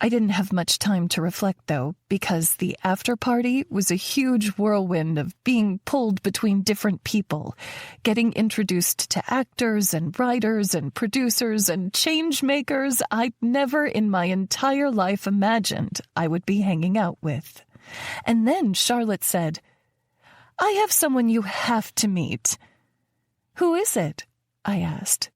I didn't have much time to reflect, though, because the after-party was a huge whirlwind of being pulled between different people, getting introduced to actors and writers and producers and change-makers I'd never in my entire life imagined I would be hanging out with. And then Charlotte said, "I have someone you have to meet." "Who is it?" I asked.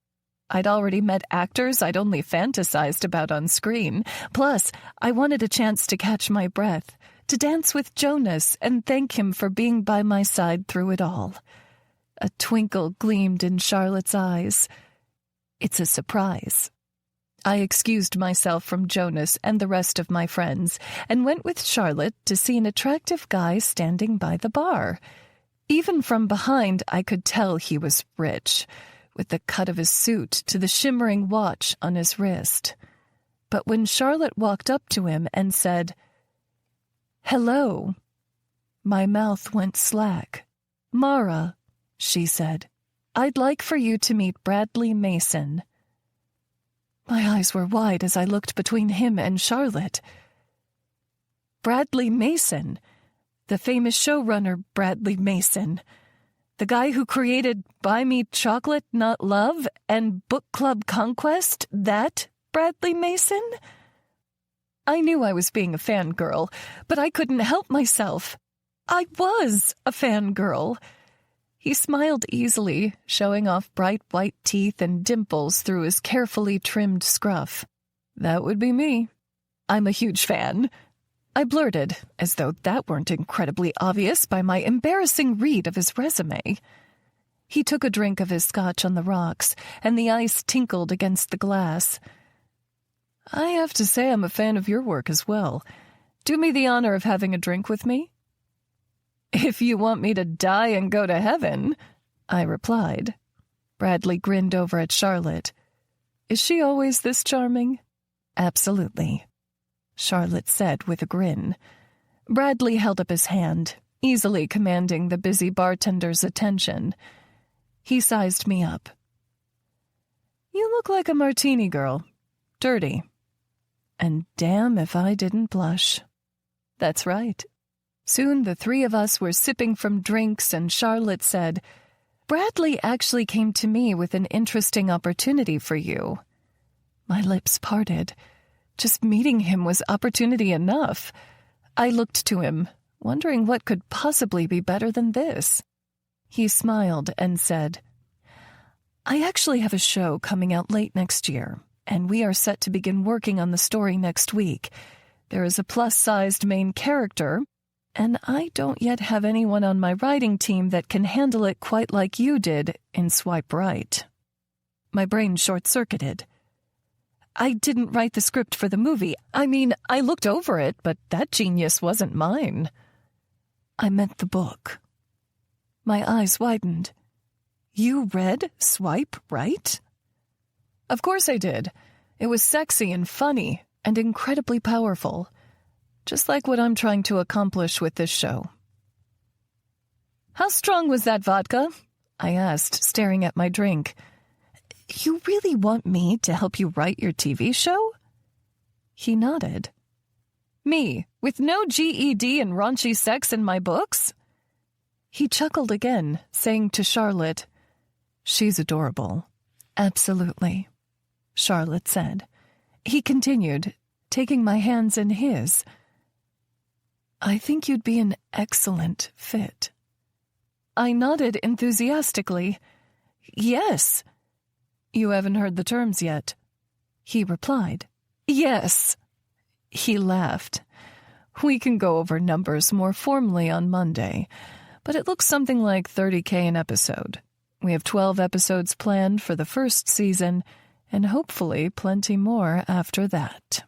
I'd already met actors I'd only fantasized about on screen. Plus, I wanted a chance to catch my breath, to dance with Jonas and thank him for being by my side through it all. A twinkle gleamed in Charlotte's eyes. "It's a surprise." I excused myself from Jonas and the rest of my friends and went with Charlotte to see an attractive guy standing by the bar. Even from behind, I could tell he was rich, with the cut of his suit to the shimmering watch on his wrist. But when Charlotte walked up to him and said, "Hello," my mouth went slack. "Mara," she said, "I'd like for you to meet Bradley Mason." My eyes were wide as I looked between him and Charlotte. Bradley Mason, the famous showrunner Bradley Mason. The guy who created Buy Me Chocolate, Not Love and Book Club Conquest, that Bradley Mason? I knew I was being a fangirl, but I couldn't help myself. I was a fangirl. He smiled easily, showing off bright white teeth and dimples through his carefully trimmed scruff. "That would be me. I'm a huge fan," I blurted, as though that weren't incredibly obvious by my embarrassing read of his resume. He took a drink of his scotch on the rocks, and the ice tinkled against the glass. "I have to say I'm a fan of your work as well. Do me the honor of having a drink with me?" "If you want me to die and go to heaven," I replied. Bradley grinned over at Charlotte. "Is she always this charming?" "Absolutely," Charlotte said with a grin. Bradley held up his hand, easily commanding the busy bartender's attention. He sized me up. "You look like a martini girl. Dirty." And damn if I didn't blush. That's right. Soon the three of us were sipping from drinks, and Charlotte said, "Bradley actually came to me with an interesting opportunity for you." My lips parted. Just meeting him was opportunity enough. I looked to him, wondering what could possibly be better than this. He smiled and said, "I actually have a show coming out late next year, and we are set to begin working on the story next week. There is a plus-sized main character, and I don't yet have anyone on my writing team that can handle it quite like you did in Swipe Right." My brain short-circuited. I didn't write the script for the movie. I mean, I looked over it, but that genius wasn't mine. I meant the book. My eyes widened. "You read Swipe Right?" Of course I did. It was sexy and funny and incredibly powerful, just like what I'm trying to accomplish with this show. "How strong was that vodka?" I asked, staring at my drink. "You really want me to help you write your TV show?" He nodded. "Me, with no GED and raunchy sex in my books?" He chuckled again, saying to Charlotte, "She's adorable." "Absolutely," Charlotte said. He continued, taking my hands in his. "I think you'd be an excellent fit." I nodded enthusiastically. "Yes." "You haven't heard the terms yet," he replied. "Yes." He laughed. "We can go over numbers more formally on Monday, but it looks something like $30K an episode. We have 12 episodes planned for the first season, and hopefully plenty more after that."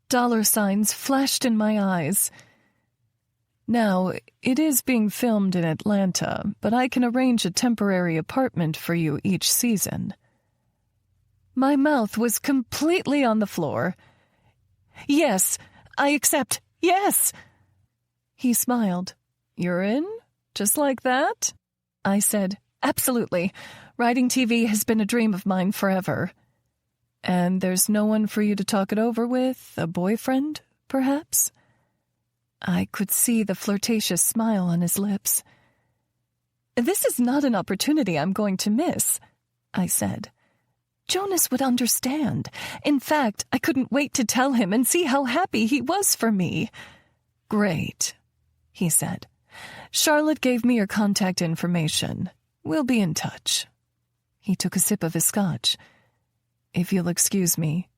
Dollar signs flashed in my eyes. "Now, it is being filmed in Atlanta, but I can arrange a temporary apartment for you each season." My mouth was completely on the floor. "Yes, I accept. Yes." He smiled. "You're in? Just like that?" I said, "Absolutely. Writing TV has been a dream of mine forever." "And there's no one for you to talk it over with? A boyfriend, perhaps?" I could see the flirtatious smile on his lips. "This is not an opportunity I'm going to miss," I said. "Jonas would understand. In fact, I couldn't wait to tell him and see how happy he was for me." "Great," he said. "Charlotte gave me your contact information. We'll be in touch." He took a sip of his scotch. "If you'll excuse me,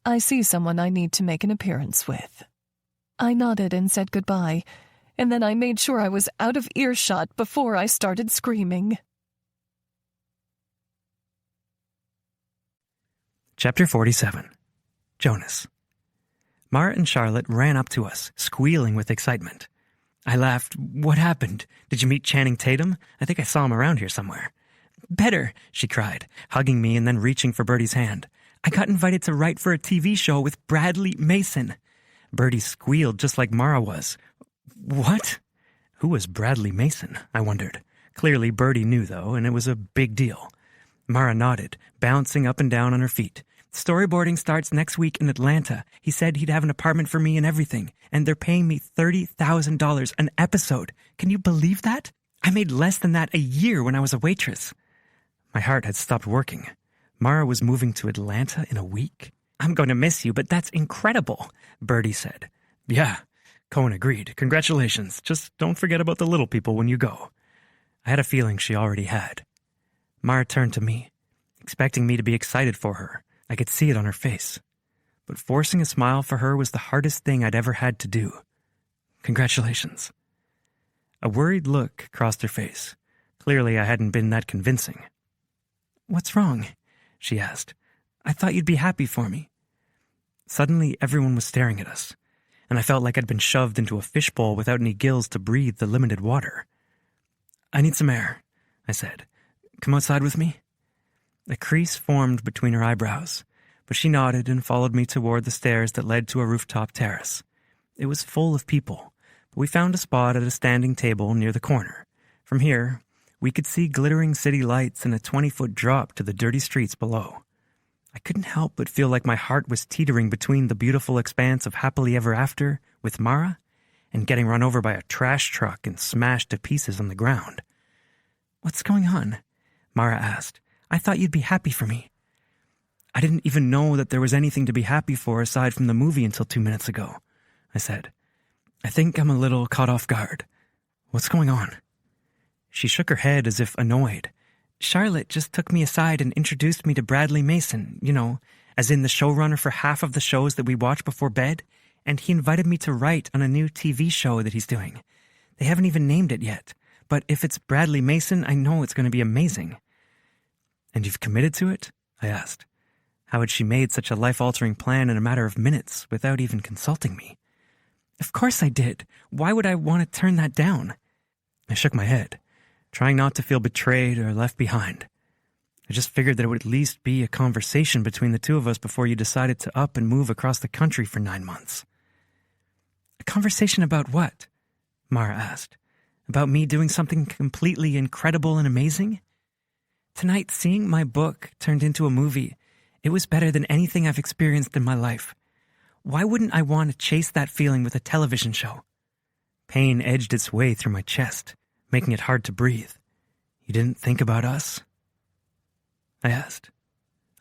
I see someone I need to make an appearance with." I nodded and said goodbye, and then I made sure I was out of earshot before I started screaming. Chapter 47. Jonas. Mara and Charlotte ran up to us, squealing with excitement. I laughed. "What happened? Did you meet Channing Tatum? I think I saw him around here somewhere." "Better," she cried, hugging me and then reaching for Bertie's hand. "I got invited to write for a TV show with Bradley Mason." Bertie squealed just like Mara was. "What?" Who was Bradley Mason? I wondered. Clearly Bertie knew, though, and it was a big deal. Mara nodded, bouncing up and down on her feet. "Storyboarding starts next week in Atlanta. He said he'd have an apartment for me and everything, and they're paying me $30,000 an episode. Can you believe that? I made less than that a year when I was a waitress." My heart had stopped working. Mara was moving to Atlanta in a week? "I'm going to miss you, but that's incredible," Bertie said. "Yeah," Cohen agreed. "Congratulations. Just don't forget about the little people when you go." I had a feeling she already had. Mara turned to me, expecting me to be excited for her. I could see it on her face. But forcing a smile for her was the hardest thing I'd ever had to do. "Congratulations." A worried look crossed her face. Clearly I hadn't been that convincing. "What's wrong?" she asked. "I thought you'd be happy for me." Suddenly everyone was staring at us, and I felt like I'd been shoved into a fishbowl without any gills to breathe the limited water. "I need some air," I said. "Come outside with me?" A crease formed between her eyebrows, but she nodded and followed me toward the stairs that led to a rooftop terrace. It was full of people, but we found a spot at a standing table near the corner. From here, we could see glittering city lights and a 20-foot drop to the dirty streets below. I couldn't help but feel like my heart was teetering between the beautiful expanse of happily ever after with Mara and getting run over by a trash truck and smashed to pieces on the ground. "What's going on?" Mara asked. "I thought you'd be happy for me." "I didn't even know that there was anything to be happy for aside from the movie until 2 minutes ago," I said. "I think I'm a little caught off guard. What's going on?" She shook her head as if annoyed. "Charlotte just took me aside and introduced me to Bradley Mason, as in the showrunner for half of the shows that we watch before bed, and he invited me to write on a new TV show that he's doing. They haven't even named it yet, but if it's Bradley Mason, I know it's going to be amazing." "And you've committed to it?" I asked. How had she made such a life-altering plan in a matter of minutes without even consulting me? "Of course I did. Why would I want to turn that down?" I shook my head, trying not to feel betrayed or left behind. I just figured that it would at least be a conversation between the two of us before you decided to up and move across the country for 9 months. "A conversation about what?" Mara asked. "About me doing something completely incredible and amazing? Tonight, seeing my book turned into a movie, it was better than anything I've experienced in my life. Why wouldn't I want to chase that feeling with a television show?" Pain edged its way through my chest, making it hard to breathe. "You didn't think about us?" I asked.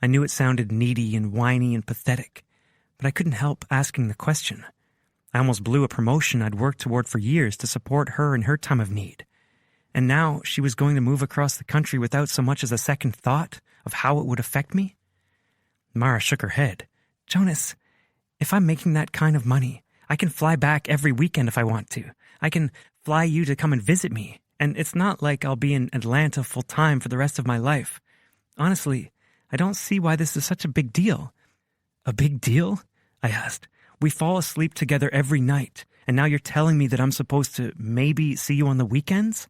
I knew it sounded needy and whiny and pathetic, but I couldn't help asking the question. I almost blew a promotion I'd worked toward for years to support her in her time of need. And now she was going to move across the country without so much as a second thought of how it would affect me? Mara shook her head. "Jonas, if I'm making that kind of money, I can fly back every weekend if I want to. I can fly you to come and visit me, and it's not like I'll be in Atlanta full-time for the rest of my life. Honestly, I don't see why this is such a big deal." "A big deal?" I asked. "We fall asleep together every night, and now you're telling me that I'm supposed to maybe see you on the weekends?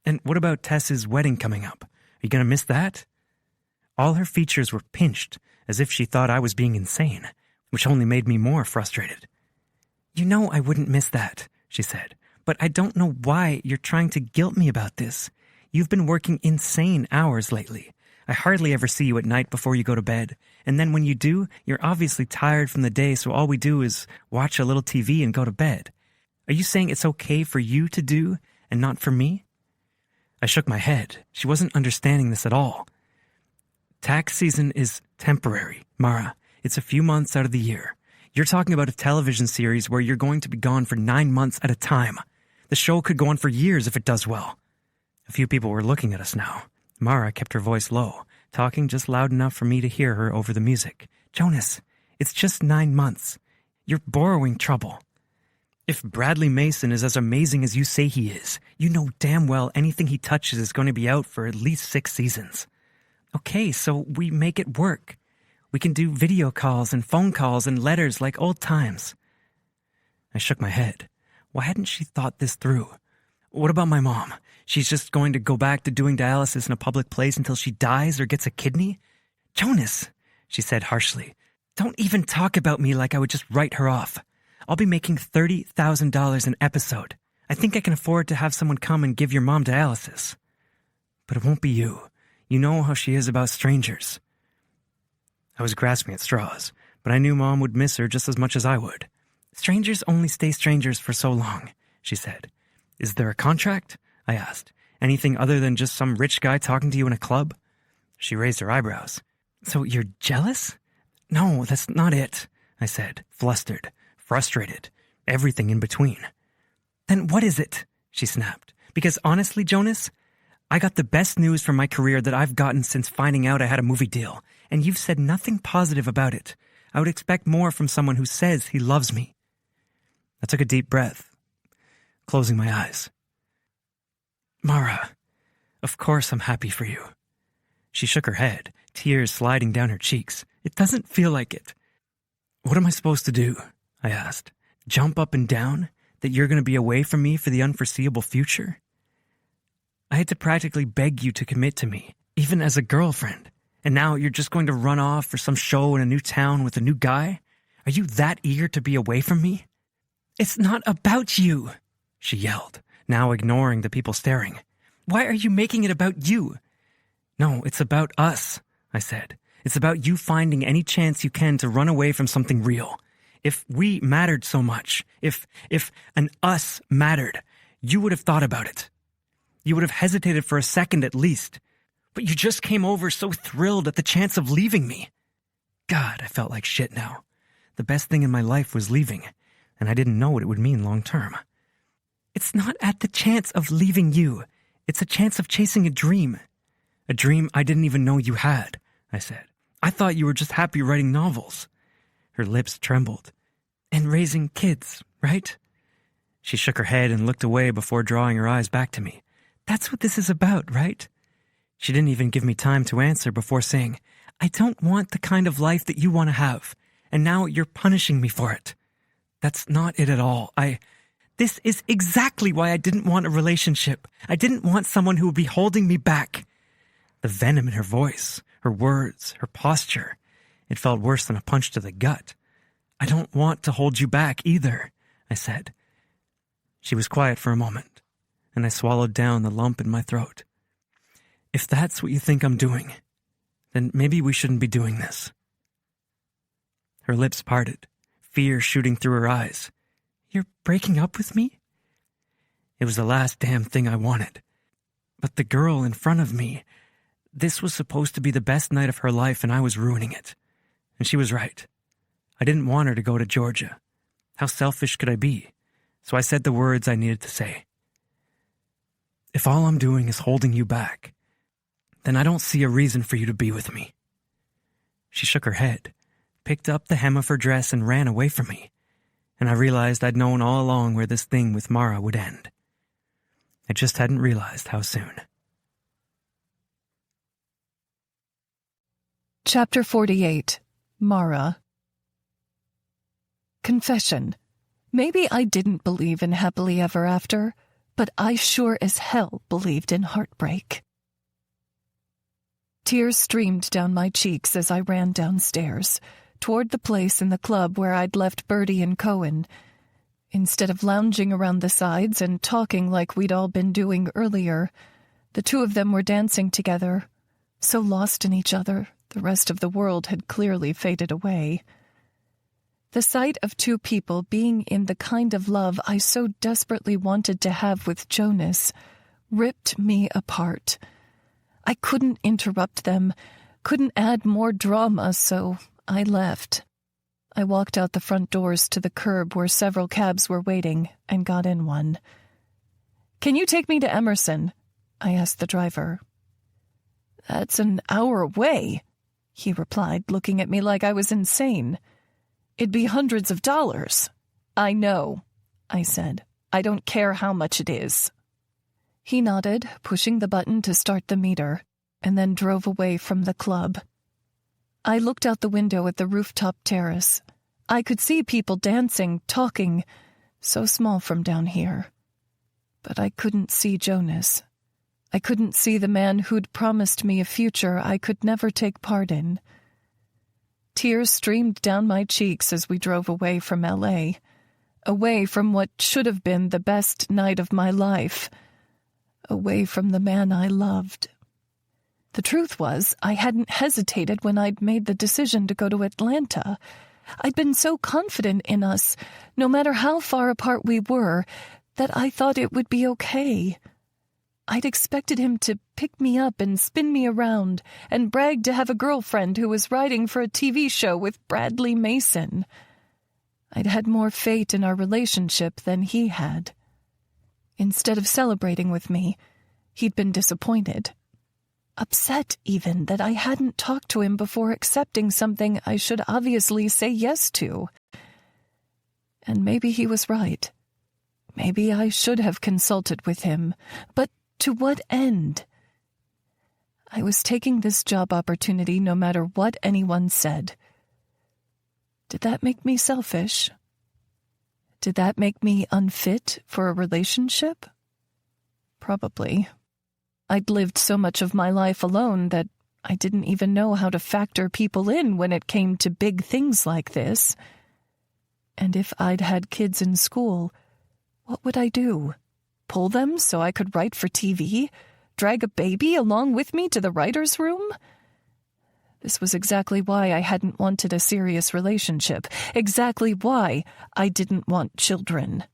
And what about Tess's wedding coming up? Are you going to miss that?" All her features were pinched, as if she thought I was being insane, which only made me more frustrated. "You know I wouldn't miss that," she said, "but I don't know why you're trying to guilt me about this. You've been working insane hours lately. I hardly ever see you at night before you go to bed. And then when you do, you're obviously tired from the day, so all we do is watch a little TV and go to bed. Are you saying it's okay for you to do and not for me? I shook my head. She wasn't understanding this at all. Tax season is temporary, Mara. It's a few months out of the year. You're talking about a television series where you're going to be gone for 9 months at a time. The show could go on for years if it does well. A few people were looking at us now. Mara kept her voice low, talking just loud enough for me to hear her over the music. Jonas, it's just 9 months. You're borrowing trouble. If Bradley Mason is as amazing as you say he is, you know damn well anything he touches is going to be out for at least 6 seasons. Okay, so we make it work. We can do video calls and phone calls and letters like old times. I shook my head. Why hadn't she thought this through? What about my mom? She's just going to go back to doing dialysis in a public place until she dies or gets a kidney? Jonas, she said harshly, don't even talk about me like I would just write her off. I'll be making $30,000 an episode. I think I can afford to have someone come and give your mom dialysis. But it won't be you. You know how she is about strangers. I was grasping at straws, but I knew Mom would miss her just as much as I would. Strangers only stay strangers for so long, she said. Is there a contract? I asked. Anything other than just some rich guy talking to you in a club? She raised her eyebrows. So you're jealous? No, that's not it, I said, flustered, frustrated, everything in between. Then what is it? She snapped. Because honestly, Jonas, I got the best news from my career that I've gotten since finding out I had a movie deal, and you've said nothing positive about it. I would expect more from someone who says he loves me. I took a deep breath, closing my eyes. Mara, of course I'm happy for you. She shook her head, tears sliding down her cheeks. It doesn't feel like it. What am I supposed to do? I asked. Jump up and down? That you're going to be away from me for the unforeseeable future? I had to practically beg you to commit to me, even as a girlfriend. And now you're just going to run off for some show in a new town with a new guy? Are you that eager to be away from me? It's not about you, she yelled, now ignoring the people staring. Why are you making it about you? No, it's about us, I said. It's about you finding any chance you can to run away from something real. If we mattered so much, if an us mattered, you would have thought about it. You would have hesitated for a second at least. But you just came over so thrilled at the chance of leaving me. God, I felt like shit now. The best thing in my life was leaving, and I didn't know what it would mean long term. It's not at the chance of leaving you. It's a chance of chasing a dream. A dream I didn't even know you had, I said. I thought you were just happy writing novels. Her lips trembled. And raising kids, right? She shook her head and looked away before drawing her eyes back to me. That's what this is about, right? She didn't even give me time to answer before saying, I don't want the kind of life that you want to have, and now you're punishing me for it. That's not it at all. This is exactly why I didn't want a relationship. I didn't want someone who would be holding me back. The venom in her voice, her words, her posture, it felt worse than a punch to the gut. I don't want to hold you back either, I said. She was quiet for a moment, and I swallowed down the lump in my throat. If that's what you think I'm doing, then maybe we shouldn't be doing this. Her lips parted, fear shooting through her eyes. You're breaking up with me? It was the last damn thing I wanted. But the girl in front of me, this was supposed to be the best night of her life, and I was ruining it. And she was right. I didn't want her to go to Georgia. How selfish could I be? So I said the words I needed to say. If all I'm doing is holding you back, then I don't see a reason for you to be with me. She shook her head, picked up the hem of her dress and ran away from me, and I realized I'd known all along where this thing with Mara would end. I just hadn't realized how soon. Chapter 48. Mara. Confession. Maybe I didn't believe in happily ever after, but I sure as hell believed in heartbreak. Tears streamed down my cheeks as I ran downstairs, toward the place in the club where I'd left Bertie and Cohen. Instead of lounging around the sides and talking like we'd all been doing earlier, The two of them were dancing together, so lost in each other, the rest of the world had clearly faded away. The sight of two people being in the kind of love I so desperately wanted to have with Jonas ripped me apart. I couldn't interrupt them, couldn't add more drama, so I left. I walked out the front doors to the curb where several cabs were waiting and got in one. "Can you take me to Emerson?" I asked the driver. "That's an hour away," he replied, looking at me like I was insane. "It'd be hundreds of dollars." "I know," I said. "I don't care how much it is." He nodded, pushing the button to start the meter, and then drove away from the club. I looked out the window at the rooftop terrace. I could see people dancing, talking, so small from down here. But I couldn't see Jonas. I couldn't see the man who'd promised me a future I could never take part in. Tears streamed down my cheeks as we drove away from L.A., away from what should have been the best night of my life, away from the man I loved. The truth was, I hadn't hesitated when I'd made the decision to go to Atlanta. I'd been so confident in us, no matter how far apart we were, that I thought it would be okay. I'd expected him to pick me up and spin me around and brag to have a girlfriend who was writing for a TV show with Bradley Mason. I'd had more faith in our relationship than he had. Instead of celebrating with me, he'd been disappointed. Upset, even, that I hadn't talked to him before accepting something I should obviously say yes to. And maybe he was right. Maybe I should have consulted with him, but to what end? I was taking this job opportunity no matter what anyone said. Did that make me selfish? Did that make me unfit for a relationship? Probably. I'd lived so much of my life alone that I didn't even know how to factor people in when it came to big things like this. And if I'd had kids in school, what would I do? Pull them so I could write for TV? Drag a baby along with me to the writer's room? This was exactly why I hadn't wanted a serious relationship, exactly why I didn't want children.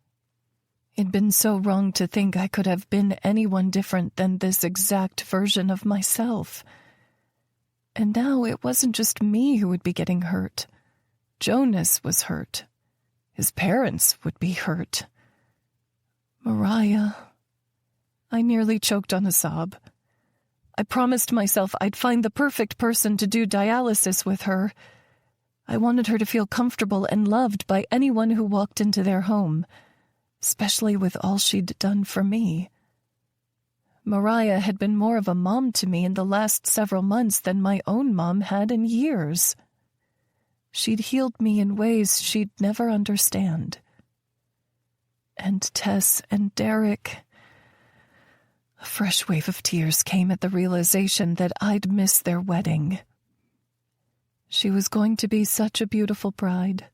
It'd been so wrong to think I could have been anyone different than this exact version of myself. And now it wasn't just me who would be getting hurt. Jonas was hurt. His parents would be hurt. Mariah. I nearly choked on a sob. I promised myself I'd find the perfect person to do dialysis with her. I wanted her to feel comfortable and loved by anyone who walked into their home, especially with all she'd done for me. Mariah had been more of a mom to me in the last several months than my own mom had in years. She'd healed me in ways she'd never understand. And Tess and Derek. A fresh wave of tears came at the realization that I'd missed their wedding. She was going to be such a beautiful bride.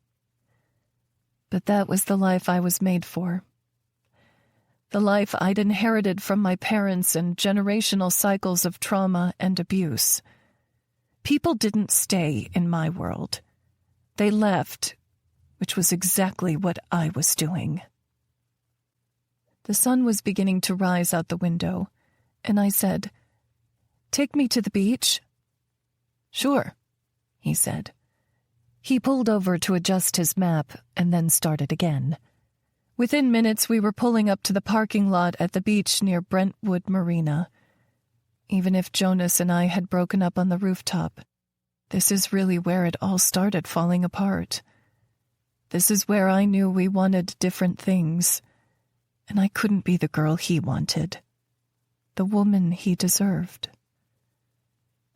But that was the life I was made for. The life I'd inherited from my parents and generational cycles of trauma and abuse. People didn't stay in my world. They left, which was exactly what I was doing. The sun was beginning to rise out the window, and I said, "Take me to the beach?" "Sure," he said. He pulled over to adjust his map and then started again. Within minutes, we were pulling up to the parking lot at the beach near Brentwood Marina. Even if Jonas and I had broken up on the rooftop, this is really where it all started falling apart. This is where I knew we wanted different things. And I couldn't be the girl he wanted, the woman he deserved.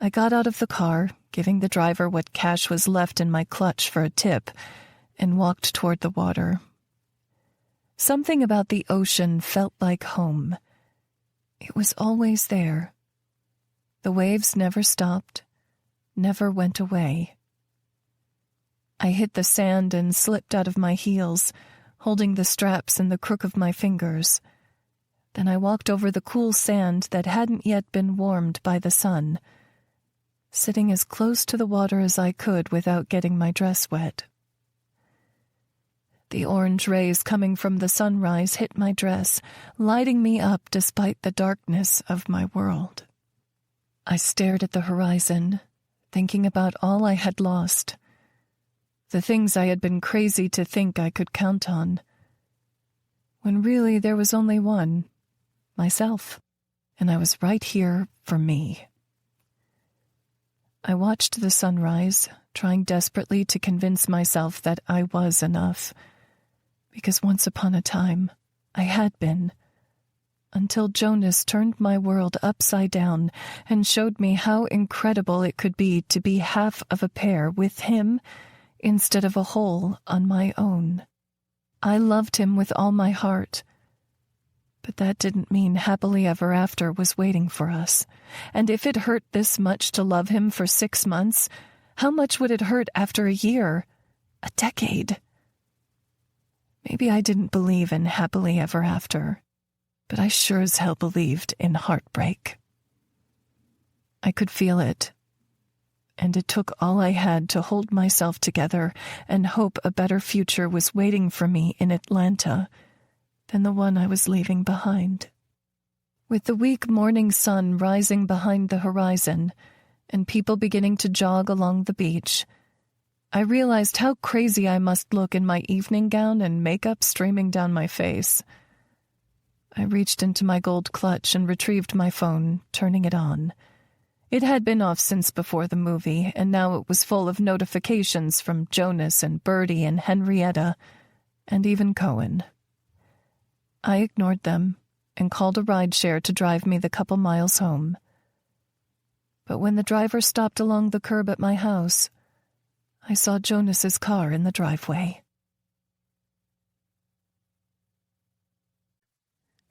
I got out of the car, giving the driver what cash was left in my clutch for a tip, and walked toward the water. Something about the ocean felt like home. It was always there. The waves never stopped, never went away. I hit the sand and slipped out of my heels, holding the straps in the crook of my fingers. Then I walked over the cool sand that hadn't yet been warmed by the sun, sitting as close to the water as I could without getting my dress wet. The orange rays coming from the sunrise hit my dress, lighting me up despite the darkness of my world. I stared at the horizon, thinking about all I had lost, the things I had been crazy to think I could count on, when really there was only one, myself, and I was right here for me. I watched the sunrise, trying desperately to convince myself that I was enough, because once upon a time I had been, until Jonas turned my world upside down and showed me how incredible it could be to be half of a pair with him instead of a whole on my own. I loved him with all my heart, but that didn't mean happily ever after was waiting for us. And if it hurt this much to love him for 6 months, how much would it hurt after a year, a decade? Maybe I didn't believe in happily ever after, but I sure as hell believed in heartbreak. I could feel it, and it took all I had to hold myself together and hope a better future was waiting for me in Atlanta than the one I was leaving behind. With the weak morning sun rising behind the horizon and people beginning to jog along the beach, I realized how crazy I must look in my evening gown and makeup streaming down my face. I reached into my gold clutch and retrieved my phone, turning it on. It had been off since before the movie, and now it was full of notifications from Jonas and Bertie and Henrietta, and even Cohen. I ignored them and called a rideshare to drive me the couple miles home. But when the driver stopped along the curb at my house, I saw Jonas's car in the driveway.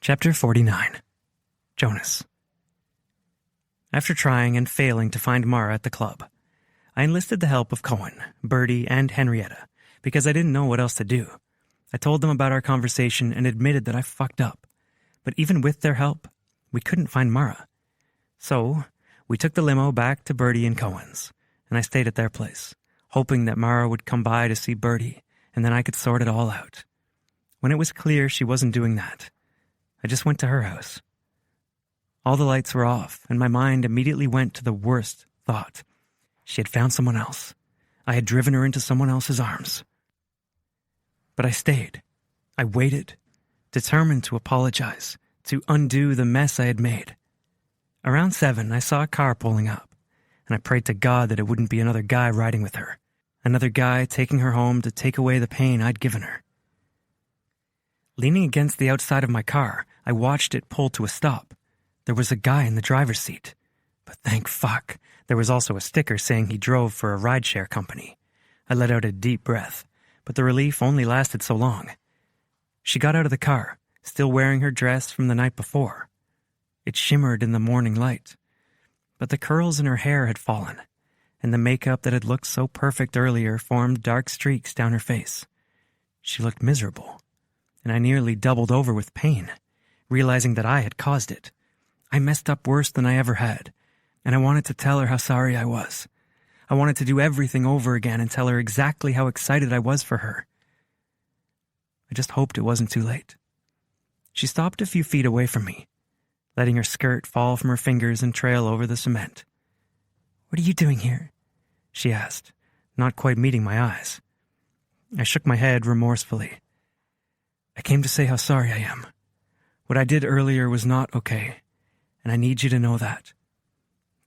Chapter 49. Jonas. After trying and failing to find Mara at the club, I enlisted the help of Cohen, Bertie, and Henrietta because I didn't know what else to do. I told them about our conversation and admitted that I fucked up. But even with their help, we couldn't find Mara. So, we took the limo back to Bertie and Cohen's, and I stayed at their place, hoping that Mara would come by to see Bertie, and then I could sort it all out. When it was clear she wasn't doing that, I just went to her house. All the lights were off, and my mind immediately went to the worst thought. She had found someone else. I had driven her into someone else's arms. But I stayed. I waited, determined to apologize, to undo the mess I had made. Around 7, I saw a car pulling up, and I prayed to God that it wouldn't be another guy riding with her, another guy taking her home to take away the pain I'd given her. Leaning against the outside of my car, I watched it pull to a stop. There was a guy in the driver's seat, but thank fuck, there was also a sticker saying he drove for a rideshare company. I let out a deep breath, but the relief only lasted so long. She got out of the car, still wearing her dress from the night before. It shimmered in the morning light, but the curls in her hair had fallen, and the makeup that had looked so perfect earlier formed dark streaks down her face. She looked miserable, and I nearly doubled over with pain, realizing that I had caused it. I messed up worse than I ever had, and I wanted to tell her how sorry I was. I wanted to do everything over again and tell her exactly how excited I was for her. I just hoped it wasn't too late. She stopped a few feet away from me, letting her skirt fall from her fingers and trail over the cement. "What are you doing here?" she asked, not quite meeting my eyes. I shook my head remorsefully. "I came to say how sorry I am. What I did earlier was not okay, and I need you to know that."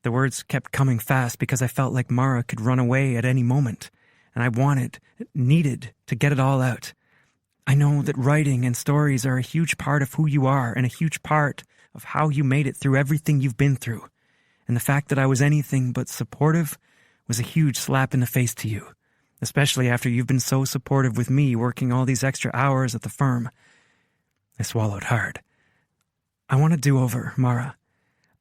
The words kept coming fast because I felt like Mara could run away at any moment, and I needed to get it all out. I know that writing and stories are a huge part of who you are and a huge part of how you made it through everything you've been through, and the fact that I was anything but supportive was a huge slap in the face to you, especially after you've been so supportive with me working all these extra hours at the firm. I swallowed hard. "I want a do-over, Mara.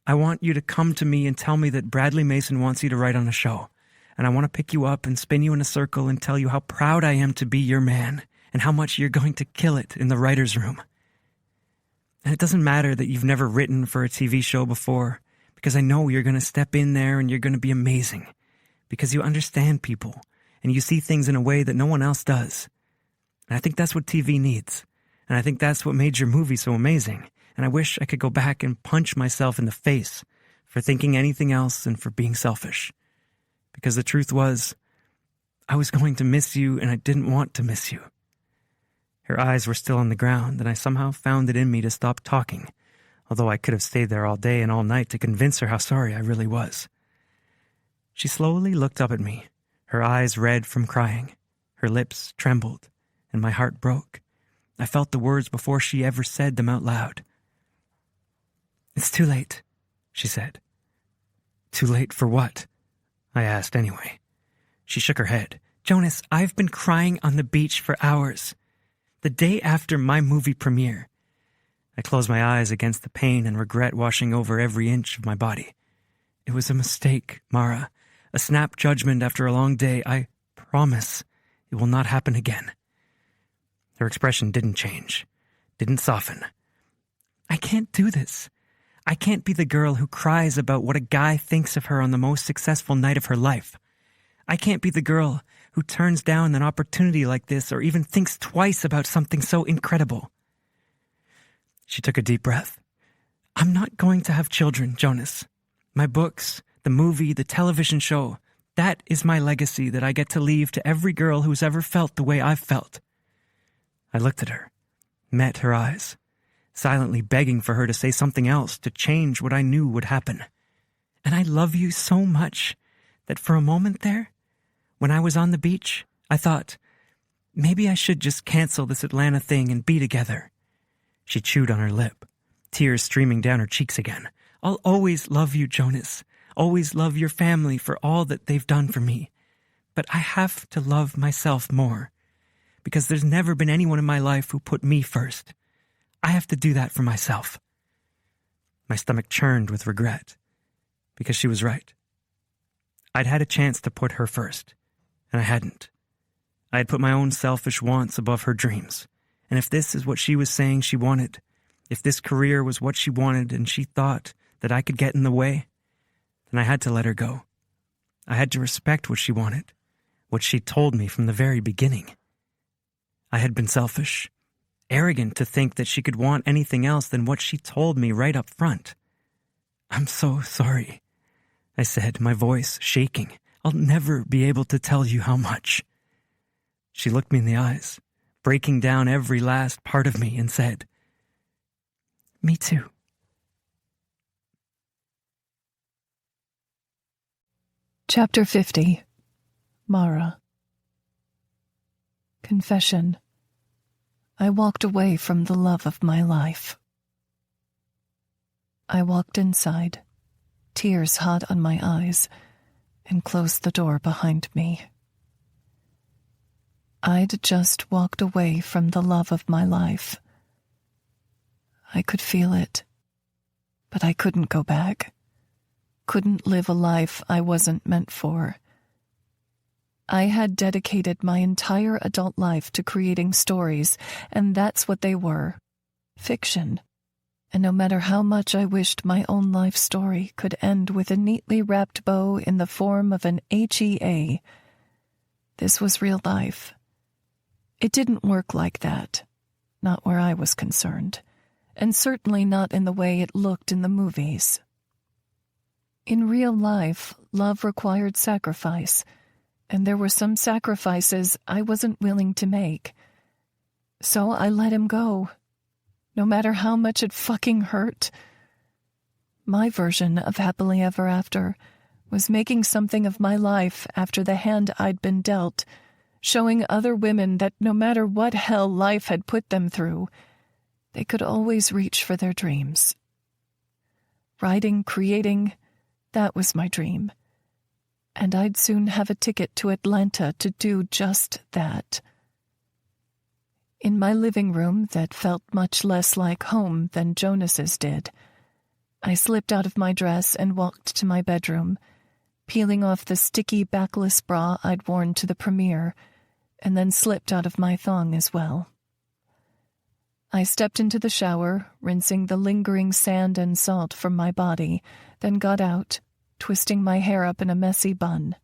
I want you to come to me and tell me that Bradley Mason wants you to write on a show. And I want to pick you up and spin you in a circle and tell you how proud I am to be your man and how much you're going to kill it in the writer's room." And it doesn't matter that you've never written for a TV show before, because I know you're going to step in there and you're going to be amazing, because you understand people and you see things in a way that no one else does. And I think that's what TV needs. And I think that's what made your movie so amazing. And I wish I could go back and punch myself in the face for thinking anything else and for being selfish. Because the truth was, I was going to miss you and I didn't want to miss you. Her eyes were still on the ground, and I somehow found it in me to stop talking, although I could have stayed there all day and all night to convince her how sorry I really was. She slowly looked up at me, her eyes red from crying. Her lips trembled, and my heart broke. I felt the words before she ever said them out loud. "It's too late," she said. "Too late for what?" I asked anyway. She shook her head. "Jonas, I've been crying on the beach for hours. The day after my movie premiere." I closed my eyes against the pain and regret washing over every inch of my body. "It was a mistake, Mara. A snap judgment after a long day. I promise it will not happen again." Her expression didn't change, didn't soften. "I can't do this. I can't be the girl who cries about what a guy thinks of her on the most successful night of her life. I can't be the girl who turns down an opportunity like this or even thinks twice about something so incredible." She took a deep breath. "I'm not going to have children, Jonas. My books, the movie, the television show, that is my legacy that I get to leave to every girl who's ever felt the way I've felt." I looked at her, met her eyes, silently begging for her to say something else to change what I knew would happen. "And I love you so much that for a moment there, when I was on the beach, I thought, maybe I should just cancel this Atlanta thing and be together." She chewed on her lip, tears streaming down her cheeks again. "I'll always love you, Jonas. Always love your family for all that they've done for me. But I have to love myself more, because there's never been anyone in my life who put me first. I have to do that for myself." My stomach churned with regret, because she was right. I'd had a chance to put her first, and I hadn't. I had put my own selfish wants above her dreams. And if this is what she was saying she wanted, if this career was what she wanted and she thought that I could get in the way, then I had to let her go. I had to respect what she wanted, what she told me from the very beginning. I had been selfish, arrogant to think that she could want anything else than what she told me right up front. "I'm so sorry," I said, my voice shaking. "I'll never be able to tell you how much." She looked me in the eyes, breaking down every last part of me, and said, "Me too." Chapter 50. Mara. Confession. I walked away from the love of my life. I walked inside, tears hot on my eyes, and closed the door behind me. I'd just walked away from the love of my life. I could feel it, but I couldn't go back. Couldn't live a life I wasn't meant for. I had dedicated my entire adult life to creating stories, and that's what they were. Fiction. And no matter how much I wished my own life story could end with a neatly wrapped bow in the form of an HEA, this was real life. It didn't work like that, not where I was concerned, and certainly not in the way it looked in the movies. In real life, love required sacrifice, and there were some sacrifices I wasn't willing to make. So I let him go, no matter how much it fucking hurt. My version of happily ever after was making something of my life after the hand I'd been dealt, showing other women that no matter what hell life had put them through, they could always reach for their dreams. Writing, creating, that was my dream. And I'd soon have a ticket to Atlanta to do just that. In my living room that felt much less like home than Jonas's did, I slipped out of my dress and walked to my bedroom, peeling off the sticky backless bra I'd worn to the premiere, and then slipped out of my thong as well. I stepped into the shower, rinsing the lingering sand and salt from my body, then got out, twisting my hair up in a messy bun.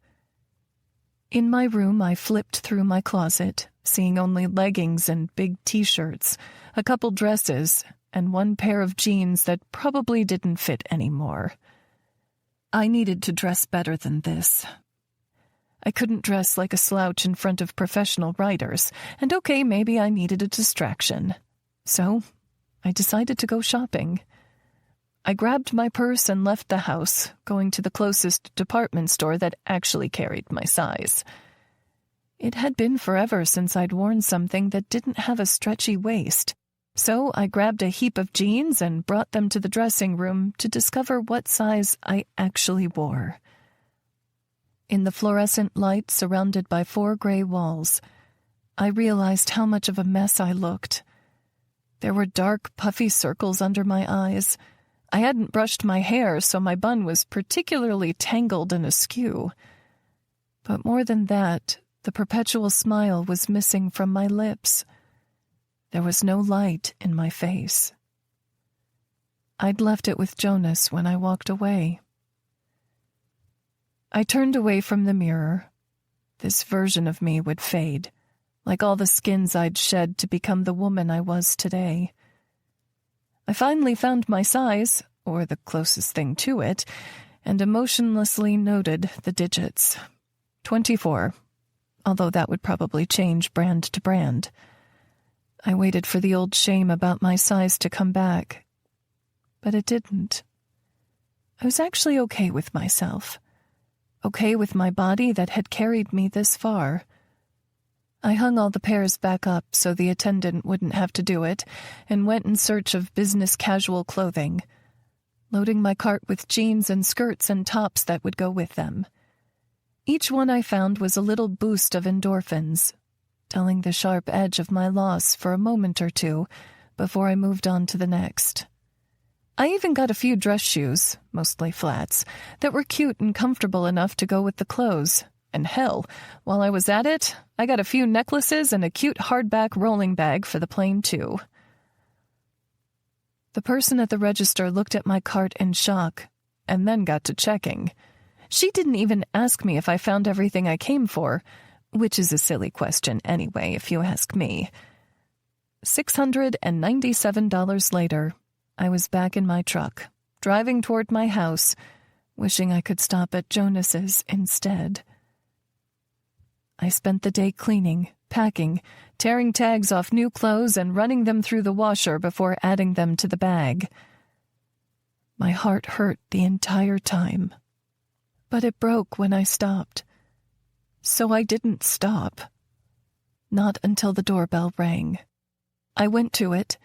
In my room, I flipped through my closet, seeing only leggings and big t-shirts, a couple dresses, and one pair of jeans that probably didn't fit anymore. I needed to dress better than this. I couldn't dress like a slouch in front of professional writers, and okay, maybe I needed a distraction. So, I decided to go shopping. I grabbed my purse and left the house, going to the closest department store that actually carried my size. It had been forever since I'd worn something that didn't have a stretchy waist, so I grabbed a heap of jeans and brought them to the dressing room to discover what size I actually wore. In the fluorescent light surrounded by 4 gray walls, I realized how much of a mess I looked. There were dark, puffy circles under my eyes. I hadn't brushed my hair, so my bun was particularly tangled and askew. But more than that, the perpetual smile was missing from my lips. There was no light in my face. I'd left it with Jonas when I walked away. I turned away from the mirror. This version of me would fade, like all the skins I'd shed to become the woman I was today. I finally found my size, or the closest thing to it, and emotionlessly noted the digits. 24, although that would probably change brand to brand. I waited for the old shame about my size to come back, but it didn't. I was actually okay with myself, okay with my body that had carried me this far. I hung all the pairs back up so the attendant wouldn't have to do it, and went in search of business casual clothing, loading my cart with jeans and skirts and tops that would go with them. Each one I found was a little boost of endorphins, dulling the sharp edge of my loss for a moment or two before I moved on to the next. I even got a few dress shoes, mostly flats, that were cute and comfortable enough to go with the clothes. And hell, while I was at it, I got a few necklaces and a cute hardback rolling bag for the plane, too. The person at the register looked at my cart in shock, and then got to checking. She didn't even ask me if I found everything I came for, which is a silly question anyway, if you ask me. $697 later, I was back in my truck, driving toward my house, wishing I could stop at Jonas's instead. I spent the day cleaning, packing, tearing tags off new clothes and running them through the washer before adding them to the bag. My heart hurt the entire time. But it broke when I stopped. So I didn't stop. Not until the doorbell rang. I went to it,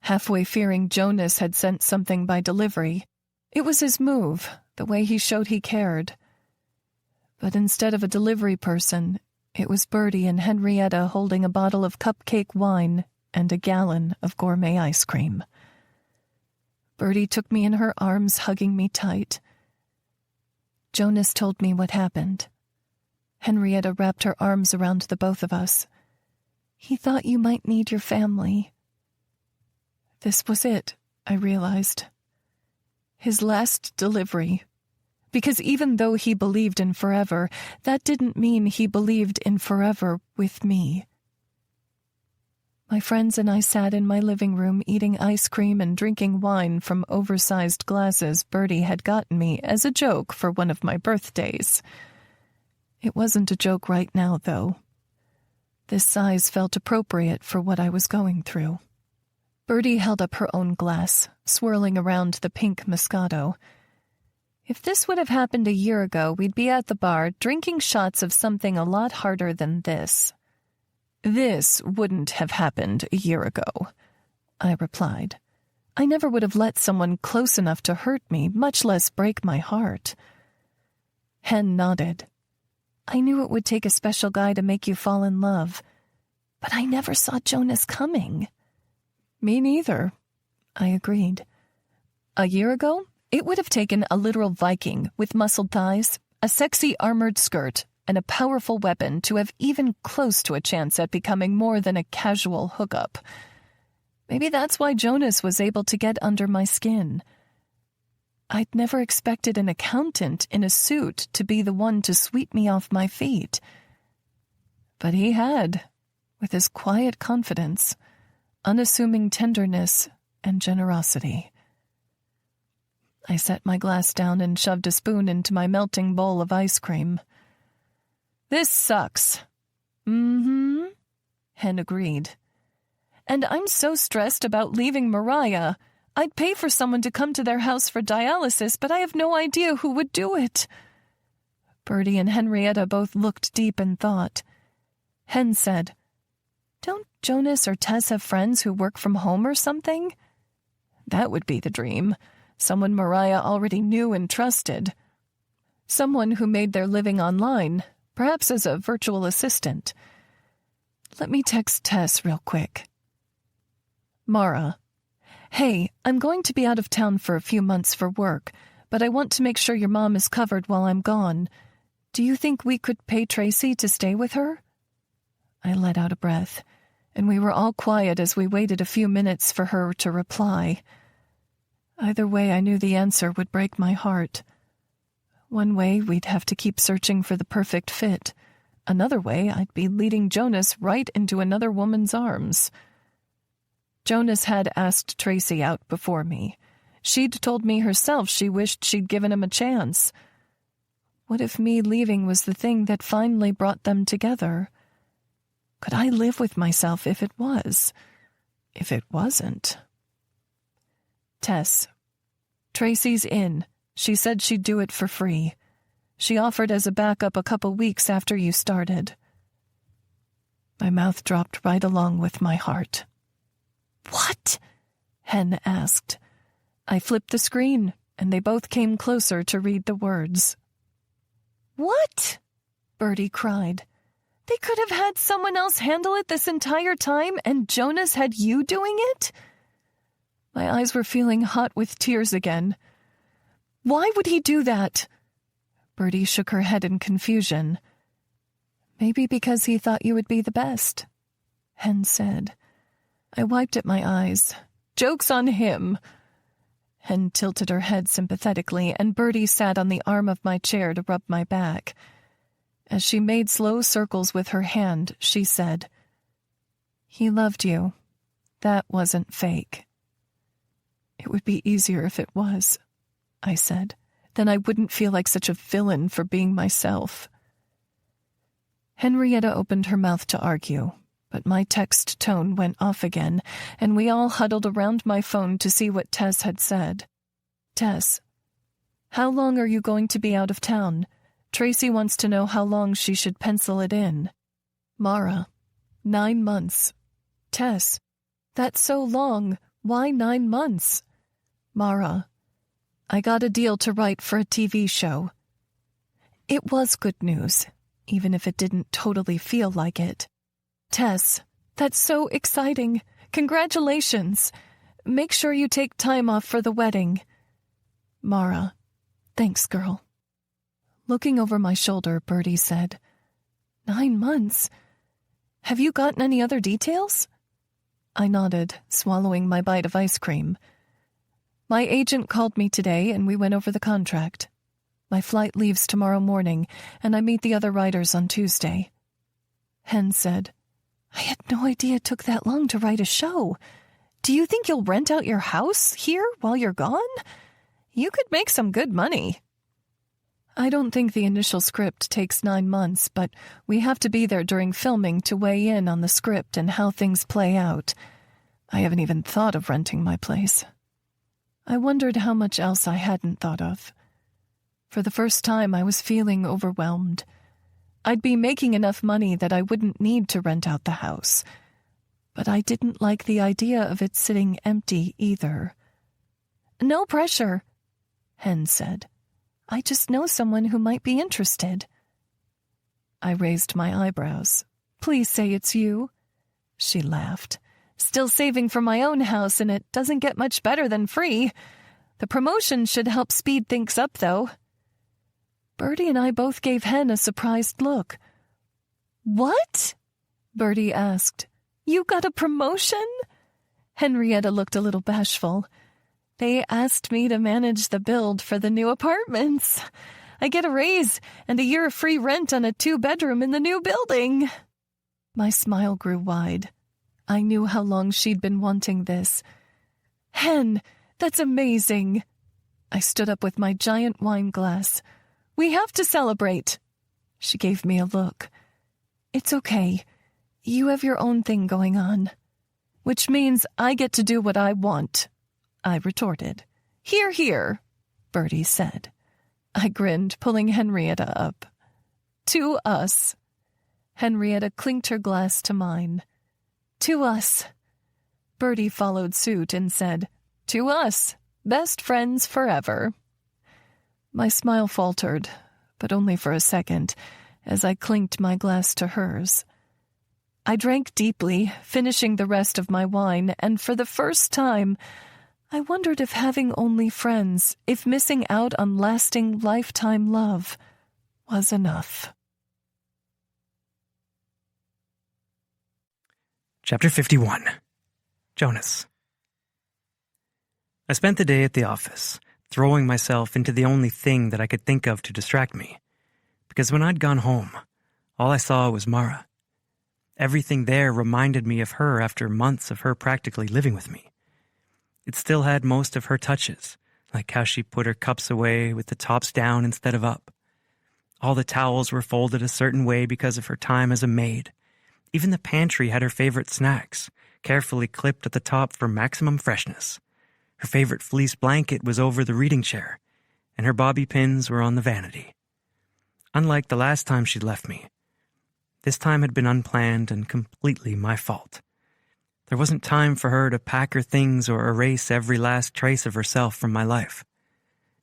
halfway fearing Jonas had sent something by delivery. It was his move, the way he showed he cared. But instead of a delivery person, it was Bertie and Henrietta holding a bottle of cupcake wine and a gallon of gourmet ice cream. Bertie took me in her arms, hugging me tight. Jonas told me what happened. Henrietta wrapped her arms around the both of us. He thought you might need your family. This was it, I realized. His last delivery. Because even though he believed in forever, that didn't mean he believed in forever with me. My friends and I sat in my living room eating ice cream and drinking wine from oversized glasses Bertie had gotten me as a joke for one of my birthdays. It wasn't a joke right now, though. This size felt appropriate for what I was going through. Bertie held up her own glass, swirling around the pink Moscato. If this would have happened a year ago, we'd be at the bar drinking shots of something a lot harder than this. This wouldn't have happened a year ago, I replied. I never would have let someone close enough to hurt me, much less break my heart. Hen nodded. I knew it would take a special guy to make you fall in love, but I never saw Jonas coming. Me neither, I agreed. A year ago, it would have taken a literal Viking with muscled thighs, a sexy armored skirt, and a powerful weapon to have even close to a chance at becoming more than a casual hookup. Maybe that's why Jonas was able to get under my skin. I'd never expected an accountant in a suit to be the one to sweep me off my feet. But he had, with his quiet confidence, unassuming tenderness, and generosity. I set my glass down and shoved a spoon into my melting bowl of ice cream. "This sucks." "Mm-hmm," Hen agreed. "And I'm so stressed about leaving Mariah. I'd pay for someone to come to their house for dialysis, but I have no idea who would do it." Bertie and Henrietta both looked deep in thought. Hen said, "Don't Jonas or Tess have friends who work from home or something?" "That would be the dream. Someone Mariah already knew and trusted. Someone who made their living online, perhaps as a virtual assistant. Let me text Tess real quick." Mara, "Hey, I'm going to be out of town for a few months for work, but I want to make sure your mom is covered while I'm gone. Do you think we could pay Tracy to stay with her?" I let out a breath, and we were all quiet as we waited a few minutes for her to reply. Either way, I knew the answer would break my heart. One way, we'd have to keep searching for the perfect fit. Another way, I'd be leading Jonas right into another woman's arms. Jonas had asked Tracy out before me. She'd told me herself she wished she'd given him a chance. What if me leaving was the thing that finally brought them together? Could I live with myself if it was? If it wasn't? Tess, "Tracy's in. She said she'd do it for free. She offered as a backup a couple weeks after you started." My mouth dropped right along with my heart. "What?" Hen asked. I flipped the screen, and they both came closer to read the words. "What?" Bertie cried. "They could have had someone else handle it this entire time, and Jonas had you doing it?" My eyes were feeling hot with tears again. "Why would he do that?" Bertie shook her head in confusion. "Maybe because he thought you would be the best," Hen said. I wiped at my eyes. "Joke's on him." Hen tilted her head sympathetically, and Bertie sat on the arm of my chair to rub my back. As she made slow circles with her hand, she said, "He loved you. That wasn't fake." "It would be easier if it was," I said. "Then I wouldn't feel like such a villain for being myself." Henrietta opened her mouth to argue, but my text tone went off again, and we all huddled around my phone to see what Tess had said. "Tess, how long are you going to be out of town? Tracy wants to know how long she should pencil it in." Mara, 9 months. Tess, that's so long. Why 9 months? Mara, I got a deal to write for a TV show. It was good news, even if it didn't totally feel like it. Tess, that's so exciting. Congratulations. Make sure you take time off for the wedding. Mara, thanks, girl. Looking over my shoulder, Bertie said, 9 months? Have you gotten any other details? I nodded, swallowing my bite of ice cream. My agent called me today and we went over the contract. My flight leaves tomorrow morning, and I meet the other writers on Tuesday. Hen said, I had no idea it took that long to write a show. Do you think you'll rent out your house here while you're gone? You could make some good money. I don't think the initial script takes 9 months, but we have to be there during filming to weigh in on the script and how things play out. I haven't even thought of renting my place. I wondered how much else I hadn't thought of. For the first time, I was feeling overwhelmed. I'd be making enough money that I wouldn't need to rent out the house. But I didn't like the idea of it sitting empty either. No pressure, Hen said. I just know someone who might be interested. I raised my eyebrows. Please say it's you. She laughed. Still saving for my own house, and it doesn't get much better than free. The promotion should help speed things up, though. Bertie and I both gave Hen a surprised look. What? Bertie asked. You got a promotion? Henrietta looked a little bashful. They asked me to manage the build for the new apartments. I get a raise and a year of free rent on a 2-bedroom in the new building. My smile grew wide. I knew how long she'd been wanting this. Hen, that's amazing. I stood up with my giant wine glass. We have to celebrate. She gave me a look. It's okay. You have your own thing going on. Which means I get to do what I want, I retorted. Hear, hear, Bertie said. I grinned, pulling Henrietta up. To us. Henrietta clinked her glass to mine. To us. Bertie followed suit and said, To us. Best friends forever. My smile faltered, but only for a second, as I clinked my glass to hers. I drank deeply, finishing the rest of my wine, and for the first time, I wondered if having only friends, if missing out on lasting lifetime love, was enough. Chapter 51. Jonas. I spent the day at the office, throwing myself into the only thing that I could think of to distract me. Because when I'd gone home, all I saw was Mara. Everything there reminded me of her after months of her practically living with me. It still had most of her touches, like how she put her cups away with the tops down instead of up. All the towels were folded a certain way because of her time as a maid. Even the pantry had her favorite snacks, carefully clipped at the top for maximum freshness. Her favorite fleece blanket was over the reading chair, and her bobby pins were on the vanity. Unlike the last time she'd left me, this time had been unplanned and completely my fault. There wasn't time for her to pack her things or erase every last trace of herself from my life,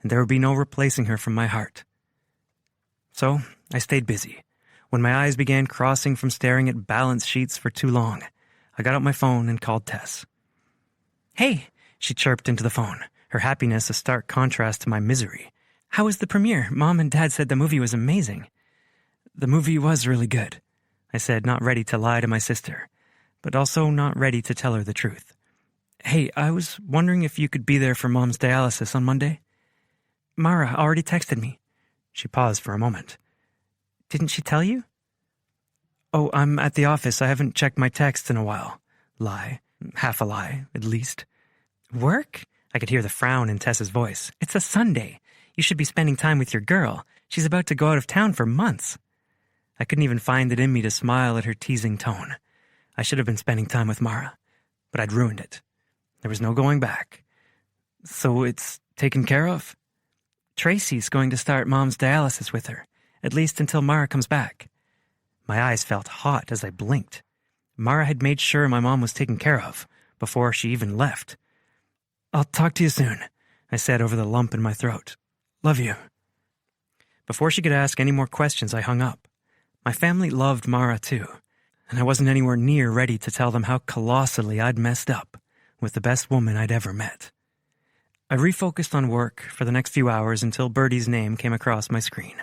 and there would be no replacing her from my heart. So I stayed busy. When my eyes began crossing from staring at balance sheets for too long, I got out my phone and called Tess. Hey, she chirped into the phone, her happiness a stark contrast to my misery. How was the premiere? Mom and Dad said the movie was amazing. The movie was really good, I said, not ready to lie to my sister, but also not ready to tell her the truth. Hey, I was wondering if you could be there for Mom's dialysis on Monday. Mara already texted me. She paused for a moment. Didn't she tell you? Oh, I'm at the office. I haven't checked my texts in a while. Lie. Half a lie, at least. Work? I could hear the frown in Tess's voice. It's a Sunday. You should be spending time with your girl. She's about to go out of town for months. I couldn't even find it in me to smile at her teasing tone. I should have been spending time with Mara, but I'd ruined it. There was no going back. So it's taken care of? Tracy's going to start Mom's dialysis with her, at least until Mara comes back. My eyes felt hot as I blinked. Mara had made sure my mom was taken care of before she even left. I'll talk to you soon, I said over the lump in my throat. Love you. Before she could ask any more questions, I hung up. My family loved Mara too, and I wasn't anywhere near ready to tell them how colossally I'd messed up with the best woman I'd ever met. I refocused on work for the next few hours until Bertie's name came across my screen.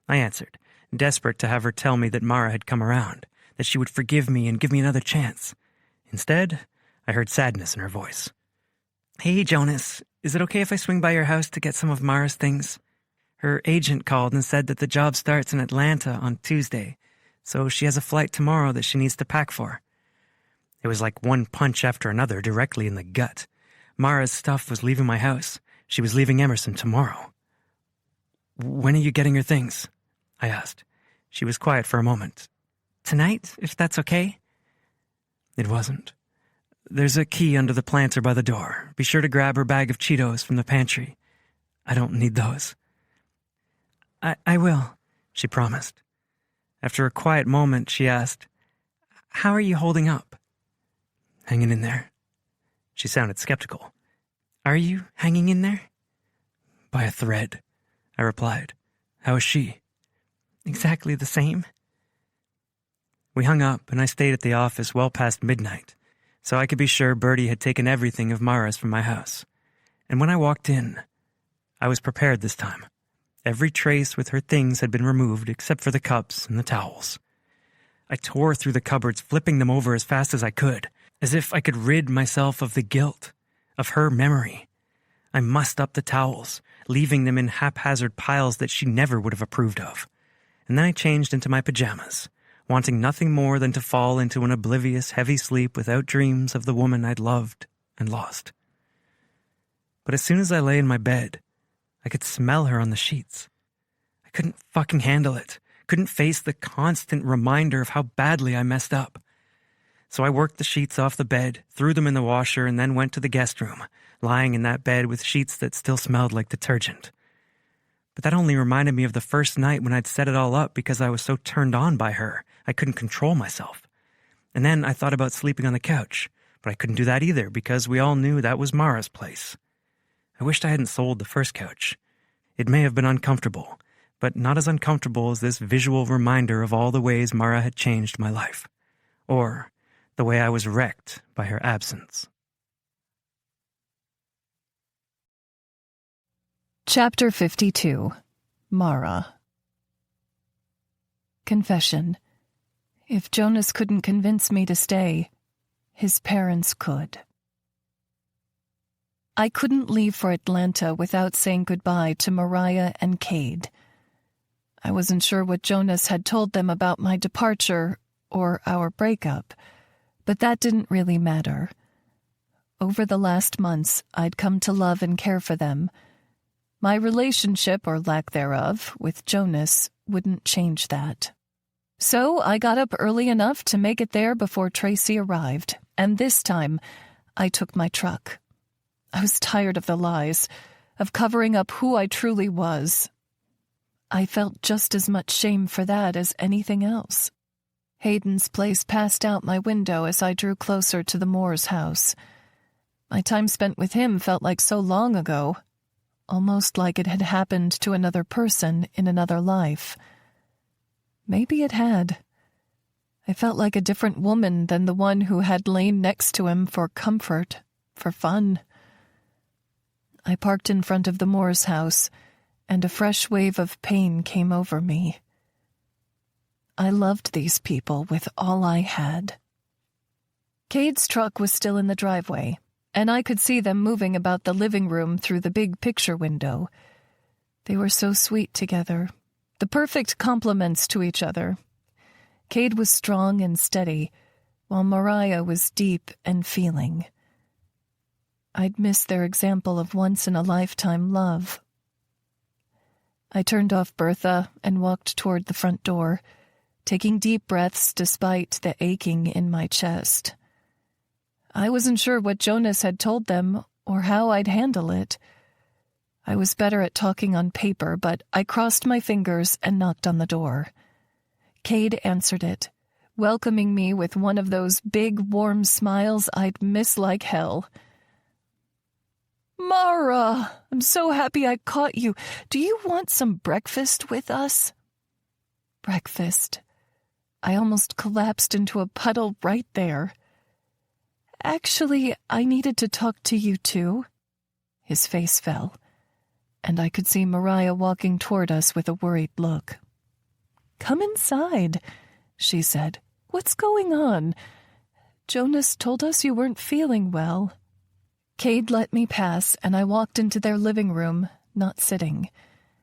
I answered, desperate to have her tell me that Mara had come around, that she would forgive me and give me another chance. Instead, I heard sadness in her voice. Hey, Jonas, is it okay if I swing by your house to get some of Mara's things? Her agent called and said that the job starts in Atlanta on Tuesday, so she has a flight tomorrow that she needs to pack for. It was like one punch after another directly in the gut. Mara's stuff was leaving my house. She was leaving Emerson tomorrow. When are you getting her things? I asked. She was quiet for a moment. Tonight, if that's okay? It wasn't. There's a key under the planter by the door. Be sure to grab her bag of Cheetos from the pantry. I don't need those. I will, she promised. After a quiet moment, she asked, How are you holding up? Hanging in there. She sounded skeptical. Are you hanging in there? By a thread, I replied. How is she? Exactly the same. We hung up, and I stayed at the office well past midnight, so I could be sure Bertie had taken everything of Mara's from my house. And when I walked in, I was prepared this time. Every trace with her things had been removed except for the cups and the towels. I tore through the cupboards, flipping them over as fast as I could. as if I could rid myself of the guilt, of her memory. I mussed up the towels, leaving them in haphazard piles that she never would have approved of. And then I changed into my pajamas, wanting nothing more than to fall into an oblivious, heavy sleep without dreams of the woman I'd loved and lost. But as soon as I lay in my bed, I could smell her on the sheets. I couldn't fucking handle it. Couldn't face the constant reminder of how badly I messed up. So I worked the sheets off the bed, threw them in the washer, and then went to the guest room, lying in that bed with sheets that still smelled like detergent. But that only reminded me of the first night when I'd set it all up because I was so turned on by her, I couldn't control myself. And then I thought about sleeping on the couch, but I couldn't do that either because we all knew that was Mara's place. I wished I hadn't sold the first couch. It may have been uncomfortable, but not as uncomfortable as this visual reminder of all the ways Mara had changed my life. Or the way I was wrecked by her absence. Chapter 52. Mara. Confession. If Jonas couldn't convince me to stay, his parents could. I couldn't leave for Atlanta without saying goodbye to Mariah and Cade. I wasn't sure what Jonas had told them about my departure or our breakup, but that didn't really matter. Over the last months, I'd come to love and care for them. My relationship, or lack thereof, with Jonas wouldn't change that. So I got up early enough to make it there before Tracy arrived, and this time I took my truck. I was tired of the lies, of covering up who I truly was. I felt just as much shame for that as anything else. Hayden's place passed out my window as I drew closer to the Moore's house. My time spent with him felt like so long ago, almost like it had happened to another person in another life. Maybe it had. I felt like a different woman than the one who had lain next to him for comfort, for fun. I parked in front of the Moore's house, and a fresh wave of pain came over me. I loved these people with all I had. Cade's truck was still in the driveway, and I could see them moving about the living room through the big picture window. They were so sweet together, the perfect complements to each other. Cade was strong and steady, while Mariah was deep and feeling. I'd miss their example of once-in-a-lifetime love. I turned off Bertha and walked toward the front door, taking deep breaths despite the aching in my chest. I wasn't sure what Jonas had told them or how I'd handle it. I was better at talking on paper, but I crossed my fingers and knocked on the door. Cade answered it, welcoming me with one of those big, warm smiles I'd miss like hell. Mara, I'm so happy I caught you. Do you want some breakfast with us? Breakfast. I almost collapsed into a puddle right there. Actually, I needed to talk to you too. His face fell, and I could see Mariah walking toward us with a worried look. Come inside, she said. What's going on? Jonas told us you weren't feeling well. Cade let me pass, and I walked into their living room, not sitting,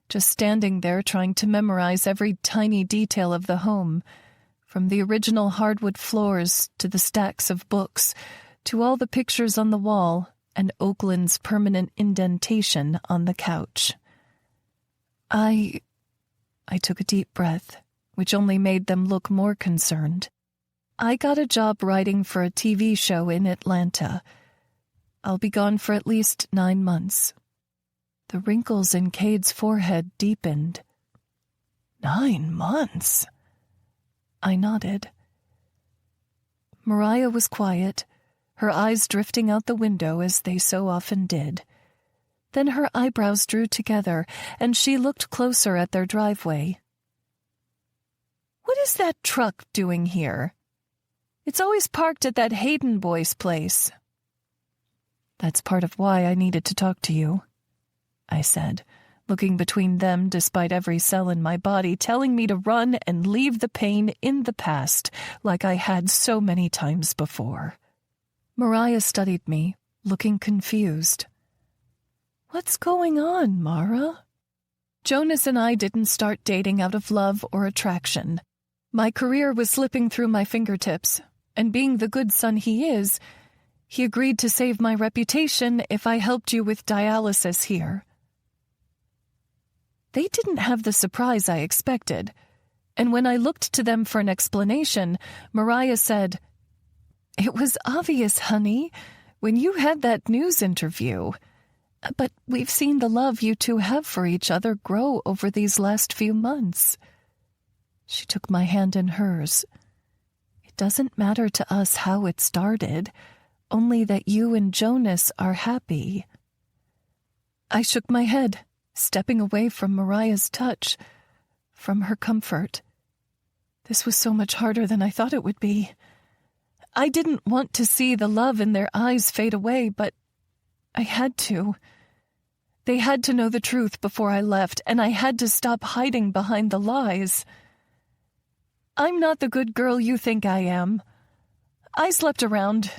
just standing there trying to memorize every tiny detail of the home, from the original hardwood floors to the stacks of books, to all the pictures on the wall and Oakland's permanent indentation on the couch. I took a deep breath, which only made them look more concerned. I got a job writing for a TV show in Atlanta. I'll be gone for at least 9 months. The wrinkles in Cade's forehead deepened. 9 months? I nodded. Mariah was quiet, her eyes drifting out the window as they so often did. Then her eyebrows drew together, and she looked closer at their driveway. What is that truck doing here? It's always parked at that Hayden boy's place. That's part of why I needed to talk to you, I said, looking between them despite every cell in my body telling me to run and leave the pain in the past like I had so many times before. Mariah studied me, looking confused. "What's going on, Mara?" Jonas and I didn't start dating out of love or attraction. My career was slipping through my fingertips, and being the good son he is, he agreed to save my reputation if I helped you with dialysis here. They didn't have the surprise I expected, and when I looked to them for an explanation, Mariah said, "It was obvious, honey, when you had that news interview. But we've seen the love you two have for each other grow over these last few months." She took my hand in hers. "It doesn't matter to us how it started, only that you and Jonas are happy." I shook my head, stepping away from Mariah's touch, from her comfort. This was so much harder than I thought it would be. I didn't want to see the love in their eyes fade away, but I had to. They had to know the truth before I left, and I had to stop hiding behind the lies. I'm not the good girl you think I am. I slept around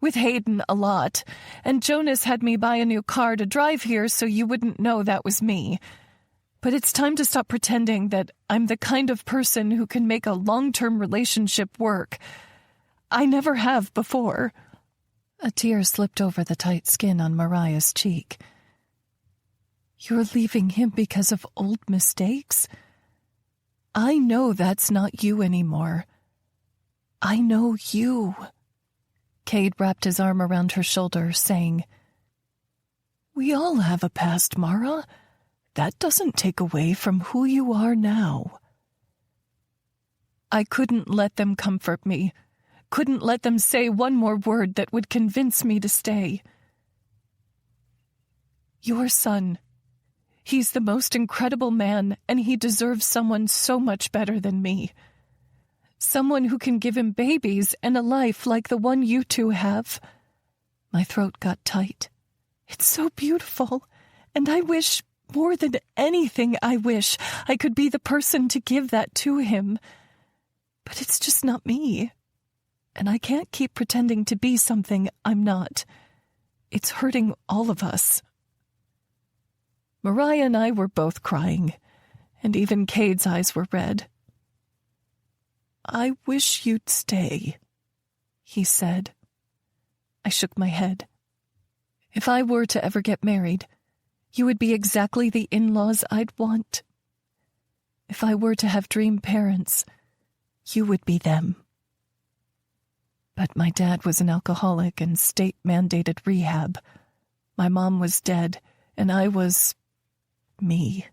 with Hayden a lot, and Jonas had me buy a new car to drive here so you wouldn't know that was me. But it's time to stop pretending that I'm the kind of person who can make a long-term relationship work. I never have before. A tear slipped over the tight skin on Mariah's cheek. You're leaving him because of old mistakes? I know that's not you anymore. I know you. Cade wrapped his arm around her shoulder, saying, We all have a past, Mara. That doesn't take away from who you are now. I couldn't let them comfort me. Couldn't let them say one more word that would convince me to stay. Your son. He's the most incredible man, and he deserves someone so much better than me. Someone who can give him babies and a life like the one you two have. My throat got tight. It's so beautiful, and I wish, more than anything, I wish I could be the person to give that to him. But it's just not me. And I can't keep pretending to be something I'm not. It's hurting all of us. Mariah and I were both crying, and even Cade's eyes were red. I wish you'd stay, he said. I shook my head. If I were to ever get married, you would be exactly the in-laws I'd want. If I were to have dream parents, you would be them. But my dad was an alcoholic in state-mandated rehab. My mom was dead, and I was me.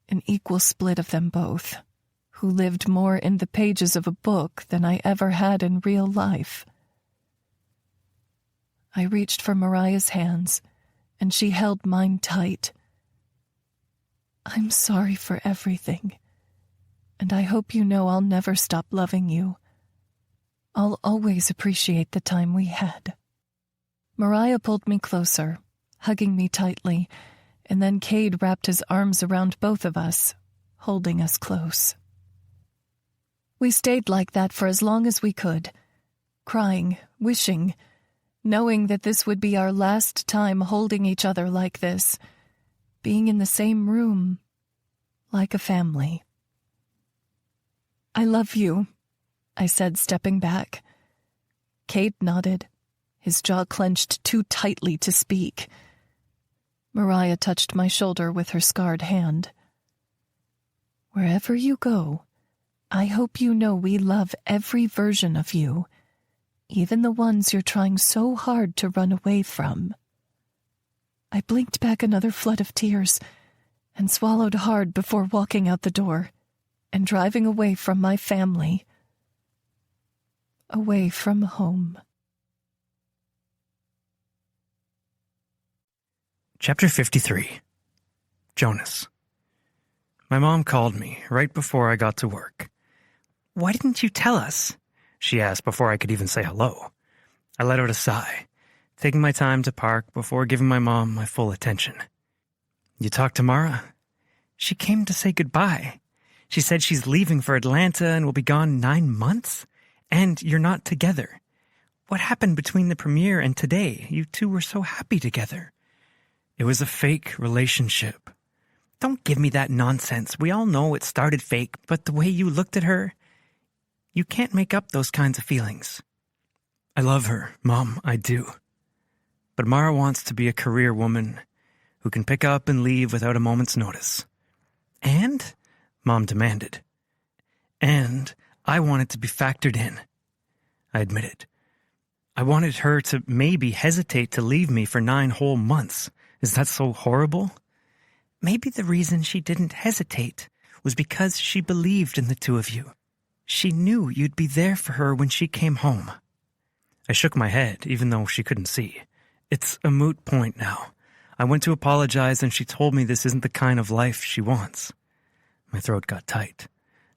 An equal split of them both, who lived more in the pages of a book than I ever had in real life. I reached for Mariah's hands, and she held mine tight. I'm sorry for everything, and I hope you know I'll never stop loving you. I'll always appreciate the time we had. Mariah pulled me closer, hugging me tightly, and then Cade wrapped his arms around both of us, holding us close. We stayed like that for as long as we could, crying, wishing, knowing that this would be our last time holding each other like this, being in the same room, like a family. I love you, I said, stepping back. Cade nodded, his jaw clenched too tightly to speak. Mariah touched my shoulder with her scarred hand. Wherever you go, I hope you know we love every version of you, even the ones you're trying so hard to run away from. I blinked back another flood of tears and swallowed hard before walking out the door and driving away from my family, away from home. Chapter 53. Jonas. My mom called me right before I got to work. Why didn't you tell us? She asked before I could even say hello. I let out a sigh, taking my time to park before giving my mom my full attention. You talked to Mara? She came to say goodbye. She said she's leaving for Atlanta and will be gone 9 months, and you're not together. What happened between the premiere and today? You two were so happy together. It was a fake relationship. Don't give me that nonsense. We all know it started fake, but the way you looked at her, you can't make up those kinds of feelings. I love her, Mom, I do. But Mara wants to be a career woman who can pick up and leave without a moment's notice. And, Mom demanded, and I wanted to be factored in. I admitted. I wanted her to maybe hesitate to leave me for 9 whole months. Is that so horrible? Maybe the reason she didn't hesitate was because she believed in the two of you. She knew you'd be there for her when she came home. I shook my head, even though she couldn't see. It's a moot point now. I went to apologize and she told me this isn't the kind of life she wants. My throat got tight,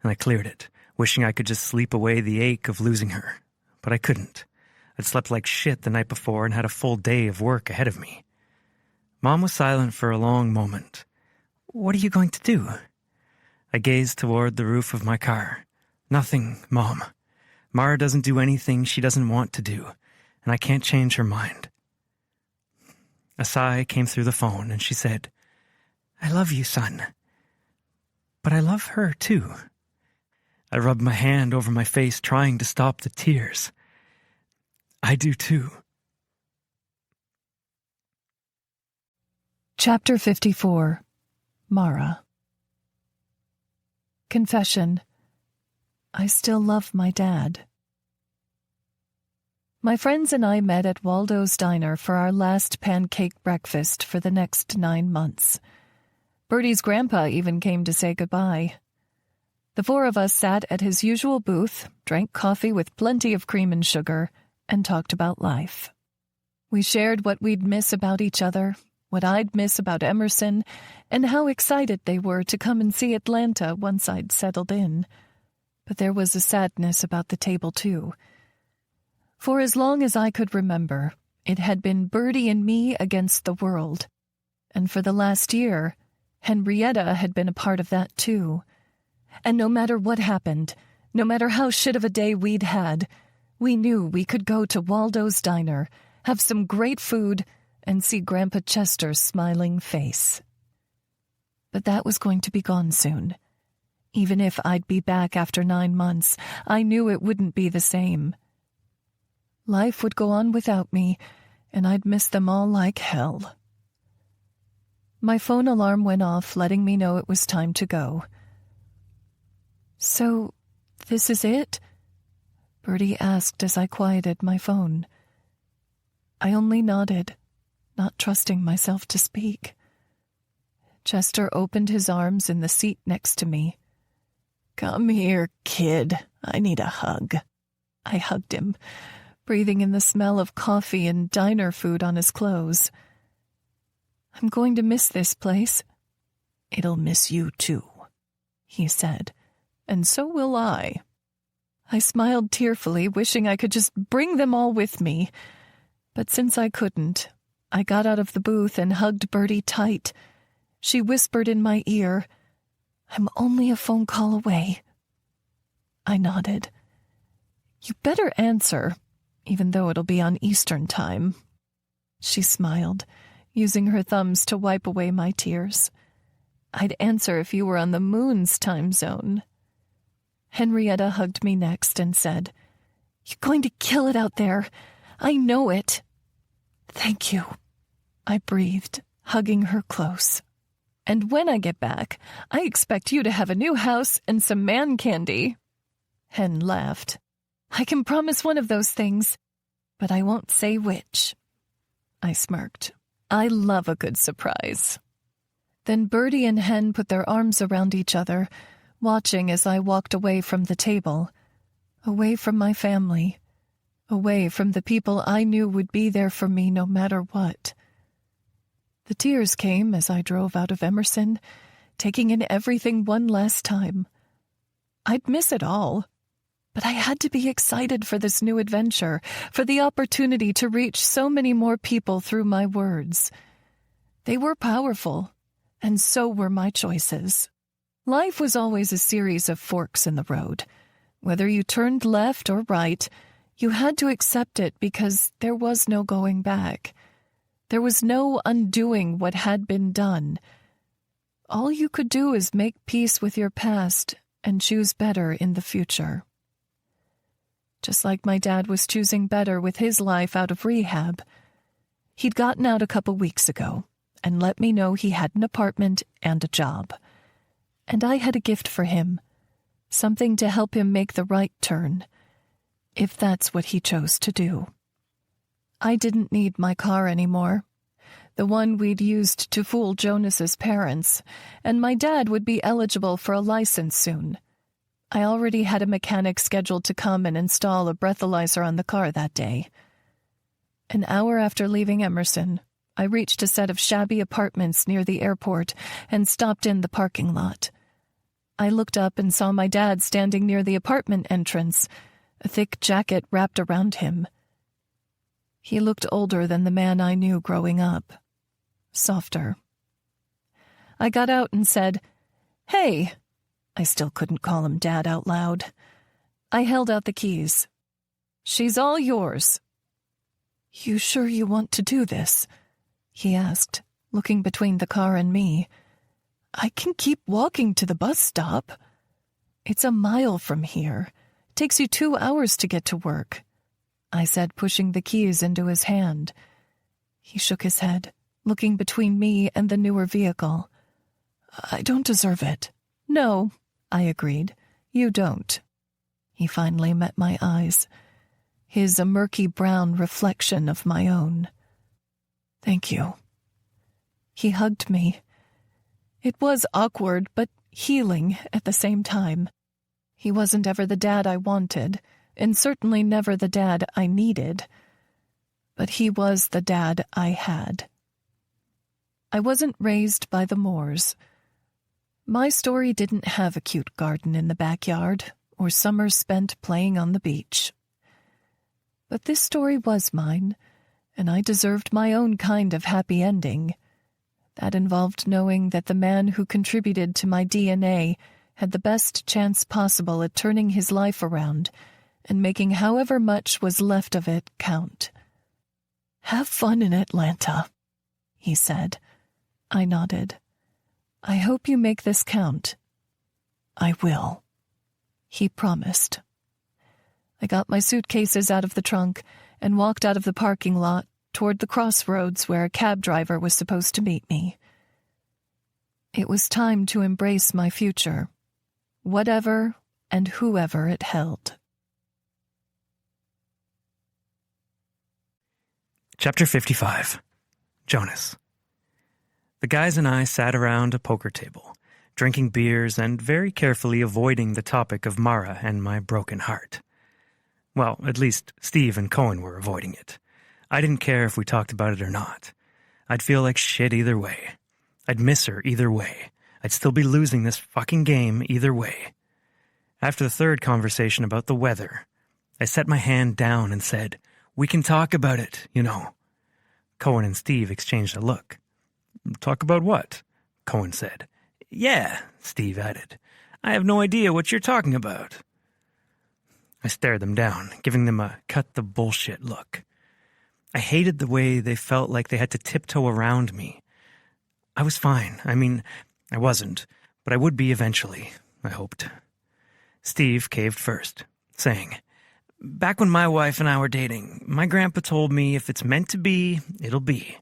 and I cleared it, wishing I could just sleep away the ache of losing her. But I couldn't. I'd slept like shit the night before and had a full day of work ahead of me. Mom was silent for a long moment. What are you going to do? I gazed toward the roof of my car. Nothing, Mom. Mara doesn't do anything she doesn't want to do, and I can't change her mind. A sigh came through the phone, and she said, I love you, son. But I love her, too. I rubbed my hand over my face, trying to stop the tears. I do, too. Chapter 54. Mara. Confession. I still love my dad. My friends and I met at Waldo's Diner for our last pancake breakfast for the next 9 months. Bertie's grandpa even came to say goodbye. The 4 of us sat at his usual booth, drank coffee with plenty of cream and sugar, and talked about life. We shared what we'd miss about each other, what I'd miss about Emerson, and how excited they were to come and see Atlanta once I'd settled in. But there was a sadness about the table, too. For as long as I could remember, it had been Bertie and me against the world. And for the last year, Henrietta had been a part of that, too. And no matter what happened, no matter how shit of a day we'd had, we knew we could go to Waldo's Diner, have some great food, and see Grandpa Chester's smiling face. But that was going to be gone soon. Even if I'd be back after 9 months, I knew it wouldn't be the same. Life would go on without me, and I'd miss them all like hell. My phone alarm went off, letting me know it was time to go. So, this is it? Bertie asked as I quieted my phone. I only nodded, not trusting myself to speak. Chester opened his arms in the seat next to me. Come here, kid. I need a hug. I hugged him, breathing in the smell of coffee and diner food on his clothes. I'm going to miss this place. It'll miss you, too, he said, and so will I. I smiled tearfully, wishing I could just bring them all with me. But since I couldn't, I got out of the booth and hugged Bertie tight. She whispered in my ear, I'm only a phone call away. I nodded. You better answer, even though it'll be on Eastern time. She smiled, using her thumbs to wipe away my tears. I'd answer if you were on the moon's time zone. Henrietta hugged me next and said, You're going to kill it out there. I know it. Thank you, I breathed, hugging her close. And when I get back, I expect you to have a new house and some man candy. Hen laughed. I can promise one of those things, but I won't say which. I smirked. I love a good surprise. Then Bertie and Hen put their arms around each other, watching as I walked away from the table, away from my family, away from the people I knew would be there for me no matter what. The tears came as I drove out of Emerson, taking in everything one last time. I'd miss it all, but I had to be excited for this new adventure, for the opportunity to reach so many more people through my words. They were powerful, and so were my choices. Life was always a series of forks in the road. Whether you turned left or right, You had to accept it because there was no going back. There was no undoing what had been done. All you could do is make peace with your past and choose better in the future. Just like my dad was choosing better with his life out of rehab. He'd gotten out a couple weeks ago and let me know he had an apartment and a job. And I had a gift for him, something to help him make the right turn, if that's what he chose to do. I didn't need my car anymore, the one we'd used to fool Jonas's parents, and my dad would be eligible for a license soon. I already had a mechanic scheduled to come and install a breathalyzer on the car that day. An hour after leaving Emerson, I reached a set of shabby apartments near the airport and stopped in the parking lot. I looked up and saw my dad standing near the apartment entrance, a thick jacket wrapped around him. He looked older than the man I knew growing up. Softer. I got out and said, "Hey." I still couldn't call him Dad out loud. I held out the keys. "She's all yours." "You sure you want to do this?" he asked, looking between the car and me. "I can keep walking to the bus stop. It's a mile from here. It takes you 2 hours to get to work," I said, pushing the keys into his hand. He shook his head, looking between me and the newer vehicle. "I don't deserve it." "No," I agreed. "You don't." He finally met my eyes, his a murky brown reflection of my own. "Thank you." He hugged me. It was awkward, but healing at the same time. He wasn't ever the dad I wanted, and certainly never the dad I needed. But he was the dad I had. I wasn't raised by the Moores. My story didn't have a cute garden in the backyard or summers spent playing on the beach. But this story was mine, and I deserved my own kind of happy ending. That involved knowing that the man who contributed to my DNA had the best chance possible at turning his life around and making however much was left of it count. "Have fun in Atlanta," he said. I nodded. "I hope you make this count." "I will," he promised. I got my suitcases out of the trunk and walked out of the parking lot toward the crossroads where a cab driver was supposed to meet me. It was time to embrace my future, whatever and whoever it held. Chapter 55. Jonas. The guys and I sat around a poker table, drinking beers and very carefully avoiding the topic of Mara and my broken heart. Well, at least Steve and Cohen were avoiding it. I didn't care if we talked about it or not. I'd feel like shit either way. I'd miss her either way. I'd still be losing this fucking game either way. After the third conversation about the weather, I set my hand down and said, "We can talk about it, you know." Cohen and Steve exchanged a look. "Talk about what?" Cohen said. "Yeah," Steve added. "I have no idea what you're talking about." I stared them down, giving them a cut-the-bullshit look. I hated the way they felt like they had to tiptoe around me. I was fine. I mean, I wasn't, but I would be eventually, I hoped. Steve caved first, saying, "Back when my wife and I were dating, my grandpa told me if it's meant to be, it'll be."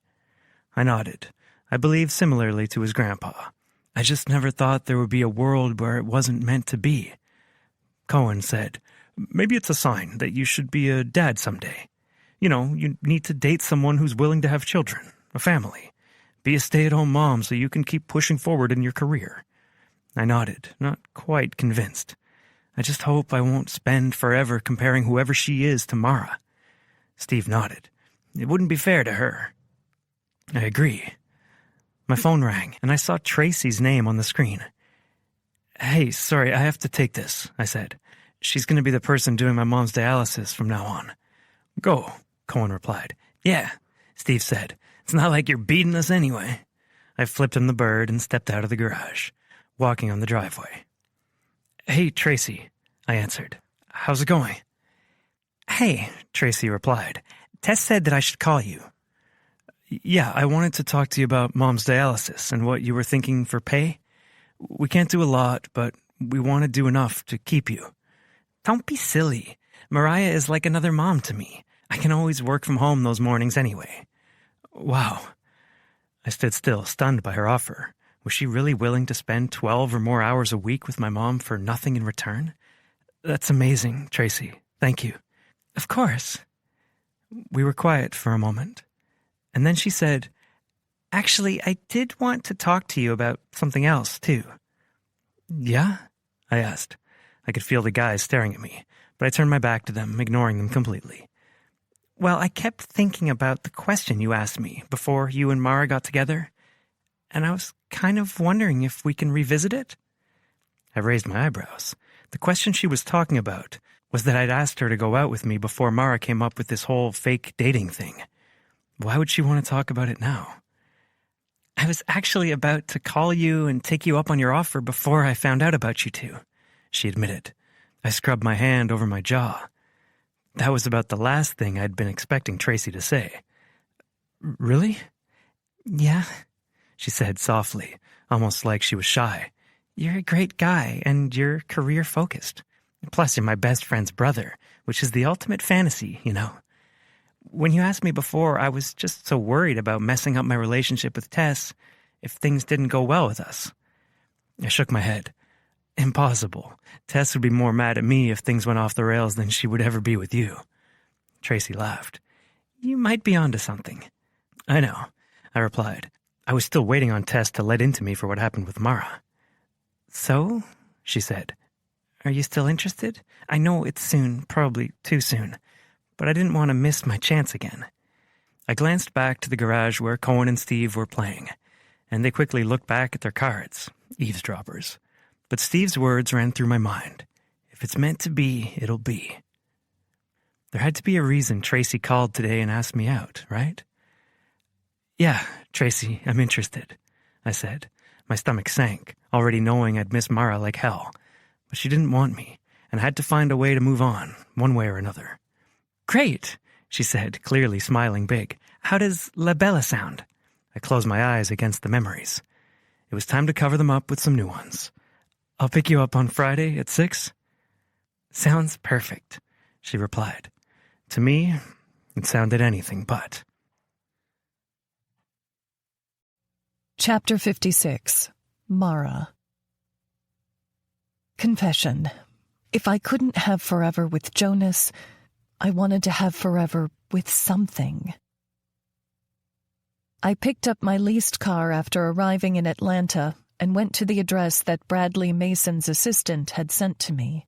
I nodded. I believed similarly to his grandpa. I just never thought there would be a world where it wasn't meant to be. Cohen said, "Maybe it's a sign that you should be a dad someday. You know, you need to date someone who's willing to have children, a family. Be a stay-at-home mom so you can keep pushing forward in your career." I nodded, not quite convinced. I just hope I won't spend forever comparing whoever she is to Mara. Steve nodded. It wouldn't be fair to her. I agree. My phone rang, and I saw Tracy's name on the screen. "Hey, sorry, I have to take this," I said. "She's going to be the person doing my mom's dialysis from now on." "Go," Cohen replied. "Yeah," Steve said. "It's not like you're beating us anyway." I flipped him the bird and stepped out of the garage, walking on the driveway. "Hey, Tracy," I answered. "How's it going?" Hey, Tracy replied. Tess said that I should call you. Yeah, I wanted to talk to you about Mom's dialysis and what you were thinking for pay. We can't do a lot, but we want to do enough to keep you. Don't be silly. Mariah is like another mom to me. I can always work from home those mornings anyway. Wow. I stood still, stunned by her offer. Was she really willing to spend 12 or more hours a week with my mom for nothing in return? That's amazing, Tracy. Thank you. Of course. We were quiet for a moment. And then she said, Actually, I did want to talk to you about something else, too. Yeah? I asked. I could feel the guys staring at me, but I turned my back to them, ignoring them completely. Well, I kept thinking about the question you asked me before you and Mara got together, and I was kind of wondering if we can revisit it. I raised my eyebrows. The question she was talking about was that I'd asked her to go out with me before Mara came up with this whole fake dating thing. Why would she want to talk about it now? I was actually about to call you and take you up on your offer before I found out about you two, she admitted. I scrubbed my hand over my jaw. That was about the last thing I'd been expecting Tracy to say. Really? Yeah, she said softly, almost like she was shy. You're a great guy, and you're career-focused. Plus, you're my best friend's brother, which is the ultimate fantasy, you know. When you asked me before, I was just so worried about messing up my relationship with Tess if things didn't go well with us. I shook my head. Impossible. Tess would be more mad at me if things went off the rails than she would ever be with you. Tracy laughed. You might be onto something. I know, I replied. I was still waiting on Tess to let into me for what happened with Mara. So, she said, are you still interested? I know it's soon, probably too soon, but I didn't want to miss my chance again. I glanced back to the garage where Cohen and Steve were playing, and they quickly looked back at their cards, eavesdroppers. But Steve's words ran through my mind. If it's meant to be, it'll be. There had to be a reason Tracy called today and asked me out, right? Yeah, Tracy, I'm interested, I said. My stomach sank, already knowing I'd miss Mara like hell. But she didn't want me, and I had to find a way to move on, one way or another. Great, she said, clearly smiling big. How does La Bella sound? I closed my eyes against the memories. It was time to cover them up with some new ones. I'll pick you up on Friday at 6. Sounds perfect, she replied. To me, it sounded anything but. Chapter 56. Mara. Confession. If I couldn't have forever with Jonas, I wanted to have forever with something. I picked up my leased car after arriving in Atlanta and went to the address that Bradley Mason's assistant had sent to me.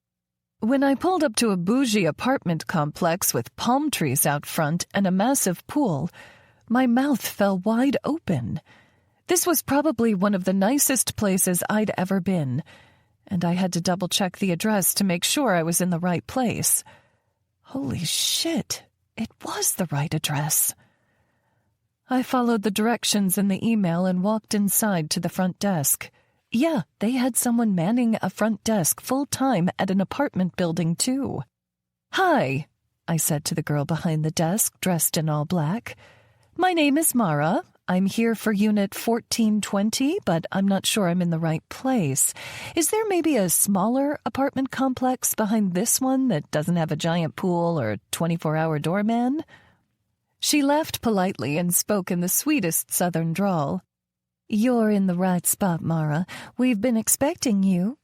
When I pulled up to a bougie apartment complex with palm trees out front and a massive pool, my mouth fell wide open. This was probably one of the nicest places I'd ever been, and I had to double-check the address to make sure I was in the right place. Holy shit, it was the right address. I followed the directions in the email and walked inside to the front desk. Yeah, they had someone manning a front desk full-time at an apartment building, too. Hi, I said to the girl behind the desk, dressed in all black. My name is Mara. I'm here for Unit 1420, but I'm not sure I'm in the right place. Is there maybe a smaller apartment complex behind this one that doesn't have a giant pool or 24-hour doorman? She laughed politely and spoke in the sweetest southern drawl. You're in the right spot, Mara. We've been expecting you.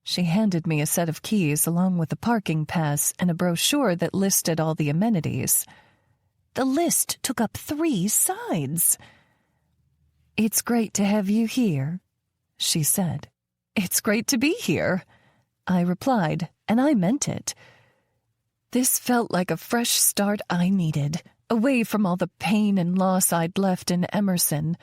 She handed me a set of keys along with a parking pass and a brochure that listed all the amenities. The list took up 3 sides. It's great to have you here, she said. It's great to be here, I replied, and I meant it. This felt like a fresh start I needed, away from all the pain and loss I'd left in Emerson.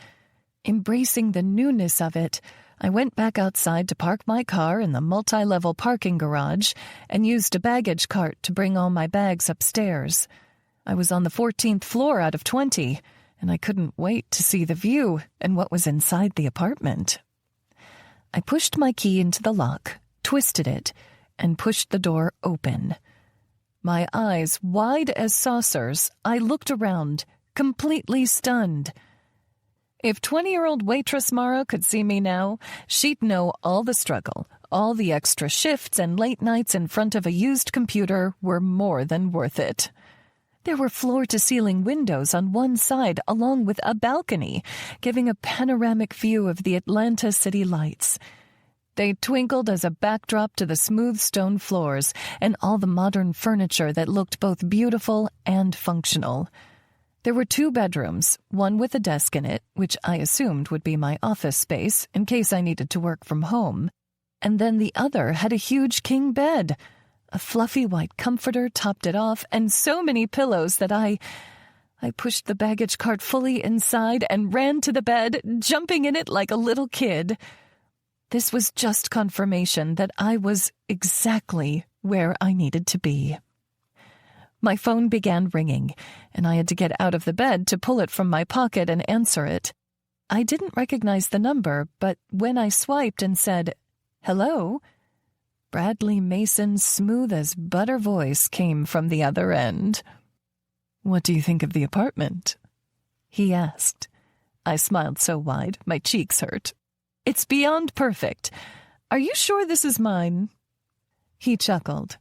Embracing the newness of it, I went back outside to park my car in the multi-level parking garage and used a baggage cart to bring all my bags upstairs. I was on the 14th floor out of 20, and I couldn't wait to see the view and what was inside the apartment. I pushed my key into the lock, twisted it, and pushed the door open. My eyes wide as saucers, I looked around, completely stunned. If 20-year-old waitress Mara could see me now, she'd know all the struggle, all the extra shifts and late nights in front of a used computer were more than worth it. There were floor-to-ceiling windows on one side along with a balcony, giving a panoramic view of the Atlanta city lights. They twinkled as a backdrop to the smooth stone floors and all the modern furniture that looked both beautiful and functional. There were 2 bedrooms, one with a desk in it, which I assumed would be my office space in case I needed to work from home, and then the other had a huge king bed. A fluffy white comforter topped it off, and so many pillows that I pushed the baggage cart fully inside and ran to the bed, jumping in it like a little kid. This was just confirmation that I was exactly where I needed to be. My phone began ringing, and I had to get out of the bed to pull it from my pocket and answer it. I didn't recognize the number, but when I swiped and said, "Hello," Bradley Mason's smooth-as-butter voice came from the other end. "What do you think of the apartment?" he asked. I smiled so wide, my cheeks hurt. "It's beyond perfect. Are you sure this is mine?" He chuckled.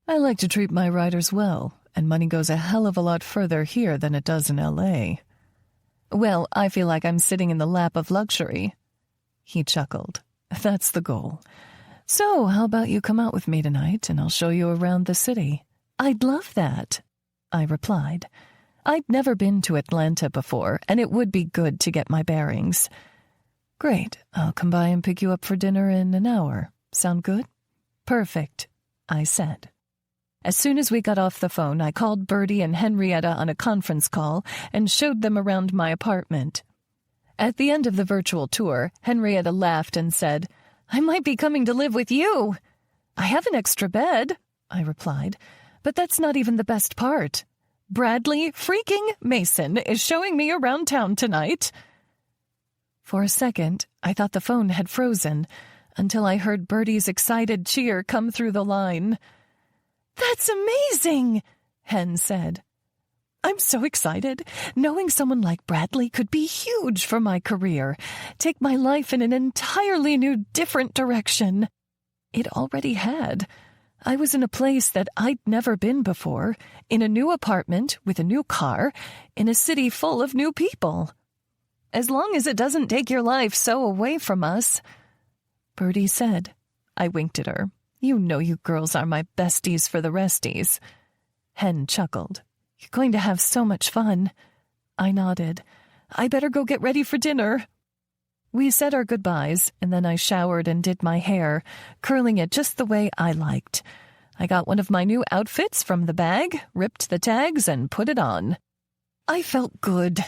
"I like to treat my writers well, and money goes a hell of a lot further here than it does in L.A. "Well, I feel like I'm sitting in the lap of luxury." He chuckled. "That's the goal. So, how about you come out with me tonight, and I'll show you around the city?" "I'd love that," I replied. I'd never been to Atlanta before, and it would be good to get my bearings. "Great. I'll come by and pick you up for dinner in an hour. Sound good?" "Perfect," I said. As soon as we got off the phone, I called Bertie and Henrietta on a conference call and showed them around my apartment. At the end of the virtual tour, Henrietta laughed and said, "I might be coming to live with you." "I have an extra bed," I replied, "but that's not even the best part. Bradley freaking Mason is showing me around town tonight." For a second, I thought the phone had frozen, until I heard Bertie's excited cheer come through the line. "That's amazing," Hen said. "I'm so excited. Knowing someone like Bradley could be huge for my career, take my life in an entirely new, different direction." It already had. I was in a place that I'd never been before, in a new apartment with a new car, in a city full of new people. "As long as it doesn't take your life so away from us," Bertie said. I winked at her. "You know you girls are my besties for the resties." Hen chuckled. "You're going to have so much fun." I nodded. "I better go get ready for dinner." We said our goodbyes, and then I showered and did my hair, curling it just the way I liked. I got one of my new outfits from the bag, ripped the tags, and put it on. I felt good.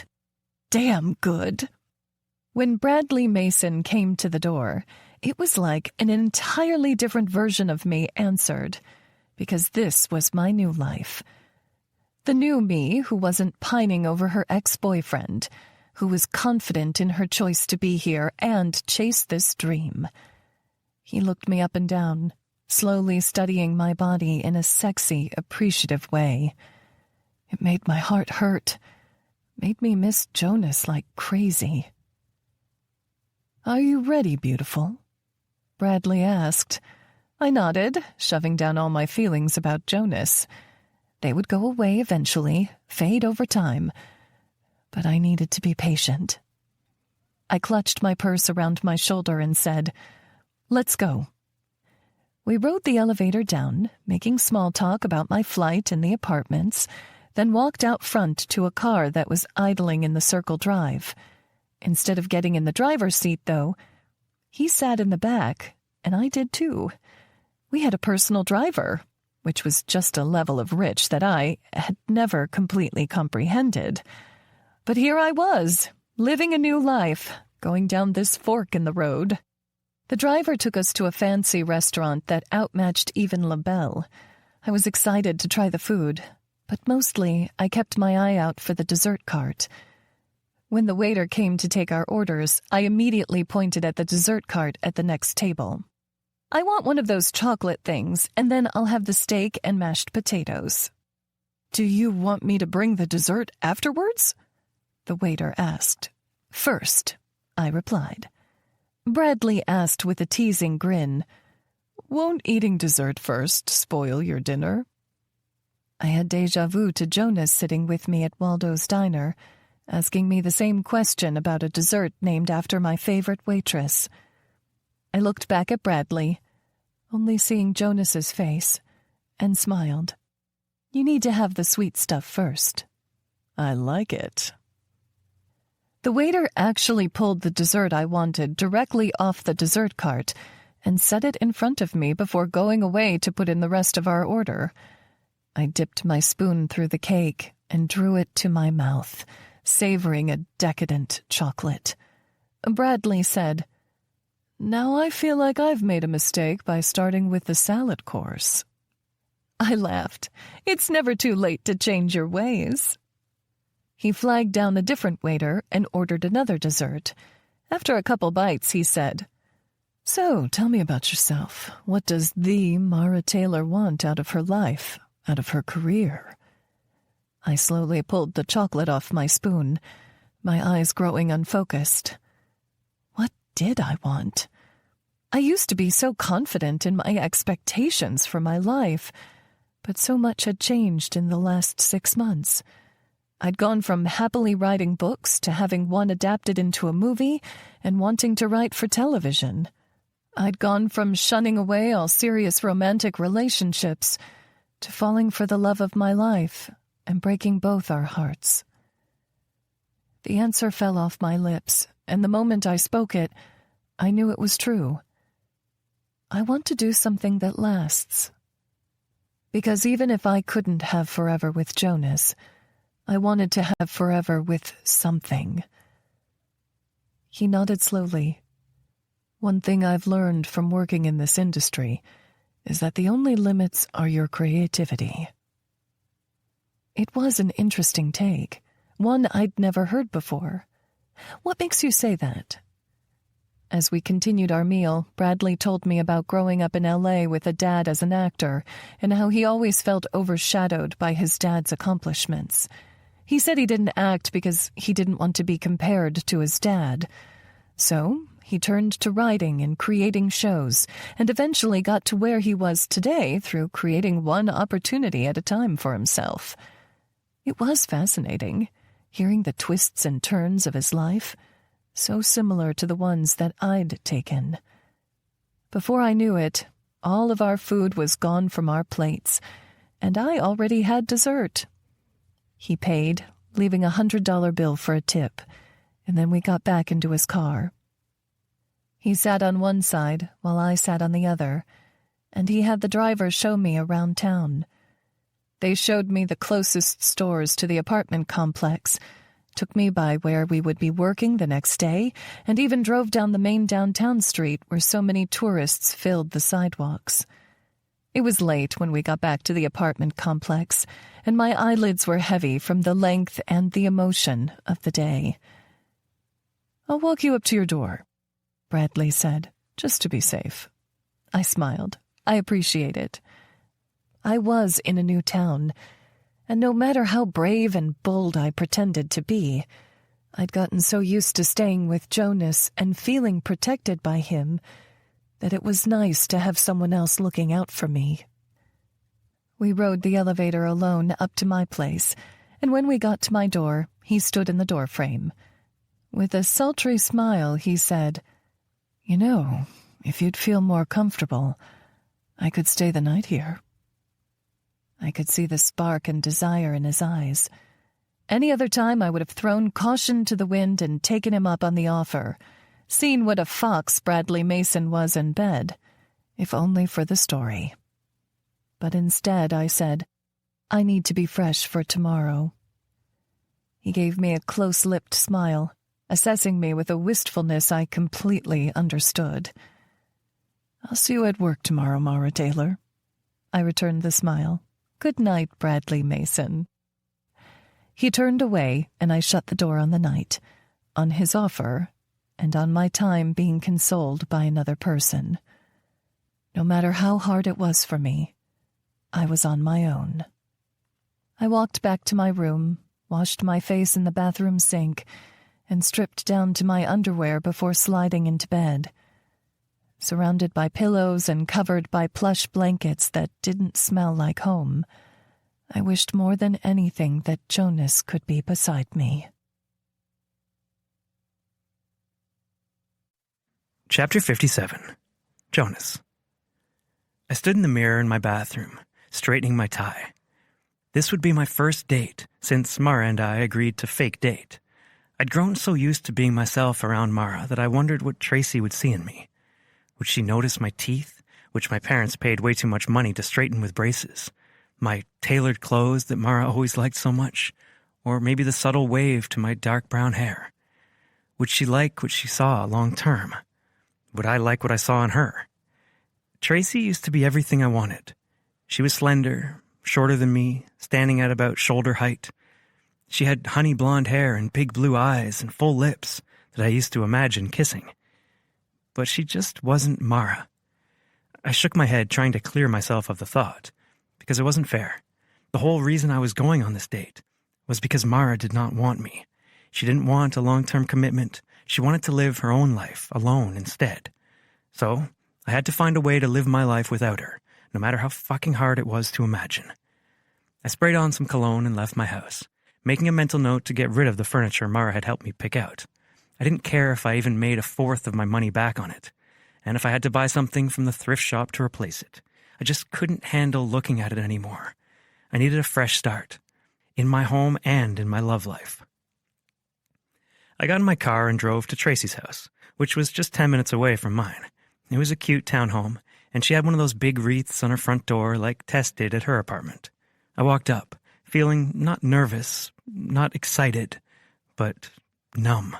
Damn good. When Bradley Mason came to the door, it was like an entirely different version of me answered, because this was my new life. The new me who wasn't pining over her ex-boyfriend, who was confident in her choice to be here and chase this dream. He looked me up and down, slowly studying my body in a sexy, appreciative way. It made my heart hurt, made me miss Jonas like crazy. "Are you ready, beautiful?" Bradley asked. I nodded, shoving down all my feelings about Jonas. They would go away eventually, fade over time, but I needed to be patient. I clutched my purse around my shoulder and said, "Let's go." We rode the elevator down, making small talk about my flight and the apartments, then walked out front to a car that was idling in the Circle Drive. Instead of getting in the driver's seat, though, he sat in the back, and I did too. We had a personal driver, which was just a level of rich that I had never completely comprehended. But here I was, living a new life, going down this fork in the road. The driver took us to a fancy restaurant that outmatched even LaBelle. I was excited to try the food, but mostly I kept my eye out for the dessert cart. When the waiter came to take our orders, I immediately pointed at the dessert cart at the next table. I want one of those chocolate things, and then I'll have the steak and mashed potatoes." "Do you want me to bring the dessert afterwards?" the waiter asked. "First," I replied. Bradley asked with a teasing grin, "Won't eating dessert first spoil your dinner?" I had déjà vu to Jonas sitting with me at Waldo's diner, asking me the same question about a dessert named after my favorite waitress. I looked back at Bradley, only seeing Jonas's face, and smiled. "You need to have the sweet stuff first." "I like it." The waiter actually pulled the dessert I wanted directly off the dessert cart and set it in front of me before going away to put in the rest of our order. I dipped my spoon through the cake and drew it to my mouth, savoring a decadent chocolate. Bradley said, "Now I feel like I've made a mistake by starting with the salad course." I laughed. "It's never too late to change your ways." He flagged down a different waiter and ordered another dessert. After a couple bites, he said, "So, tell me about yourself. What does the Mara Taylor want out of her life, out of her career?" I slowly pulled the chocolate off my spoon, my eyes growing unfocused. What did I want? I used to be so confident in my expectations for my life, but so much had changed in the last 6 months. I'd gone from happily writing books to having one adapted into a movie and wanting to write for television. I'd gone from shunning away all serious romantic relationships to falling for the love of my life and breaking both our hearts. The answer fell off my lips, and the moment I spoke it, I knew it was true. I want to do something that lasts. Because even if I couldn't have forever with Jonas, I wanted to have forever with something. He nodded slowly. "One thing I've learned from working in this industry is that the only limits are your creativity." It was an interesting take, one I'd never heard before. "What makes you say that?" As we continued our meal, Bradley told me about growing up in LA with a dad as an actor and how he always felt overshadowed by his dad's accomplishments. He said he didn't act because he didn't want to be compared to his dad. So he turned to writing and creating shows, and eventually got to where he was today through creating one opportunity at a time for himself. It was fascinating, hearing the twists and turns of his life, so similar to the ones that I'd taken. Before I knew it, all of our food was gone from our plates, and I already had dessert. He paid, leaving a $100 bill for a tip, and then we got back into his car. He sat on one side while I sat on the other, and he had the driver show me around town. They showed me the closest stores to the apartment complex, took me by where we would be working the next day, and even drove down the main downtown street where so many tourists filled the sidewalks. It was late when we got back to the apartment complex, and my eyelids were heavy from the length and the emotion of the day. "I'll walk you up to your door," Bradley said, "just to be safe." I smiled. I appreciate it. I was in a new town, and no matter how brave and bold I pretended to be, I'd gotten so used to staying with Jonas and feeling protected by him that it was nice to have someone else looking out for me. We rode the elevator alone up to my place, and when we got to my door, he stood in the doorframe. With a sultry smile, he said, "You know, if you'd feel more comfortable, I could stay the night here." I could see the spark and desire in his eyes. Any other time I would have thrown caution to the wind and taken him up on the offer, seen what a fox Bradley Mason was in bed, if only for the story. But instead I said, "I need to be fresh for tomorrow." He gave me a close-lipped smile, assessing me with a wistfulness I completely understood. "I'll see you at work tomorrow, Mara Taylor." I returned the smile. "Good night, Bradley Mason." He turned away, and I shut the door on the night, on his offer, and on my time being consoled by another person. No matter how hard it was for me, I was on my own. I walked back to my room, washed my face in the bathroom sink, and stripped down to my underwear before sliding into bed. Surrounded by pillows and covered by plush blankets that didn't smell like home, I wished more than anything that Jonas could be beside me. Chapter 57. Jonas. I stood in the mirror in my bathroom, straightening my tie. This would be my first date, since Mara and I agreed to fake date. I'd grown so used to being myself around Mara that I wondered what Tracy would see in me. Would she notice my teeth, which my parents paid way too much money to straighten with braces? My tailored clothes that Mara always liked so much? Or maybe the subtle wave to my dark brown hair? Would she like what she saw long term? Would I like what I saw in her? Tracy used to be everything I wanted. She was slender, shorter than me, standing at about shoulder height. She had honey blonde hair and big blue eyes and full lips that I used to imagine kissing. But she just wasn't Mara. I shook my head, trying to clear myself of the thought, because it wasn't fair. The whole reason I was going on this date was because Mara did not want me. She didn't want a long-term commitment. She wanted to live her own life alone instead. So I had to find a way to live my life without her, no matter how fucking hard it was to imagine. I sprayed on some cologne and left my house, making a mental note to get rid of the furniture Mara had helped me pick out. I didn't care if I even made a fourth of my money back on it, and if I had to buy something from the thrift shop to replace it. I just couldn't handle looking at it anymore. I needed a fresh start, in my home and in my love life. I got in my car and drove to Tracy's house, which was just 10 minutes away from mine. It was a cute townhome, and she had one of those big wreaths on her front door like Tess did at her apartment. I walked up, feeling not nervous, not excited, but numb.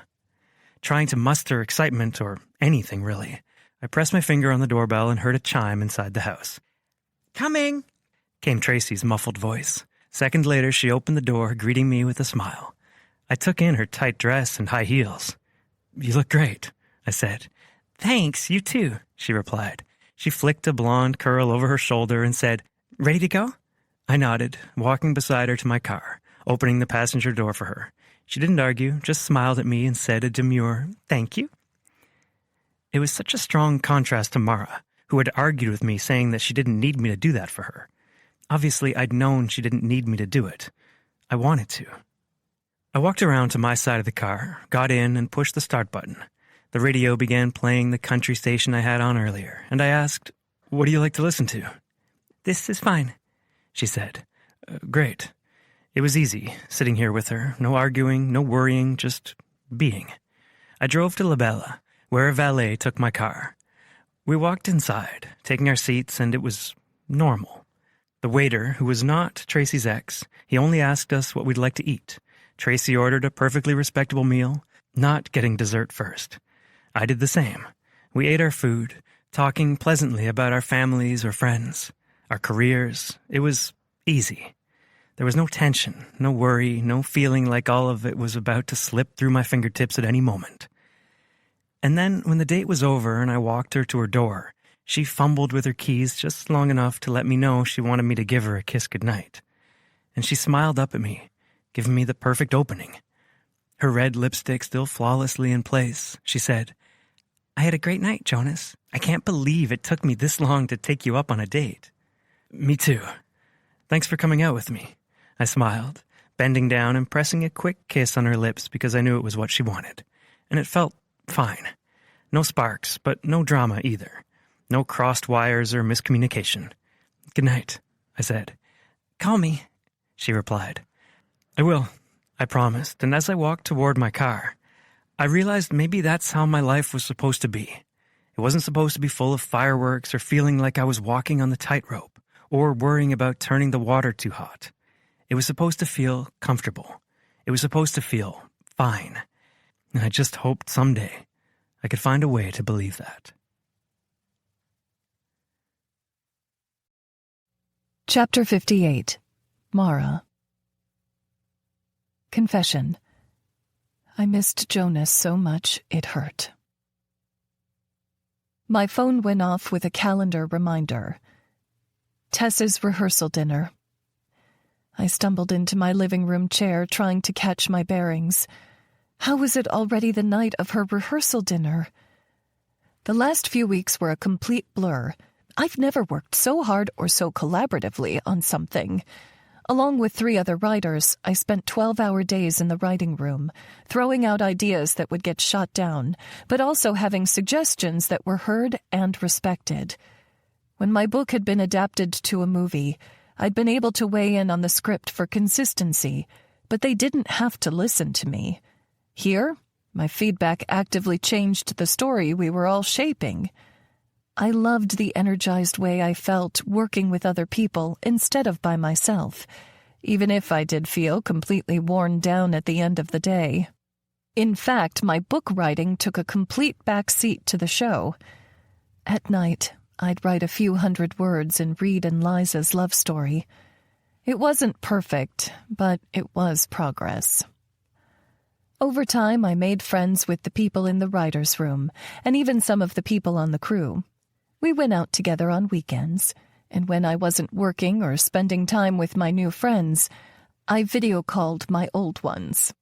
Trying to muster excitement or anything, really. I pressed my finger on the doorbell and heard a chime inside the house. "Coming!" came Tracy's muffled voice. Second later, she opened the door, greeting me with a smile. I took in her tight dress and high heels. "You look great," I said. "Thanks, you too," she replied. She flicked a blonde curl over her shoulder and said, "Ready to go?" I nodded, walking beside her to my car, opening the passenger door for her. She didn't argue, just smiled at me and said a demure, "Thank you." It was such a strong contrast to Mara, who had argued with me saying that she didn't need me to do that for her. Obviously, I'd known she didn't need me to do it. I wanted to. I walked around to my side of the car, got in, and pushed the start button. The radio began playing the country station I had on earlier, and I asked, "What do you like to listen to?" "This is fine," she said. Great. It was easy, sitting here with her, no arguing, no worrying, just being. I drove to La Bella, where a valet took my car. We walked inside, taking our seats, and it was normal. The waiter, who was not Tracy's ex, he only asked us what we'd like to eat. Tracy ordered a perfectly respectable meal, not getting dessert first. I did the same. We ate our food, talking pleasantly about our families or friends, our careers. It was easy. There was no tension, no worry, no feeling like all of it was about to slip through my fingertips at any moment. And then, when the date was over and I walked her to her door, she fumbled with her keys just long enough to let me know she wanted me to give her a kiss goodnight. And she smiled up at me, giving me the perfect opening. Her red lipstick still flawlessly in place, she said, "I had a great night, Jonas. I can't believe it took me this long to take you up on a date." "Me too. Thanks for coming out with me," I smiled, bending down and pressing a quick kiss on her lips because I knew it was what she wanted. And it felt fine. No sparks, but no drama either. No crossed wires or miscommunication. "Good night," I said. "Call me," she replied. "I will," I promised, and as I walked toward my car, I realized maybe that's how my life was supposed to be. It wasn't supposed to be full of fireworks or feeling like I was walking on the tightrope or worrying about turning the water too hot. It was supposed to feel comfortable. It was supposed to feel fine. And I just hoped someday I could find a way to believe that. Chapter 58. Mara. Confession. I missed Jonas so much it hurt. My phone went off with a calendar reminder. Tess's rehearsal dinner. I stumbled into my living room chair, trying to catch my bearings. How was it already the night of her rehearsal dinner? The last few weeks were a complete blur. I've never worked so hard or so collaboratively on something. Along with 3 other writers, I spent 12-hour days in the writing room, throwing out ideas that would get shot down, but also having suggestions that were heard and respected. When my book had been adapted to a movie, I'd been able to weigh in on the script for consistency, but they didn't have to listen to me. Here, my feedback actively changed the story we were all shaping. I loved the energized way I felt working with other people instead of by myself, even if I did feel completely worn down at the end of the day. In fact, my book writing took a complete back seat to the show. At night, I'd write a few hundred words in Reed and Liza's love story. It wasn't perfect, but it was progress. Over time, I made friends with the people in the writer's room, and even some of the people on the crew. We went out together on weekends, and when I wasn't working or spending time with my new friends, I video called my old ones.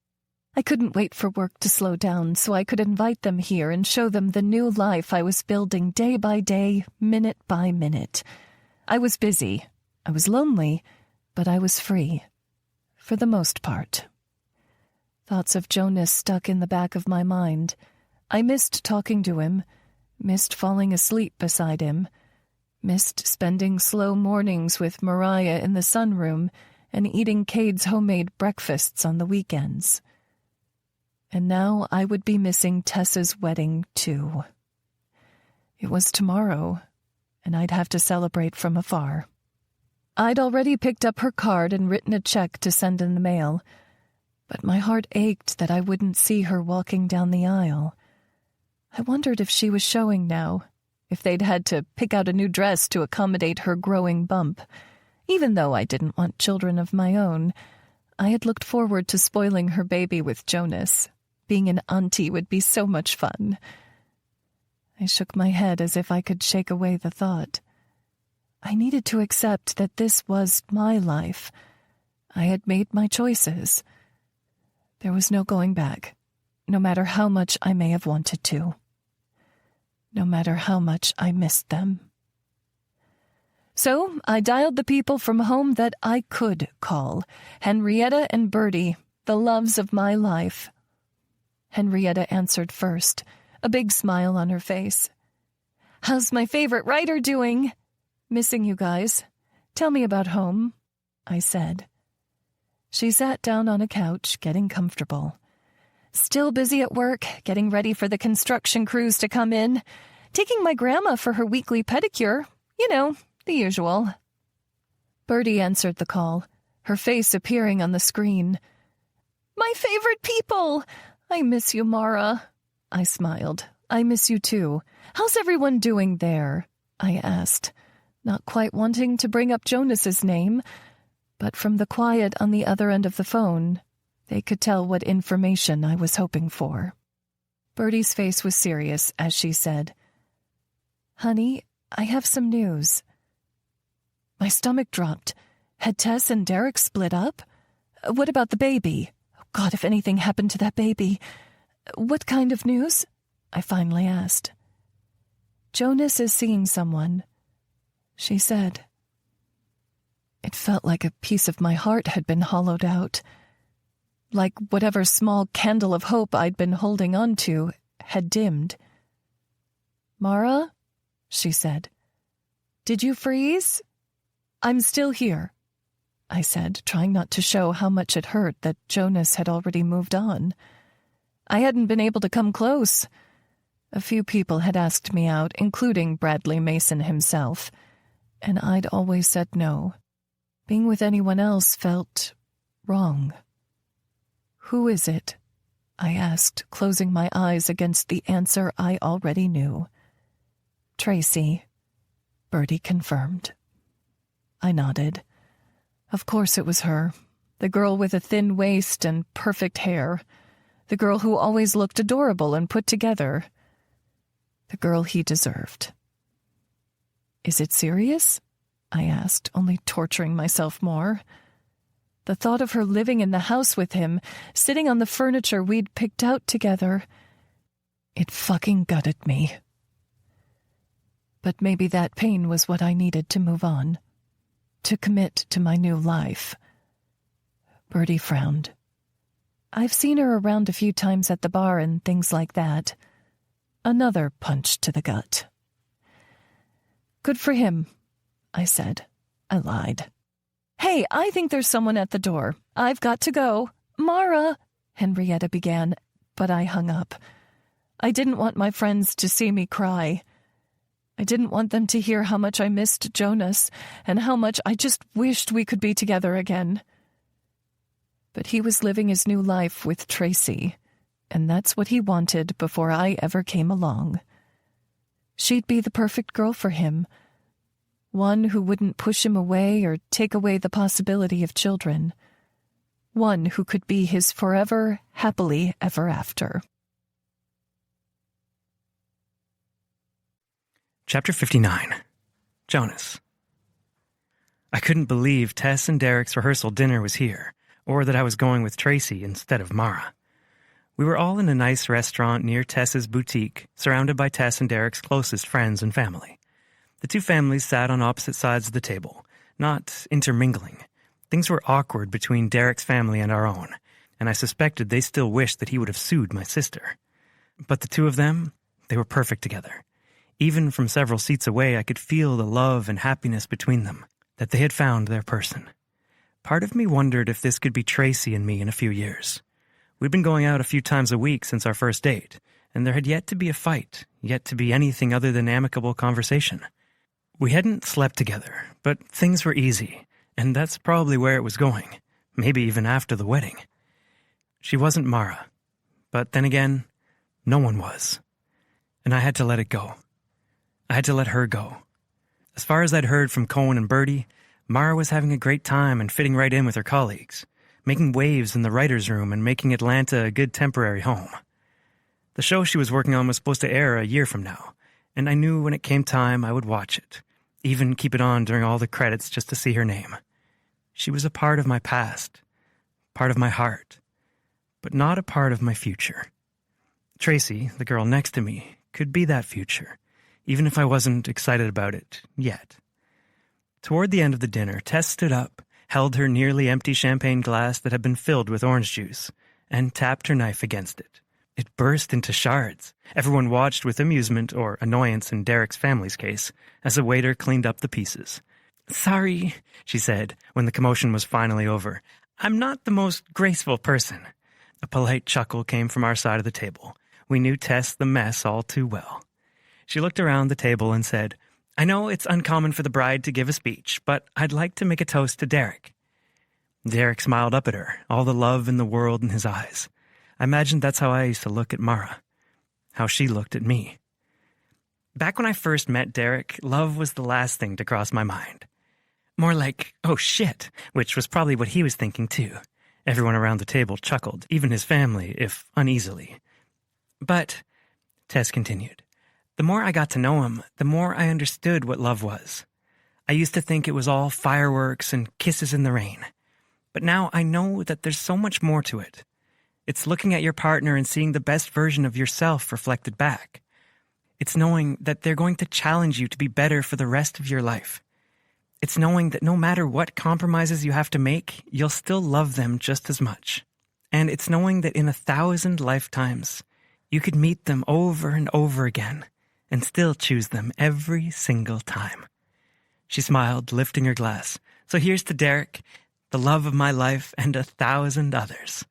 I couldn't wait for work to slow down so I could invite them here and show them the new life I was building day by day, minute by minute. I was busy, I was lonely, but I was free. For the most part. Thoughts of Jonas stuck in the back of my mind. I missed talking to him, missed falling asleep beside him, missed spending slow mornings with Mariah in the sunroom and eating Cade's homemade breakfasts on the weekends. And now I would be missing Tessa's wedding, too. It was tomorrow, and I'd have to celebrate from afar. I'd already picked up her card and written a check to send in the mail, but my heart ached that I wouldn't see her walking down the aisle. I wondered if she was showing now, if they'd had to pick out a new dress to accommodate her growing bump. Even though I didn't want children of my own, I had looked forward to spoiling her baby with Jonas. Being an auntie would be so much fun. I shook my head as if I could shake away the thought. I needed to accept that this was my life. I had made my choices. There was no going back, no matter how much I may have wanted to. No matter how much I missed them. So I dialed the people from home that I could call. Henrietta and Bertie, the loves of my life. Henrietta answered first, a big smile on her face. "How's my favorite writer doing?" "Missing you guys. Tell me about home," I said. She sat down on a couch, getting comfortable. "Still busy at work, getting ready for the construction crews to come in. Taking my grandma for her weekly pedicure. You know, the usual." Bertie answered the call, her face appearing on the screen. "My favorite people! I miss you, Mara." I smiled. "I miss you too. How's everyone doing there?" I asked, not quite wanting to bring up Jonas's name, but from the quiet on the other end of the phone, they could tell what information I was hoping for. Bertie's face was serious as she said, "Honey, I have some news." My stomach dropped. Had Tess and Derek split up? What about the baby? God, if anything happened to that baby. "What kind of news?" I finally asked. "Jonas is seeing someone," she said. It felt like a piece of my heart had been hollowed out. Like whatever small candle of hope I'd been holding on to had dimmed. "Mara?" she said. "Did you freeze?" "I'm still here," I said, trying not to show how much it hurt that Jonas had already moved on. I hadn't been able to come close. A few people had asked me out, including Bradley Mason himself, and I'd always said no. Being with anyone else felt wrong. "Who is it?" I asked, closing my eyes against the answer I already knew. "Tracy," Bertie confirmed. I nodded. Of course it was her, the girl with a thin waist and perfect hair, the girl who always looked adorable and put together. The girl he deserved. Is it serious? I asked, only torturing myself more. The thought of her living in the house with him, sitting on the furniture we'd picked out together, it fucking gutted me. But maybe that pain was what I needed to move on, to commit to my new life. Bertie frowned. I've seen her around a few times at the bar and things like that. Another punch to the gut. Good for him, I said. I lied. Hey, I think there's someone at the door. I've got to go. Mara, Henrietta began, but I hung up. I didn't want my friends to see me cry. I didn't want them to hear how much I missed Jonas and how much I just wished we could be together again. But he was living his new life with Tracy, and that's what he wanted before I ever came along. She'd be the perfect girl for him, one who wouldn't push him away or take away the possibility of children, one who could be his forever, happily ever after. Chapter 59. Jonas. I couldn't believe Tess and Derek's rehearsal dinner was here, or that I was going with Tracy instead of Mara. We were all in a nice restaurant near Tess's boutique, surrounded by Tess and Derek's closest friends and family. The two families sat on opposite sides of the table, not intermingling. Things were awkward between Derek's family and our own, and I suspected they still wished that he would have sued my sister. But the two of them, they were perfect together. Even from several seats away, I could feel the love and happiness between them, that they had found their person. Part of me wondered if this could be Tracy and me in a few years. We'd been going out a few times a week since our first date, and there had yet to be a fight, yet to be anything other than amicable conversation. We hadn't slept together, but things were easy, and that's probably where it was going, maybe even after the wedding. She wasn't Mara, but then again, no one was. And I had to let it go. I had to let her go. As far as I'd heard from Cohen and Bertie, Mara was having a great time and fitting right in with her colleagues, making waves in the writer's room and making Atlanta a good temporary home. The show she was working on was supposed to air a year from now, and I knew when it came time I would watch it, even keep it on during all the credits just to see her name. She was a part of my past, part of my heart, but not a part of my future. Tracy, the girl next to me, could be that future, even if I wasn't excited about it yet. Toward the end of the dinner, Tess stood up, held her nearly empty champagne glass that had been filled with orange juice, and tapped her knife against it. It burst into shards. Everyone watched with amusement, or annoyance in Derek's family's case, as the waiter cleaned up the pieces. "Sorry," she said, when the commotion was finally over. "I'm not the most graceful person." A polite chuckle came from our side of the table. We knew Tess the mess all too well. She looked around the table and said, "I know it's uncommon for the bride to give a speech, but I'd like to make a toast to Derek." Derek smiled up at her, all the love in the world in his eyes. I imagined that's how I used to look at Mara, how she looked at me. Back when I first met Derek, love was the last thing to cross my mind. More like, oh shit, which was probably what he was thinking too. Everyone around the table chuckled, even his family, if uneasily. But, Tess continued, the more I got to know him, the more I understood what love was. I used to think it was all fireworks and kisses in the rain. But now I know that there's so much more to it. It's looking at your partner and seeing the best version of yourself reflected back. It's knowing that they're going to challenge you to be better for the rest of your life. It's knowing that no matter what compromises you have to make, you'll still love them just as much. And it's knowing that in 1,000 lifetimes, you could meet them over and over again and still choose them every single time. She smiled, lifting her glass. So here's to Derek, the love of my life, and 1,000 others.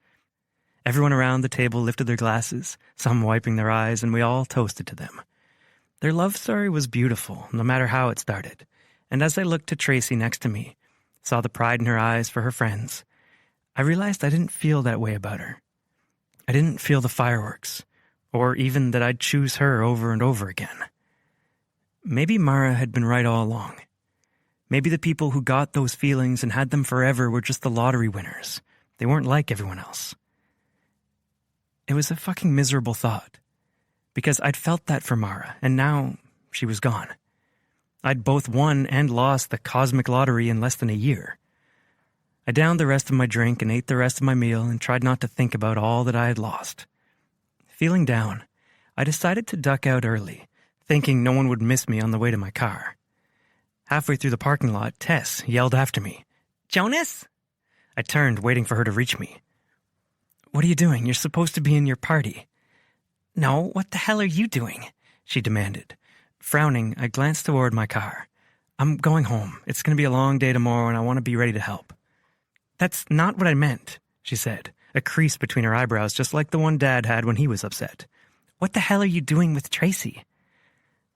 Everyone around the table lifted their glasses, some wiping their eyes, and we all toasted to them. Their love story was beautiful, no matter how it started. And as I looked to Tracy next to me, saw the pride in her eyes for her friends, I realized I didn't feel that way about her. I didn't feel the fireworks, or even that I'd choose her over and over again. Maybe Mara had been right all along. Maybe the people who got those feelings and had them forever were just the lottery winners. They weren't like everyone else. It was a fucking miserable thought. because I'd felt that for Mara, and now she was gone. I'd both won and lost the cosmic lottery in less than a year. I downed the rest of my drink and ate the rest of my meal and tried not to think about all that I had lost. Feeling down, I decided to duck out early, thinking no one would miss me on the way to my car. Halfway through the parking lot, Tess yelled after me, "Jonas?" I turned, waiting for her to reach me. "What are you doing? You're supposed to be in your party." "No, what the hell are you doing?" she demanded. Frowning, I glanced toward my car. "I'm going home. It's going to be a long day tomorrow, and I want to be ready to help." "That's not what I meant," she said, a crease between her eyebrows just like the one Dad had when he was upset. "What the hell are you doing with Tracy?"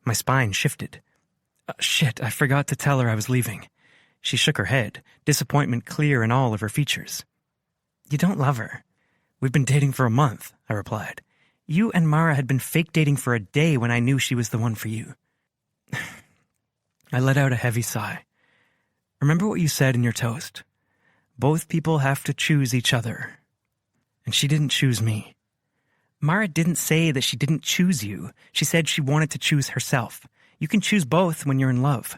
My spine shifted. Shit, I forgot to tell her I was leaving. She shook her head, disappointment clear in all of her features. "You don't love her." "We've been dating for a month," I replied. "You and Mara had been fake dating for a day when I knew she was the one for you." I let out a heavy sigh. "Remember what you said in your toast? Both people have to choose each other. And she didn't choose me." "Mara didn't say that she didn't choose you. She said she wanted to choose herself. You can choose both when you're in love."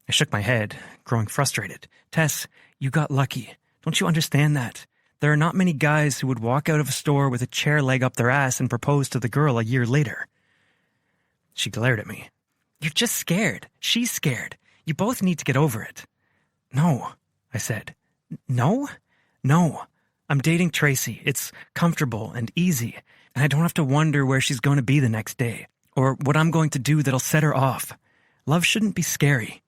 I shook my head, growing frustrated. "Tess, you got lucky. Don't you understand that? There are not many guys who would walk out of a store with a chair leg up their ass and propose to the girl a year later." She glared at me. "You're just scared. She's scared. You both need to get over it." "No," I said. "No? No. I'm dating Tracy. It's comfortable and easy, and I don't have to wonder where she's going to be the next day, or what I'm going to do that'll set her off. Love shouldn't be scary."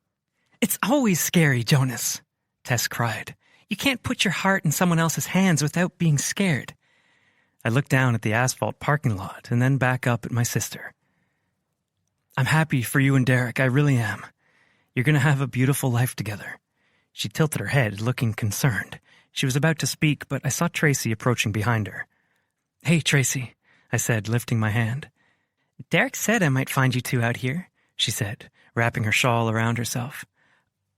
"It's always scary, Jonas," Tess cried. "You can't put your heart in someone else's hands without being scared." I looked down at the asphalt parking lot and then back up at my sister. "I'm happy for you and Derek, I really am. You're going to have a beautiful life together." She tilted her head, looking concerned. She was about to speak, but I saw Tracy approaching behind her. "Hey, Tracy," I said, lifting my hand. "Derek said I might find you two out here," she said, wrapping her shawl around herself.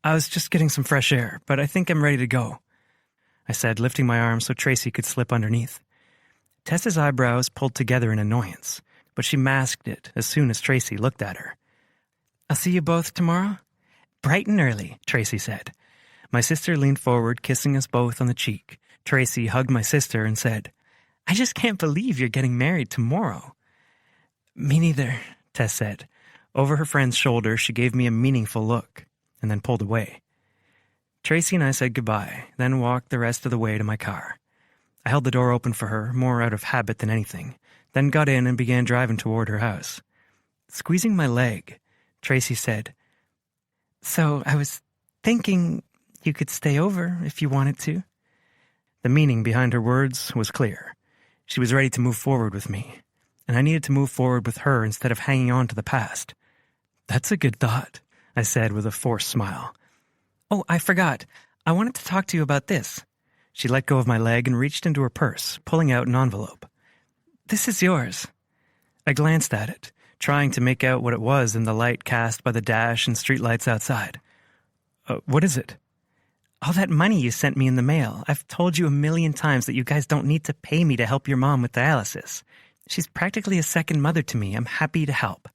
"I was just getting some fresh air, but I think I'm ready to go," I said, lifting my arm so Tracy could slip underneath. Tess's eyebrows pulled together in annoyance, but she masked it as soon as Tracy looked at her. "I'll see you both tomorrow?" "Bright and early," Tracy said. My sister leaned forward, kissing us both on the cheek. Tracy hugged my sister and said, "I just can't believe you're getting married tomorrow." "Me neither," Tess said. Over her friend's shoulder, she gave me a meaningful look, and then pulled away. Tracy and I said goodbye, then walked the rest of the way to my car. I held the door open for her, more out of habit than anything, then got in and began driving toward her house. Squeezing my leg, Tracy said, "So I was thinking you could stay over if you wanted to." The meaning behind her words was clear. She was ready to move forward with me, and I needed to move forward with her instead of hanging on to the past. "That's a good thought," I said with a forced smile. "Oh, I forgot. I wanted to talk to you about this." She let go of my leg and reached into her purse, pulling out an envelope. "This is yours." I glanced at it, trying to make out what it was in the light cast by the dash and streetlights outside. What is it?" "All that money you sent me in the mail. I've told you a million times that you guys don't need to pay me to help your mom with dialysis. She's practically a second mother to me. I'm happy to help."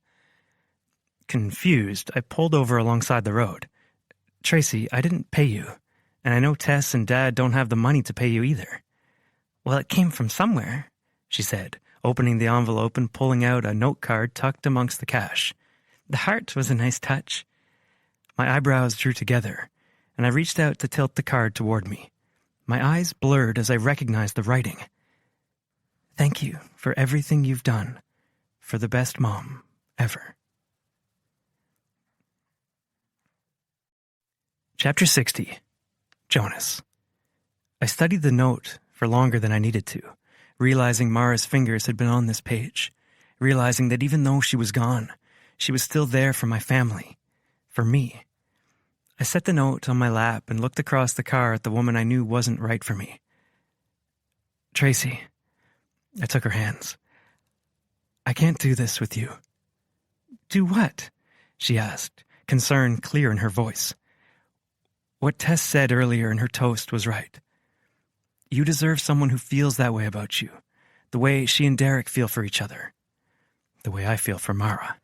Confused, I pulled over alongside the road. "Tracy, I didn't pay you, and I know Tess and Dad don't have the money to pay you either." "Well, it came from somewhere," she said, opening the envelope and pulling out a note card tucked amongst the cash. "The heart was a nice touch." My eyebrows drew together, and I reached out to tilt the card toward me. My eyes blurred as I recognized the writing. "Thank you for everything you've done for the best mom ever." Chapter 60. Jonas. I studied the note for longer than I needed to, realizing Mara's fingers had been on this page, realizing that even though she was gone, she was still there for my family, for me. I set the note on my lap and looked across the car at the woman I knew wasn't right for me. "Tracy," I took her hands. "I can't do this with you." "Do what?" she asked, concern clear in her voice. What Tess said earlier in her toast was right. You deserve someone who feels that way about you, the way she and Derek feel for each other. the way I feel for Mara.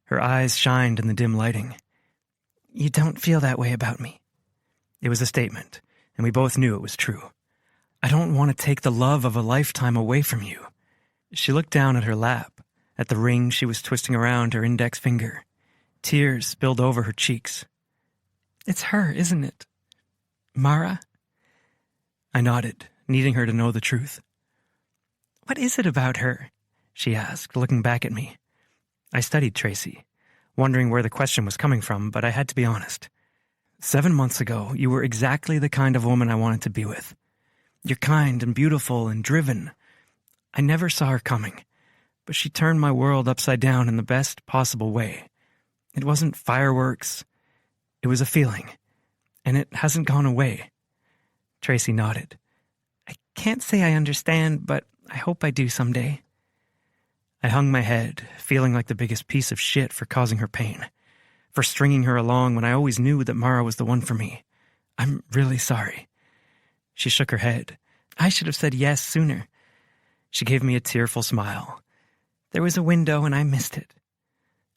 Her eyes shined in the dim lighting. You don't feel that way about me. It was a statement, and we both knew it was true. I don't want to take the love of a lifetime away from you. She looked down at her lap, at the ring she was twisting around her index finger. Tears spilled over her cheeks. It's her, isn't it? Mara? I nodded, needing her to know the truth. What is it about her? She asked, looking back at me. I studied Tracy, wondering where the question was coming from, but I had to be honest. 7 months ago, you were exactly the kind of woman I wanted to be with. You're kind and beautiful and driven. I never saw her coming, but she turned my world upside down in the best possible way. It wasn't fireworks. It was a feeling, and it hasn't gone away. Tracy nodded. I can't say I understand, but I hope I do someday. I hung my head, feeling like the biggest piece of shit for causing her pain, for stringing her along when I always knew that Mara was the one for me. I'm really sorry. She shook her head. I should have said yes sooner. She gave me a tearful smile. There was a window and I missed it.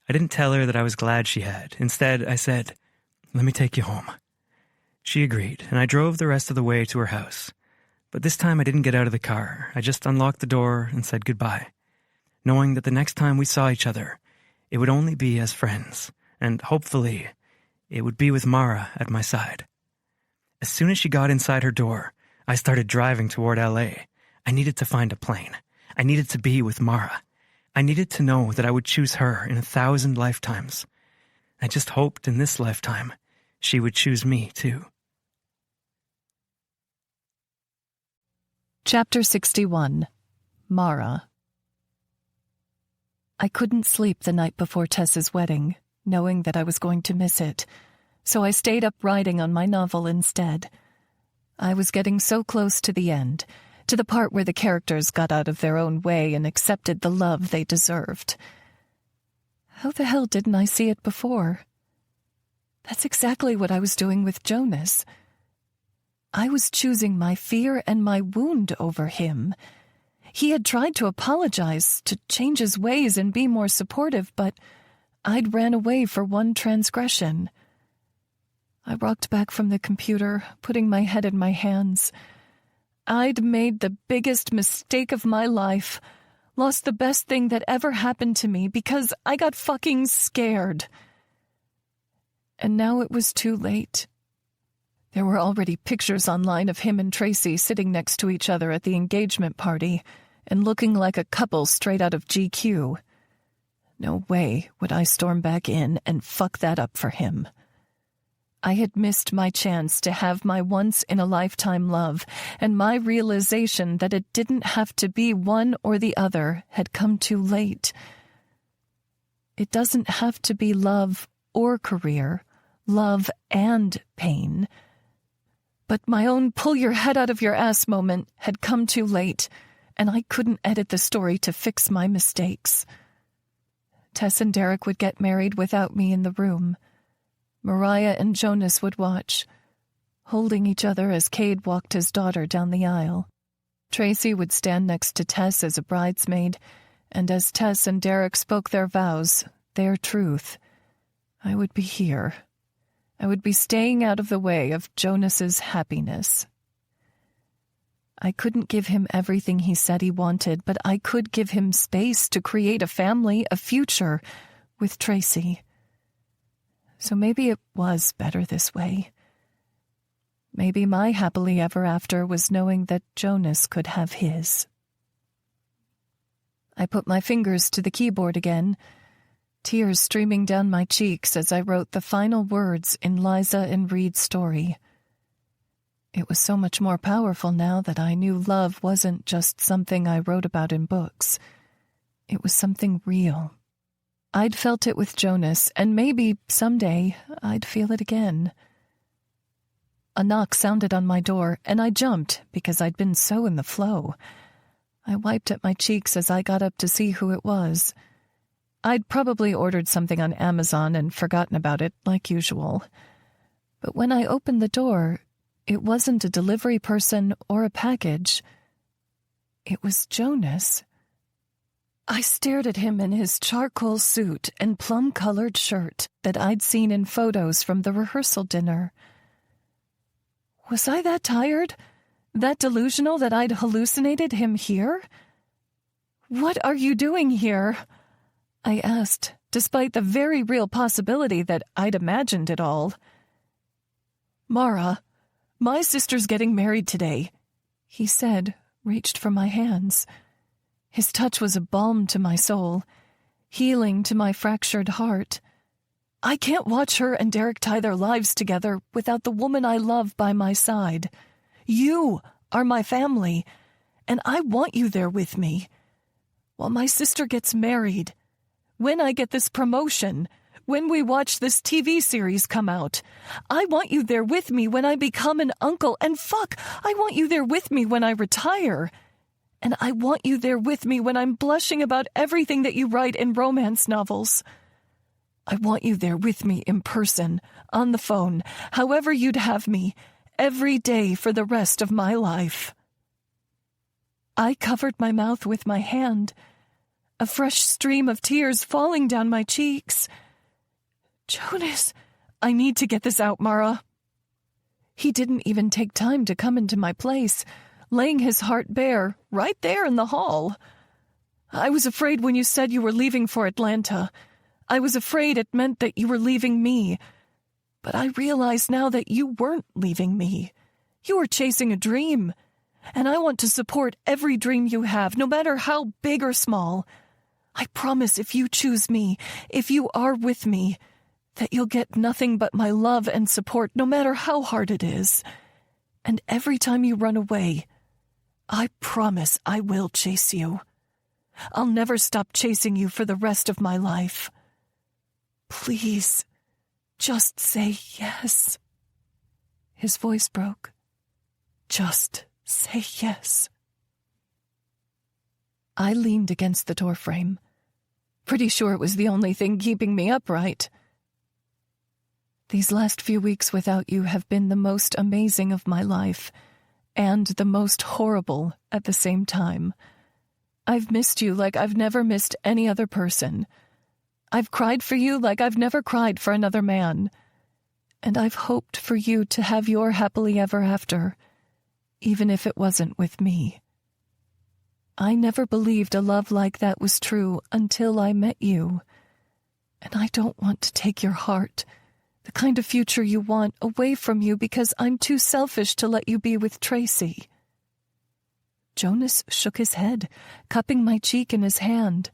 I didn't tell her that I was glad she had. Instead, I said, let me take you home. She agreed, and I drove the rest of the way to her house. But this time I didn't get out of the car. I just unlocked the door and said goodbye, knowing that the next time we saw each other, it would only be as friends, and hopefully, it would be with Mara at my side. As soon as she got inside her door, I started driving toward L.A. I needed to find a plane. I needed to be with Mara. I needed to know that I would choose her in 1,000 lifetimes. I just hoped in this lifetime she would choose me too. Chapter 61. Mara. I couldn't sleep the night before Tess's wedding, knowing that I was going to miss it, so I stayed up writing on my novel instead. I was getting so close to the end, to the part where the characters got out of their own way and accepted the love they deserved. How the hell didn't I see it before? That's exactly what I was doing with Jonas. I was choosing my fear and my wound over him. He had tried to apologize, to change his ways and be more supportive, but I'd ran away for one transgression. I rocked back from the computer, putting my head in my hands. I'd made the biggest mistake of my life, lost the best thing that ever happened to me because I got fucking scared. And now it was too late. There were already pictures online of him and Tracy sitting next to each other at the engagement party and looking like a couple straight out of GQ. No way would I storm back in and fuck that up for him. I had missed my chance to have my once-in-a-lifetime love, and my realization that it didn't have to be one or the other had come too late. It doesn't have to be love or career, love and pain. But my own pull-your-head-out-of-your-ass moment had come too late, and I couldn't edit the story to fix my mistakes. Tess and Derek would get married without me in the room. Mariah and Jonas would watch, holding each other as Cade walked his daughter down the aisle. Tracy would stand next to Tess as a bridesmaid, and as Tess and Derek spoke their vows, their truth, I would be here. I would be staying out of the way of Jonas's happiness. I couldn't give him everything he said he wanted, but I could give him space to create a family, a future, with Tracy. So maybe it was better this way. Maybe my happily ever after was knowing that Jonas could have his. I put my fingers to the keyboard again, tears streaming down my cheeks as I wrote the final words in Liza and Reed's story. It was so much more powerful now that I knew love wasn't just something I wrote about in books. It was something real. I'd felt it with Jonas, and maybe someday I'd feel it again. A knock sounded on my door, and I jumped because I'd been so in the flow. I wiped at my cheeks as I got up to see who it was. I'd probably ordered something on Amazon and forgotten about it, like usual. But when I opened the door, it wasn't a delivery person or a package. It was Jonas. I stared at him in his charcoal suit and plum-colored shirt that I'd seen in photos from the rehearsal dinner. Was I that tired? That delusional that I'd hallucinated him here? "What are you doing here?" I asked, despite the very real possibility that I'd imagined it all. "Mara, my sister's getting married today," he said, reached for my hands. His touch was a balm to my soul, healing to my fractured heart. I can't watch her and Derek tie their lives together without the woman I love by my side. You are my family, and I want you there with me. While my sister gets married, when I get this promotion, when we watch this TV series come out, I want you there with me when I become an uncle, and I want you there with me when I retire. And I want you there with me when I'm blushing about everything that you write in romance novels. I want you there with me in person, on the phone, however you'd have me, every day for the rest of my life." I covered my mouth with my hand, a fresh stream of tears falling down my cheeks. "Jonas, I need to get this out, Mara." He didn't even take time to come into my place, laying his heart bare right there in the hall. "I was afraid when you said you were leaving for Atlanta. I was afraid it meant that you were leaving me. But I realize now that you weren't leaving me. You were chasing a dream. And I want to support every dream you have, no matter how big or small. I promise if you choose me, if you are with me, that you'll get nothing but my love and support, no matter how hard it is. And every time you run away, I promise I will chase you. I'll never stop chasing you for the rest of my life. Please, just say yes." His voice broke. "Just say yes." I leaned against the doorframe, pretty sure it was the only thing keeping me upright. "These last few weeks without you have been the most amazing of my life, and the most horrible at the same time. I've missed you like I've never missed any other person. I've cried for you like I've never cried for another man. And I've hoped for you to have your happily ever after, even if it wasn't with me. I never believed a love like that was true until I met you. And I don't want to take your heart, the kind of future you want, away from you because I'm too selfish to let you be with Tracy." Jonas shook his head, cupping my cheek in his hand.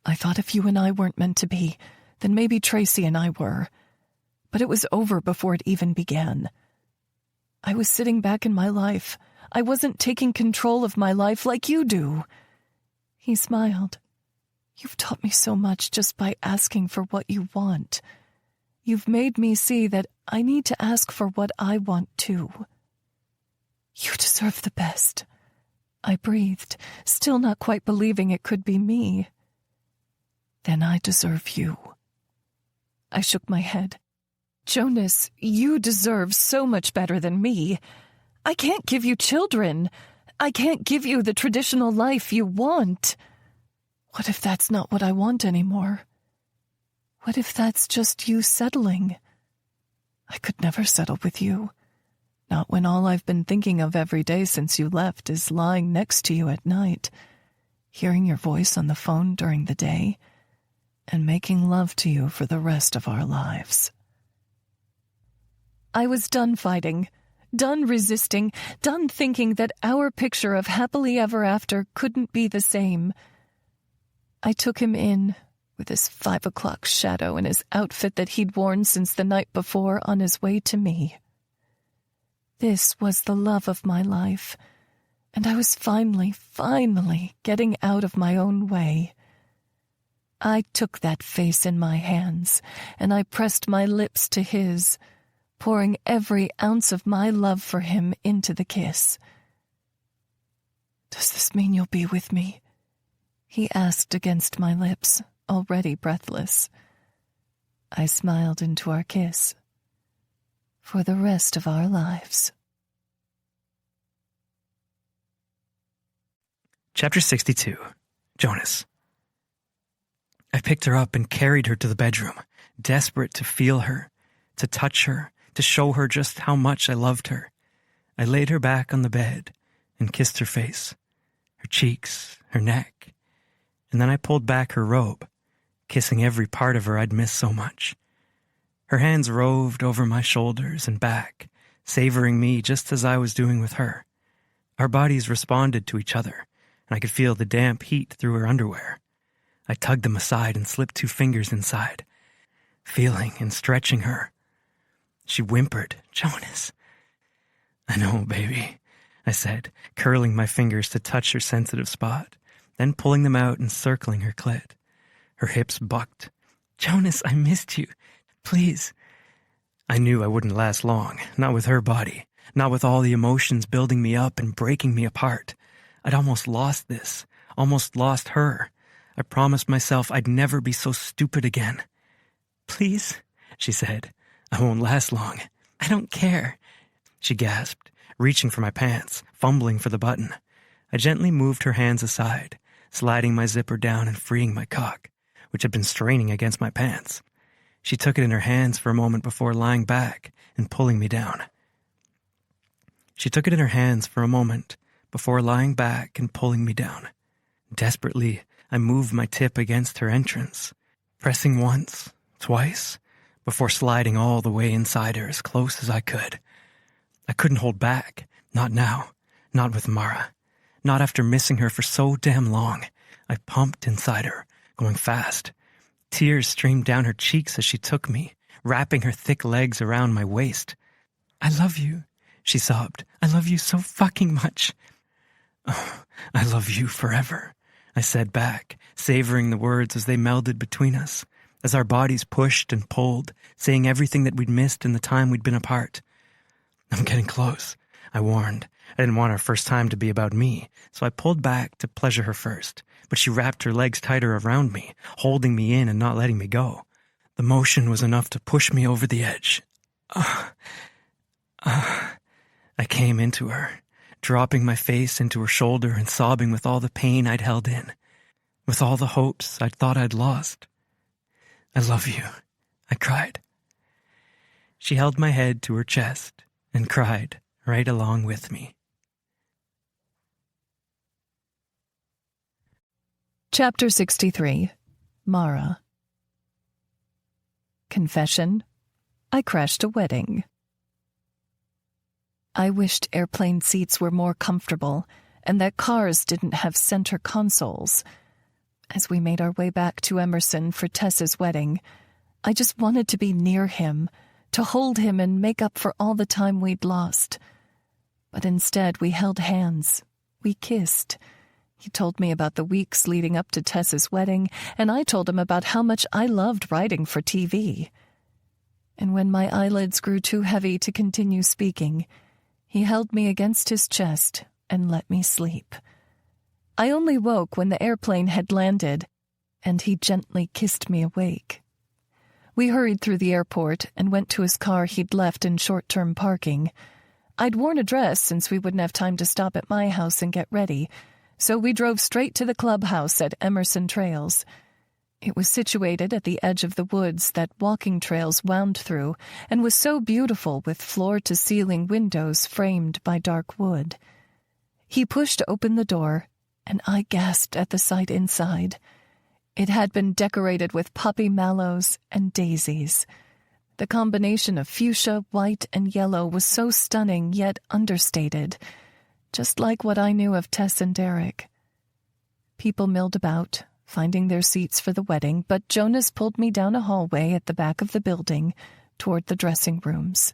"I thought if you and I weren't meant to be, then maybe Tracy and I were. But it was over before it even began. I was sitting back in my life. I wasn't taking control of my life like you do." He smiled. "You've taught me so much just by asking for what you want. You've made me see that I need to ask for what I want too." "You deserve the best," I breathed, still not quite believing it could be me. "Then I deserve you." I shook my head. "Jonas, you deserve so much better than me. I can't give you children. I can't give you the traditional life you want. What if that's not what I want anymore? What if that's just you settling? I could never settle with you. Not when all I've been thinking of every day since you left is lying next to you at night, hearing your voice on the phone during the day, and making love to you for the rest of our lives." I was done fighting, done resisting, done thinking that our picture of happily ever after couldn't be the same. I took him in, with his 5 o'clock shadow and his outfit that he'd worn since the night before on his way to me. This was the love of my life, and I was finally getting out of my own way. I took that face in my hands, and I pressed my lips to his, pouring every ounce of my love for him into the kiss. "Does this mean you'll be with me?" he asked against my lips, already breathless. I smiled into our kiss. "For the rest of our lives." Chapter 62. Jonas. I picked her up and carried her to the bedroom, desperate to feel her, to touch her, to show her just how much I loved her. I laid her back on the bed and kissed her face, her cheeks, her neck, and then I pulled back her robe, kissing every part of her I'd missed so much. Her hands roved over my shoulders and back, savoring me just as I was doing with her. Our bodies responded to each other, and I could feel the damp heat through her underwear. I tugged them aside and slipped 2 fingers inside, feeling and stretching her. She whimpered, "Jonas." "I know, baby," I said, curling my fingers to touch her sensitive spot, then pulling them out and circling her clit. Her hips bucked. "Jonas, I missed you. Please." I knew I wouldn't last long, not with her body, not with all the emotions building me up and breaking me apart. I'd almost lost this, almost lost her. I promised myself I'd never be so stupid again. "Please," she said. "I won't last long. I don't care," she gasped, reaching for my pants, fumbling for the button. I gently moved her hands aside, sliding my zipper down and freeing my cock, which had been straining against my pants. She took it in her hands for a moment before lying back and pulling me down. Desperately, I moved my tip against her entrance, pressing once, twice, before sliding all the way inside her as close as I could. I couldn't hold back, not now, not with Mara, not after missing her for so damn long. I pumped inside her, going fast. Tears streamed down her cheeks as she took me, wrapping her thick legs around my waist. "I love you," she sobbed. "I love you so fucking much." "Oh, I love you forever," I said back, savoring the words as they melded between us, as our bodies pushed and pulled, saying everything that we'd missed in the time we'd been apart. "I'm getting close," I warned. I didn't want our first time to be about me, so I pulled back to pleasure her first, but she wrapped her legs tighter around me, holding me in and not letting me go. The motion was enough to push me over the edge. I came into her, dropping my face into her shoulder and sobbing with all the pain I'd held in, with all the hopes I'd thought I'd lost. "I love you," I cried. She held my head to her chest and cried right along with me. Chapter 63. Mara. Confession. I crashed a wedding. I wished airplane seats were more comfortable and that cars didn't have center consoles. As we made our way back to Emerson for Tessa's wedding, I just wanted to be near him, to hold him and make up for all the time we'd lost. But instead we held hands. We kissed. He told me about the weeks leading up to Tessa's wedding, and I told him about how much I loved writing for TV. And when my eyelids grew too heavy to continue speaking, he held me against his chest and let me sleep. I only woke when the airplane had landed, and he gently kissed me awake. We hurried through the airport and went to his car he'd left in short-term parking. I'd worn a dress since we wouldn't have time to stop at my house and get ready, so we drove straight to the clubhouse at Emerson Trails. It was situated at the edge of the woods that walking trails wound through and was so beautiful with floor-to-ceiling windows framed by dark wood. He pushed open the door, and I gasped at the sight inside. It had been decorated with poppy mallows and daisies. The combination of fuchsia, white, and yellow was so stunning yet understated, just like what I knew of Tess and Derek. People milled about, finding their seats for the wedding, but Jonas pulled me down a hallway at the back of the building toward the dressing rooms.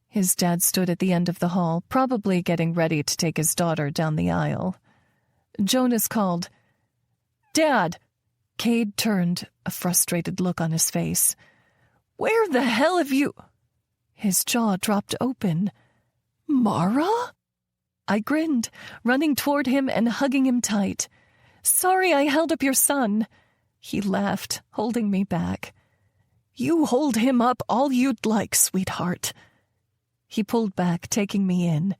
His dad stood at the end of the hall, probably getting ready to take his daughter down the aisle. Jonas called, "Dad!" Cade turned, a frustrated look on his face. "Where the hell have you—" His jaw dropped open. "Mara?" I grinned, running toward him and hugging him tight. "Sorry I held up your son." He laughed, holding me back. "You hold him up all you'd like, sweetheart." He pulled back, taking me in.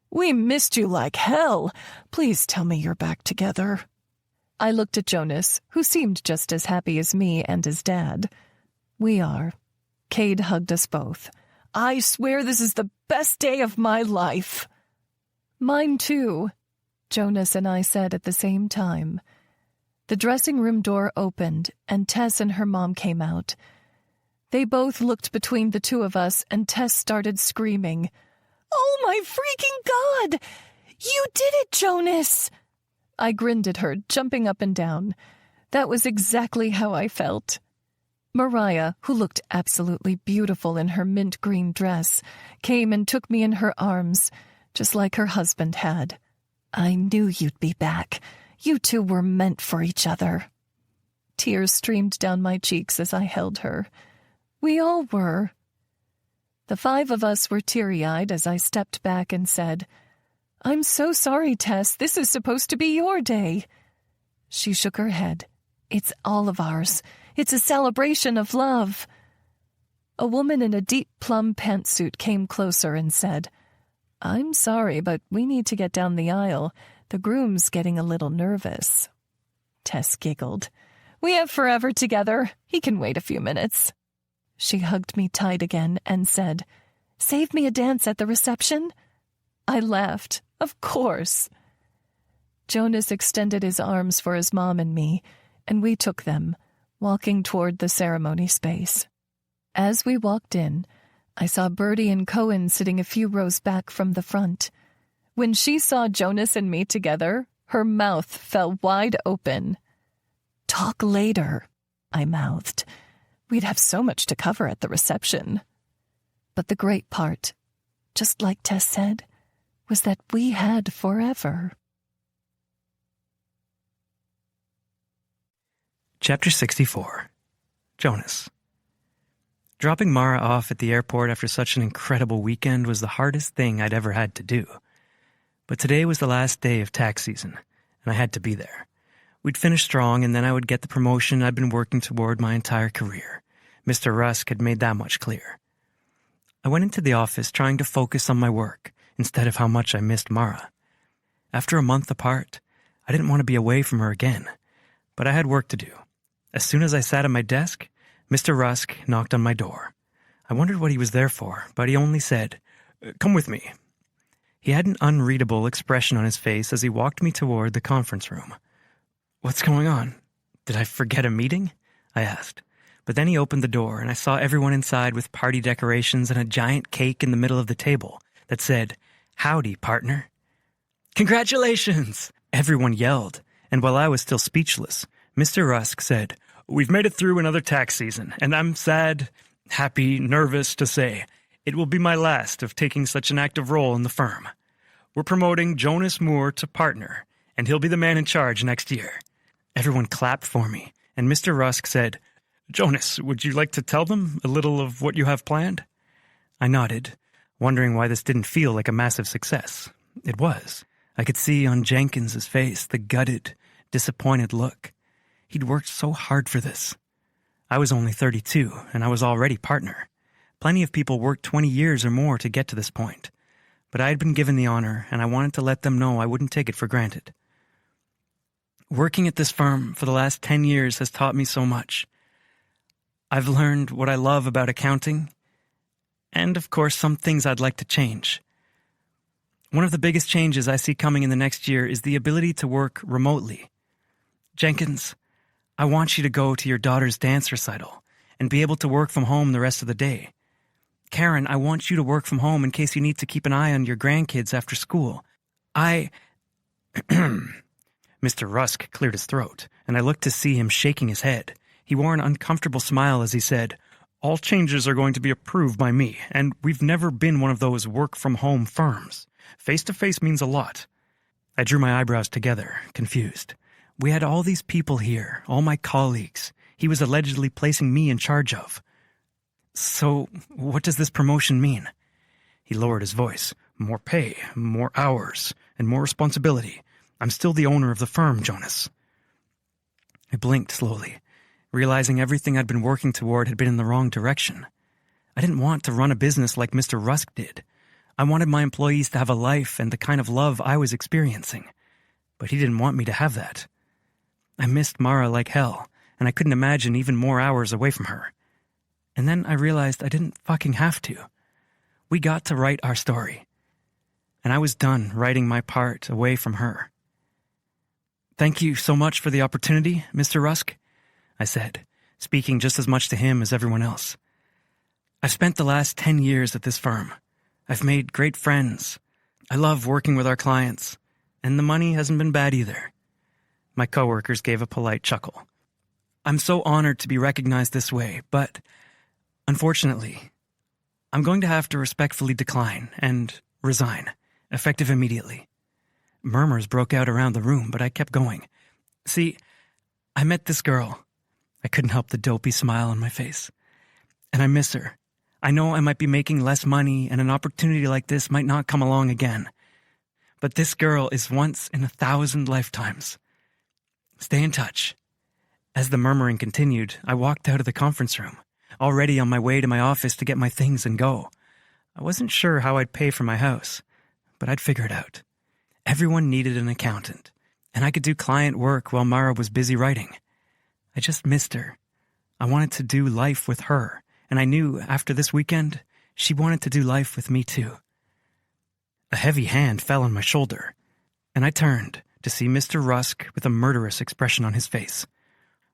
"We missed you like hell. Please tell me you're back together." I looked at Jonas, who seemed just as happy as me and his dad. We are. Cade hugged us both. I swear this is the best day of my life. Mine too, Jonas and I said at the same time. The dressing room door opened, and Tess and her mom came out. They both looked between the two of us, and Tess started screaming. Oh my freaking God! You did it, Jonas! I grinned at her, jumping up and down. That was exactly how I felt. Mariah, who looked absolutely beautiful in her mint green dress, came and took me in her arms, just like her husband had. I knew you'd be back. You two were meant for each other. Tears streamed down my cheeks as I held her. We all were. The 5 of us were teary-eyed as I stepped back and said, I'm so sorry, Tess. This is supposed to be your day. She shook her head. It's all of ours. It's a celebration of love. A woman in a deep plum pantsuit came closer and said, I'm sorry, but we need to get down the aisle. The groom's getting a little nervous. Tess giggled. We have forever together. He can wait a few minutes. She hugged me tight again and said, Save me a dance at the reception? I laughed. Of course. Jonas extended his arms for his mom and me, and we took them, walking toward the ceremony space. As we walked in, I saw Bertie and Cohen sitting a few rows back from the front. When she saw Jonas and me together, her mouth fell wide open. Talk later, I mouthed. We'd have so much to cover at the reception. But the great part, just like Tess said, was that we had forever. Chapter 64. Jonas. Dropping Mara off at the airport after such an incredible weekend was the hardest thing I'd ever had to do. But today was the last day of tax season, and I had to be there. We'd finish strong, and then I would get the promotion I'd been working toward my entire career. Mr. Rusk had made that much clear. I went into the office trying to focus on my work instead of how much I missed Mara. After a month apart, I didn't want to be away from her again, but I had work to do. As soon as I sat at my desk, Mr. Rusk knocked on my door. I wondered what he was there for, but he only said, "Come with me." He had an unreadable expression on his face as he walked me toward the conference room. "What's going on? Did I forget a meeting?" I asked. But then he opened the door, and I saw everyone inside with party decorations and a giant cake in the middle of the table that said, "Howdy, partner." "Congratulations!" everyone yelled, and while I was still speechless, Mr. Rusk said, "We've made it through another tax season, and I'm sad, happy, nervous to say it will be my last of taking such an active role in the firm. We're promoting Jonas Moore to partner, and he'll be the man in charge next year." Everyone clapped for me, and Mr. Rusk said, "Jonas, would you like to tell them a little of what you have planned?" I nodded, wondering why this didn't feel like a massive success. It was. I could see on Jenkins's face the gutted, disappointed look. He'd worked so hard for this. I was only 32, and I was already partner. Plenty of people worked 20 years or more to get to this point. But I had been given the honor, and I wanted to let them know I wouldn't take it for granted. Working at this firm for the last 10 years has taught me so much. I've learned what I love about accounting, and of course some things I'd like to change. One of the biggest changes I see coming in the next year is the ability to work remotely. Jenkins, I want you to go to your daughter's dance recital and be able to work from home the rest of the day. Karen, I want you to work from home in case you need to keep an eye on your grandkids after school. Mr. Rusk cleared his throat, and I looked to see him shaking his head. He wore an uncomfortable smile as he said, "All changes are going to be approved by me, and we've never been one of those work-from-home firms. Face-to-face means a lot." I drew my eyebrows together, confused. We had all these people here, all my colleagues. He was allegedly placing me in charge of. "So, what does this promotion mean?" He lowered his voice. "More pay, more hours, and more responsibility. I'm still the owner of the firm, Jonas." I blinked slowly, realizing everything I'd been working toward had been in the wrong direction. I didn't want to run a business like Mr. Rusk did. I wanted my employees to have a life and the kind of love I was experiencing. But he didn't want me to have that. I missed Mara like hell, and I couldn't imagine even more hours away from her. And then I realized I didn't fucking have to. We got to write our story. And I was done writing my part away from her. "Thank you so much for the opportunity, Mr. Rusk," I said, speaking just as much to him as everyone else. "I've spent the last 10 years at this firm. I've made great friends. I love working with our clients, and the money hasn't been bad either." My coworkers gave a polite chuckle. "I'm so honored to be recognized this way, but unfortunately, I'm going to have to respectfully decline and resign, effective immediately." Murmurs broke out around the room, but I kept going. "See, I met this girl." I couldn't help the dopey smile on my face. "And I miss her. I know I might be making less money, and an opportunity like this might not come along again. But this girl is once in 1,000 lifetimes. Stay in touch." As the murmuring continued, I walked out of the conference room, already on my way to my office to get my things and go. I wasn't sure how I'd pay for my house, but I'd figure it out. Everyone needed an accountant, and I could do client work while Mara was busy writing. I just missed her. I wanted to do life with her, and I knew after this weekend, she wanted to do life with me too. A heavy hand fell on my shoulder, and I turned to see Mr. Rusk with a murderous expression on his face.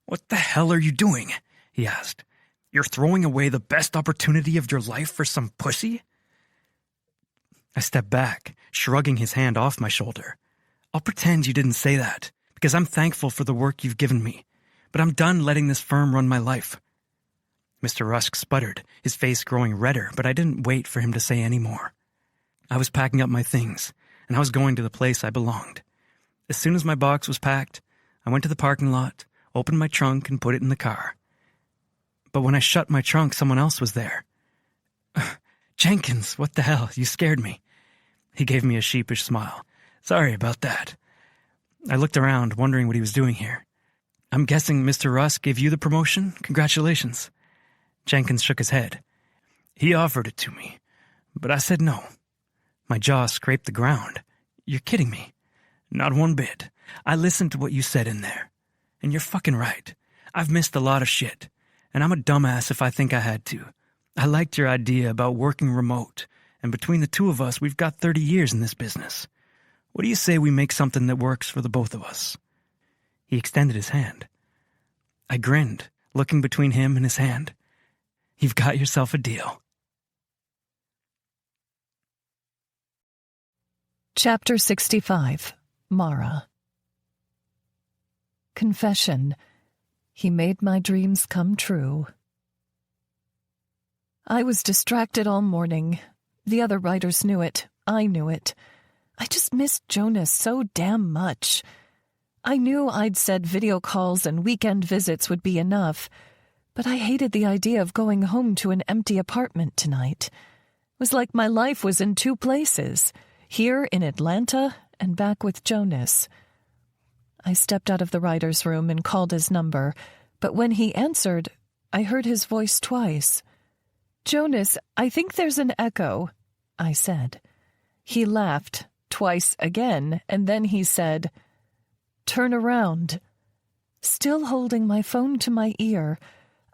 "What the hell are you doing?" he asked. "You're throwing away the best opportunity of your life for some pussy?" I stepped back, shrugging his hand off my shoulder. "I'll pretend you didn't say that, because I'm thankful for the work you've given me, but I'm done letting this firm run my life." Mr. Rusk sputtered, his face growing redder, but I didn't wait for him to say any more. I was packing up my things, and I was going to the place I belonged. As soon as my box was packed, I went to the parking lot, opened my trunk, and put it in the car. But when I shut my trunk, someone else was there. "Jenkins, what the hell? You scared me." He gave me a sheepish smile. "Sorry about that." I looked around, wondering what he was doing here. "I'm guessing Mr. Rusk gave you the promotion? Congratulations." Jenkins shook his head. "He offered it to me, but I said no." My jaw scraped the ground. "You're kidding me." "Not one bit. I listened to what you said in there. And you're fucking right. I've missed a lot of shit, and I'm a dumbass if I think I had to. I liked your idea about working remote, and between the two of us, we've got 30 years in this business. What do you say we make something that works for the both of us?" He extended his hand. I grinned, looking between him and his hand. "You've got yourself a deal." Chapter 65. Mara. Confession. He made my dreams come true. I was distracted all morning. The other writers knew it. I knew it. I just missed Jonas so damn much. I knew I'd said video calls and weekend visits would be enough, but I hated the idea of going home to an empty apartment tonight. It was like my life was in two places, here in Atlanta and back with Jonas. I stepped out of the writer's room and called his number, but when he answered, I heard his voice twice. "Jonas, I think there's an echo," I said. He laughed, twice again, and then he said, "Turn around." Still holding my phone to my ear,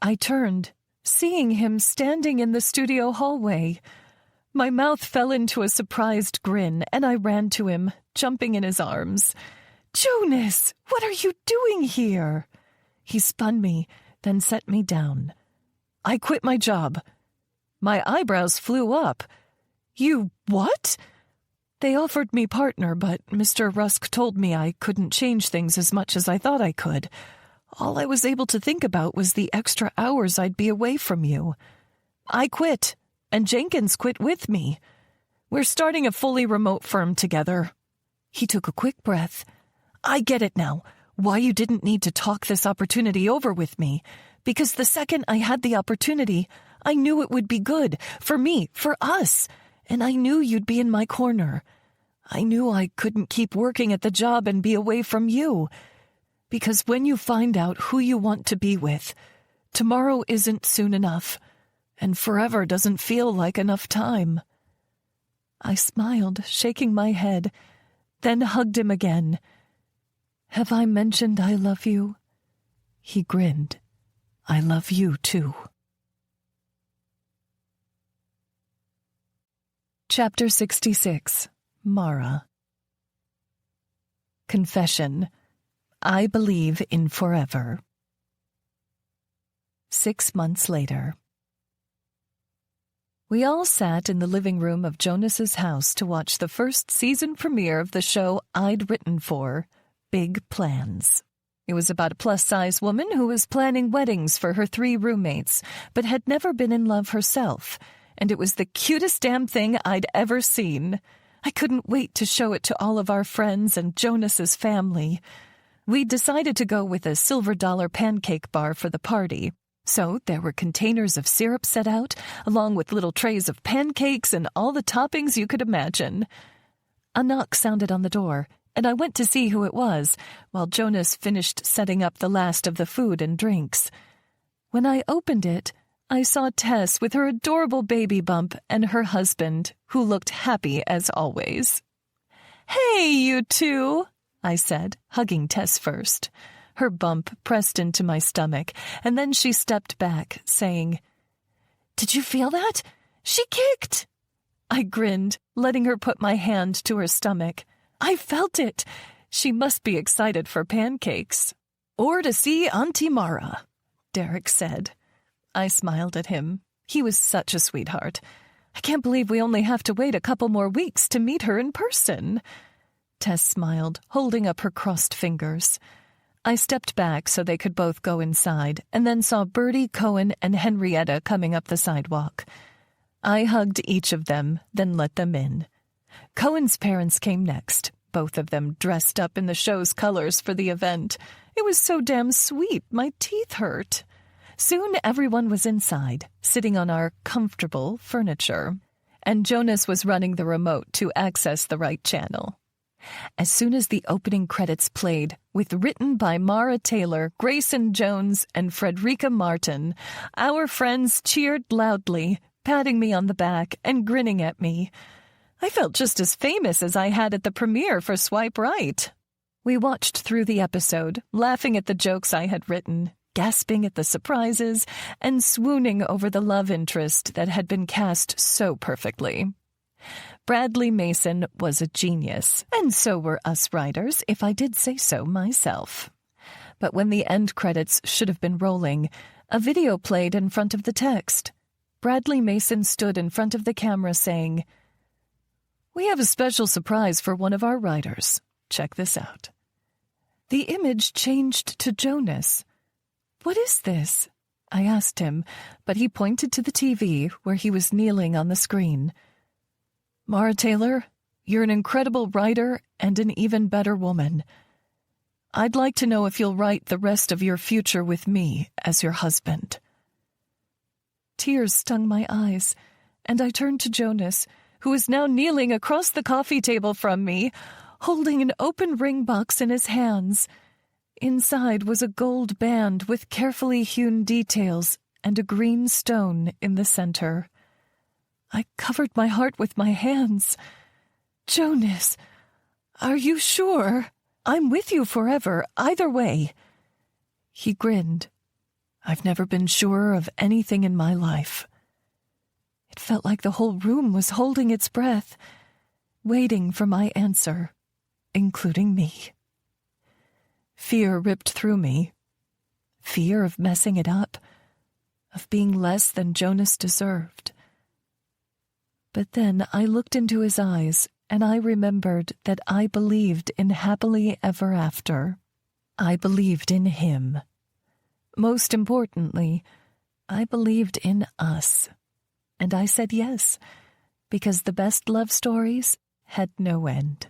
I turned, seeing him standing in the studio hallway. My mouth fell into a surprised grin, and I ran to him, jumping in his arms. "Jonas, what are you doing here?" He spun me, then set me down. "I quit my job." My eyebrows flew up. "You what?" "They offered me partner, but Mr. Rusk told me I couldn't change things as much as I thought I could. All I was able to think about was the extra hours I'd be away from you. I quit, and Jenkins quit with me. We're starting a fully remote firm together." He took a quick breath. "I get it now, why you didn't need to talk this opportunity over with me. Because the second I had the opportunity, I knew it would be good, for me, for us, and I knew you'd be in my corner. I knew I couldn't keep working at the job and be away from you. Because when you find out who you want to be with, tomorrow isn't soon enough, and forever doesn't feel like enough time." I smiled, shaking my head, then hugged him again. Have I mentioned I love you? He grinned. I love you too. Chapter 66. Mara. Confession. I believe in forever. 6 months later. We all sat in the living room of Jonas's house to watch the first season premiere of the show I'd written for, Big Plans. It was about a plus-size woman who was planning weddings for her 3 roommates, but had never been in love herself, and it was the cutest damn thing I'd ever seen. I couldn't wait to show it to all of our friends and Jonas's family. We decided to go with a $silver pancake bar for the party. So there were containers of syrup set out, along with little trays of pancakes and all the toppings you could imagine. A knock sounded on the door, and I went to see who it was, while Jonas finished setting up the last of the food and drinks. When I opened it, I saw Tess with her adorable baby bump and her husband, who looked happy as always. "Hey, you two," I said, hugging Tess first. Her bump pressed into my stomach, and then she stepped back, saying, "Did you feel that? She kicked!" I grinned, letting her put my hand to her stomach. I felt it. She must be excited for pancakes. "Or to see Auntie Mara," Derek said. I smiled at him. He was such a sweetheart. I can't believe we only have to wait a couple more weeks to meet her in person. Tess smiled, holding up her crossed fingers. I stepped back so they could both go inside, and then saw Bertie, Cohen, and Henrietta coming up the sidewalk. I hugged each of them, then let them in. Cohen's parents came next, both of them dressed up in the show's colors for the event. It was so damn sweet, my teeth hurt. Soon everyone was inside, sitting on our comfortable furniture, and Jonas was running the remote to access the right channel. As soon as the opening credits played, with written by Mara Taylor, Grayson Jones, and Frederica Martin, our friends cheered loudly, patting me on the back and grinning at me. I felt just as famous as I had at the premiere for Swipe Right. We watched through the episode, laughing at the jokes I had written, gasping at the surprises, and swooning over the love interest that had been cast so perfectly. Bradley Mason was a genius, and so were us writers, if I did say so myself. But when the end credits should have been rolling, a video played in front of the text. Bradley Mason stood in front of the camera saying, "We have a special surprise for one of our writers. Check this out." The image changed to Jonas. "What is this?" I asked him, but he pointed to the TV where he was kneeling on the screen. "Mara Taylor, you're an incredible writer and an even better woman. I'd like to know if you'll write the rest of your future with me as your husband." Tears stung my eyes, and I turned to Jonas, who was now kneeling across the coffee table from me, holding an open ring box in his hands. Inside was a gold band with carefully hewn details and a green stone in the center. I covered my heart with my hands. "Jonas, are you sure? I'm with you forever, either way." He grinned. "I've never been surer of anything in my life." It felt like the whole room was holding its breath, waiting for my answer, including me. Fear ripped through me. Fear of messing it up, of being less than Jonas deserved. But then I looked into his eyes, and I remembered that I believed in happily ever after. I believed in him. Most importantly, I believed in us. And I said yes, because the best love stories had no end.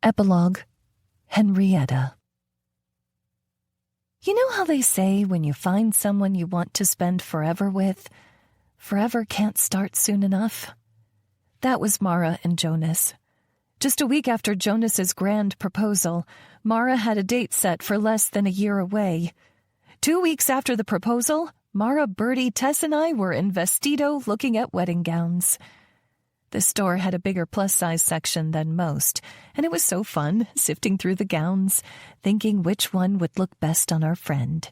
Epilogue. Henrietta. You know how they say when you find someone you want to spend forever with, forever can't start soon enough? That was Mara and Jonas. Just a week after Jonas's grand proposal, Mara had a date set for less than a year away. 2 weeks after the proposal, Mara, Bertie, Tess, and I were in Vestido looking at wedding gowns. The store had a bigger plus-size section than most, and it was so fun sifting through the gowns, thinking which one would look best on our friend.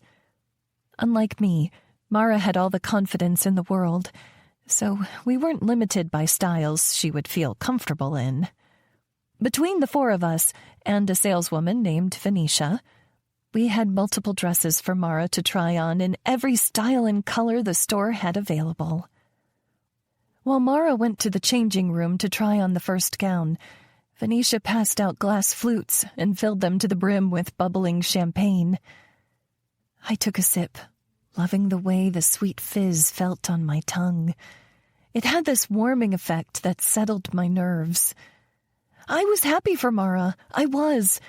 Unlike me, Mara had all the confidence in the world, so we weren't limited by styles she would feel comfortable in. Between the four of us and a saleswoman named Venetia, we had multiple dresses for Mara to try on in every style and color the store had available. While Mara went to the changing room to try on the first gown, Venetia passed out glass flutes and filled them to the brim with bubbling champagne. I took a sip, loving the way the sweet fizz felt on my tongue. It had this warming effect that settled my nerves. I was happy for Mara, I was,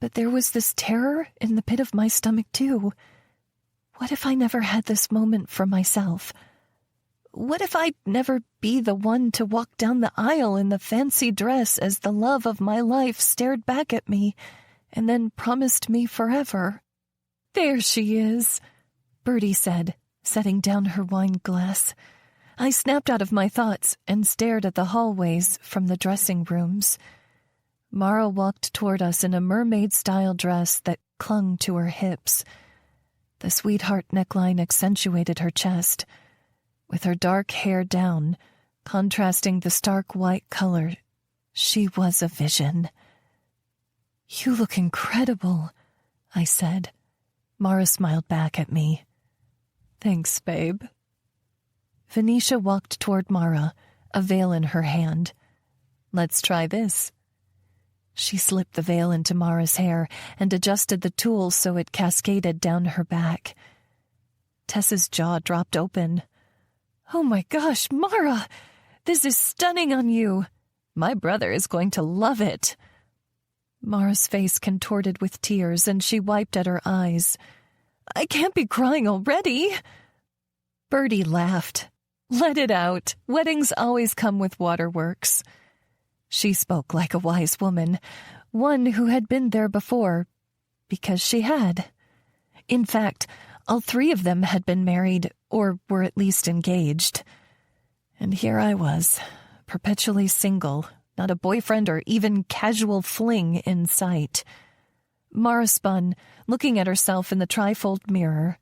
but there was this terror in the pit of my stomach too. What if I never had this moment for myself? What if I'd never be the one to walk down the aisle in the fancy dress as the love of my life stared back at me and then promised me forever? There she is, Bertie said, setting down her wine glass. I snapped out of my thoughts and stared at the hallways from the dressing rooms. Mara walked toward us in a mermaid-style dress that clung to her hips. The sweetheart neckline accentuated her chest. With her dark hair down, contrasting the stark white color, she was a vision. "You look incredible," I said. Mara smiled back at me. "Thanks, babe." Venetia walked toward Mara, a veil in her hand. "Let's try this." She slipped the veil into Mara's hair and adjusted the tulle so it cascaded down her back. Tessa's jaw dropped open. "Oh my gosh, Mara! This is stunning on you! My brother is going to love it!" Mara's face contorted with tears, and she wiped at her eyes. "I can't be crying already!" Bertie laughed. "Let it out. Weddings always come with waterworks." She spoke like a wise woman, one who had been there before, because she had. In fact, all three of them had been married, or were at least engaged. And here I was, perpetually single, not a boyfriend or even casual fling in sight. Mara spun, looking at herself in the trifold mirror.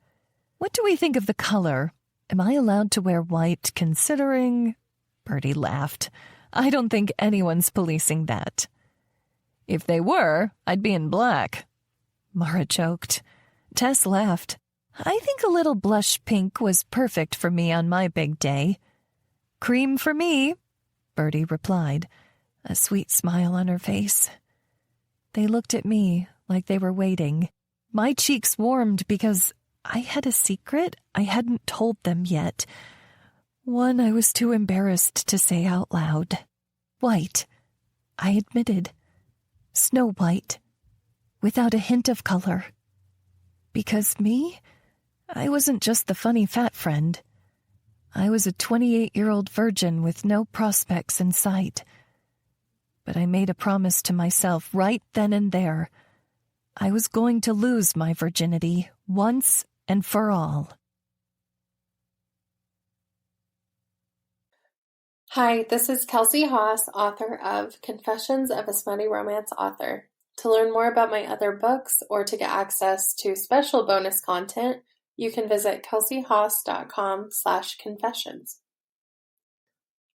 "What do we think of the color? Am I allowed to wear white, considering—" Bertie laughed. "I don't think anyone's policing that." "If they were, I'd be in black." Mara joked. Tess laughed. "I think a little blush pink was perfect for me on my big day." "Cream for me," Bertie replied, a sweet smile on her face. They looked at me like they were waiting. My cheeks warmed because I had a secret I hadn't told them yet. One I was too embarrassed to say out loud. White, I admitted. Snow white, without a hint of color. Because me, I wasn't just the funny fat friend. I was a 28-year-old virgin with no prospects in sight. But I made a promise to myself right then and there. I was going to lose my virginity once and for all. Hi, this is Kelsie Haas, author of Confessions of a Smutty Romance Author. To learn more about my other books or to get access to special bonus content, you can visit kelsiehaas.com/confessions.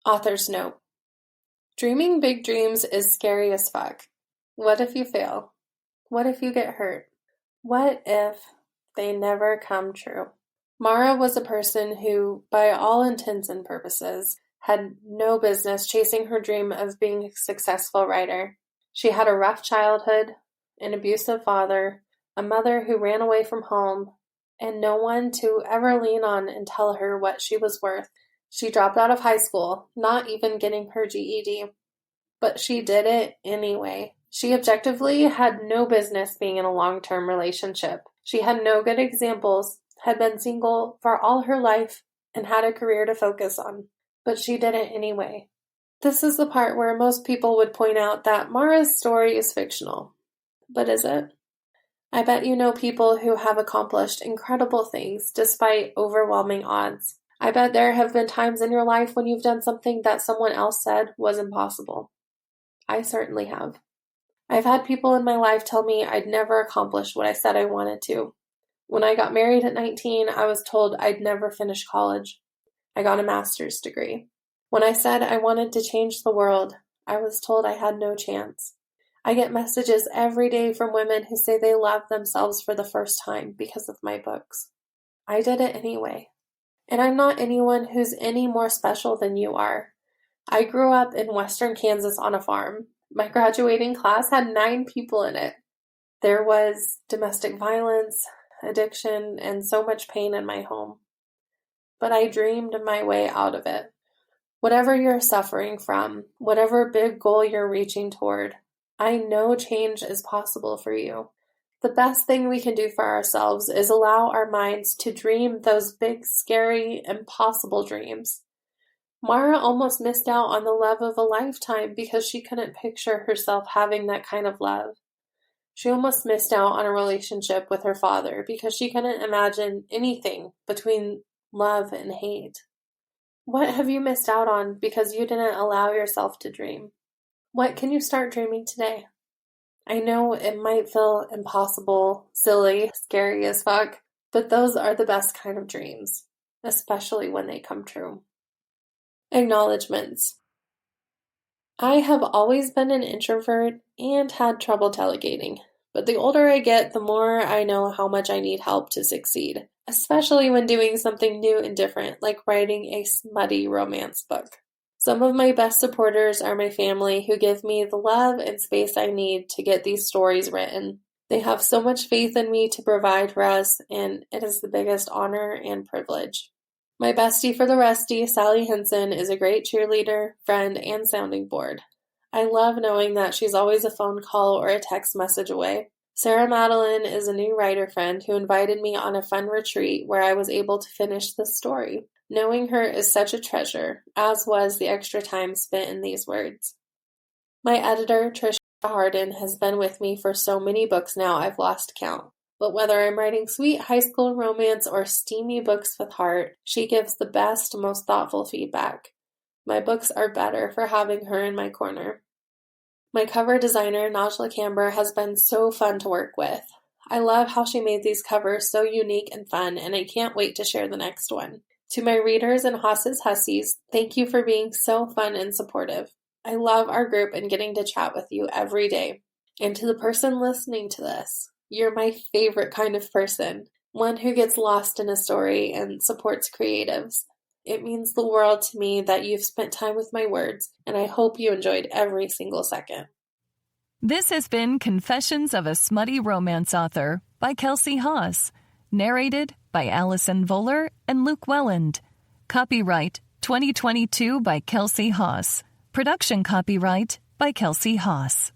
Author's note. Dreaming big dreams is scary as fuck. What if you fail? What if you get hurt? What if they never come true? Mara was a person who, by all intents and purposes, had no business chasing her dream of being a successful writer. She had a rough childhood, an abusive father, a mother who ran away from home, and no one to ever lean on and tell her what she was worth. She dropped out of high school, not even getting her GED. But she did it anyway. She objectively had no business being in a long-term relationship. She had no good examples, had been single for all her life, and had a career to focus on. But she did it anyway. This is the part where most people would point out that Mara's story is fictional. But is it? I bet you know people who have accomplished incredible things despite overwhelming odds. I bet there have been times in your life when you've done something that someone else said was impossible. I certainly have. I've had people in my life tell me I'd never accomplish what I said I wanted to. When I got married at 19, I was told I'd never finish college. I got a master's degree. When I said I wanted to change the world, I was told I had no chance. I get messages every day from women who say they love themselves for the first time because of my books. I did it anyway. And I'm not anyone who's any more special than you are. I grew up in western Kansas on a farm. My graduating class had 9 people in it. There was domestic violence, addiction, and so much pain in my home. But I dreamed my way out of it. Whatever you're suffering from, whatever big goal you're reaching toward, I know change is possible for you. The best thing we can do for ourselves is allow our minds to dream those big, scary, impossible dreams. Mara almost missed out on the love of a lifetime because she couldn't picture herself having that kind of love. She almost missed out on a relationship with her father because she couldn't imagine anything between love and hate. What have you missed out on because you didn't allow yourself to dream? What can you start dreaming today? I know it might feel impossible, silly, scary as fuck, but those are the best kind of dreams, especially when they come true. Acknowledgements. I have always been an introvert and had trouble delegating, but the older I get, the more I know how much I need help to succeed, especially when doing something new and different, like writing a smutty romance book. Some of my best supporters are my family, who give me the love and space I need to get these stories written. They have so much faith in me to provide for us, and it is the biggest honor and privilege. My bestie for the restie, Sally Henson, is a great cheerleader, friend, and sounding board. I love knowing that she's always a phone call or a text message away. Sarah Madeline is a new writer friend who invited me on a fun retreat where I was able to finish the story. Knowing her is such a treasure, as was the extra time spent in these words. My editor, Trisha Harden, has been with me for so many books now I've lost count. But whether I'm writing sweet high school romance or steamy books with heart, she gives the best, most thoughtful feedback. My books are better for having her in my corner. My cover designer, Najla Camber, has been so fun to work with. I love how she made these covers so unique and fun, and I can't wait to share the next one. To my readers and Haas's Hussies, thank you for being so fun and supportive. I love our group and getting to chat with you every day. And to the person listening to this, you're my favorite kind of person, one who gets lost in a story and supports creatives. It means the world to me that you've spent time with my words, and I hope you enjoyed every single second. This has been Confessions of a Smutty Romance Author by Kelsie Haas. Narrated by Allison Voller and Luke Welland. Copyright 2022 by Kelsie Haas. Production copyright by Kelsie Haas.